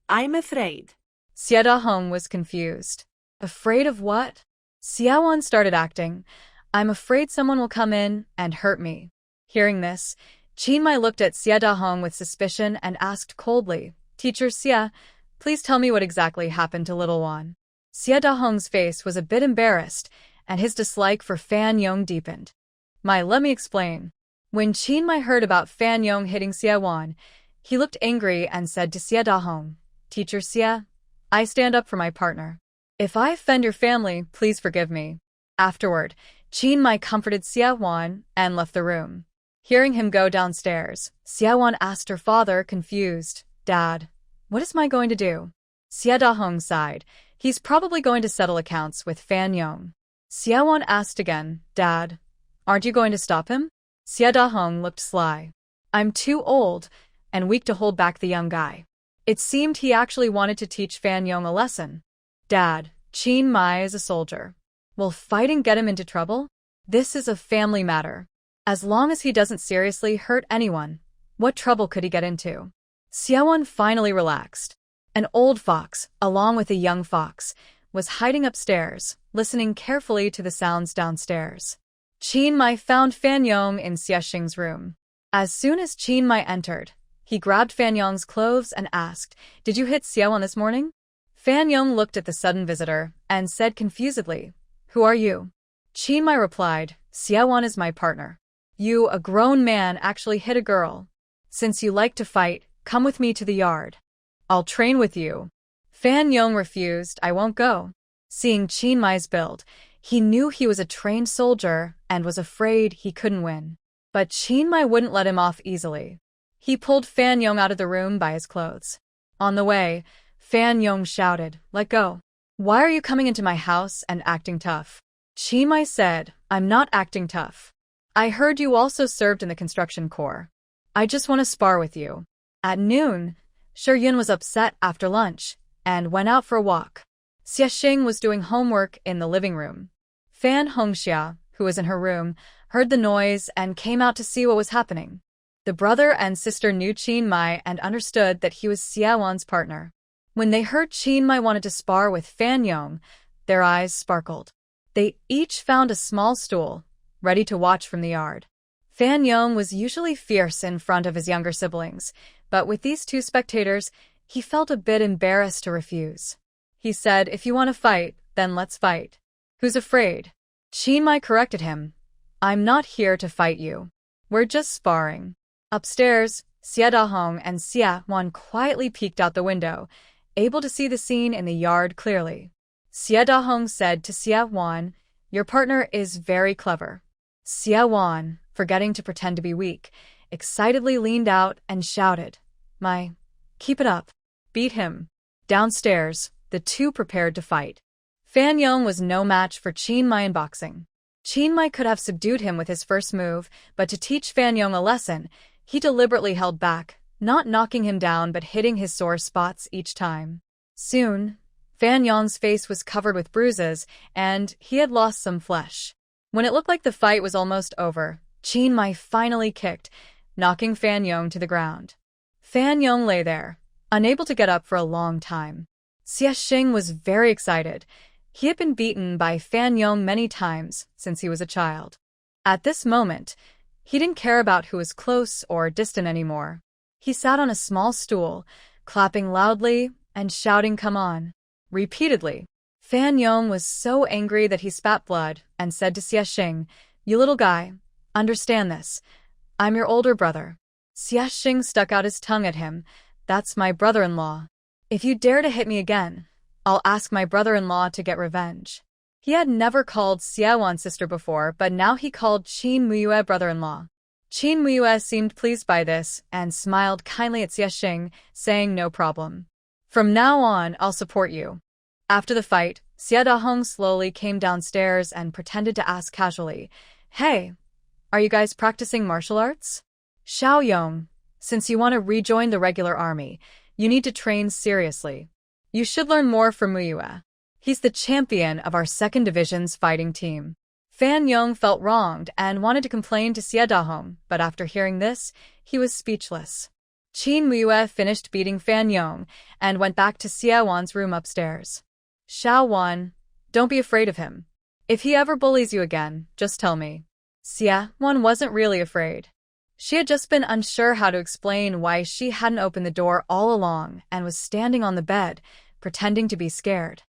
[SPEAKER 2] I'm afraid.
[SPEAKER 1] Xie Dahong was confused. Afraid of what? Xiaowan started acting. "I'm afraid someone will come in and hurt me." Hearing this, Qin Mai looked at Xie Dahong with suspicion and asked coldly, "Teacher Xie, please tell me what exactly happened to little one." Xie Dahong's face was a bit embarrassed, and his dislike for Fan Yong deepened. Let me explain." When Qin Mai heard about Fan Yong hitting Xiaowan, he looked angry and said to Xie Dahong, "Teacher Xie, I stand up for my partner. If I offend your family, please forgive me." Afterward, Qin Mai comforted Xiaowan and left the room. Hearing him go downstairs, Xiaowan asked her father, confused, "Dad, what is Mai going to do?" Xie Dahong sighed. "He's probably going to settle accounts with Fan Yong." Xiaowan asked again, "Dad, aren't you going to stop him?" Xie Dahong looked sly. "I'm too old and weak to hold back the young guy." It seemed he actually wanted to teach Fan Yong a lesson. "Dad, Qin Mai is a soldier. Will fighting get him into trouble? This is a family matter. As long as he doesn't seriously hurt anyone, what trouble could he get into?" Xiaowan finally relaxed. An old fox, along with a young fox, was hiding upstairs, listening carefully to the sounds downstairs. Qin Mai found Fan Yong in Xiexing's room. As soon as Qin Mai entered, he grabbed Fan Yong's clothes and asked, "Did you hit Xiaowan this morning?" Fan Yong looked at the sudden visitor and said confusedly, "Who are you?" Qin Mai replied, "Xiaowan is my partner." "You, a grown man, actually hit a girl. Since you like to fight, come with me to the yard. I'll train with you." Fan Yong refused. "I won't go." Seeing Qin Mai's build, he knew he was a trained soldier and was afraid he couldn't win. But Qin Mai wouldn't let him off easily. He pulled Fan Yong out of the room by his clothes. On the way, Fan Yong shouted, "Let go. Why are you coming into my house and acting tough?" Qin Mai said, "I'm not acting tough. I heard you also served in the construction corps. I just want to spar with you." At noon, Yun was upset after lunch and went out for a walk. Xiexing was doing homework in the living room. Fan Hongxia, who was in her room, heard the noise and came out to see what was happening. The brother and sister knew Qin Mai and understood that he was Xiaowan's partner. When they heard Qin Mai wanted to spar with Fan Yong, their eyes sparkled. They each found a small stool, ready to watch from the yard. Fan Yong was usually fierce in front of his younger siblings, but with these two spectators, he felt a bit embarrassed to refuse. He said, "If you want to fight, then let's fight." "Who's afraid?" Qin Mai corrected him. "I'm not here to fight you. We're just sparring." Upstairs, Xie Dahong and Xie Wan quietly peeked out the window, able to see the scene in the yard clearly. Xie Dahong said to Xie Wan, "Your partner is very clever." Xie Wan, forgetting to pretend to be weak, excitedly leaned out and shouted, Keep it up. Beat him." Downstairs, the two prepared to fight. Fan Yong was no match for Qin Mai in boxing. Qin Mai could have subdued him with his first move, but to teach Fan Yong a lesson, he deliberately held back, not knocking him down but hitting his sore spots each time. Soon, Fan Yong's face was covered with bruises, and he had lost some flesh. When it looked like the fight was almost over, Qin Mai finally kicked, knocking Fan Yong to the ground. Fan Yong lay there, unable to get up for a long time. Xiexing was very excited. He had been beaten by Fan Yong many times since he was a child. At this moment, he didn't care about who was close or distant anymore. He sat on a small stool, clapping loudly and shouting, "Come on," repeatedly. Fan Yong was so angry that he spat blood and said to Xiexing, "You little guy, understand this. I'm your older brother." Xiexing stuck out his tongue at him, That's my brother-in-law. If you dare to hit me again, I'll ask my brother-in-law to get revenge. He had never called Xiaowon's sister before, but now he called Qin Muyue brother-in-law. Qin Muyue seemed pleased by this and smiled kindly at Xiaxing, saying no problem. From now on, I'll support you. After the fight, Xia Dahong slowly came downstairs and pretended to ask casually, "Hey, are you guys practicing martial arts? Xiao Yong, since you want to rejoin the regular army, you need to train seriously. You should learn more from Muyue. He's the champion of our 2nd Division's fighting team." Fan Yong felt wronged and wanted to complain to Xia Dahong, but after hearing this, he was speechless. Qin Muyue finished beating Fan Yong and went back to Xiaowon's room upstairs. "Xiaowon, don't be afraid of him. If he ever bullies you again, just tell me." Xiaowon wasn't really afraid. She had just been unsure how to explain why she hadn't opened the door all along and was standing on the bed, pretending to be scared.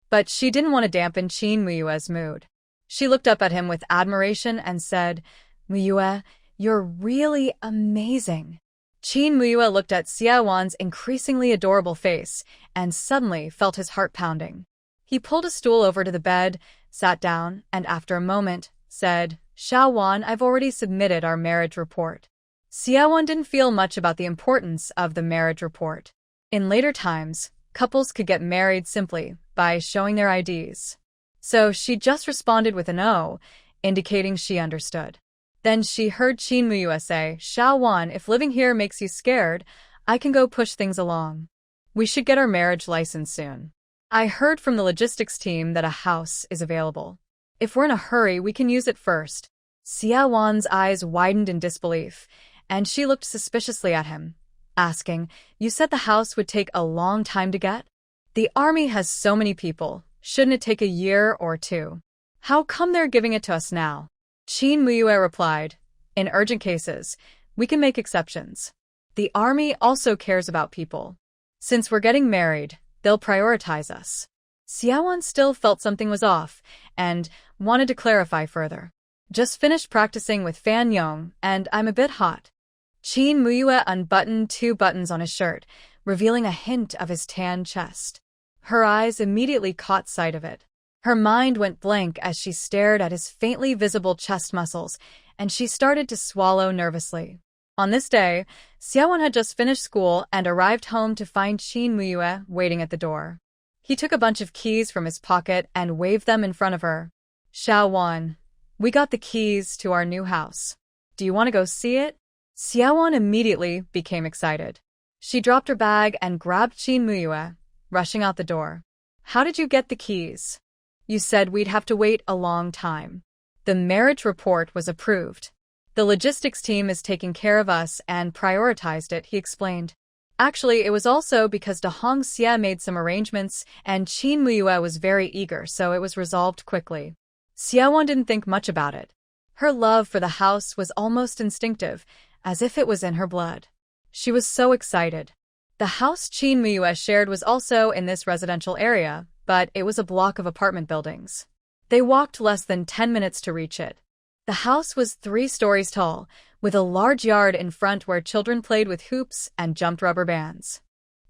[SPEAKER 1] But she didn't want to dampen Qin Muyue's mood. She looked up at him with admiration and said, "Muyue, you're really amazing." Qin Muyue looked at Xiaowon's increasingly adorable face and suddenly felt his heart pounding. He pulled a stool over to the bed, sat down, and after a moment, said, "Xiaowon, I've already submitted our marriage report." Xiaowon didn't feel much about the importance of the marriage report. In later times, couples could get married simply by showing their IDs. So she just responded with an "O," indicating she understood. Then she heard Qin Muyue say, "Xiaowon, if living here makes you scared, I can go push things along. We should get our marriage license soon. I heard from the logistics team that a house is available. If we're in a hurry, we can use it first." Xiaowon's eyes widened in disbelief, and she looked suspiciously at him, asking, "You said the house would take a long time to get? The army has so many people. Shouldn't it take a year or 2? How come they're giving it to us now?" Qin Muyue replied, "In urgent cases, we can make exceptions. The army also cares about people. Since we're getting married, they'll prioritize us." Xiaowon still felt something was off and wanted to clarify further. "Just finished practicing with Fan Yong, and I'm a bit hot." Qin Muyue unbuttoned 2 buttons on his shirt, revealing a hint of his tan chest. Her eyes immediately caught sight of it. Her mind went blank as she stared at his faintly visible chest muscles, and she started to swallow nervously. On this day, Xiaowon had just finished school and arrived home to find Qin Muyue waiting at the door. He took a bunch of keys from his pocket and waved them in front of her. "Xiaowon, we got the keys to our new house. Do you want to go see it?" Xiaowon immediately became excited. She dropped her bag and grabbed Qin Muyue, rushing out the door. "How did you get the keys? You said we'd have to wait a long time." The marriage report was approved. "The logistics team is taking care of us and prioritized it," he explained. Actually, it was also because Dahong Xia made some arrangements and Qin Muyue was very eager, so it was resolved quickly. Xiaowon didn't think much about it. Her love for the house was almost instinctive, as if it was in her blood. She was so excited. The house Qin Muyue shared was also in this residential area, but it was a block of apartment buildings. They walked less than 10 minutes to reach it. The house was 3 stories tall, with a large yard in front where children played with hoops and jumped rubber bands.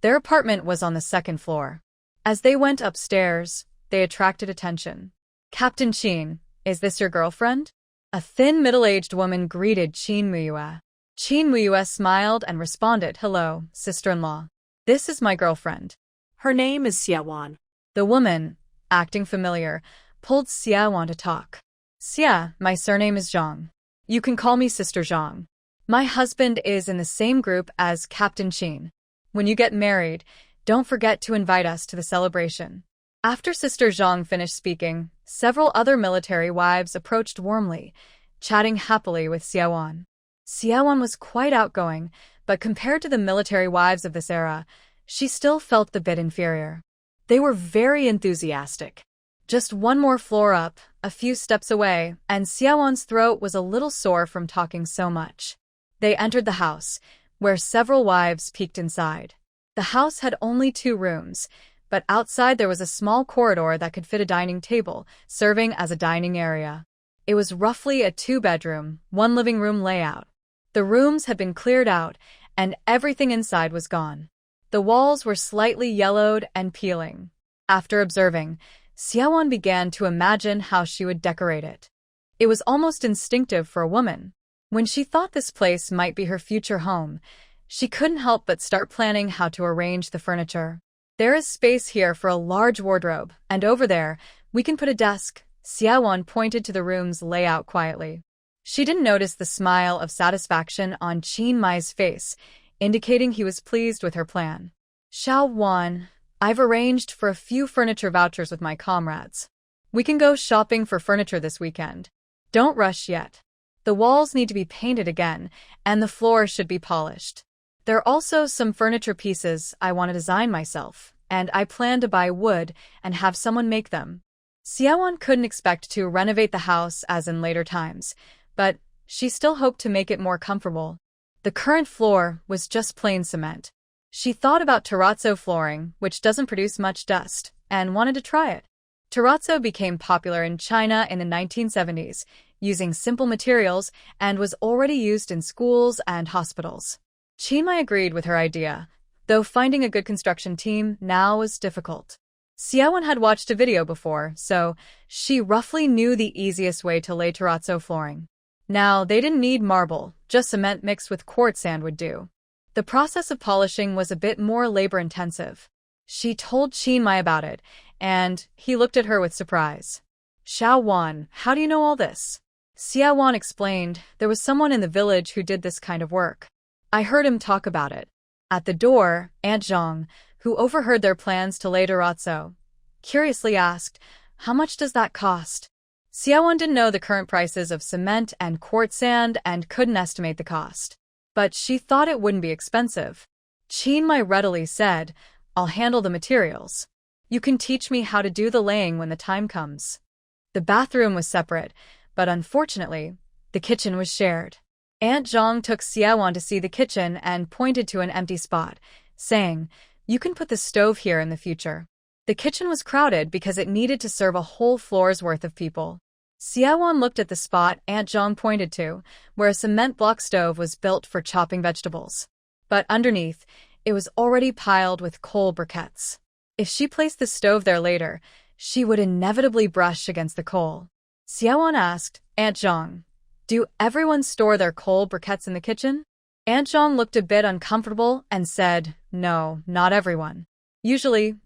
[SPEAKER 1] Their apartment was on the 2nd floor. As they went upstairs, they attracted attention. "Captain Qin, is this your girlfriend?" A thin, middle-aged woman greeted Qin Muyue. Qin Muyue smiled and responded, "Hello, sister-in-law. This is my girlfriend.
[SPEAKER 2] Her name is Xiaowon."
[SPEAKER 1] The woman, acting familiar, pulled Xiaowon to talk. "Xia, my surname is Zhang. You can call me Sister Zhang. My husband is in the same group as Captain Qin. When you get married, don't forget to invite us to the celebration." After Sister Zhang finished speaking, several other military wives approached warmly, chatting happily with Xiaowon. Xiaowon was quite outgoing, but compared to the military wives of this era, she still felt the bit inferior. They were very enthusiastic. Just 1 more floor up, a few steps away, and Xiaowon's throat was a little sore from talking so much. They entered the house, where several wives peeked inside. The house had only 2 rooms, but outside there was a small corridor that could fit a dining table, serving as a dining area. It was roughly a 2-bedroom, 1 living room layout. The rooms had been cleared out, and everything inside was gone. The walls were slightly yellowed and peeling. After observing, Xiaowan began to imagine how she would decorate it. It was almost instinctive for a woman. When she thought this place might be her future home, she couldn't help but start planning how to arrange the furniture. There is space here for a large wardrobe, and over there, we can put a desk. Xiaowan pointed to the room's layout quietly. She didn't notice the smile of satisfaction on Qin Mai's face, indicating he was pleased with her plan. Xiaowan, I've arranged for a few furniture vouchers with my comrades. We can go shopping for furniture this weekend. Don't rush yet. The walls need to be painted again, and the floor should be polished. There are also some furniture pieces I want to design myself, and I plan to buy wood and have someone make them. Xiaowan couldn't expect to renovate the house as in later times, but she still hoped to make it more comfortable. The current floor was just plain cement. She thought about terrazzo flooring, which doesn't produce much dust, and wanted to try it. Terrazzo became popular in China in the 1970s, using simple materials, and was already used in schools and hospitals. Qin Mai agreed with her idea, though finding a good construction team now was difficult. Xiaowan had watched a video before, so she roughly knew the easiest way to lay terrazzo flooring. Now, they didn't need marble, just cement mixed with quartz sand would do. The process of polishing was a bit more labor-intensive. She told Qin Mai about it, and he looked at her with surprise. Xiaowan, how do you know all this? Xiaowan explained there was someone in the village who did this kind of work. I heard him talk about it. At the door, Aunt Zhang, who overheard their plans to lay terrazzo, curiously asked, how much does that cost? Xiaowan didn't know the current prices of cement and quartz sand and couldn't estimate the cost. But she thought it wouldn't be expensive. Qin Mai readily said, I'll handle the materials. You can teach me how to do the laying when the time comes. The bathroom was separate, but unfortunately, the kitchen was shared. Aunt Zhang took Xiaowan to see the kitchen and pointed to an empty spot, saying, you can put the stove here in the future. The kitchen was crowded because it needed to serve a whole floor's worth of people. Xiaowan looked at the spot Aunt Zhang pointed to, where a cement block stove was built for chopping vegetables. But underneath, it was already piled with coal briquettes. If she placed the stove there later, she would inevitably brush against the coal. Xiaowan asked, Aunt Zhang, do everyone store their coal briquettes in the kitchen? Aunt Zhang looked a bit uncomfortable and said, no, not everyone. Usually,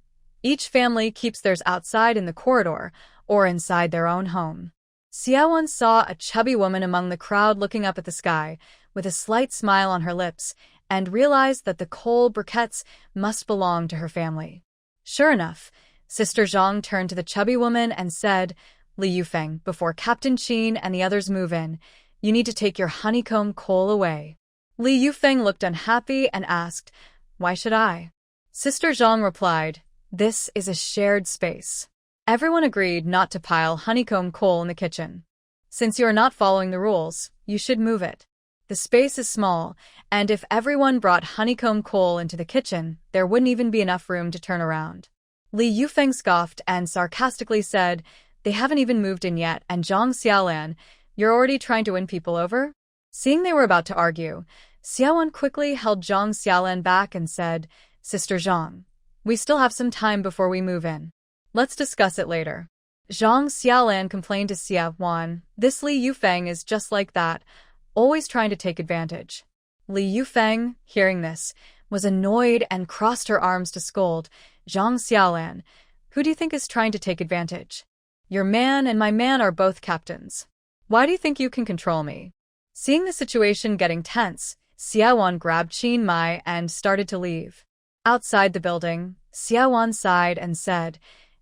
[SPEAKER 1] each family keeps theirs outside in the corridor or inside their own home. Xiaowan saw a chubby woman among the crowd looking up at the sky, with a slight smile on her lips, and realized that the coal briquettes must belong to her family. Sure enough, Sister Zhang turned to the chubby woman and said, Li Yufeng, before Captain Qin and the others move in, you need to take your honeycomb coal away. Li Yufeng looked unhappy and asked, why should I? Sister Zhang replied, this is a shared space. Everyone agreed not to pile honeycomb coal in the kitchen. Since you are not following the rules, you should move it. The space is small, and if everyone brought honeycomb coal into the kitchen, there wouldn't even be enough room to turn around. Li Yufeng scoffed and sarcastically said, they haven't even moved in yet, and Zhang Xiaolan, you're already trying to win people over? Seeing they were about to argue, Xiaowan quickly held Zhang Xiaolan back and said, Sister Zhang, we still have some time before we move in. Let's discuss it later. Zhang Xiaolan complained to Xiaowan, this Li Yufeng is just like that, always trying to take advantage. Li Yufeng, hearing this, was annoyed and crossed her arms to scold, Zhang Xiaolan, who do you think is trying to take advantage? Your man and my man are both captains. Why do you think you can control me? Seeing the situation getting tense, Xiaowan grabbed Qin Mai and started to leave. Outside the building, Xiaowan sighed and said,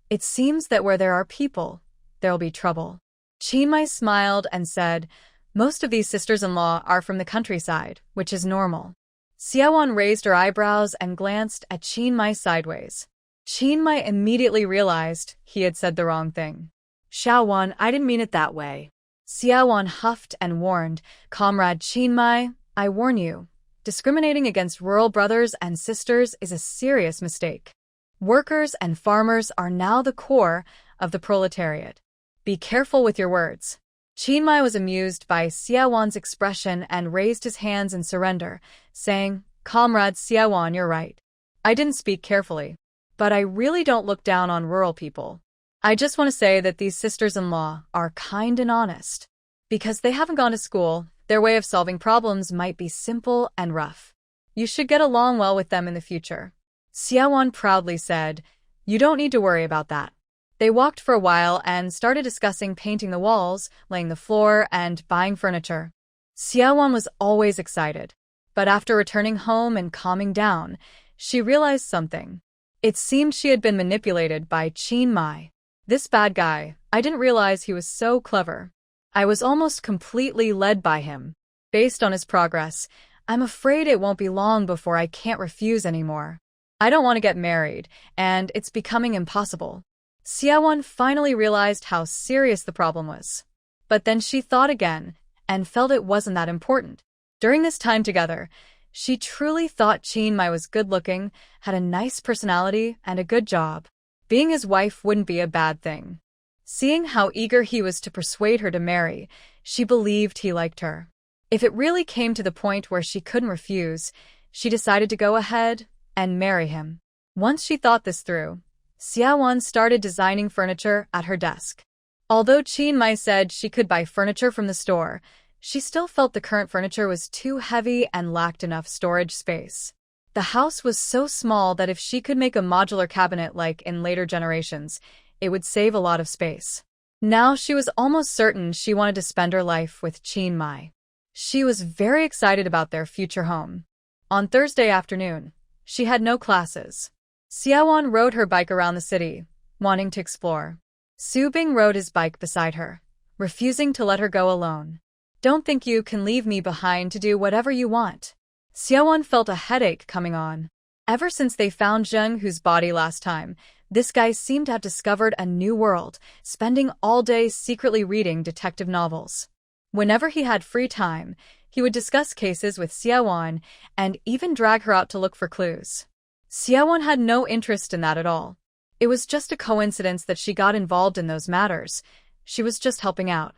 [SPEAKER 1] it seems that where there are people, there'll be trouble. Qin Mai smiled and said, most of these sisters-in-law are from the countryside, which is normal. Xiaowan raised her eyebrows and glanced at Qin Mai sideways. Qin Mai immediately realized he had said the wrong thing. Xiaowan, I didn't mean it that way. Xiaowan huffed and warned, Comrade Qin Mai, I warn you, discriminating against rural brothers and sisters is a serious mistake. Workers and farmers are now the core of the proletariat. Be careful with your words. Qin Mai was amused by Xiaowan's expression and raised his hands in surrender, saying, Comrade Xiaowan, you're right. I didn't speak carefully. But I really don't look down on rural people. I just want to say that these sisters-in-law are kind and honest. Because they haven't gone to school, their way of solving problems might be simple and rough. You should get along well with them in the future. Xiaowan proudly said, "You don't need to worry about that." They walked for a while and started discussing painting the walls, laying the floor, and buying furniture. Xiaowan was always excited. But after returning home and calming down, she realized something. It seemed she had been manipulated by Qin Mai. This bad guy, I didn't realize he was so clever. I was almost completely led by him. Based on his progress, I'm afraid it won't be long before I can't refuse anymore. I don't want to get married, and it's becoming impossible. Xiaowan finally realized how serious the problem was. But then she thought again, and felt it wasn't that important. During this time together, she truly thought Qin Mai was good-looking, had a nice personality, and a good job. Being his wife wouldn't be a bad thing. Seeing how eager he was to persuade her to marry, she believed he liked her. If it really came to the point where she couldn't refuse, she decided to go ahead and marry him. Once she thought this through, Xiaowan started designing furniture at her desk. Although Qin Mai said she could buy furniture from the store, she still felt the current furniture was too heavy and lacked enough storage space. The house was so small that if she could make a modular cabinet like in later generations, it would save a lot of space. Now she was almost certain she wanted to spend her life with Qin Mai. She was very excited about their future home. On Thursday afternoon, she had no classes. Xiaowan rode her bike around the city, wanting to explore. Su Bing rode his bike beside her, refusing to let her go alone. "Don't think you can leave me behind to do whatever you want." Xiaowan felt a headache coming on. Ever since they found Zheng Hu's body last time, this guy seemed to have discovered a new world, spending all day secretly reading detective novels. Whenever he had free time, he would discuss cases with Xiaowan and even drag her out to look for clues. Xiaowan had no interest in that at all. It was just a coincidence that she got involved in those matters. She was just helping out.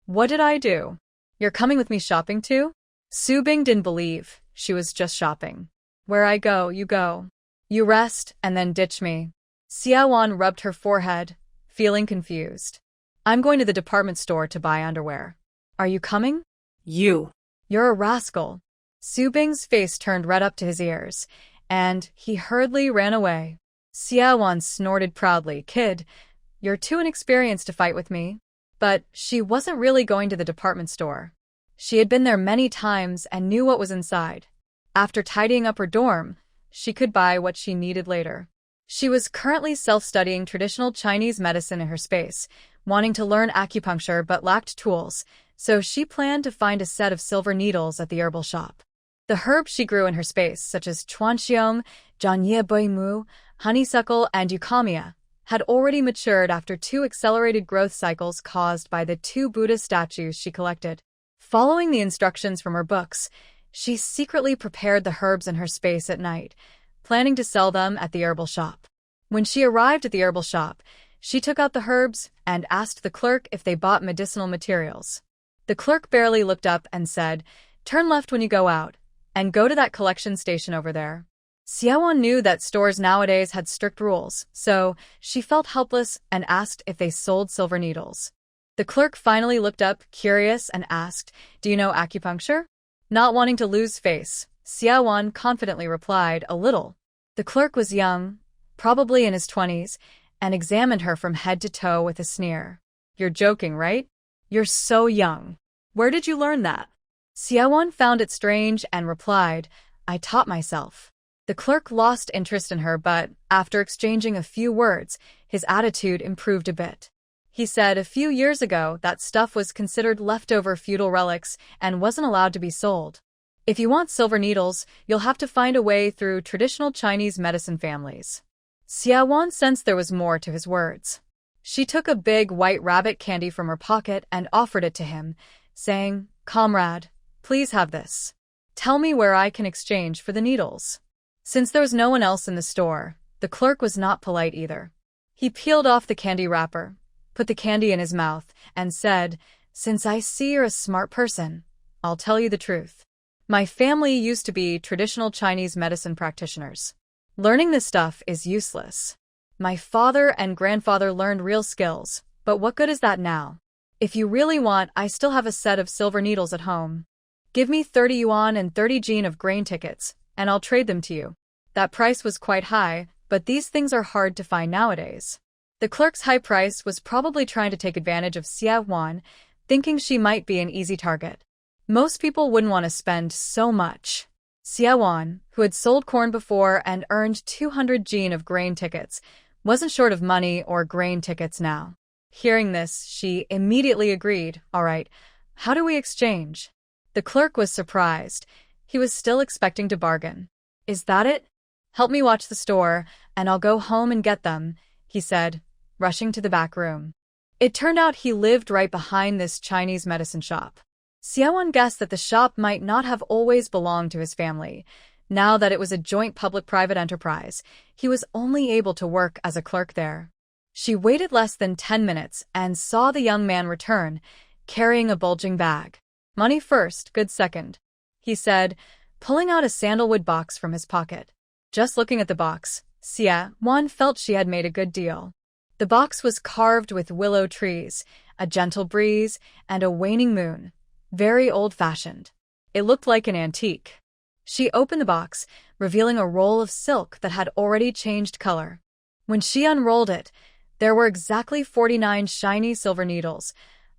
[SPEAKER 1] "What did I do? You're coming with me shopping too?" Su Bing didn't believe she was just shopping. "Where I go, you go. You rest and then ditch me." Xiaowan rubbed her forehead, feeling confused. "I'm going to the department store to buy underwear. Are you coming?"
[SPEAKER 2] You.
[SPEAKER 1] "You're a rascal." Su Bing's face turned red up to his ears, and he hurriedly ran away. Xiaowan snorted proudly. "Kid, you're too inexperienced to fight with me." But she wasn't really going to the department store. She had been there many times and knew what was inside. After tidying up her dorm, she could buy what she needed later. She was currently self-studying traditional Chinese medicine in her space, wanting to learn acupuncture but lacked tools, so she planned to find a set of silver needles at the herbal shop. The herbs she grew in her space, such as chuanxiong, jianyeboimu, honeysuckle, and eucommia, had already matured after 2 accelerated growth cycles caused by the 2 Buddha statues she collected. Following the instructions from her books, she secretly prepared the herbs in her space at night, planning to sell them at the herbal shop. When she arrived at the herbal shop, she took out the herbs and asked the clerk if they bought medicinal materials. The clerk barely looked up and said, "Turn left when you go out, and go to that collection station over there." Xiaowan knew that stores nowadays had strict rules, so she felt helpless and asked if they sold silver needles. The clerk finally looked up, curious, and asked, "Do you know acupuncture?" Not wanting to lose face, Xiaowan confidently replied, "A little." The clerk was young, probably in his 20s, and examined her from head to toe with a sneer. "You're joking, right? You're so young. Where did you learn that?" Xiaowan found it strange and replied, "I taught myself." The clerk lost interest in her, but after exchanging a few words, his attitude improved a bit. He said a few years ago that stuff was considered leftover feudal relics and wasn't allowed to be sold. If you want silver needles, you'll have to find a way through traditional Chinese medicine families. Xiaowan sensed there was more to his words. She took a big white rabbit candy from her pocket and offered it to him, saying, "Comrade, please have this. Tell me where I can exchange for the needles." Since there was no one else in the store, the clerk was not polite either. He peeled off the candy wrapper, put the candy in his mouth, and said, "Since I see you're a smart person, I'll tell you the truth. My family used to be traditional Chinese medicine practitioners. Learning this stuff is useless. My father and grandfather learned real skills, but what good is that now? If you really want, I still have a set of silver needles at home. Give me 30 yuan and 30 jin of grain tickets, and I'll trade them to you. That price was quite high, but these things are hard to find nowadays. The clerk's high price was probably trying to take advantage of Xia Wan, thinking she might be an easy target. Most people wouldn't want to spend so much. Xia Wan, who had sold corn before and earned 200 jin of grain tickets, wasn't short of money or grain tickets now. Hearing this, she immediately agreed. All right, how do we exchange? The clerk was surprised. He was still expecting to bargain. Is that it? Help me watch the store, and I'll go home and get them, he said, rushing to the back room. It turned out he lived right behind this Chinese medicine shop. Xiaowan guessed that the shop might not have always belonged to his family. Now that it was a joint public-private enterprise, he was only able to work as a clerk there. She waited less than 10 minutes and saw the young man return, carrying a bulging bag. Money first, good second, he said, pulling out a sandalwood box from his pocket. Just looking at the box, Xia Wan felt she had made a good deal. The box was carved with willow trees, a gentle breeze, and a waning moon. Very old-fashioned. It looked like an antique. She opened the box, revealing a roll of silk that had already changed color. When she unrolled it, there were exactly 49 shiny silver needles,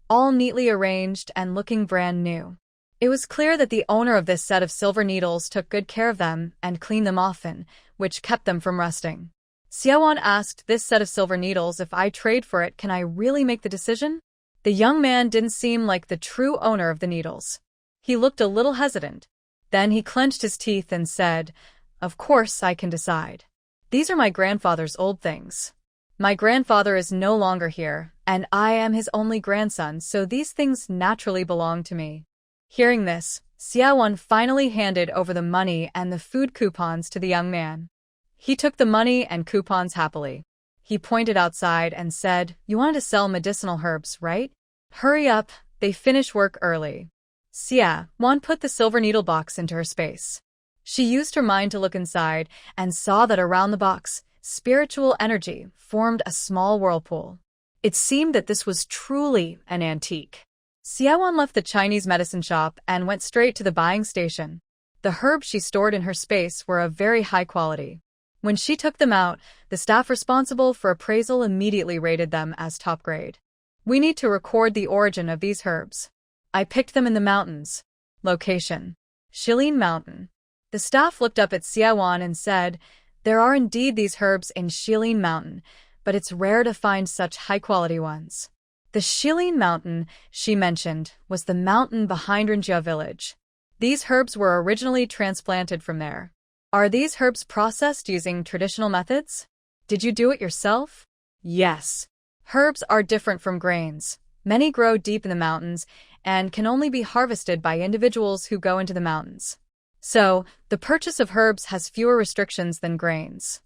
[SPEAKER 1] all neatly arranged and looking brand new. It was clear that the owner of this set of silver needles took good care of them and cleaned them often, which kept them from rusting. Xiaowan asked, this set of silver needles, if I trade for it, can I really make the decision? The young man didn't seem like the true owner of the needles. He looked a little hesitant. Then he clenched his teeth and said, of course I can decide. These are my grandfather's old things. My grandfather is no longer here, and I am his only grandson, so these things naturally belong to me. Hearing this, Xiaowan finally handed over the money and the food coupons to the young man. He took the money and coupons happily. He pointed outside and said, you wanted to sell medicinal herbs, right? Hurry up, they finish work early. Xia Wan put the silver needle box into her space. She used her mind to look inside and saw that around the box, spiritual energy formed a small whirlpool. It seemed that this was truly an antique. Xiaowan left the Chinese medicine shop and went straight to the buying station. The herbs she stored in her space were of very high quality. When she took them out, the staff responsible for appraisal immediately rated them as top grade. We need to record the origin of these herbs. I picked them in the mountains. Location: Shilin Mountain. The staff looked up at Xiaowan and said, there are indeed these herbs in Shilin Mountain, but it's rare to find such high-quality ones. The Shilin Mountain, she mentioned, was the mountain behind Rinjia village. These herbs were originally transplanted from there. Are these herbs processed using traditional methods? Did you do it yourself? Yes. Herbs are different from grains. Many grow deep in the mountains and can only be harvested by individuals who go into the mountains. So, the purchase of herbs has fewer restrictions than grains.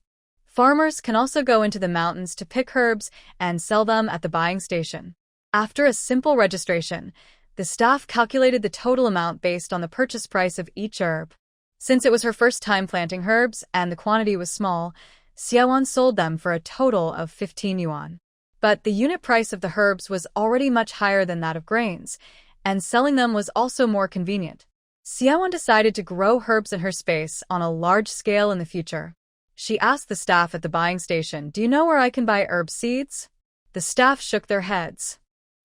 [SPEAKER 1] Farmers can also go into the mountains to pick herbs and sell them at the buying station. After a simple registration, the staff calculated the total amount based on the purchase price of each herb. Since it was her first time planting herbs and the quantity was small, Xiaowan sold them for a total of 15 yuan. But the unit price of the herbs was already much higher than that of grains, and selling them was also more convenient. Xiaowan decided to grow herbs in her space on a large scale in the future. She asked the staff at the buying station, do you know where I can buy herb seeds? The staff shook their heads.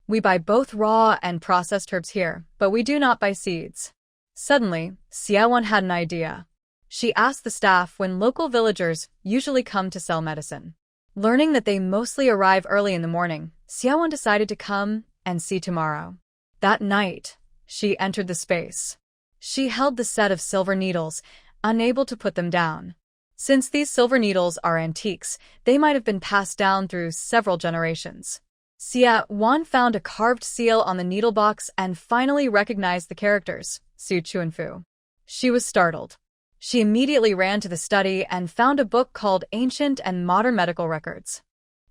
[SPEAKER 1] We buy both raw and processed herbs here, but we do not buy seeds. Suddenly, Xiaowan had an idea. She asked the staff when local villagers usually come to sell medicine. Learning that they mostly arrive early in the morning, Xiaowan decided to come and see tomorrow. That night, she entered the space. She held the set of silver needles, unable to put them down. Since these silver needles are antiques, they might have been passed down through several generations. Xia Wan found a carved seal on the needle box and finally recognized the characters, Su Chuanfu. She was startled. She immediately ran to the study and found a book called Ancient and Modern Medical Records.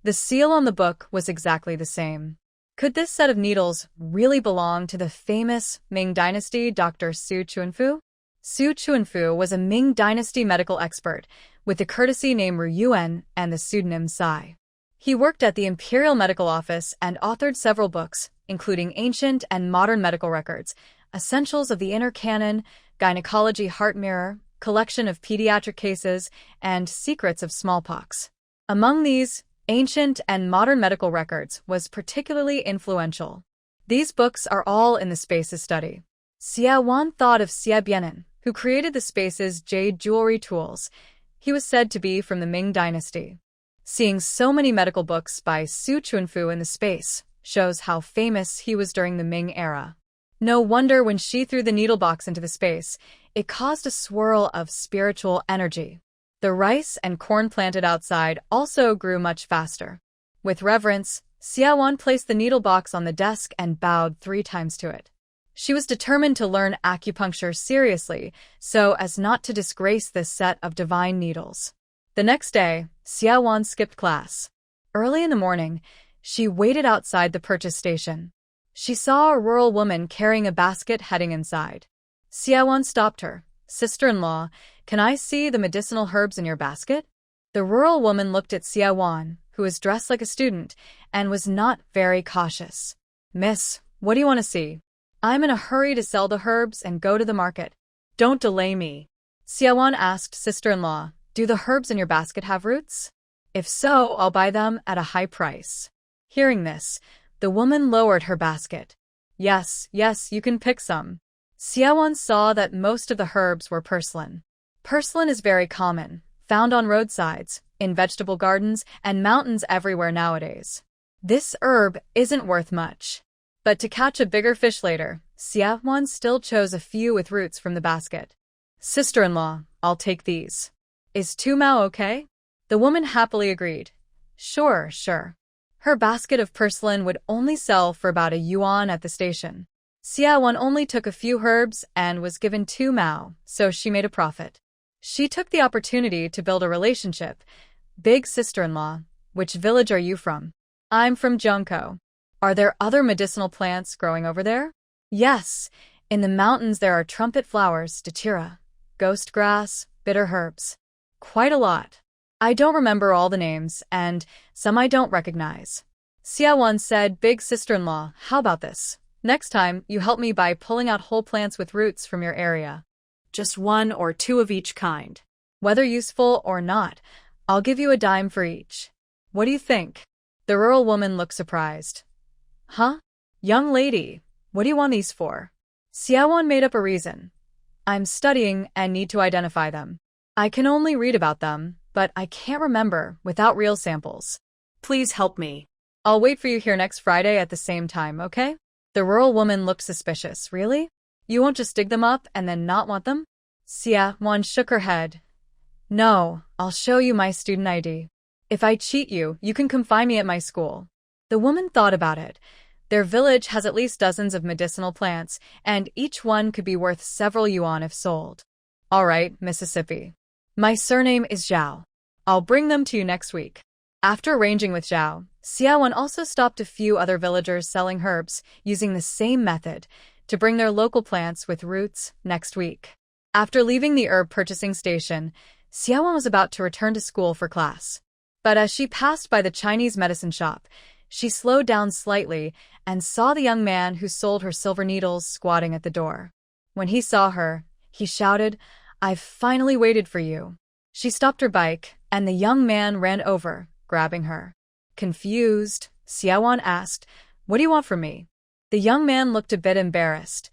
[SPEAKER 1] The seal on the book was exactly the same. Could this set of needles really belong to the famous Ming Dynasty Dr. Su Chuanfu? Su Chuanfu was a Ming Dynasty medical expert with the courtesy name Ru Yuan and the pseudonym Sai. He worked at the Imperial Medical Office and authored several books, including ancient and modern medical records, Essentials of the Inner Canon, Gynecology Heart Mirror, Collection of Pediatric Cases, and Secrets of Smallpox. Among these, ancient and modern medical records was particularly influential. These books are all in the Spaces study. Xia Wan thought of Xia Bianan, who created the Spaces jade jewelry tools. He was said to be from the Ming Dynasty. Seeing so many medical books by Su Chuanfu in the space shows how famous he was during the Ming era. No wonder when she threw the needle box into the space, it caused a swirl of spiritual energy. The rice and corn planted outside also grew much faster. With reverence, Xia Wan placed the needle box on the desk and bowed 3 times to it. She was determined to learn acupuncture seriously so as not to disgrace this set of divine needles. The next day, Xia Wan skipped class. Early in the morning, she waited outside the purchase station. She saw a rural woman carrying a basket heading inside. Xia Wan stopped her. "Sister-in-law, can I see the medicinal herbs in your basket?" The rural woman looked at Xia Wan, who was dressed like a student, and was not very cautious. "Miss, what do you want to see?" "I'm in a hurry to sell the herbs and go to the market. Don't delay me." Xia Wan asked, "Sister-in-law, do the herbs in your basket have roots? If so, I'll buy them at a high price." Hearing this, the woman lowered her basket. Yes, you can pick some." Xia Wan saw that most of the herbs were purslane. Purslane is very common, found on roadsides, in vegetable gardens, and mountains everywhere nowadays. This herb isn't worth much. But to catch a bigger fish later, Xia Wan still chose a few with roots from the basket. "Sister-in-law, I'll take these. Is 2 mao okay?" The woman happily agreed. Sure. Her basket of purslane would only sell for about a yuan at the station. Xia Wan only took a few herbs and was given 2 mao, so she made a profit. She took the opportunity to build a relationship. "Big sister-in-law, which village are you from?" "I'm from Zhengkou." "Are there other medicinal plants growing over there?" "Yes, in the mountains there are trumpet flowers, datura, ghost grass, bitter herbs. Quite a lot. I don't remember all the names, and some I don't recognize." Xia Wan said, "Big sister-in-law, how about this? Next time, you help me by pulling out whole plants with roots from your area. Just 1 or 2 of each kind. Whether useful or not, I'll give you a dime for each. What do you think?" The rural woman looked surprised. "Huh? Young lady, what do you want these for?" Xia Wan made up a reason. "I'm studying and need to identify them. I can only read about them, but I can't remember without real samples. Please help me. I'll wait for you here next Friday at the same time, okay?" The rural woman looked suspicious. "Really? You won't just dig them up and then not want them?" Xia Wan shook her head. "No, I'll show you my student ID. If I cheat you, you can come find me at my school." The woman thought about it. Their village has at least dozens of medicinal plants, and each one could be worth several yuan if sold. "All right, Mississippi. My surname is Zhao. I'll bring them to you next week." After arranging with Zhao, Xia Wan also stopped a few other villagers selling herbs using the same method to bring their local plants with roots next week. After leaving the herb purchasing station, Xia Wan was about to return to school for class. But as she passed by the Chinese medicine shop, she slowed down slightly and saw the young man who sold her silver needles squatting at the door. When he saw her, he shouted, "I've finally waited for you." She stopped her bike, and the young man ran over, grabbing her. Confused, Xia Wan asked, "What do you want from me?" The young man looked a bit embarrassed.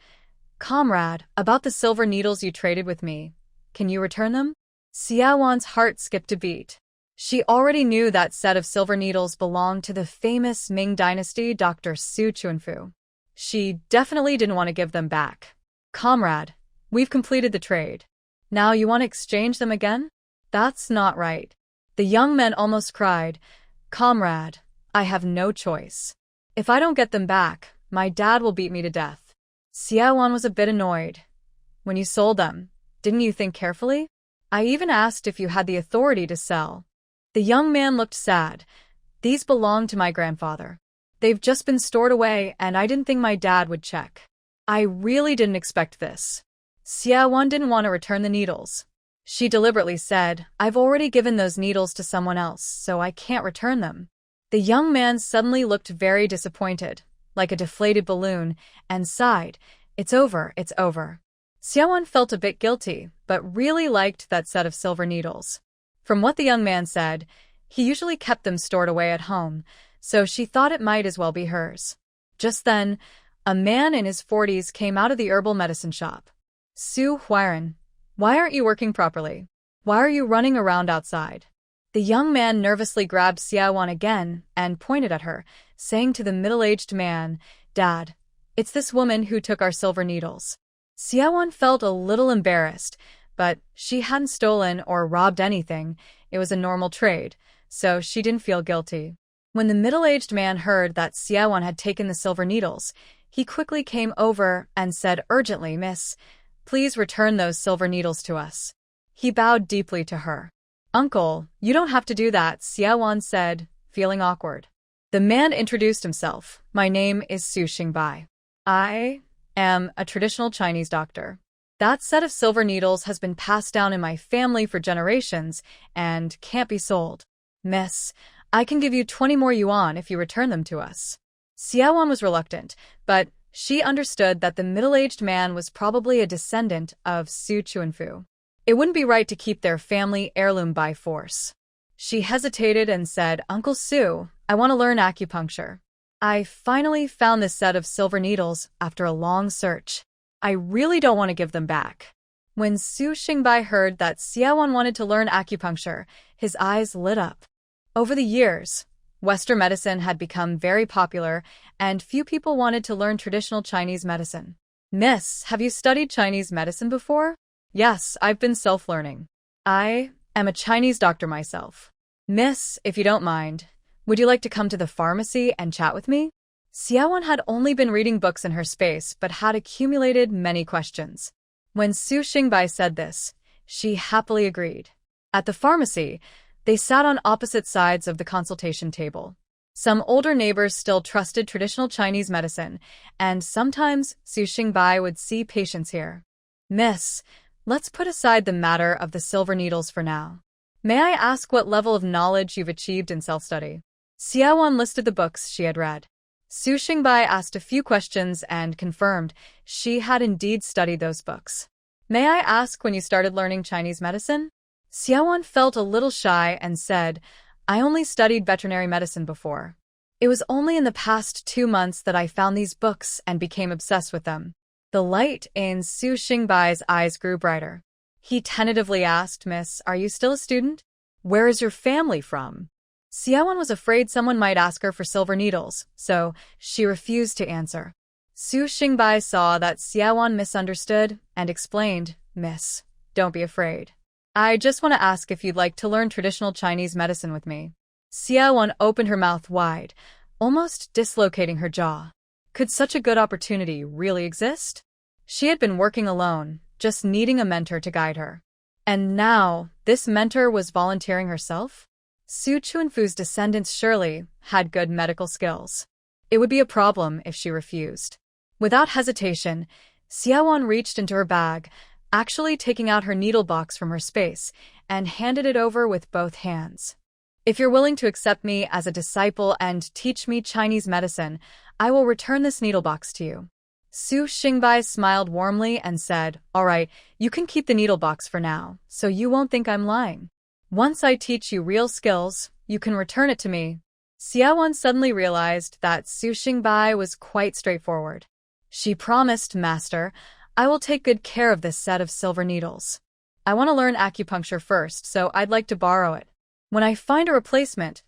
[SPEAKER 1] "Comrade, about the silver needles you traded with me. Can you return them?" Xia Wan's heart skipped a beat. She already knew that set of silver needles belonged to the famous Ming Dynasty Dr. Su Chuanfu. She definitely didn't want to give them back. "Comrade, we've completed the trade. Now you want to exchange them again? That's not right." The young man almost cried. "Comrade, I have no choice. If I don't get them back, my dad will beat me to death." Xia Wan was a bit annoyed. "When you sold them, didn't you think carefully? I even asked if you had the authority to sell." The young man looked sad. "These belong to my grandfather. They've just been stored away, and I didn't think my dad would check. I really didn't expect this." Xiaowan didn't want to return the needles. She deliberately said, "I've already given those needles to someone else, so I can't return them." The young man suddenly looked very disappointed, like a deflated balloon, and sighed, "It's over, it's over." Xiaowan felt a bit guilty, but really liked that set of silver needles. From what the young man said, he usually kept them stored away at home, so she thought it might as well be hers. Just then, a man in his 40s came out of the herbal medicine shop. "Su Huiran, why aren't you working properly? Why are you running around outside?" The young man nervously grabbed Xiaowan again and pointed at her, saying to the middle-aged man, "Dad, it's this woman who took our silver needles." Xiaowan felt a little embarrassed, but she hadn't stolen or robbed anything. It was a normal trade, so she didn't feel guilty. When the middle-aged man heard that Xiaowan had taken the silver needles, he quickly came over and said urgently, "Miss, please return those silver needles to us." He bowed deeply to her. "Uncle, you don't have to do that," Xiaowan said, feeling awkward. The man introduced himself. "My name is Su Xingbai. I am a traditional Chinese doctor. That set of silver needles has been passed down in my family for generations and can't be sold. Miss, I can give you 20 more yuan if you return them to us." Xiaowan was reluctant, but she understood that the middle-aged man was probably a descendant of Su Chuanfu. It wouldn't be right to keep their family heirloom by force. She hesitated and said, "Uncle Su, I want to learn acupuncture. I finally found this set of silver needles after a long search. I really don't want to give them back." When Su Xingbai heard that Xiaowan wanted to learn acupuncture, his eyes lit up. Over the years, Western medicine had become very popular, and few people wanted to learn traditional Chinese medicine. "Miss, have you studied Chinese medicine before?" "Yes, I've been self-learning. I am a Chinese doctor myself." "Miss, if you don't mind, would you like to come to the pharmacy and chat with me?" Xiaowan had only been reading books in her space but had accumulated many questions. When Su Xingbai said this, she happily agreed. At the pharmacy, they sat on opposite sides of the consultation table. Some older neighbors still trusted traditional Chinese medicine, and sometimes Su Xingbai would see patients here. "Miss, let's put aside the matter of the silver needles for now. May I ask what level of knowledge you've achieved in self-study?" Xiaowan listed the books she had read. Su Xingbai asked a few questions and confirmed she had indeed studied those books. "May I ask when you started learning Chinese medicine?" Xiaowan felt a little shy and said, "I only studied veterinary medicine before. It was only in the past 2 months that I found these books and became obsessed with them." The light in Su Xingbai's eyes grew brighter. He tentatively asked, "Miss, are you still a student? Where is your family from?" Xiaowan was afraid someone might ask her for silver needles, so she refused to answer. Su Xingbai saw that Xiaowan misunderstood and explained, "Miss, don't be afraid. I just want to ask if you'd like to learn traditional Chinese medicine with me." Xiaowan opened her mouth wide, almost dislocating her jaw. Could such a good opportunity really exist? She had been working alone, just needing a mentor to guide her. And now, this mentor was volunteering herself? Su Chuanfu's descendants surely had good medical skills. It would be a problem if she refused. Without hesitation, Xiaowan reached into her bag, actually taking out her needle box from her space, and handed it over with both hands. "If you're willing to accept me as a disciple and teach me Chinese medicine, I will return this needle box to you." Su Xingbai smiled warmly and said, "All right, you can keep the needle box for now, so you won't think I'm lying. Once I teach you real skills, you can return it to me." Xiaowan suddenly realized that Su Xingbai was quite straightforward. She promised, "Master, I will take good care of this set of silver needles. I want to learn acupuncture first, so I'd like to borrow it. When I find a replacement,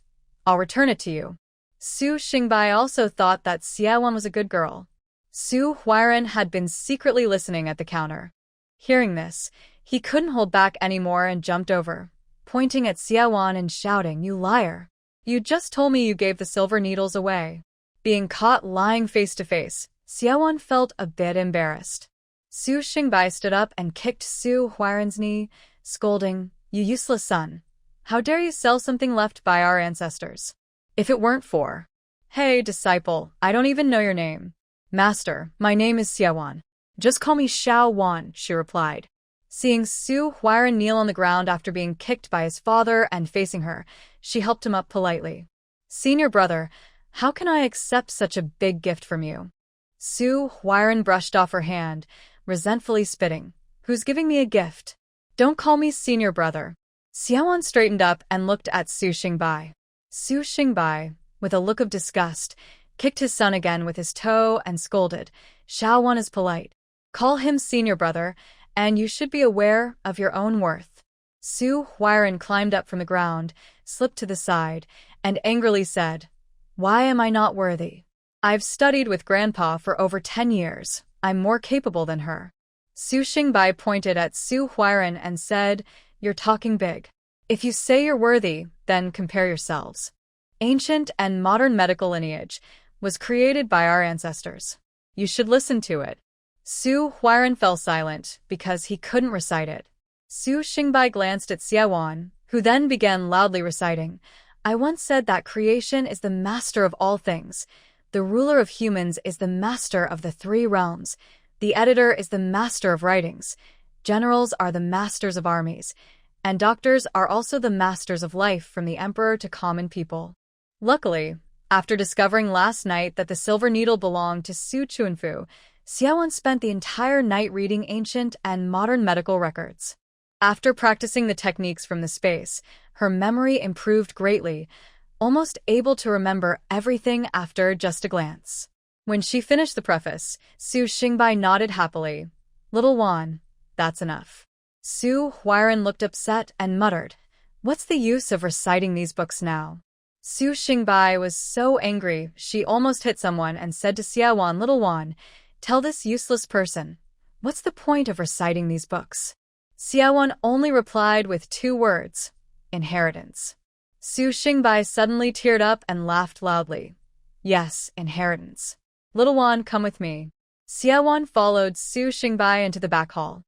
[SPEAKER 1] I'll return it to you." Su Xingbai also thought that Xiaowan was a good girl. Su Huiran had been secretly listening at the counter. Hearing this, he couldn't hold back anymore and jumped over, pointing at Xiaowan and shouting, "You liar! You just told me you gave the silver needles away." Being caught lying face to face, Xiaowan felt a bit embarrassed. Su Xingbai stood up and kicked Su Huiran's knee, scolding, "You useless son! How dare you sell something left by our ancestors? If it weren't for—" "Hey, disciple, I don't even know your name." "Master, my name is Xiaowan. Just call me Xiao Wan, she replied. Seeing Su Huiran kneel on the ground after being kicked by his father and facing her, she helped him up politely. Senior brother, how can I accept such a big gift from you? Su Huiran brushed off her hand, resentfully spitting. Who's giving me a gift? Don't call me senior brother. Xiaowan straightened up and looked at Su Xingbai. Su Xingbai, with a look of disgust, kicked his son again with his toe and scolded. Xiaowan is polite. Call him senior brother, and you should be aware of your own worth. Su Huiran climbed up from the ground, slipped to the side, and angrily said, Why am I not worthy? I've studied with Grandpa for over 10 years. I'm more capable than her. Su Xingbai pointed at Su Huiran and said, You're talking big. If you say you're worthy, then compare yourselves. Ancient and modern medical lineage was created by our ancestors. You should listen to it. Su Huiran fell silent because he couldn't recite it. Su Xingbai glanced at Xiaowan, who then began loudly reciting, I once said that creation is the master of all things. The ruler of humans is the master of the 3 realms. The editor is the master of writings. Generals are the masters of armies. And doctors are also the masters of life from the emperor to common people. Luckily, after discovering last night that the silver needle belonged to Su Chuanfu, Xiaowan spent the entire night reading ancient and modern medical records. After practicing the techniques from the space, her memory improved greatly, almost able to remember everything after just a glance. When she finished the preface, Su Xingbai nodded happily. Little Wan, that's enough. Su Huiran looked upset and muttered, What's the use of reciting these books now? Su Xingbai was so angry she almost hit someone and said to Xiaowan, Little Wan, tell this useless person, what's the point of reciting these books? Xiaowan only replied with 2 words, inheritance. Su Xingbai suddenly teared up and laughed loudly. Yes, inheritance. Little Wan, come with me. Xiaowan followed Su Xingbai into the back hall.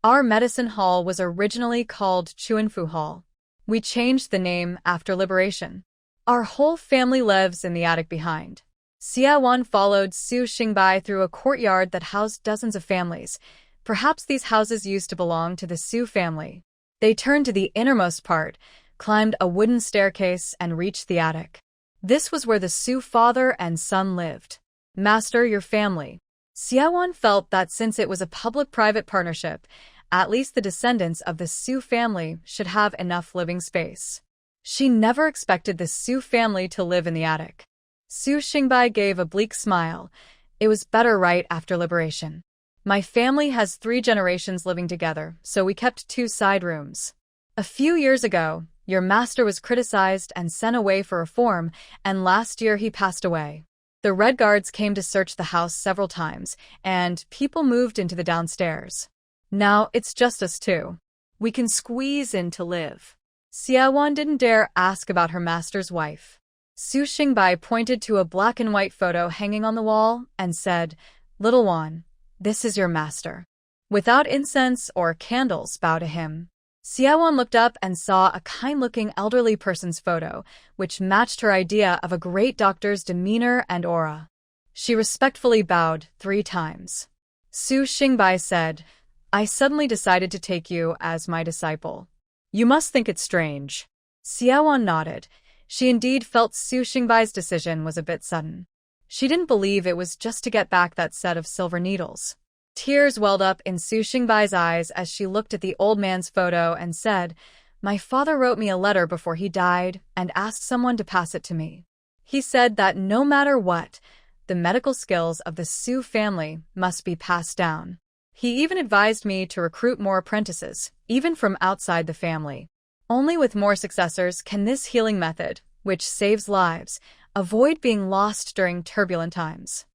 [SPEAKER 1] Our medicine hall was originally called Chuanfu Hall. We changed the name after liberation. Our whole family lives in the attic behind. Xiaowan followed Su Xingbai through a courtyard that housed dozens of families. Perhaps these houses used to belong to the Su family. They turned to the innermost part, climbed a wooden staircase, and reached the attic. This was where the Su father and son lived. Master your family. Xiaowan felt that since it was a public-private partnership, at least the descendants of the Su family should have enough living space. She never expected the Su family to live in the attic. Su Xingbai gave a bleak smile. It was better right after liberation. My family has 3 generations living together, so we kept 2 side rooms. A few years ago, your master was criticized and sent away for reform, and last year he passed away. The Red Guards came to search the house several times, and people moved into the downstairs. Now it's just us 2. We can squeeze in to live. Xiaowan didn't dare ask about her master's wife. Su Xingbai pointed to a black and white photo hanging on the wall and said, Little Wan, this is your master. Without incense or candles, bow to him. Xiaowan looked up and saw a kind-looking elderly person's photo, which matched her idea of a great doctor's demeanor and aura. She respectfully bowed 3 times. Su Xingbai said, I suddenly decided to take you as my disciple. You must think it strange. Xiaowan nodded. She indeed felt Su Xingbai's decision was a bit sudden. She didn't believe it was just to get back that set of silver needles. Tears welled up in Su Xingbai's eyes as she looked at the old man's photo and said, My father wrote me a letter before he died and asked someone to pass it to me. He said that no matter what, the medical skills of the Su family must be passed down. He even advised me to recruit more apprentices, even from outside the family. Only with more successors can this healing method, which saves lives, avoid being lost during turbulent times.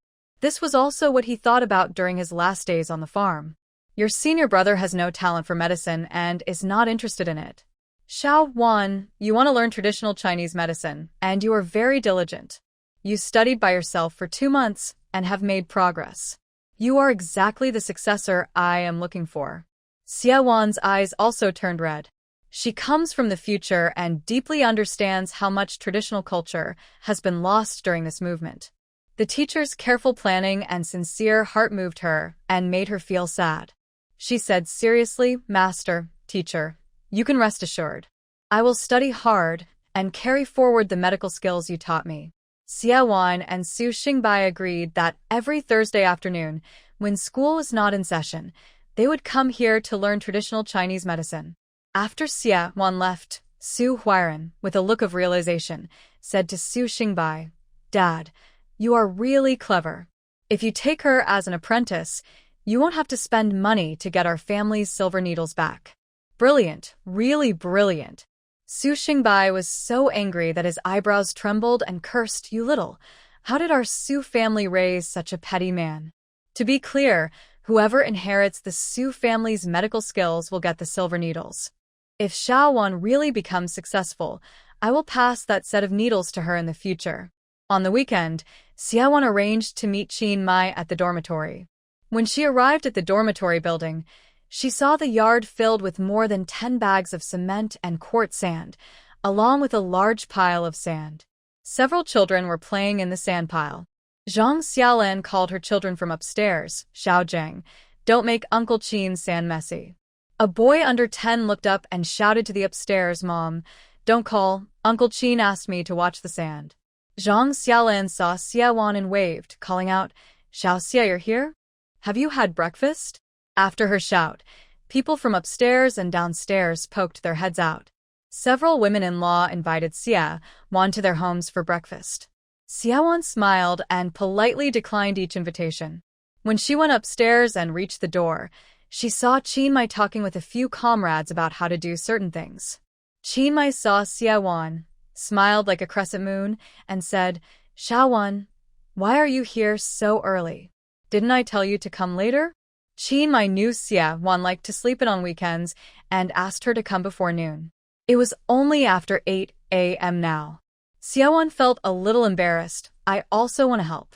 [SPEAKER 1] This was also what he thought about during his last days on the farm. Your senior brother has no talent for medicine and is not interested in it. Xiao Wan, you want to learn traditional Chinese medicine, and you are very diligent. You studied by yourself for 2 months and have made progress. You are exactly the successor I am looking for. Xiaowan's eyes also turned red. She comes from the future and deeply understands how much traditional culture has been lost during this movement. The teacher's careful planning and sincere heart moved her and made her feel sad. She said seriously, "Master, teacher, you can rest assured. I will study hard and carry forward the medical skills you taught me." Xia Wan and Su Xingbai agreed that every Thursday afternoon, when school was not in session, they would come here to learn traditional Chinese medicine. After Xia Wan left, Su Huiran, with a look of realization, said to Su Xingbai, "Dad, you are really clever. If you take her as an apprentice, you won't have to spend money to get our family's silver needles back." Brilliant, really brilliant. Su Xingbai was so angry that his eyebrows trembled and cursed, "You little, how did our Su family raise such a petty man?" To be clear, whoever inherits the Su family's medical skills will get the silver needles. If Xiao Wan really becomes successful, I will pass that set of needles to her in the future. On the weekend, Xia Wan arranged to meet Qin Mai at the dormitory. When she arrived at the dormitory building, she saw the yard filled with more than 10 bags of cement and quartz sand, along with a large pile of sand. Several children were playing in the sand pile. Zhang Xiaolan called her children from upstairs, "Xiao Zheng, don't make Uncle Qin's sand messy." A boy under 10 looked up and shouted to the upstairs, "Mom, don't call, Uncle Qin asked me to watch the sand." Zhang Xiaolan saw Xia Wan and waved, calling out, "Xiao Xia, you're here? Have you had breakfast?" After her shout, people from upstairs and downstairs poked their heads out. Several women-in-law invited Xia Wan to their homes for breakfast. Xia Wan smiled and politely declined each invitation. When she went upstairs and reached the door, she saw Qin Mai talking with a few comrades about how to do certain things. Qin Mai saw Xia Wan, smiled like a crescent moon, and said, "Xiao Wan, why are you here so early? Didn't I tell you to come later?" Qin Mai knew Xia Wan liked to sleep in on weekends and asked her to come before noon. It was only after 8 a.m. now. Xia Wan felt a little embarrassed. "I also want to help."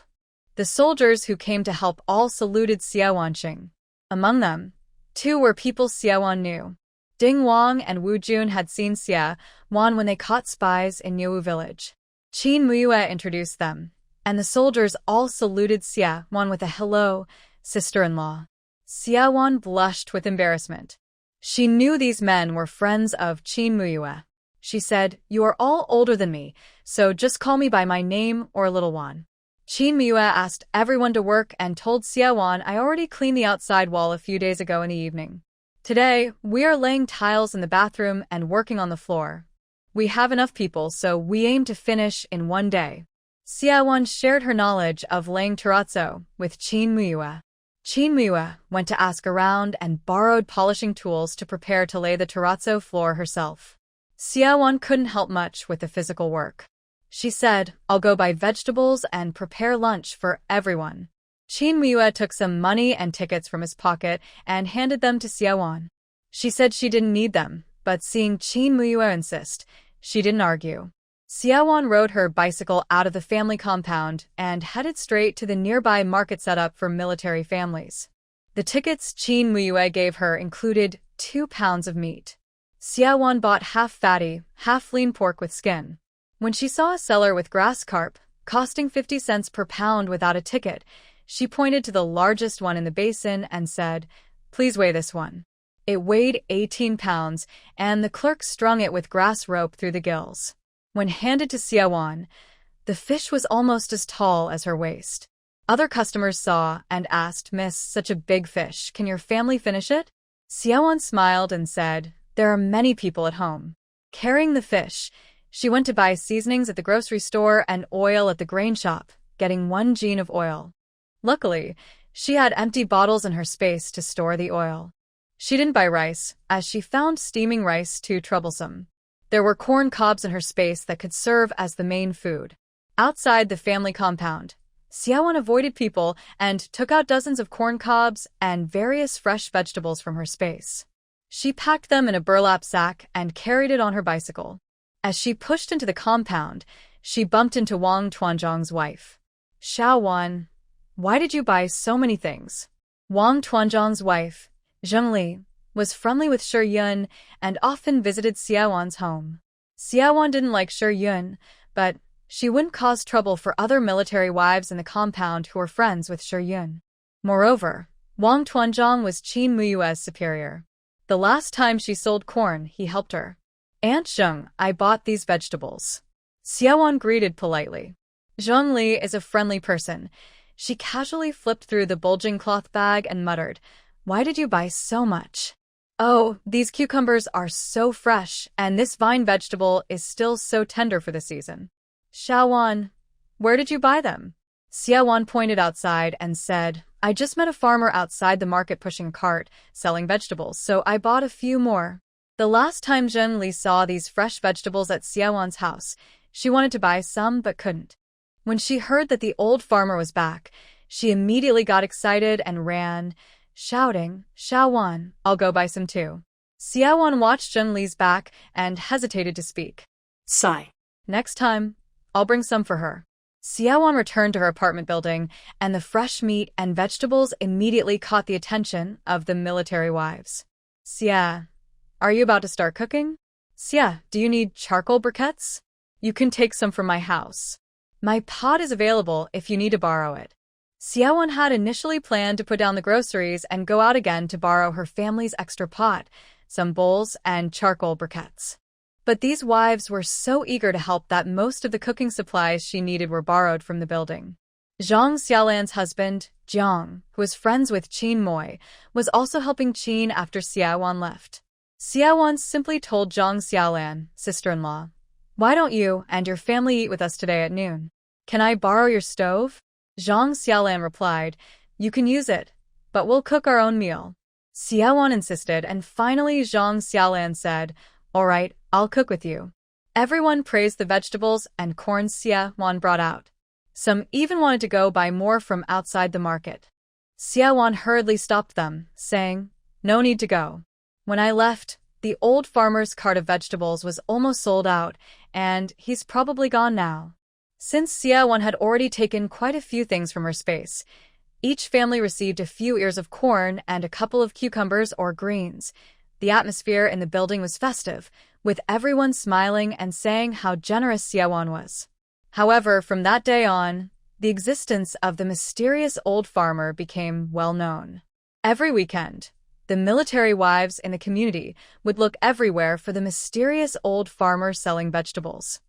[SPEAKER 1] The soldiers who came to help all saluted Xia Wan Qing. Among them, 2 were people Xia Wan knew. Ding Wang and Wu Jun had seen Xia Wan when they caught spies in Niu village. Qin Muyue introduced them, and the soldiers all saluted Xia Wan with a "Hello, sister-in-law." Xia Wan blushed with embarrassment. She knew these men were friends of Qin Muyue. She said, "You are all older than me, so just call me by my name or Little Wan." Qin Muyue asked everyone to work and told Xia Wan, "I already cleaned the outside wall a few days ago in the evening. Today, we are laying tiles in the bathroom and working on the floor. We have enough people, so we aim to finish in one day." Xia Wan shared her knowledge of laying terrazzo with Qin Muyue. Qin Muyue went to ask around and borrowed polishing tools to prepare to lay the terrazzo floor herself. Xia Wan couldn't help much with the physical work. She said, "I'll go buy vegetables and prepare lunch for everyone." Qin Muyue took some money and tickets from his pocket and handed them to Xia Wan. She said she didn't need them, but seeing Qin Muyue insist, she didn't argue. Xia Wan rode her bicycle out of the family compound and headed straight to the nearby market set up for military families. The tickets Qin Muyue gave her included 2 pounds of meat. Xia Wan bought half fatty, half lean pork with skin. When she saw a seller with grass carp, costing 50 cents per pound without a ticket, she pointed to the largest one in the basin and said, "Please weigh this one." It weighed 18 pounds, and the clerk strung it with grass rope through the gills. When handed to Xia Wan, the fish was almost as tall as her waist. Other customers saw and asked, "Miss, such a big fish, can your family finish it?" Xia Wan smiled and said, "There are many people at home." Carrying the fish, she went to buy seasonings at the grocery store and oil at the grain shop, getting 1 jean of oil. Luckily, she had empty bottles in her space to store the oil. She didn't buy rice, as she found steaming rice too troublesome. There were corn cobs in her space that could serve as the main food. Outside the family compound, Xia Wan avoided people and took out dozens of corn cobs and various fresh vegetables from her space. She packed them in a burlap sack and carried it on her bicycle. As she pushed into the compound, she bumped into Wang Tuanzhang's wife. "Xiao Wan, why did you buy so many things?" Wang Tuanzhang's wife, Zhengli, was friendly with Shi Yun and often visited Xia Wan's home. Xia Wan didn't like Shi Yun, but She wouldn't cause trouble for other military wives in the compound who were friends with Shi Yun. Moreover, Wang Tuanzhang was Qin Muyue's superior. The last time she sold corn, he helped her. Aunt Zheng, I bought these vegetables. Xiaowan greeted politely. Zheng Li is a friendly person. She casually flipped through the bulging cloth bag and muttered, "Why did you buy so much?" "Oh, these cucumbers are so fresh, and this vine vegetable is still so tender for the season." "Xiaowan, where did you buy them?" Xiaowan pointed outside and said, "I just met a farmer outside the market pushing a cart, selling vegetables, so I bought a few more." The last time Zheng Li saw these fresh vegetables at Xiaowan's house, she wanted to buy some but couldn't. When she heard that the old farmer was back, she immediately got excited and ran, shouting, "Xiaowan, I'll go buy some too." Xiaowan watched Zheng Li's back and hesitated to speak.
[SPEAKER 2] Sigh.
[SPEAKER 1] "Next time, I'll bring some for her." Xiaowan returned to her apartment building, and the fresh meat and vegetables immediately caught the attention of the military wives. "Xia, are you about to start cooking?" "Xia, do you need charcoal briquettes? You can take some from my house. My pot is available if you need to borrow it." Xiaowan had initially planned to put down the groceries and go out again to borrow her family's extra pot, some bowls, and charcoal briquettes. But these wives were so eager to help that most of the cooking supplies she needed were borrowed from the building. Zhang Xiaolan's husband, Jiang, who was friends with Qin Moi, was also helping Qin after Xiaowan left. Xiaowan simply told Zhang Xiaolan, sister-in-law, "Why don't you and your family eat with us today at noon? Can I borrow your stove?" Zhang Xiaolan replied, "You can use it, but we'll cook our own meal." Xiaowan insisted, and finally Zhang Xiaolan said, "All right, I'll cook with you." Everyone praised the vegetables and corn Xiaowan brought out. Some even wanted to go buy more from outside the market. Xiaowan hurriedly stopped them, saying, "No need to go. When I left, the old farmer's cart of vegetables was almost sold out, and he's probably gone now." Since Xiaowan had already taken quite a few things from her space, each family received a few ears of corn and a couple of cucumbers or greens. The atmosphere in the building was festive, with everyone smiling and saying how generous Xiaowan was. However, from that day on, the existence of the mysterious old farmer became well known. Every weekend, the military wives in the community would look everywhere for the mysterious old farmer selling vegetables.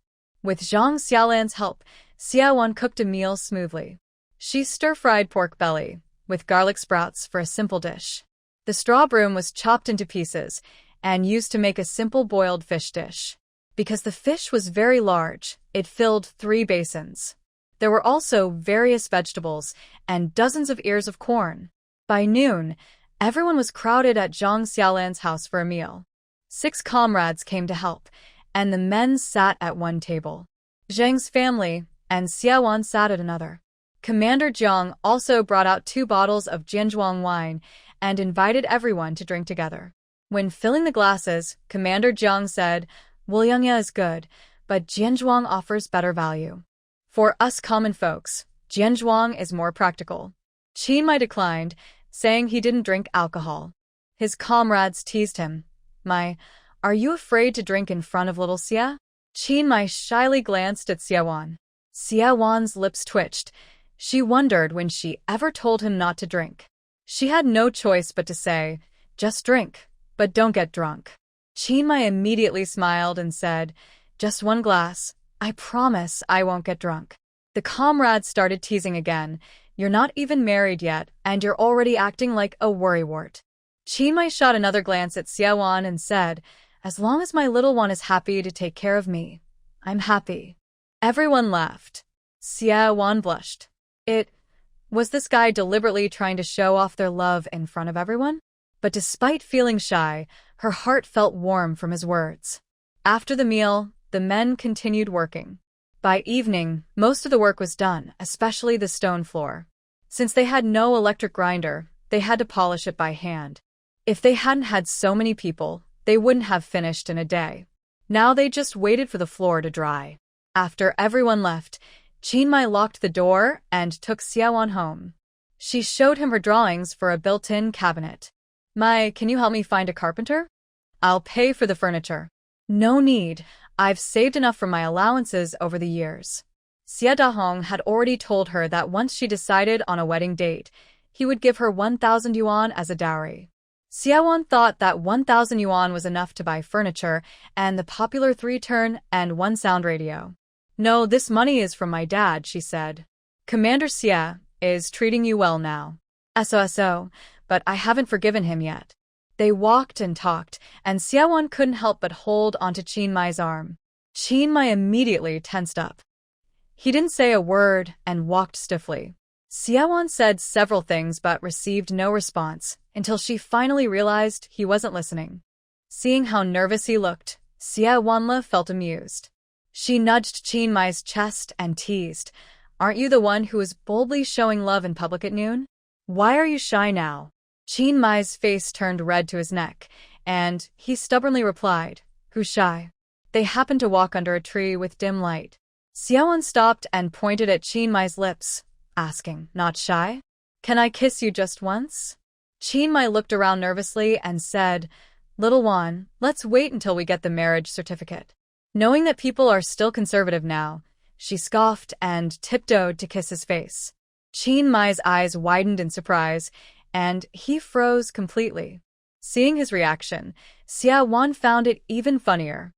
[SPEAKER 1] With Zhang Xiaolan's help, Xiaowan cooked a meal smoothly. She stir-fried pork belly, with garlic sprouts for a simple dish. The straw broom was chopped into pieces and used to make a simple boiled fish dish. Because the fish was very large, it filled 3 basins. There were also various vegetables and dozens of ears of corn. By noon, everyone was crowded at Zhang Xiaolan's house for a meal. 6 comrades came to help, and the men sat at one table. Zheng's family and Xiaowan sat at another. Commander Jiang also brought out 2 bottles of Jianzhuang wine and invited everyone to drink together. When filling the glasses, Commander Jiang said, "Wuliangya is good, but Jianzhuang offers better value. For us common folks, Jianzhuang is more practical." Qin Mai declined, saying he didn't drink alcohol. His comrades teased him. "Mai, are you afraid to drink in front of little Xia?" Qin Mai shyly glanced at Xiaowan. Xiaowan's lips twitched. She wondered when she ever told him not to drink. She had no choice but to say, "Just drink, but don't get drunk." Qin Mai immediately smiled and said, "Just 1 glass. I promise I won't get drunk." The comrades started teasing again. "You're not even married yet, and you're already acting like a worrywart." Qin Mai shot another glance at Xiaowan and said, "As long as my little one is happy to take care of me, I'm happy." Everyone laughed. Xiaowan blushed. Was this guy deliberately trying to show off their love in front of everyone? But despite feeling shy, her heart felt warm from his words. After the meal, the men continued working. By evening, most of the work was done, especially the stone floor. Since they had no electric grinder, they had to polish it by hand. If they hadn't had so many people, they wouldn't have finished in a day. Now they just waited for the floor to dry. After everyone left, Qin Mai locked the door and took Xiaowan home. She showed him her drawings for a built-in cabinet. "Mai, can you help me find a carpenter? I'll pay for the furniture." "No need. I've saved enough from my allowances over the years." Xie Dahong had already told her that once she decided on a wedding date, he would give her 1,000 yuan as a dowry. Xiaowan thought that 1,000 yuan was enough to buy furniture and the popular 3-turn and 1 sound radio. "No, this money is from my dad," she said. "Commander Xie is treating you well now. So, but I haven't forgiven him yet." They walked and talked, and Xiaowan couldn't help but hold onto Qin Mai's arm. Qin Mai immediately tensed up. He didn't say a word and walked stiffly. Xiaowan said several things but received no response until she finally realized he wasn't listening. Seeing how nervous he looked, Xiaowanle felt amused. She nudged Qin Mai's chest and teased, "Aren't you the one who is boldly showing love in public at noon? Why are you shy now?" Qin Mai's face turned red to his neck, and he stubbornly replied, "Who's shy?" They happened to walk under a tree with dim light. Xiaowan stopped and pointed at Qin Mai's lips, asking, "Not shy? Can I kiss you just once?" Qin Mai looked around nervously and said, "Little Wan, let's wait until we get the marriage certificate." Knowing that people are still conservative now, she scoffed and tiptoed to kiss his face. Qin Mai's eyes widened in surprise, and he froze completely. Seeing his reaction, Xia Wan found it even funnier.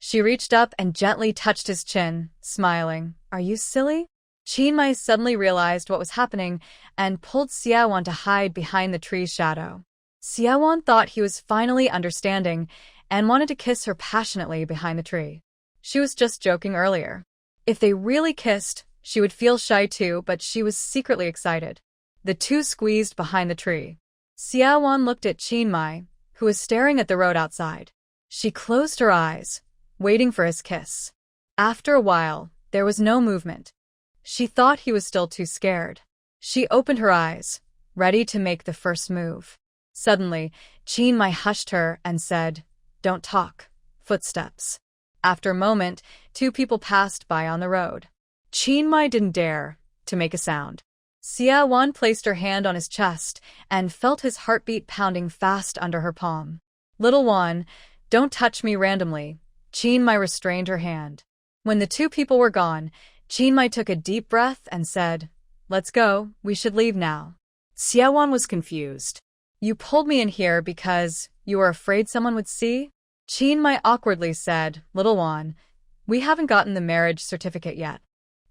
[SPEAKER 1] She reached up and gently touched his chin, smiling. "Are you silly?" Qin Mai suddenly realized what was happening and pulled Xia Wan to hide behind the tree's shadow. Xia Wan thought he was finally understanding and wanted to kiss her passionately behind the tree. She was just joking earlier. If they really kissed, she would feel shy too, but she was secretly excited. The two squeezed behind the tree. Xia Wan looked at Qin Mai, who was staring at the road outside. She closed her eyes, waiting for his kiss. After a while, there was no movement. She thought he was still too scared. She opened her eyes, ready to make the first move. Suddenly, Qin Mai hushed her and said, "Don't talk." Footsteps. After a moment, 2 people passed by on the road. Qin Mai didn't dare to make a sound. Xia Wan placed her hand on his chest and felt his heartbeat pounding fast under her palm. "Little Wan, don't touch me randomly." Qin Mai restrained her hand. When the 2 people were gone, Qin Mai took a deep breath and said, "Let's go, we should leave now." Xia Wan was confused. "You pulled me in here because you were afraid someone would see?" Qin Mai awkwardly said, "Little Wan, we haven't gotten the marriage certificate yet.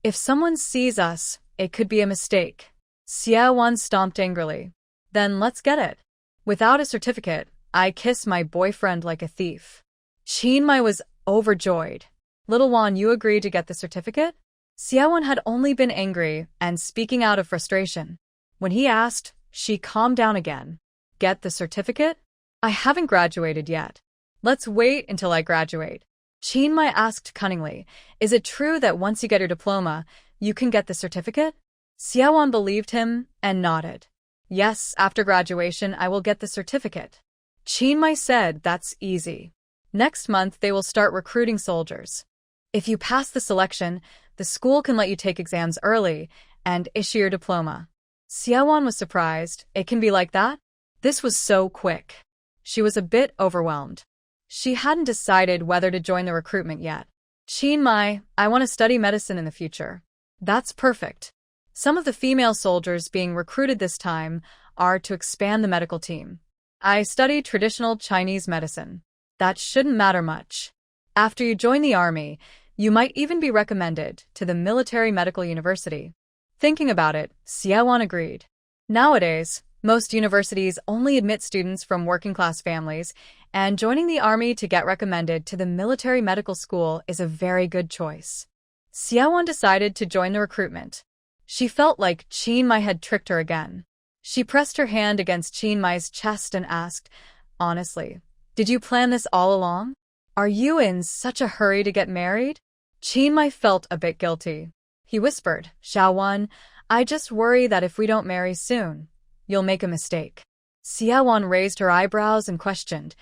[SPEAKER 1] If someone sees us, it could be a mistake." Xia Wan stomped angrily. "Then let's get it. Without a certificate, I kiss my boyfriend like a thief." Qin Mai was overjoyed. "Little Wan, you agree to get the certificate?" Xia Wan had only been angry and speaking out of frustration. When he asked, she calmed down again. "Get the certificate? I haven't graduated yet. Let's wait until I graduate." Qin Mai asked cunningly, "Is it true that once you get your diploma, you can get the certificate?" Xia Wan believed him and nodded. "Yes, after graduation I will get the certificate." Qin Mai said, "That's easy. Next month they will start recruiting soldiers. If you pass the selection, the school can let you take exams early and issue your diploma." Xia Wan was surprised. It can be like that? This was so quick. She was a bit overwhelmed. She hadn't decided whether to join the recruitment yet. "Qin Mai, I want to study medicine in the future." "That's perfect. Some of the female soldiers being recruited this time are to expand the medical team. I study traditional Chinese medicine. That shouldn't matter much. After you join the army, you might even be recommended to the military medical university." Thinking about it, Xia Wan agreed. Nowadays, most universities only admit students from working-class families, and joining the army to get recommended to the military medical school is a very good choice. Xia Wan decided to join the recruitment. She felt like Qin Mai had tricked her again. She pressed her hand against Qin Mai's chest and asked, "Honestly, did you plan this all along? Are you in such a hurry to get married?" Qin Mai felt a bit guilty. He whispered, "Xia Wan, I just worry that if we don't marry soon, you'll make a mistake." Xia Wan raised her eyebrows and questioned,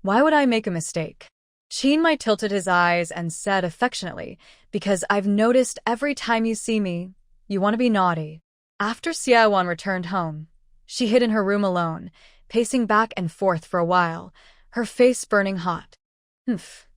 [SPEAKER 1] "Why would I make a mistake?" Qin Mai tilted his eyes and said affectionately, "Because I've noticed every time you see me, you want to be naughty." After Xia Wan returned home, she hid in her room alone, pacing back and forth for a while, her face burning hot.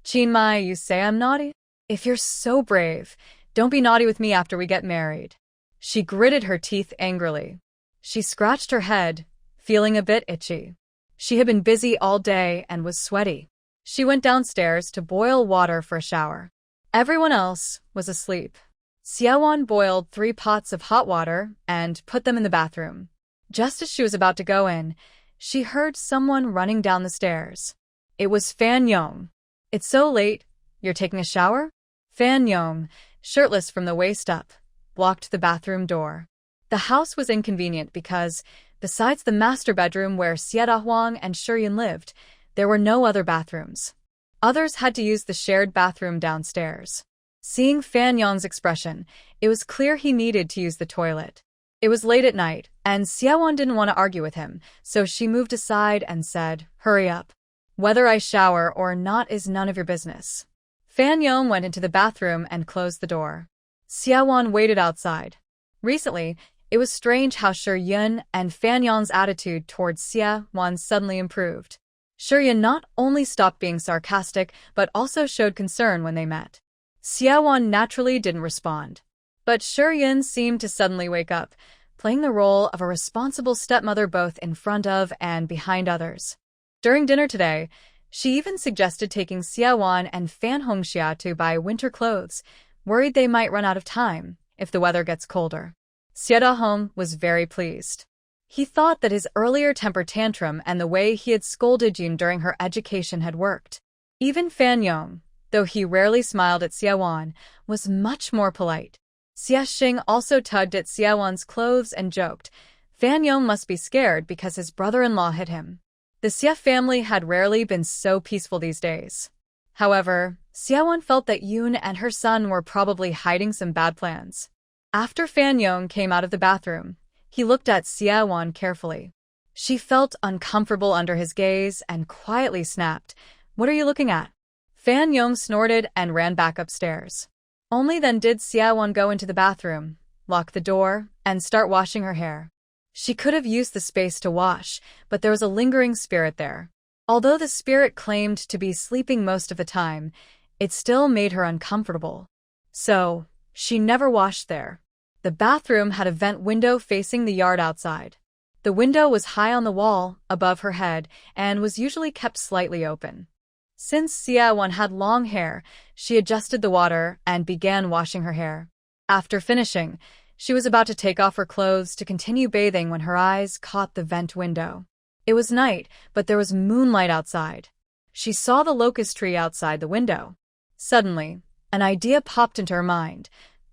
[SPEAKER 1] "Qin Mai, you say I'm naughty? If you're so brave, Don't be naughty with me after we get married. She gritted her teeth angrily. She scratched her head, feeling a bit itchy. She had been busy all day and was sweaty. She went downstairs to boil water for a shower. Everyone else was asleep. Siawon boiled 3 pots of hot water and put them in the bathroom. Just as she was about to go in, she heard someone running down the stairs. It was Fan Yong. It's so late. You're taking a shower? Fan Yong, shirtless from the waist up, blocked the bathroom door. The house was inconvenient because, besides the master bedroom where Siedahwang and Shuryan lived, there were no other bathrooms. Others had to use the shared bathroom downstairs. Seeing Fan Yong's expression, it was clear he needed to use the toilet. It was late at night, and Siawon didn't want to argue with him, so she moved aside and said, "Hurry up. Whether I shower or not is none of your business." Fan Yong went into the bathroom and closed the door. Siawon waited outside. Recently, it was strange how Shuryan and Fan Yong's attitude towards Siawon suddenly improved. Shuryan not only stopped being sarcastic, but also showed concern when they met. Siawon naturally didn't respond. But Shuryan seemed to suddenly wake up, playing the role of a responsible stepmother both in front of and behind others. During dinner today, she even suggested taking Siawon and Fan Hongxia to buy winter clothes, worried they might run out of time if the weather gets colder. Siedahong was very pleased. He thought that his earlier temper tantrum and the way he had scolded June during her education had worked. Even Fan Yong, though he rarely smiled at Siawon, was much more polite. Xia Xing also tugged at Siawon's clothes and joked, "Fan Yong must be scared because his brother-in-law hit him." The Xia family had rarely been so peaceful these days. However, Siawon felt that Yoon and her son were probably hiding some bad plans. After Fan Yong came out of the bathroom, he looked at Siawon carefully. She felt uncomfortable under his gaze and quietly snapped, "What are you looking at?" Fan Yong snorted and ran back upstairs. Only then did Siawon go into the bathroom, lock the door, and start washing her hair. She could have used the space to wash, but there was a lingering spirit there. Although the spirit claimed to be sleeping most of the time, it still made her uncomfortable. So, she never washed there. The bathroom had a vent window facing the yard outside. The window was high on the wall, above her head, and was usually kept slightly open. Since Siawon had long hair, she adjusted the water and began washing her hair. After finishing, she was about to take off her clothes to continue bathing when her eyes caught the vent window. It was night, but there was moonlight outside. She saw the locust tree outside the window. Suddenly, an idea popped into her mind.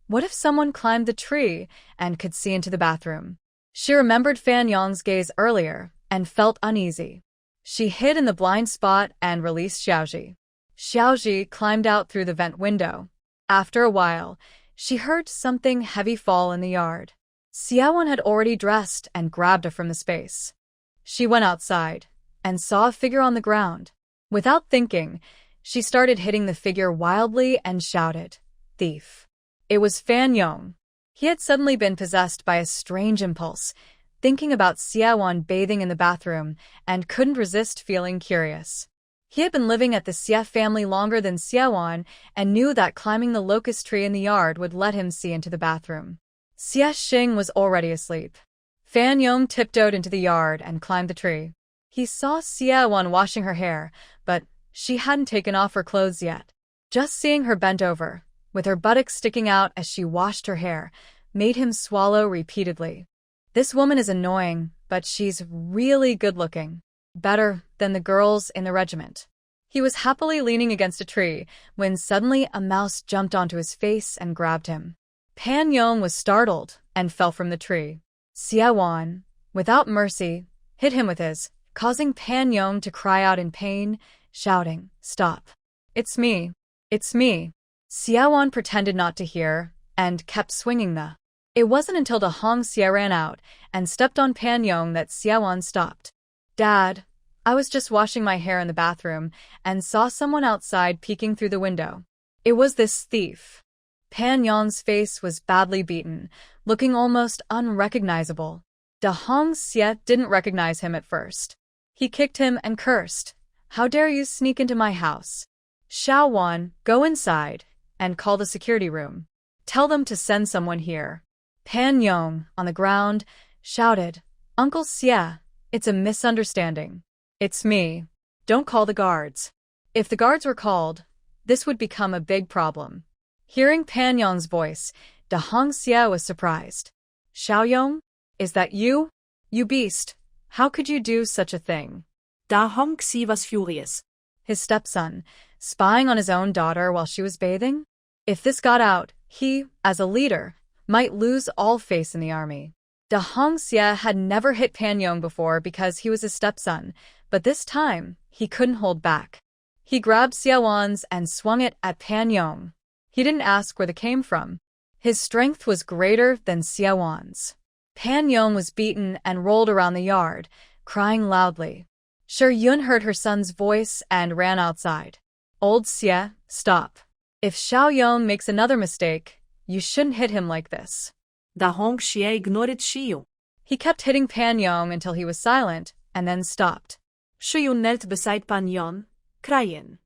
[SPEAKER 1] What if someone climbed the tree and could see into the bathroom? She remembered Fan Yong's gaze earlier and felt uneasy. She hid in the blind spot and released Xiaoji. Xiaoji climbed out through the vent window. After a while, she heard something heavy fall in the yard. Siawon had already dressed and grabbed her from the space. She went outside and saw a figure on the ground. Without thinking, she started hitting the figure wildly and shouted, "Thief!" It was Fan Yong. He had suddenly been possessed by a strange impulse, thinking about Siawon bathing in the bathroom, and couldn't resist feeling curious. He had been living at the Xia family longer than Siawon and knew that climbing the locust tree in the yard would let him see into the bathroom. Xia Xing was already asleep. Fan Yong tiptoed into the yard and climbed the tree. He saw Siawon washing her hair, but she hadn't taken off her clothes yet. Just seeing her bent over, with her buttocks sticking out as she washed her hair, made him swallow repeatedly. This woman is annoying, but she's really good-looking. Better than the girls in the regiment. He was happily leaning against a tree when suddenly a mouse jumped onto his face and grabbed him. Fan Yong was startled and fell from the tree. Siawon, without mercy, hit him with his, causing Fan Yong to cry out in pain, shouting, "Stop. It's me. It's me." Siawon pretended not to hear and kept swinging the. It wasn't until the Hong Xia ran out and stepped on Fan Yong that Siawon stopped. "Dad, I was just washing my hair in the bathroom and saw someone outside peeking through the window. It was this thief." Fan Yong's face was badly beaten, looking almost unrecognizable. The Hong Xia didn't recognize him at first. He kicked him and cursed, "How dare you sneak into my house? Xiao Wan, go inside and call the security room." Tell them to send someone here. Pan Yong, on the ground, shouted, Uncle Xie, it's a misunderstanding. It's me. Don't call the guards. If the guards were called, this would become a big problem. Hearing Pan Yong's voice, Da Hongxie was surprised. Xiaoyong? Is that you? You beast. How could you do such a thing?
[SPEAKER 2] Da Hongxie was furious.
[SPEAKER 1] His stepson, spying on his own daughter while she was bathing? If this got out, he, as a leader, might lose all face in the army. Da Hongxie had never hit Pan Yong before because he was his stepson, but this time, he couldn't hold back. He grabbed Xiaowan's and swung it at Pan Yong. He didn't ask where they came from. His strength was greater than Xiaowan's. Pan Yong was beaten and rolled around the yard, crying loudly. Shi Yun heard her son's voice and ran outside. Old Xie, stop. If Xiaoyong makes another mistake, you shouldn't hit him like this.
[SPEAKER 2] Da Hongxie ignored Shiyu.
[SPEAKER 1] He kept hitting Pan Yong until he was silent, and then stopped.
[SPEAKER 2] Shiyu knelt beside Pan Yong, crying.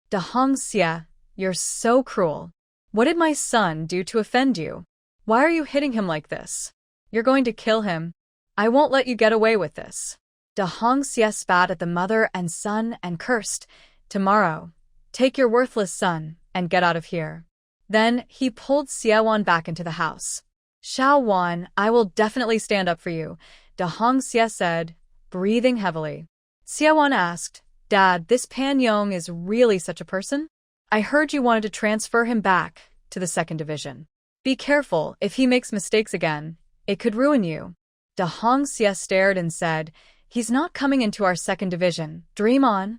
[SPEAKER 1] Da Hongxie, you're so cruel. What did my son do to offend you? Why are you hitting him like this? You're going to kill him. I won't let you get away with this. Da Hongxie spat at the mother and son and cursed, Tomorrow, take your worthless son and get out of here. Then he pulled Xiaowan back into the house. Xiaowan, I will definitely stand up for you, Da Hongxie said, breathing heavily. Xiaowan asked, Dad, this Pan Yong is really such a person? I heard you wanted to transfer him back to the 2nd Division. Be careful, if he makes mistakes again, it could ruin you. Da Hongxie stared and said, He's not coming into our 2nd Division, dream on.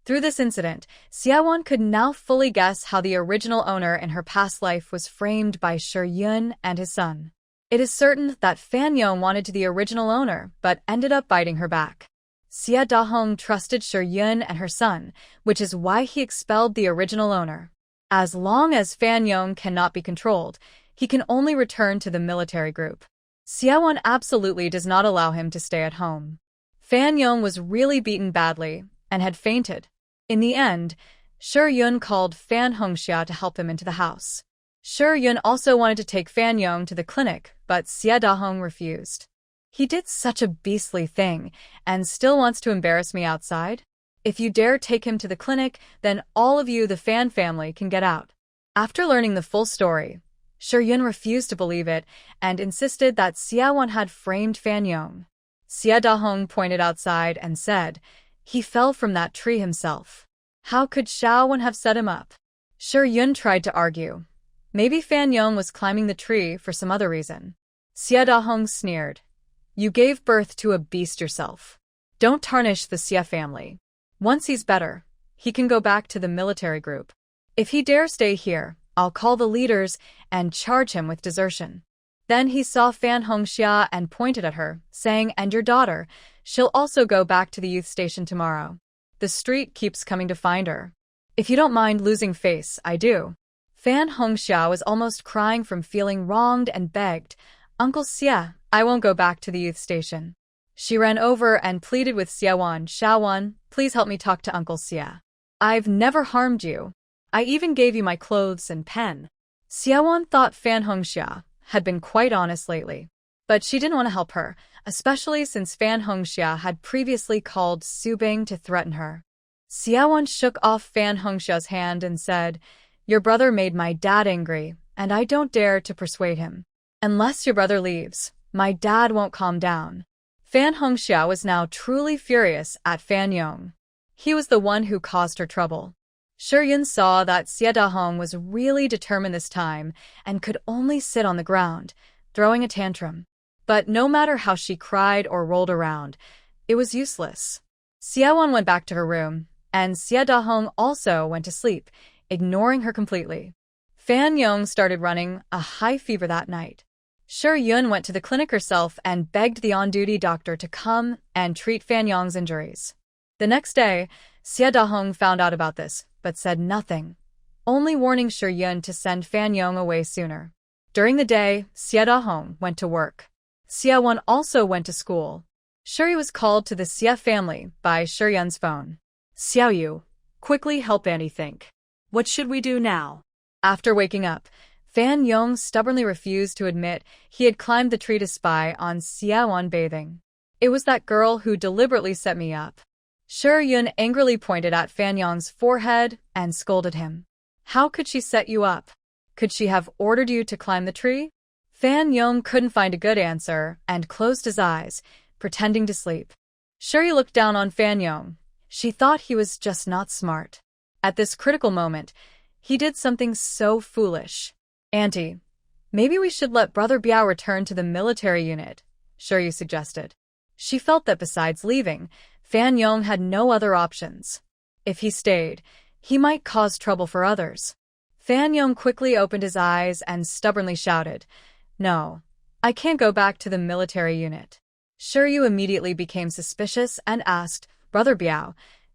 [SPEAKER 1] Through this incident, Xiaowan could now fully guess how the original owner in her past life was framed by Shi Yun and his son. It is certain that Fan Yong wanted to the original owner, but ended up biting her back. Xie Dahong trusted Shi Yun and her son, which is why he expelled the original owner. As long as Fan Yong cannot be controlled, he can only return to the military group. Xiaowan absolutely does not allow him to stay at home. Fan Yong was really beaten badly and had fainted. In the end, Shi Yun called Fan Hongxia to help him into the house. Shi Yun also wanted to take Fan Yong to the clinic, but Xie Dahong refused. He did such a beastly thing, and still wants to embarrass me outside? If you dare take him to the clinic, then all of you, the Fan family, can get out. After learning the full story, Shi Yun refused to believe it and insisted that Xiaowan had framed Fan Yong. Xie Dahong pointed outside and said, He fell from that tree himself. How could Xiaowan have set him up? Shi Yun tried to argue. Maybe Fan Yong was climbing the tree for some other reason. Xie Dahong sneered. You gave birth to a beast yourself. Don't tarnish the Xie family. Once he's better, he can go back to the military group. If he dare stay here, I'll call the leaders and charge him with desertion. Then he saw Fan Hongxia and pointed at her, saying, And your daughter, she'll also go back to the youth station tomorrow. The street keeps coming to find her. If you don't mind losing face, I do. Fan Hongxia was almost crying from feeling wronged and begged, Uncle Xie, I won't go back to the youth station. She ran over and pleaded with Xiaowan, please help me talk to Uncle Xie. I've never harmed you. I even gave you my clothes and pen. Xiaowan thought Fan Hongxia had been quite honest lately, but she didn't want to help her, especially since Fan Hongxia had previously called Su Bing to threaten her. Xiaowan shook off Fan Hongxia's hand and said, Your brother made my dad angry, and I don't dare to persuade him. Unless your brother leaves, my dad won't calm down. Fan Hongxia was now truly furious at Fan Yong. He was the one who caused her trouble. Shi Yun saw that Xie Dahong was really determined this time and could only sit on the ground, throwing a tantrum. But no matter how she cried or rolled around, it was useless. Xiaowan went back to her room, and Xie Dahong also went to sleep, ignoring her completely. Fan Yong started running a high fever that night. Shi Yun went to the clinic herself and begged the on-duty doctor to come and treat Fan Yong's injuries. The next day, Xie Dahong found out about this, but said nothing, only warning Shi Yun to send Fan Yong away sooner. During the day, Xie Dahong went to work. Xiaowan also went to school. Shi was called to the Xie family by Shi Yun's phone.
[SPEAKER 2] Xiaoyu, quickly help Annie think. What should we do now?
[SPEAKER 1] After waking up, Fan Yong stubbornly refused to admit he had climbed the tree to spy on Xiaowan bathing. It was that girl who deliberately set me up. Shi Yun angrily pointed at Fan Yong's forehead and scolded him. How could she set you up? Could she have ordered you to climb the tree? Fan Yong couldn't find a good answer and closed his eyes, pretending to sleep. Shi looked down on Fan Yong. She thought he was just not smart. At this critical moment, he did something so foolish. Auntie, maybe we should let Brother Biao return to the military unit, Shi suggested. She felt that besides leaving, Fan Yong had no other options. If he stayed, he might cause trouble for others. Fan Yong quickly opened his eyes and stubbornly shouted, No, I can't go back to the military unit. Shi immediately became suspicious and asked, Brother Biao,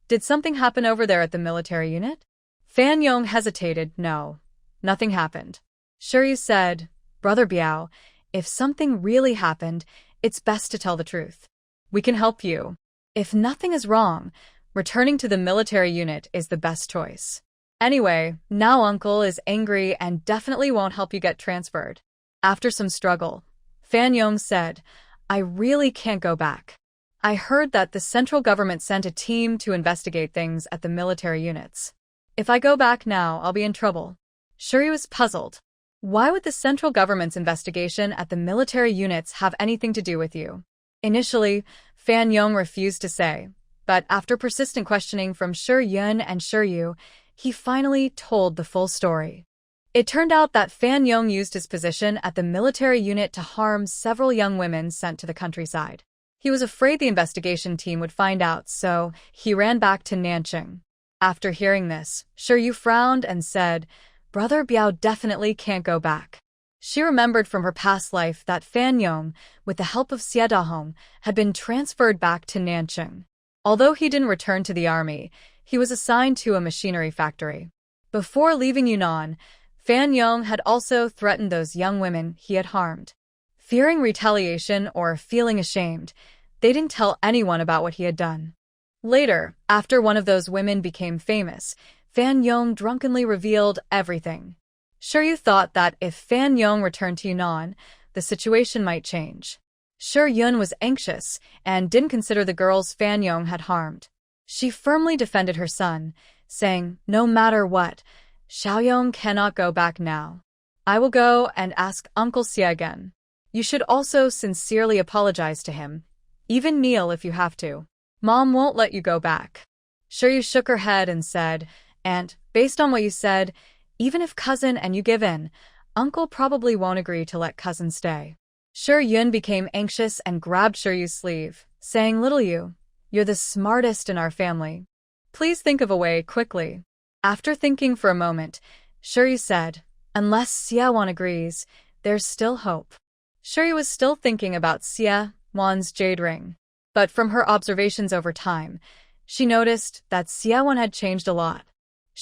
[SPEAKER 1] did something happen over there at the military unit? Fan Yong hesitated. No, nothing happened. Shi said, Brother Biao, if something really happened, it's best to tell the truth. We can help you. If nothing is wrong, returning to the military unit is the best choice. Anyway, now Uncle is angry and definitely won't help you get transferred. After some struggle, Fan Yong said, I really can't go back. I heard that the central government sent a team to investigate things at the military units. If I go back now, I'll be in trouble. Shi was puzzled. Why would the central government's investigation at the military units have anything to do with you? Initially, Fan Yong refused to say, but after persistent questioning from Shi Yun and Shi Yu, he finally told the full story. It turned out that Fan Yong used his position at the military unit to harm several young women sent to the countryside. He was afraid the investigation team would find out, so he ran back to Nanching. After hearing this, Shi Yu frowned and said, Brother Biao definitely can't go back. She remembered from her past life that Fan Yong, with the help of Xie Dahong, had been transferred back to Nanching. Although he didn't return to the army, he was assigned to a machinery factory. Before leaving Yunnan, Fan Yong had also threatened those young women he had harmed. Fearing retaliation or feeling ashamed, they didn't tell anyone about what he had done. Later, after one of those women became famous, Fan Yong drunkenly revealed everything. Shi Yu thought that if Fan Yong returned to Yunnan, the situation might change. Shi Yun was anxious and didn't consider the girls Fan Yong had harmed. She firmly defended her son, saying, No matter what, Xiaoyong cannot go back now. I will go and ask Uncle Xie again. You should also sincerely apologize to him. Even kneel if you have to. Mom won't let you go back. Shi Yu shook her head and said, Aunt, based on what you said, even if cousin and you give in, Uncle probably won't agree to let cousin stay. Shi Yun became anxious and grabbed Shi Yu's sleeve, saying, Little Yu, you're the smartest in our family. Please think of a way quickly. After thinking for a moment, Shi Yu said, Unless Xiaowan agrees, there's still hope. Shi Yu was still thinking about Xiaowan's jade ring, but from her observations over time, she noticed that Xiaowan had changed a lot.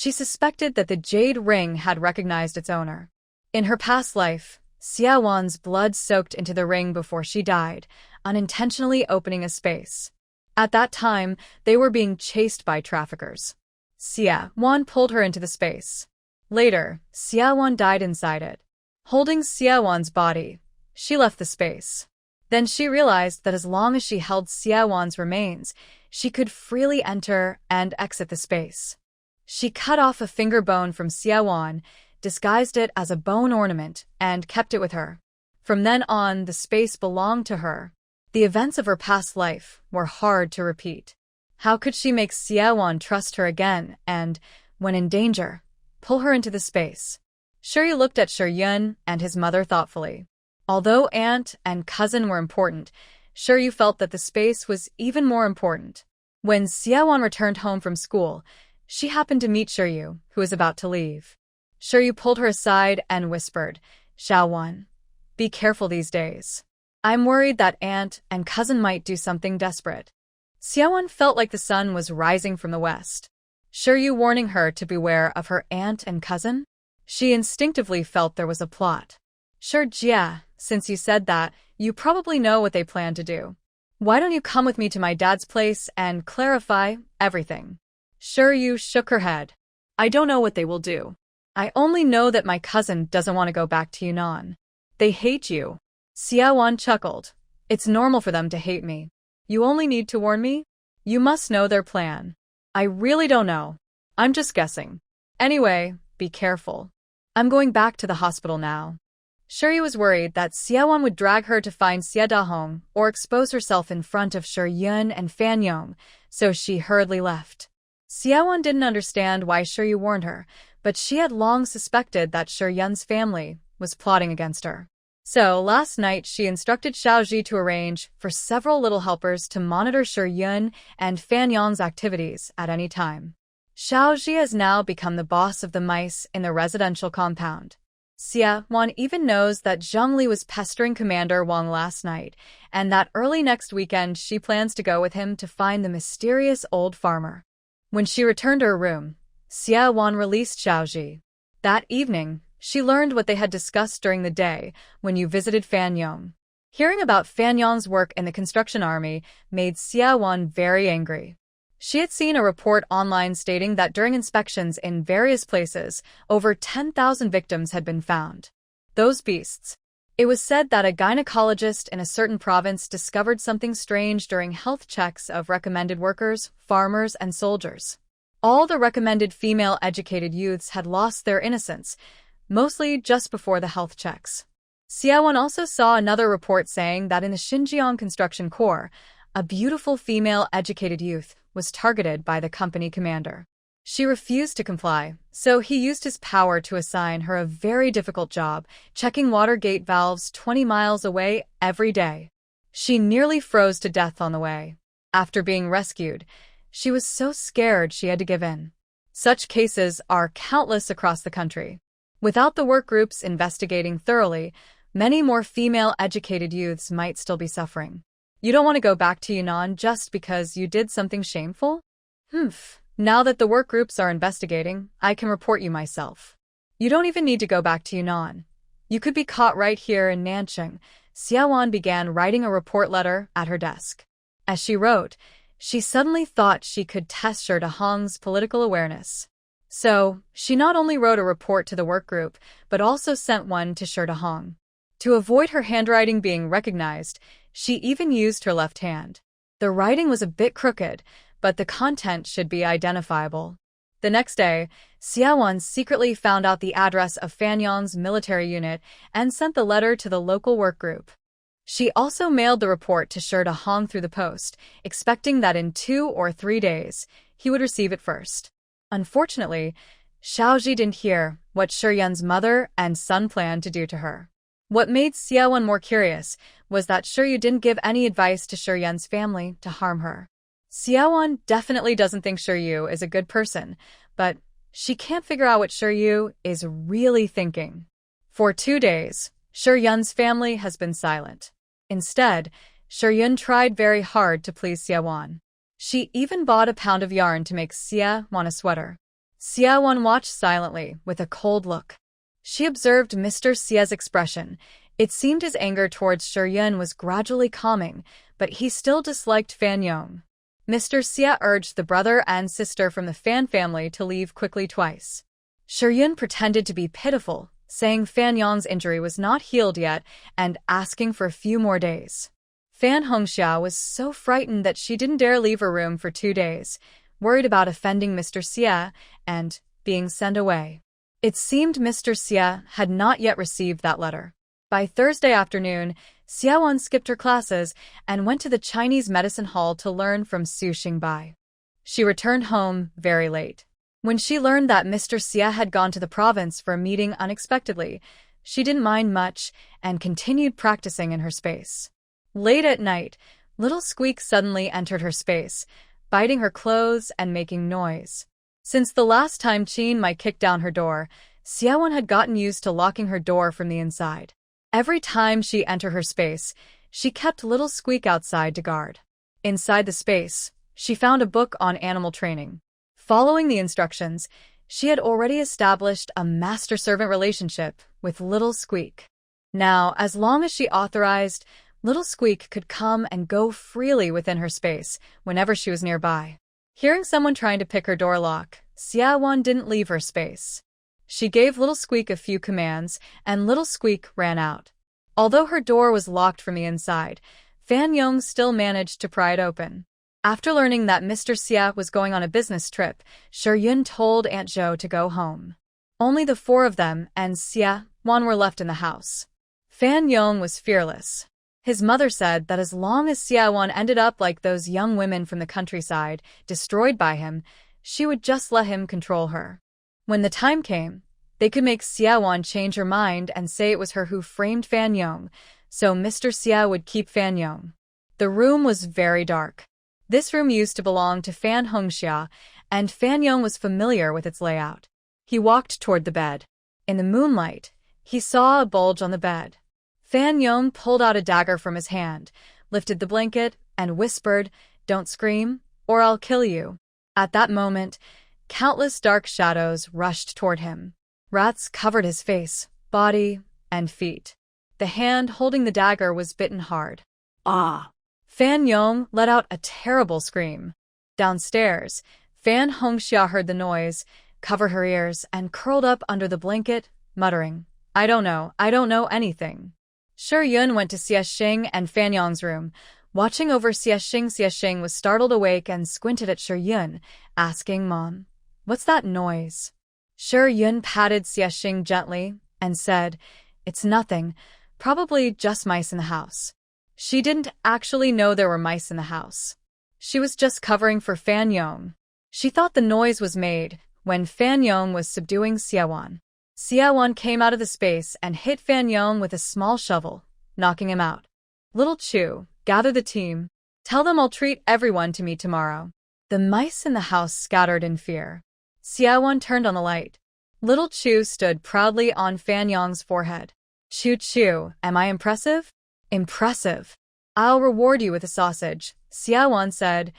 [SPEAKER 1] She suspected that the jade ring had recognized its owner. In her past life, Xiaowan's blood soaked into the ring before she died, unintentionally opening a space. At that time, they were being chased by traffickers. Xiaowan pulled her into the space. Later, Xiaowan died inside it. Holding Xiaowan's body, she left the space. Then she realized that as long as she held Xiaowan's remains, she could freely enter and exit the space. She cut off a finger bone from Xiaowan, disguised it as a bone ornament, and kept it with her. From then on, the space belonged to her. The events of her past life were hard to repeat. How could she make Xiaowan trust her again and, when in danger, pull her into the space? Shi looked at Shi Yun and his mother thoughtfully. Although aunt and cousin were important, Shi felt that the space was even more important. When Xiaowan returned home from school, she happened to meet Shi Yu, who was about to leave. Shi Yu pulled her aside and whispered, Xiaowan, be careful these days. I'm worried that aunt and cousin might do something desperate. Xiaowan felt like the sun was rising from the west. Shi Yu warning her to beware of her aunt and cousin? She instinctively felt there was a plot. Sure, Jia, since you said that, you probably know what they plan to do. Why don't you come with me to my dad's place and clarify everything? Shi Yu shook her head. I don't know what they will do. I only know that my cousin doesn't want to go back to Yunnan. They hate you. Xiaowan chuckled. It's normal for them to hate me. You only need to warn me? You must know their plan. I really don't know. I'm just guessing. Anyway, be careful. I'm going back to the hospital now. Shuri was worried that Xiaowan would drag her to find Xie Dahong or expose herself in front of Shi Yun and Fan Yong, so she hurriedly left. Xiaowan didn't understand why Shuri warned her, but she had long suspected that Shi Yun's family was plotting against her. So last night she instructed Xiaoji to arrange for several little helpers to monitor Shi Yun and Fan Yong's activities at any time. Xiaoji has now become the boss of the mice in the residential compound. Xiaowan even knows that Zheng Li was pestering Commander Wang last night, and that early next weekend she plans to go with him to find the mysterious old farmer. When she returned to her room, Xiaowan released Xiaoji. That evening, she learned what they had discussed during the day when you visited Fan Yong. Hearing about Fan Yong's work in the construction army made Xiaowan very angry. She had seen a report online stating that during inspections in various places, over 10,000 victims had been found. Those beasts. It was said that a gynecologist in a certain province discovered something strange during health checks of recommended workers, farmers, and soldiers. All the recommended female educated youths had lost their innocence, mostly just before the health checks. Xiaowan also saw another report saying that in the Xinjiang Construction Corps, a beautiful female educated youth was targeted by the company commander. She refused to comply, so he used his power to assign her a very difficult job, checking water gate valves 20 miles away every day. She nearly froze to death on the way. After being rescued, she was so scared she had to give in. Such cases are countless across the country. Without the work groups investigating thoroughly, many more female educated youths might still be suffering. You don't want to go back to Yunnan just because you did something shameful? Now that the work groups are investigating, I can report you myself. You don't even need to go back to Yunnan. You could be caught right here in Nanchang. Xiaowan began writing a report letter at her desk. As she wrote, she suddenly thought she could test Shi Dahong's political awareness. So, she not only wrote a report to the work group, but also sent one to Shi Dahong. To avoid her handwriting being recognized, she even used her left hand. The writing was a bit crooked, but the content should be identifiable. The next day, Xiaowan secretly found out the address of Fan Yong's military unit and sent the letter to the local work group. She also mailed the report to Shi Dahong through the post, expecting that in 2 or 3 days, he would receive it first. Unfortunately, Xiaoji didn't hear what Shi Yun's mother and son planned to do to her. What made Xiaowan more curious was that Shi Yu didn't give any advice to Shi Yun's family to harm her. Xiaowan definitely doesn't think Shi Yu is a good person, but she can't figure out what Shi Yu is really thinking. For 2 days, Shi Yun's family has been silent. Instead, Shi Yun tried very hard to please Xiaowan. She even bought a pound of yarn to make Xiaowan a sweater. Xiaowan watched silently with a cold look. She observed Mr. Xia's expression. It seemed his anger towards Shi Yun was gradually calming, but he still disliked Fan Yong. Mr. Xia urged the brother and sister from the Fan family to leave quickly twice. Shi Yun pretended to be pitiful, saying Fan Yong's injury was not healed yet and asking for a few more days. Fan Hongxia was so frightened that she didn't dare leave her room for 2 days, worried about offending Mr. Xia and being sent away. It seemed Mr. Xia had not yet received that letter. By Thursday afternoon, Xiaowan skipped her classes and went to the Chinese medicine hall to learn from Su Xingbai. She returned home very late. When she learned that Mr. Xia had gone to the province for a meeting unexpectedly, she didn't mind much and continued practicing in her space. Late at night, Little Squeak suddenly entered her space, biting her clothes and making noise. Since the last time Qin Mai kicked down her door, Xiaowan had gotten used to locking her door from the inside. Every time she entered her space, she kept Little Squeak outside to guard. Inside the space, she found a book on animal training. Following the instructions, she had already established a master-servant relationship with Little Squeak. Now, as long as she authorized, Little Squeak could come and go freely within her space whenever she was nearby. Hearing someone trying to pick her door lock, Xiaowan didn't leave her space. She gave Little Squeak a few commands, and Little Squeak ran out. Although her door was locked from the inside, Fan Yong still managed to pry it open. After learning that Mr. Xia was going on a business trip, Yun told Aunt Zhou to go home. Only the four of them and Xia Wan were left in the house. Fan Yong was fearless. His mother said that as long as Xia Wan ended up like those young women from the countryside, destroyed by him, she would just let him control her. When the time came, they could make Xia Wan change her mind and say it was her who framed Fan Yong, so Mr. Xia would keep Fan Yong. The room was very dark. This room used to belong to Fan Hongxia, and Fan Yong was familiar with its layout. He walked toward the bed. In the moonlight, he saw a bulge on the bed. Fan Yong pulled out a dagger from his hand, lifted the blanket, and whispered, "Don't scream, or I'll kill you." At that moment, countless dark shadows rushed toward him. Rats covered his face, body, and feet. The hand holding the dagger was bitten hard.
[SPEAKER 2] Ah!
[SPEAKER 1] Fan Yong let out a terrible scream. Downstairs, Fan Hongxia heard the noise, covered her ears, and curled up under the blanket, muttering, I don't know anything." Yun went to Xie Xing and Fan Yong's room. Watching over Xie Xing was startled awake and squinted at Yun, asking, "Mom, what's that noise?" Yun patted Xie Xing gently and said, "It's nothing, probably just mice in the house." She didn't actually know there were mice in the house. She was just covering for Fan Yong. She thought the noise was made when Fan Yong was subduing Xia Wan. Xia Wan came out of the space and hit Fan Yong with a small shovel, knocking him out. "Little Chu, gather the team. Tell them I'll treat everyone to me tomorrow." The mice in the house scattered in fear. Xia Wan turned on the light. Little Chu stood proudly on Fan Yong's forehead. "Chu, am I impressive?" "Impressive. I'll reward you with a sausage," Xia Wan said,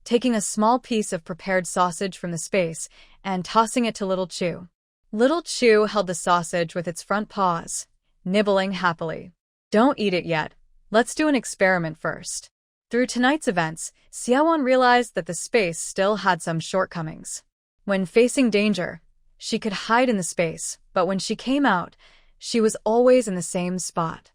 [SPEAKER 1] taking a small piece of prepared sausage from the space and tossing it to Little Chu. Little Chu held the sausage with its front paws, nibbling happily. "Don't eat it yet. Let's do an experiment first." Through tonight's events, Xia Wan realized that the space still had some shortcomings. When facing danger, she could hide in the space, but when she came out, she was always in the same spot.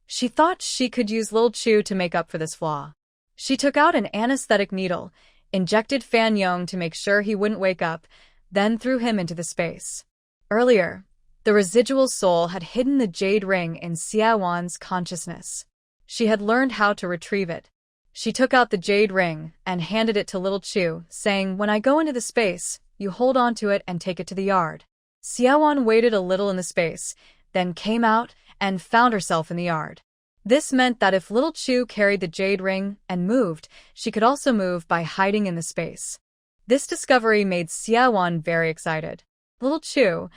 [SPEAKER 1] She thought she could use Lil Chu to make up for this flaw. She took out an anesthetic needle, injected Fan Yong to make sure he wouldn't wake up, then threw him into the space. Earlier, the residual soul had hidden the jade ring in Xia Wan's consciousness. She had learned how to retrieve it. She took out the jade ring and handed it to Little Chu, saying, "When I go into the space, you hold on to it and take it to the yard." Xia Wan waited a little in the space, then came out and found herself in the yard. This meant that if Little Chu carried the jade ring and moved, she could also move by hiding in the space. This discovery made Xia Wan very excited. "Little Chu,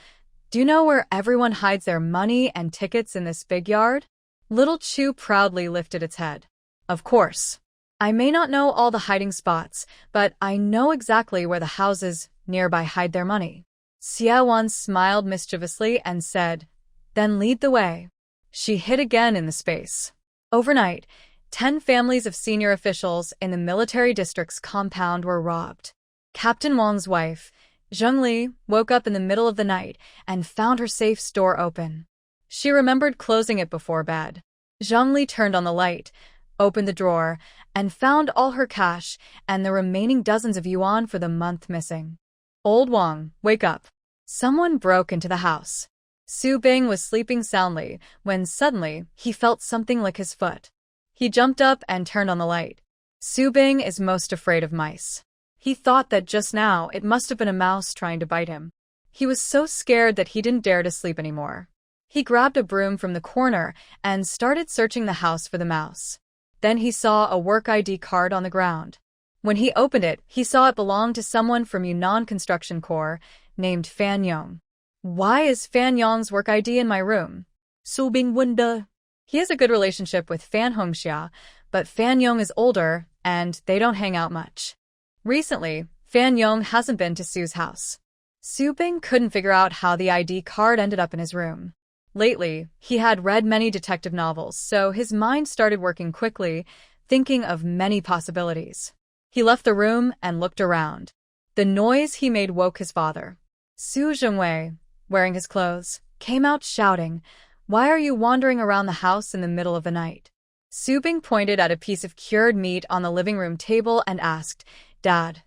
[SPEAKER 1] do you know where everyone hides their money and tickets in this big yard?" Little Chu proudly lifted its head. "Of course. I may not know all the hiding spots, but I know exactly where the houses nearby hide their money." Xia Wan smiled mischievously and said, "Then lead the way." She hid again in the space. Overnight, 10 families of senior officials in the military district's compound were robbed. Captain Wang's wife, Zhengli, woke up in the middle of the night and found her safe's door open. She remembered closing it before bed. Zhengli turned on the light, opened the drawer, and found all her cash and the remaining dozens of yuan for the month missing. "Old Wang, wake up." Someone broke into the house. Su Bing was sleeping soundly when suddenly he felt something lick his foot. He jumped up and turned on the light. Su Bing is most afraid of mice. He thought that just now it must have been a mouse trying to bite him. He was so scared that he didn't dare to sleep anymore. He grabbed a broom from the corner and started searching the house for the mouse. Then he saw a work ID card on the ground. When he opened it, he saw it belonged to someone from Yunnan Construction Corps named Fan Yong. "Why is Fan Yong's work ID in my room?"
[SPEAKER 2] Su Bing wondered.
[SPEAKER 1] He has a good relationship with Fan Hongxia, but Fan Yong is older and they don't hang out much. Recently, Fan Yong hasn't been to Su's house. Su Bing couldn't figure out how the ID card ended up in his room. Lately, he had read many detective novels, so his mind started working quickly, thinking of many possibilities. He left the room and looked around. The noise he made woke his father. "Su Zhengwei, wearing his clothes, came out shouting, "Why are you wandering around the house in the middle of the night?" Su Bing pointed at a piece of cured meat on the living room table and asked, "Dad,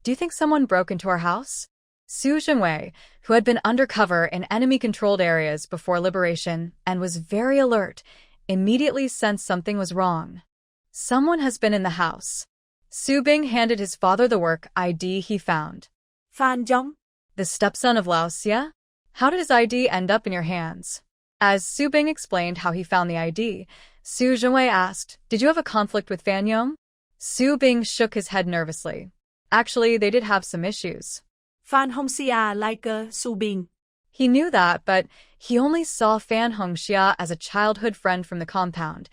[SPEAKER 1] do you think someone broke into our house?" Su Zhenwei, who had been undercover in enemy-controlled areas before liberation and was very alert, immediately sensed something was wrong. Someone has been in the house. Su Bing handed his father the work ID he found.
[SPEAKER 2] Fan Zhong.
[SPEAKER 1] The stepson of Lao Xia? How did his ID end up in your hands? As Su Bing explained how he found the ID, Su Zhenwei asked, "Did you have a conflict with Fan Yong?" Su Bing shook his head nervously. Actually, they did have some issues.
[SPEAKER 2] Fan Hongxia like Su Bing.
[SPEAKER 1] He knew that, but he only saw Fan Hongxia as a childhood friend from the compound,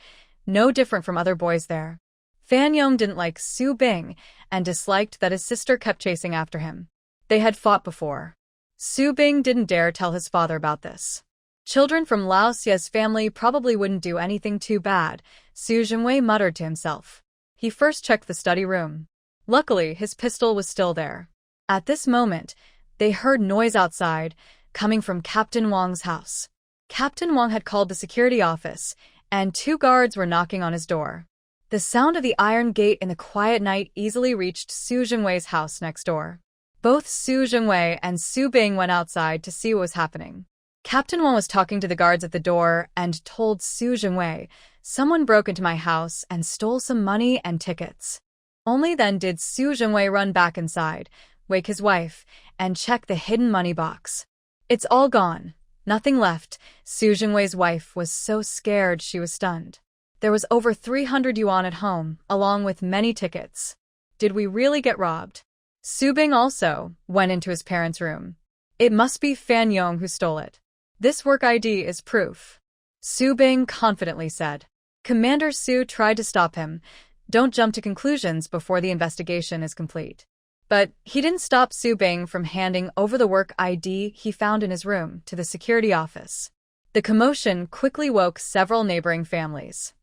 [SPEAKER 1] no different from other boys there. Fan Yong didn't like Su Bing and disliked that his sister kept chasing after him. They had fought before. Su Bing didn't dare tell his father about this. Children from Lao Xia's family probably wouldn't do anything too bad, Su Zhenwei muttered to himself. He first checked the study room. Luckily, his pistol was still there. At this moment, they heard noise outside, coming from Captain Wang's house. Captain Wang had called the security office, and 2 guards were knocking on his door. The sound of the iron gate in the quiet night easily reached Su Zhenwei's house next door. Both Su Zhenwei and Su Bing went outside to see what was happening. Captain Wang was talking to the guards at the door and told Su Zhenwei, "Someone broke into my house and stole some money and tickets." Only then did Su Zhenwei run back inside, wake his wife, and check the hidden money box. "It's all gone. Nothing left." Su Zhenwei's wife was so scared she was stunned. There was over 300 yuan at home, along with many tickets. Did we really get robbed? Su Bing also went into his parents' room. "It must be Fan Yong who stole it. This work ID is proof," Su Bing confidently said. Commander Su tried to stop him. "Don't jump to conclusions before the investigation is complete." But he didn't stop Su Bing from handing over the work ID he found in his room to the security office. The commotion quickly woke several neighboring families.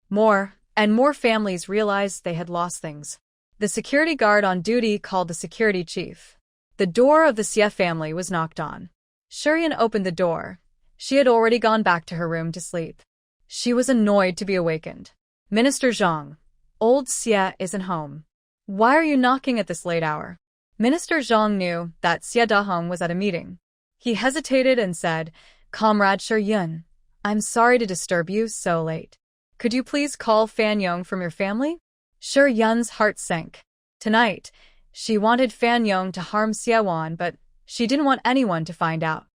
[SPEAKER 1] More and more families realized they had lost things. The security guard on duty called the security chief. The door of the Xie family was knocked on. Shurian opened the door. She had already gone back to her room to sleep. She was annoyed to be awakened. "Minister Zhang, old Xie isn't home. Why are you knocking at this late hour?" Minister Zhang knew that Xie Dahong was at a meeting. He hesitated and said, "Comrade Shuyun, I'm sorry to disturb you so late. Could you please call Fan Yong from your family?" Shuyun's heart sank. Tonight, she wanted Fan Yong to harm Xie Wan, but she didn't want anyone to find out.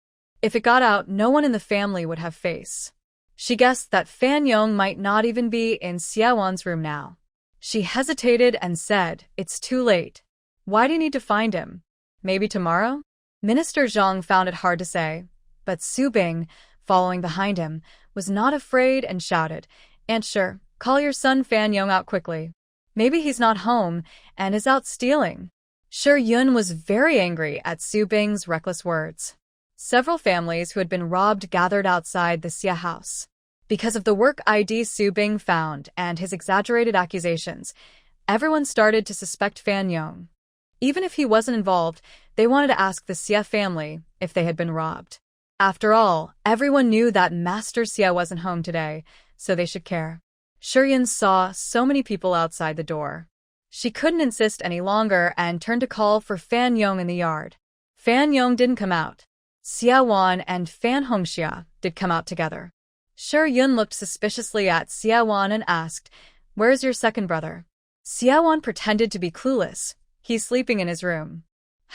[SPEAKER 1] If it got out, no one in the family would have face. She guessed that Fan Yong might not even be in Xie Wan's room now. She hesitated and said, "It's too late. Why do you need to find him? Maybe tomorrow?" Minister Zhang found it hard to say, but Su Bing, following behind him, was not afraid and shouted, "Aunt Sure, call your son Fan Yong out quickly. Maybe he's not home and is out stealing." Sure Yun was very angry at Su Bing's reckless words. Several families who had been robbed gathered outside the Xie house. Because of the work ID Su Bing found and his exaggerated accusations, everyone started to suspect Fan Yong. Even if he wasn't involved, they wanted to ask the Xie family if they had been robbed. After all, everyone knew that Master Xie wasn't home today, so they should care. Shurian saw so many people outside the door. She couldn't insist any longer and turned to call for Fan Yong in the yard. Fan Yong didn't come out. Xie Wan and Fan Hongxia did come out together. Shuyun looked suspiciously at Xie Wan and asked, "Where's your second brother?" Xie Wan pretended to be clueless. "He's sleeping in his room."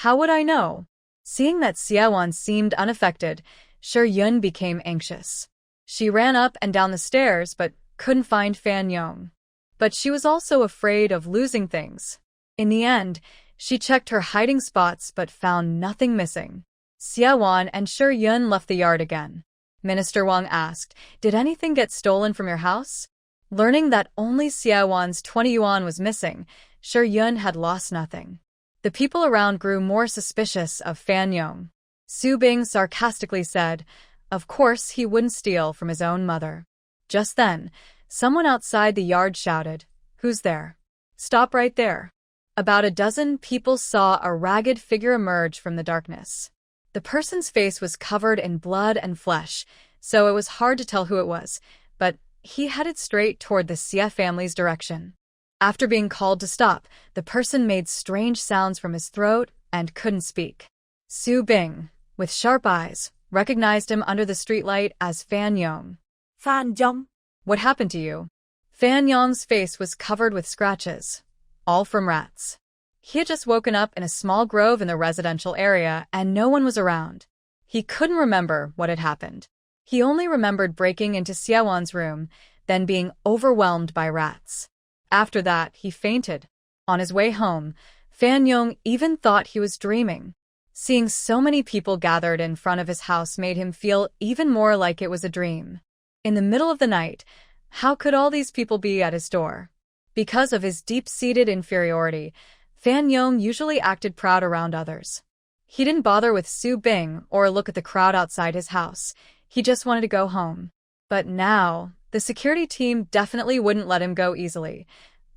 [SPEAKER 1] "How would I know?" Seeing that Xie Wan seemed unaffected, Shuyun became anxious. She ran up and down the stairs but couldn't find Fan Yong. But she was also afraid of losing things. In the end, she checked her hiding spots but found nothing missing. Xie Wan and Shuyun left the yard again. Minister Wang asked, "Did anything get stolen from your house?" Learning that only Xie Wan's 20 yuan was missing, Shuyun had lost nothing. The people around grew more suspicious of Fan Yong. Su Bing sarcastically said, "Of course he wouldn't steal from his own mother." Just then, someone outside the yard shouted, "Who's there? Stop right there." About a dozen people saw a ragged figure emerge from the darkness. The person's face was covered in blood and flesh, so it was hard to tell who it was, but he headed straight toward the Xie family's direction. After being called to stop, the person made strange sounds from his throat and couldn't speak. Su Bing, with sharp eyes, recognized him under the streetlight as Fan Yong.
[SPEAKER 2] Fan Yong.
[SPEAKER 1] What happened to you? Fan Yong's face was covered with scratches, all from rats. He had just woken up in a small grove in the residential area and no one was around. He couldn't remember what had happened. He only remembered breaking into Xiaowan's room, then being overwhelmed by rats. After that, he fainted. On his way home, Fan Yong even thought he was dreaming. Seeing so many people gathered in front of his house made him feel even more like it was a dream. In the middle of the night, how could all these people be at his door? Because of his deep-seated inferiority, Fan Yong usually acted proud around others. He didn't bother with Su Bing or look at the crowd outside his house. He just wanted to go home. But now, the security team definitely wouldn't let him go easily.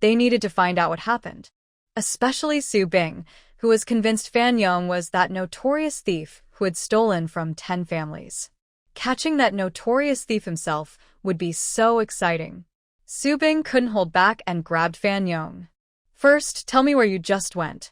[SPEAKER 1] They needed to find out what happened. Especially Su Bing, who was convinced Fan Yong was that notorious thief who had stolen from 10 families. Catching that notorious thief himself would be so exciting. Su Bing couldn't hold back and grabbed Fan Yong. First, tell me where you just went.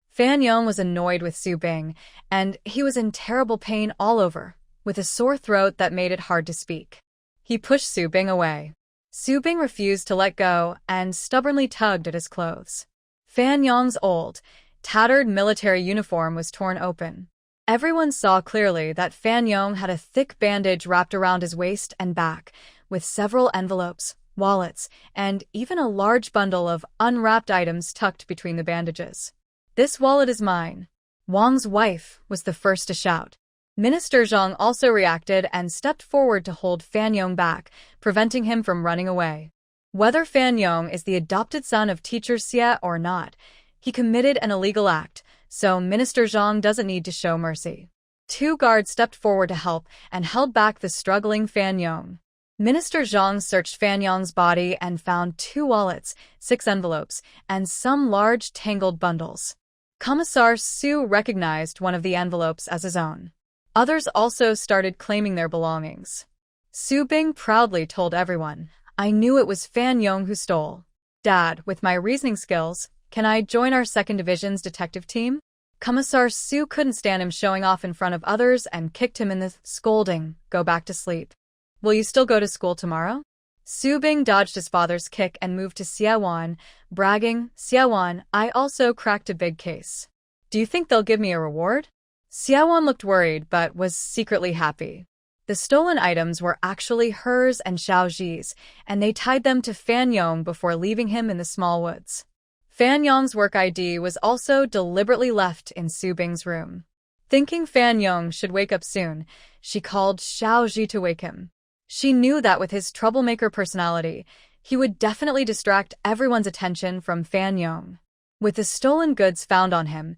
[SPEAKER 1] Fan Yong was annoyed with Su Bing, and he was in terrible pain all over, with a sore throat that made it hard to speak. He pushed Su Bing away. Su Bing refused to let go and stubbornly tugged at his clothes. Fan Yong's old, tattered military uniform was torn open. Everyone saw clearly that Fan Yong had a thick bandage wrapped around his waist and back, with several envelopes, wallets, and even a large bundle of unwrapped items tucked between the bandages. "This wallet is mine." Wang's wife was the first to shout. Minister Zhang also reacted and stepped forward to hold Fan Yong back, preventing him from running away. Whether Fan Yong is the adopted son of teacher Xie or not, he committed an illegal act, so Minister Zhang doesn't need to show mercy. 2 guards stepped forward to help and held back the struggling Fan Yong. Minister Zhang searched Fan Yong's body and found 2 wallets, 6 envelopes, and some large tangled bundles. Commissar Su recognized one of the envelopes as his own. Others also started claiming their belongings. Su Bing proudly told everyone, "I knew it was Fan Yong who stole. Dad, with my reasoning skills, can I join our 2nd Division's detective team?" Commissar Su couldn't stand him showing off in front of others and kicked him in the scolding, "Go back to sleep. Will you still go to school tomorrow?" Su Bing dodged his father's kick and moved to Xiaowan, bragging, "Xiaowan, I also cracked a big case. Do you think they'll give me a reward?" Xiaowan looked worried but was secretly happy. The stolen items were actually hers and Xiao Ji's, and they tied them to Fan Yong before leaving him in the small woods. Fan Yong's work ID was also deliberately left in Su Bing's room. Thinking Fan Yong should wake up soon, she called Xiao Ji to wake him. She knew that with his troublemaker personality, he would definitely distract everyone's attention from Fan Yong. With the stolen goods found on him,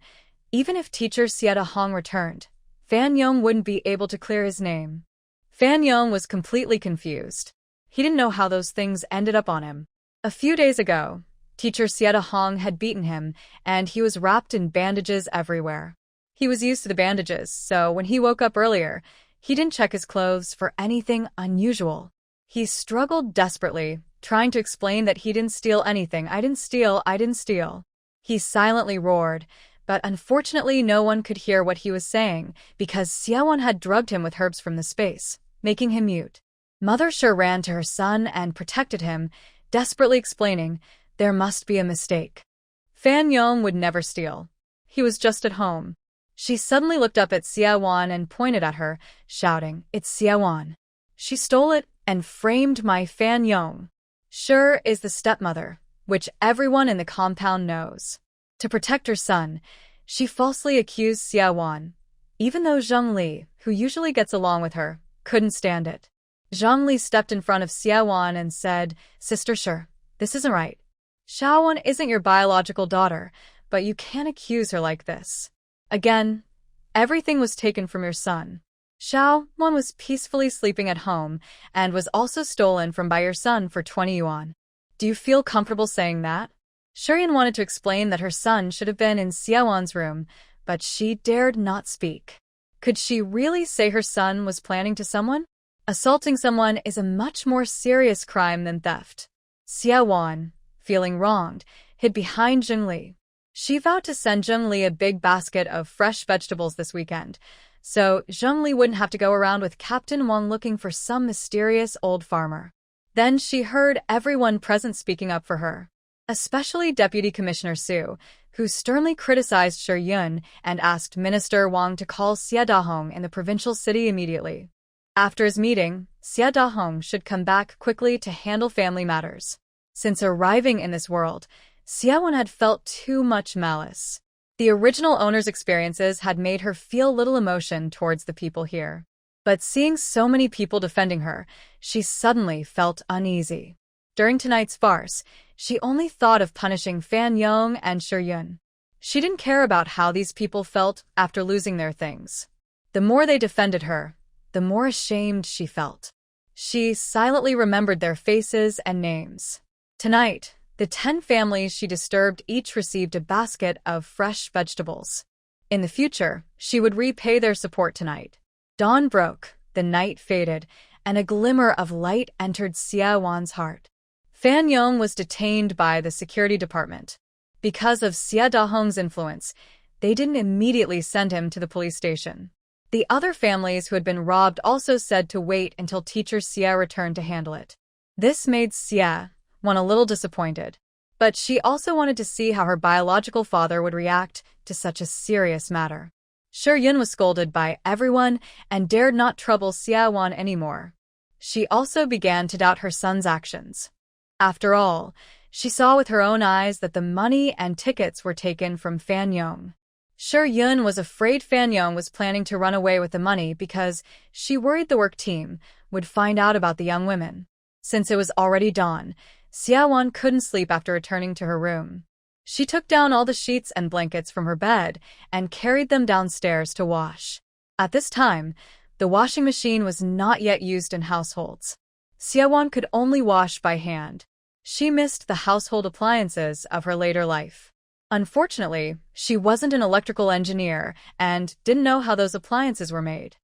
[SPEAKER 1] even if teacher Sieta Hong returned, Fan Yong wouldn't be able to clear his name. Fan Yong was completely confused. He didn't know how those things ended up on him. A few days ago, teacher Sieta Hong had beaten him, and he was wrapped in bandages everywhere. He was used to the bandages, so when he woke up earlier, he didn't check his clothes for anything unusual. He struggled desperately, trying to explain that he didn't steal anything. I didn't steal. He silently roared, but unfortunately no one could hear what he was saying because Xiaowan had drugged him with herbs from the space, making him mute. Mother sure ran to her son and protected him, desperately explaining, "There must be a mistake. Fan Yong would never steal. He was just at home." She suddenly looked up at Xiaowan and pointed at her, shouting, "It's Xiaowan. She stole it and framed my Fan Yong." Sure is the stepmother, which everyone in the compound knows. To protect her son, she falsely accused Xiaowan, even though Zheng Li, who usually gets along with her, couldn't stand it. Zheng Li stepped in front of Xiaowan and said, "Sister, sure, this isn't right. Xiaowan isn't your biological daughter, but you can't accuse her like this. Again, everything was taken from your son. Xiaowan was peacefully sleeping at home and was also stolen from by your son for 20 yuan. Do you feel comfortable saying that?" Shurian wanted to explain that her son should have been in Xiaowan's room, but she dared not speak. Could she really say her son was planning to someone? Assaulting someone is a much more serious crime than theft. Xia Wan, feeling wronged, hid behind Zhengli. She vowed to send Zhengli a big basket of fresh vegetables this weekend, so Zhengli wouldn't have to go around with Captain Wang looking for some mysterious old farmer. Then she heard everyone present speaking up for her, especially Deputy Commissioner Su, who sternly criticized Shi Yun and asked Minister Wang to call Xia Dahong in the provincial city immediately. After his meeting, Xia Dahong should come back quickly to handle family matters. Since arriving in this world, Xia Wan had felt too much malice. The original owner's experiences had made her feel little emotion towards the people here. But seeing so many people defending her, she suddenly felt uneasy. During tonight's farce, she only thought of punishing Fan Yong and Shi Yun. She didn't care about how these people felt after losing their things. The more they defended her, the more ashamed she felt. She silently remembered their faces and names. Tonight, the 10 families she disturbed each received a basket of fresh vegetables. In the future, she would repay their support tonight. Dawn broke, the night faded, and a glimmer of light entered Xia Wan's heart. Fan Yong was detained by the security department. Because of Xia Dahong's influence, they didn't immediately send him to the police station. The other families who had been robbed also said to wait until teacher Xia returned to handle it. This made Xia Wan a little disappointed, but she also wanted to see how her biological father would react to such a serious matter. Shi Yun was scolded by everyone and dared not trouble Xia Wan anymore. She also began to doubt her son's actions. After all, she saw with her own eyes that the money and tickets were taken from Fan Yong. Shi Yun was afraid Fan Yong was planning to run away with the money because she worried the work team would find out about the young women. Since it was already dawn, Xia Wan couldn't sleep after returning to her room. She took down all the sheets and blankets from her bed and carried them downstairs to wash. At this time, the washing machine was not yet used in households. Xia Wan could only wash by hand. She missed the household appliances of her later life. Unfortunately, she wasn't an electrical engineer and didn't know how those appliances were made.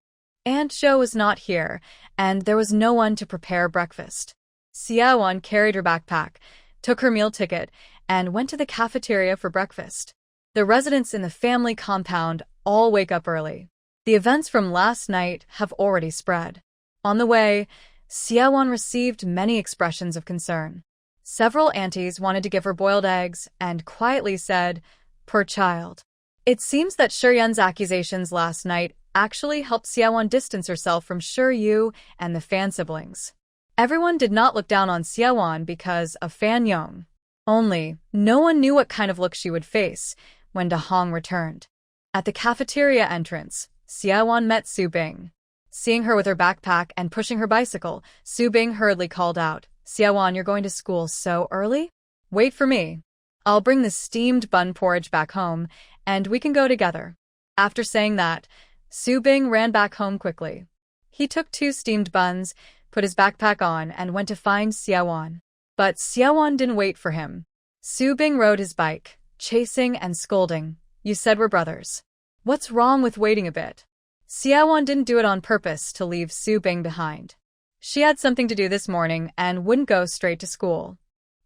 [SPEAKER 1] Aunt Zhou was not here, and there was no one to prepare breakfast. Xia Wan carried her backpack, took her meal ticket, and went to the cafeteria for breakfast. The residents in the family compound all wake up early. The events from last night have already spread. On the way, Xia Wan received many expressions of concern. Several aunties wanted to give her boiled eggs and quietly said, "Poor child." It seems that Shi Yun's accusations last night actually helped Xia Wan distance herself from Shi Yu and the Fan siblings. Everyone did not look down on Xia Wan because of Fan Yong. Only, no one knew what kind of look she would face when Dahong returned. At the cafeteria entrance, Xia Wan met Su Bing. Seeing her with her backpack and pushing her bicycle, Su Bing hurriedly called out, "Xia Wan, you're going to school so early? Wait for me. I'll bring the steamed bun porridge back home, and we can go together." After saying that, Su Bing ran back home quickly. He took 2 steamed buns, put his backpack on, and went to find Xia Wan. But Xia Wan didn't wait for him. Su Bing rode his bike, chasing and scolding. "You said we're brothers. What's wrong with waiting a bit?" Xia Wan didn't do it on purpose to leave Su Bing behind. She had something to do this morning and wouldn't go straight to school.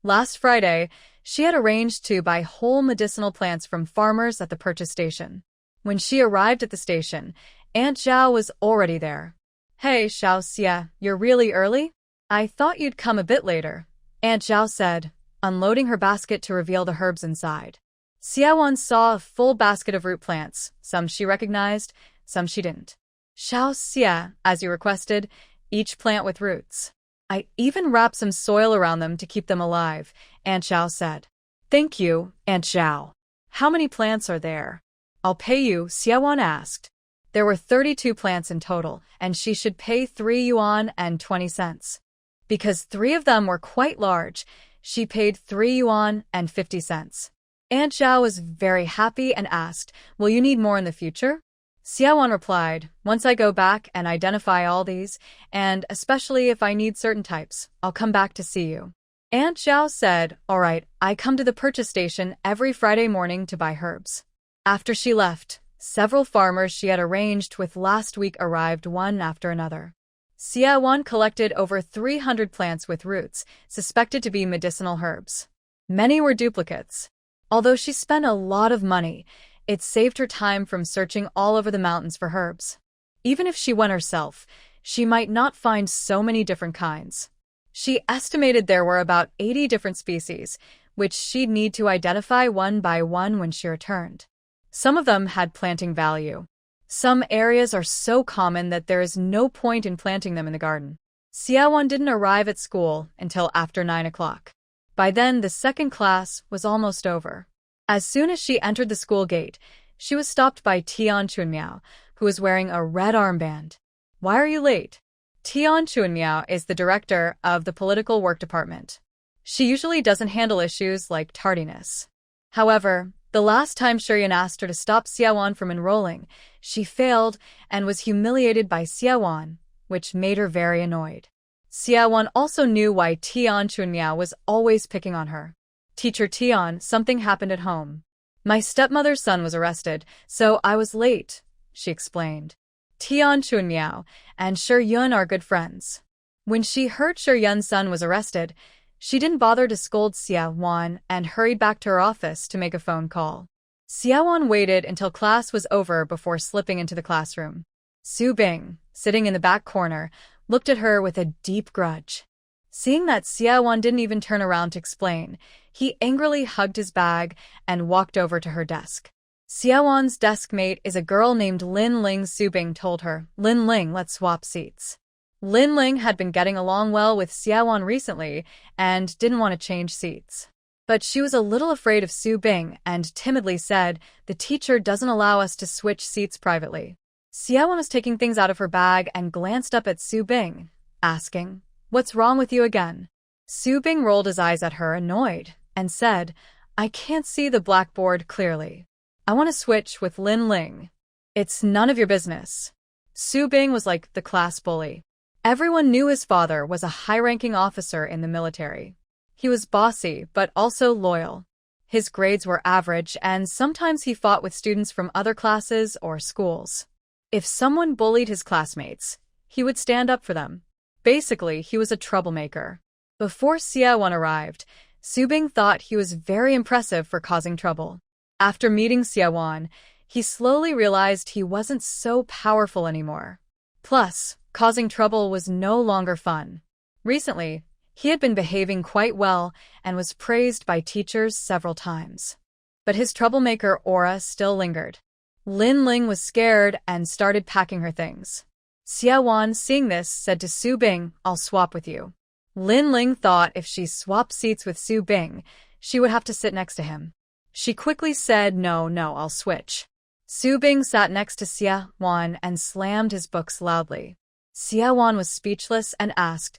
[SPEAKER 1] Last Friday, she had arranged to buy whole medicinal plants from farmers at the purchase station. When she arrived at the station, Aunt Zhao was already there. "Hey, Xiao Xia, you're really early? I thought you'd come a bit later," Aunt Zhao said, unloading her basket to reveal the herbs inside. Xia Wan saw a full basket of root plants, some she recognized, some she didn't. "Xiao Xia, as you requested, each plant with roots. I even wrapped some soil around them to keep them alive," Aunt Zhao said. "Thank you, Aunt Zhao. How many plants are there?" "I'll pay you," Xia Wan asked. There were 32 plants in total, and she should pay 3 yuan and 20 cents. Because 3 of them were quite large, she paid 3 yuan and 50 cents. Aunt Zhao was very happy and asked, "Will you need more in the future?" Xia Wan replied, "Once I go back and identify all these, and especially if I need certain types, I'll come back to see you." Aunt Zhao said, "All right, I come to the purchase station every Friday morning to buy herbs." After she left, Several farmers she had arranged with last week arrived one after another. Xiaowan collected over 300 plants with roots, suspected to be medicinal herbs. Many were duplicates. Although she spent a lot of money, it saved her time from searching all over the mountains for herbs. Even if she went herself, she might not find so many different kinds. She estimated there were about 80 different species, which she'd need to identify one by one when she returned. Some of them had planting value. Some areas are so common that there is no point in planting them in the garden. Xiaowan didn't arrive at school until after 9 o'clock. By then, the second class was almost over. As soon as she entered the school gate, she was stopped by Tian Chunmiao, who was wearing a red armband. "Why are you late?" Tian Chunmiao is the director of the political work department. She usually doesn't handle issues like tardiness. However, the last time Shiryan asked her to stop Xiaowan from enrolling, she failed and was humiliated by Xiaowan, which made her very annoyed. Xiaowan also knew why Tian Chunmiao was always picking on her. "Teacher Tian, something happened at home. My stepmother's son was arrested, so I was late," she explained. Tian Chunmiao and Shiryan are good friends. When she heard Shiryun's son was arrested, she didn't bother to scold Xiaowan and hurried back to her office to make a phone call. Xiaowan waited until class was over before slipping into the classroom. Su Bing, sitting in the back corner, looked at her with a deep grudge. Seeing that Xiaowan didn't even turn around to explain, he angrily hugged his bag and walked over to her desk. Xiaowan's desk mate is a girl named Lin Ling. Su Bing told her, "Lin Ling, let's swap seats." Lin Ling had been getting along well with Xiaowan recently and didn't want to change seats. But she was a little afraid of Su Bing and timidly said, "The teacher doesn't allow us to switch seats privately." Xiaowan was taking things out of her bag and glanced up at Su Bing, asking, "What's wrong with you again?" Su Bing rolled his eyes at her, annoyed, and said, "I can't see the blackboard clearly. I want to switch with Lin Ling." "It's none of your business." Su Bing was like the class bully. Everyone knew his father was a high-ranking officer in the military. He was bossy, but also loyal. His grades were average, and sometimes he fought with students from other classes or schools. If someone bullied his classmates, he would stand up for them. Basically, he was a troublemaker. Before Xiaowan arrived, Su Bing thought he was very impressive for causing trouble. After meeting Xiaowan, he slowly realized he wasn't so powerful anymore. Plus, causing trouble was no longer fun. Recently, he had been behaving quite well and was praised by teachers several times. But his troublemaker aura still lingered. Lin Ling was scared and started packing her things. Xiaowan, seeing this, said to Su Bing, "I'll swap with you." Lin Ling thought if she swapped seats with Su Bing, she would have to sit next to him. She quickly said, No, I'll switch." Su Bing sat next to Xiaowan and slammed his books loudly. Xiaowan was speechless and asked,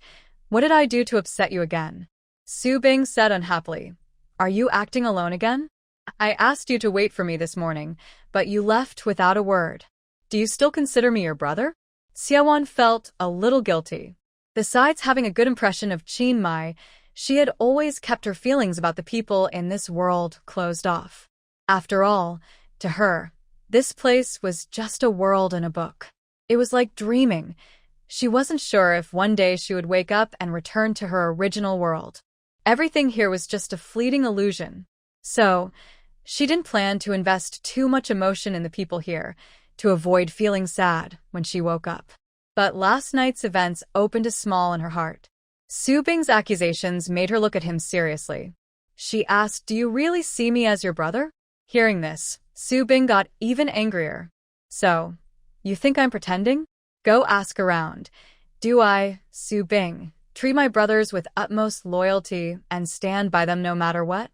[SPEAKER 1] "What did I do to upset you again?" Su Bing said unhappily, "Are you acting alone again? I asked you to wait for me this morning, but you left without a word. Do you still consider me your brother?" Xiaowan felt a little guilty. Besides having a good impression of Qin Mai, she had always kept her feelings about the people in this world closed off. After all, to her, this place was just a world in a book. It was like dreaming. She wasn't sure if one day she would wake up and return to her original world. Everything here was just a fleeting illusion. So, she didn't plan to invest too much emotion in the people here to avoid feeling sad when she woke up. But last night's events opened a small in her heart. Su Bing's accusations made her look at him seriously. She asked, "Do you really see me as your brother?" Hearing this, Su Bing got even angrier. "So, you think I'm pretending? Go ask around. Do I, Su Bing, treat my brothers with utmost loyalty and stand by them no matter what?"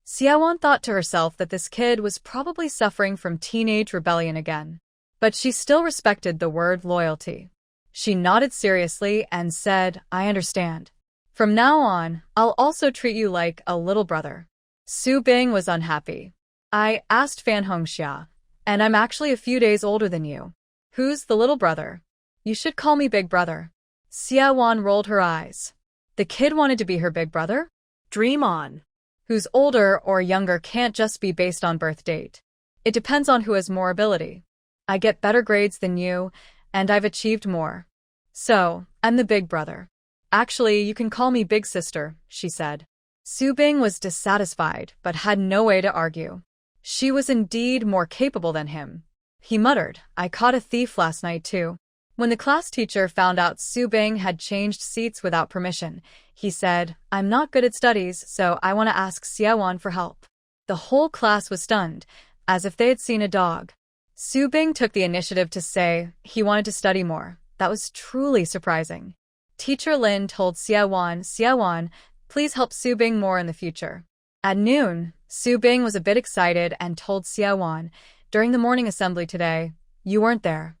[SPEAKER 1] Xiaowan thought to herself that this kid was probably suffering from teenage rebellion again. But she still respected the word loyalty. She nodded seriously and said, "I understand. From now on, I'll also treat you like a little brother." Su Bing was unhappy. "I asked Fan Hongxia, and I'm actually a few days older than you. Who's the little brother? You should call me big brother." Xiaowan rolled her eyes. The kid wanted to be her big brother? Dream on. Who's older or younger can't just be based on birth date. It depends on who has more ability. I get better grades than you, and I've achieved more. So, I'm the big brother. Actually, you can call me big sister, she said. Su Bing was dissatisfied, but had no way to argue. She was indeed more capable than him. He muttered, I caught a thief last night too. When the class teacher found out Su Bing had changed seats without permission, he said, I'm not good at studies, so I want to ask Xiaowan for help. The whole class was stunned, as if they had seen a dog. Su Bing took the initiative to say he wanted to study more. That was truly surprising. Teacher Lin told Xiaowan, please help Su Bing more in the future. At noon, Su Bing was a bit excited and told Xiaowan, during the morning assembly today, you weren't there.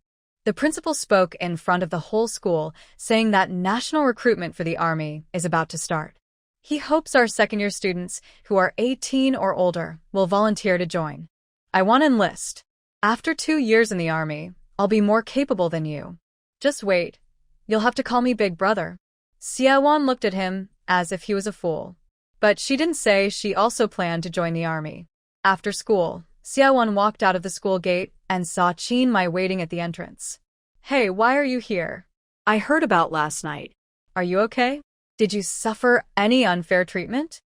[SPEAKER 1] The principal spoke in front of the whole school, saying that national recruitment for the army is about to start. He hopes our second-year students, who are 18 or older, will volunteer to join. I want to enlist. After 2 years in the army, I'll be more capable than you. Just wait. You'll have to call me big brother. Xiaowan looked at him as if he was a fool. But she didn't say she also planned to join the army. After school, Xiaowan walked out of the school gate and saw Qin Mai waiting at the entrance. Hey, why are you here?
[SPEAKER 2] I heard about last night.
[SPEAKER 1] Are you okay? Did you suffer any unfair treatment?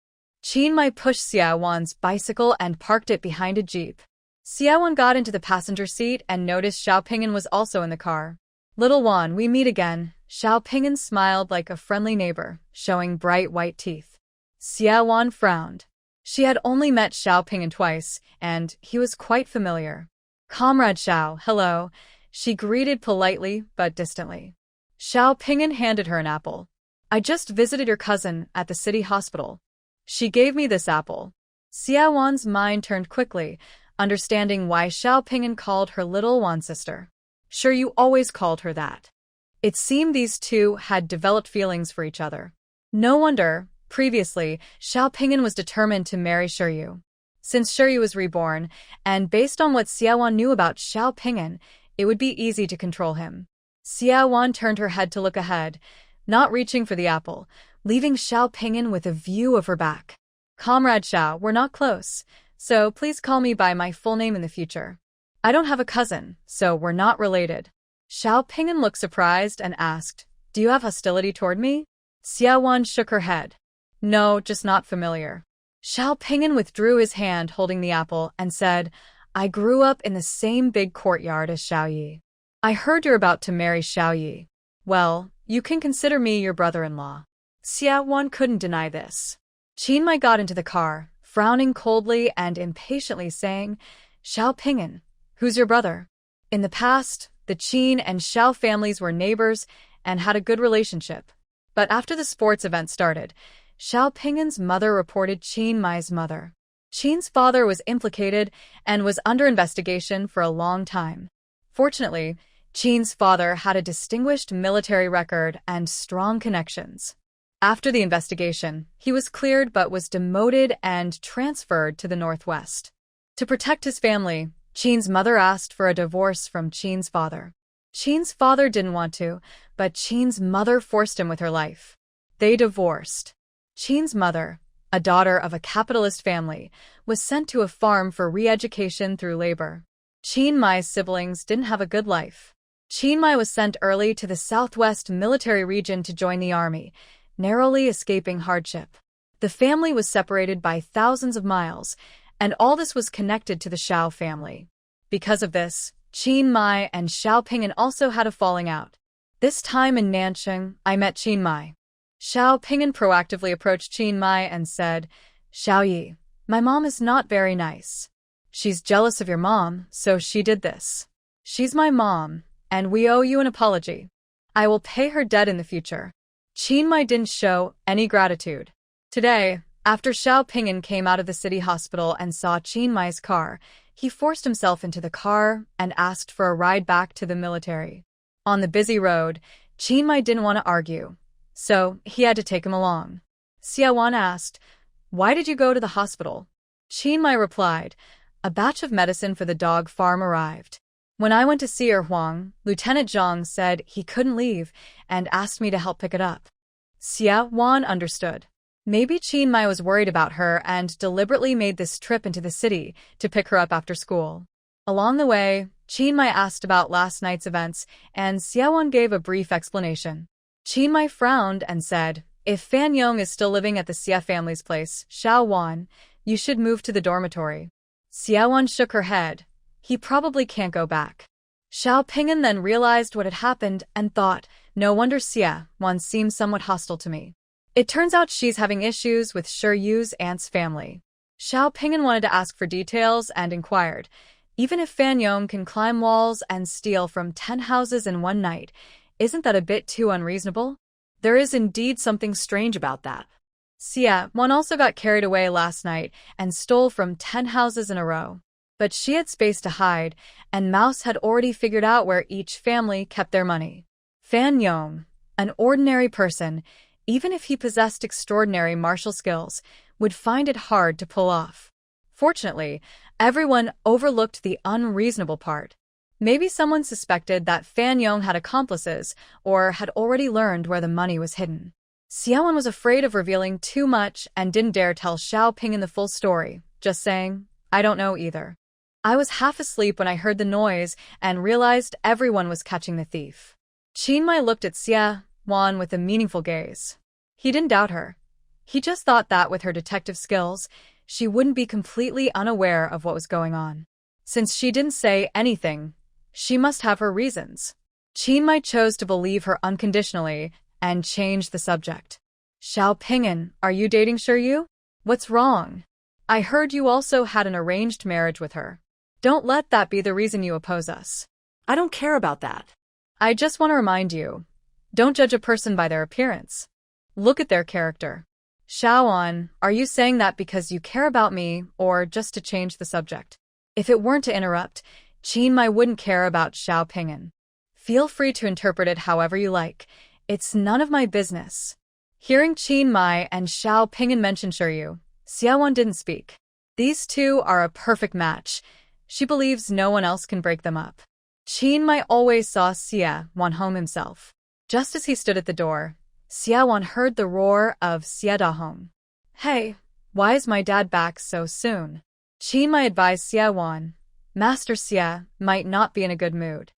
[SPEAKER 1] Qin Mai pushed Xiaowan's bicycle and parked it behind a jeep. Xiaowan got into the passenger seat and noticed Xiao Ping'an was also in the car. Little Wan, we meet again. Xiao Ping'an smiled like a friendly neighbor, showing bright white teeth. Xiaowan frowned. She had only met Xiao Ping'an twice, and he was quite familiar. Comrade Xiao, hello, she greeted politely but distantly. Xiao Ping'an handed her an apple. I just visited your cousin at the city hospital. She gave me this apple. Xiaowan's mind turned quickly, understanding why Xiao Ping'an called her little Wan sister. Sure, you always called her that. It seemed these two had developed feelings for each other. No wonder, previously, Xiao Ping'an was determined to marry Shiryu. Since Shiryu was reborn, and based on what Xiaowan knew about Xiao Ping'an, it would be easy to control him. Xiaowan turned her head to look ahead, not reaching for the apple, leaving Xiao Ping'an with a view of her back. Comrade Xiao, we're not close, so please call me by my full name in the future. I don't have a cousin, so we're not related. Xiao Ping'an looked surprised and asked, do you have hostility toward me? Xiaowan shook her head. No, just not familiar. Xiao Ping'an withdrew his hand holding the apple and said, I grew up in the same big courtyard as Xiao Yi. I heard you're about to marry Xiao Yi. Well, you can consider me your brother-in-law. Xiaowan couldn't deny this. Qin Mai got into the car, frowning coldly and impatiently saying, Xiao Ping'an, who's your brother? In the past, the Qin and Xiao families were neighbors and had a good relationship. But after the sports event started, Xiao Ping'an's mother reported Qin Mai's mother. Qin's father was implicated and was under investigation for a long time. Fortunately, Qin's father had a distinguished military record and strong connections. After the investigation, he was cleared but was demoted and transferred to the Northwest. To protect his family, Qin's mother asked for a divorce from Qin's father. Qin's father didn't want to, but Qin's mother forced him with her life. They divorced. Qin's mother, a daughter of a capitalist family, was sent to a farm for re-education through labor. Qin Mai's siblings didn't have a good life. Qin Mai was sent early to the Southwest military region to join the army, narrowly escaping hardship. The family was separated by thousands of miles, and all this was connected to the Xiao family. Because of this, Qin Mai and Xiao Ping'an also had a falling out. This time in Nancheng, I met Qin Mai. Xiao Ping'an proactively approached Qin Mai and said, Xiao Yi, my mom is not very nice. She's jealous of your mom, so she did this. She's my mom, and we owe you an apology. I will pay her debt in the future. Qin Mai didn't show any gratitude. Today, after Xiao Ping'an came out of the city hospital and saw Qin Mai's car, he forced himself into the car and asked for a ride back to the military. On the busy road, Qin Mai didn't want to argue, so he had to take him along. Xiaowan asked, why did you go to the hospital? Qin Mai replied, a batch of medicine for the dog farm arrived. When I went to see Huang, Lieutenant Zhang said he couldn't leave and asked me to help pick it up. Xiaowan understood. Maybe Chiang Mai was worried about her and deliberately made this trip into the city to pick her up after school. Along the way, Chiang Mai asked about last night's events, and Xiaowon gave a brief explanation. Chiang Mai frowned and said, "If Fan Yong is still living at the Xia family's place, Xiaowon, you should move to the dormitory." Xiaowon shook her head. He probably can't go back. Xiao Ping'an then realized what had happened and thought, no wonder Xiaowon seems somewhat hostile to me. It turns out she's having issues with Shi Yu's aunt's family. Xiao Ping'an wanted to ask for details and inquired, even if Fan Yong can climb walls and steal from 10 houses in one night, isn't that a bit too unreasonable?
[SPEAKER 2] There is indeed something strange about that.
[SPEAKER 1] Xiaowon also got carried away last night and stole from 10 houses in a row. But she had space to hide, and Mouse had already figured out where each family kept their money. Fan Yong, an ordinary person, even if he possessed extraordinary martial skills, would find it hard to pull off. Fortunately, everyone overlooked the unreasonable part. Maybe someone suspected that Fan Yong had accomplices or had already learned where the money was hidden. Xiaowon was afraid of revealing too much and didn't dare tell Xiao Ping'an the full story, just saying, "I don't know either. I was half asleep when I heard the noise and realized everyone was catching the thief." Chiang Mai looked at Xiaowon with a meaningful gaze. He didn't doubt her. He just thought that with her detective skills, she wouldn't be completely unaware of what was going on. Since she didn't say anything, she must have her reasons. Chiang Mai chose to believe her unconditionally and changed the subject. "Xiao Ping'an, are you dating Shi Yu? What's wrong? I heard you also had an arranged marriage with her. Don't let that be the reason you oppose us."
[SPEAKER 2] I don't care about that.
[SPEAKER 1] "I just want to remind you, don't judge a person by their appearance. Look at their character." "Xiaowon, are you saying that because you care about me or just to change the subject?" If it weren't to interrupt, Chiang Mai wouldn't care about Xiao Ping'an. "Feel free to interpret it however you like. It's none of my business." Hearing Chiang Mai and Xiao Ping'an mention Shi Yu, Xiaowon didn't speak. These two are a perfect match. She believes no one else can break them up. Chiang Mai always saw Xiaowon home himself. Just as he stood at the door, Xiaowon heard the roar of Xia Dahong. "Hey, why is my dad back so soon?" Chiang Mai advised Xiaowon, "Master Xia might not be in a good mood.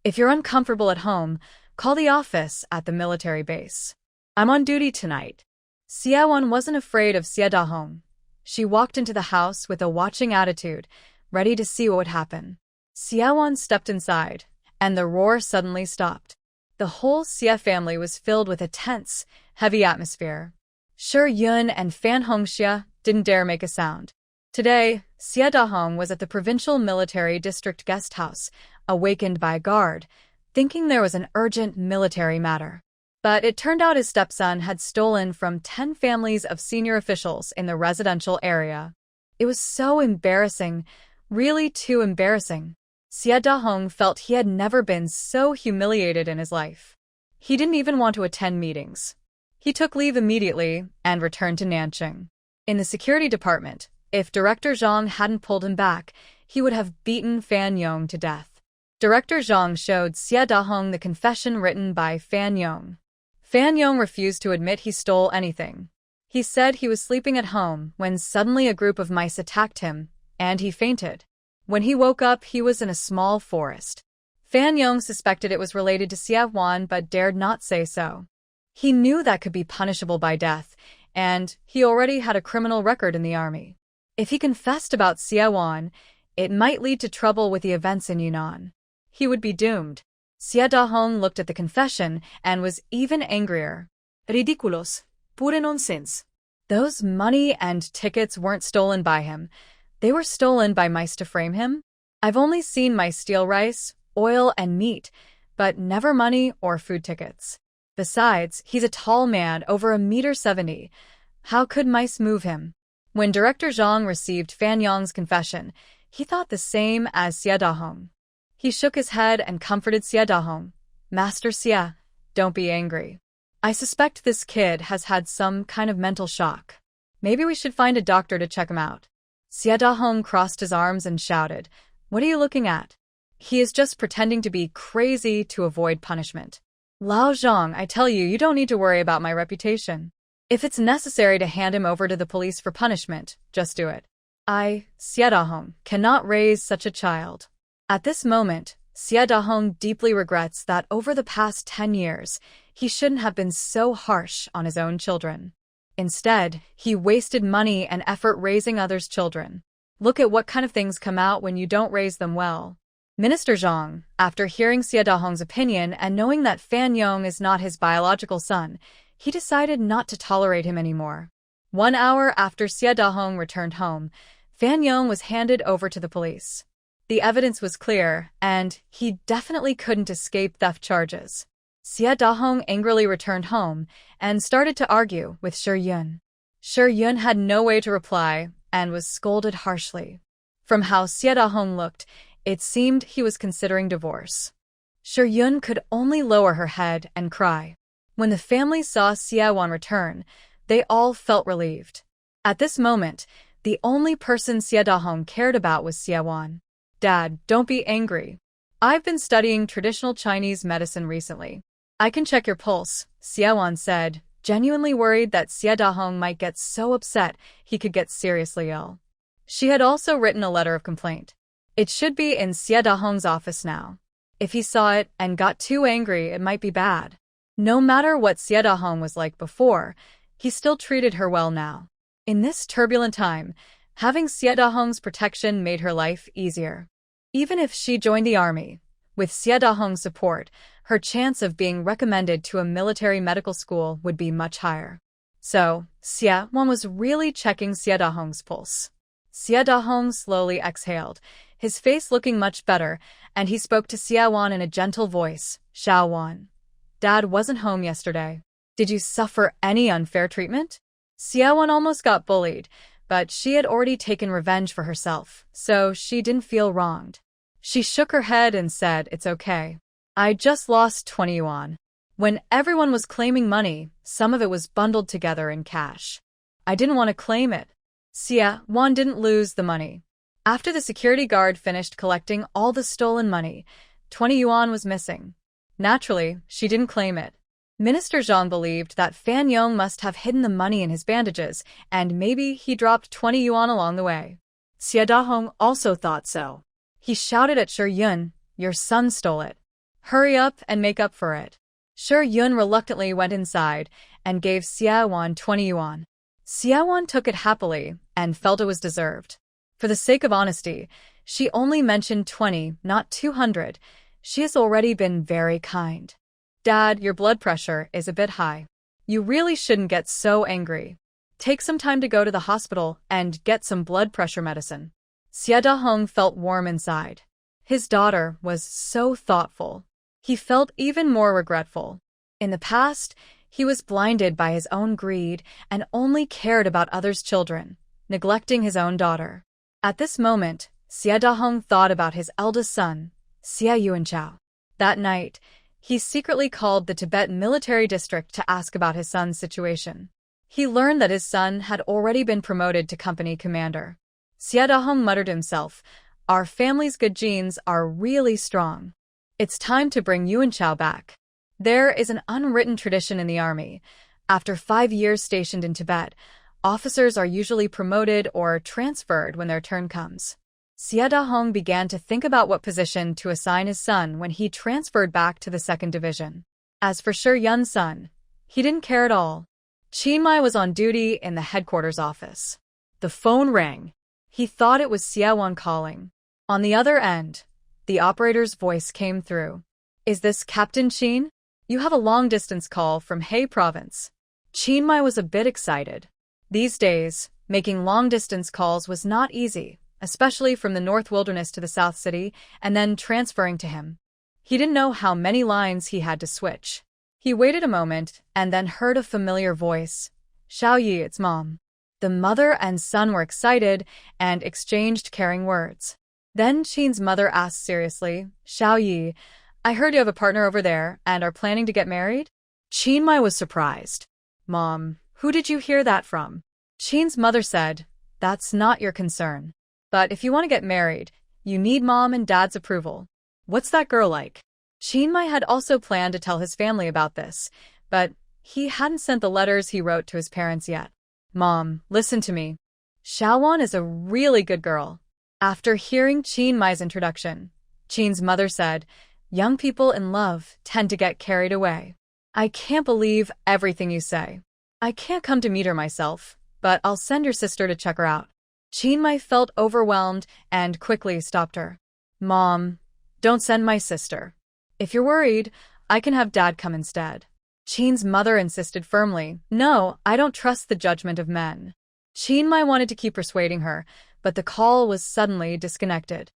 [SPEAKER 1] If you're uncomfortable at home, call the office at the military base. I'm on duty tonight." Xiaowon wasn't afraid of Xia Dahong. She walked into the house with a watching attitude, ready to see what would happen. Xiaowon stepped inside, and the roar suddenly stopped. The whole Xia family was filled with a tense, heavy atmosphere. Shi Yun and Fan Hongxia didn't dare make a sound. Today, Xia Dahong was at the provincial military district guest house, awakened by a guard, thinking there was an urgent military matter. But it turned out his stepson had stolen from 10 families of senior officials in the residential area. It was so embarrassing, really too embarrassing. Xia Dahong felt he had never been so humiliated in his life. He didn't even want to attend meetings. He took leave immediately and returned to Nanjing. In the security department, if Director Zhang hadn't pulled him back, he would have beaten Fan Yong to death. Director Zhang showed Xia Dahong the confession written by Fan Yong. Fan Yong refused to admit he stole anything. He said he was sleeping at home when suddenly a group of mice attacked him, and he fainted. When he woke up, he was in a small forest. Fan Yong suspected it was related to Xiaowon but dared not say so. He knew that could be punishable by death, and he already had a criminal record in the army. If he confessed about Xiaowon, it might lead to trouble with the events in Yunnan. He would be doomed. Xia Dahong looked at the confession and was even angrier.
[SPEAKER 2] Ridiculous. Pure nonsense.
[SPEAKER 1] Those money and tickets weren't stolen by him. They were stolen by mice to frame him. I've only seen mice steal rice, oil, and meat, but never money or food tickets. Besides, he's a tall man, over 1.70 meters. How could mice move him? When Director Zhang received Fan Yong's confession, he thought the same as Xia Dahong. He shook his head and comforted Xia Dahong. "Master Xia, don't be angry. I suspect this kid has had some kind of mental shock. Maybe we should find a doctor to check him out." Xia Dahong crossed his arms and shouted, "What are you looking at? He is just pretending to be crazy to avoid punishment. Lao Zhang, I tell you, you don't need to worry about my reputation. If it's necessary to hand him over to the police for punishment, just do it. I, Xie Dahong, cannot raise such a child. At this moment, Xie Dahong deeply regrets that over the past 10 years, he shouldn't have been so harsh on his own children. Instead, he wasted money and effort raising others' children. Look at what kind of things come out when you don't raise them well. Minister Zhang, after hearing Xie Dahong's opinion and knowing that Fan Yong is not his biological son, he decided not to tolerate him anymore. 1 hour after Xie Dahong returned home, Fan Yong was handed over to the police. The evidence was clear, and he definitely couldn't escape theft charges. Xie Dahong angrily returned home and started to argue with Shi Yun. Shi Yun had no way to reply and was scolded harshly. From how Xie Dahong looked, it seemed he was considering divorce. Shi Yun could only lower her head and cry. When the family saw Xie Wan return, they all felt relieved. At this moment, the only person Xie Dahong cared about was Xie Wan. Dad, don't be angry. I've been studying traditional Chinese medicine recently. I can check your pulse, Xie Wan said, genuinely worried that Xie Dahong might get so upset he could get seriously ill. She had also written a letter of complaint. It should be in Xie Dahong's office now. If he saw it and got too angry, it might be bad. No matter what Xie Dahong was like before, he still treated her well now. In this turbulent time, having Xie Dahong's protection made her life easier. Even if she joined the army, with Xie Dahong's support, her chance of being recommended to a military medical school would be much higher. So, Xie Wan was really checking Xie Dahong's pulse. Xie Dahong slowly exhaled, his face looking much better, and he spoke to Xie Wan in a gentle voice. Xiao Wan. Dad wasn't home yesterday. Did you suffer any unfair treatment? Xie Wan almost got bullied, but she had already taken revenge for herself, so she didn't feel wronged. She shook her head and said, it's okay. I just lost 20 yuan. When everyone was claiming money, some of it was bundled together in cash. I didn't want to claim it. Xie Wan didn't lose the money. After the security guard finished collecting all the stolen money, 20 yuan was missing. Naturally, she didn't claim it. Minister Zhang believed that Fan Yong must have hidden the money in his bandages, and maybe he dropped 20 yuan along the way.
[SPEAKER 2] Xie Dahong also thought so.
[SPEAKER 1] He shouted at Shi Yun, your son stole it. Hurry up and make up for it. Shi Yun reluctantly went inside and gave Xie Wan 20 yuan. Xie Wan took it happily and felt it was deserved. For the sake of honesty, she only mentioned 20, not 200. She has already been very kind. Dad, your blood pressure is a bit high. You really shouldn't get so angry. Take some time to go to the hospital and get some blood pressure medicine. Xie Dahong felt warm inside. His daughter was so thoughtful. He felt even more regretful. In the past, he was blinded by his own greed and only cared about others' children, neglecting his own daughter. At this moment, Xie Dahong thought about his eldest son, Xie Yuanchao. That night, he secretly called the Tibet military district to ask about his son's situation. He learned that his son had already been promoted to company commander. Xie Dahong muttered to himself, our family's good genes are really strong. It's time to bring Yuanchao back. There is an unwritten tradition in the army. After 5 years stationed in Tibet, officers are usually promoted or transferred when their turn comes. Xie Dahong began to think about what position to assign his son when he transferred back to the 2nd Division. As for Shi Yun's son, he didn't care at all. Qin Mai was on duty in the headquarters office. The phone rang. He thought it was Xie Wan calling. On the other end, the operator's voice came through. Is this Captain Qin? You have a long-distance call from He Province. Qin Mai was a bit excited. These days, making long-distance calls was not easy, especially from the North Wilderness to the South City, and then transferring to him. He didn't know how many lines he had to switch. He waited a moment and then heard a familiar voice. Xiao Yi, it's Mom. The mother and son were excited and exchanged caring words. Then Qin's mother asked seriously, Xiao Yi, I heard you have a partner over there and are planning to get married?
[SPEAKER 2] Qin Mai was surprised.
[SPEAKER 1] Mom, who did you hear that from? Qin's mother said, that's not your concern. But if you want to get married, you need Mom and Dad's approval.
[SPEAKER 2] What's that girl like?
[SPEAKER 1] Qin Mai had also planned to tell his family about this, but He hadn't sent the letters he wrote to his parents yet. Mom, listen to me. Xiaowon is a really good girl. After hearing Qin Mai's introduction, Qin's mother said, young people in love tend to get carried away. I can't believe everything you say. I can't come to meet her myself, but I'll send your sister to check her out. Qin Mai felt overwhelmed and quickly stopped her. Mom, don't send my sister. If you're worried, I can have Dad come instead. Qin's mother insisted firmly, no, I don't trust the judgment of men. Qin Mai wanted to keep persuading her, but the call was suddenly disconnected.